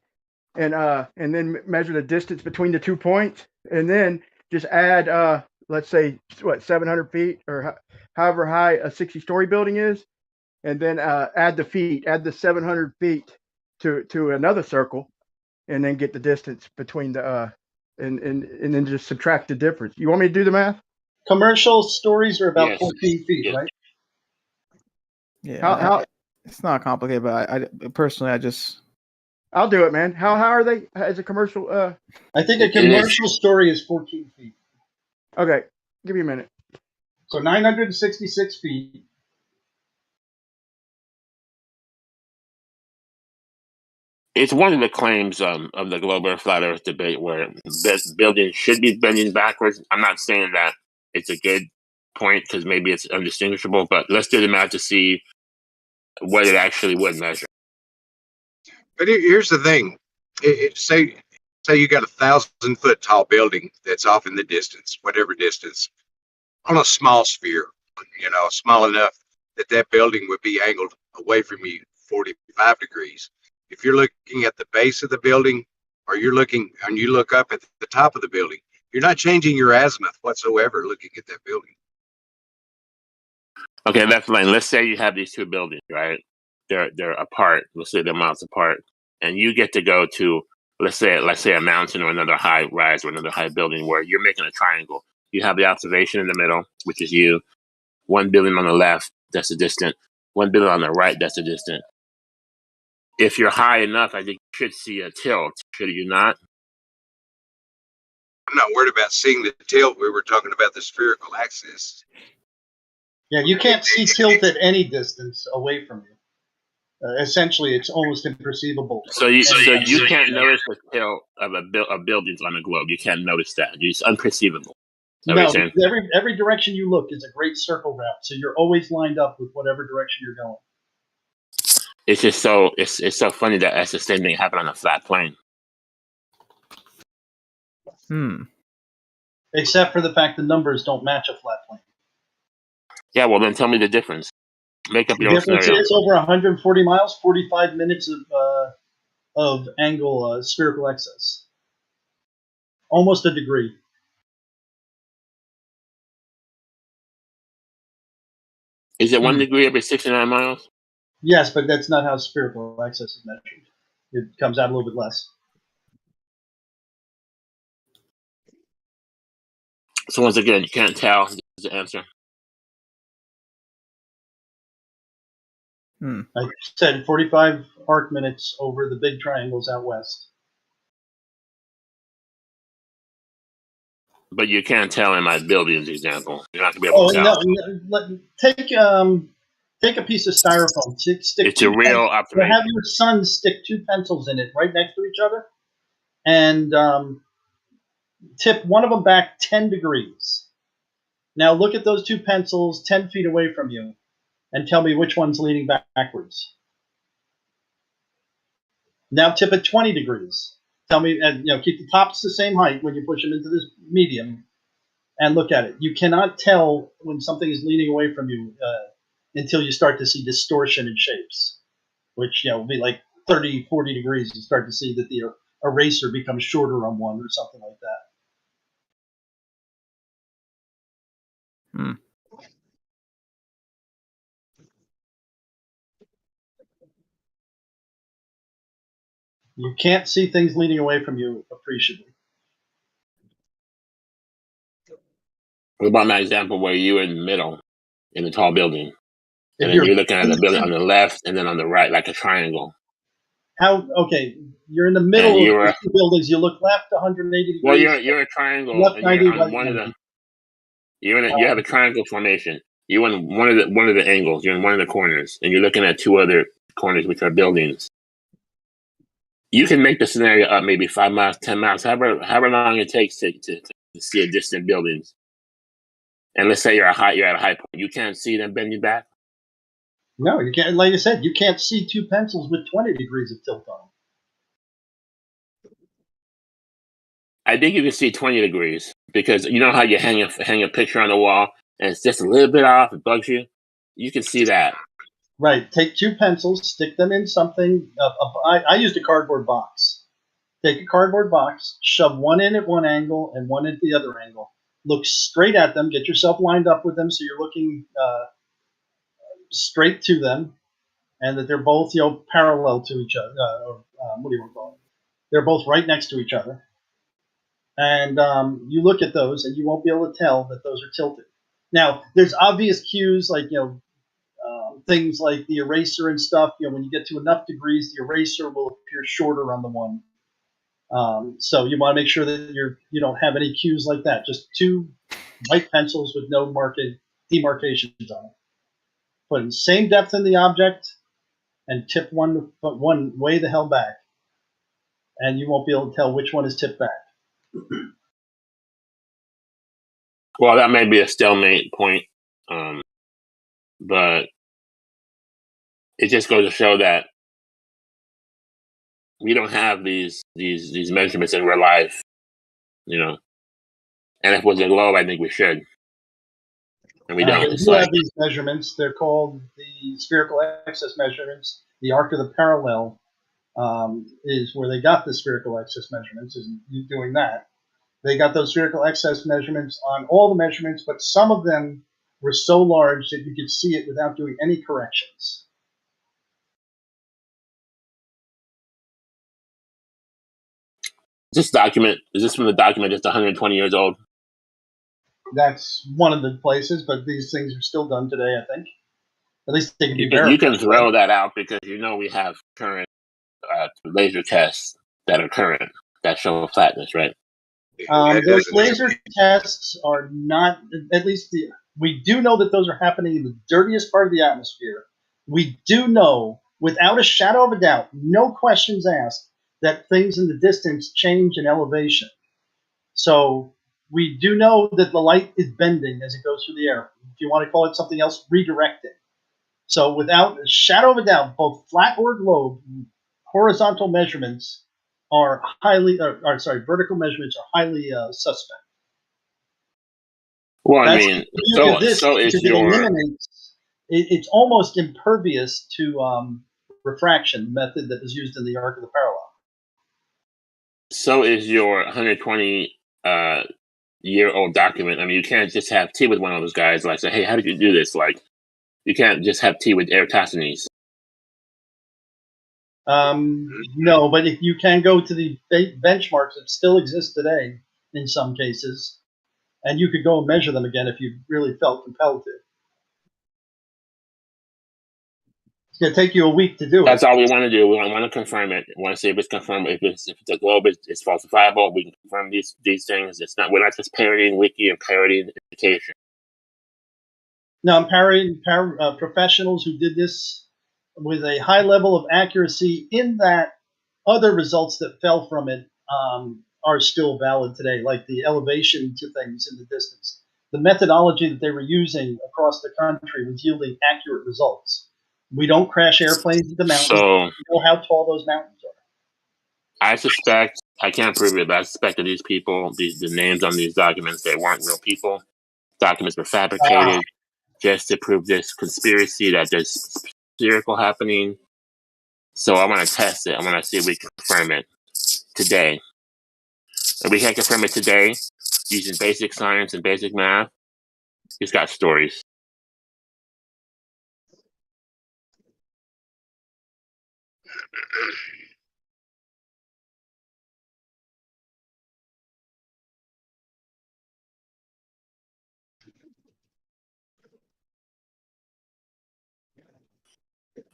and then measure the distance between the 2 points, and then just add let's say 700 feet or however high a 60-story building is, and then add the 700 feet to another circle, and then get the distance between the and then just subtract the difference. You want me to do the math? Commercial stories are about Yes. 14 feet, right? Yeah. How it's not complicated, but I personally I'll do it, man. How are they as a commercial? I think a commercial story is 14 feet. Okay, give me a minute. So 966 feet. It's one of the claims of the global flat Earth debate where buildings should be bending backwards. I'm not saying that it's a good point because maybe it's undistinguishable, but let's do the math to see what it actually would measure. But here's the thing: say you got 1,000-foot tall building that's off in the distance, whatever distance, on a small sphere, small enough that building would be angled away from you 45 degrees. If you're looking at the base of the building, or you look up at the top of the building, you're not changing your azimuth whatsoever looking at that building. Okay, that's fine. Let's say you have these two buildings, right? They're apart. Let's say they're miles apart, and you get to go to let's say a mountain or another high rise or another high building where you're making a triangle. You have the observation in the middle, which is you. One building on the left, that's a distant. One building on the right, that's a distant. If you're high enough, I think you should see a tilt. Should you not? I'm not worried about seeing the tilt. We were talking about the spherical axis. Yeah, you can't see tilt at any distance away from you. Essentially, it's almost imperceivable. So you can't notice the tilt of buildings on a globe. You can't notice that. It's unperceivable. No, every direction you look is a great circle route, so you're always lined up with whatever direction you're going. It's just so it's so funny that that's the same thing happened on a flat plane. Except for the fact the numbers don't match a flat plane. Yeah, well then tell me the difference. Make up The your own difference scenario. is over 140 miles, 45 minutes of angle spherical excess. Almost a degree. Is it 1 degree every 69 miles? Yes, but that's not how spherical excess is measured. It comes out a little bit less. So once again, you can't tell. This is the answer. I said 45 arc minutes over the big triangles out west. But you can't tell in my buildings example. You're not gonna be able to tell. No, take a piece of styrofoam. Stick it's a real observation. Have your son stick two pencils in it right next to each other, and tip one of them back 10 degrees. Now look at those two pencils 10 feet away from you, and tell me which one's leaning backwards. Now tip it 20 degrees. Tell me, and keep the tops the same height when you push them into this medium, and look at it. You cannot tell when something is leaning away from you until you start to see distortion in shapes, which will be like 30, 40 degrees. You start to see that the eraser becomes shorter on one or something like that. Hmm. You can't see things leaning away from you appreciably. What about my example where you're in the middle in a tall building, and If then you're looking at the building on the left and then on the right, like a triangle? Okay, you're in the And middle of you're those two buildings. You look left 180 degrees. well, you're a triangle, left and 90, you're on right one 90. of the. You have a triangle formation. You're in one of the angles. You're in one of the corners, and you're looking at two other corners, which are buildings. You can make the scenario up maybe 5 miles, 10 miles, however long it takes to see a distant buildings. And let's say you're at a high point. You can't see them bending back. No, you can't. Like I said, you can't see two pencils with 20 degrees of tilt on them. I think you can see 20 degrees because you know how you hang a picture on the wall and it's just a little bit off. It bugs you. You can see that. Right. Take two pencils, stick them in something. I used a cardboard box. Take a cardboard box, shove one in at one angle and one at the other angle. Look straight at them. Get yourself lined up with them so you're looking straight to them, and that they're both parallel to each other. What do you want to call it? They're both right next to each other. And you look at those, and you won't be able to tell that those are tilted. Now, there's obvious cues like things like the eraser and stuff. When you get to enough degrees, the eraser will appear shorter on the one. So you want to make sure that you don't have any cues like that. Just two white pencils with no demarcations on it. Put in the same depth in the object, and tip one way the hell back, and you won't be able to tell which one is tipped back. Well, that may be a stalemate point, but it just goes to show that we don't have these measurements in real life, And if it was a globe, I think we should, and we don't. We do have these measurements. They're called the spherical excess measurements. The arc of the parallel is where they got the spherical excess measurements. Is doing that. They got those spherical excess measurements on all the measurements, but some of them were so large that you could see it without doing any corrections. Is this from the document that's 120 years old? That's one of the places, but these things are still done today, I think. At least they can be verified. You can throw that out because we have current laser tests that are current that show flatness, right? Those laser tests are not, at least we do know that those are happening in the dirtiest part of the atmosphere. We do know, without a shadow of a doubt, no questions asked, that things in the distance change in elevation. So we do know that the light is bending as it goes through the air. If you want to call it something else, redirecting. So without a shadow of a doubt, both flat or globe, horizontal measurements are vertical measurements are highly suspect. Well, I mean, so is your... It's almost impervious to refraction, the method that was used in the arc of the parallel. So is your 120-year-old document. I mean, you can't just have tea with one of those guys like say, hey, how did you do this? Like, you can't just have tea with Eratosthenes. No, but if you can go to the benchmarks that still exist today in some cases, and you could go and measure them again if you really felt compelled to. It's going to take you a week to do it. That's all we want to do. We want to confirm it. We want to see if it's confirmed. If it's a globe is falsifiable, we can confirm these things. It's not. We're not just parodying wiki and parodying indication. No, I'm parodying professionals who did this with a high level of accuracy. In that, other results that fell from it are still valid today, like the elevation to things in the distance. The methodology that they were using across the country was yielding accurate results. We don't crash airplanes into mountains. So, we know how tall those mountains are. I suspect I can't prove it, but I suspect that these people, the names on these documents, they weren't real people. Documents were fabricated just to prove this conspiracy that there's spherical happening. So I want to test it. I want to see if we can confirm it today. If we can't confirm it today using basic science and basic math, he's got stories.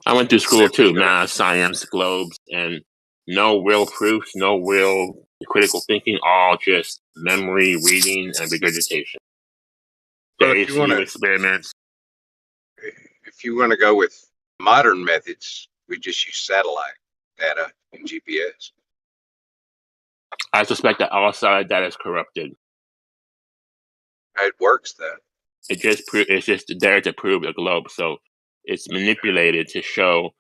I went through school too, math, science, globes, and no real proofs, no real critical thinking, all just memory, reading, and regurgitation. The Well, if you want ACU to, experiments. if you want to go with modern methods, we just use satellite data and GPS. I suspect that all satellite data is corrupted. It works though. It's just there to prove a globe, so it's manipulated to show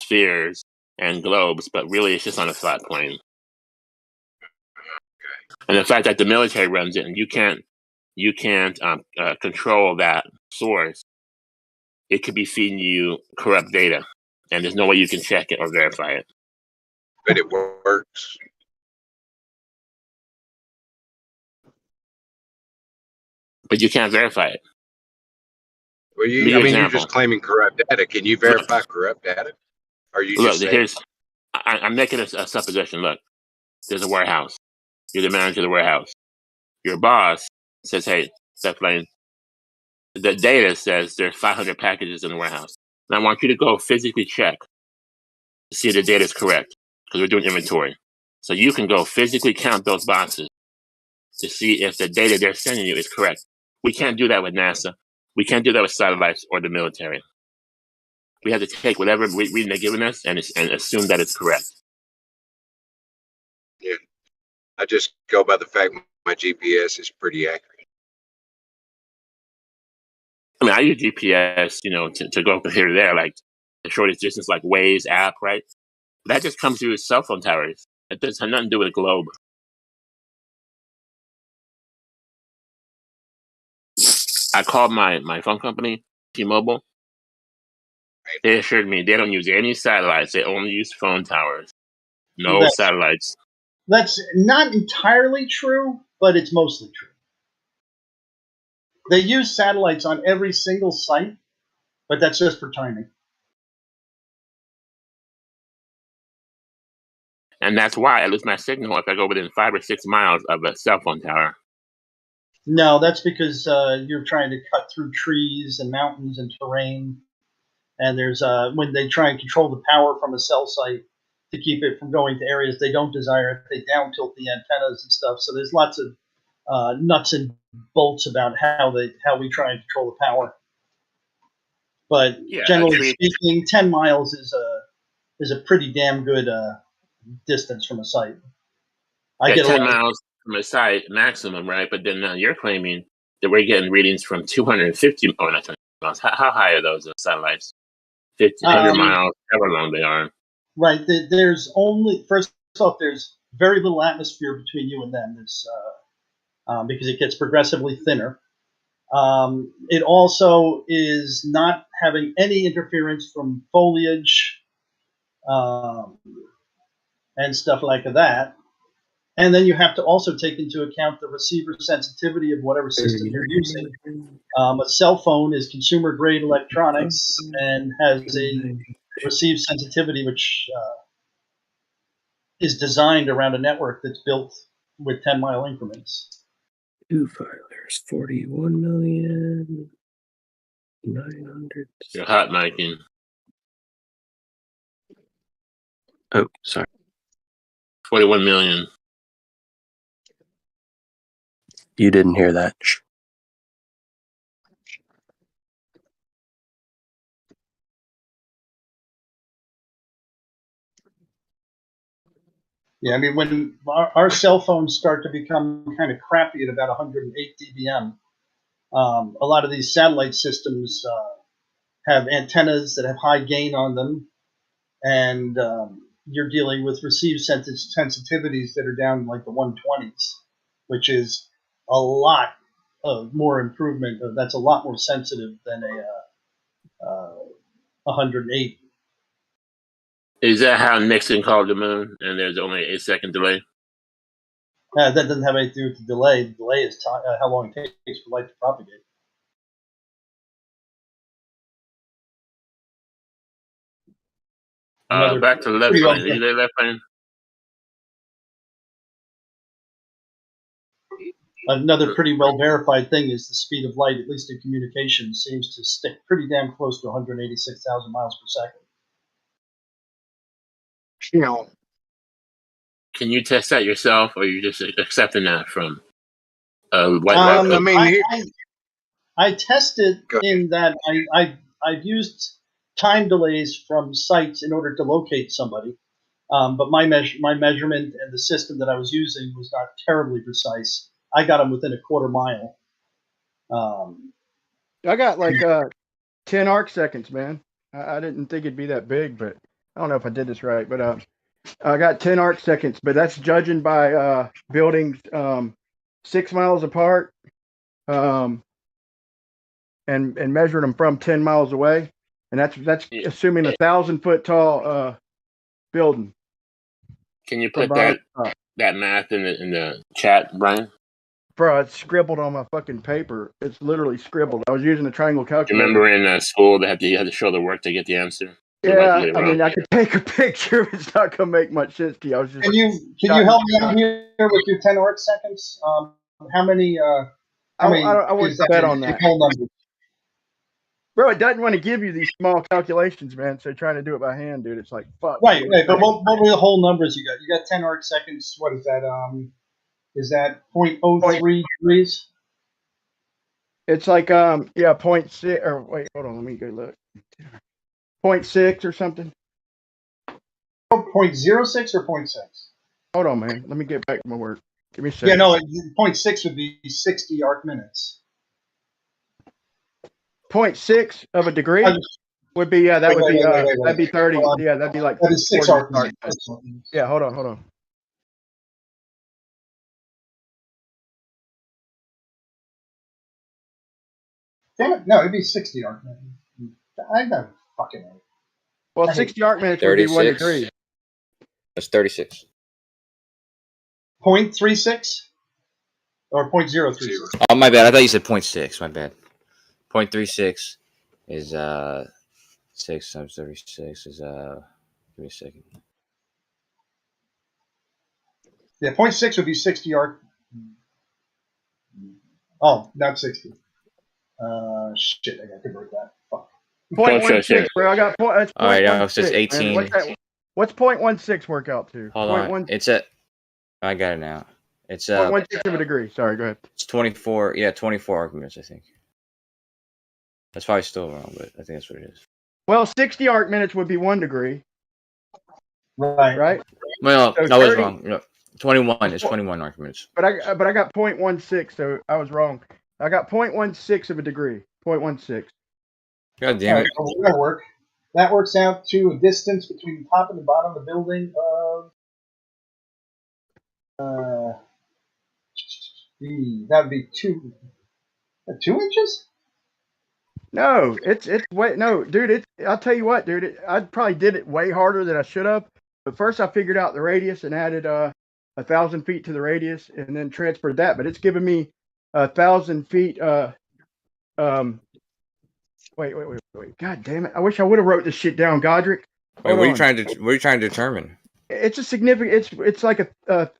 spheres and globes, but really it's just on a flat plane. And the fact that the military runs it, and you can't control that source, it could be feeding you corrupt data, and there's no way you can check it or verify it. But it works. But you can't verify it. Well, you're just claiming corrupt data. Can you verify corrupt data? Or you Look, just say, I'm making a supposition. Look, there's a warehouse. You're the manager of the warehouse. Your boss says, "Hey, Seth Lane, the data says there's 500 packages in the warehouse. And I want you to go physically check to see if the data is correct because we're doing inventory. So you can go physically count those boxes to see if the data they're sending you is correct. We can't do that with NASA. We can't do that with satellites or the military. We have to take whatever reading they're giving us and assume that it's correct." yeah, I just go by the fact my GPS is pretty accurate. I mean, I use GPS, to go from here to there, like the shortest distance, like Waze app, right? That just comes through cell phone towers. It doesn't have nothing to do with a globe. I called my phone company, T-Mobile. They assured me they don't use any satellites. They only use phone towers. No satellites. That's not entirely true, but it's mostly true. They use satellites on every single site, but that's just for timing. And that's why I lose my signal if I go within 5 or 6 miles of a cell phone tower. No, that's because you're trying to cut through trees and mountains and terrain. And there's when they try and control the power from a cell site to keep it from going to areas they don't desire, they down tilt the antennas and stuff. So there's lots of nuts and bolts about how we try and control the power. But generally speaking, 10 miles is a pretty damn good distance from a site. I get 10 miles from a site maximum, right? But then you're claiming that we're getting readings from 250. Oh, not 20 miles. How high are those satellites? 100 miles, however long they are. Right. There's only, first off, there's very little atmosphere between you and them. There's because it gets progressively thinner. It also is not having any interference from foliage and stuff like that. And then you have to also take into account the receiver sensitivity of whatever system you're using. A cell phone is consumer grade electronics and has a receive sensitivity which is designed around a network that's built with 10-mile increments. Two filers, 41,900,000. You're hot micing. Oh, sorry. 41 million. You didn't hear that. Yeah, I mean, when our cell phones start to become kind of crappy at about 108 dBm, a lot of these satellite systems have antennas that have high gain on them, and you're dealing with received sensitivities that are down in like the 120s, which is a lot of more improvement. That's a lot more sensitive than a 108. Is that how Nixon called the moon and there's only an 8-second delay? That doesn't have anything to do with the delay. The delay is how long it takes for light to propagate. Back to the left lane. Is there left lane? Another pretty well verified thing is the speed of light, at least in communication, seems to stick pretty damn close to 186,000 miles per second. You know, Can you test that yourself, or are you just accepting that from white? I tested in that I've used time delays from sites in order to locate somebody, but my measurement and the system that I was using was not terribly precise. I got them within a quarter mile. I got like 10 arc seconds, man. I didn't think it'd be that big, but I don't know if I did this right. But I got 10 arc seconds, but that's judging by buildings 6 miles apart, and measuring them from 10 miles away, and that's assuming 1,000-foot tall building. Can you put that math in the chat, Brian? Bro, it's scribbled on my fucking paper. It's literally scribbled. I was using a triangle calculator. Remember in school you had to show the work to get the answer? Yeah, I mean, I could take a picture. It's not gonna make much sense to you. I was just. Can you help me out here with your 10 arc seconds? How many? I wouldn't bet on that. Bro, it doesn't want to give you these small calculations, man. So trying to do it by hand, dude, it's like fuck. Right. But what were the whole numbers you got? You got 10 arc seconds. What is that? Is that 0.03 degrees? It's like 0.6 or wait, hold on, let me go look. 0.6 or something. 0.06 or 0.6? Hold on, man. Let me get back to my work. Give me a second. Yeah, no, 0.6 would be 60 arc minutes. 0.6 of a degree would be that'd be 30. Yeah, that'd be like that is 6 arc minutes. Yeah, hold on. Damn it! No, it'd be 60 arc minutes. I don't fucking know. Well, 60 arc minutes would be 1 degree. That's 36. 0.36 or 0.036? Oh, my bad. I thought you said 0.6. My bad. 0.36 is 6 times 36 is give me a second. Yeah, 0.6 would be 60 arc. Oh, not 60. Shit, I got to convert that. Fuck. 0.16, bro. I got point. All right, it's just 18. What's 0.16 work out to? Hold on. It's I got it now. It's 0.16 of a degree. Sorry, go ahead. It's 24. Yeah, 24 arc minutes, I think. That's probably still wrong, but I think that's what it is. Well, 60 arc minutes would be 1 degree. Right. Well, So I was 30 wrong. No, 21 is 21 arc minutes. But I got 0.16, so I was wrong. I got 0.16 of a degree. 0.16. God damn it. That'll work. That works out to a distance between the top and the bottom of the building of that would be 2 inches. No, it's way no, dude. I'll tell you what, dude. I probably did it way harder than I should have. But first, I figured out the radius and added 1,000 feet to the radius, and then transferred that. But it's giving me 1,000 feet. Wait. God damn it! I wish I would have wrote this shit down, Godric. Wait, what are you trying to determine? It's a significant. It's like a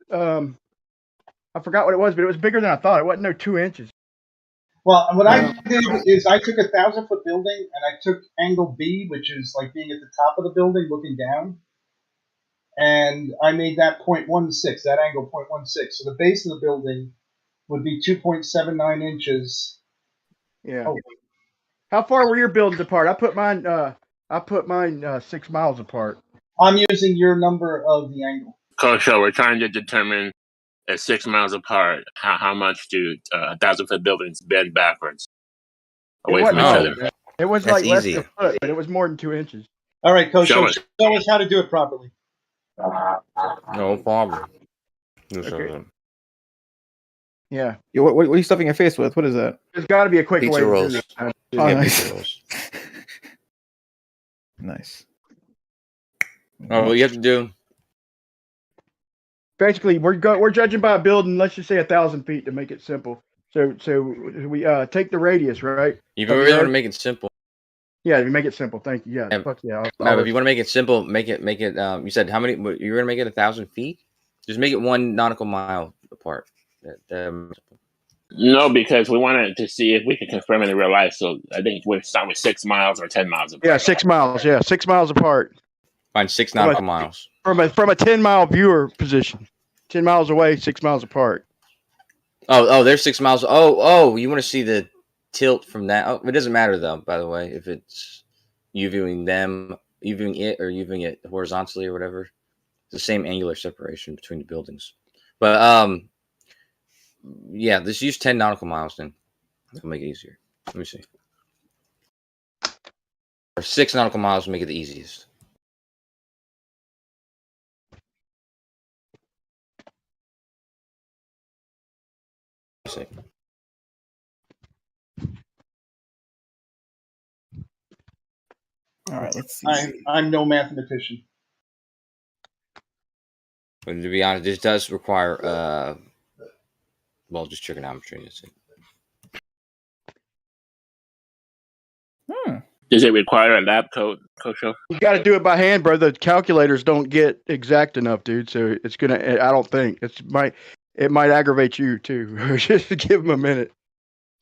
I forgot what it was, but it was bigger than I thought. It wasn't no 2 inches. Well, what I did is I took 1,000-foot building and I took angle B, which is like being at the top of the building looking down, and I made that 0.16. That angle 0.16. So the base of the building would be 2.79 inches. Yeah. Oh. How far were your buildings apart? I put mine 6 miles apart. I'm using your number of the angle. Coach, so we're trying to determine at 6 miles apart how much do 1,000-foot buildings bend backwards away from each other. It was That's like less easy. than a foot, but it was more than 2 inches. All right, Coach. Show Show us how to do it properly. No problem. Okay. Yeah. What are you stuffing your face with? What is that? There's got to be a quicker Pizza way to rolls. do this. Oh, Yeah, nice. pizza rolls. Nice. Oh, what you have to do. Basically, we're judging by a building. Let's just say 1,000 feet to make it simple. So we take the radius, right? If of you the really want Earth. to make it simple. Yeah, we make it simple. Thank you. Yeah, fuck yeah. No, if you want to make it simple, make it. You said how many? You're gonna make it 1,000 feet. Just make it 1 nautical mile apart. No, because we wanted to see if we could confirm it in real life. So I think we're starting with 6 miles or 10 miles apart. Yeah, 6 miles. Yeah, 6 miles apart. Find 6 nautical miles from a 10-mile viewer position. 10 miles away, 6 miles apart. Oh, there's 6 miles. Oh, you want to see the tilt from that? Oh, it doesn't matter though. By the way, if it's you viewing them, you viewing it, or you viewing it horizontally or whatever, it's the same angular separation between the buildings. But yeah, let's use 10 nautical miles then. That'll make it easier. Let me see. Or 6 nautical miles will make it the easiest. Let's see. All right, let's see. I'm no mathematician. But to be honest, this does require well, just trigonometry. That's it. Does it require a lab coat, Kosho? You got to do it by hand, bro. The calculators don't get exact enough, dude. So it's gonna. I don't think it might aggravate you too. Just give him a minute.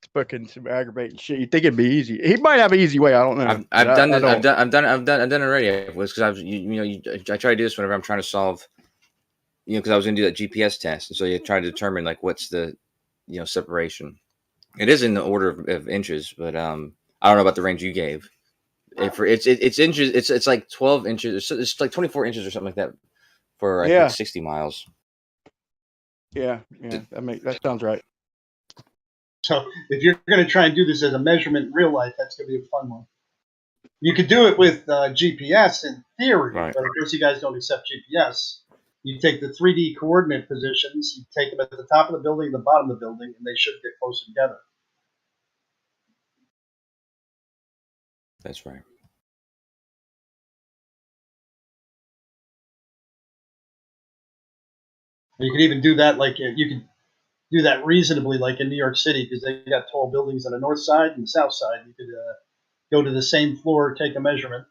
It's fucking some aggravating shit. You think it'd be easy? He might have an easy way. I don't know. I've done this. I've done it already. It was because I was I try to do this whenever I'm trying to solve. Because I was gonna do that GPS test, and so you try to determine like what's the separation. It is in the order of inches, but I don't know about the range you gave. It's inches. It's like 12 inches. It's like 24 inches or something like that for I think 60 miles. Yeah, that sounds right. So if you're going to try and do this as a measurement in real life, that's going to be a fun one. You could do it with GPS in theory, right. But of course you guys don't accept GPS. You take the 3D coordinate positions, you take them at the top of the building, the bottom of the building, and they should get closer together. That's right. You could even do that you could do that reasonably, like in New York City, because they got tall buildings on the north side and the south side. You could go to the same floor, take a measurement.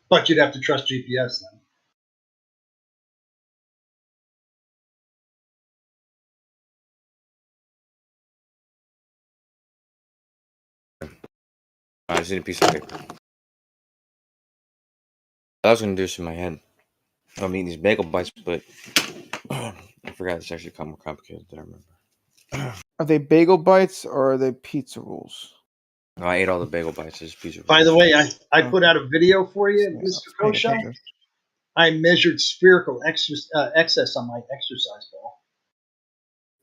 But you'd have to trust GPS then. I just need a piece of paper. I was going to do this in my head. I'm eating these bagel bites, but I forgot it's actually more complicated than I remember. Are they bagel bites or are they pizza rolls? No, I ate all the bagel bites. It's pizza rolls. By the way, I put out a video for you, Mr. Kosho. I measured spherical excess on my exercise ball.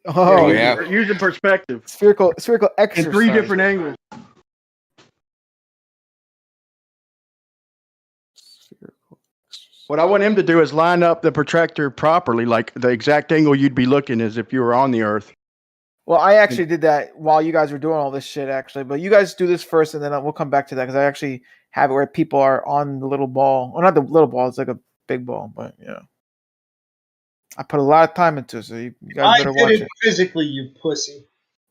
Oh, yeah. Using perspective. Spherical exercise. In 3 different angles. What I want him to do is line up the protractor properly, like the exact angle you'd be looking as if you were on the Earth. Well, I actually did that while you guys were doing all this shit, actually. But you guys do this first, and then we'll come back to that, because I actually have it where people are on the little ball. Well, not the little ball. It's like a big ball, but yeah. I put a lot of time into it, so you guys better watch it. Physically, you pussy.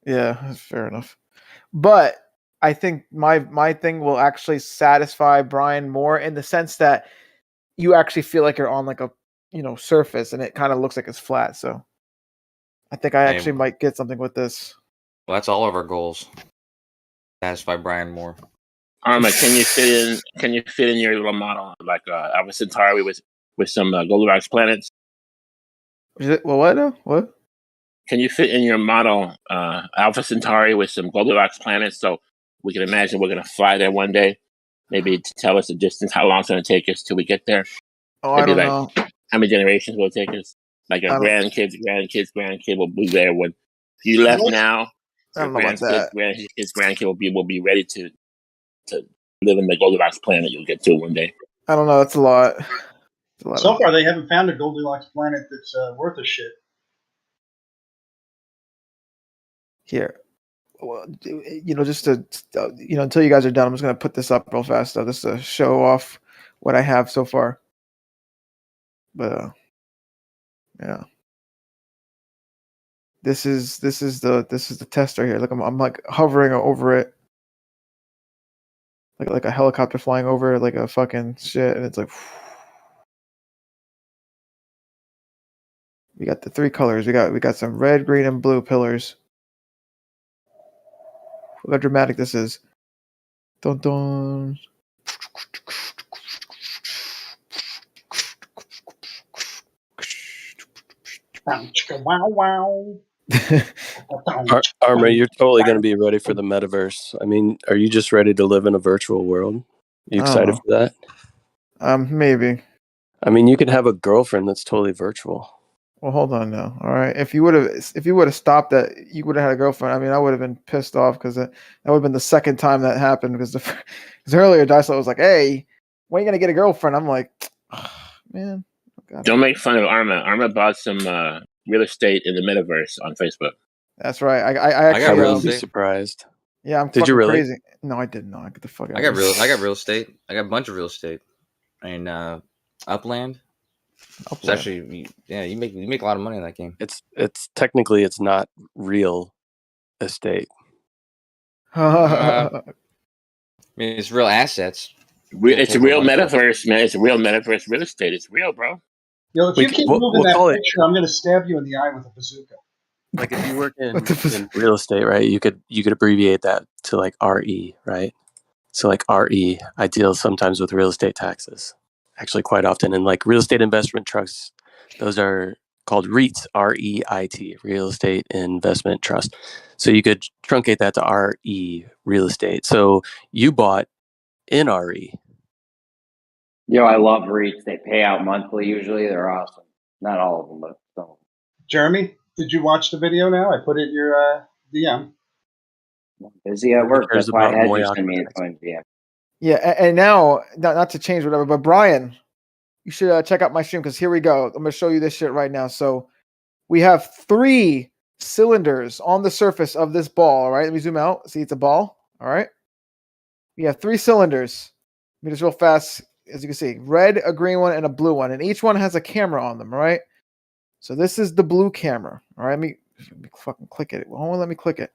Yeah, that's fair enough. But I think my thing will actually satisfy Brian more in the sense that you actually feel like you're on like a surface, and it kind of looks like it's flat. So I think I actually might get something with this. Well, that's all of our goals. Satisfy Brian more. Arma, can you fit in your little model like Alpha Centauri with some Goldilocks planets? Is it what? Can you fit in your model Alpha Centauri with some Goldilocks planets so we can imagine we're going to fly there one day? Maybe to tell us the distance, how long it's going to take us till we get there. Oh, maybe I don't know. How many generations will it take us? Like our grandkid will be there when you left now. I don't know about that. Grandkid will be ready to to live in the Goldilocks planet you'll get to one day. I don't know. It's a lot. It's a lot So of- far, they haven't found a Goldilocks planet that's worth a shit. Here. Well, just to, until you guys are done, I'm just going to put this up real fast, though, just to show off what I have so far. But, yeah. This is the test right here. Look, I'm like hovering over it. Like a helicopter flying over it, like a fucking shit, and it's like we got the three colors. We got some red, green, and blue pillars. Look how dramatic this is. Dun dun. Wow, wow. Armor, you're totally going to be ready for the metaverse. I mean, are you just ready to live in a virtual world? You excited for that? Maybe. I mean, you can have a girlfriend that's totally virtual. Well, hold on now. All right. If you would have stopped that, you would have had a girlfriend. I mean, I would have been pissed off because that would have been the second time that happened. Because earlier, Dysel was like, "Hey, when are you gonna get a girlfriend?" I'm like, oh, "Man, don't make fun of Arma. Arma bought some real estate in the metaverse on Facebook. That's right. I actually I wouldn't be surprised. Yeah, I'm. Did you really? Crazy. No, I didn't. No, get the fuck out. I got real estate. I got a bunch of real estate. And Upland. It's actually, yeah, you make a lot of money in that game. It's technically it's not real estate. I mean, it's real assets. It's a real metaverse, man. It's a real metaverse real estate. It's real, bro. Yo, if you keep moving that picture, I'm gonna stab you in the eye with a bazooka. Like if you work in real estate, right? You could abbreviate that to like RE, right? So like RE, I deal sometimes with real estate taxes, actually quite often, and like real estate investment trusts. Those are called REITs, REIT, real estate investment trust. So you could truncate that to RE, real estate. So you bought in RE. Yo, I love REITs. They pay out monthly usually. They're awesome. Not all of them, but some of them. Jeremy, did you watch the video now? I put it in your DM. I'm busy at work. That's why I had you send me a DM. Yeah, and now, not to change whatever, but Brian, you should check out my stream because here we go. I'm going to show you this shit right now. So we have 3 cylinders on the surface of this ball. All right, let me zoom out. See, it's a ball. All right. We have 3 cylinders. Let me just real fast. As you can see, red, a green one, and a blue one. And each one has a camera on them, all right? So this is the blue camera. All right, let me fucking click it. Well, let me click it.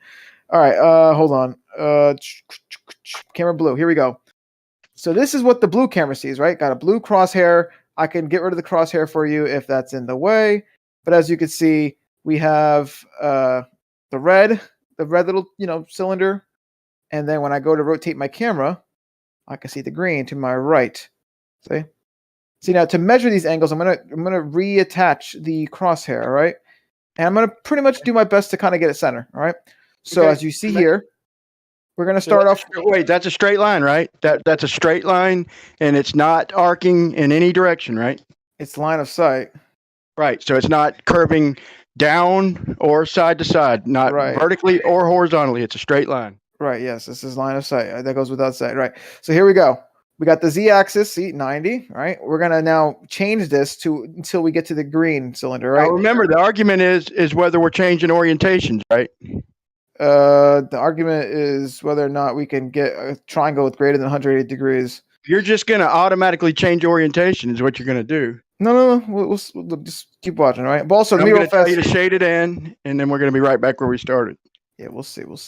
All right, hold on. Camera blue. Here we go. So this is what the blue camera sees, right? Got a blue crosshair. I can get rid of the crosshair for you if that's in the way. But as you can see, we have the red little, cylinder. And then when I go to rotate my camera, I can see the green to my right. See now to measure these angles, I'm gonna reattach the crosshair, all right? And I'm gonna pretty much do my best to kind of get it center, all right? So as you see here, we're gonna start off. Wait, that's a straight line, right? That's a straight line, and it's not arcing in any direction, right? It's line of sight. Right. So it's not curving down or side to side, not vertically or horizontally. It's a straight line. Right. Yes, this is line of sight. That goes without sight. Right. So here we go. We got the z-axis, see 90. Right. We're gonna now change this to until we get to the green cylinder. Right. Now remember, the argument is whether we're changing orientations, right? The argument is whether or not we can get a triangle with greater than 180 degrees. You're just gonna automatically change orientation, is what you're gonna do. No. We'll just keep watching. All right. But also, I'm gonna tell you to shade it in, and then we're gonna be right back where we started. Yeah, we'll see. All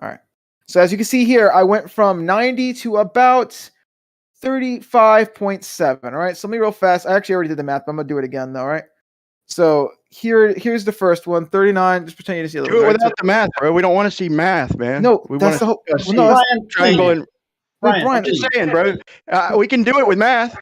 right. So as you can see here, I went from 90 to about 35.7. All right. So let me real fast. I actually already did the math, but I'm gonna do it again though. All right. So here's the first one, 39. Just pretend you didn't see a little. Do it without the math, bro. We don't want to see math, man. No, we that's the whole. triangle and Brian, I'm just saying, bro. We can do it with math.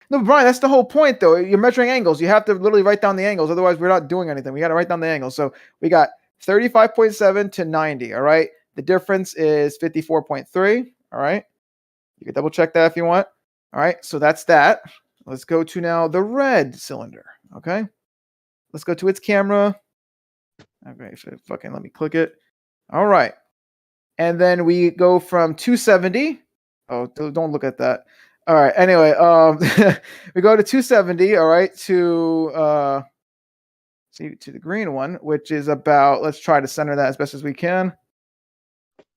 No, Brian, that's the whole point, though. You're measuring angles. You have to literally write down the angles. Otherwise, we're not doing anything. We got to write down the angles. So we got 35.7 to 90. All right. The difference is 54.3. All right. You can double check that if you want. All right. So that's that. Let's go to now the red cylinder. Okay. Let's go to its camera. Okay. So fucking let me click it. All right. and then we go from 270. Oh, don't look at that. All right. Anyway, we go to 270. All right, to the green one, which is about. Let's try to center that as best as we can.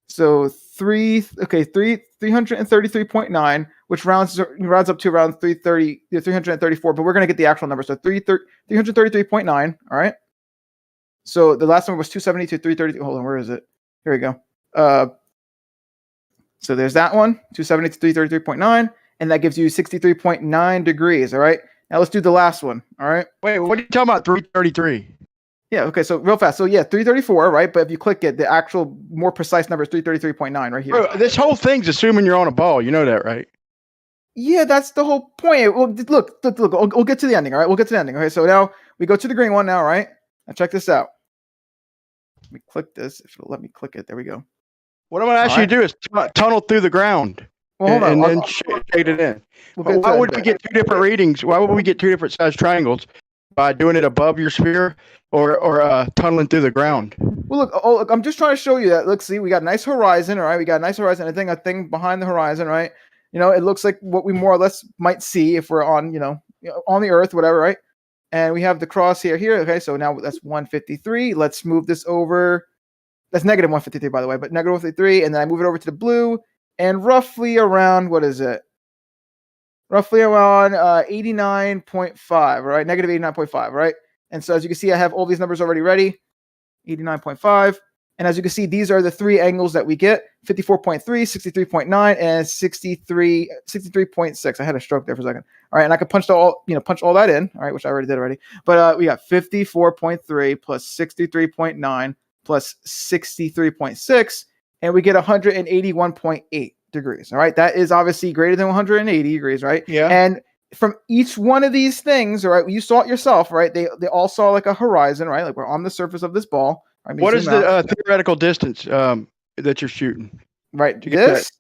So 333.9, which rounds up to around 334, but we're gonna get the actual number. So 333.9. All right. So the last one was 270 to 330. Hold on, where is it? Here we go. So there's that one, 270 to 333.9, and that gives you 63.9 degrees. All right. Now let's do the last one. All right. Wait, what are you talking about? 333. Yeah. Okay. So real fast. So yeah, 334. Right. But if you click it, the actual more precise number is 333.9 right here. Bro, this whole thing's assuming you're on a ball. You know that, right? Yeah, that's the whole point. Well, look. We'll get to the ending. All right. We'll get to the ending. Okay. So now we go to the green one now. Right. Now check this out. Let me click this. If it'll let me click it. There we go. What I'm going to ask you to do is tunnel through the ground and then shade it in. But why would we get two different readings? Why would we get two different sized triangles by doing it above your sphere or tunneling through the ground? Well, look, I'm just trying to show you that. Look, see, we got a nice horizon, all right? We got a nice horizon. I think a thing behind the horizon, right? It looks like what we more or less might see if we're on, on the Earth, whatever, right? And we have the crosshair here. Okay, so now that's 153. Let's move this over. That's negative 153, by the way, but negative 153. And then I move it over to the blue, and roughly around, what is it? Roughly around 89.5, right? Negative 89.5, right? And so as you can see, I have all these numbers already ready. 89.5. And as you can see, these are the three angles that we get: 54.3, 63.9, and 63.6. I had a stroke there for a second. All right, and I could punch all that in, all right, which I already did already. But we got 54.3 plus 63.9 plus 63.6, and we get 181.8 degrees. All right, that is obviously greater than 180 degrees, right? Yeah. And from each one of these things, all right, you saw it yourself, right? They all saw like a horizon, right? Like we're on the surface of this ball. Right? What is the theoretical distance that you're shooting? Right. This.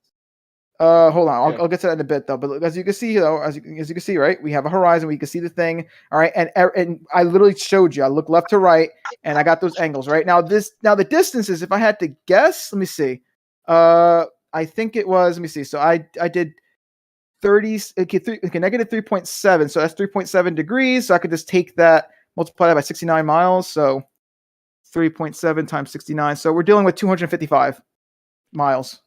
Hold on. I'll get to that in a bit, though. But as you can see, though, as you can see, right, we have a horizon. We can see the thing. All right, and I literally showed you. I looked left to right, and I got those angles. Right now, the distances. If I had to guess, let me see. I think it was. Let me see. So I did 30. Negative 3.7. So that's 3.7 degrees. So I could just take that, multiply that by 69 miles. So 3.7 times 69. So we're dealing with 255 miles.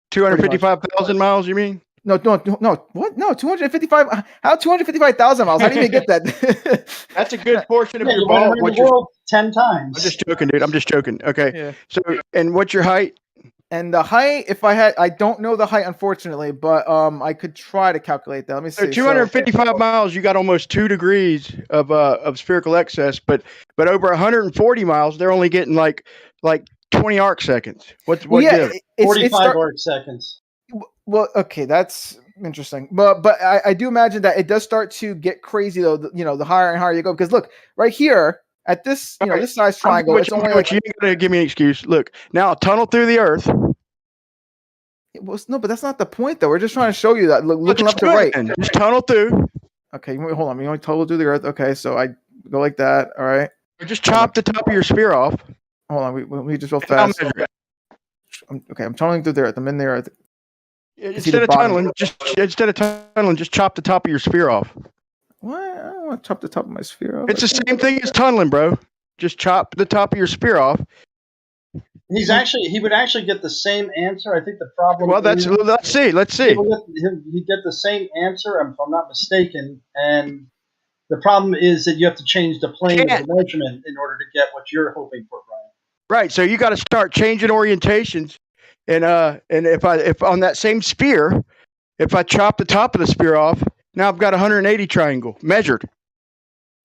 255,000 miles, you mean? No. What? No, 255. How 255,000 miles? How do you even get that? That's a good portion of your you ball. went around the world 10 times. I'm just joking, dude. I'm just joking. Okay. Yeah. So, and what's your height? And the height, I don't know the height, unfortunately, but I could try to calculate that. Let me see. So 255 miles, you got almost 2 degrees of spherical excess, but over 140 miles, they're only getting like 20 arc seconds. What gives? 45 arc seconds. Well, okay, that's interesting, but I do imagine that it does start to get crazy though. The higher and higher you go, because look right here at this, this size triangle. It's only like, you ain't gonna give me an excuse. Look, now tunnel through the earth. Well, no, but that's not the point though. We're just trying to show you that. Looking up to right. Just tunnel through. Okay, hold on. We only tunnel through the earth. Okay, so I go like that. All right. Or just chop the top of your sphere off. Hold on. We just real fast. I'm tunneling through the earth. I'm in the earth. Instead of tunneling, just chop the top of your sphere off. What? I don't want to chop the top of my sphere off. It's the same thing as tunneling, bro. Just chop the top of your sphere off. He would actually get the same answer. I think the problem. Well, let's see. He'd get the same answer, if I'm not mistaken. And the problem is that you have to change the plane of the measurement in order to get what you're hoping for, Brian. Right. So you got to start changing orientations, and if on that same sphere, if I chop the top of the sphere off, now I've got a 180 triangle measured.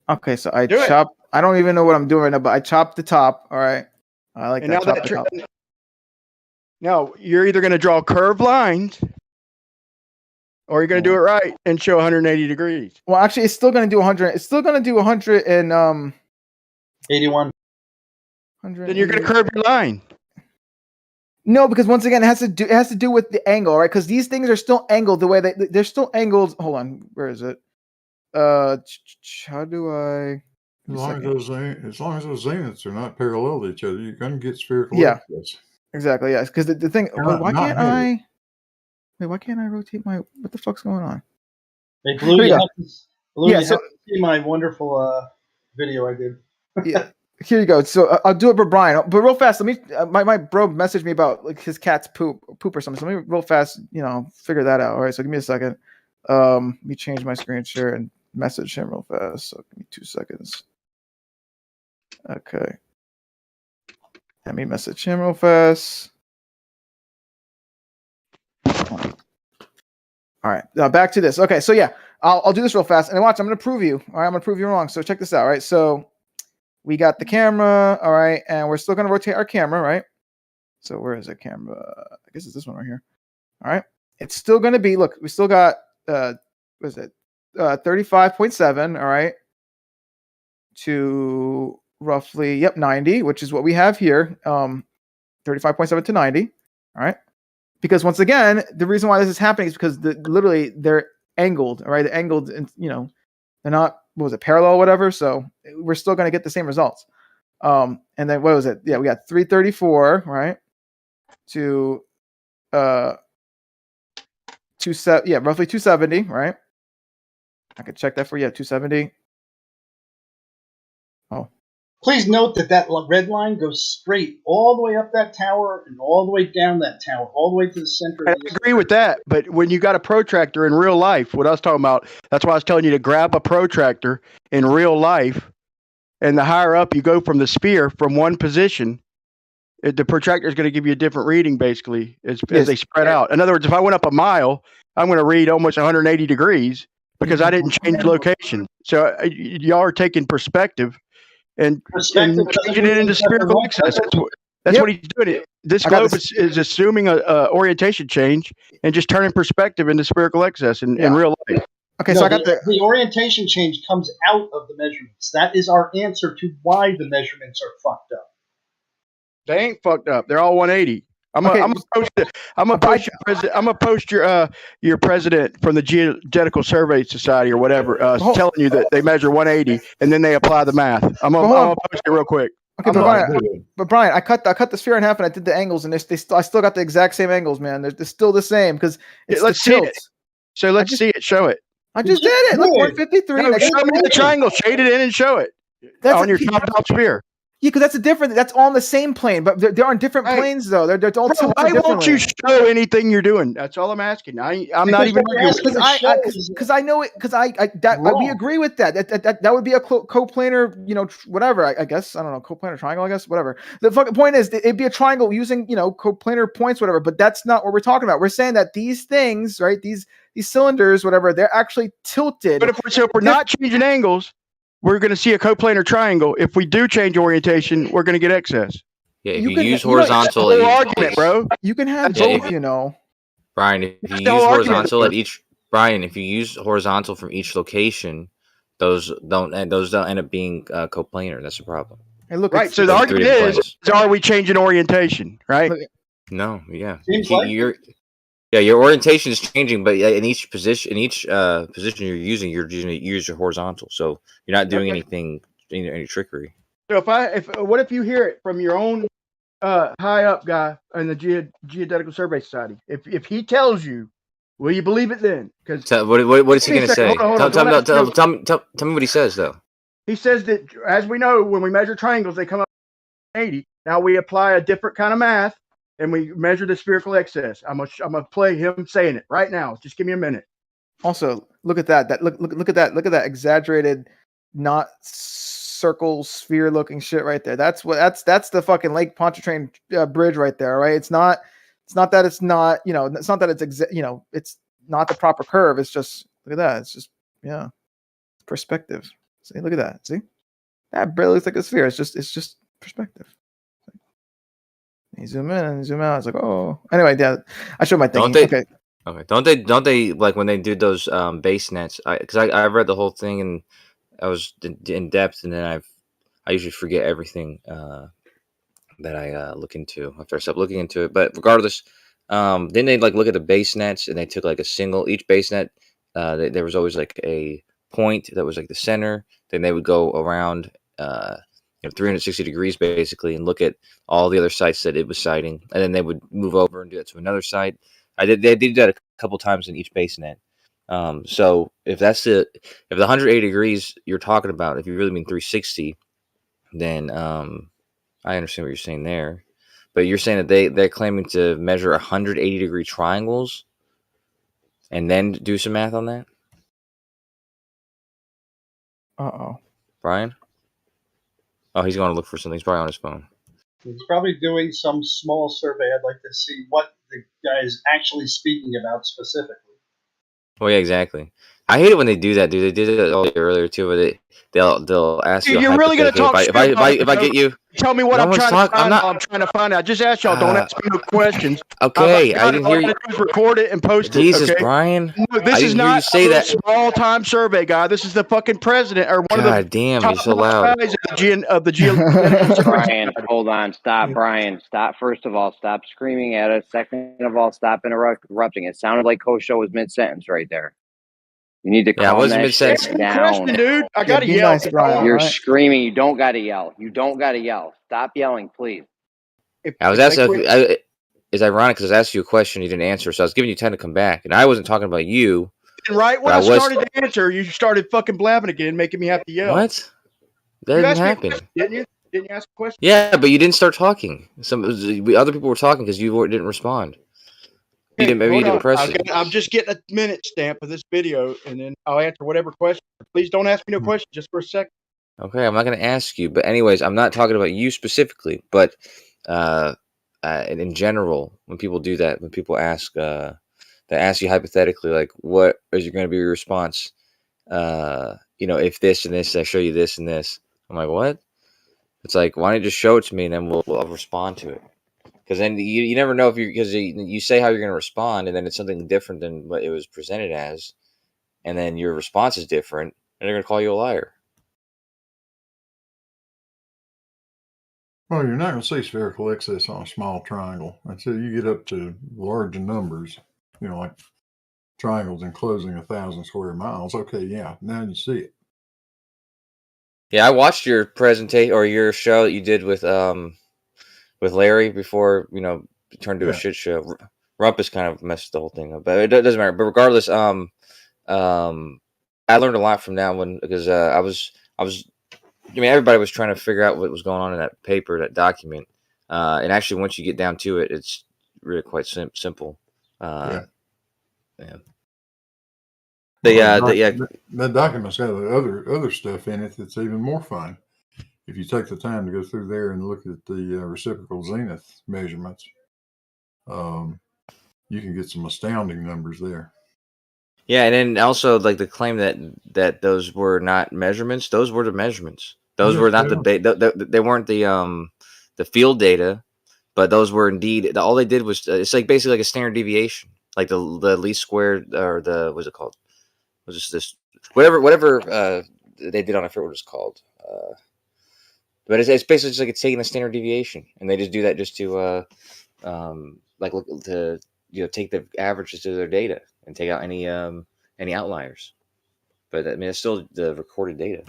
Okay, so I don't even know what I'm doing right now, but I chopped the top. All right. I like and that. Now you're either going to draw curved lines, or you're going to do it right and show 180 degrees. Well, actually, it's still going to do 100. It's still going to do 100 and 81. Then you're going to curve your line. No, because once again, it has to do with the angle, right? Because these things are still angled the way they're still angled. Hold on, where is it? How do I? As long as those zeniths are not parallel to each other, you're going to get spherical. Yeah. Excess. Exactly. Yes. Because the thing. Not- Why not can't here. I? Wait. Why can't I rotate my? What the fuck's going on? Hey, Blue, Here you you have go. to, Blue, Yeah, you so- have to see my wonderful video I did. Yeah. Here you go. So I'll do it for Brian, but real fast. Let me. My bro messaged me about like his cat's poop or something. So let me real fast. Figure that out. All right. So give me a second. Let me change my screen share and message him real fast. So give me 2 seconds. Okay. Let me message him real fast. All right, now back to this. Okay, so yeah, I'll do this real fast, and watch. I'm going to prove you. All right, I'm going to prove you wrong. So check this out. Right, so we got the camera. All right, and we're still going to rotate our camera. Right. So where is that camera? I guess it's this one right here. All right, it's still going to be. Look, we still got what is it? 35.7. All right, to roughly 90, which is what we have here. 35.7 to 90. All right. Because once again, the reason why this is happening is because literally they're angled, all right? They're angled, and they're not, what was it, parallel or whatever. So we're still going to get the same results. And then what was it? Yeah, we got 334, right? To roughly 270, right? I could check that for you. 270. Oh. Please note that red line goes straight all the way up that tower and all the way down that tower, all the way to the center. I agree with that, but when you got a protractor in real life, what I was talking about, that's why I was telling you to grab a protractor in real life, and the higher up you go from the sphere from one position, the protractor is going to give you a different reading basically as they spread out. In other words, if I went up a mile, I'm going to read almost 180 degrees because I didn't change location. So y'all are taking perspective and changing it into spherical excess. That's what he's doing. This globe is assuming a orientation change and just turning perspective into spherical excess in real life. Okay, so I got the orientation change comes out of the measurements. That is our answer to why the measurements are fucked up. They ain't fucked up. They're all 180. I'm gonna post your president from the Geodetical Survey Society or whatever telling you that they measure 180 and then they apply the math. I'm gonna post it real quick. Okay, but Brian, I cut the sphere in half and I did the angles, and I still got the exact same angles, man. They're still the same because it's let's see it. So let's see it. Show it. I just did it. Look, 153. No, show me the triangle. Shade it in and show it. That's on your top sphere. Yeah, because that's all on the same plane, but they're on different planes though. They're all tilted why differently. won't you show anything you're doing? That's all I'm asking. I'm not even because I know it because we agree with that. That would be a coplanar, whatever. I guess I don't know, coplanar triangle. I guess whatever. The fucking point is it'd be a triangle using coplanar points, whatever. But that's not what we're talking about. We're saying that these things, right? These cylinders, whatever, they're actually tilted. But if we're not changing angles, we're going to see a coplanar triangle. If we do change orientation, we're going to get excess. Yeah, if you use horizontal, that's the whole argument, bro. You can have both, Brian, if you use horizontal at each, Brian, if you use horizontal from each location, those don't end up being coplanar. That's the problem. Hey, look, right. So the argument is, are we changing orientation? Right? No. Yeah. Seems like your orientation is changing, but in each position, position you're using your horizontal. So you're not doing anything, any trickery. So what if you hear it from your own high up guy in the Geodetical Survey Society? If he tells you, will you believe it then? Because what is he going to say? Tell me what he says though. He says that as we know, when we measure triangles, they come up 80. Now we apply a different kind of math. And we measure the spherical excess. I'm gonna play him saying it right now. Just give me a minute. Also, look at that. Look at that exaggerated, not circle sphere looking shit right there. That's the fucking Lake Pontchartrain bridge right there. Right? It's not that it's not it's not that it's it's not the proper curve. It's just look at that. It's just perspective. See, look at that. See, that barely looks like a sphere. It's just perspective. You zoom in and zoom out. It's like, oh. Anyway, yeah, I showed my thinking. Okay. Don't they like when they do those base nets? Because I read the whole thing and I was in depth, and then I usually forget everything that I look into after I stop looking into it. But regardless, then they look at the base nets, and they took each base net. There was always a point that was the center. Then they would go around 360 degrees basically, and look at all the other sites that it was citing, and then they would move over and do that to another site. They did that a couple times in each basenet. So if the 180 degrees you're talking about, if you really mean 360, then I understand what you're saying there. But you're saying that they're claiming to measure 180 degree triangles and then do some math on that? Brian? Oh, he's going to look for something. He's probably on his phone. He's probably doing some small survey. I'd like to see what the guy is actually speaking about specifically. Well, yeah, exactly. I hate it when they do that, dude. They did it all earlier too, where they'll ask you. You're really gonna talk shit? If I get you, tell me what no I'm one's trying to find. I'm I'm trying to find out. Just ask y'all. Don't ask me no questions. Okay, I didn't hear you. Just record it and post Jesus, it. Okay? Brian. No, this is not say a that. small time survey guy. This is the fucking president or one of the damn, top you're so loud. guys of the GL. Brian, hold on. Stop, Brian. Stop. First of all, stop screaming at us. Second of all, stop interrupting. It sounded like Kosho was mid-sentence right there. You need to calm that shit down. Question, dude. I gotta yell. Nice, Brian, You're right? screaming. You don't gotta yell. You don't gotta yell. Stop yelling, please. I was asking. It's ironic because I asked you a question, you didn't answer, so I was giving you time to come back, and I wasn't talking about you. Right when I started to answer, you started fucking blabbing again, making me have to yell. What? That didn't happen. Didn't you? Didn't you ask a question? Yeah, but you didn't start talking. Other people were talking because you didn't respond. You didn't press it. I'm just getting a minute stamp of this video, and then I'll answer whatever question. Please don't ask me no question just for a second. Okay, I'm not going to ask you, but anyways, I'm not talking about you specifically, but in general, when people do that, when people ask, they ask you hypothetically, like, what is going to be your response? If this and this, I show you this and this. I'm like, what? It's like, why don't you just show it to me, and then I'll respond to it. Because then you never know because you say how you're going to respond, and then it's something different than what it was presented as, and then your response is different, and they're going to call you a liar. Well, you're not going to see spherical excess on a small triangle until you get up to larger numbers, like triangles enclosing 1,000 square miles. Okay, yeah, now you see it. Yeah, I watched your presentation or your show that you did with Larry before, it turned into a shit show. Rumpus kind of messed the whole thing up, but it doesn't matter. But regardless, I learned a lot from that one because everybody was trying to figure out what was going on in that paper, that document. And actually, once you get down to it, it's really quite simple. Yeah. That document's got other stuff in it that's even more fun. If you take the time to go through there and look at the reciprocal zenith measurements, you can get some astounding numbers there. Yeah, and then also like the claim that those were not measurements; those were the measurements. Those were not they weren't the field data, but those were indeed all they did was it's like basically like a standard deviation, like the least squared or the what's it called? Was this whatever they did on I forget what it's called. But it's basically just like it's taking a standard deviation, and they just do that just to take the averages of their data and take out any outliers. But I mean, it's still the recorded data.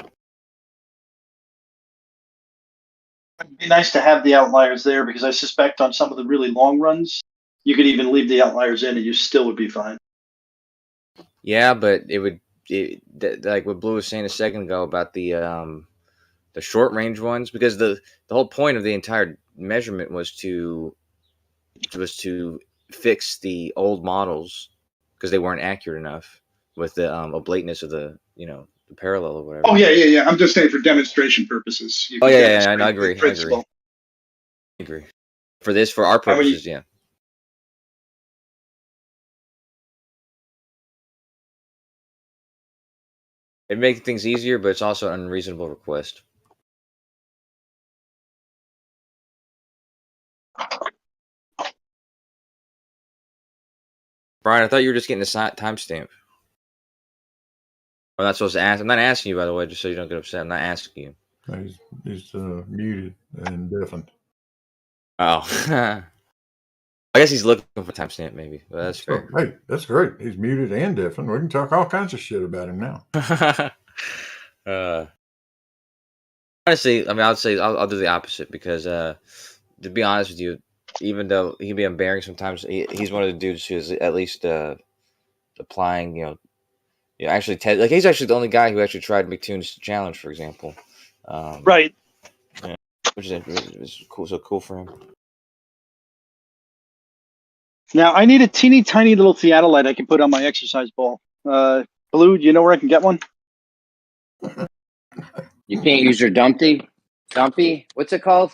It'd be nice to have the outliers there because I suspect on some of the really long runs, you could even leave the outliers in and you still would be fine. Yeah, but like what Blue was saying a second ago about the short range ones, because the whole point of the entire measurement was to fix the old models because they weren't accurate enough with the oblateness of the the parallel or whatever. Oh yeah. I'm just saying for demonstration purposes. I agree. I agree. For our purposes, yeah. It makes things easier, but it's also an unreasonable request. Brian, I thought you were just getting a timestamp. I'm not supposed to ask. I'm not asking you, by the way, just so you don't get upset. I'm not asking you. He's muted and deafened. Oh. I guess he's looking for timestamp, maybe. But that's fair. Hey, that's great. He's muted and deafened. We can talk all kinds of shit about him now. honestly, I mean, I'll do the opposite because to be honest with you, even though he can be unbearing sometimes, he's one of the dudes who's at least applying, actually, like he's actually the only guy who actually tried McToon's challenge, for example. Right. Yeah, which is cool. So cool for him. Now I need a teeny tiny little theodolite I can put on my exercise ball. Blue, do you know where I can get one? You can't use your dumpy. What's it called?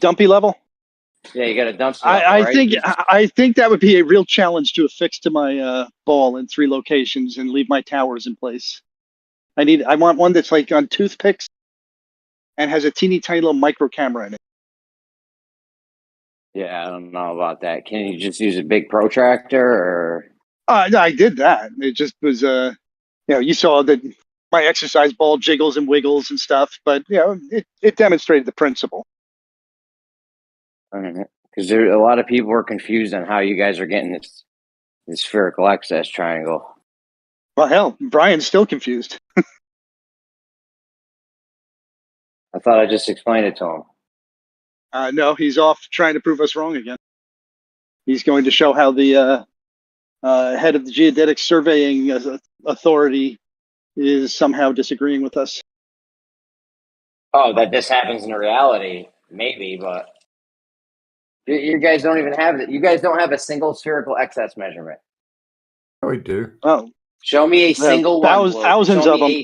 Dumpy level. Yeah, you got a dumpster. I think that would be a real challenge to affix to my ball in 3 locations and leave my towers in place. I want one that's like on toothpicks and has a teeny tiny little micro camera in it. Yeah, I don't know about that. Can you just use a big protractor or? No, I did that. It just was, you saw that my exercise ball jiggles and wiggles and stuff, but it demonstrated the principle. Because a lot of people are confused on how you guys are getting this spherical excess triangle. Well, hell, Brian's still confused. I thought I just explained it to him. No, he's off trying to prove us wrong again. He's going to show how the head of the Geodetic Surveying Authority is somehow disagreeing with us. Oh, that this happens in reality, maybe, but you guys don't even have it. You guys don't have a single spherical excess measurement. We do. Oh, show me a single one. Thousands of them.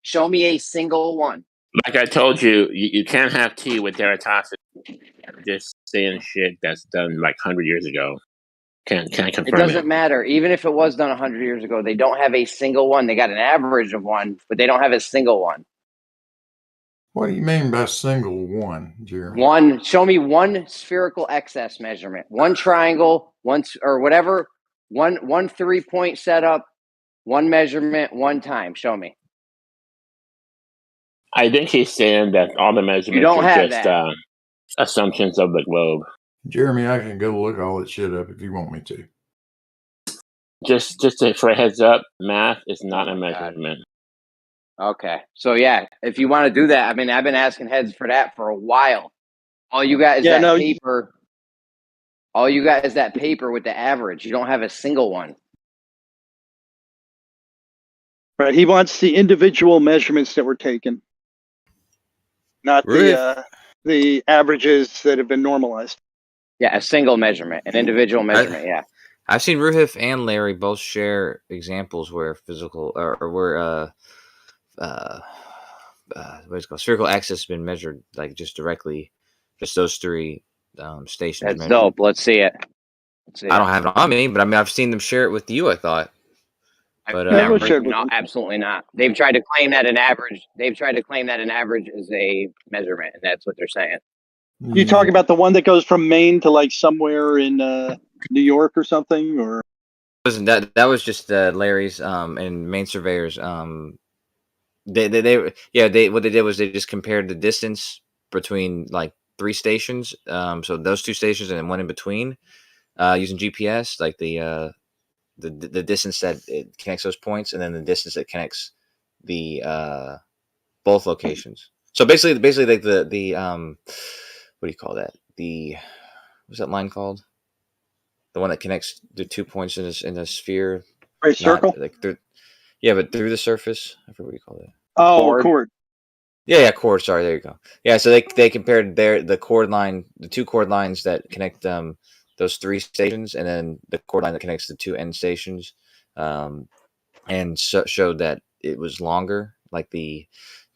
Show me a single one. Like I told you, you can't have tea with teratopsis. Just saying shit that's done like 100 years ago. Can't confirm it. Doesn't matter. Even if it was done 100 years ago, they don't have a single one. They got an average of one, but they don't have a single one. What do you mean by single one, Jeremy? Show me one spherical excess measurement. One triangle, or whatever. One 3-point setup, one measurement, one time. Show me. I think he's saying that all the measurements are just assumptions of the globe. Jeremy, I can go look all that shit up if you want me to. Just for a heads up, math is not a measurement. Okay. So yeah, if you want to do that, I mean, I've been asking heads for that for a while. All you got is paper. All you got is that paper with the average. You don't have a single one. Right. He wants the individual measurements that were taken, not the averages that have been normalized. Yeah, a single measurement, an individual measurement. Yeah. I've seen Ruhif and Larry both share examples where physical or where what's it called, spherical axis has been measured like just directly, just those 3 stations. That's dope. Let's see it. I don't have it on me, but I mean I've seen them share it with you. I thought, but no, absolutely not. They've tried to claim that an average. They've tried to claim that an average is a measurement, and that's what they're saying. You talking about the one that goes from Maine to like somewhere in New York or something, or? Listen, that was just Larry's and Maine Surveyors. They what they did was they just compared the distance between like 3 stations. So those 2 stations and then one in between, using GPS, like the distance that it connects those points, and then the distance that connects the both locations. So basically like the what do you call that? What's that line called? The one that connects the 2 points in a sphere. Right, circle. Like but through the surface. I forget what you call that. Oh, chord. Yeah, chord. Sorry, there you go. Yeah, so they compared the chord line, the 2 chord lines that connect those 3 stations, and then the chord line that connects the 2 end stations, and showed that it was longer. Like the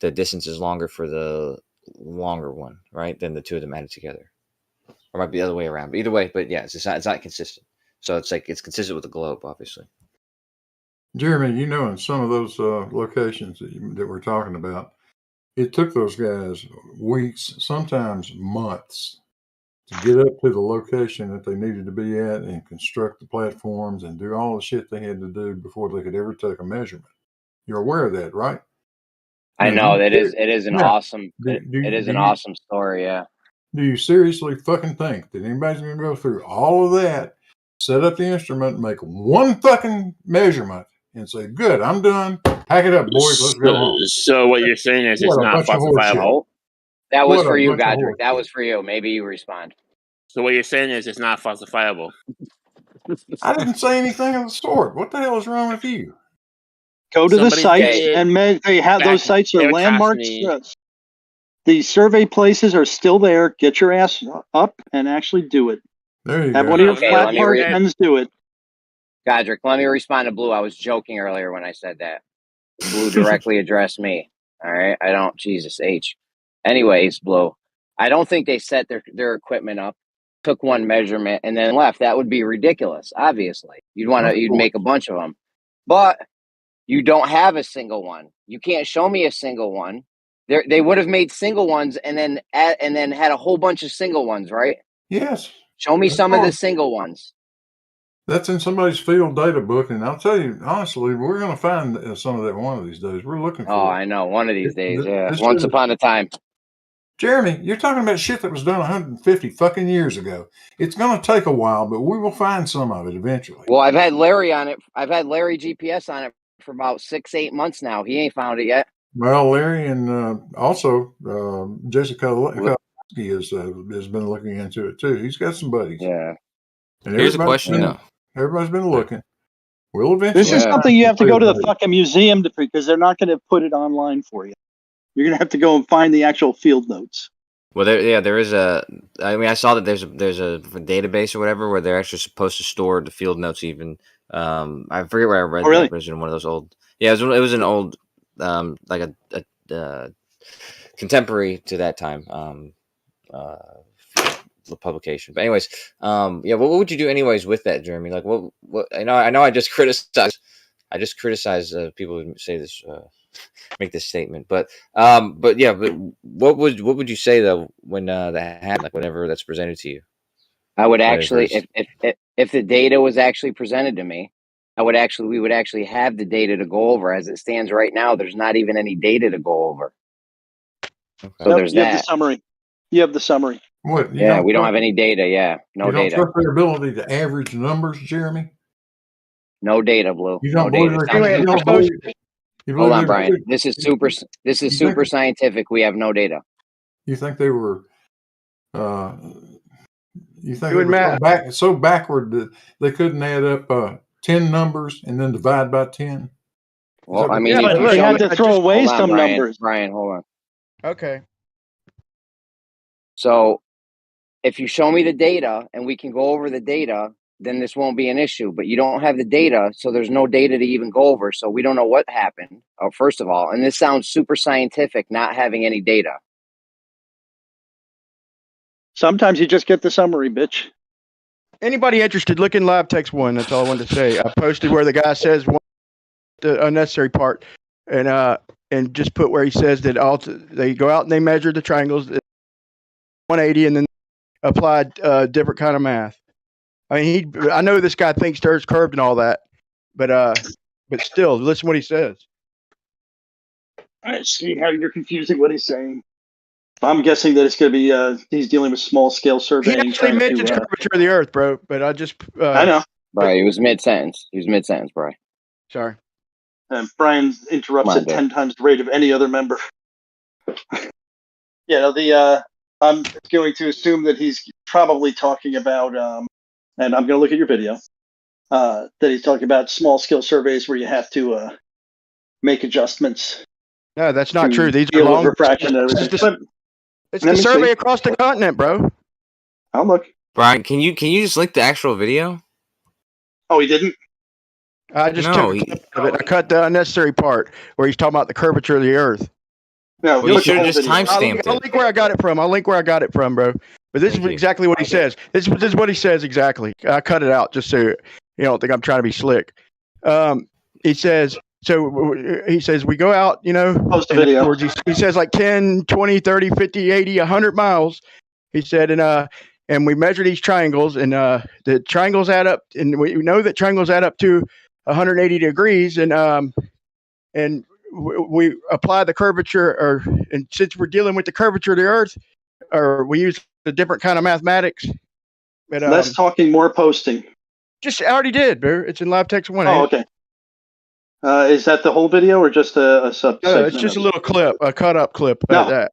distance is longer for the longer one, right, than the 2 of them added together. Or it might be the other way around. But either way, but yeah, it's not consistent. So it's like it's consistent with the globe, obviously. Jeremy, in some of those locations that we're talking about, it took those guys weeks, sometimes months, to get up to the location that they needed to be at and construct the platforms and do all the shit they had to do before they could ever take a measurement. You're aware of that, right? I know it is an awesome awesome story. Yeah. Do you seriously fucking think that anybody's going to go through all of that, set up the instrument, make one fucking measurement, and say, "Good, I'm done. Pack it up, boys. Let's go home." So what you're saying is it's What a not bunch of horseshit. falsifiable. That was What a for you, bunch of Godric. That horseshit. was for you. Maybe you respond. So what you're saying is it's not falsifiable. I didn't say anything of the sort. What the hell is wrong with you? Go to the Somebody sites, did and they have back those sites are air landmarks. Tosny. The survey places are still there. Get your ass up and actually do it. There you Have go. one of your Okay, flat let me part read. friends do it. Godric, let me respond to Blue. I was joking earlier when I said that. Blue directly addressed me. All right. I don't, Jesus H. Anyways, Blue, I don't think they set their equipment up, took one measurement, and then left. That would be ridiculous. Obviously, you'd make a bunch of them, but you don't have a single one. You can't show me a single one. They would have made single ones and then had a whole bunch of single ones, right? Yes. Show me some of the single ones. That's in somebody's field data book, and I'll tell you honestly, we're going to find some of that one of these days. We're looking for. Oh, I know. One of these days, yeah. This Once is- upon a time. Jeremy, you're talking about shit that was done 150 fucking years ago. It's going to take a while, but we will find some of it eventually. Well, I've had Larry on it. I've had Larry GPS on it for about 6-8 months now. He ain't found it yet. Well, Larry and also Jessica has been looking into it too. He's got some buddies. Yeah. And Here's a question, though. Everybody's been looking. We'll eventually. This is something you have to go to the fucking museum to, because they're not going to put it online for you. You're going to have to go and find the actual field notes. Well, there is a. I mean, I saw that there's a database or whatever where they're actually supposed to store the field notes. Even I forget where I read that, but it was in one of those old. Yeah, it was an old, like a contemporary to that time publication. But anyways, yeah, what would you do anyways with that, Jeremy? Like, what? I know. I just criticize people who say this. Make this statement, but yeah, but what would you say though when that happened, like whenever that's presented to you? I would actually, if the data was actually presented to me, we would actually have the data to go over. As it stands right now, there's not even any data to go over. Okay. So there's you that. have the summary. You have the summary. What? Yeah, we don't have any data. Yeah, no data. You don't trust their ability to average numbers, Jeremy? No data, Blue. You No don't data. Hold on, Brian. believe- This is super scientific. We have no data. You think they were? You think Doing they were math. so backward that they couldn't add up 10 numbers and then divide by 10? Well, I mean, Yeah, but you had to throw away some numbers. Brian, hold on. Okay. So, if you show me the data and we can go over the data, then this won't be an issue. But you don't have the data, so there's no data to even go over. So we don't know what happened, first of all. And this sounds super scientific, not having any data. Sometimes you just get the summary, bitch. Anybody interested, look in Live Text 1. That's all I wanted to say. I posted where the guy says the unnecessary part, and just put where he says that they go out and they measure the triangles 180 and then applied different kind of math. I mean, I know this guy thinks the Earth's curved and all that, but still, listen to what he says. I see how you're confusing what he's saying. I'm guessing that it's going to be he's dealing with small scale surveying. He actually mentions curvature of the Earth, bro. But I just I know. Bro, he was mid sentence. Bro. Sorry. Brian interrupts at 10 times the rate of any other member. I'm going to assume that he's probably talking about, and I'm going to look at your video, that he's talking about small scale surveys where you have to make adjustments. No, that's not true. These are deal with long refraction and everything. It's the survey across the continent, bro. I'll look. Brian, can you just link the actual video? Oh, he didn't? I just took a clip of it. I cut the unnecessary part where he's talking about the curvature of the Earth. No, well, you should have just timestamped it. I'll link where I got it from. Bro. But this is exactly what he says. This is what he says exactly. I cut it out just so you don't think I'm trying to be slick. He says we go out, post the video. He says like 10, 20, 30, 50, 80, 100 miles. He said, and we measure these triangles, and the triangles add up, and we know that triangles add up to 180 degrees, and we apply the curvature, and since we're dealing with the curvature of the Earth, or we use a different kind of mathematics. But, less talking, more posting. I already did, bro. It's in Live Text 1. Oh, okay. Is that the whole video or just a sub? No, it's just a little clip, a cut up clip. No, That.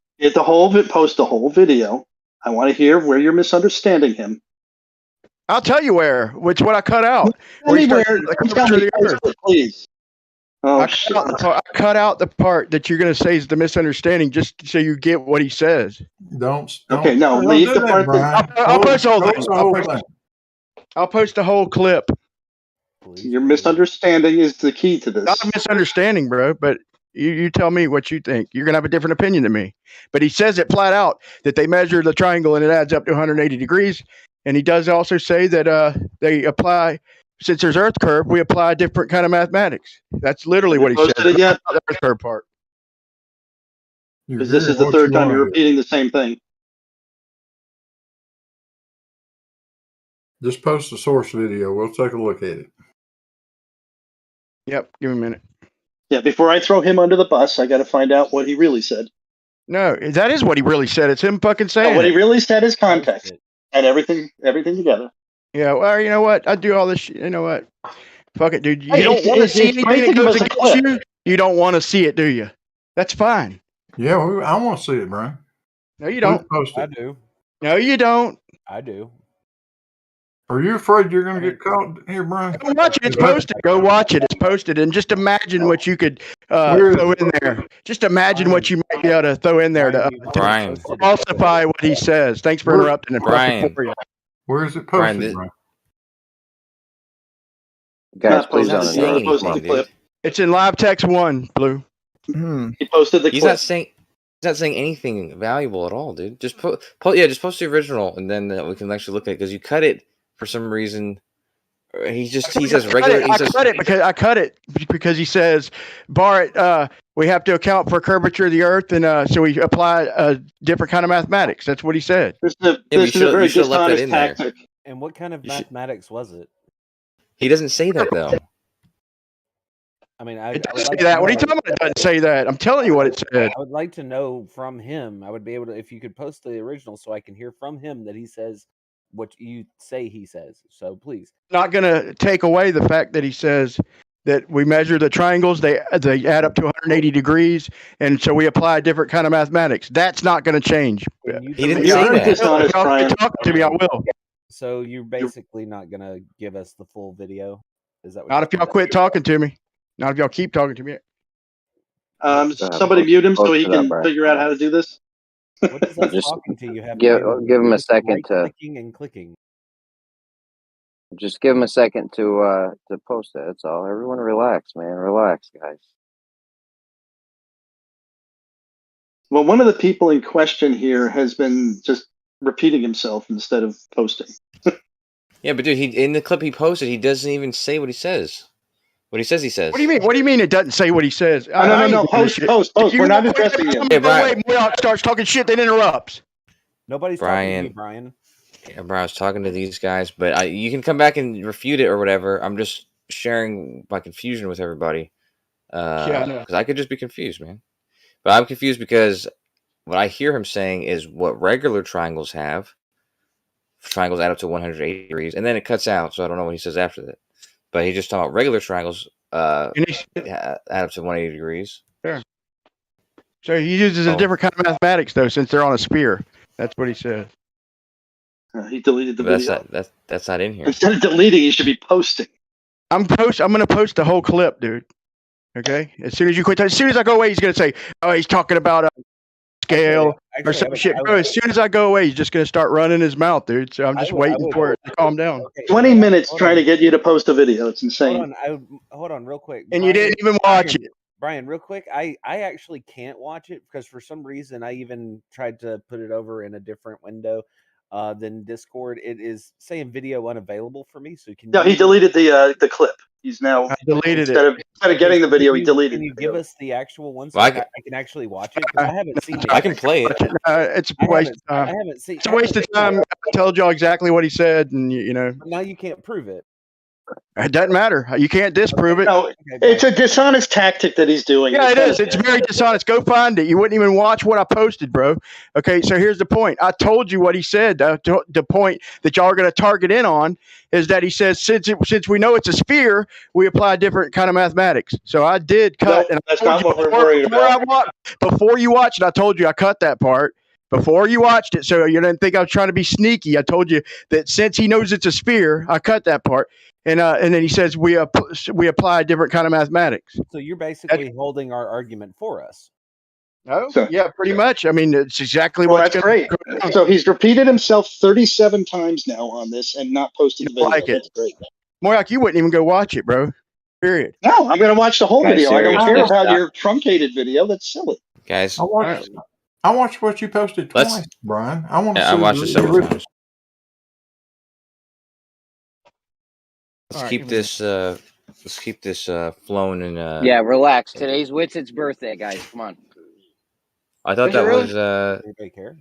Post the whole video. I want to hear where you're misunderstanding him. I'll tell you where. Which what I cut out. Anywhere, please. Oh, I cut out the part that you're going to say is the misunderstanding, just so you get what he says. Don't. Okay, no, leave the part that. I'll post the whole thing. I'll post the whole clip. Your misunderstanding is the key to this. Not a misunderstanding, bro, but you tell me what you think. You're going to have a different opinion than me. But he says it flat out that they measure the triangle and it adds up to 180 degrees. And he does also say that they apply, since there's Earth curve, we apply a different kind of mathematics. That's literally what he said. Yet? The Earth curve part. Because this is the third time you're repeating the same thing. Just post the source video. We'll take a look at it. Yep, give me a minute. Yeah, before I throw him under the bus, I got to find out what he really said. No, that is what he really said. It's him fucking saying what it. he really said is context and everything together. Yeah, well, you know what? I do all this shit. You know what? Fuck it, dude. You Hey, don't want to see it's great anything to that give goes us a against clip. you. You don't want to see it, do you? That's fine. Yeah, I want to see it, Brian. No, you don't. Post it. I do. No, you don't. I do. Are you afraid you're going to get caught here, Brian? Go watch it. It's posted. Go watch it. It's posted. And just imagine what you could throw in there. Just imagine what you might be able to throw in there to Brian. falsify what he says. Thanks for interrupting. Brian. Where is it Brian, posted, Brian? Guys, please not don't saying interrupt. anything, dude. It's in live text 1, Blue. He posted the He's clip. not saying anything valuable at all, dude. Just post the original, and then we can actually look at it, because you cut it for some reason. He says regular. I cut it because he says, Bart, we have to account for curvature of the Earth, and so we apply a different kind of mathematics. That's what he said. This is a very dishonest tactic. And what kind of mathematics was it? He doesn't say that though. I mean, It doesn't say that. What are you talking about? It doesn't say that. I'm telling you what it said. I would like to know from him. I would be able to, if you could post the original, so I can hear from him that he says what you say he says. So please. Not going to take away the fact that he says that we measure the triangles, they add up to 180 degrees, and so we apply a different kind of mathematics. That's not going to change. He didn't say that. If y'all keep talking to me, I will. So you're basically not going to give us the full video? Is that what Not if y'all quit talking to me. Not if y'all keep talking to me. Somebody mute him so he can figure out how to do this. What is that Just talking to? You have give him a second to clicking and clicking. just give him a second to post it. That's all. Everyone relax, man. Relax, guys. Well, one of the people in question here has been just repeating himself instead of posting. Yeah, but dude, in the clip he posted, he doesn't even say what he says. What he says, he says. What do you mean? What do you mean it doesn't say what he says? No. Post. We're not addressing him. If Moyock starts talking shit, then interrupts. Nobody's talking to you, Brian. Yeah, Brian, I was talking to these guys, but you can come back and refute it or whatever. I'm just sharing my confusion with everybody. Because I could just be confused, man. But I'm confused because what I hear him saying is what regular triangles have. Triangles add up to 180 degrees, and then it cuts out, so I don't know what he says after that. But he's just talking about regular triangles add up to 180 degrees. Sure. So he uses a different kind of mathematics, though, since they're on a sphere. That's what he said. He deleted the video. That's not in here. Instead of deleting, he should be posting. I'm going to post the whole clip, dude. Okay? As soon as you quit, as soon as I go away, he's going to say, "Oh, he's talking about a scale or some shit." Bro, as soon as I go away, he's just going to start running his mouth, dude. So I'm just waiting for it to calm down. 20 minutes trying to get you to post a video. It's insane. Hold on, real quick. And you didn't even watch it. Brian, real quick, I actually can't watch it because for some reason I even tried to put it over in a different window than Discord. It is saying video unavailable for me. So No, he deleted the clip. He's now deleted instead of getting the video, he deleted. Can you give us the actual one so Well, I can actually watch it? Because I haven't seen it. I can play it. It's a waste of time. I haven't seen. It's a waste of time. I told y'all exactly what he said, and you know. Now you can't prove it. It doesn't matter. You can't disprove it. No, it's a dishonest tactic that he's doing. Yeah, it is. It's very dishonest. Go find it. You wouldn't even watch what I posted, bro. Okay, so here's the point. I told you what he said. The point that y'all are going to target in on is that he says since we know it's a sphere, we apply a different kind of mathematics. So I did cut. No, and that's not what we're worried about. Before you watched it, I told you I cut that part. Before you watched it, so you didn't think I was trying to be sneaky. I told you that since he knows it's a sphere, I cut that part. And then he says we apply a different kind of mathematics. So you're basically holding our argument for us. Oh, yeah, pretty much. I mean, it's exactly Well, what's that's great. So he's repeated himself 37 times now on this and not posted the video. Like it. That's great. Moyak, you wouldn't even go watch it, bro. Period. No, I'm going to watch the whole Guys, video. I don't seriously, care about stop. your truncated video. That's silly. Guys, I watched what you posted twice, Brian. I want to see. I watched it several times. Let's keep this flowing and Yeah, relax. Today's Witsit's birthday, guys. Come on. I thought that was Anybody care?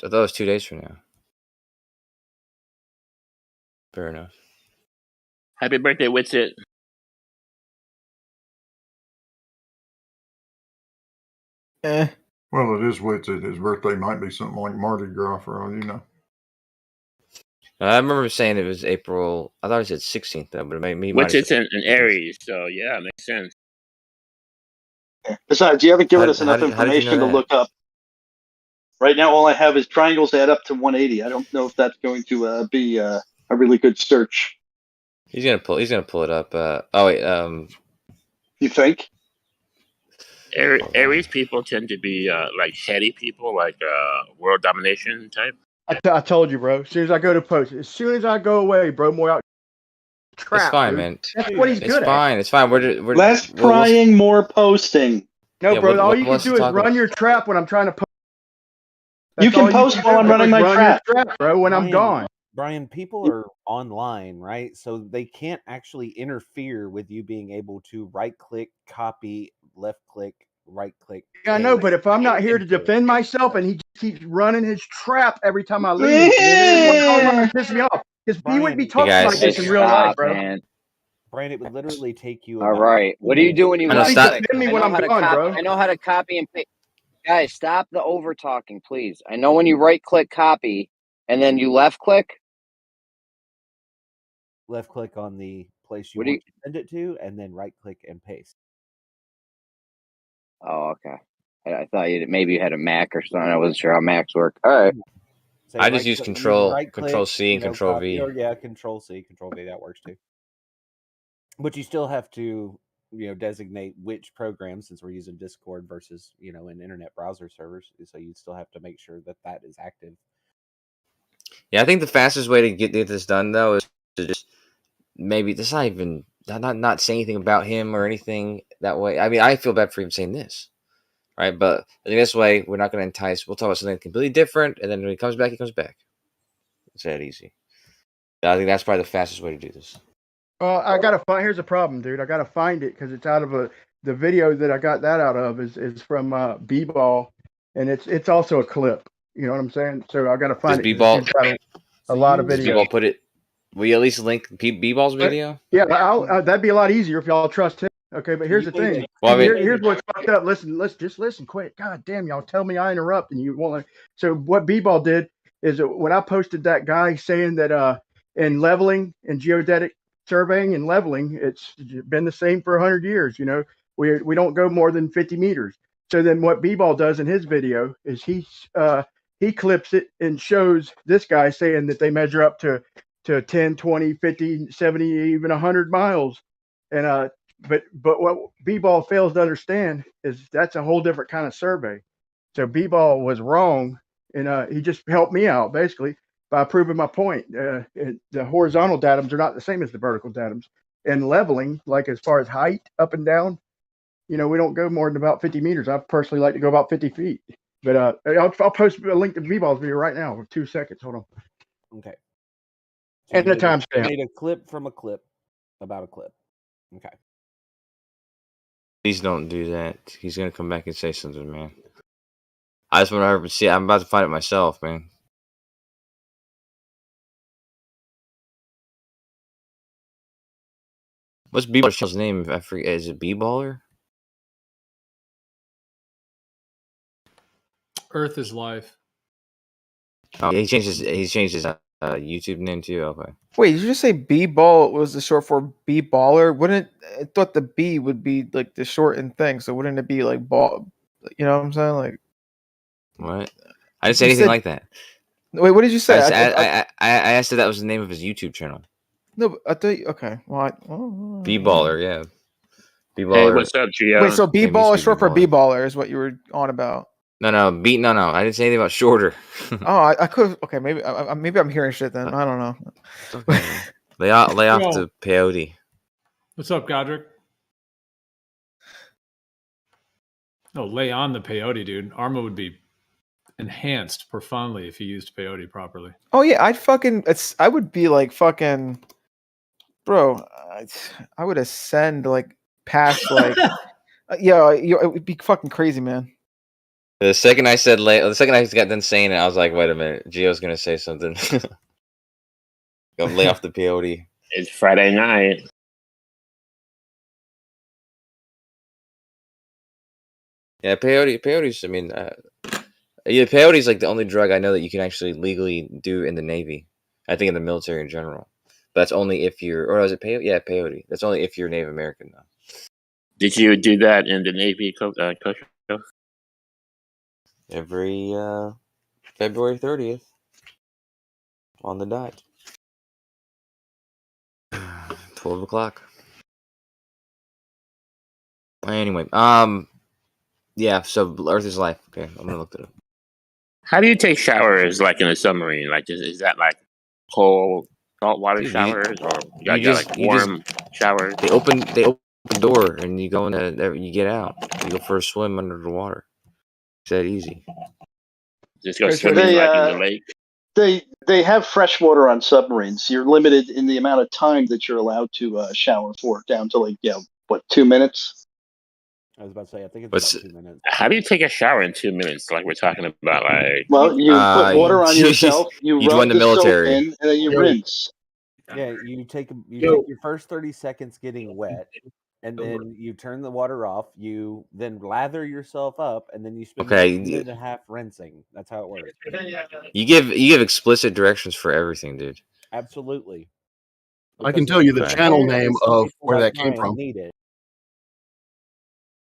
I thought it was 2 days from now. Fair enough. Happy birthday, Witsit. Well, it is Witsit. His birthday might be something like Mardi Gras for all you know. I remember saying it was April. I thought it said 16th though, but maybe Witsit's in Aries, so yeah, it makes sense. Besides, you haven't given us enough how did you information know to that? look up. Right now, all I have is triangles add up to 180. I don't know if that's going to be a really good search. He's gonna pull it up. Oh wait. You think? Aries people tend to be like heady people, like world domination type. I told you, bro. As soon as I go to post, as soon as I go away, bro, more out. Crap, it's fine, dude. man. That's what he's good at. It's fine. We're Less prying, more posting. No, Yeah, bro. all what you can else do to is talk run about? your trap when I'm trying to post. You can post while I'm running my trap. Bro, when I'm gone. Brian, people are online, right? So they can't actually interfere with you being able to right-click, copy, left-click, right-click. Yeah, I know, but if I'm not here to defend myself and he just keeps running his trap every time I leave, it piss me off. Because he wouldn't be talking like this in real life, bro. Man. Brian, it would literally take you. All right. What do you do when you I left defend me when I'm gone, bro. I know how to copy and paste. Guys, stop the over talking, please. I know when you right click copy and then you left click. Left click on the place you want to send it to, and then right click and paste. Oh, okay. I thought maybe you had a Mac or something. I wasn't sure how Macs work. All right. Say I just use Control C and Control copy, V. or yeah, Control C, Control V. That works too. But you still have to, designate which program, since we're using Discord versus, an internet browser servers. So you still have to make sure that is active. Yeah, I think the fastest way to get this done though is to just maybe this not even not say anything about him or anything that way. I mean, I feel bad for even saying this, right? But I think this way we're not going to entice. We'll talk about something completely different, and then when he comes back, he comes back. It's that easy. I think that's probably the fastest way to do this. I gotta find. Here's the problem, dude. I gotta find it because it's out of the video that I got that out of is from B-Ball, and it's also a clip. You know what I'm saying? So I gotta find Does B-Ball a lot of videos. Does B-Ball put it? Will you at least link B-Ball's video? Yeah, that'd be a lot easier if y'all trust him. Okay, but here's the thing. Well, I mean, here's what's fucked up. Listen quick. God damn, y'all tell me I interrupt and you won't. So what B-Ball did is when I posted that guy saying that in leveling and geodetic surveying and leveling, it's been the same for 100 years. We don't go more than 50 meters. So then what B-Ball does in his video is he clips it and shows this guy saying that they measure up to 10, 20, 50, 70, even 100 miles. And but what B-Ball fails to understand is that's a whole different kind of survey. So B-Ball was wrong, and he just helped me out basically by proving my point. The horizontal datums are not the same as the vertical datums. And leveling, like as far as height up and down, we don't go more than about 50 meters. I personally like to go about 50 feet. But I'll post a link to B-Ball's video right now for 2 seconds. Hold on. Okay. So and the timestamp. Made a clip from a clip about a clip. Okay. Please don't do that. He's gonna come back and say something, man. I just want to see. I'm about to find it myself, man. What's B-Baller's name? I forget. Is it B-Baller? Earth is life. Oh, he changed his YouTube name too. Okay. Wait, did you just say B-ball was the short for B-baller? Wouldn't I thought the B would be like the shortened thing, so wouldn't it be like ball? You know what I'm saying? Like What? I didn't say anything like that. Wait, what did you say? I asked if that was the name of his YouTube channel. No, but I thought okay. Well, B-Baller, yeah. B-Baller. Hey, what's up, Gio? Wait, so B-ball is short for B-baller is what you were on about. No. I didn't say anything about shorter. Oh, I could. Okay, maybe I'm hearing shit then. I don't know. Okay. lay off the peyote. What's up, Godric? No, lay on the peyote, dude. Arma would be enhanced profoundly if he used peyote properly. Oh yeah, I would be like fucking, bro. I would ascend like past like, yeah, it would be fucking crazy, man. The second I got done saying it, I was like, wait a minute, Gio's gonna say something. Gonna lay off the peyote. It's Friday night. Yeah, peyote's. I mean, peyote's like the only drug I know that you can actually legally do in the Navy. I think in the military in general. But that's only if you're, or is it peyote? Yeah, peyote. That's only if you're Native American, though. Did you do that in the Navy, Coach? Every February 30th on the dot. 12 o'clock. Anyway, yeah, so Earth is life. Okay, I'm gonna look it up. How do you take showers like in a submarine? Like, is that like cold, salt water showers, or you got warm showers? They open the door and you go in there. You get out. You go for a swim under the water. It's that easy. Just go swimming like in the lake. They have fresh water on submarines. You're limited in the amount of time that you're allowed to shower for, down to 2 minutes. I was about to say, I think it's about 2 minutes. How do you take a shower in 2 minutes? Like we're talking about, like. Well, you put water on yourself. You rub join the military. soap in, and then you rinse. Yeah, you take your first 30 seconds getting wet, and then you turn the water off. You then lather yourself up, and then you spend a minute and a half rinsing. That's how it works. You give explicit directions for everything, dude. Absolutely. I can tell you the channel name of where that came from.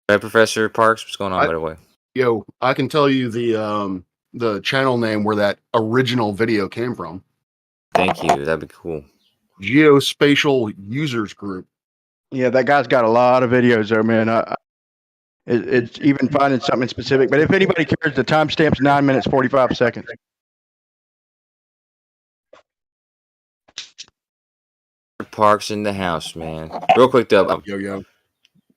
Hey, Professor Parks, what's going on, by the way? Yo, I can tell you the channel name where that original video came from. Thank you. That'd be cool. Geospatial Users Group. Yeah, that guy's got a lot of videos there, man. It's even finding something specific. But if anybody cares, the timestamp's 9 minutes 45 seconds. Parks in the house, man. Real quick though, yo.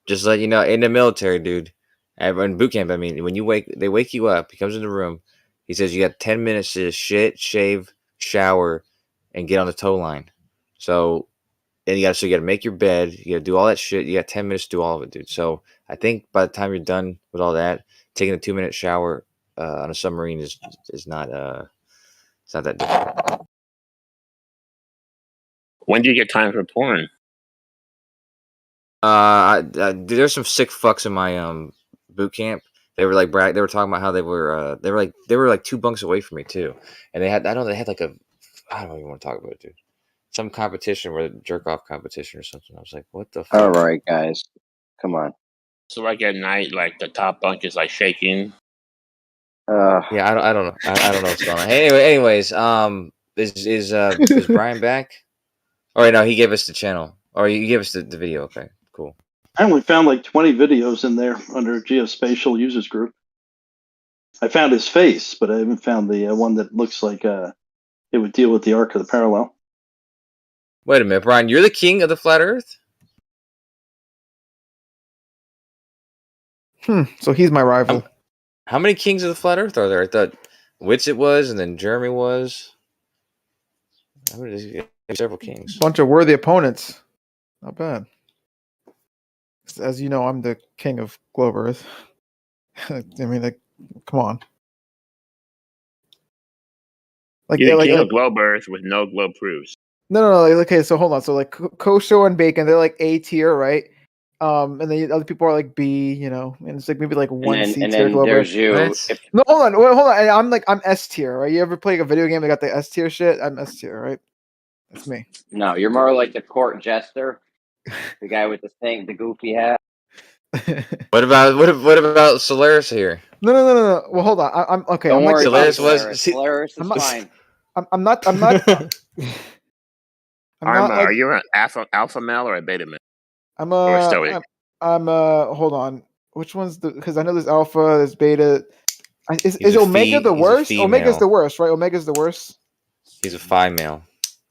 Just let you know, in the military, dude, in boot camp, I mean, when they wake you up. He comes in the room. He says you got 10 minutes to shit, shave, shower, and get on the tow line. So, and you got to make your bed. You got to do all that shit. You got 10 minutes to do all of it, dude. So I think by the time you're done with all that, taking a 2-minute shower on a submarine is not it's not that difficult. When do you get time for porn? There's some sick fucks in my boot camp. They were like they were talking about how they were like 2 bunks away from me too, and they had like I don't even want to talk about it, dude. Some competition where jerk off competition or something. I was like, what the fuck? All right, guys, come on. So like at night, like the top bunk is like shaking. Yeah, I don't know. I don't know what's going on. Anyways, is Brian back? All right, no, he gave us the channel, or you gave us the video. Okay. Cool. I only found like 20 videos in there under Geospatial Users Group. I found his face, but I haven't found the one that looks like it would deal with the arc of the parallel. Wait a minute, Brian, you're the king of the flat Earth? So he's my rival. How many kings of the flat Earth are there? I thought Whitsitt was, and then Jeremy was. Several kings. Bunch of worthy opponents. Not bad. As you know, I'm the king of Globe Earth. I mean, come on. You're the king of Globe Earth with no globe proofs. No. Okay, so hold on. So like kosher and bacon, they're like A tier, right? And then other people are like B, and it's like maybe like one C and tier. then there's you. If No, hold on. Wait, hold on. I'm S tier, right? You ever play a video game that got the S tier shit? I'm S tier, right? That's me. no, you're more like the court jester, the guy with the goofy hat. What about Solaris here? No. Well, hold on. I'm okay. Don't I'm worry like about Solaris is fine. I'm not. I'm not Arma, like. are you an alpha male or a beta male? I'm Or a stoic? I'm hold on. Which one's because I know there's alpha, there's beta. Is a Omega the he's a worst? Omega's female. the worst, right? Omega's the worst. He's a phi male.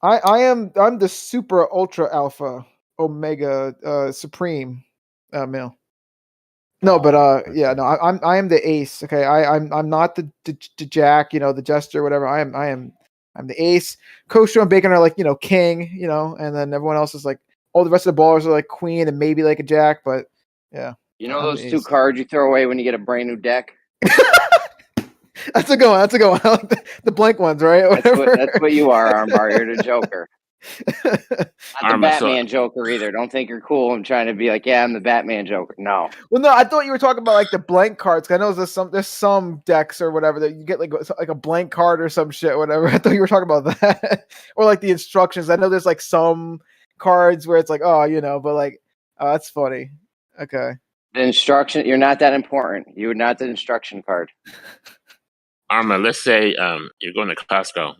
I'm the super ultra alpha Omega supreme male. No, but yeah, no, I am the ace. Okay, I'm not the jack, the jester, whatever. I'm the ace. Kosher and Bacon are like king, and then everyone else is like all the rest of the ballers are like queen and maybe like a jack, but yeah. You know I'm those the two ace. cards you throw away when you get a brand new deck? That's a good one. I like the blank ones, right? That's what you are, Armbar. You're the Joker. Not the Arma, so- Batman Joker either. Don't think you're cool and trying to be like, yeah, I'm the Batman Joker. No. Well, no, I thought you were talking about like the blank cards. 'Cause I know there's some decks or whatever that you get like a blank card or some shit, whatever. I thought you were talking about that, or like the instructions. I know there's like some cards where it's like, but like, oh, that's funny. Okay. The instruction, you're not that important. You're not the instruction card. Arma, let's say you're going to Costco,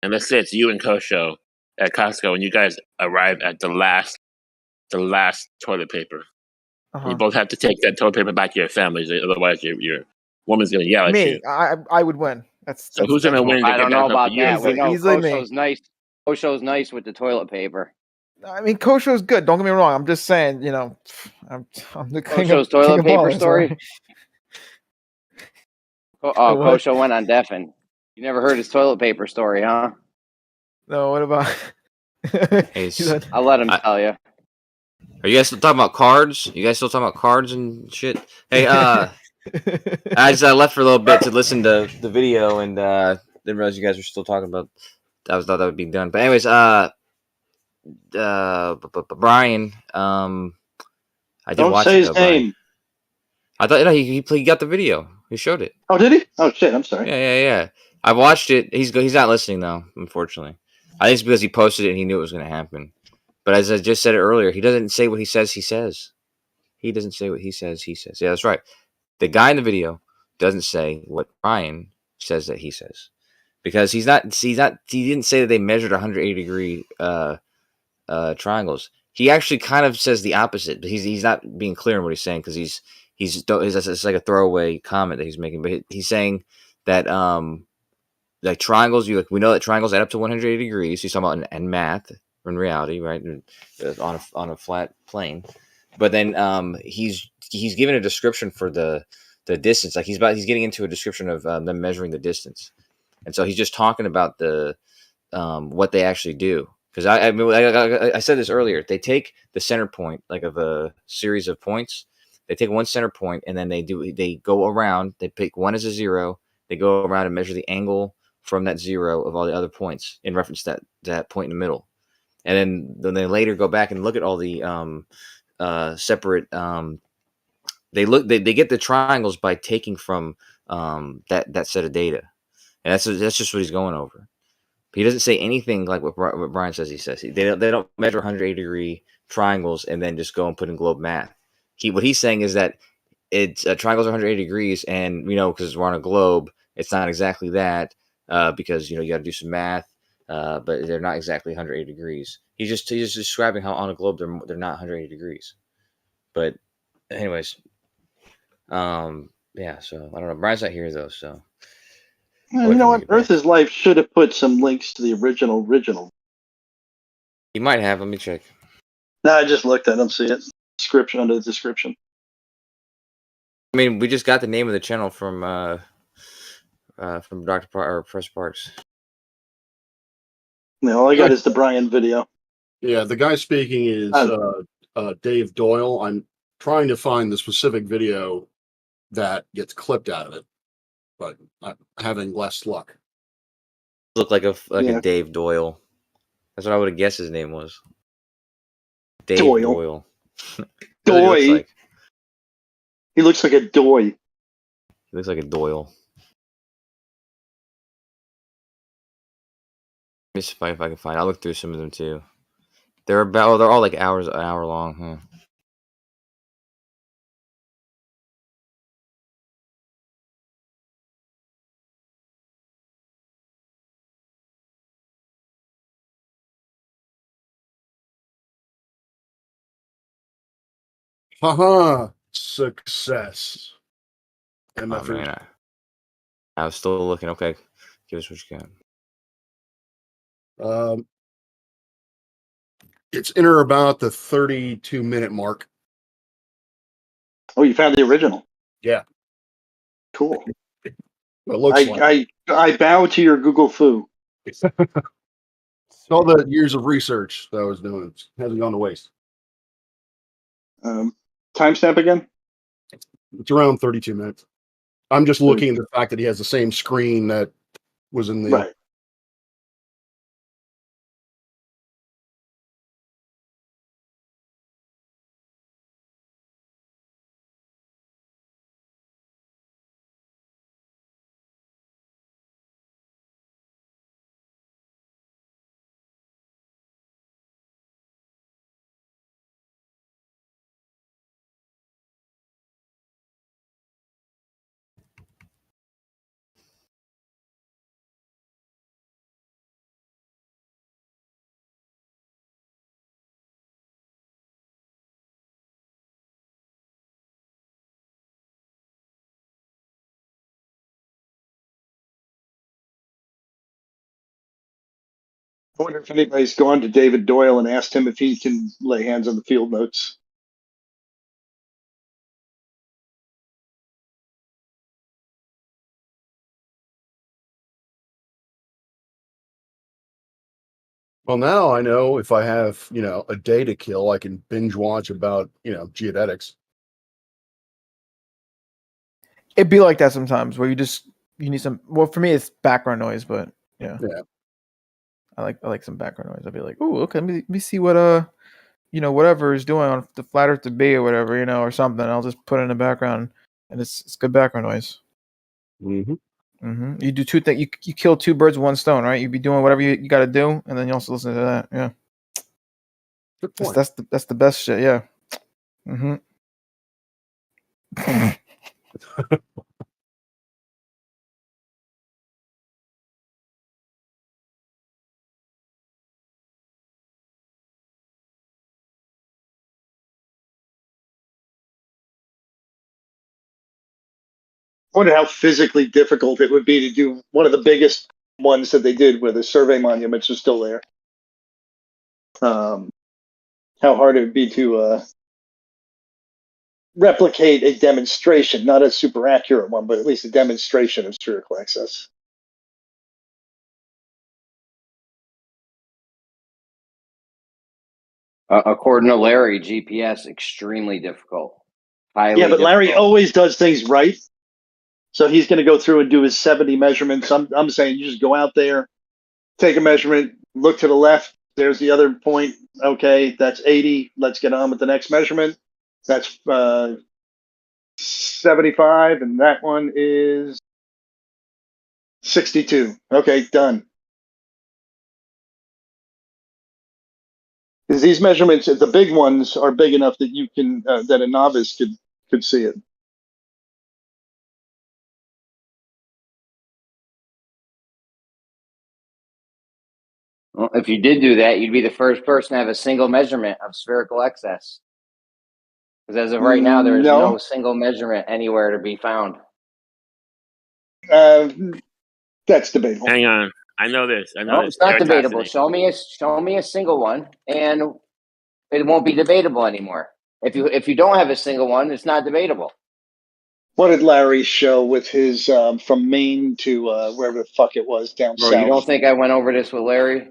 and let's say it's you and Kosho at Costco, and you guys arrive at the last toilet paper. Uh-huh. You both have to take that toilet paper back to your families, otherwise your woman's going to yell at you. I would win. That's Who's going to win? I don't know about that. We know Easily me. Kosho's nice. Kosho's nice with the toilet paper. I mean, Kosho's good. Don't get me wrong. I'm just saying, I'm the king Kosho's of toilet king of paper ballers, story. right? Oh, What? Kosho went on deafened. You never heard his toilet paper story, huh? No, what about? Hey, I'll let him tell you. Are you guys still talking about cards? You guys still talking about cards and shit? Hey, I just left for a little bit to listen to the video and didn't realize you guys were still talking about. I thought that would be done, but anyways, Brian, I did Don't watch say it, his though, Brian. name. I thought he got the video. He showed it. Oh, did he? Oh shit! I'm sorry. Yeah. I watched it. He's not listening though, unfortunately. I think it's because he posted it and he knew it was going to happen. But as I just said it earlier, he doesn't say what he says. He says. He doesn't say what he says. He says. Yeah, that's right. The guy in the video doesn't say what Brian says that he says, because he didn't say that they measured 180-degree triangles. He actually kind of says the opposite, but he's not being clear in what he's saying, because it's like a throwaway comment that he's making. But he's saying that like triangles, we know that triangles add up to 180 degrees. He's talking about in math, in reality, right, on a flat plane. But then he's given a description for the distance. Like he's getting into a description of them measuring the distance, and so he's just talking about the what they actually do. Because I said this earlier, they take the center point, like of a series of points. They take one center point and then they go around. They pick one as a zero. They go around and measure the angle from that zero of all the other points in reference to that point in the middle. And then they later go back and look at all the separate. They get the triangles by taking from that set of data, and that's just what he's going over. He doesn't say anything like what Brian says he says. They don't measure 180-degree triangles and then just go and put in globe math. What he's saying is that it's triangles are 180 degrees, and because we're on a globe, it's not exactly that because you got to do some math, but they're not exactly 180 degrees. He's just describing how on a globe they're not 180 degrees. But anyways, yeah. So I don't know. Brian's not here though, so. Well, you know what? Earth is Life should have put some links to the original. He might have. Let me check. No, I just looked. I don't see it. Description under the description. I mean, we just got the name of the channel from Dr. Press Parks. No, all I got is the Brian video. Yeah, the guy speaking is Dave Doyle. I'm trying to find the specific video that gets clipped out of it, but I'm having less luck. Look like a Dave Doyle. That's what I would have guessed his name was. Dave Doyle. Doyle. Doy. He looks like a doy. He looks like a Doyle. Let me see if I can find. I'll look through some of them too. They're all like an hour long, huh? Haha, success. Oh man, I was still looking. Okay, give us what you got. It's in or about the 32-minute mark. Oh, you found the original. Yeah. Cool. It looks like I bow to your Google foo. it's all the years of research that I was doing. It hasn't gone to waste. Timestamp again? It's around 32 minutes. I'm just looking at the fact that he has the same screen that was in the. Right. I wonder if anybody's gone to David Doyle and asked him if he can lay hands on the field notes. Well, now I know if I have, a day to kill, I can binge watch about, geodetics. It'd be like that sometimes where you need some. Well, for me, it's background noise, but yeah. I like some background noise. I'll be like, oh, okay, let me see what whatever is doing on the flat Earth to be or whatever, or something. I'll just put it in the background, and it's good background noise. You do two things. You kill two birds with one stone, right? You be doing whatever you got to do, and then you also listen to that. Yeah, good point. That's the best shit. Yeah. I wonder how physically difficult it would be to do one of the biggest ones that they did where the survey monuments are still there. How hard it would be to replicate a demonstration, not a super accurate one, but at least a demonstration of spherical access. According to Larry, GPS extremely difficult. Highly yeah, but Larry difficult. always does things right. So he's going to go through and do his 70 measurements. I'm saying you just go out there, take a measurement, look to the left. There's the other point. Okay, that's 80. Let's get on with the next measurement. That's 75, and that one is 62. Okay, done. Because these measurements, the big ones, are big enough that you can that a novice could see it. Well, if you did do that, you'd be the first person to have a single measurement of spherical excess. Because as of right now, there is no single measurement anywhere to be found. That's debatable. Hang on, I know this. No, it's not debatable. Show me a single one, and it won't be debatable anymore. If you don't have a single one, it's not debatable. What did Larry show with his from Maine to wherever the fuck it was down Bro, south? you don't think I went over this with Larry?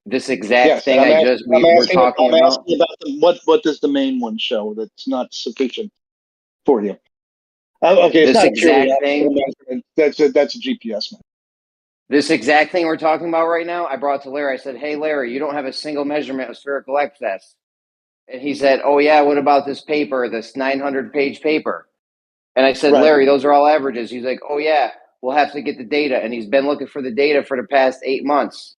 This exact thing I'm we're talking about. asking about what does the main one show that's not sufficient for you? Okay, it's This not exact purely thing. measurement. That's a GPS man. This exact thing we're talking about right now, I brought to Larry. I said, hey, Larry, you don't have a single measurement of spherical excess. And he said, oh, yeah, what about this paper, this 900-page paper? And I said, Right. Larry, those are all averages. He's like, oh, yeah, we'll have to get the data. And he's been looking for the data for the past 8 months.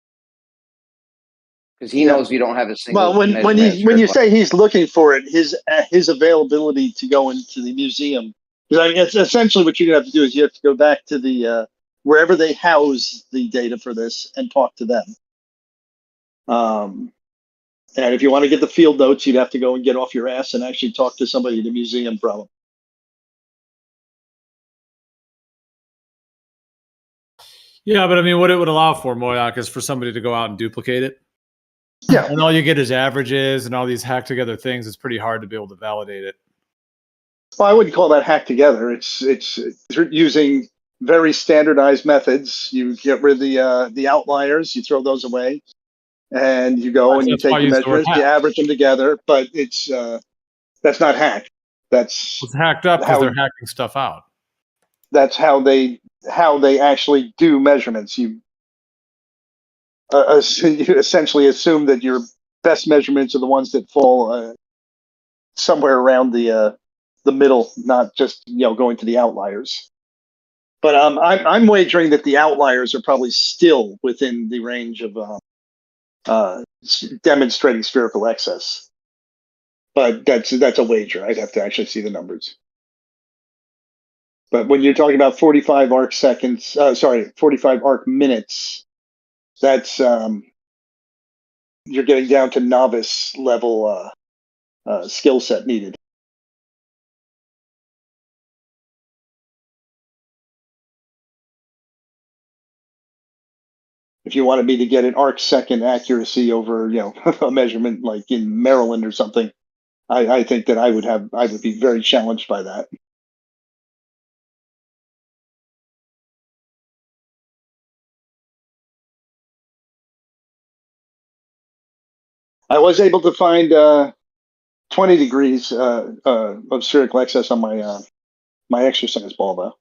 Because he knows you don't have a single Well, when measurement of when you spherical say he's looking for it, his availability to go into the museum, because I mean, it's essentially what you're gonna have to do is you have to go back to the wherever they house the data for this and talk to them. And if you want to get the field notes, you'd have to go and get off your ass and actually talk to somebody at the museum, probably. Yeah, but I mean, what it would allow for, Moyak, is for somebody to go out and duplicate it. Yeah. And all you get is averages and all these hacked together things. It's pretty hard to be able to validate it. Well, I wouldn't call that hacked together. It's using very standardized methods. You get rid of the outliers, you throw those away, and you go and you That's why take I the use the word measurements, you hacked. average them together. But it's that's not hacked. That's It's hacked up because they're hacking stuff out. That's how they actually do measurements. You essentially assume that your best measurements are the ones that fall somewhere around the middle, not just going to the outliers. But I'm wagering that the outliers are probably still within the range of demonstrating spherical excess. But that's a wager. I'd have to actually see the numbers. But when you're talking about 45 arc seconds, 45 arc minutes, that's you're getting down to novice level skill set needed. If you wanted me to get an arc second accuracy over, a measurement like in Maryland or something, I think that I would be very challenged by that. I was able to find 20 degrees of spherical excess on my exercise ball, though.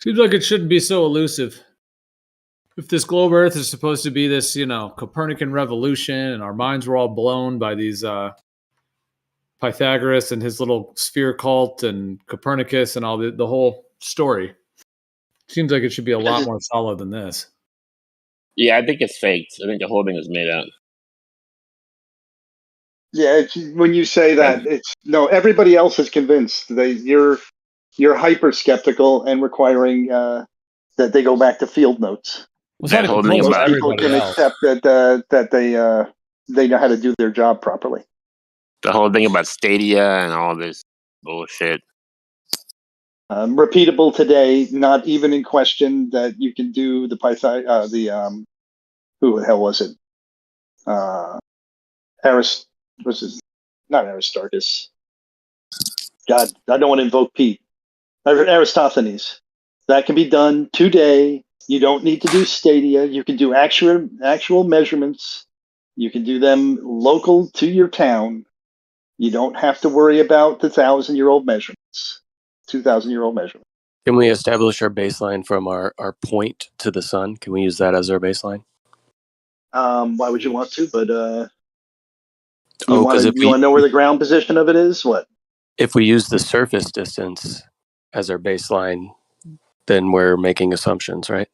Seems like it shouldn't be so elusive. If this globe Earth is supposed to be this, Copernican revolution, and our minds were all blown by these Pythagoras and his little sphere cult and Copernicus and all the whole story, seems like it should be a lot more solid than this. Yeah, I think it's faked. I think the whole thing is made up. Yeah, when you say that, everybody else is convinced. You're hyper skeptical and requiring that they go back to field notes. Well, that whole thing about people can accept that they know how to do their job properly. The whole thing about Stadia and all this bullshit. Repeatable today, not even in question that you can do the Python. Who the hell was it? Not Aristarchus. God, I don't want to invoke Pete. Aristophanes. That can be done today. You don't need to do Stadia. You can do actual measurements. You can do them local to your town. You don't have to worry about the 1,000-year-old measurements, 2,000-year-old measurements. Can we establish our baseline from our point to the sun? Can we use that as our baseline? Why would you want to? But you Oh, want to know where the ground position of it is? What? If we use the surface distance as our baseline, then we're making assumptions, right?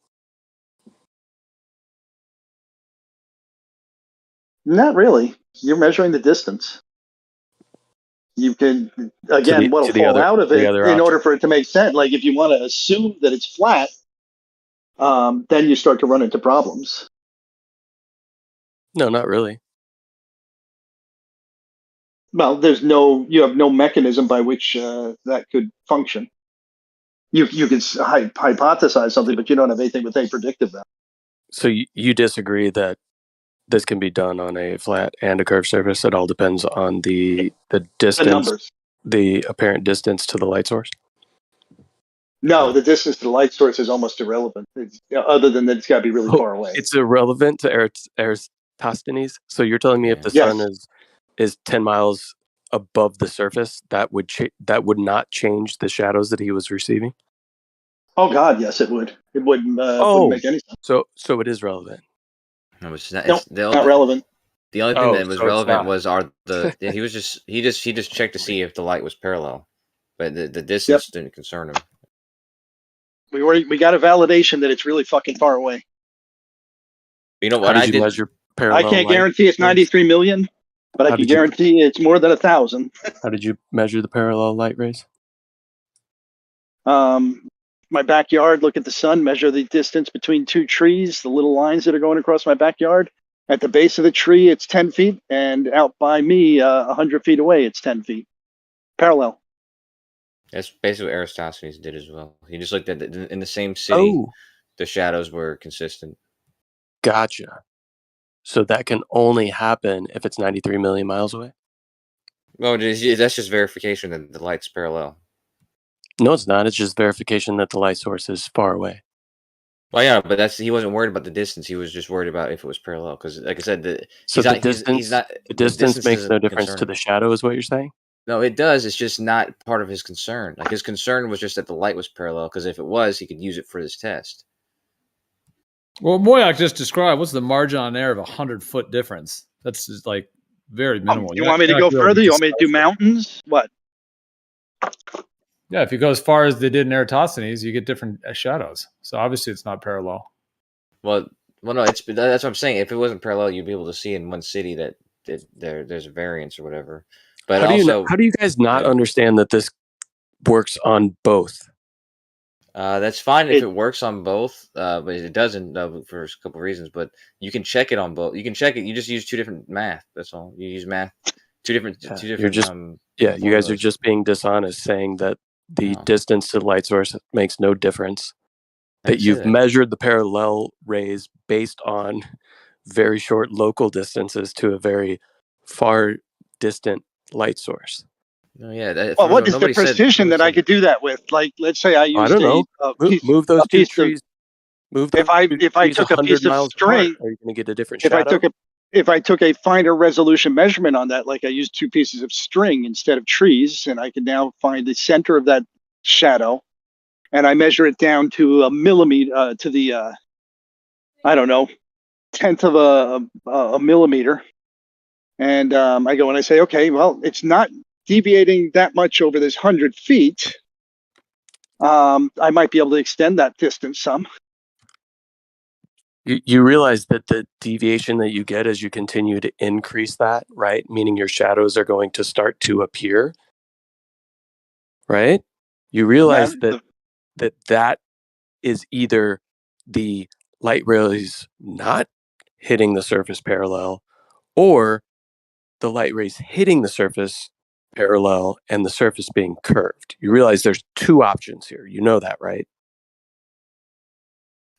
Not really. You're measuring the distance. You can, again, what'll fall out of it in order for it to make sense. Like if you want to assume that it's flat, then you start to run into problems. No, not really. Well, you have no mechanism by which that could function. You can hypothesize something, but you don't have anything with a predictive value. So you disagree that this can be done on a flat and a curved surface? It all depends on the distance, the numbers, the apparent distance to the light source. No, the distance to the light source is almost irrelevant. Other than that, it's got to be really far away. It's irrelevant to Eratosthenes. So you're telling me if the sun is 10 miles above the surface, that would not change the shadows that he was receiving? Oh God, yes, it would. It wouldn't make any sense. So it is relevant. No, it's not. Nope, not relevant. The only thing that was relevant was he just checked to see if the light was parallel, but the distance didn't concern him. We got a validation that it's really fucking far away. You know what? How did you measure parallel I can't light? guarantee it's 93 million, but I can guarantee it's more than 1,000. How did you measure the parallel light rays? My backyard, look at the sun, measure the distance between two trees, the little lines that are going across my backyard. At the base of the tree, it's 10 feet, and out by me, 100 feet away, it's 10 feet. Parallel. That's basically what Eratosthenes did as well. He just looked at in the same city, the shadows were consistent. Gotcha. So that can only happen if it's 93 million miles away? Well, that's just verification that the light's parallel. No, it's not. It's just verification that the light source is far away. Well, yeah, but he wasn't worried about the distance. He was just worried about if it was parallel. Because, like I said, the distance makes no difference to the shadow, is what you're saying? No, it does. It's just not part of his concern. Like his concern was just that the light was parallel. Because if it was, he could use it for his test. Well, Moyak just described what's the margin on error of 100-foot difference. That's just like very minimal. You want me to go further? You want me to do mountains? What? Yeah, if you go as far as they did in Eratosthenes, you get different shadows. So obviously, it's not parallel. Well, no, that's what I'm saying. If it wasn't parallel, you'd be able to see in one city that there's a variance or whatever. But how do you guys not understand that this works on both? That's fine if it works on both, but it doesn't for a couple of reasons. But you can check it on both. You can check it. You just use two different math. That's all. You use math. Two different. You're just you guys are just being dishonest, saying that the distance to the light source makes no difference. That you've measured the parallel rays based on very short local distances to a very far distant light source. No, yeah. Well, what is the precision that I could do that with? Like, let's say I used move those two trees. Move them. If I took a piece of string, are you going to get a different shadow? If I took a finer resolution measurement on that, like I used 2 pieces of string instead of trees, and I can now find the center of that shadow, and I measure it down to a millimeter, to the, I don't know, 1/10 of a millimeter. And I go and I say, okay, well, it's not deviating that much over this 100 feet. I might be able to extend that distance some. You realize that the deviation that you get as you continue to increase that, right? Meaning your shadows are going to start to appear, right? You realize that is either the light rays not hitting the surface parallel, or the light rays hitting the surface parallel and the surface being curved. You realize there's 2 options here. You know that, right?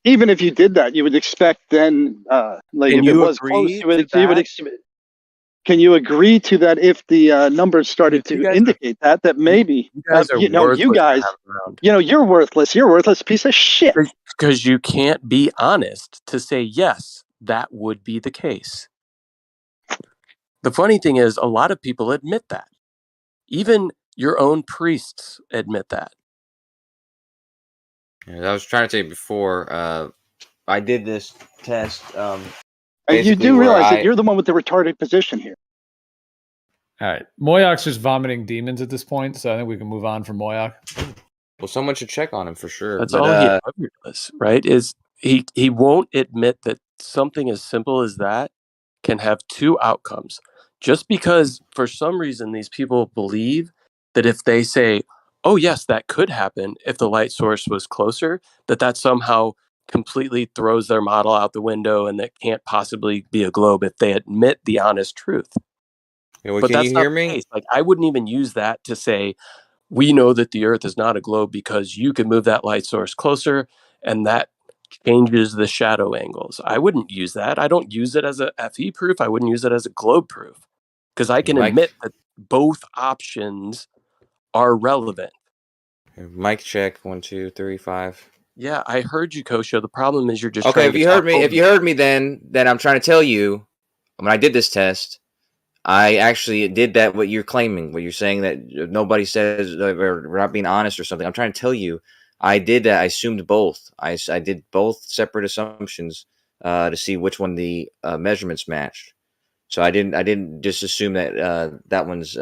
Even if you did that, you would expect then, like if it was close, you would can you agree to that if the numbers started to indicate that maybe you guys are you're worthless. You're a worthless piece of shit. Because you can't be honest to say yes, that would be the case. The funny thing is, a lot of people admit that. Even your own priests admit that. I was trying to say before, I did this test. You do realize that you're the one with the retarded position here. All right. Moyak's just vomiting demons at this point, so I think we can move on from Moyak. Well, someone should check on him for sure. That's But all he ever does, right? Is he won't admit that something as simple as that can have two outcomes. Just because for some reason these people believe that if they say, "Oh yes, that could happen if the light source was closer," that somehow completely throws their model out the window and that can't possibly be a globe if they admit the honest truth. yeah, well, But can you that's not hear the me? case. Like I wouldn't even use that to say we know that the Earth is not a globe because you can move that light source closer and that changes the shadow angles. I wouldn't use that. I don't use it as a FE proof. I wouldn't use it as a globe proof because I can admit that both options are relevant. Mic check 1, 2, 3, 5. Yeah, I heard you, Kosho. The problem is you're just Okay, trying if to you talk heard me, over if you heard me, then I'm trying to tell you, when I did this test, I actually did that. What you're claiming, what you're saying that nobody says, or we're not being honest or something. I'm trying to tell you, I did that. I assumed both. I did both separate assumptions to see which one the measurements matched. So I didn't just assume that that one's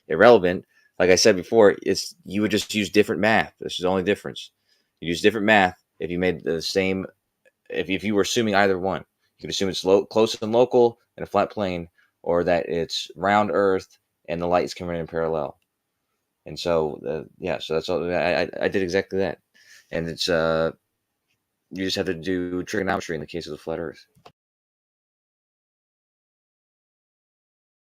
irrelevant. Like I said before, you would just use different math. This is the only difference. You use different math if you made the same. If you were assuming either one, you could assume it's close and local in a flat plane, or that it's round Earth and the light's coming in parallel. And so yeah, so that's all. I did exactly that, and it's you just have to do trigonometry in the case of the flat Earth.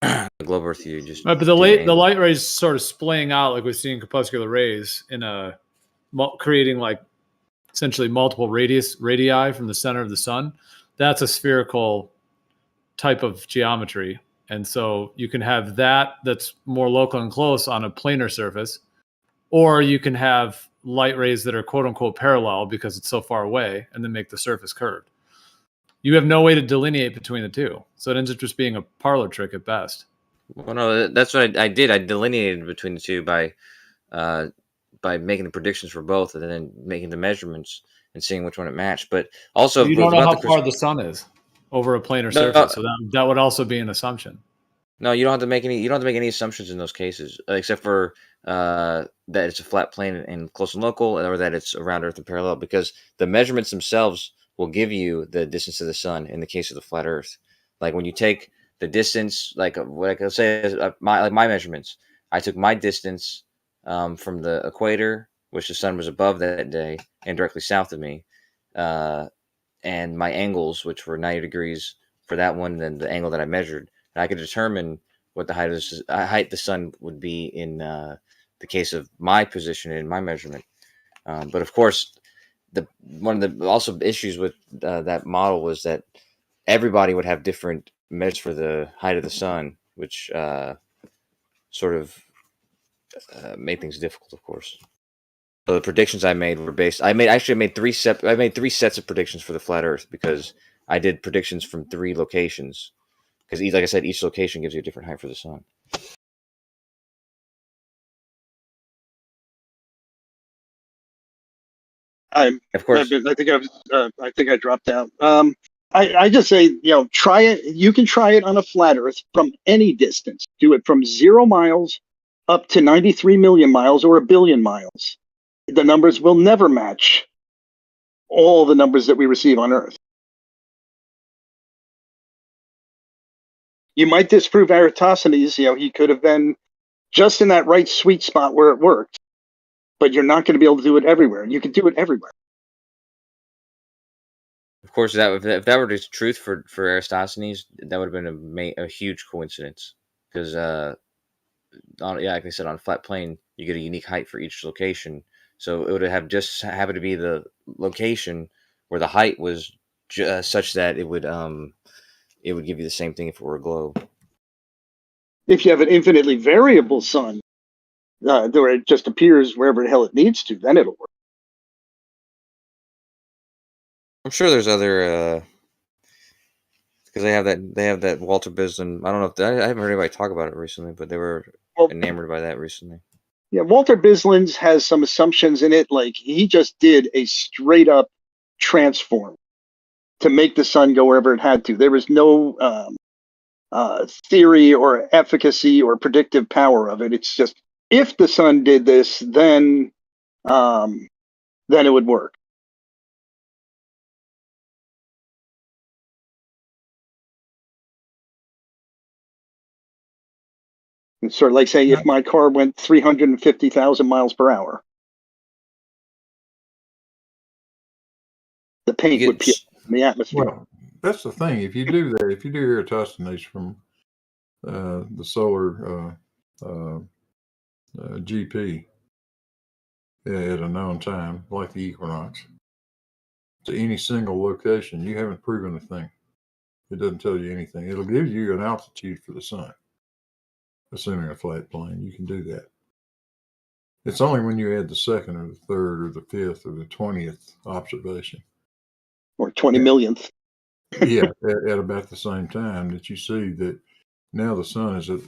The globe Earth, you just right, but the light rays sort of splaying out like we see in corpuscular rays in a creating like essentially multiple radii from the center of the sun. That's a spherical type of geometry, and so you can have that's more local and close on a planar surface, or you can have light rays that are quote unquote parallel because it's so far away, and then make the surface curved. You have no way to delineate between the two, so it ends up just being a parlor trick at best. Well, no, that's what I did. I delineated between the two by making the predictions for both, and then making the measurements and seeing which one it matched. But also, you don't know how far the sun is over a planar surface, so that would also be an assumption. No, you don't have to make any. You don't have to make any assumptions in those cases, except for that it's a flat plane and close and local, or that it's around Earth and parallel, because the measurements themselves will give you the distance to the sun in the case of the flat Earth. Like when you take the distance, like what I can say is my measurements. I took my distance from the equator, which the sun was above that day, and directly south of me, and my angles, which were 90 degrees for that one, then the angle that I measured. And I could determine what the height the sun would be in the case of my position and my measurement. But of course, one of the also issues with that model was that everybody would have different measures for the height of the sun, which sort of made things difficult, of course. So the predictions I made were based. I made three sets of predictions for the flat Earth because I did predictions from 3 locations. Because, like I said, each location gives you a different height for the sun. Of course. I think I dropped out. I just say, try it. You can try it on a flat Earth from any distance. Do it from 0 miles up to 93 million miles or 1 billion miles. The numbers will never match all the numbers that we receive on Earth. You might disprove Eratosthenes. He could have been just in that right sweet spot where it worked, but you're not going to be able to do it everywhere. You can do it everywhere. Of course, if that were the truth for Eratosthenes, that would have been a huge coincidence. Because, like I said, on a flat plane, you get a unique height for each location. So it would have just happened to be the location where the height was such that it would give you the same thing if it were a globe. If you have an infinitely variable sun, where it just appears wherever the hell it needs to, then it'll work. I'm sure there's other because they have that Walter Bislin. I don't know if I haven't heard anybody talk about it recently, but they were enamored by that recently. Yeah, Walter Bislin's has some assumptions in it, like he just did a straight up transform to make the sun go wherever it had to. There was no theory or efficacy or predictive power of it. It's just, if the sun did this, then then it would work. It's sort of like saying if my car went 350,000 miles per hour, the paint would peel in the atmosphere. Well, that's the thing. If you do that, if you do Eratosthenes from the solar GP at a known time, like the equinox, to any single location, you haven't proven a thing. It doesn't tell you anything. It'll give you an altitude for the sun, assuming a flat plane. You can do that. It's only when you add the second or the third or the fifth or the 20th observation, or 20 millionth. Yeah, at about the same time that you see that now the sun is at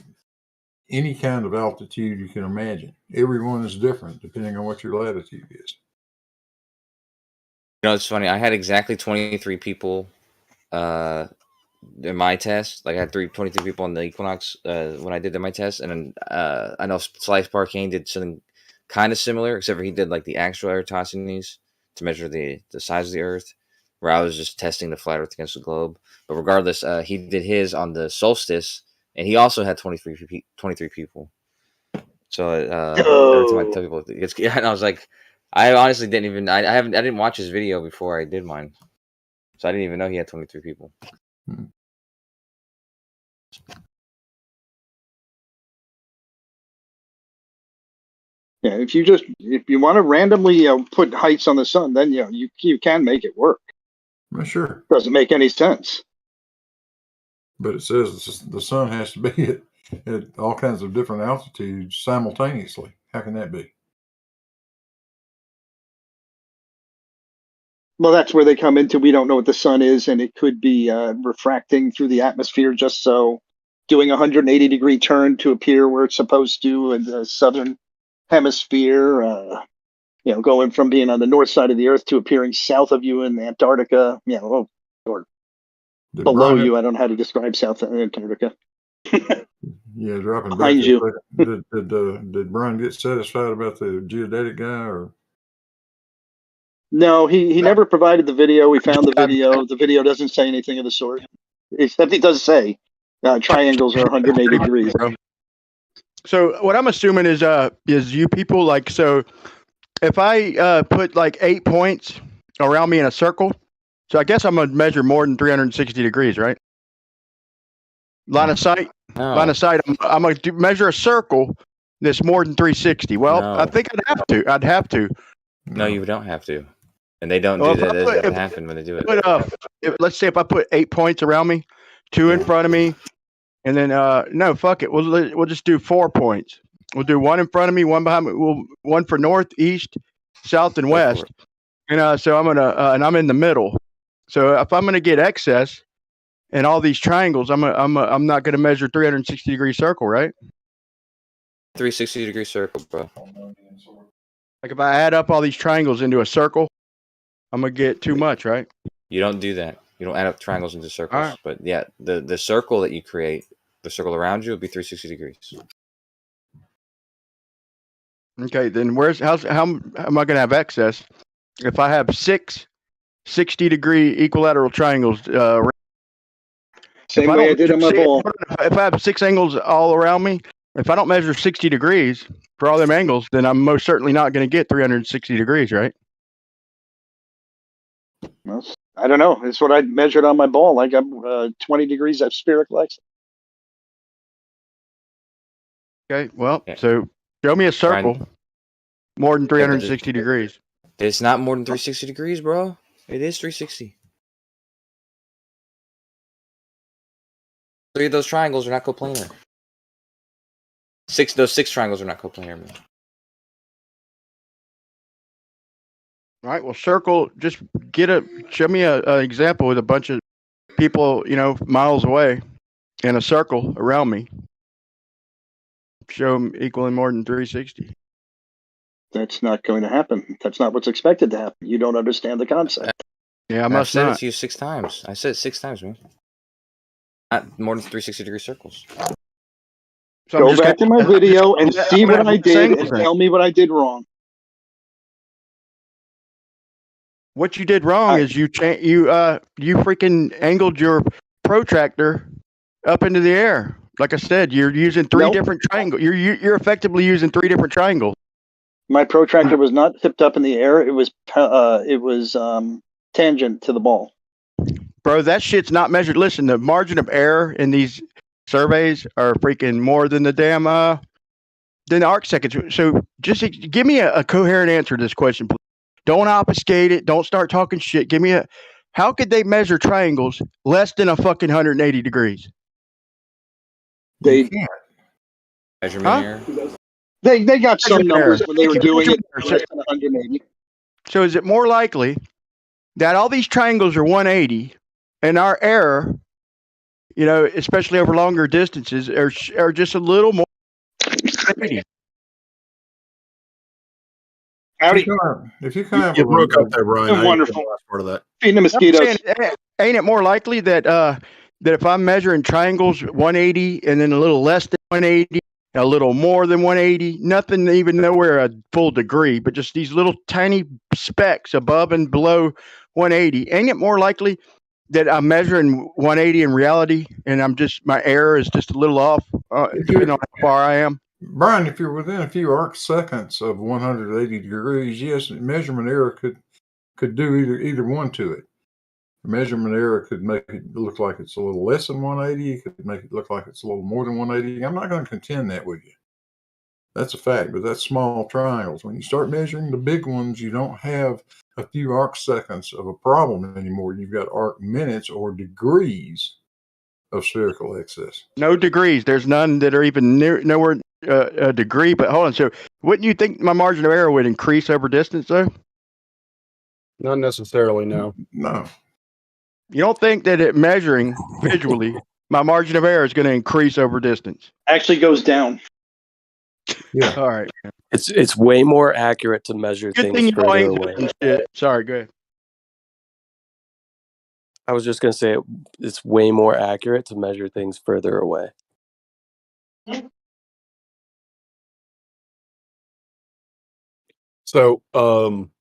any kind of altitude you can imagine. Everyone is different depending on what your latitude is. You know, it's funny. I had exactly 23 people in my test. Like I had 23 people on the equinox when I did my test, and then I know Slice Parkane did something kind of similar, except for he did like the actual Eratosthenes to measure the size of the Earth, where I was just testing the flat Earth against the globe. But regardless, he did his on the solstice, and he also had 23 people. So every time I tell people, and I was like, I honestly didn't even. I didn't watch his video before I did mine, so I didn't even know he had 23 people. Yeah, if you want to randomly put heights on the sun, then you can make it work. Well, sure. Doesn't make any sense. But it says the sun has to be at all kinds of different altitudes simultaneously. How can that be? Well, that's where they come into. We don't know what the sun is, and it could be refracting through the atmosphere just so, doing a 180-degree turn to appear where it's supposed to in the southern hemisphere. Going from being on the north side of the Earth to appearing south of you in Antarctica. Or below you. I don't know how to describe South Antarctica. Yeah, dropping behind back. You. Did Brian get satisfied about the geodetic guy, or? No, he never provided the video. We found the video. The video doesn't say anything of the sort, except it does say triangles are 180 degrees. So what I'm assuming is you people like, so if I put like 8 points around me in a circle, so I guess I'm gonna measure more than 360 degrees, right? Line of sight. No. Line of sight. I'm gonna measure a circle that's more than 360. Well, No. I think I'd have to. No, you don't have to, and they don't do that. That doesn't happen when they do it. Let's say if I put 8 points around me, 2 in front of me, and then no, fuck it. We'll just do 4 points. We'll do 1 in front of me, 1 behind me. One for north, east, south, and west. So I'm gonna and I'm in the middle. So if I'm gonna get excess in all these triangles, I'm not gonna measure 360 degree circle, right? 360 degree circle, bro. Like if I add up all these triangles into a circle, I'm gonna get too much, right? You don't do that. You don't add up triangles into circles. All right. But yeah, the circle that you create, the circle around you, will be 360 degrees. Okay, then how am I gonna have excess if I have 6 60-degree equilateral triangles? Same way I did on my ball. If I have 6 angles all around me, if I don't measure 60 degrees for all them angles, then I'm most certainly not going to get 360 degrees, right? Well, I don't know. It's what I measured on my ball. Like I'm 20 degrees at spherical axis. Okay, well, so show me a circle more than 360 degrees. It's not more than 360 degrees, bro. It is 360. 3 of those triangles are not coplanar. 6 triangles are not coplanar, man. All right, well, circle. Just show me an example with a bunch of people, miles away, in a circle around me. Show them equaling more than 360. That's not going to happen. That's not what's expected to happen. You don't understand the concept. Yeah, I've said it to you 6 times. I said it 6 times, man. Not more than 360 degree circles. So go back to my video and see what I did and tell me what I did wrong. What you did wrong is you freaking angled your protractor up into the air. Like I said, you're using three different triangles. You're effectively using three different triangles. My protractor was not tipped up in the air. It was tangent to the ball. Bro, that shit's not measured. Listen, the margin of error in these surveys are freaking more than the damn than the arc seconds. So just give me a coherent answer to this question, please. Don't obfuscate it. Don't start talking shit. Give me how could they measure triangles less than a fucking 180 degrees? They can't. Measurement error. They got some Measurement numbers error. when they were doing it Measurement less than 180. So is it more likely that all these triangles are 180 and our error, especially over longer distances, are just a little more 180? Howdy. If you can have You broke up there, Brian. I didn't get the last part of that. Feeding the mosquitoes. Ain't it more likely that if I'm measuring triangles 180 and then a little less than 180, a little more than 180, nothing even nowhere a full degree, but just these little tiny specks above and below 180, ain't it more likely that I'm measuring 180 in reality and my error is just a little off, depending on how far I am? Brian, if you're within a few arc seconds of 180 degrees, yes, measurement error could do either one to it. Measurement error could make it look like it's a little less than 180. It could make it look like it's a little more than 180. I'm not going to contend that with you. That's a fact, but that's small triangles. When you start measuring the big ones, you don't have a few arc seconds of a problem anymore. You've got arc minutes or degrees of spherical excess. No degrees. There's none that are even nowhere a degree. But hold on. So wouldn't you think my margin of error would increase over distance, though? Not necessarily, no. No. You don't think that measuring visually, my margin of error is going to increase over distance? Actually goes down. Yeah. All right. It's way more accurate to measure Good thing things you know further English away. and shit. Sorry, go ahead. I was just gonna say it's way more accurate to measure things further away. So,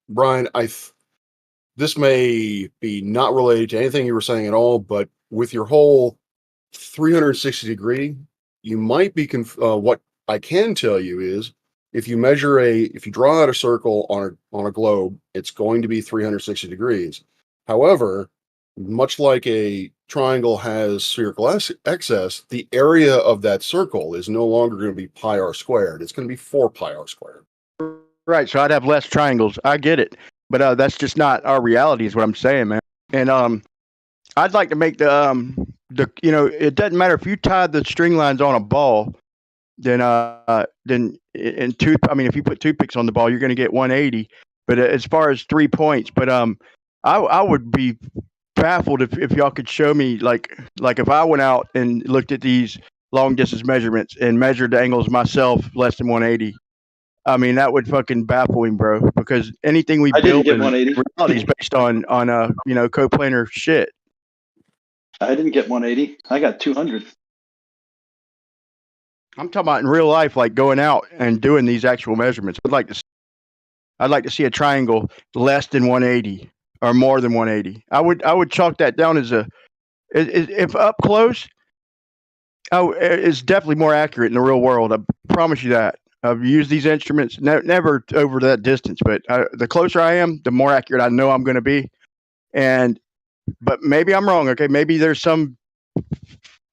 Brian, this may be not related to anything you were saying at all, but with your whole 360 degree, you might be what I can tell you is if you draw out a circle on a globe, it's going to be 360 degrees. However, much like a triangle has spherical excess, the area of that circle is no longer going to be pi r squared. It's going to be 4 pi r squared. Right. So I'd have less triangles. I get it. But that's just not our reality is what I'm saying, man. And I'd like to make it doesn't matter if you tie the string lines on a ball, then if you put toothpicks on the ball, you're going to get 180. But as far as 3 points, but I would be baffled if y'all could show me like if I went out and looked at these long distance measurements and measured the angles myself less than 180. I mean, that would fucking baffle him, bro. Because anything we build in reality is based on coplanar shit. I didn't get 180. I got 200. I'm talking about in real life, like going out and doing these actual measurements. I'd like to see a triangle less than 180 or more than 180. I would chalk that down as if up close. It's definitely more accurate in the real world. I promise you that. I've used these instruments, never over that distance, but the closer I am, the more accurate I know I'm going to be. But maybe I'm wrong. Okay, maybe there's some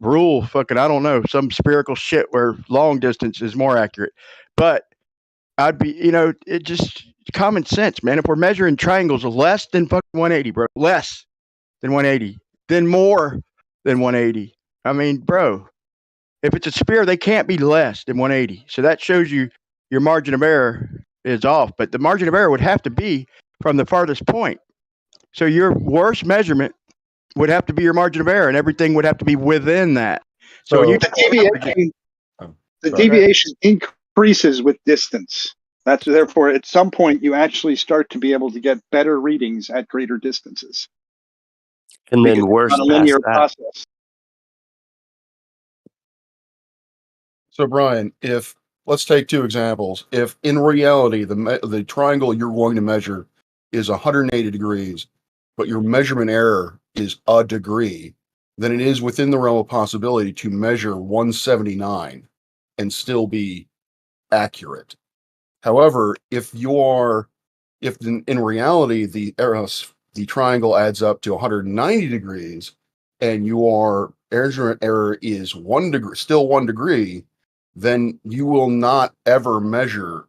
rule, I don't know, some spherical shit where long distance is more accurate. But I'd be, it just common sense, man. If we're measuring triangles less than fucking 180, bro, less than 180, then more than 180. I mean, bro. If it's a sphere, they can't be less than 180. So that shows you your margin of error is off. But the margin of error would have to be from the farthest point. So your worst measurement would have to be your margin of error, and everything would have to be within that. So the deviation increases with distance. That's therefore at some point you actually start to be able to get better readings at greater distances. And then worse on a linear past that. process. So, Brian, let's take two examples. If in reality the triangle you're going to measure is 180 degrees, but your measurement error is a degree, then it is within the realm of possibility to measure 179 and still be accurate. However, if in reality the triangle adds up to 190 degrees and your measurement error is 1 degree, still 1 degree, then you will not ever measure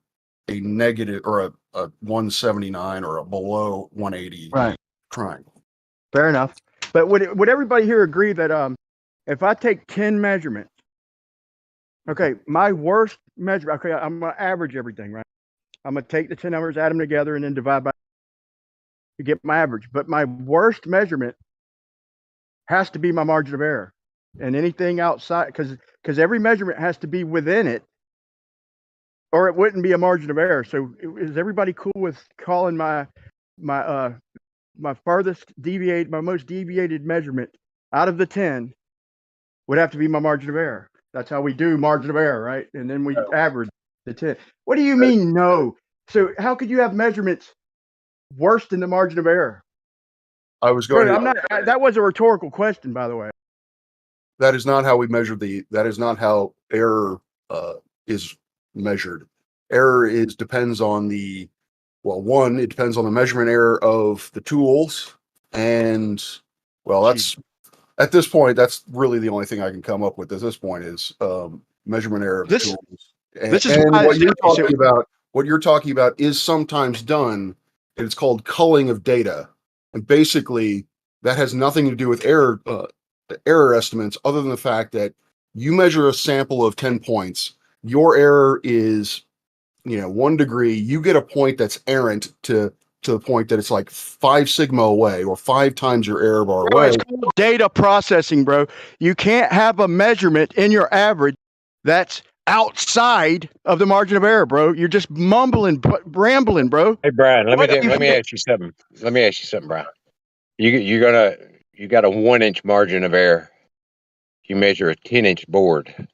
a negative or a 179 or a below 180 triangle. Fair enough. But would everybody here agree that if I take 10 measurements, okay, my worst measurement, okay, I'm going to average everything, right? I'm going to take the 10 numbers, add them together, and then divide by to get my average. But my worst measurement has to be my margin of error. And anything outside, because every measurement has to be within it, or it wouldn't be a margin of error. So is everybody cool with calling my most deviated measurement out of the 10 would have to be my margin of error? That's how we do margin of error, right? And then we average the 10. What do you mean no? So how could you have measurements worse than the margin of error? I was going that was a rhetorical question, by the way. That is not how we measure that is not how error is measured. Error depends on it depends on the measurement error of the tools. And that's at this point, that's really the only thing I can come up with at this point is measurement error of the tools. What you're talking about is sometimes done, and it's called culling of data. And basically that has nothing to do with error estimates other than the fact that you measure a sample of 10 points. Your error is 1 degree. You get a point that's errant to the point that it's like 5 sigma away or 5 times your error bar away. It's called data processing, bro. You can't have a measurement in your average that's outside of the margin of error, bro. You're just rambling, bro. Hey, Brian, let me ask you something. Brian. You got a 1-inch margin of error. You measure a 10-inch board.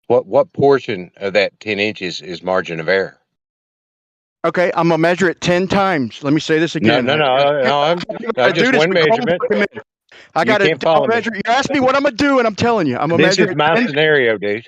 What portion of that 10 inches is margin of error? Okay, I'm gonna measure it 10 times. Let me say this again. No. Just one measurement. I got to measure. You asked me what I'm gonna do, and I'm telling you, I'm gonna measure. This is my scenario, dude.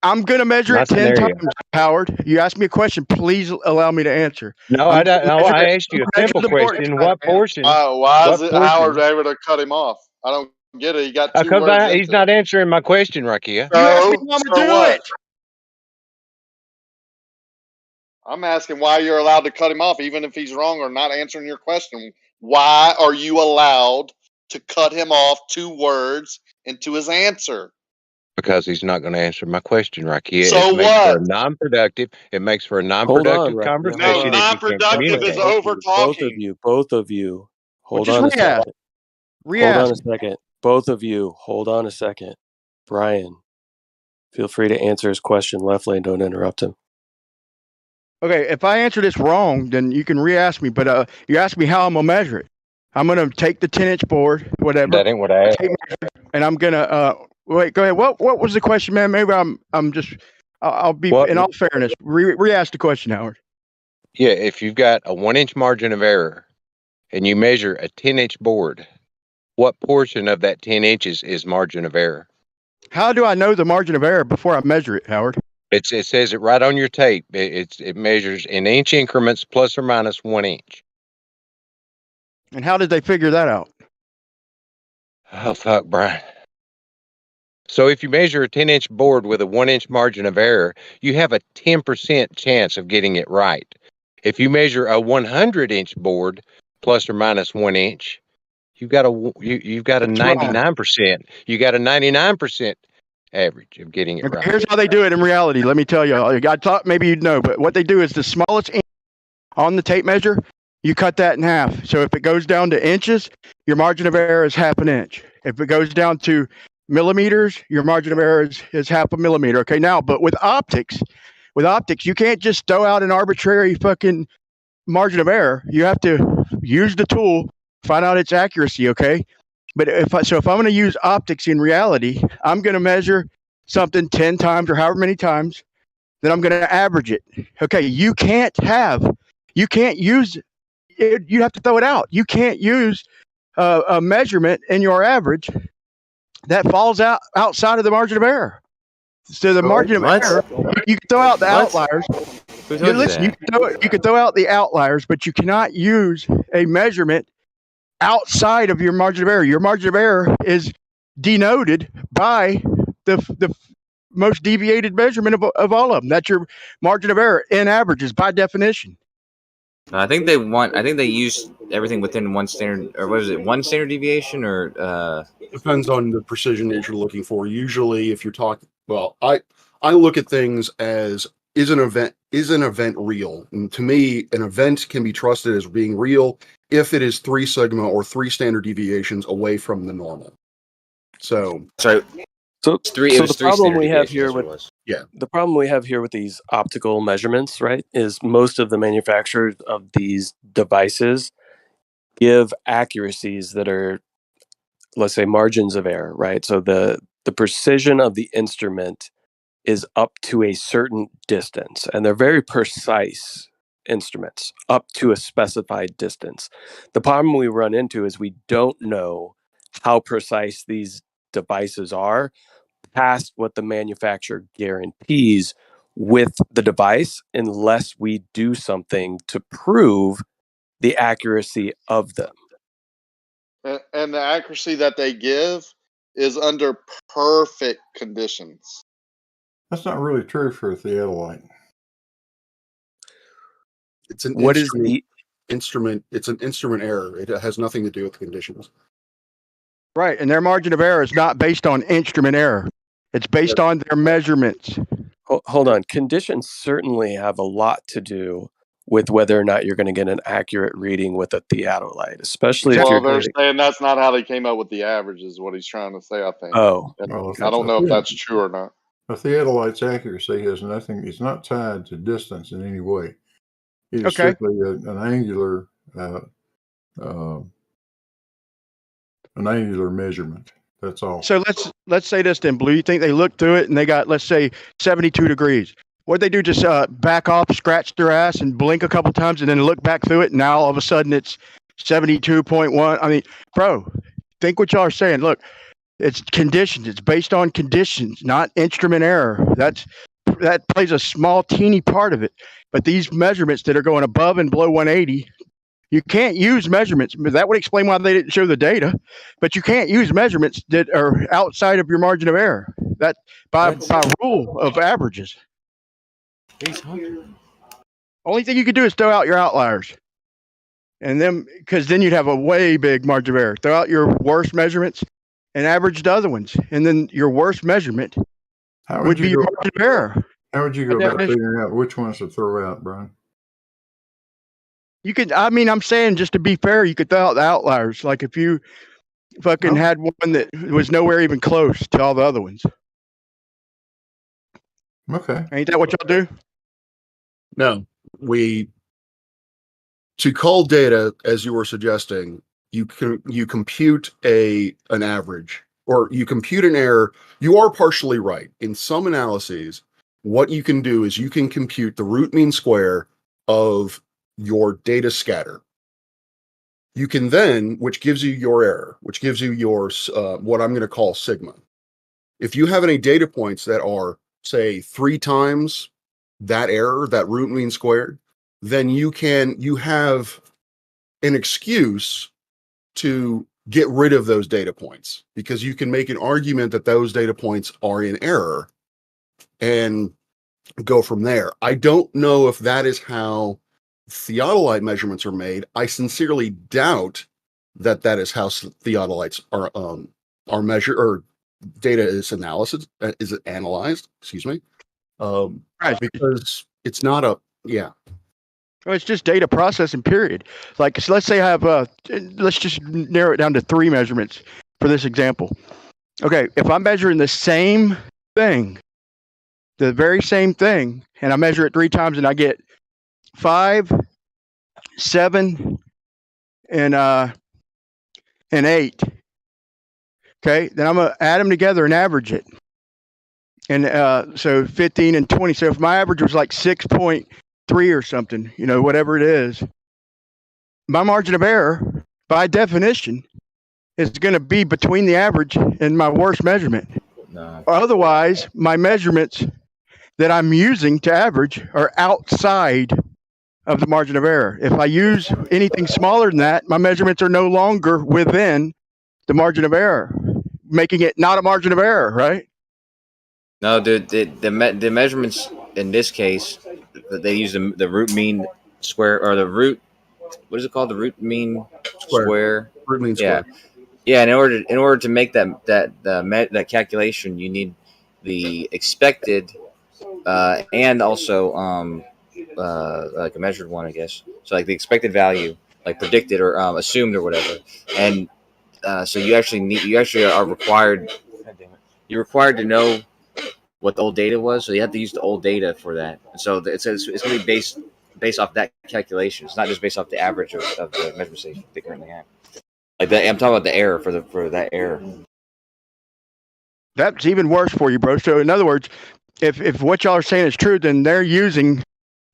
I'm gonna measure it 10 times, Howard. You asked me a question. Please allow me to answer. No, I asked you a simple question. What portion? Why is it Howard able to cut him off? I don't get it. He got 2 words. He's not answering my question, Rakia. You asked me what I'm gonna do it. I'm asking why you're allowed to cut him off, even if he's wrong or not answering your question. Why are you allowed to cut him off 2 words into his answer? Because he's not going to answer my question, Rakia. So what? It makes for a non-productive conversation. No, non-productive is over talking. Both of you. Hold on a second. Both of you, hold on a second. Brian, feel free to answer his question. Left lane, don't interrupt him. Okay, if I answer this wrong, then you can re-ask me. But you asked me how I'm gonna measure it. I'm gonna take the 10-inch board, whatever. That ain't what I asked. And I'm gonna wait. Go ahead. What was the question, man? Maybe I'm just. I'll be in all fairness. Re-ask the question, Howard. Yeah, if you've got a 1-inch margin of error, and you measure a 10-inch board, what portion of that 10 inches is margin of error? How do I know the margin of error before I measure it, Howard? It says it right on your tape. It measures in inch increments plus or minus 1 inch. And how did they figure that out? Oh, fuck, Brian. So if you measure a 10-inch board with a 1-inch margin of error, you have a 10% chance of getting it right. If you measure a 100-inch board plus or minus 1 inch, you've got a 99%. You got a 99% average of getting it right. Here's how they do it in reality. Let me tell you. I thought maybe you'd know, but what they do is the smallest inch on the tape measure, you cut that in half. So if it goes down to inches, your margin of error is 1/2 inch. If it goes down to millimeters, your margin of error is 1/2 millimeter. Okay, now, but with optics, you can't just throw out an arbitrary fucking margin of error. You have to use the tool, find out its accuracy. Okay. But if I'm going to use optics in reality, I'm going to measure something 10 times or however many times, then I'm going to average it. Okay, you can't use you have to throw it out. You can't use a measurement in your average that falls outside of the margin of error. So the margin of error, you can throw out the outliers. Listen, you can throw out the outliers, but you cannot use a measurement outside of your margin of error. Your margin of error is denoted by the most deviated measurement of all of them. That's your margin of error in averages by definition. I think they use everything within one standard, or what is it? One standard deviation, or depends on the precision that you're looking for. Usually, if you're talking, well, I look at things as is an event real? And to me, an event can be trusted as being real if it is 3 sigma or 3 standard deviations away from the normal. So the problem we have here with the problem we have here with these optical measurements, right, is most of the manufacturers of these devices give accuracies that are, let's say, margins of error, right? So the precision of the instrument is up to a certain distance, and they're very precise instruments up to a specified distance. The problem we run into is we don't know how precise these devices are past what the manufacturer guarantees with the device unless we do something to prove the accuracy of them. And the accuracy that they give is under perfect conditions. That's not really true for a theodolite. It's an What is instrument. It's an instrument error. It has nothing to do with conditions. Right, and their margin of error is not based on instrument error. It's based on their measurements. Hold on. Conditions certainly have a lot to do with whether or not you're going to get an accurate reading with a theodolite, especially if you're they're saying that's not how they came up with the average, is what he's trying to say, I think. Oh. I don't know if that's true or not. A theodolite's accuracy has nothing, it's not tied to distance in any way. It is strictly an angular measurement. That's all. So let's say this then, Blue. You think they looked through it and they got, let's say, 72 degrees. What'd they do? Just back off, scratch their ass, and blink a couple times, and then look back through it. And now all of a sudden it's 72.1. I mean, bro, think what y'all are saying. Look, it's conditions. It's based on conditions, not instrument error. That plays a small, teeny part of it. But these measurements that are going above and below 180. You can't use measurements. That would explain why they didn't show the data. But you can't use measurements that are outside of your margin of error. That by rule of averages. Only thing you could do is throw out your outliers, and then because then you'd have a way big margin of error. Throw out your worst measurements and average the other ones, and then your worst measurement would be your margin of error. How would you go about figuring out which ones to throw out, Brian? You could, I mean, I'm saying just to be fair, you could throw out the outliers. Like if you fucking had one that was nowhere even close to all the other ones. Okay. Ain't that what y'all do? No, to call data, as you were suggesting, you compute an average, or you compute an error. You are partially right. In some analyses, what you can do is you can compute the root mean square of your data scatter. You can then, which gives you your error, which gives you your what I'm going to call sigma. If you have any data points that are, say, 3 times that error, that root mean squared, then you have an excuse to get rid of those data points, because you can make an argument that those data points are in error and go from there. I don't know if that is how theodolite measurements are made. I sincerely doubt that is how theodolites are measured, or data is analyzed. Excuse me, because it's not a Well, it's just data processing. Period. Like, so let's say I have let's just narrow it down to 3 measurements for this example. Okay, if I'm measuring the same thing, the very same thing, and I measure it 3 times, and I get 5, 7, and 8. Okay, then I'm gonna add them together and average it, and so 15 and 20. So if my average was like 6.3 or something, whatever it is, my margin of error, by definition, is going to be between the average and my worst measurement. No. Otherwise, my measurements that I'm using to average are outside of the margin of error. If I use anything smaller than that, my measurements are no longer within the margin of error, making it not a margin of error, right? No, the measurements in this case, they use the root mean square, or the root. What is it called? The root mean square. Root mean Yeah, square. yeah. In order to make that calculation, you need the expected and also like a measured one, I guess. So like the expected value, like predicted or assumed or whatever, and so you actually are required. You're required to know what the old data was, so you have to use the old data for that. And so it says it's going to be based off that calculation. It's not just based off the average of the measurement station they currently have. Like that, I'm talking about the error for that error. That's even worse for you, bro. So in other words, if what y'all are saying is true, then they're using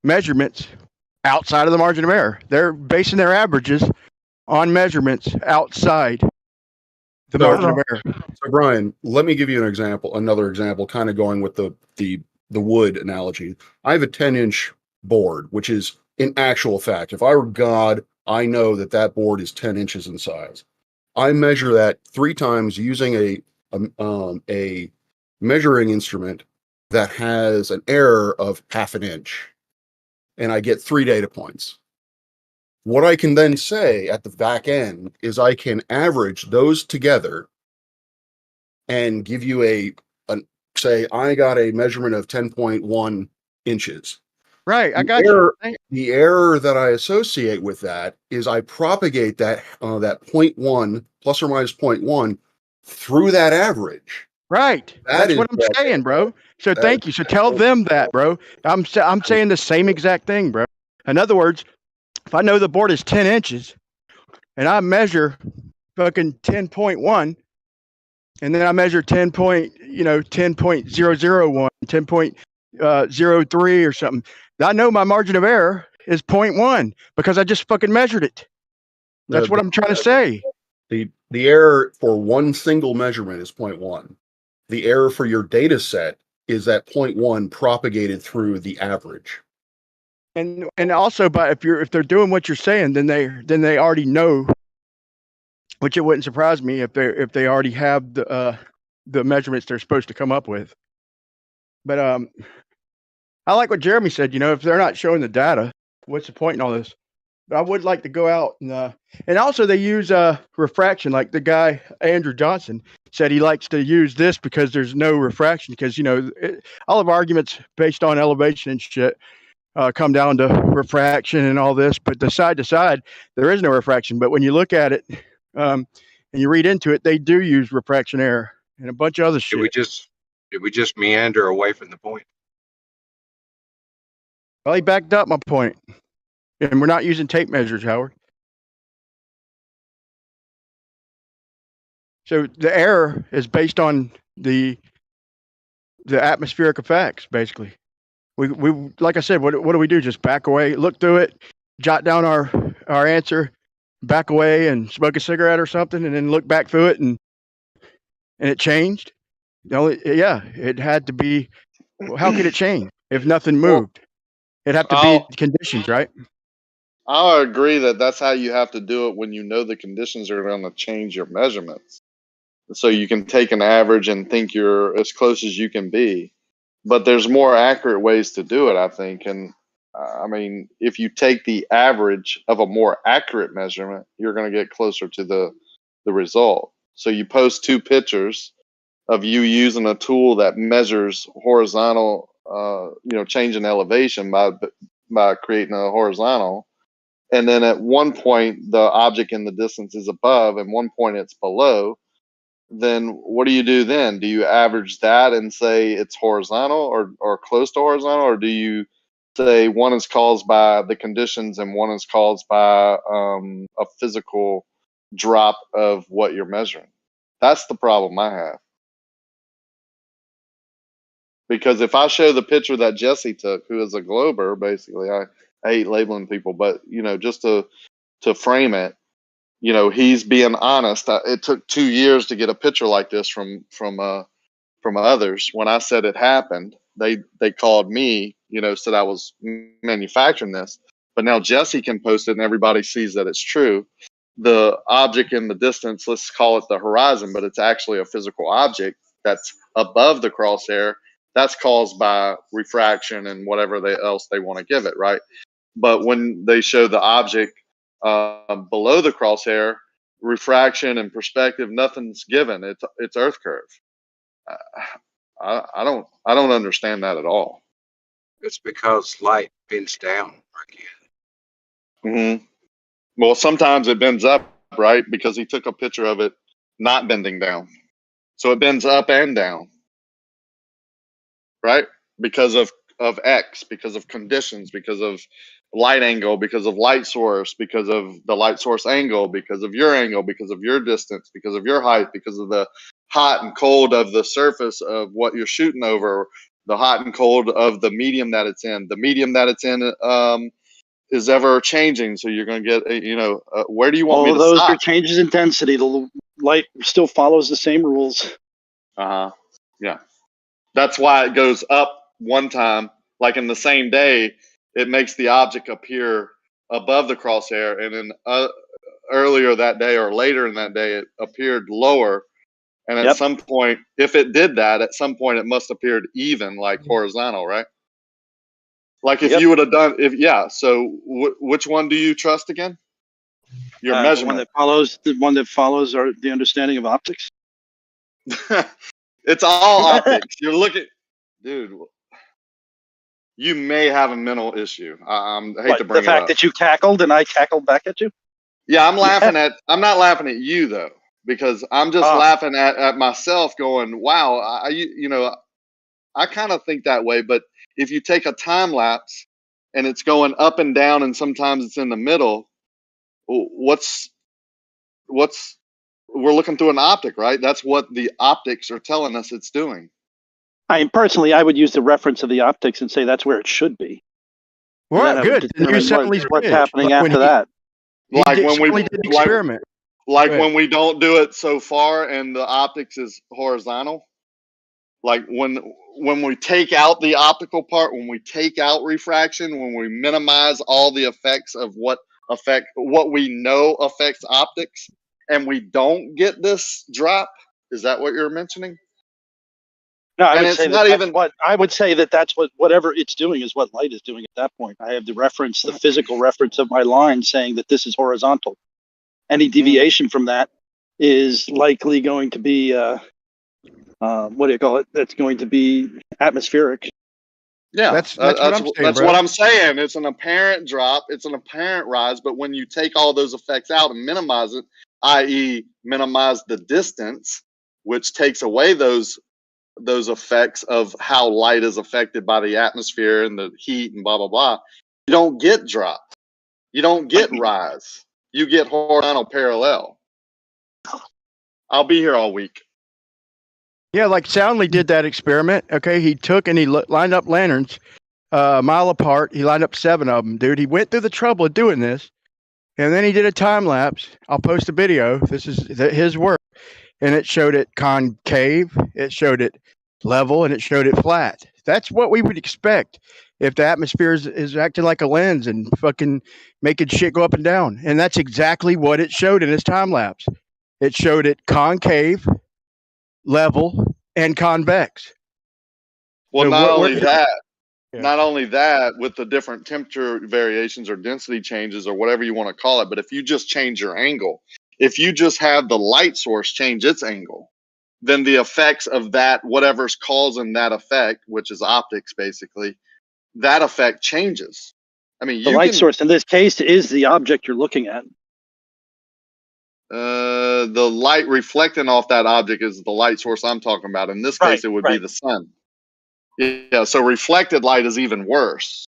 measurements outside of the margin of error. They're basing their averages on measurements outside the margin of error. So Brian, let me give you another example, kind of going with the wood analogy. I have a 10-inch board, which is in actual fact, if I were God, I know that board is 10 inches in size. I measure that 3 times using a measuring instrument that has an error of half an inch, and I get 3 data points. What I can then say at the back end is I can average those together and give you say I got a measurement of 10.1 inches. Right, I got you. The error that I associate with that is I propagate that 0.1 plus or minus 0.1 through that average. Right. That's what I'm saying, bro. So thank you. So tell them that, bro. I'm saying the same exact thing, bro. In other words, if I know the board is 10 inches and I measure fucking 10.1, and then I measure 10.001, 10.03 or something, I know my margin of error is 0.1 because I just fucking measured it. That's what I'm trying to say. The error for one single measurement is 0.1. The error for your data set is that 0.1 propagated through the average. And also, but if they're doing what you're saying, then they already know, which it wouldn't surprise me if they already have the measurements they're supposed to come up with. But I like what Jeremy said. If they're not showing the data, what's the point in all this? But I would like to go out and also they use refraction. Like the guy Andrew Johnson said, he likes to use this because there's no refraction. Because all of our arguments based on elevation and shit come down to refraction and all this. But the side to side, there is no refraction. But when you look at it and you read into it, they do use refraction error and a bunch of other shit. Did we just meander away from the point? Well, he backed up my point. And we're not using tape measures, Howard. So the error is based on the atmospheric effects, basically. We like I said, what do we do? Just back away, look through it, jot down our answer, back away and smoke a cigarette or something, and then look back through it, and it changed. It had to be. Well, how could it change if nothing moved? It'd have to be conditions, right? I agree that that's how you have to do it when you know the conditions are going to change your measurements. So you can take an average and think you're as close as you can be. But there's more accurate ways to do it, I think. And I mean, if you take the average of a more accurate measurement, you're going to get closer to the result. So you post 2 pictures of you using a tool that measures horizontal, change in elevation by creating a horizontal. And then at one point, the object in the distance is above, and one point it's below. Then what do you do then? Do you average that and say it's horizontal or close to horizontal? Or do you say one is caused by the conditions and one is caused by a physical drop of what you're measuring? That's the problem I have. Because if I show the picture that Jesse took, who is a glober, basically, I hate labeling people, but just to to frame it. You know, he's being honest. It took 2 years to get a picture like this from others. When I said it happened, they called me, you know, said I was manufacturing this. But now Jesse can post it and everybody sees that it's true. The object in the distance, let's call it the horizon, but it's actually a physical object that's above the crosshair. That's caused by refraction and whatever else they want to give it, right? But when they show the object below the crosshair, refraction and perspective, nothing's given. It's Earth curve. I don't understand that at all. It's because light bends down. Mm-hmm. Well, sometimes it bends up, right? Because he took a picture of it not bending down. So it bends up and down, right? Because of X, because of conditions, because of light angle, because of light source, because of the light source angle, because of your angle, because of your distance, because of your height, because of the hot and cold of the surface of what you're shooting over, the hot and cold of the medium that it's in. The medium that it's in is ever changing, so you're going to get, you know, where do you want me to those stop? are changes in density. The light still follows the same rules. Yeah. That's why it goes up one time, like in the same day, it makes the object appear above the crosshair, and then earlier that day or later in that day, it appeared lower. And at some point, if it did that, at some point it must have appeared even, like horizontal, right? Like if you would have done, so which one do you trust again? Your measurement. The one that follows are the understanding of optics. It's all optics. You're looking, dude. You may have a mental issue. I hate to bring the fact that you cackled and I cackled back at you. Yeah, I'm laughing at. I'm not laughing at you though, because I'm just laughing at myself, going, "Wow, I kind of think that way." But if you take a time lapse and it's going up and down, and sometimes it's in the middle, what's we're looking through an optic, right? That's what the optics are telling us it's doing. I would use the reference of the optics and say that's where it should be. Well, good. What's happening after that? Like when we did the experiment. Like when we don't do it so far and the optics is horizontal. Like when we take out the optical part, when we take out refraction, when we minimize all the effects of what we know affects optics, and we don't get this drop. Is that what you're mentioning? No, I would say that's whatever it's doing is what light is doing at that point. I have the physical reference of my line saying that this is horizontal. Any deviation from that is likely going to be what do you call it? That's going to be atmospheric. Yeah, that's what I'm saying. That's what I'm saying. It's an apparent drop. It's an apparent rise. But when you take all those effects out and minimize it, i.e., minimize the distance, which takes away those effects of how light is affected by the atmosphere and the heat and blah blah blah, you don't get drop. You don't get rise. You get horizontal parallel. I'll be here all week. Yeah, like Soundly did that experiment. Okay, he took and he lined up lanterns a mile apart. He lined up 7 of them, dude. He went through the trouble of doing this, and then he did a time lapse. I'll post a video. This is his work, and it showed it concave, it showed it level, and it showed it flat. That's what we would expect if the atmosphere is acting like a lens and fucking making shit go up and down. And that's exactly what it showed in his time lapse. It showed it concave, level, and convex. Well, not only that, with the different temperature variations or density changes or whatever you want to call it, but if you just change your angle, if you just have the light source change its angle, then the effects of that, whatever's causing that effect, which is optics basically, that effect changes. I mean, the light source in this case is the object you're looking at. The light reflecting off that object is the light source I'm talking about. In this case, it would be the sun. Yeah, so reflected light is even worse.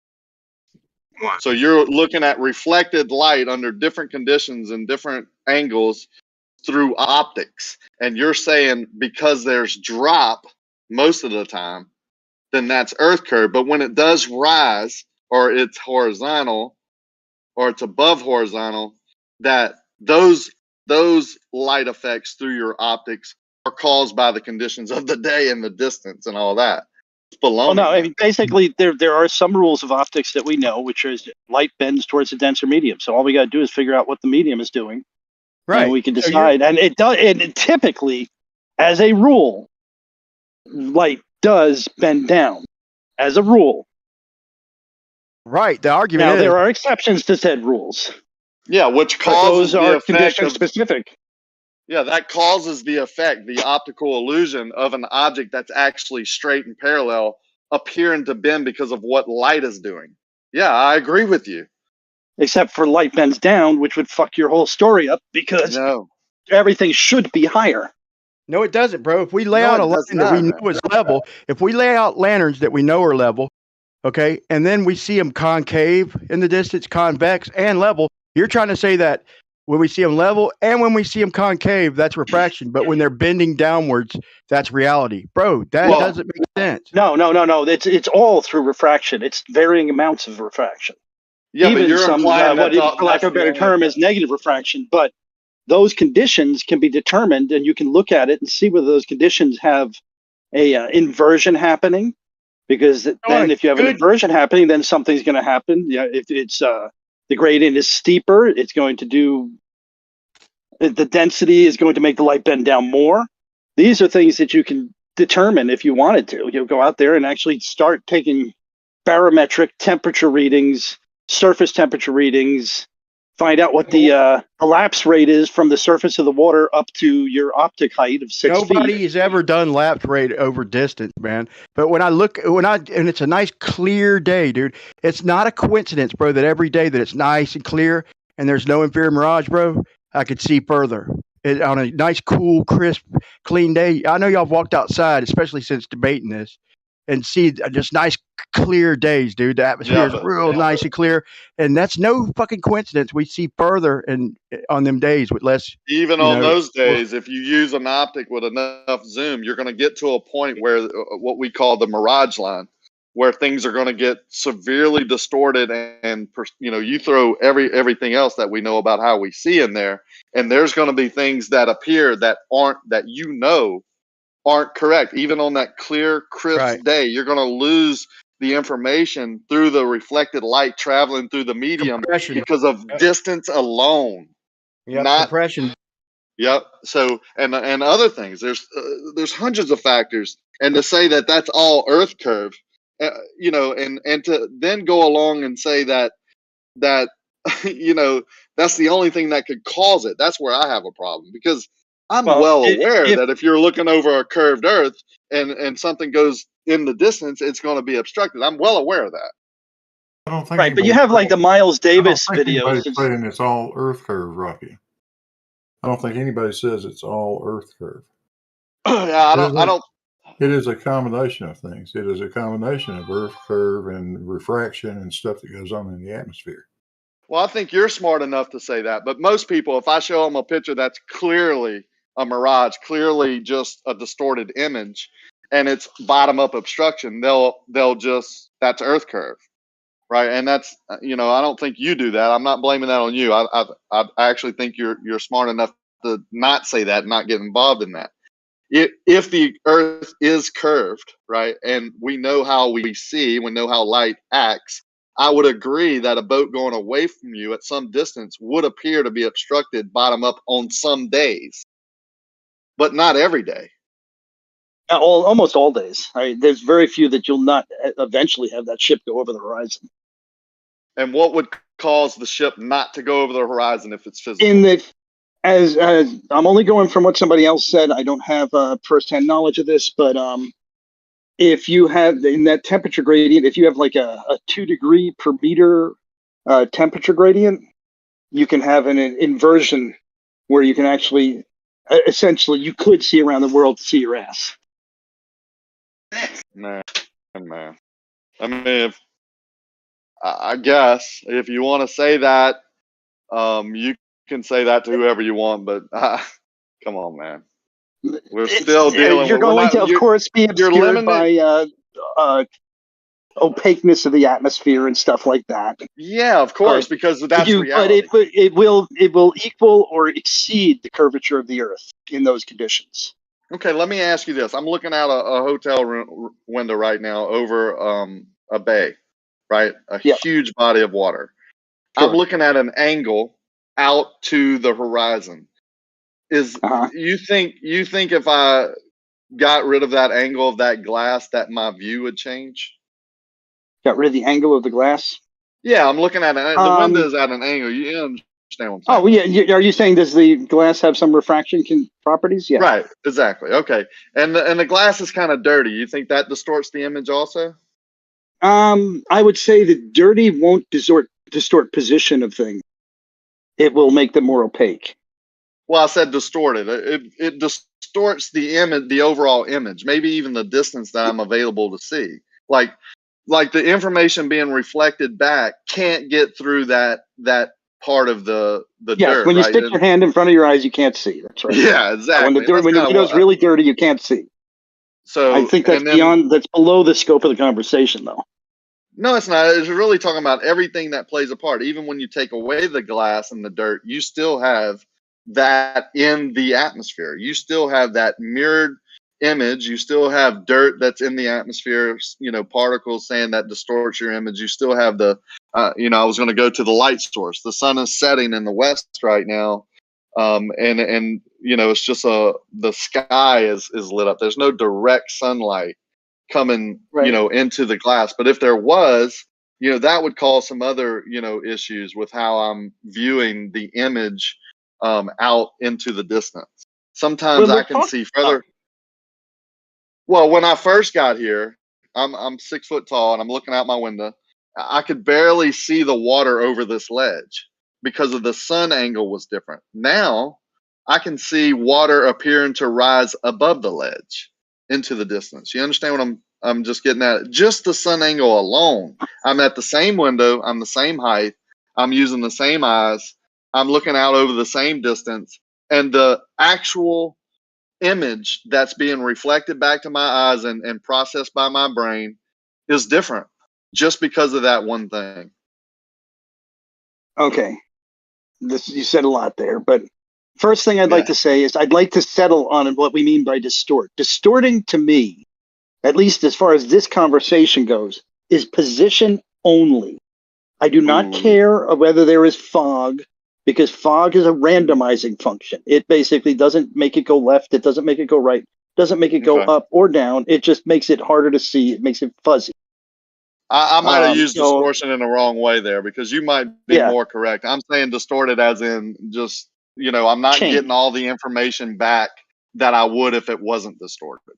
So you're looking at reflected light under different conditions and different angles through optics. And you're saying because there's drop most of the time, then that's Earth curve. But when it does rise, or it's horizontal, or it's above horizontal, that those light effects through your optics are caused by the conditions of the day and the distance and all that. It's baloney. Well, no, I mean, basically, there are some rules of optics that we know, which is light bends towards a denser medium. So all we got to do is figure out what the medium is doing, Right? And we can decide. And it does. And typically, as a rule, light does bend down, as a rule. Right. The argument now is there are exceptions to said rules. Yeah, which But causes those are the effect condition of specific. Yeah, that causes the effect, the optical illusion of an object that's actually straight and parallel appearing to bend because of what light is doing. Yeah, I agree with you. Except for light bends down, which would fuck your whole story up because everything should be higher. No, it doesn't, bro. If we lay No, out it a does line that we not, know is level, if we lay out lanterns that we know are level, okay, and then we see them concave in the distance, convex, and level, you're trying to say that when we see them level and when we see them concave, that's refraction. But when they're bending downwards, that's reality. Bro, that doesn't make sense. No. It's all through refraction. It's varying amounts of refraction. Yeah, even but you're some, implying what, that's for lack of a better term, is negative refraction. But those conditions can be determined, and you can look at it and see whether those conditions have a inversion happening. Because then, if you have an inversion happening, then something's going to happen. Yeah, if it's the gradient is steeper, it's going to do. The density is going to make the light bend down more. These are things that you can determine if you wanted to. You'll go out there and actually start taking barometric temperature readings, surface temperature readings, find out what the elapse rate is from the surface of the water up to your optic height of 6 feet. Nobody has ever done lapse rate over distance, man. But and it's a nice clear day, dude. It's not a coincidence, bro, that every day that it's nice and clear and there's no inferior mirage, bro, I could see further. On a nice, cool, crisp, clean day. I know y'all have walked outside, especially since debating this, and see just nice, clear days, dude. The atmosphere is real nice and clear, and that's no fucking coincidence. We see further and on them days with less. Even on those days, if you use an optic with enough zoom, you're going to get to a point where what we call the mirage line, where things are going to get severely distorted, and you throw everything else that we know about how we see in there, and there's going to be things that appear that aren't correct. Even on that clear, crisp day, you're going to lose the information through the reflected light traveling through the medium because of distance alone. Not compression. Yep. So and other things. There's hundreds of factors, and to say that that's all Earth curve, and to then go along and say that that's the only thing that could cause it. That's where I have a problem, because I'm well aware that if you're looking over a curved Earth and something goes in the distance, it's going to be obstructed. I'm well aware of that. I don't think Right, but you have like the Miles Davis videos. Anybody's saying it's all Earth curve, Rocky. I don't think anybody says it's all Earth curve. I don't. It is a combination of things. It is a combination of Earth curve and refraction and stuff that goes on in the atmosphere. Well, I think you're smart enough to say that, but most people, if I show them a picture that's clearly a mirage, clearly just a distorted image, and it's bottom-up obstruction, they'll just, that's Earth curve, right? And that's, I don't think you do that. I'm not blaming that on you. I actually think you're smart enough to not say that, not get involved in that. If the Earth is curved, right, and we know how we see, we know how light acts, I would agree that a boat going away from you at some distance would appear to be obstructed bottom up on some days, but not every day. Almost all days. There's very few that you'll not eventually have that ship go over the horizon. And what would cause the ship not to go over the horizon if it's physical? As I'm only going from what somebody else said, I don't have firsthand knowledge of this, but if you have in that temperature gradient, if you have like a 2 degree per meter temperature gradient, you can have an inversion where you can actually, essentially, you could see around the world to see your ass. Man. I mean, I guess if you want to say that, you can say that to whoever you want, but come on, man. We're still dealing. You're going to, of course, be obscured by opaqueness of the atmosphere and stuff like that. Yeah, of course, because that's reality. But it will equal or exceed the curvature of the Earth in those conditions. Okay, let me ask you this. I'm looking out a hotel room window right now over a bay, right? A huge body of water. Sure. I'm looking at an angle out to the horizon. You think if I got rid of that angle of that glass that my view would change? Got rid of the angle of the glass? Yeah, I'm looking at it. The window's at an angle. You understand what I'm saying? Oh, yeah. Are you saying does the glass have some refraction properties? Yeah. Right. Exactly. Okay. And the glass is kind of dirty. You think that distorts the image also? I would say that dirty won't distort position of things. It will make them more opaque. Well, I said distorted. It distorts the image, the overall image, maybe even the distance that I'm available to see. Like the information being reflected back can't get through that part of the dirt. When you right? stick your hand in front of your eyes, you can't see. That's right. Yeah, exactly. When the window's really dirty, you can't see. So I think that's that's below the scope of the conversation, though. No, it's not. It's really talking about everything that plays a part. Even when you take away the glass and the dirt, you still have that in the atmosphere. You still have that mirrored image. You still have dirt that's in the atmosphere, particles saying that distorts your image. You still have the, I was going to go to the light source. The sun is setting in the west right now. And it's just the sky is lit up. There's no direct sunlight coming, into the glass. But if there was, that would cause some other, issues with how I'm viewing the image out into the distance. Sometimes I can see further. Well, when I first got here, I'm 6 foot tall and I'm looking out my window. I could barely see the water over this ledge because of the sun angle was different. Now I can see water appearing to rise above the ledge into the distance. You understand what I'm just getting at? Just the sun angle alone. I'm at the same window. I'm the same height. I'm using the same eyes. I'm looking out over the same distance. And the actual image that's being reflected back to my eyes and processed by my brain is different just because of that one thing. Okay. You said a lot there, but first thing I'd like to say is I'd like to settle on what we mean by distort. Distorting to me, at least as far as this conversation goes, is position only. I do not care whether there is fog, because fog is a randomizing function. It basically doesn't make it go left. It doesn't make it go right. It doesn't make it go up or down. It just makes it harder to see. It makes it fuzzy. I might have used distortion in the wrong way there, because you might be more correct. I'm saying distorted as in just, I'm not getting all the information back that I would if it wasn't distorted.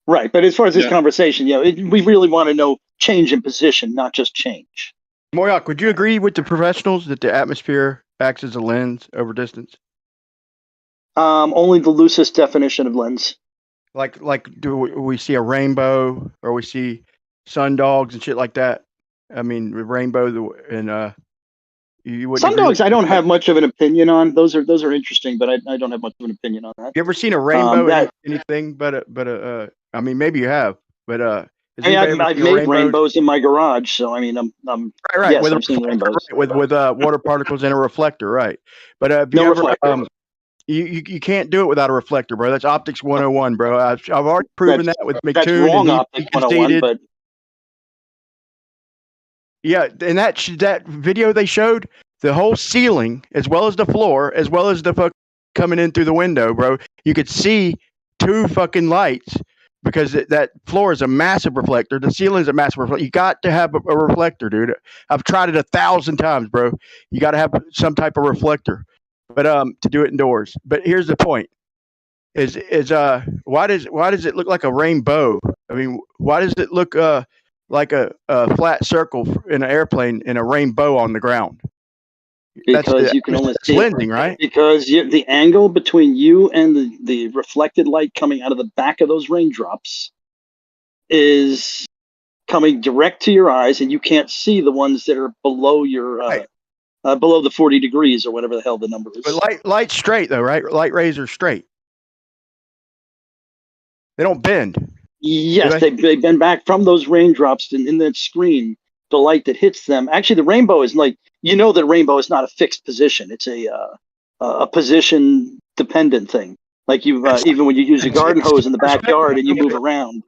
Right. But as far as this conversation, we really want to know change in position, not just change. Moyak, would you agree with the professionals that the atmosphere acts as a lens over distance? Only the loosest definition of lens. Like do we see a rainbow, or we see sun dogs and shit like that? I mean, the rainbow and you wouldn't. Sun dogs, I don't have much of an opinion on. Those are interesting, but I don't have much of an opinion on that. You ever seen a rainbow? Anything but I mean, maybe you have, but I've made rainbows in my garage, so I mean, I'm right. Yes, with I've seen rainbows with water particles and a reflector, right? But have you ever? You can't do it without a reflector, bro. That's optics 101, bro. I've already proven that with McToon. That's wrong, optics 101, but yeah, and that video they showed, the whole ceiling, as well as the floor, as well as the fuck coming in through the window, bro. You could see two fucking lights, because that floor is a massive reflector. The ceiling is a massive reflector. You got to have a reflector, dude. I've tried it 1,000 times, bro. You got to have some type of reflector, but to do it indoors. But here's the point: is why does it look like a rainbow? I mean, why does it look like a flat circle in an airplane and a rainbow on the ground? Because you can only see lensing, right? Because the angle between you and the reflected light coming out of the back of those raindrops is coming direct to your eyes, and you can't see the ones that are below your below the 40 degrees or whatever the hell the number is. But light's straight though, right? Light rays are straight. They don't bend. Yes, they've been back from those raindrops in that screen. The light that hits them. Actually, the rainbow is like, that rainbow is not a fixed position. It's a position dependent thing. Like even when you use a garden hose in the backyard and you move around.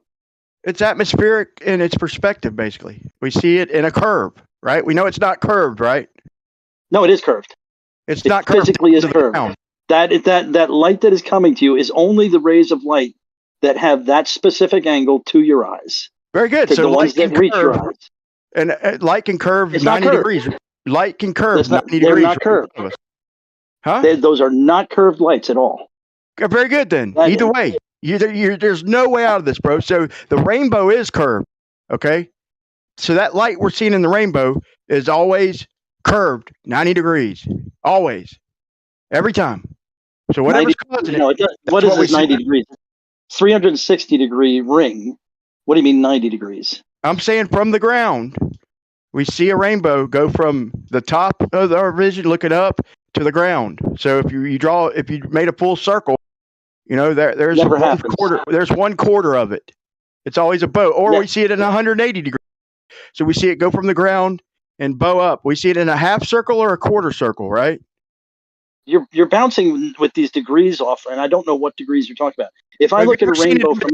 It's atmospheric in its perspective, basically. We see it in a curve, right? We know it's not curved, right? No, it is curved. It's not curved. Physically is curved. That light that is coming to you is only the rays of light that have that specific angle to your eyes. Very good. So the ones that reach your eyes. And light can curve It's 90 not curved. degrees. Light can curve 90 They're degrees. not curved. Huh? Those are not curved lights at all. Very good then. Either way, there's no way out of this, bro. So the rainbow is curved, okay? So that light we're seeing in the rainbow is always curved 90 degrees, always, every time. So whatever's causing it. What is this 90 degrees? 360 degree ring. What do you mean 90 degrees? I'm saying from the ground, we see a rainbow go from the top of our vision, looking up, to the ground. So if you made a full circle, there's there's 1/4 of it. It's always a bow, or we see it in 180 degrees. So we see it go from the ground and bow up. We see it in a half circle or a quarter circle, right? You're bouncing with these degrees off, and I don't know what degrees you're talking about. If I look at a rainbow from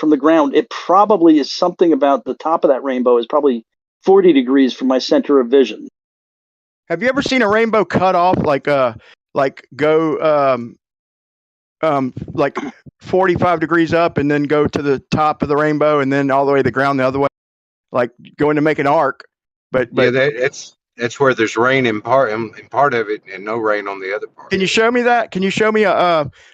the ground, it probably is something about the top of that rainbow is probably 40 degrees from my center of vision. Have you ever seen a rainbow cut off like go 45 degrees up and then go to the top of the rainbow and then all the way to the ground the other way, like going to make an arc? But yeah, that's where there's rain in part of it and no rain on the other part. Can you show me that? Can you show me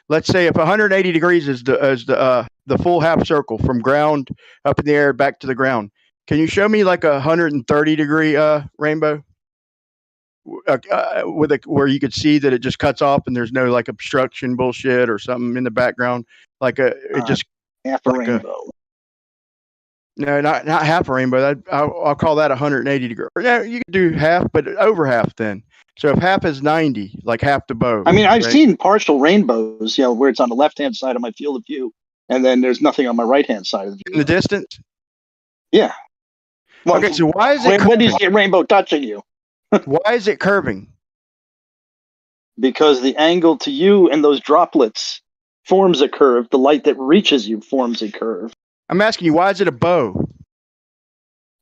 let's say if 180 degrees is the full half circle from ground up in the air back to the ground? Can you show me like a 130 degree rainbow? Where you could see that it just cuts off and there's no like obstruction bullshit or something in the background, like it just half a rainbow. No, not half a rainbow. I'll call that 180 degree. Yeah, you could do half, but over half then. So if half is 90, like half the bow. I mean, I've seen partial rainbows, where it's on the left-hand side of my field of view, and then there's nothing on my right-hand side of the view. In the distance? Yeah. Well, okay, so why is it when do you see a rainbow touching you? Why is it curving? Because the angle to you and those droplets forms a curve. The light that reaches you forms a curve. I'm asking you, why is it a bow?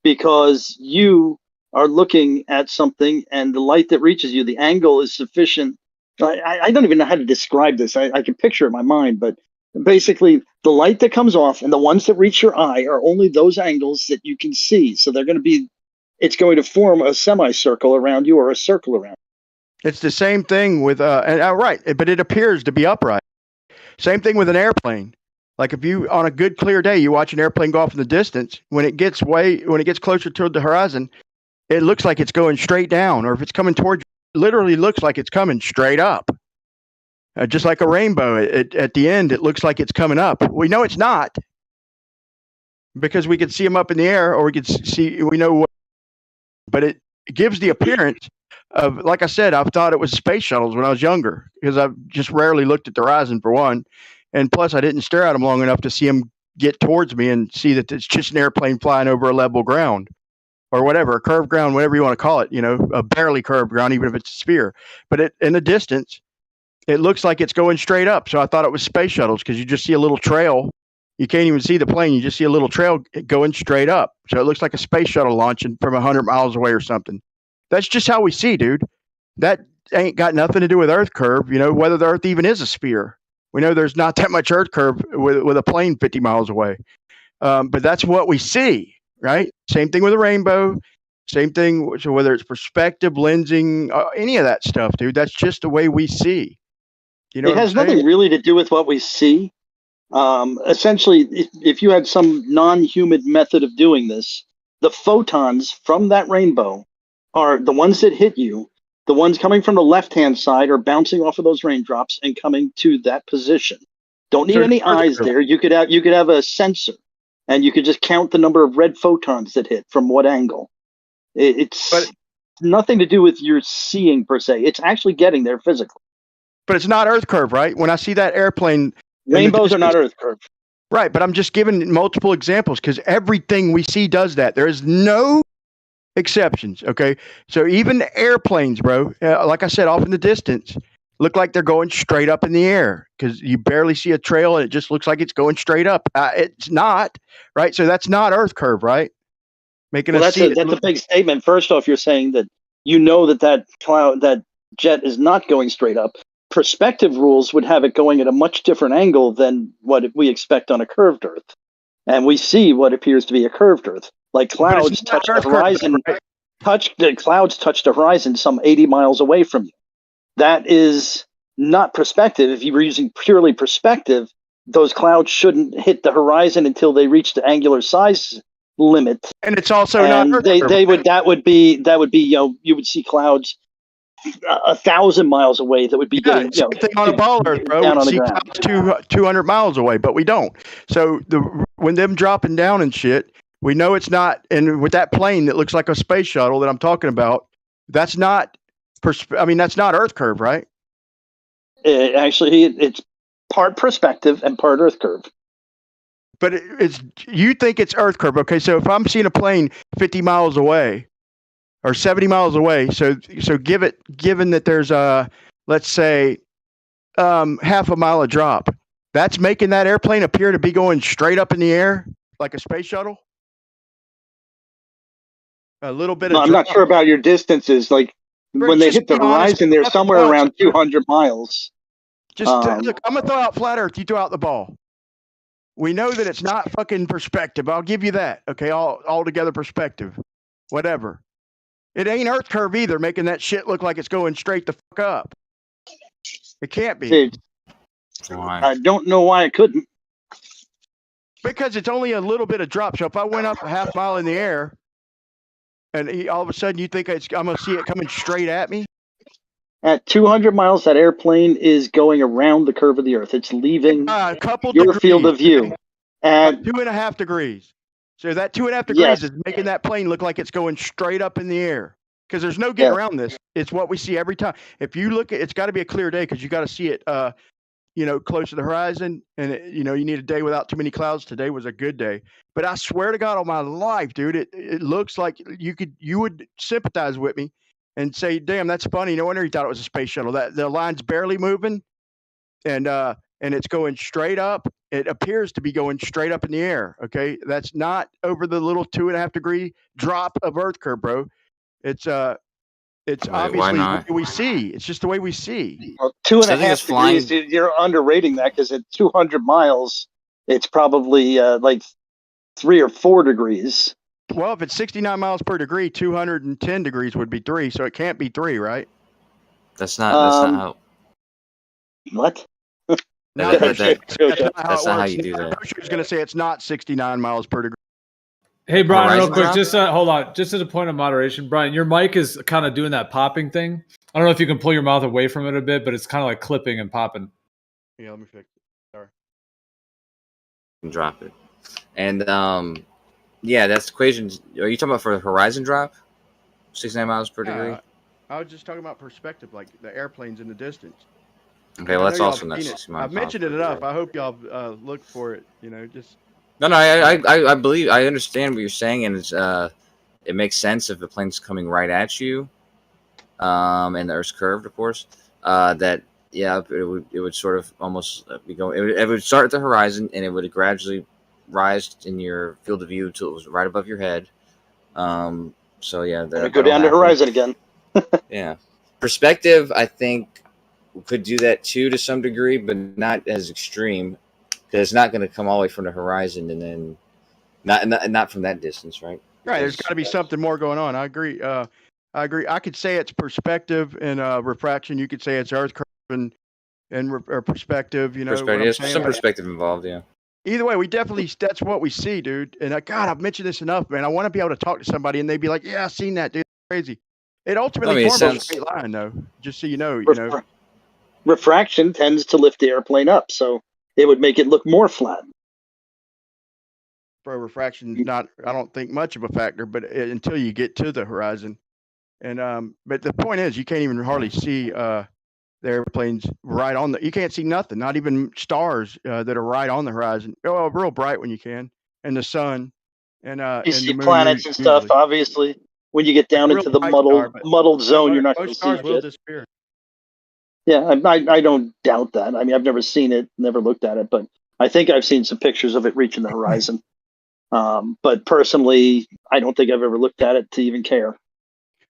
Because you are looking at something and the light that reaches you, the angle is sufficient. I don't even know how to describe this. I can picture it in my mind, but basically the light that comes off and the ones that reach your eye are only those angles that you can see. So it's going to form a semicircle around you or a circle around you. It's the same thing with right, but it appears to be upright. Same thing with an airplane. Like if you on a good clear day you watch an airplane go off in the distance, when it gets closer toward the horizon, it looks like it's going straight down, or if it's coming towards you, it literally looks like it's coming straight up. Just like a rainbow, at the end it looks like it's coming up. We know it's not, because we can see them up in the air, or we know what. But it gives the appearance of, like I said, I've thought it was space shuttles when I was younger, because I've just rarely looked at the horizon for one. And plus I didn't stare at them long enough to see them get towards me and see that it's just an airplane flying over a level ground or whatever, a curved ground, whatever you want to call it, a barely curved ground, even if it's a sphere. But in the distance, it looks like it's going straight up. So I thought it was space shuttles, because you just see a little trail. You can't even see the plane. You just see a little trail going straight up. So it looks like a space shuttle launching from 100 miles away or something. That's just how we see, dude. That ain't got nothing to do with Earth curve, whether the Earth even is a sphere. We know there's not that much Earth curve with a plane 50 miles away. But that's what we see, right? Same thing with a rainbow. Same thing, so whether it's perspective, lensing, any of that stuff, dude. That's just the way we see. It has nothing really to do with what we see. Essentially, if you had some non-human method of doing this, the photons from that rainbow are the ones that hit you. The ones coming from the left-hand side are bouncing off of those raindrops and coming to that position. Don't need any eyes there. You could have a sensor, and you could just count the number of red photons that hit from what angle. It's nothing to do with your seeing per se. It's actually getting there physically. But it's not Earth curve, right? When I see that airplane, rainbows are not Earth curve. Right, but I'm just giving multiple examples because everything we see does that. There is no exceptions. Okay, so even airplanes, bro, like I said, off in the distance, look like they're going straight up in the air because you barely see a trail and it just looks like it's going straight up. It's not, right? So that's not Earth curve, right? Making Well, us see it. that's a big statement. First off, you're saying that that jet is not going straight up. Perspective rules would have it going at a much different angle than what we expect on a curved Earth. And we see what appears to be a curved Earth. Like clouds touch the horizon, clouds touch the horizon some 80 miles away from you. That is not perspective. If you were using purely perspective, those clouds shouldn't hit the horizon until they reach the angular size limit. And it's also not Earth curve. That would be you would see clouds 1,000 miles away that would be getting same thing on a ball Earth, bro. down We on the see ground. clouds 200 miles away, but we don't. So when them dropping down and shit, we know it's not. And with that plane that looks like a space shuttle that I'm talking about, that's not. That's not Earth curve, right? It's part perspective and part Earth curve. But you think it's Earth curve, okay? So if I'm seeing a plane 50 miles away or 70 miles away, so given that there's let's say half a mile of drop, that's making that airplane appear to be going straight up in the air like a space shuttle. A little bit of. I'm not sure about your distances. Like when they hit the horizon, they're somewhere around 200 miles. Look, I'm gonna throw out flat Earth. You throw out the ball. We know that it's not fucking perspective. I'll give you that. Okay, all together perspective, whatever. It ain't Earth curve either, making that shit look like it's going straight the fuck up. It can't be. I don't know why it couldn't. Because it's only a little bit of drop. So if I went up a half mile in the air, and all of a sudden you think I'm gonna see it coming straight at me? At 200 miles, that airplane is going around the curve of the Earth. It's leaving a couple your degrees, field of view. At 2.5 degrees. So that 2.5 degrees is making that plane look like it's going straight up in the air. Because there's no getting around this. It's what we see every time. If you look at, it's got to be a clear day because you got to see it, close to the horizon. And you need a day without too many clouds. Today was a good day. But I swear to God on my life, dude, it looks like you would sympathize with me and say, damn, that's funny. No wonder you thought it was a space shuttle. That the line's barely moving, and it's going straight up. It appears to be going straight up in the air. Okay, that's not over the little 2.5 degree drop of Earth curve, bro. It's obviously the way we see. It's just the way we see. Well, 2.5 degrees. You're underrating that because at 200 miles, it's probably like 3 or 4 degrees. Well, if it's 69 miles per degree, 210 degrees would be 3, so it can't be 3, right? That's not how. What? That's not how you do that. I was going to say it's not 69 miles per degree. Hey, Brian, Horizon real quick, drop? just hold on. Just as a point of moderation, Brian, your mic is kind of doing that popping thing. I don't know if you can pull your mouth away from it a bit, but it's kind of like clipping and popping. Yeah, let me fix it. Sorry. Drop it. And that's the equation. Are you talking about for the horizon drop? 69 miles per degree? I was just talking about perspective, like the airplanes in the distance. Okay, well, that's also not 60 miles. I've mentioned it enough. I hope y'all look for it. Just. No, I believe I understand what you're saying, and it's it makes sense if the plane's coming right at you, and the Earth's curved, of course. It would sort of almost be going. It would start at the horizon, and it would gradually rise in your field of view until it was right above your head. Go down to horizon again. Yeah, perspective. I think could do that too to some degree, but not as extreme. Because it's not going to come all the way from the horizon and then not from that distance, right? Right. There's got to be something more going on. I agree. I could say it's perspective and refraction. You could say it's Earth curve and perspective. Perspective. There's some perspective involved. Yeah. Either way, that's what we see, dude. And God, I've mentioned this enough, man. I want to be able to talk to somebody and they'd be like, "Yeah, I've seen that, dude. It's crazy." It ultimately forms a straight line, though. Just so you know. Refraction tends to lift the airplane up, so it would make it look more flat. Bro, refraction is not, I don't think, much of a factor, but until you get to the horizon. And but the point is, you can't even hardly see that the airplanes right on the. You can't see nothing, not even stars that are right on the horizon. Oh, real bright when you can, and the sun, and You and see the moon planets and stuff. usually. Obviously, when you get Like down a real into the bright star, but muddled zone, you're not going to most see stars will shit. disappear. Yeah, I don't doubt that. I mean, I've never seen it, never looked at it, but I think I've seen some pictures of it reaching the horizon. But personally, I don't think I've ever looked at it to even care.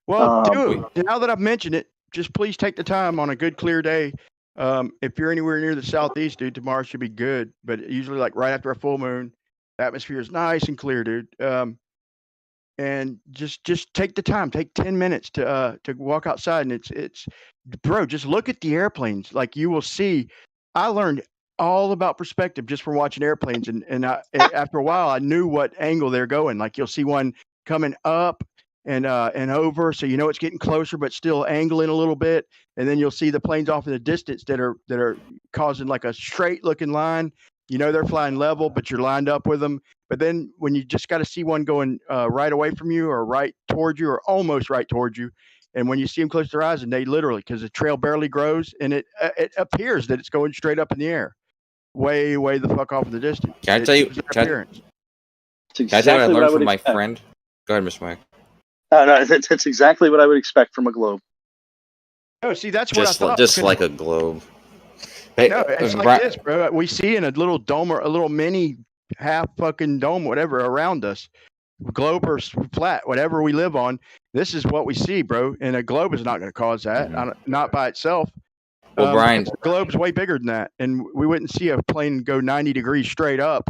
Well, dude, now that I've mentioned it, just please take the time on a good clear day. If you're anywhere near the southeast, dude, tomorrow should be good. But usually, like right after a full moon, the atmosphere is nice and clear, dude. And just take the time, take 10 minutes to walk outside, and it's bro, just look at the airplanes. Like you will see, I learned all about perspective just from watching airplanes, and after a while, I knew what angle they're going. Like you'll see one coming up and over, so you know it's getting closer, but still angling a little bit, and then you'll see the planes off in the distance that are causing like a straight looking line. You know they're flying level, but you're lined up with them. But then when you just got to see one going right away from you, or right towards you, or almost right towards you, and when you see them close to the horizon, they literally, because the trail barely grows, and it appears that it's going straight up in the air, way the fuck off in the distance. Can I tell you? Can I tell you what I learned from my friend? Go ahead, Mr. Mike. No, that's exactly what I would expect from a globe. Oh, see, that's what I thought. Just like a globe. Hey, no, it's like this, bro. We see in a little dome, or a little mini half fucking dome, whatever, around us, globe or flat, whatever we live on. This is what we see, bro. And a globe is not going to cause that, not by itself. Well, Brian, the globe's way bigger than that, and we wouldn't see a plane go 90 degrees straight up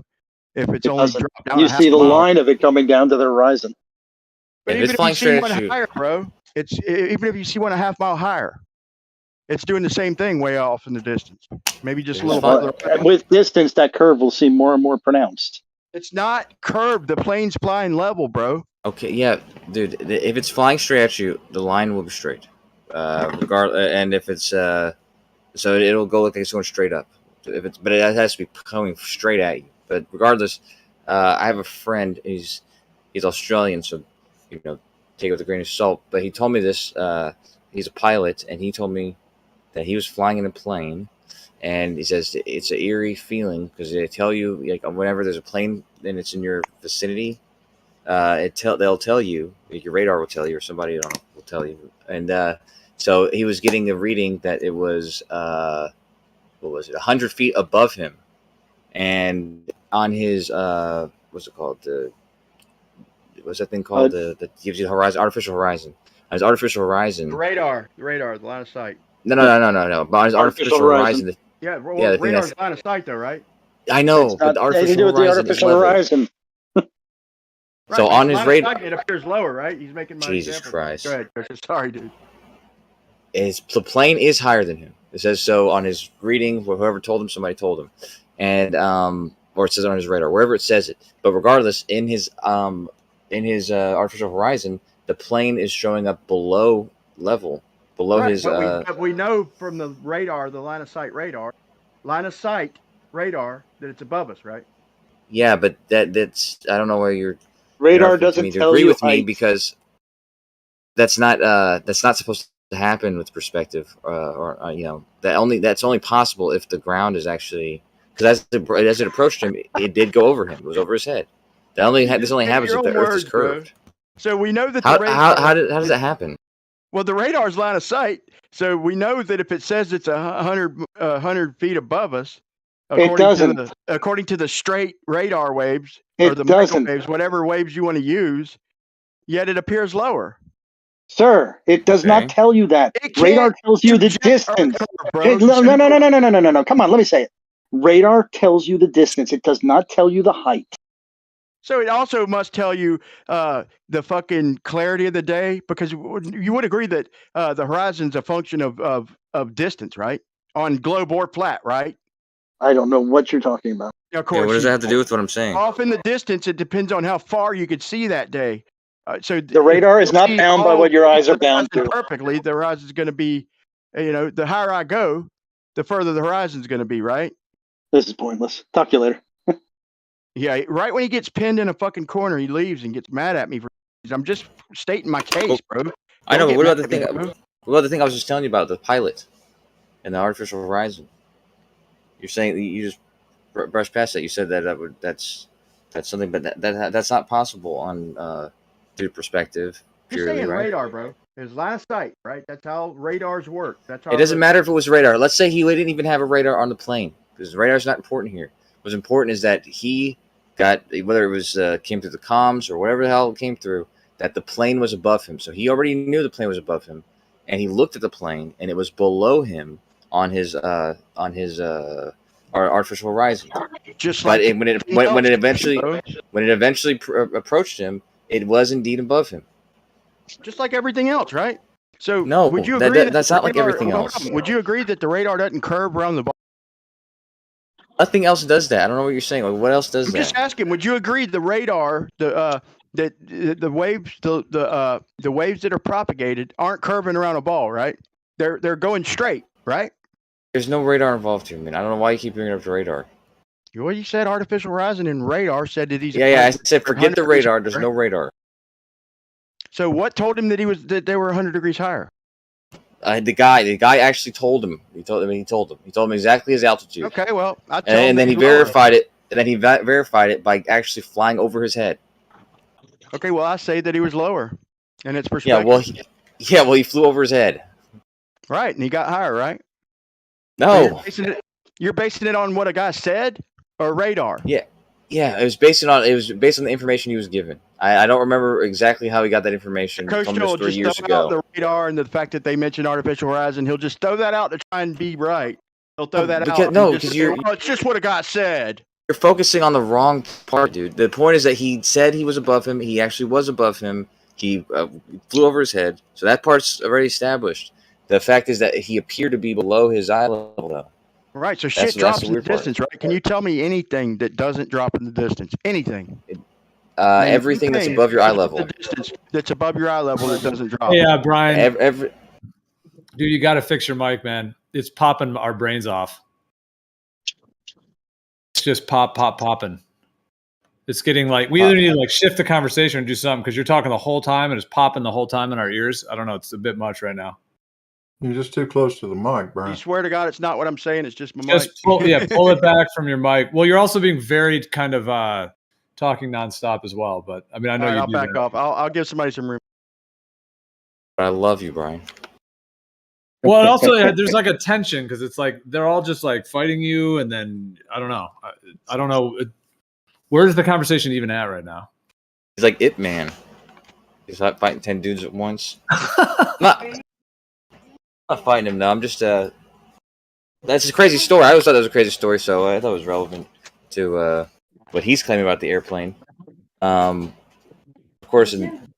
if it's only dropped down. You see the line of it coming down to the horizon. But even if you see one higher, bro, even if you see one a half mile higher, it's doing the same thing way off in the distance. Maybe just a little farther. With distance, that curve will seem more and more pronounced. It's not curved. The plane's flying level, bro. Okay, yeah, dude. If it's flying straight at you, the line will be straight. And if it's so it'll go like it's going straight up. But it has to be coming straight at you. But regardless, I have a friend. He's Australian, so take it with a grain of salt. But he told me this. He's a pilot, and he told me that he was flying in a plane, and he says it's an eerie feeling because they tell you, like, whenever there's a plane and it's in your vicinity, they'll tell you, like, your radar will tell you, or somebody will tell you. And so he was getting a reading that it was 100 feet above him, and on his what's it called, what's that thing called, that gives you the horizon, artificial horizon. On his artificial horizon, the radar, the line of sight. No. But on his artificial horizon, the radar's line of sight, though, right? I know, but the artificial horizon. So on his radar, it appears lower, right? He's making my Jesus example. Christ. Go ahead, Chris. Sorry, dude. The plane is higher than him. It says so on his reading. Whoever told him, somebody told him, and or it says on his radar, wherever it says it. But regardless, in his artificial horizon, the plane is showing up below level, below his. But we know from the radar, the line of sight radar, that it's above us, right? Yeah, but that's I don't know where your radar doesn't tell agree you with height. me, because that's not supposed to happen with perspective, that's only possible if the ground is actually, because as it approached him, it did go over him. It was over his head. This only happens if the Earth is curved. Bro. So we know that how does that happen? Well, the radar's line of sight, so we know that if it says it's 100 feet above us, according to the straight radar waves, or the microwaves, whatever waves you want to use, yet it appears lower. Sir, it does not tell you that. Radar tells you the distance. No. Come on, let me say it. Radar tells you the distance. It does not tell you the height. So it also must tell you the fucking clarity of the day, because you would agree that the horizon's a function of distance, right? On globe or flat, right? I don't know what you're talking about. Of course. What does that have to do with what I'm saying? Off in the distance, it depends on how far you could see that day. So the radar is not bound by what your eyes are bound to. Perfectly, the horizon's going to be, the higher I go, the further the horizon's going to be, right? This is pointless. Talk to you later. Yeah, right when he gets pinned in a fucking corner, he leaves and gets mad at me for. I'm just stating my case, bro. I know, but what about the thing? What about the thing I was just telling you about, the pilot? and the artificial horizon. You're saying that you just brushed past that. You said that that's something, but that's not possible on through perspective. Just Purely, saying right? radar, bro. His last sight, right? That's how radars work. That's how It doesn't matter if it was radar. Let's say he didn't even have a radar on the plane, because radar's not important here. What's important is that he got, whether it was came through the comms or whatever the hell it came through, that the plane was above him. So he already knew the plane was above him, and he looked at the plane, and it was below him on his artificial horizon. Just but like when it eventually approached him, it was indeed above him. just like everything else, right? So No, would you agree that's not like radar- everything else. Would you agree that the radar doesn't curve around the ball? Nothing else does that. I don't know what you're saying. Like, what else does I'm that? just asking. Would you agree the radar, the waves, the waves that are propagated aren't curving around a ball, right? They're going straight, right? There's no radar involved here, man. I don't know why you keep bringing up the radar. Well, you said artificial horizon and radar said that he's Yeah. I said forget the radar. There's no radar. So what told him that they were 100 degrees higher? The guy actually told him. He told him exactly his altitude. Okay, well, and then he verified it. And then he verified it by actually flying over his head. Okay, well, I say that he was lower, and it's perspective. Yeah, well, he flew over his head. Right, and he got higher, right? No. So you're basing it on what a guy said or radar? Yeah. It was based on the information he was given. I don't remember exactly how he got that information. Coach from Joe will this 3 just years throw ago. out the radar and the fact that they mentioned artificial horizon. He'll just throw that out to try and be right. He'll throw that out. Because it's just what a guy said. You're focusing on the wrong part, dude. The point is that he said he was above him. He actually was above him. He flew over his head. So that part's already established. The fact is that he appeared to be below his eye level, though. Right, so shit drops in the distance, right? Can you tell me anything that doesn't drop in the distance? Anything. Everything that's above your eye level. That's above your eye level that doesn't drop. Yeah, Brian. Dude, you got to fix your mic, man. It's popping our brains off. It's just popping. It's getting like we either need to like shift the conversation and do something because you're talking the whole time and it's popping the whole time in our ears. I don't know. It's a bit much right now. You're just too close to the mic, Brian. You swear to God, it's not what I'm saying. It's just my Just mic. pull it back from your mic. Well, you're also being very kind of talking nonstop as well. But I mean, I know All right, you I'll do back that. off. I'll give somebody some room. But I love you, Brian. Well, and also there's like a tension because it's like they're all just like fighting you, and then I don't know. I don't know. Where's the conversation even at right now? He's like Ip Man. He's not fighting 10 dudes at once. Not fighting him, no. I'm just that's a crazy story. I always thought that was a crazy story, so I thought it was relevant to what he's claiming about the airplane. Of course, in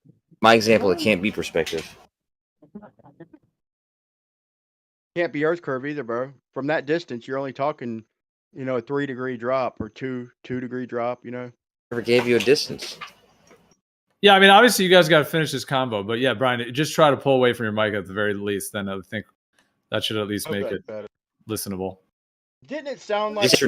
my example, it can't be perspective. Can't be Earth curve either, bro. From that distance, you're only talking, a 3-degree drop or 2-degree drop. Never gave you a distance. Yeah, I mean, obviously you guys got to finish this combo, but yeah, Brian, just try to pull away from your mic at the very least. Then I think that should at least make it listenable. Didn't it sound like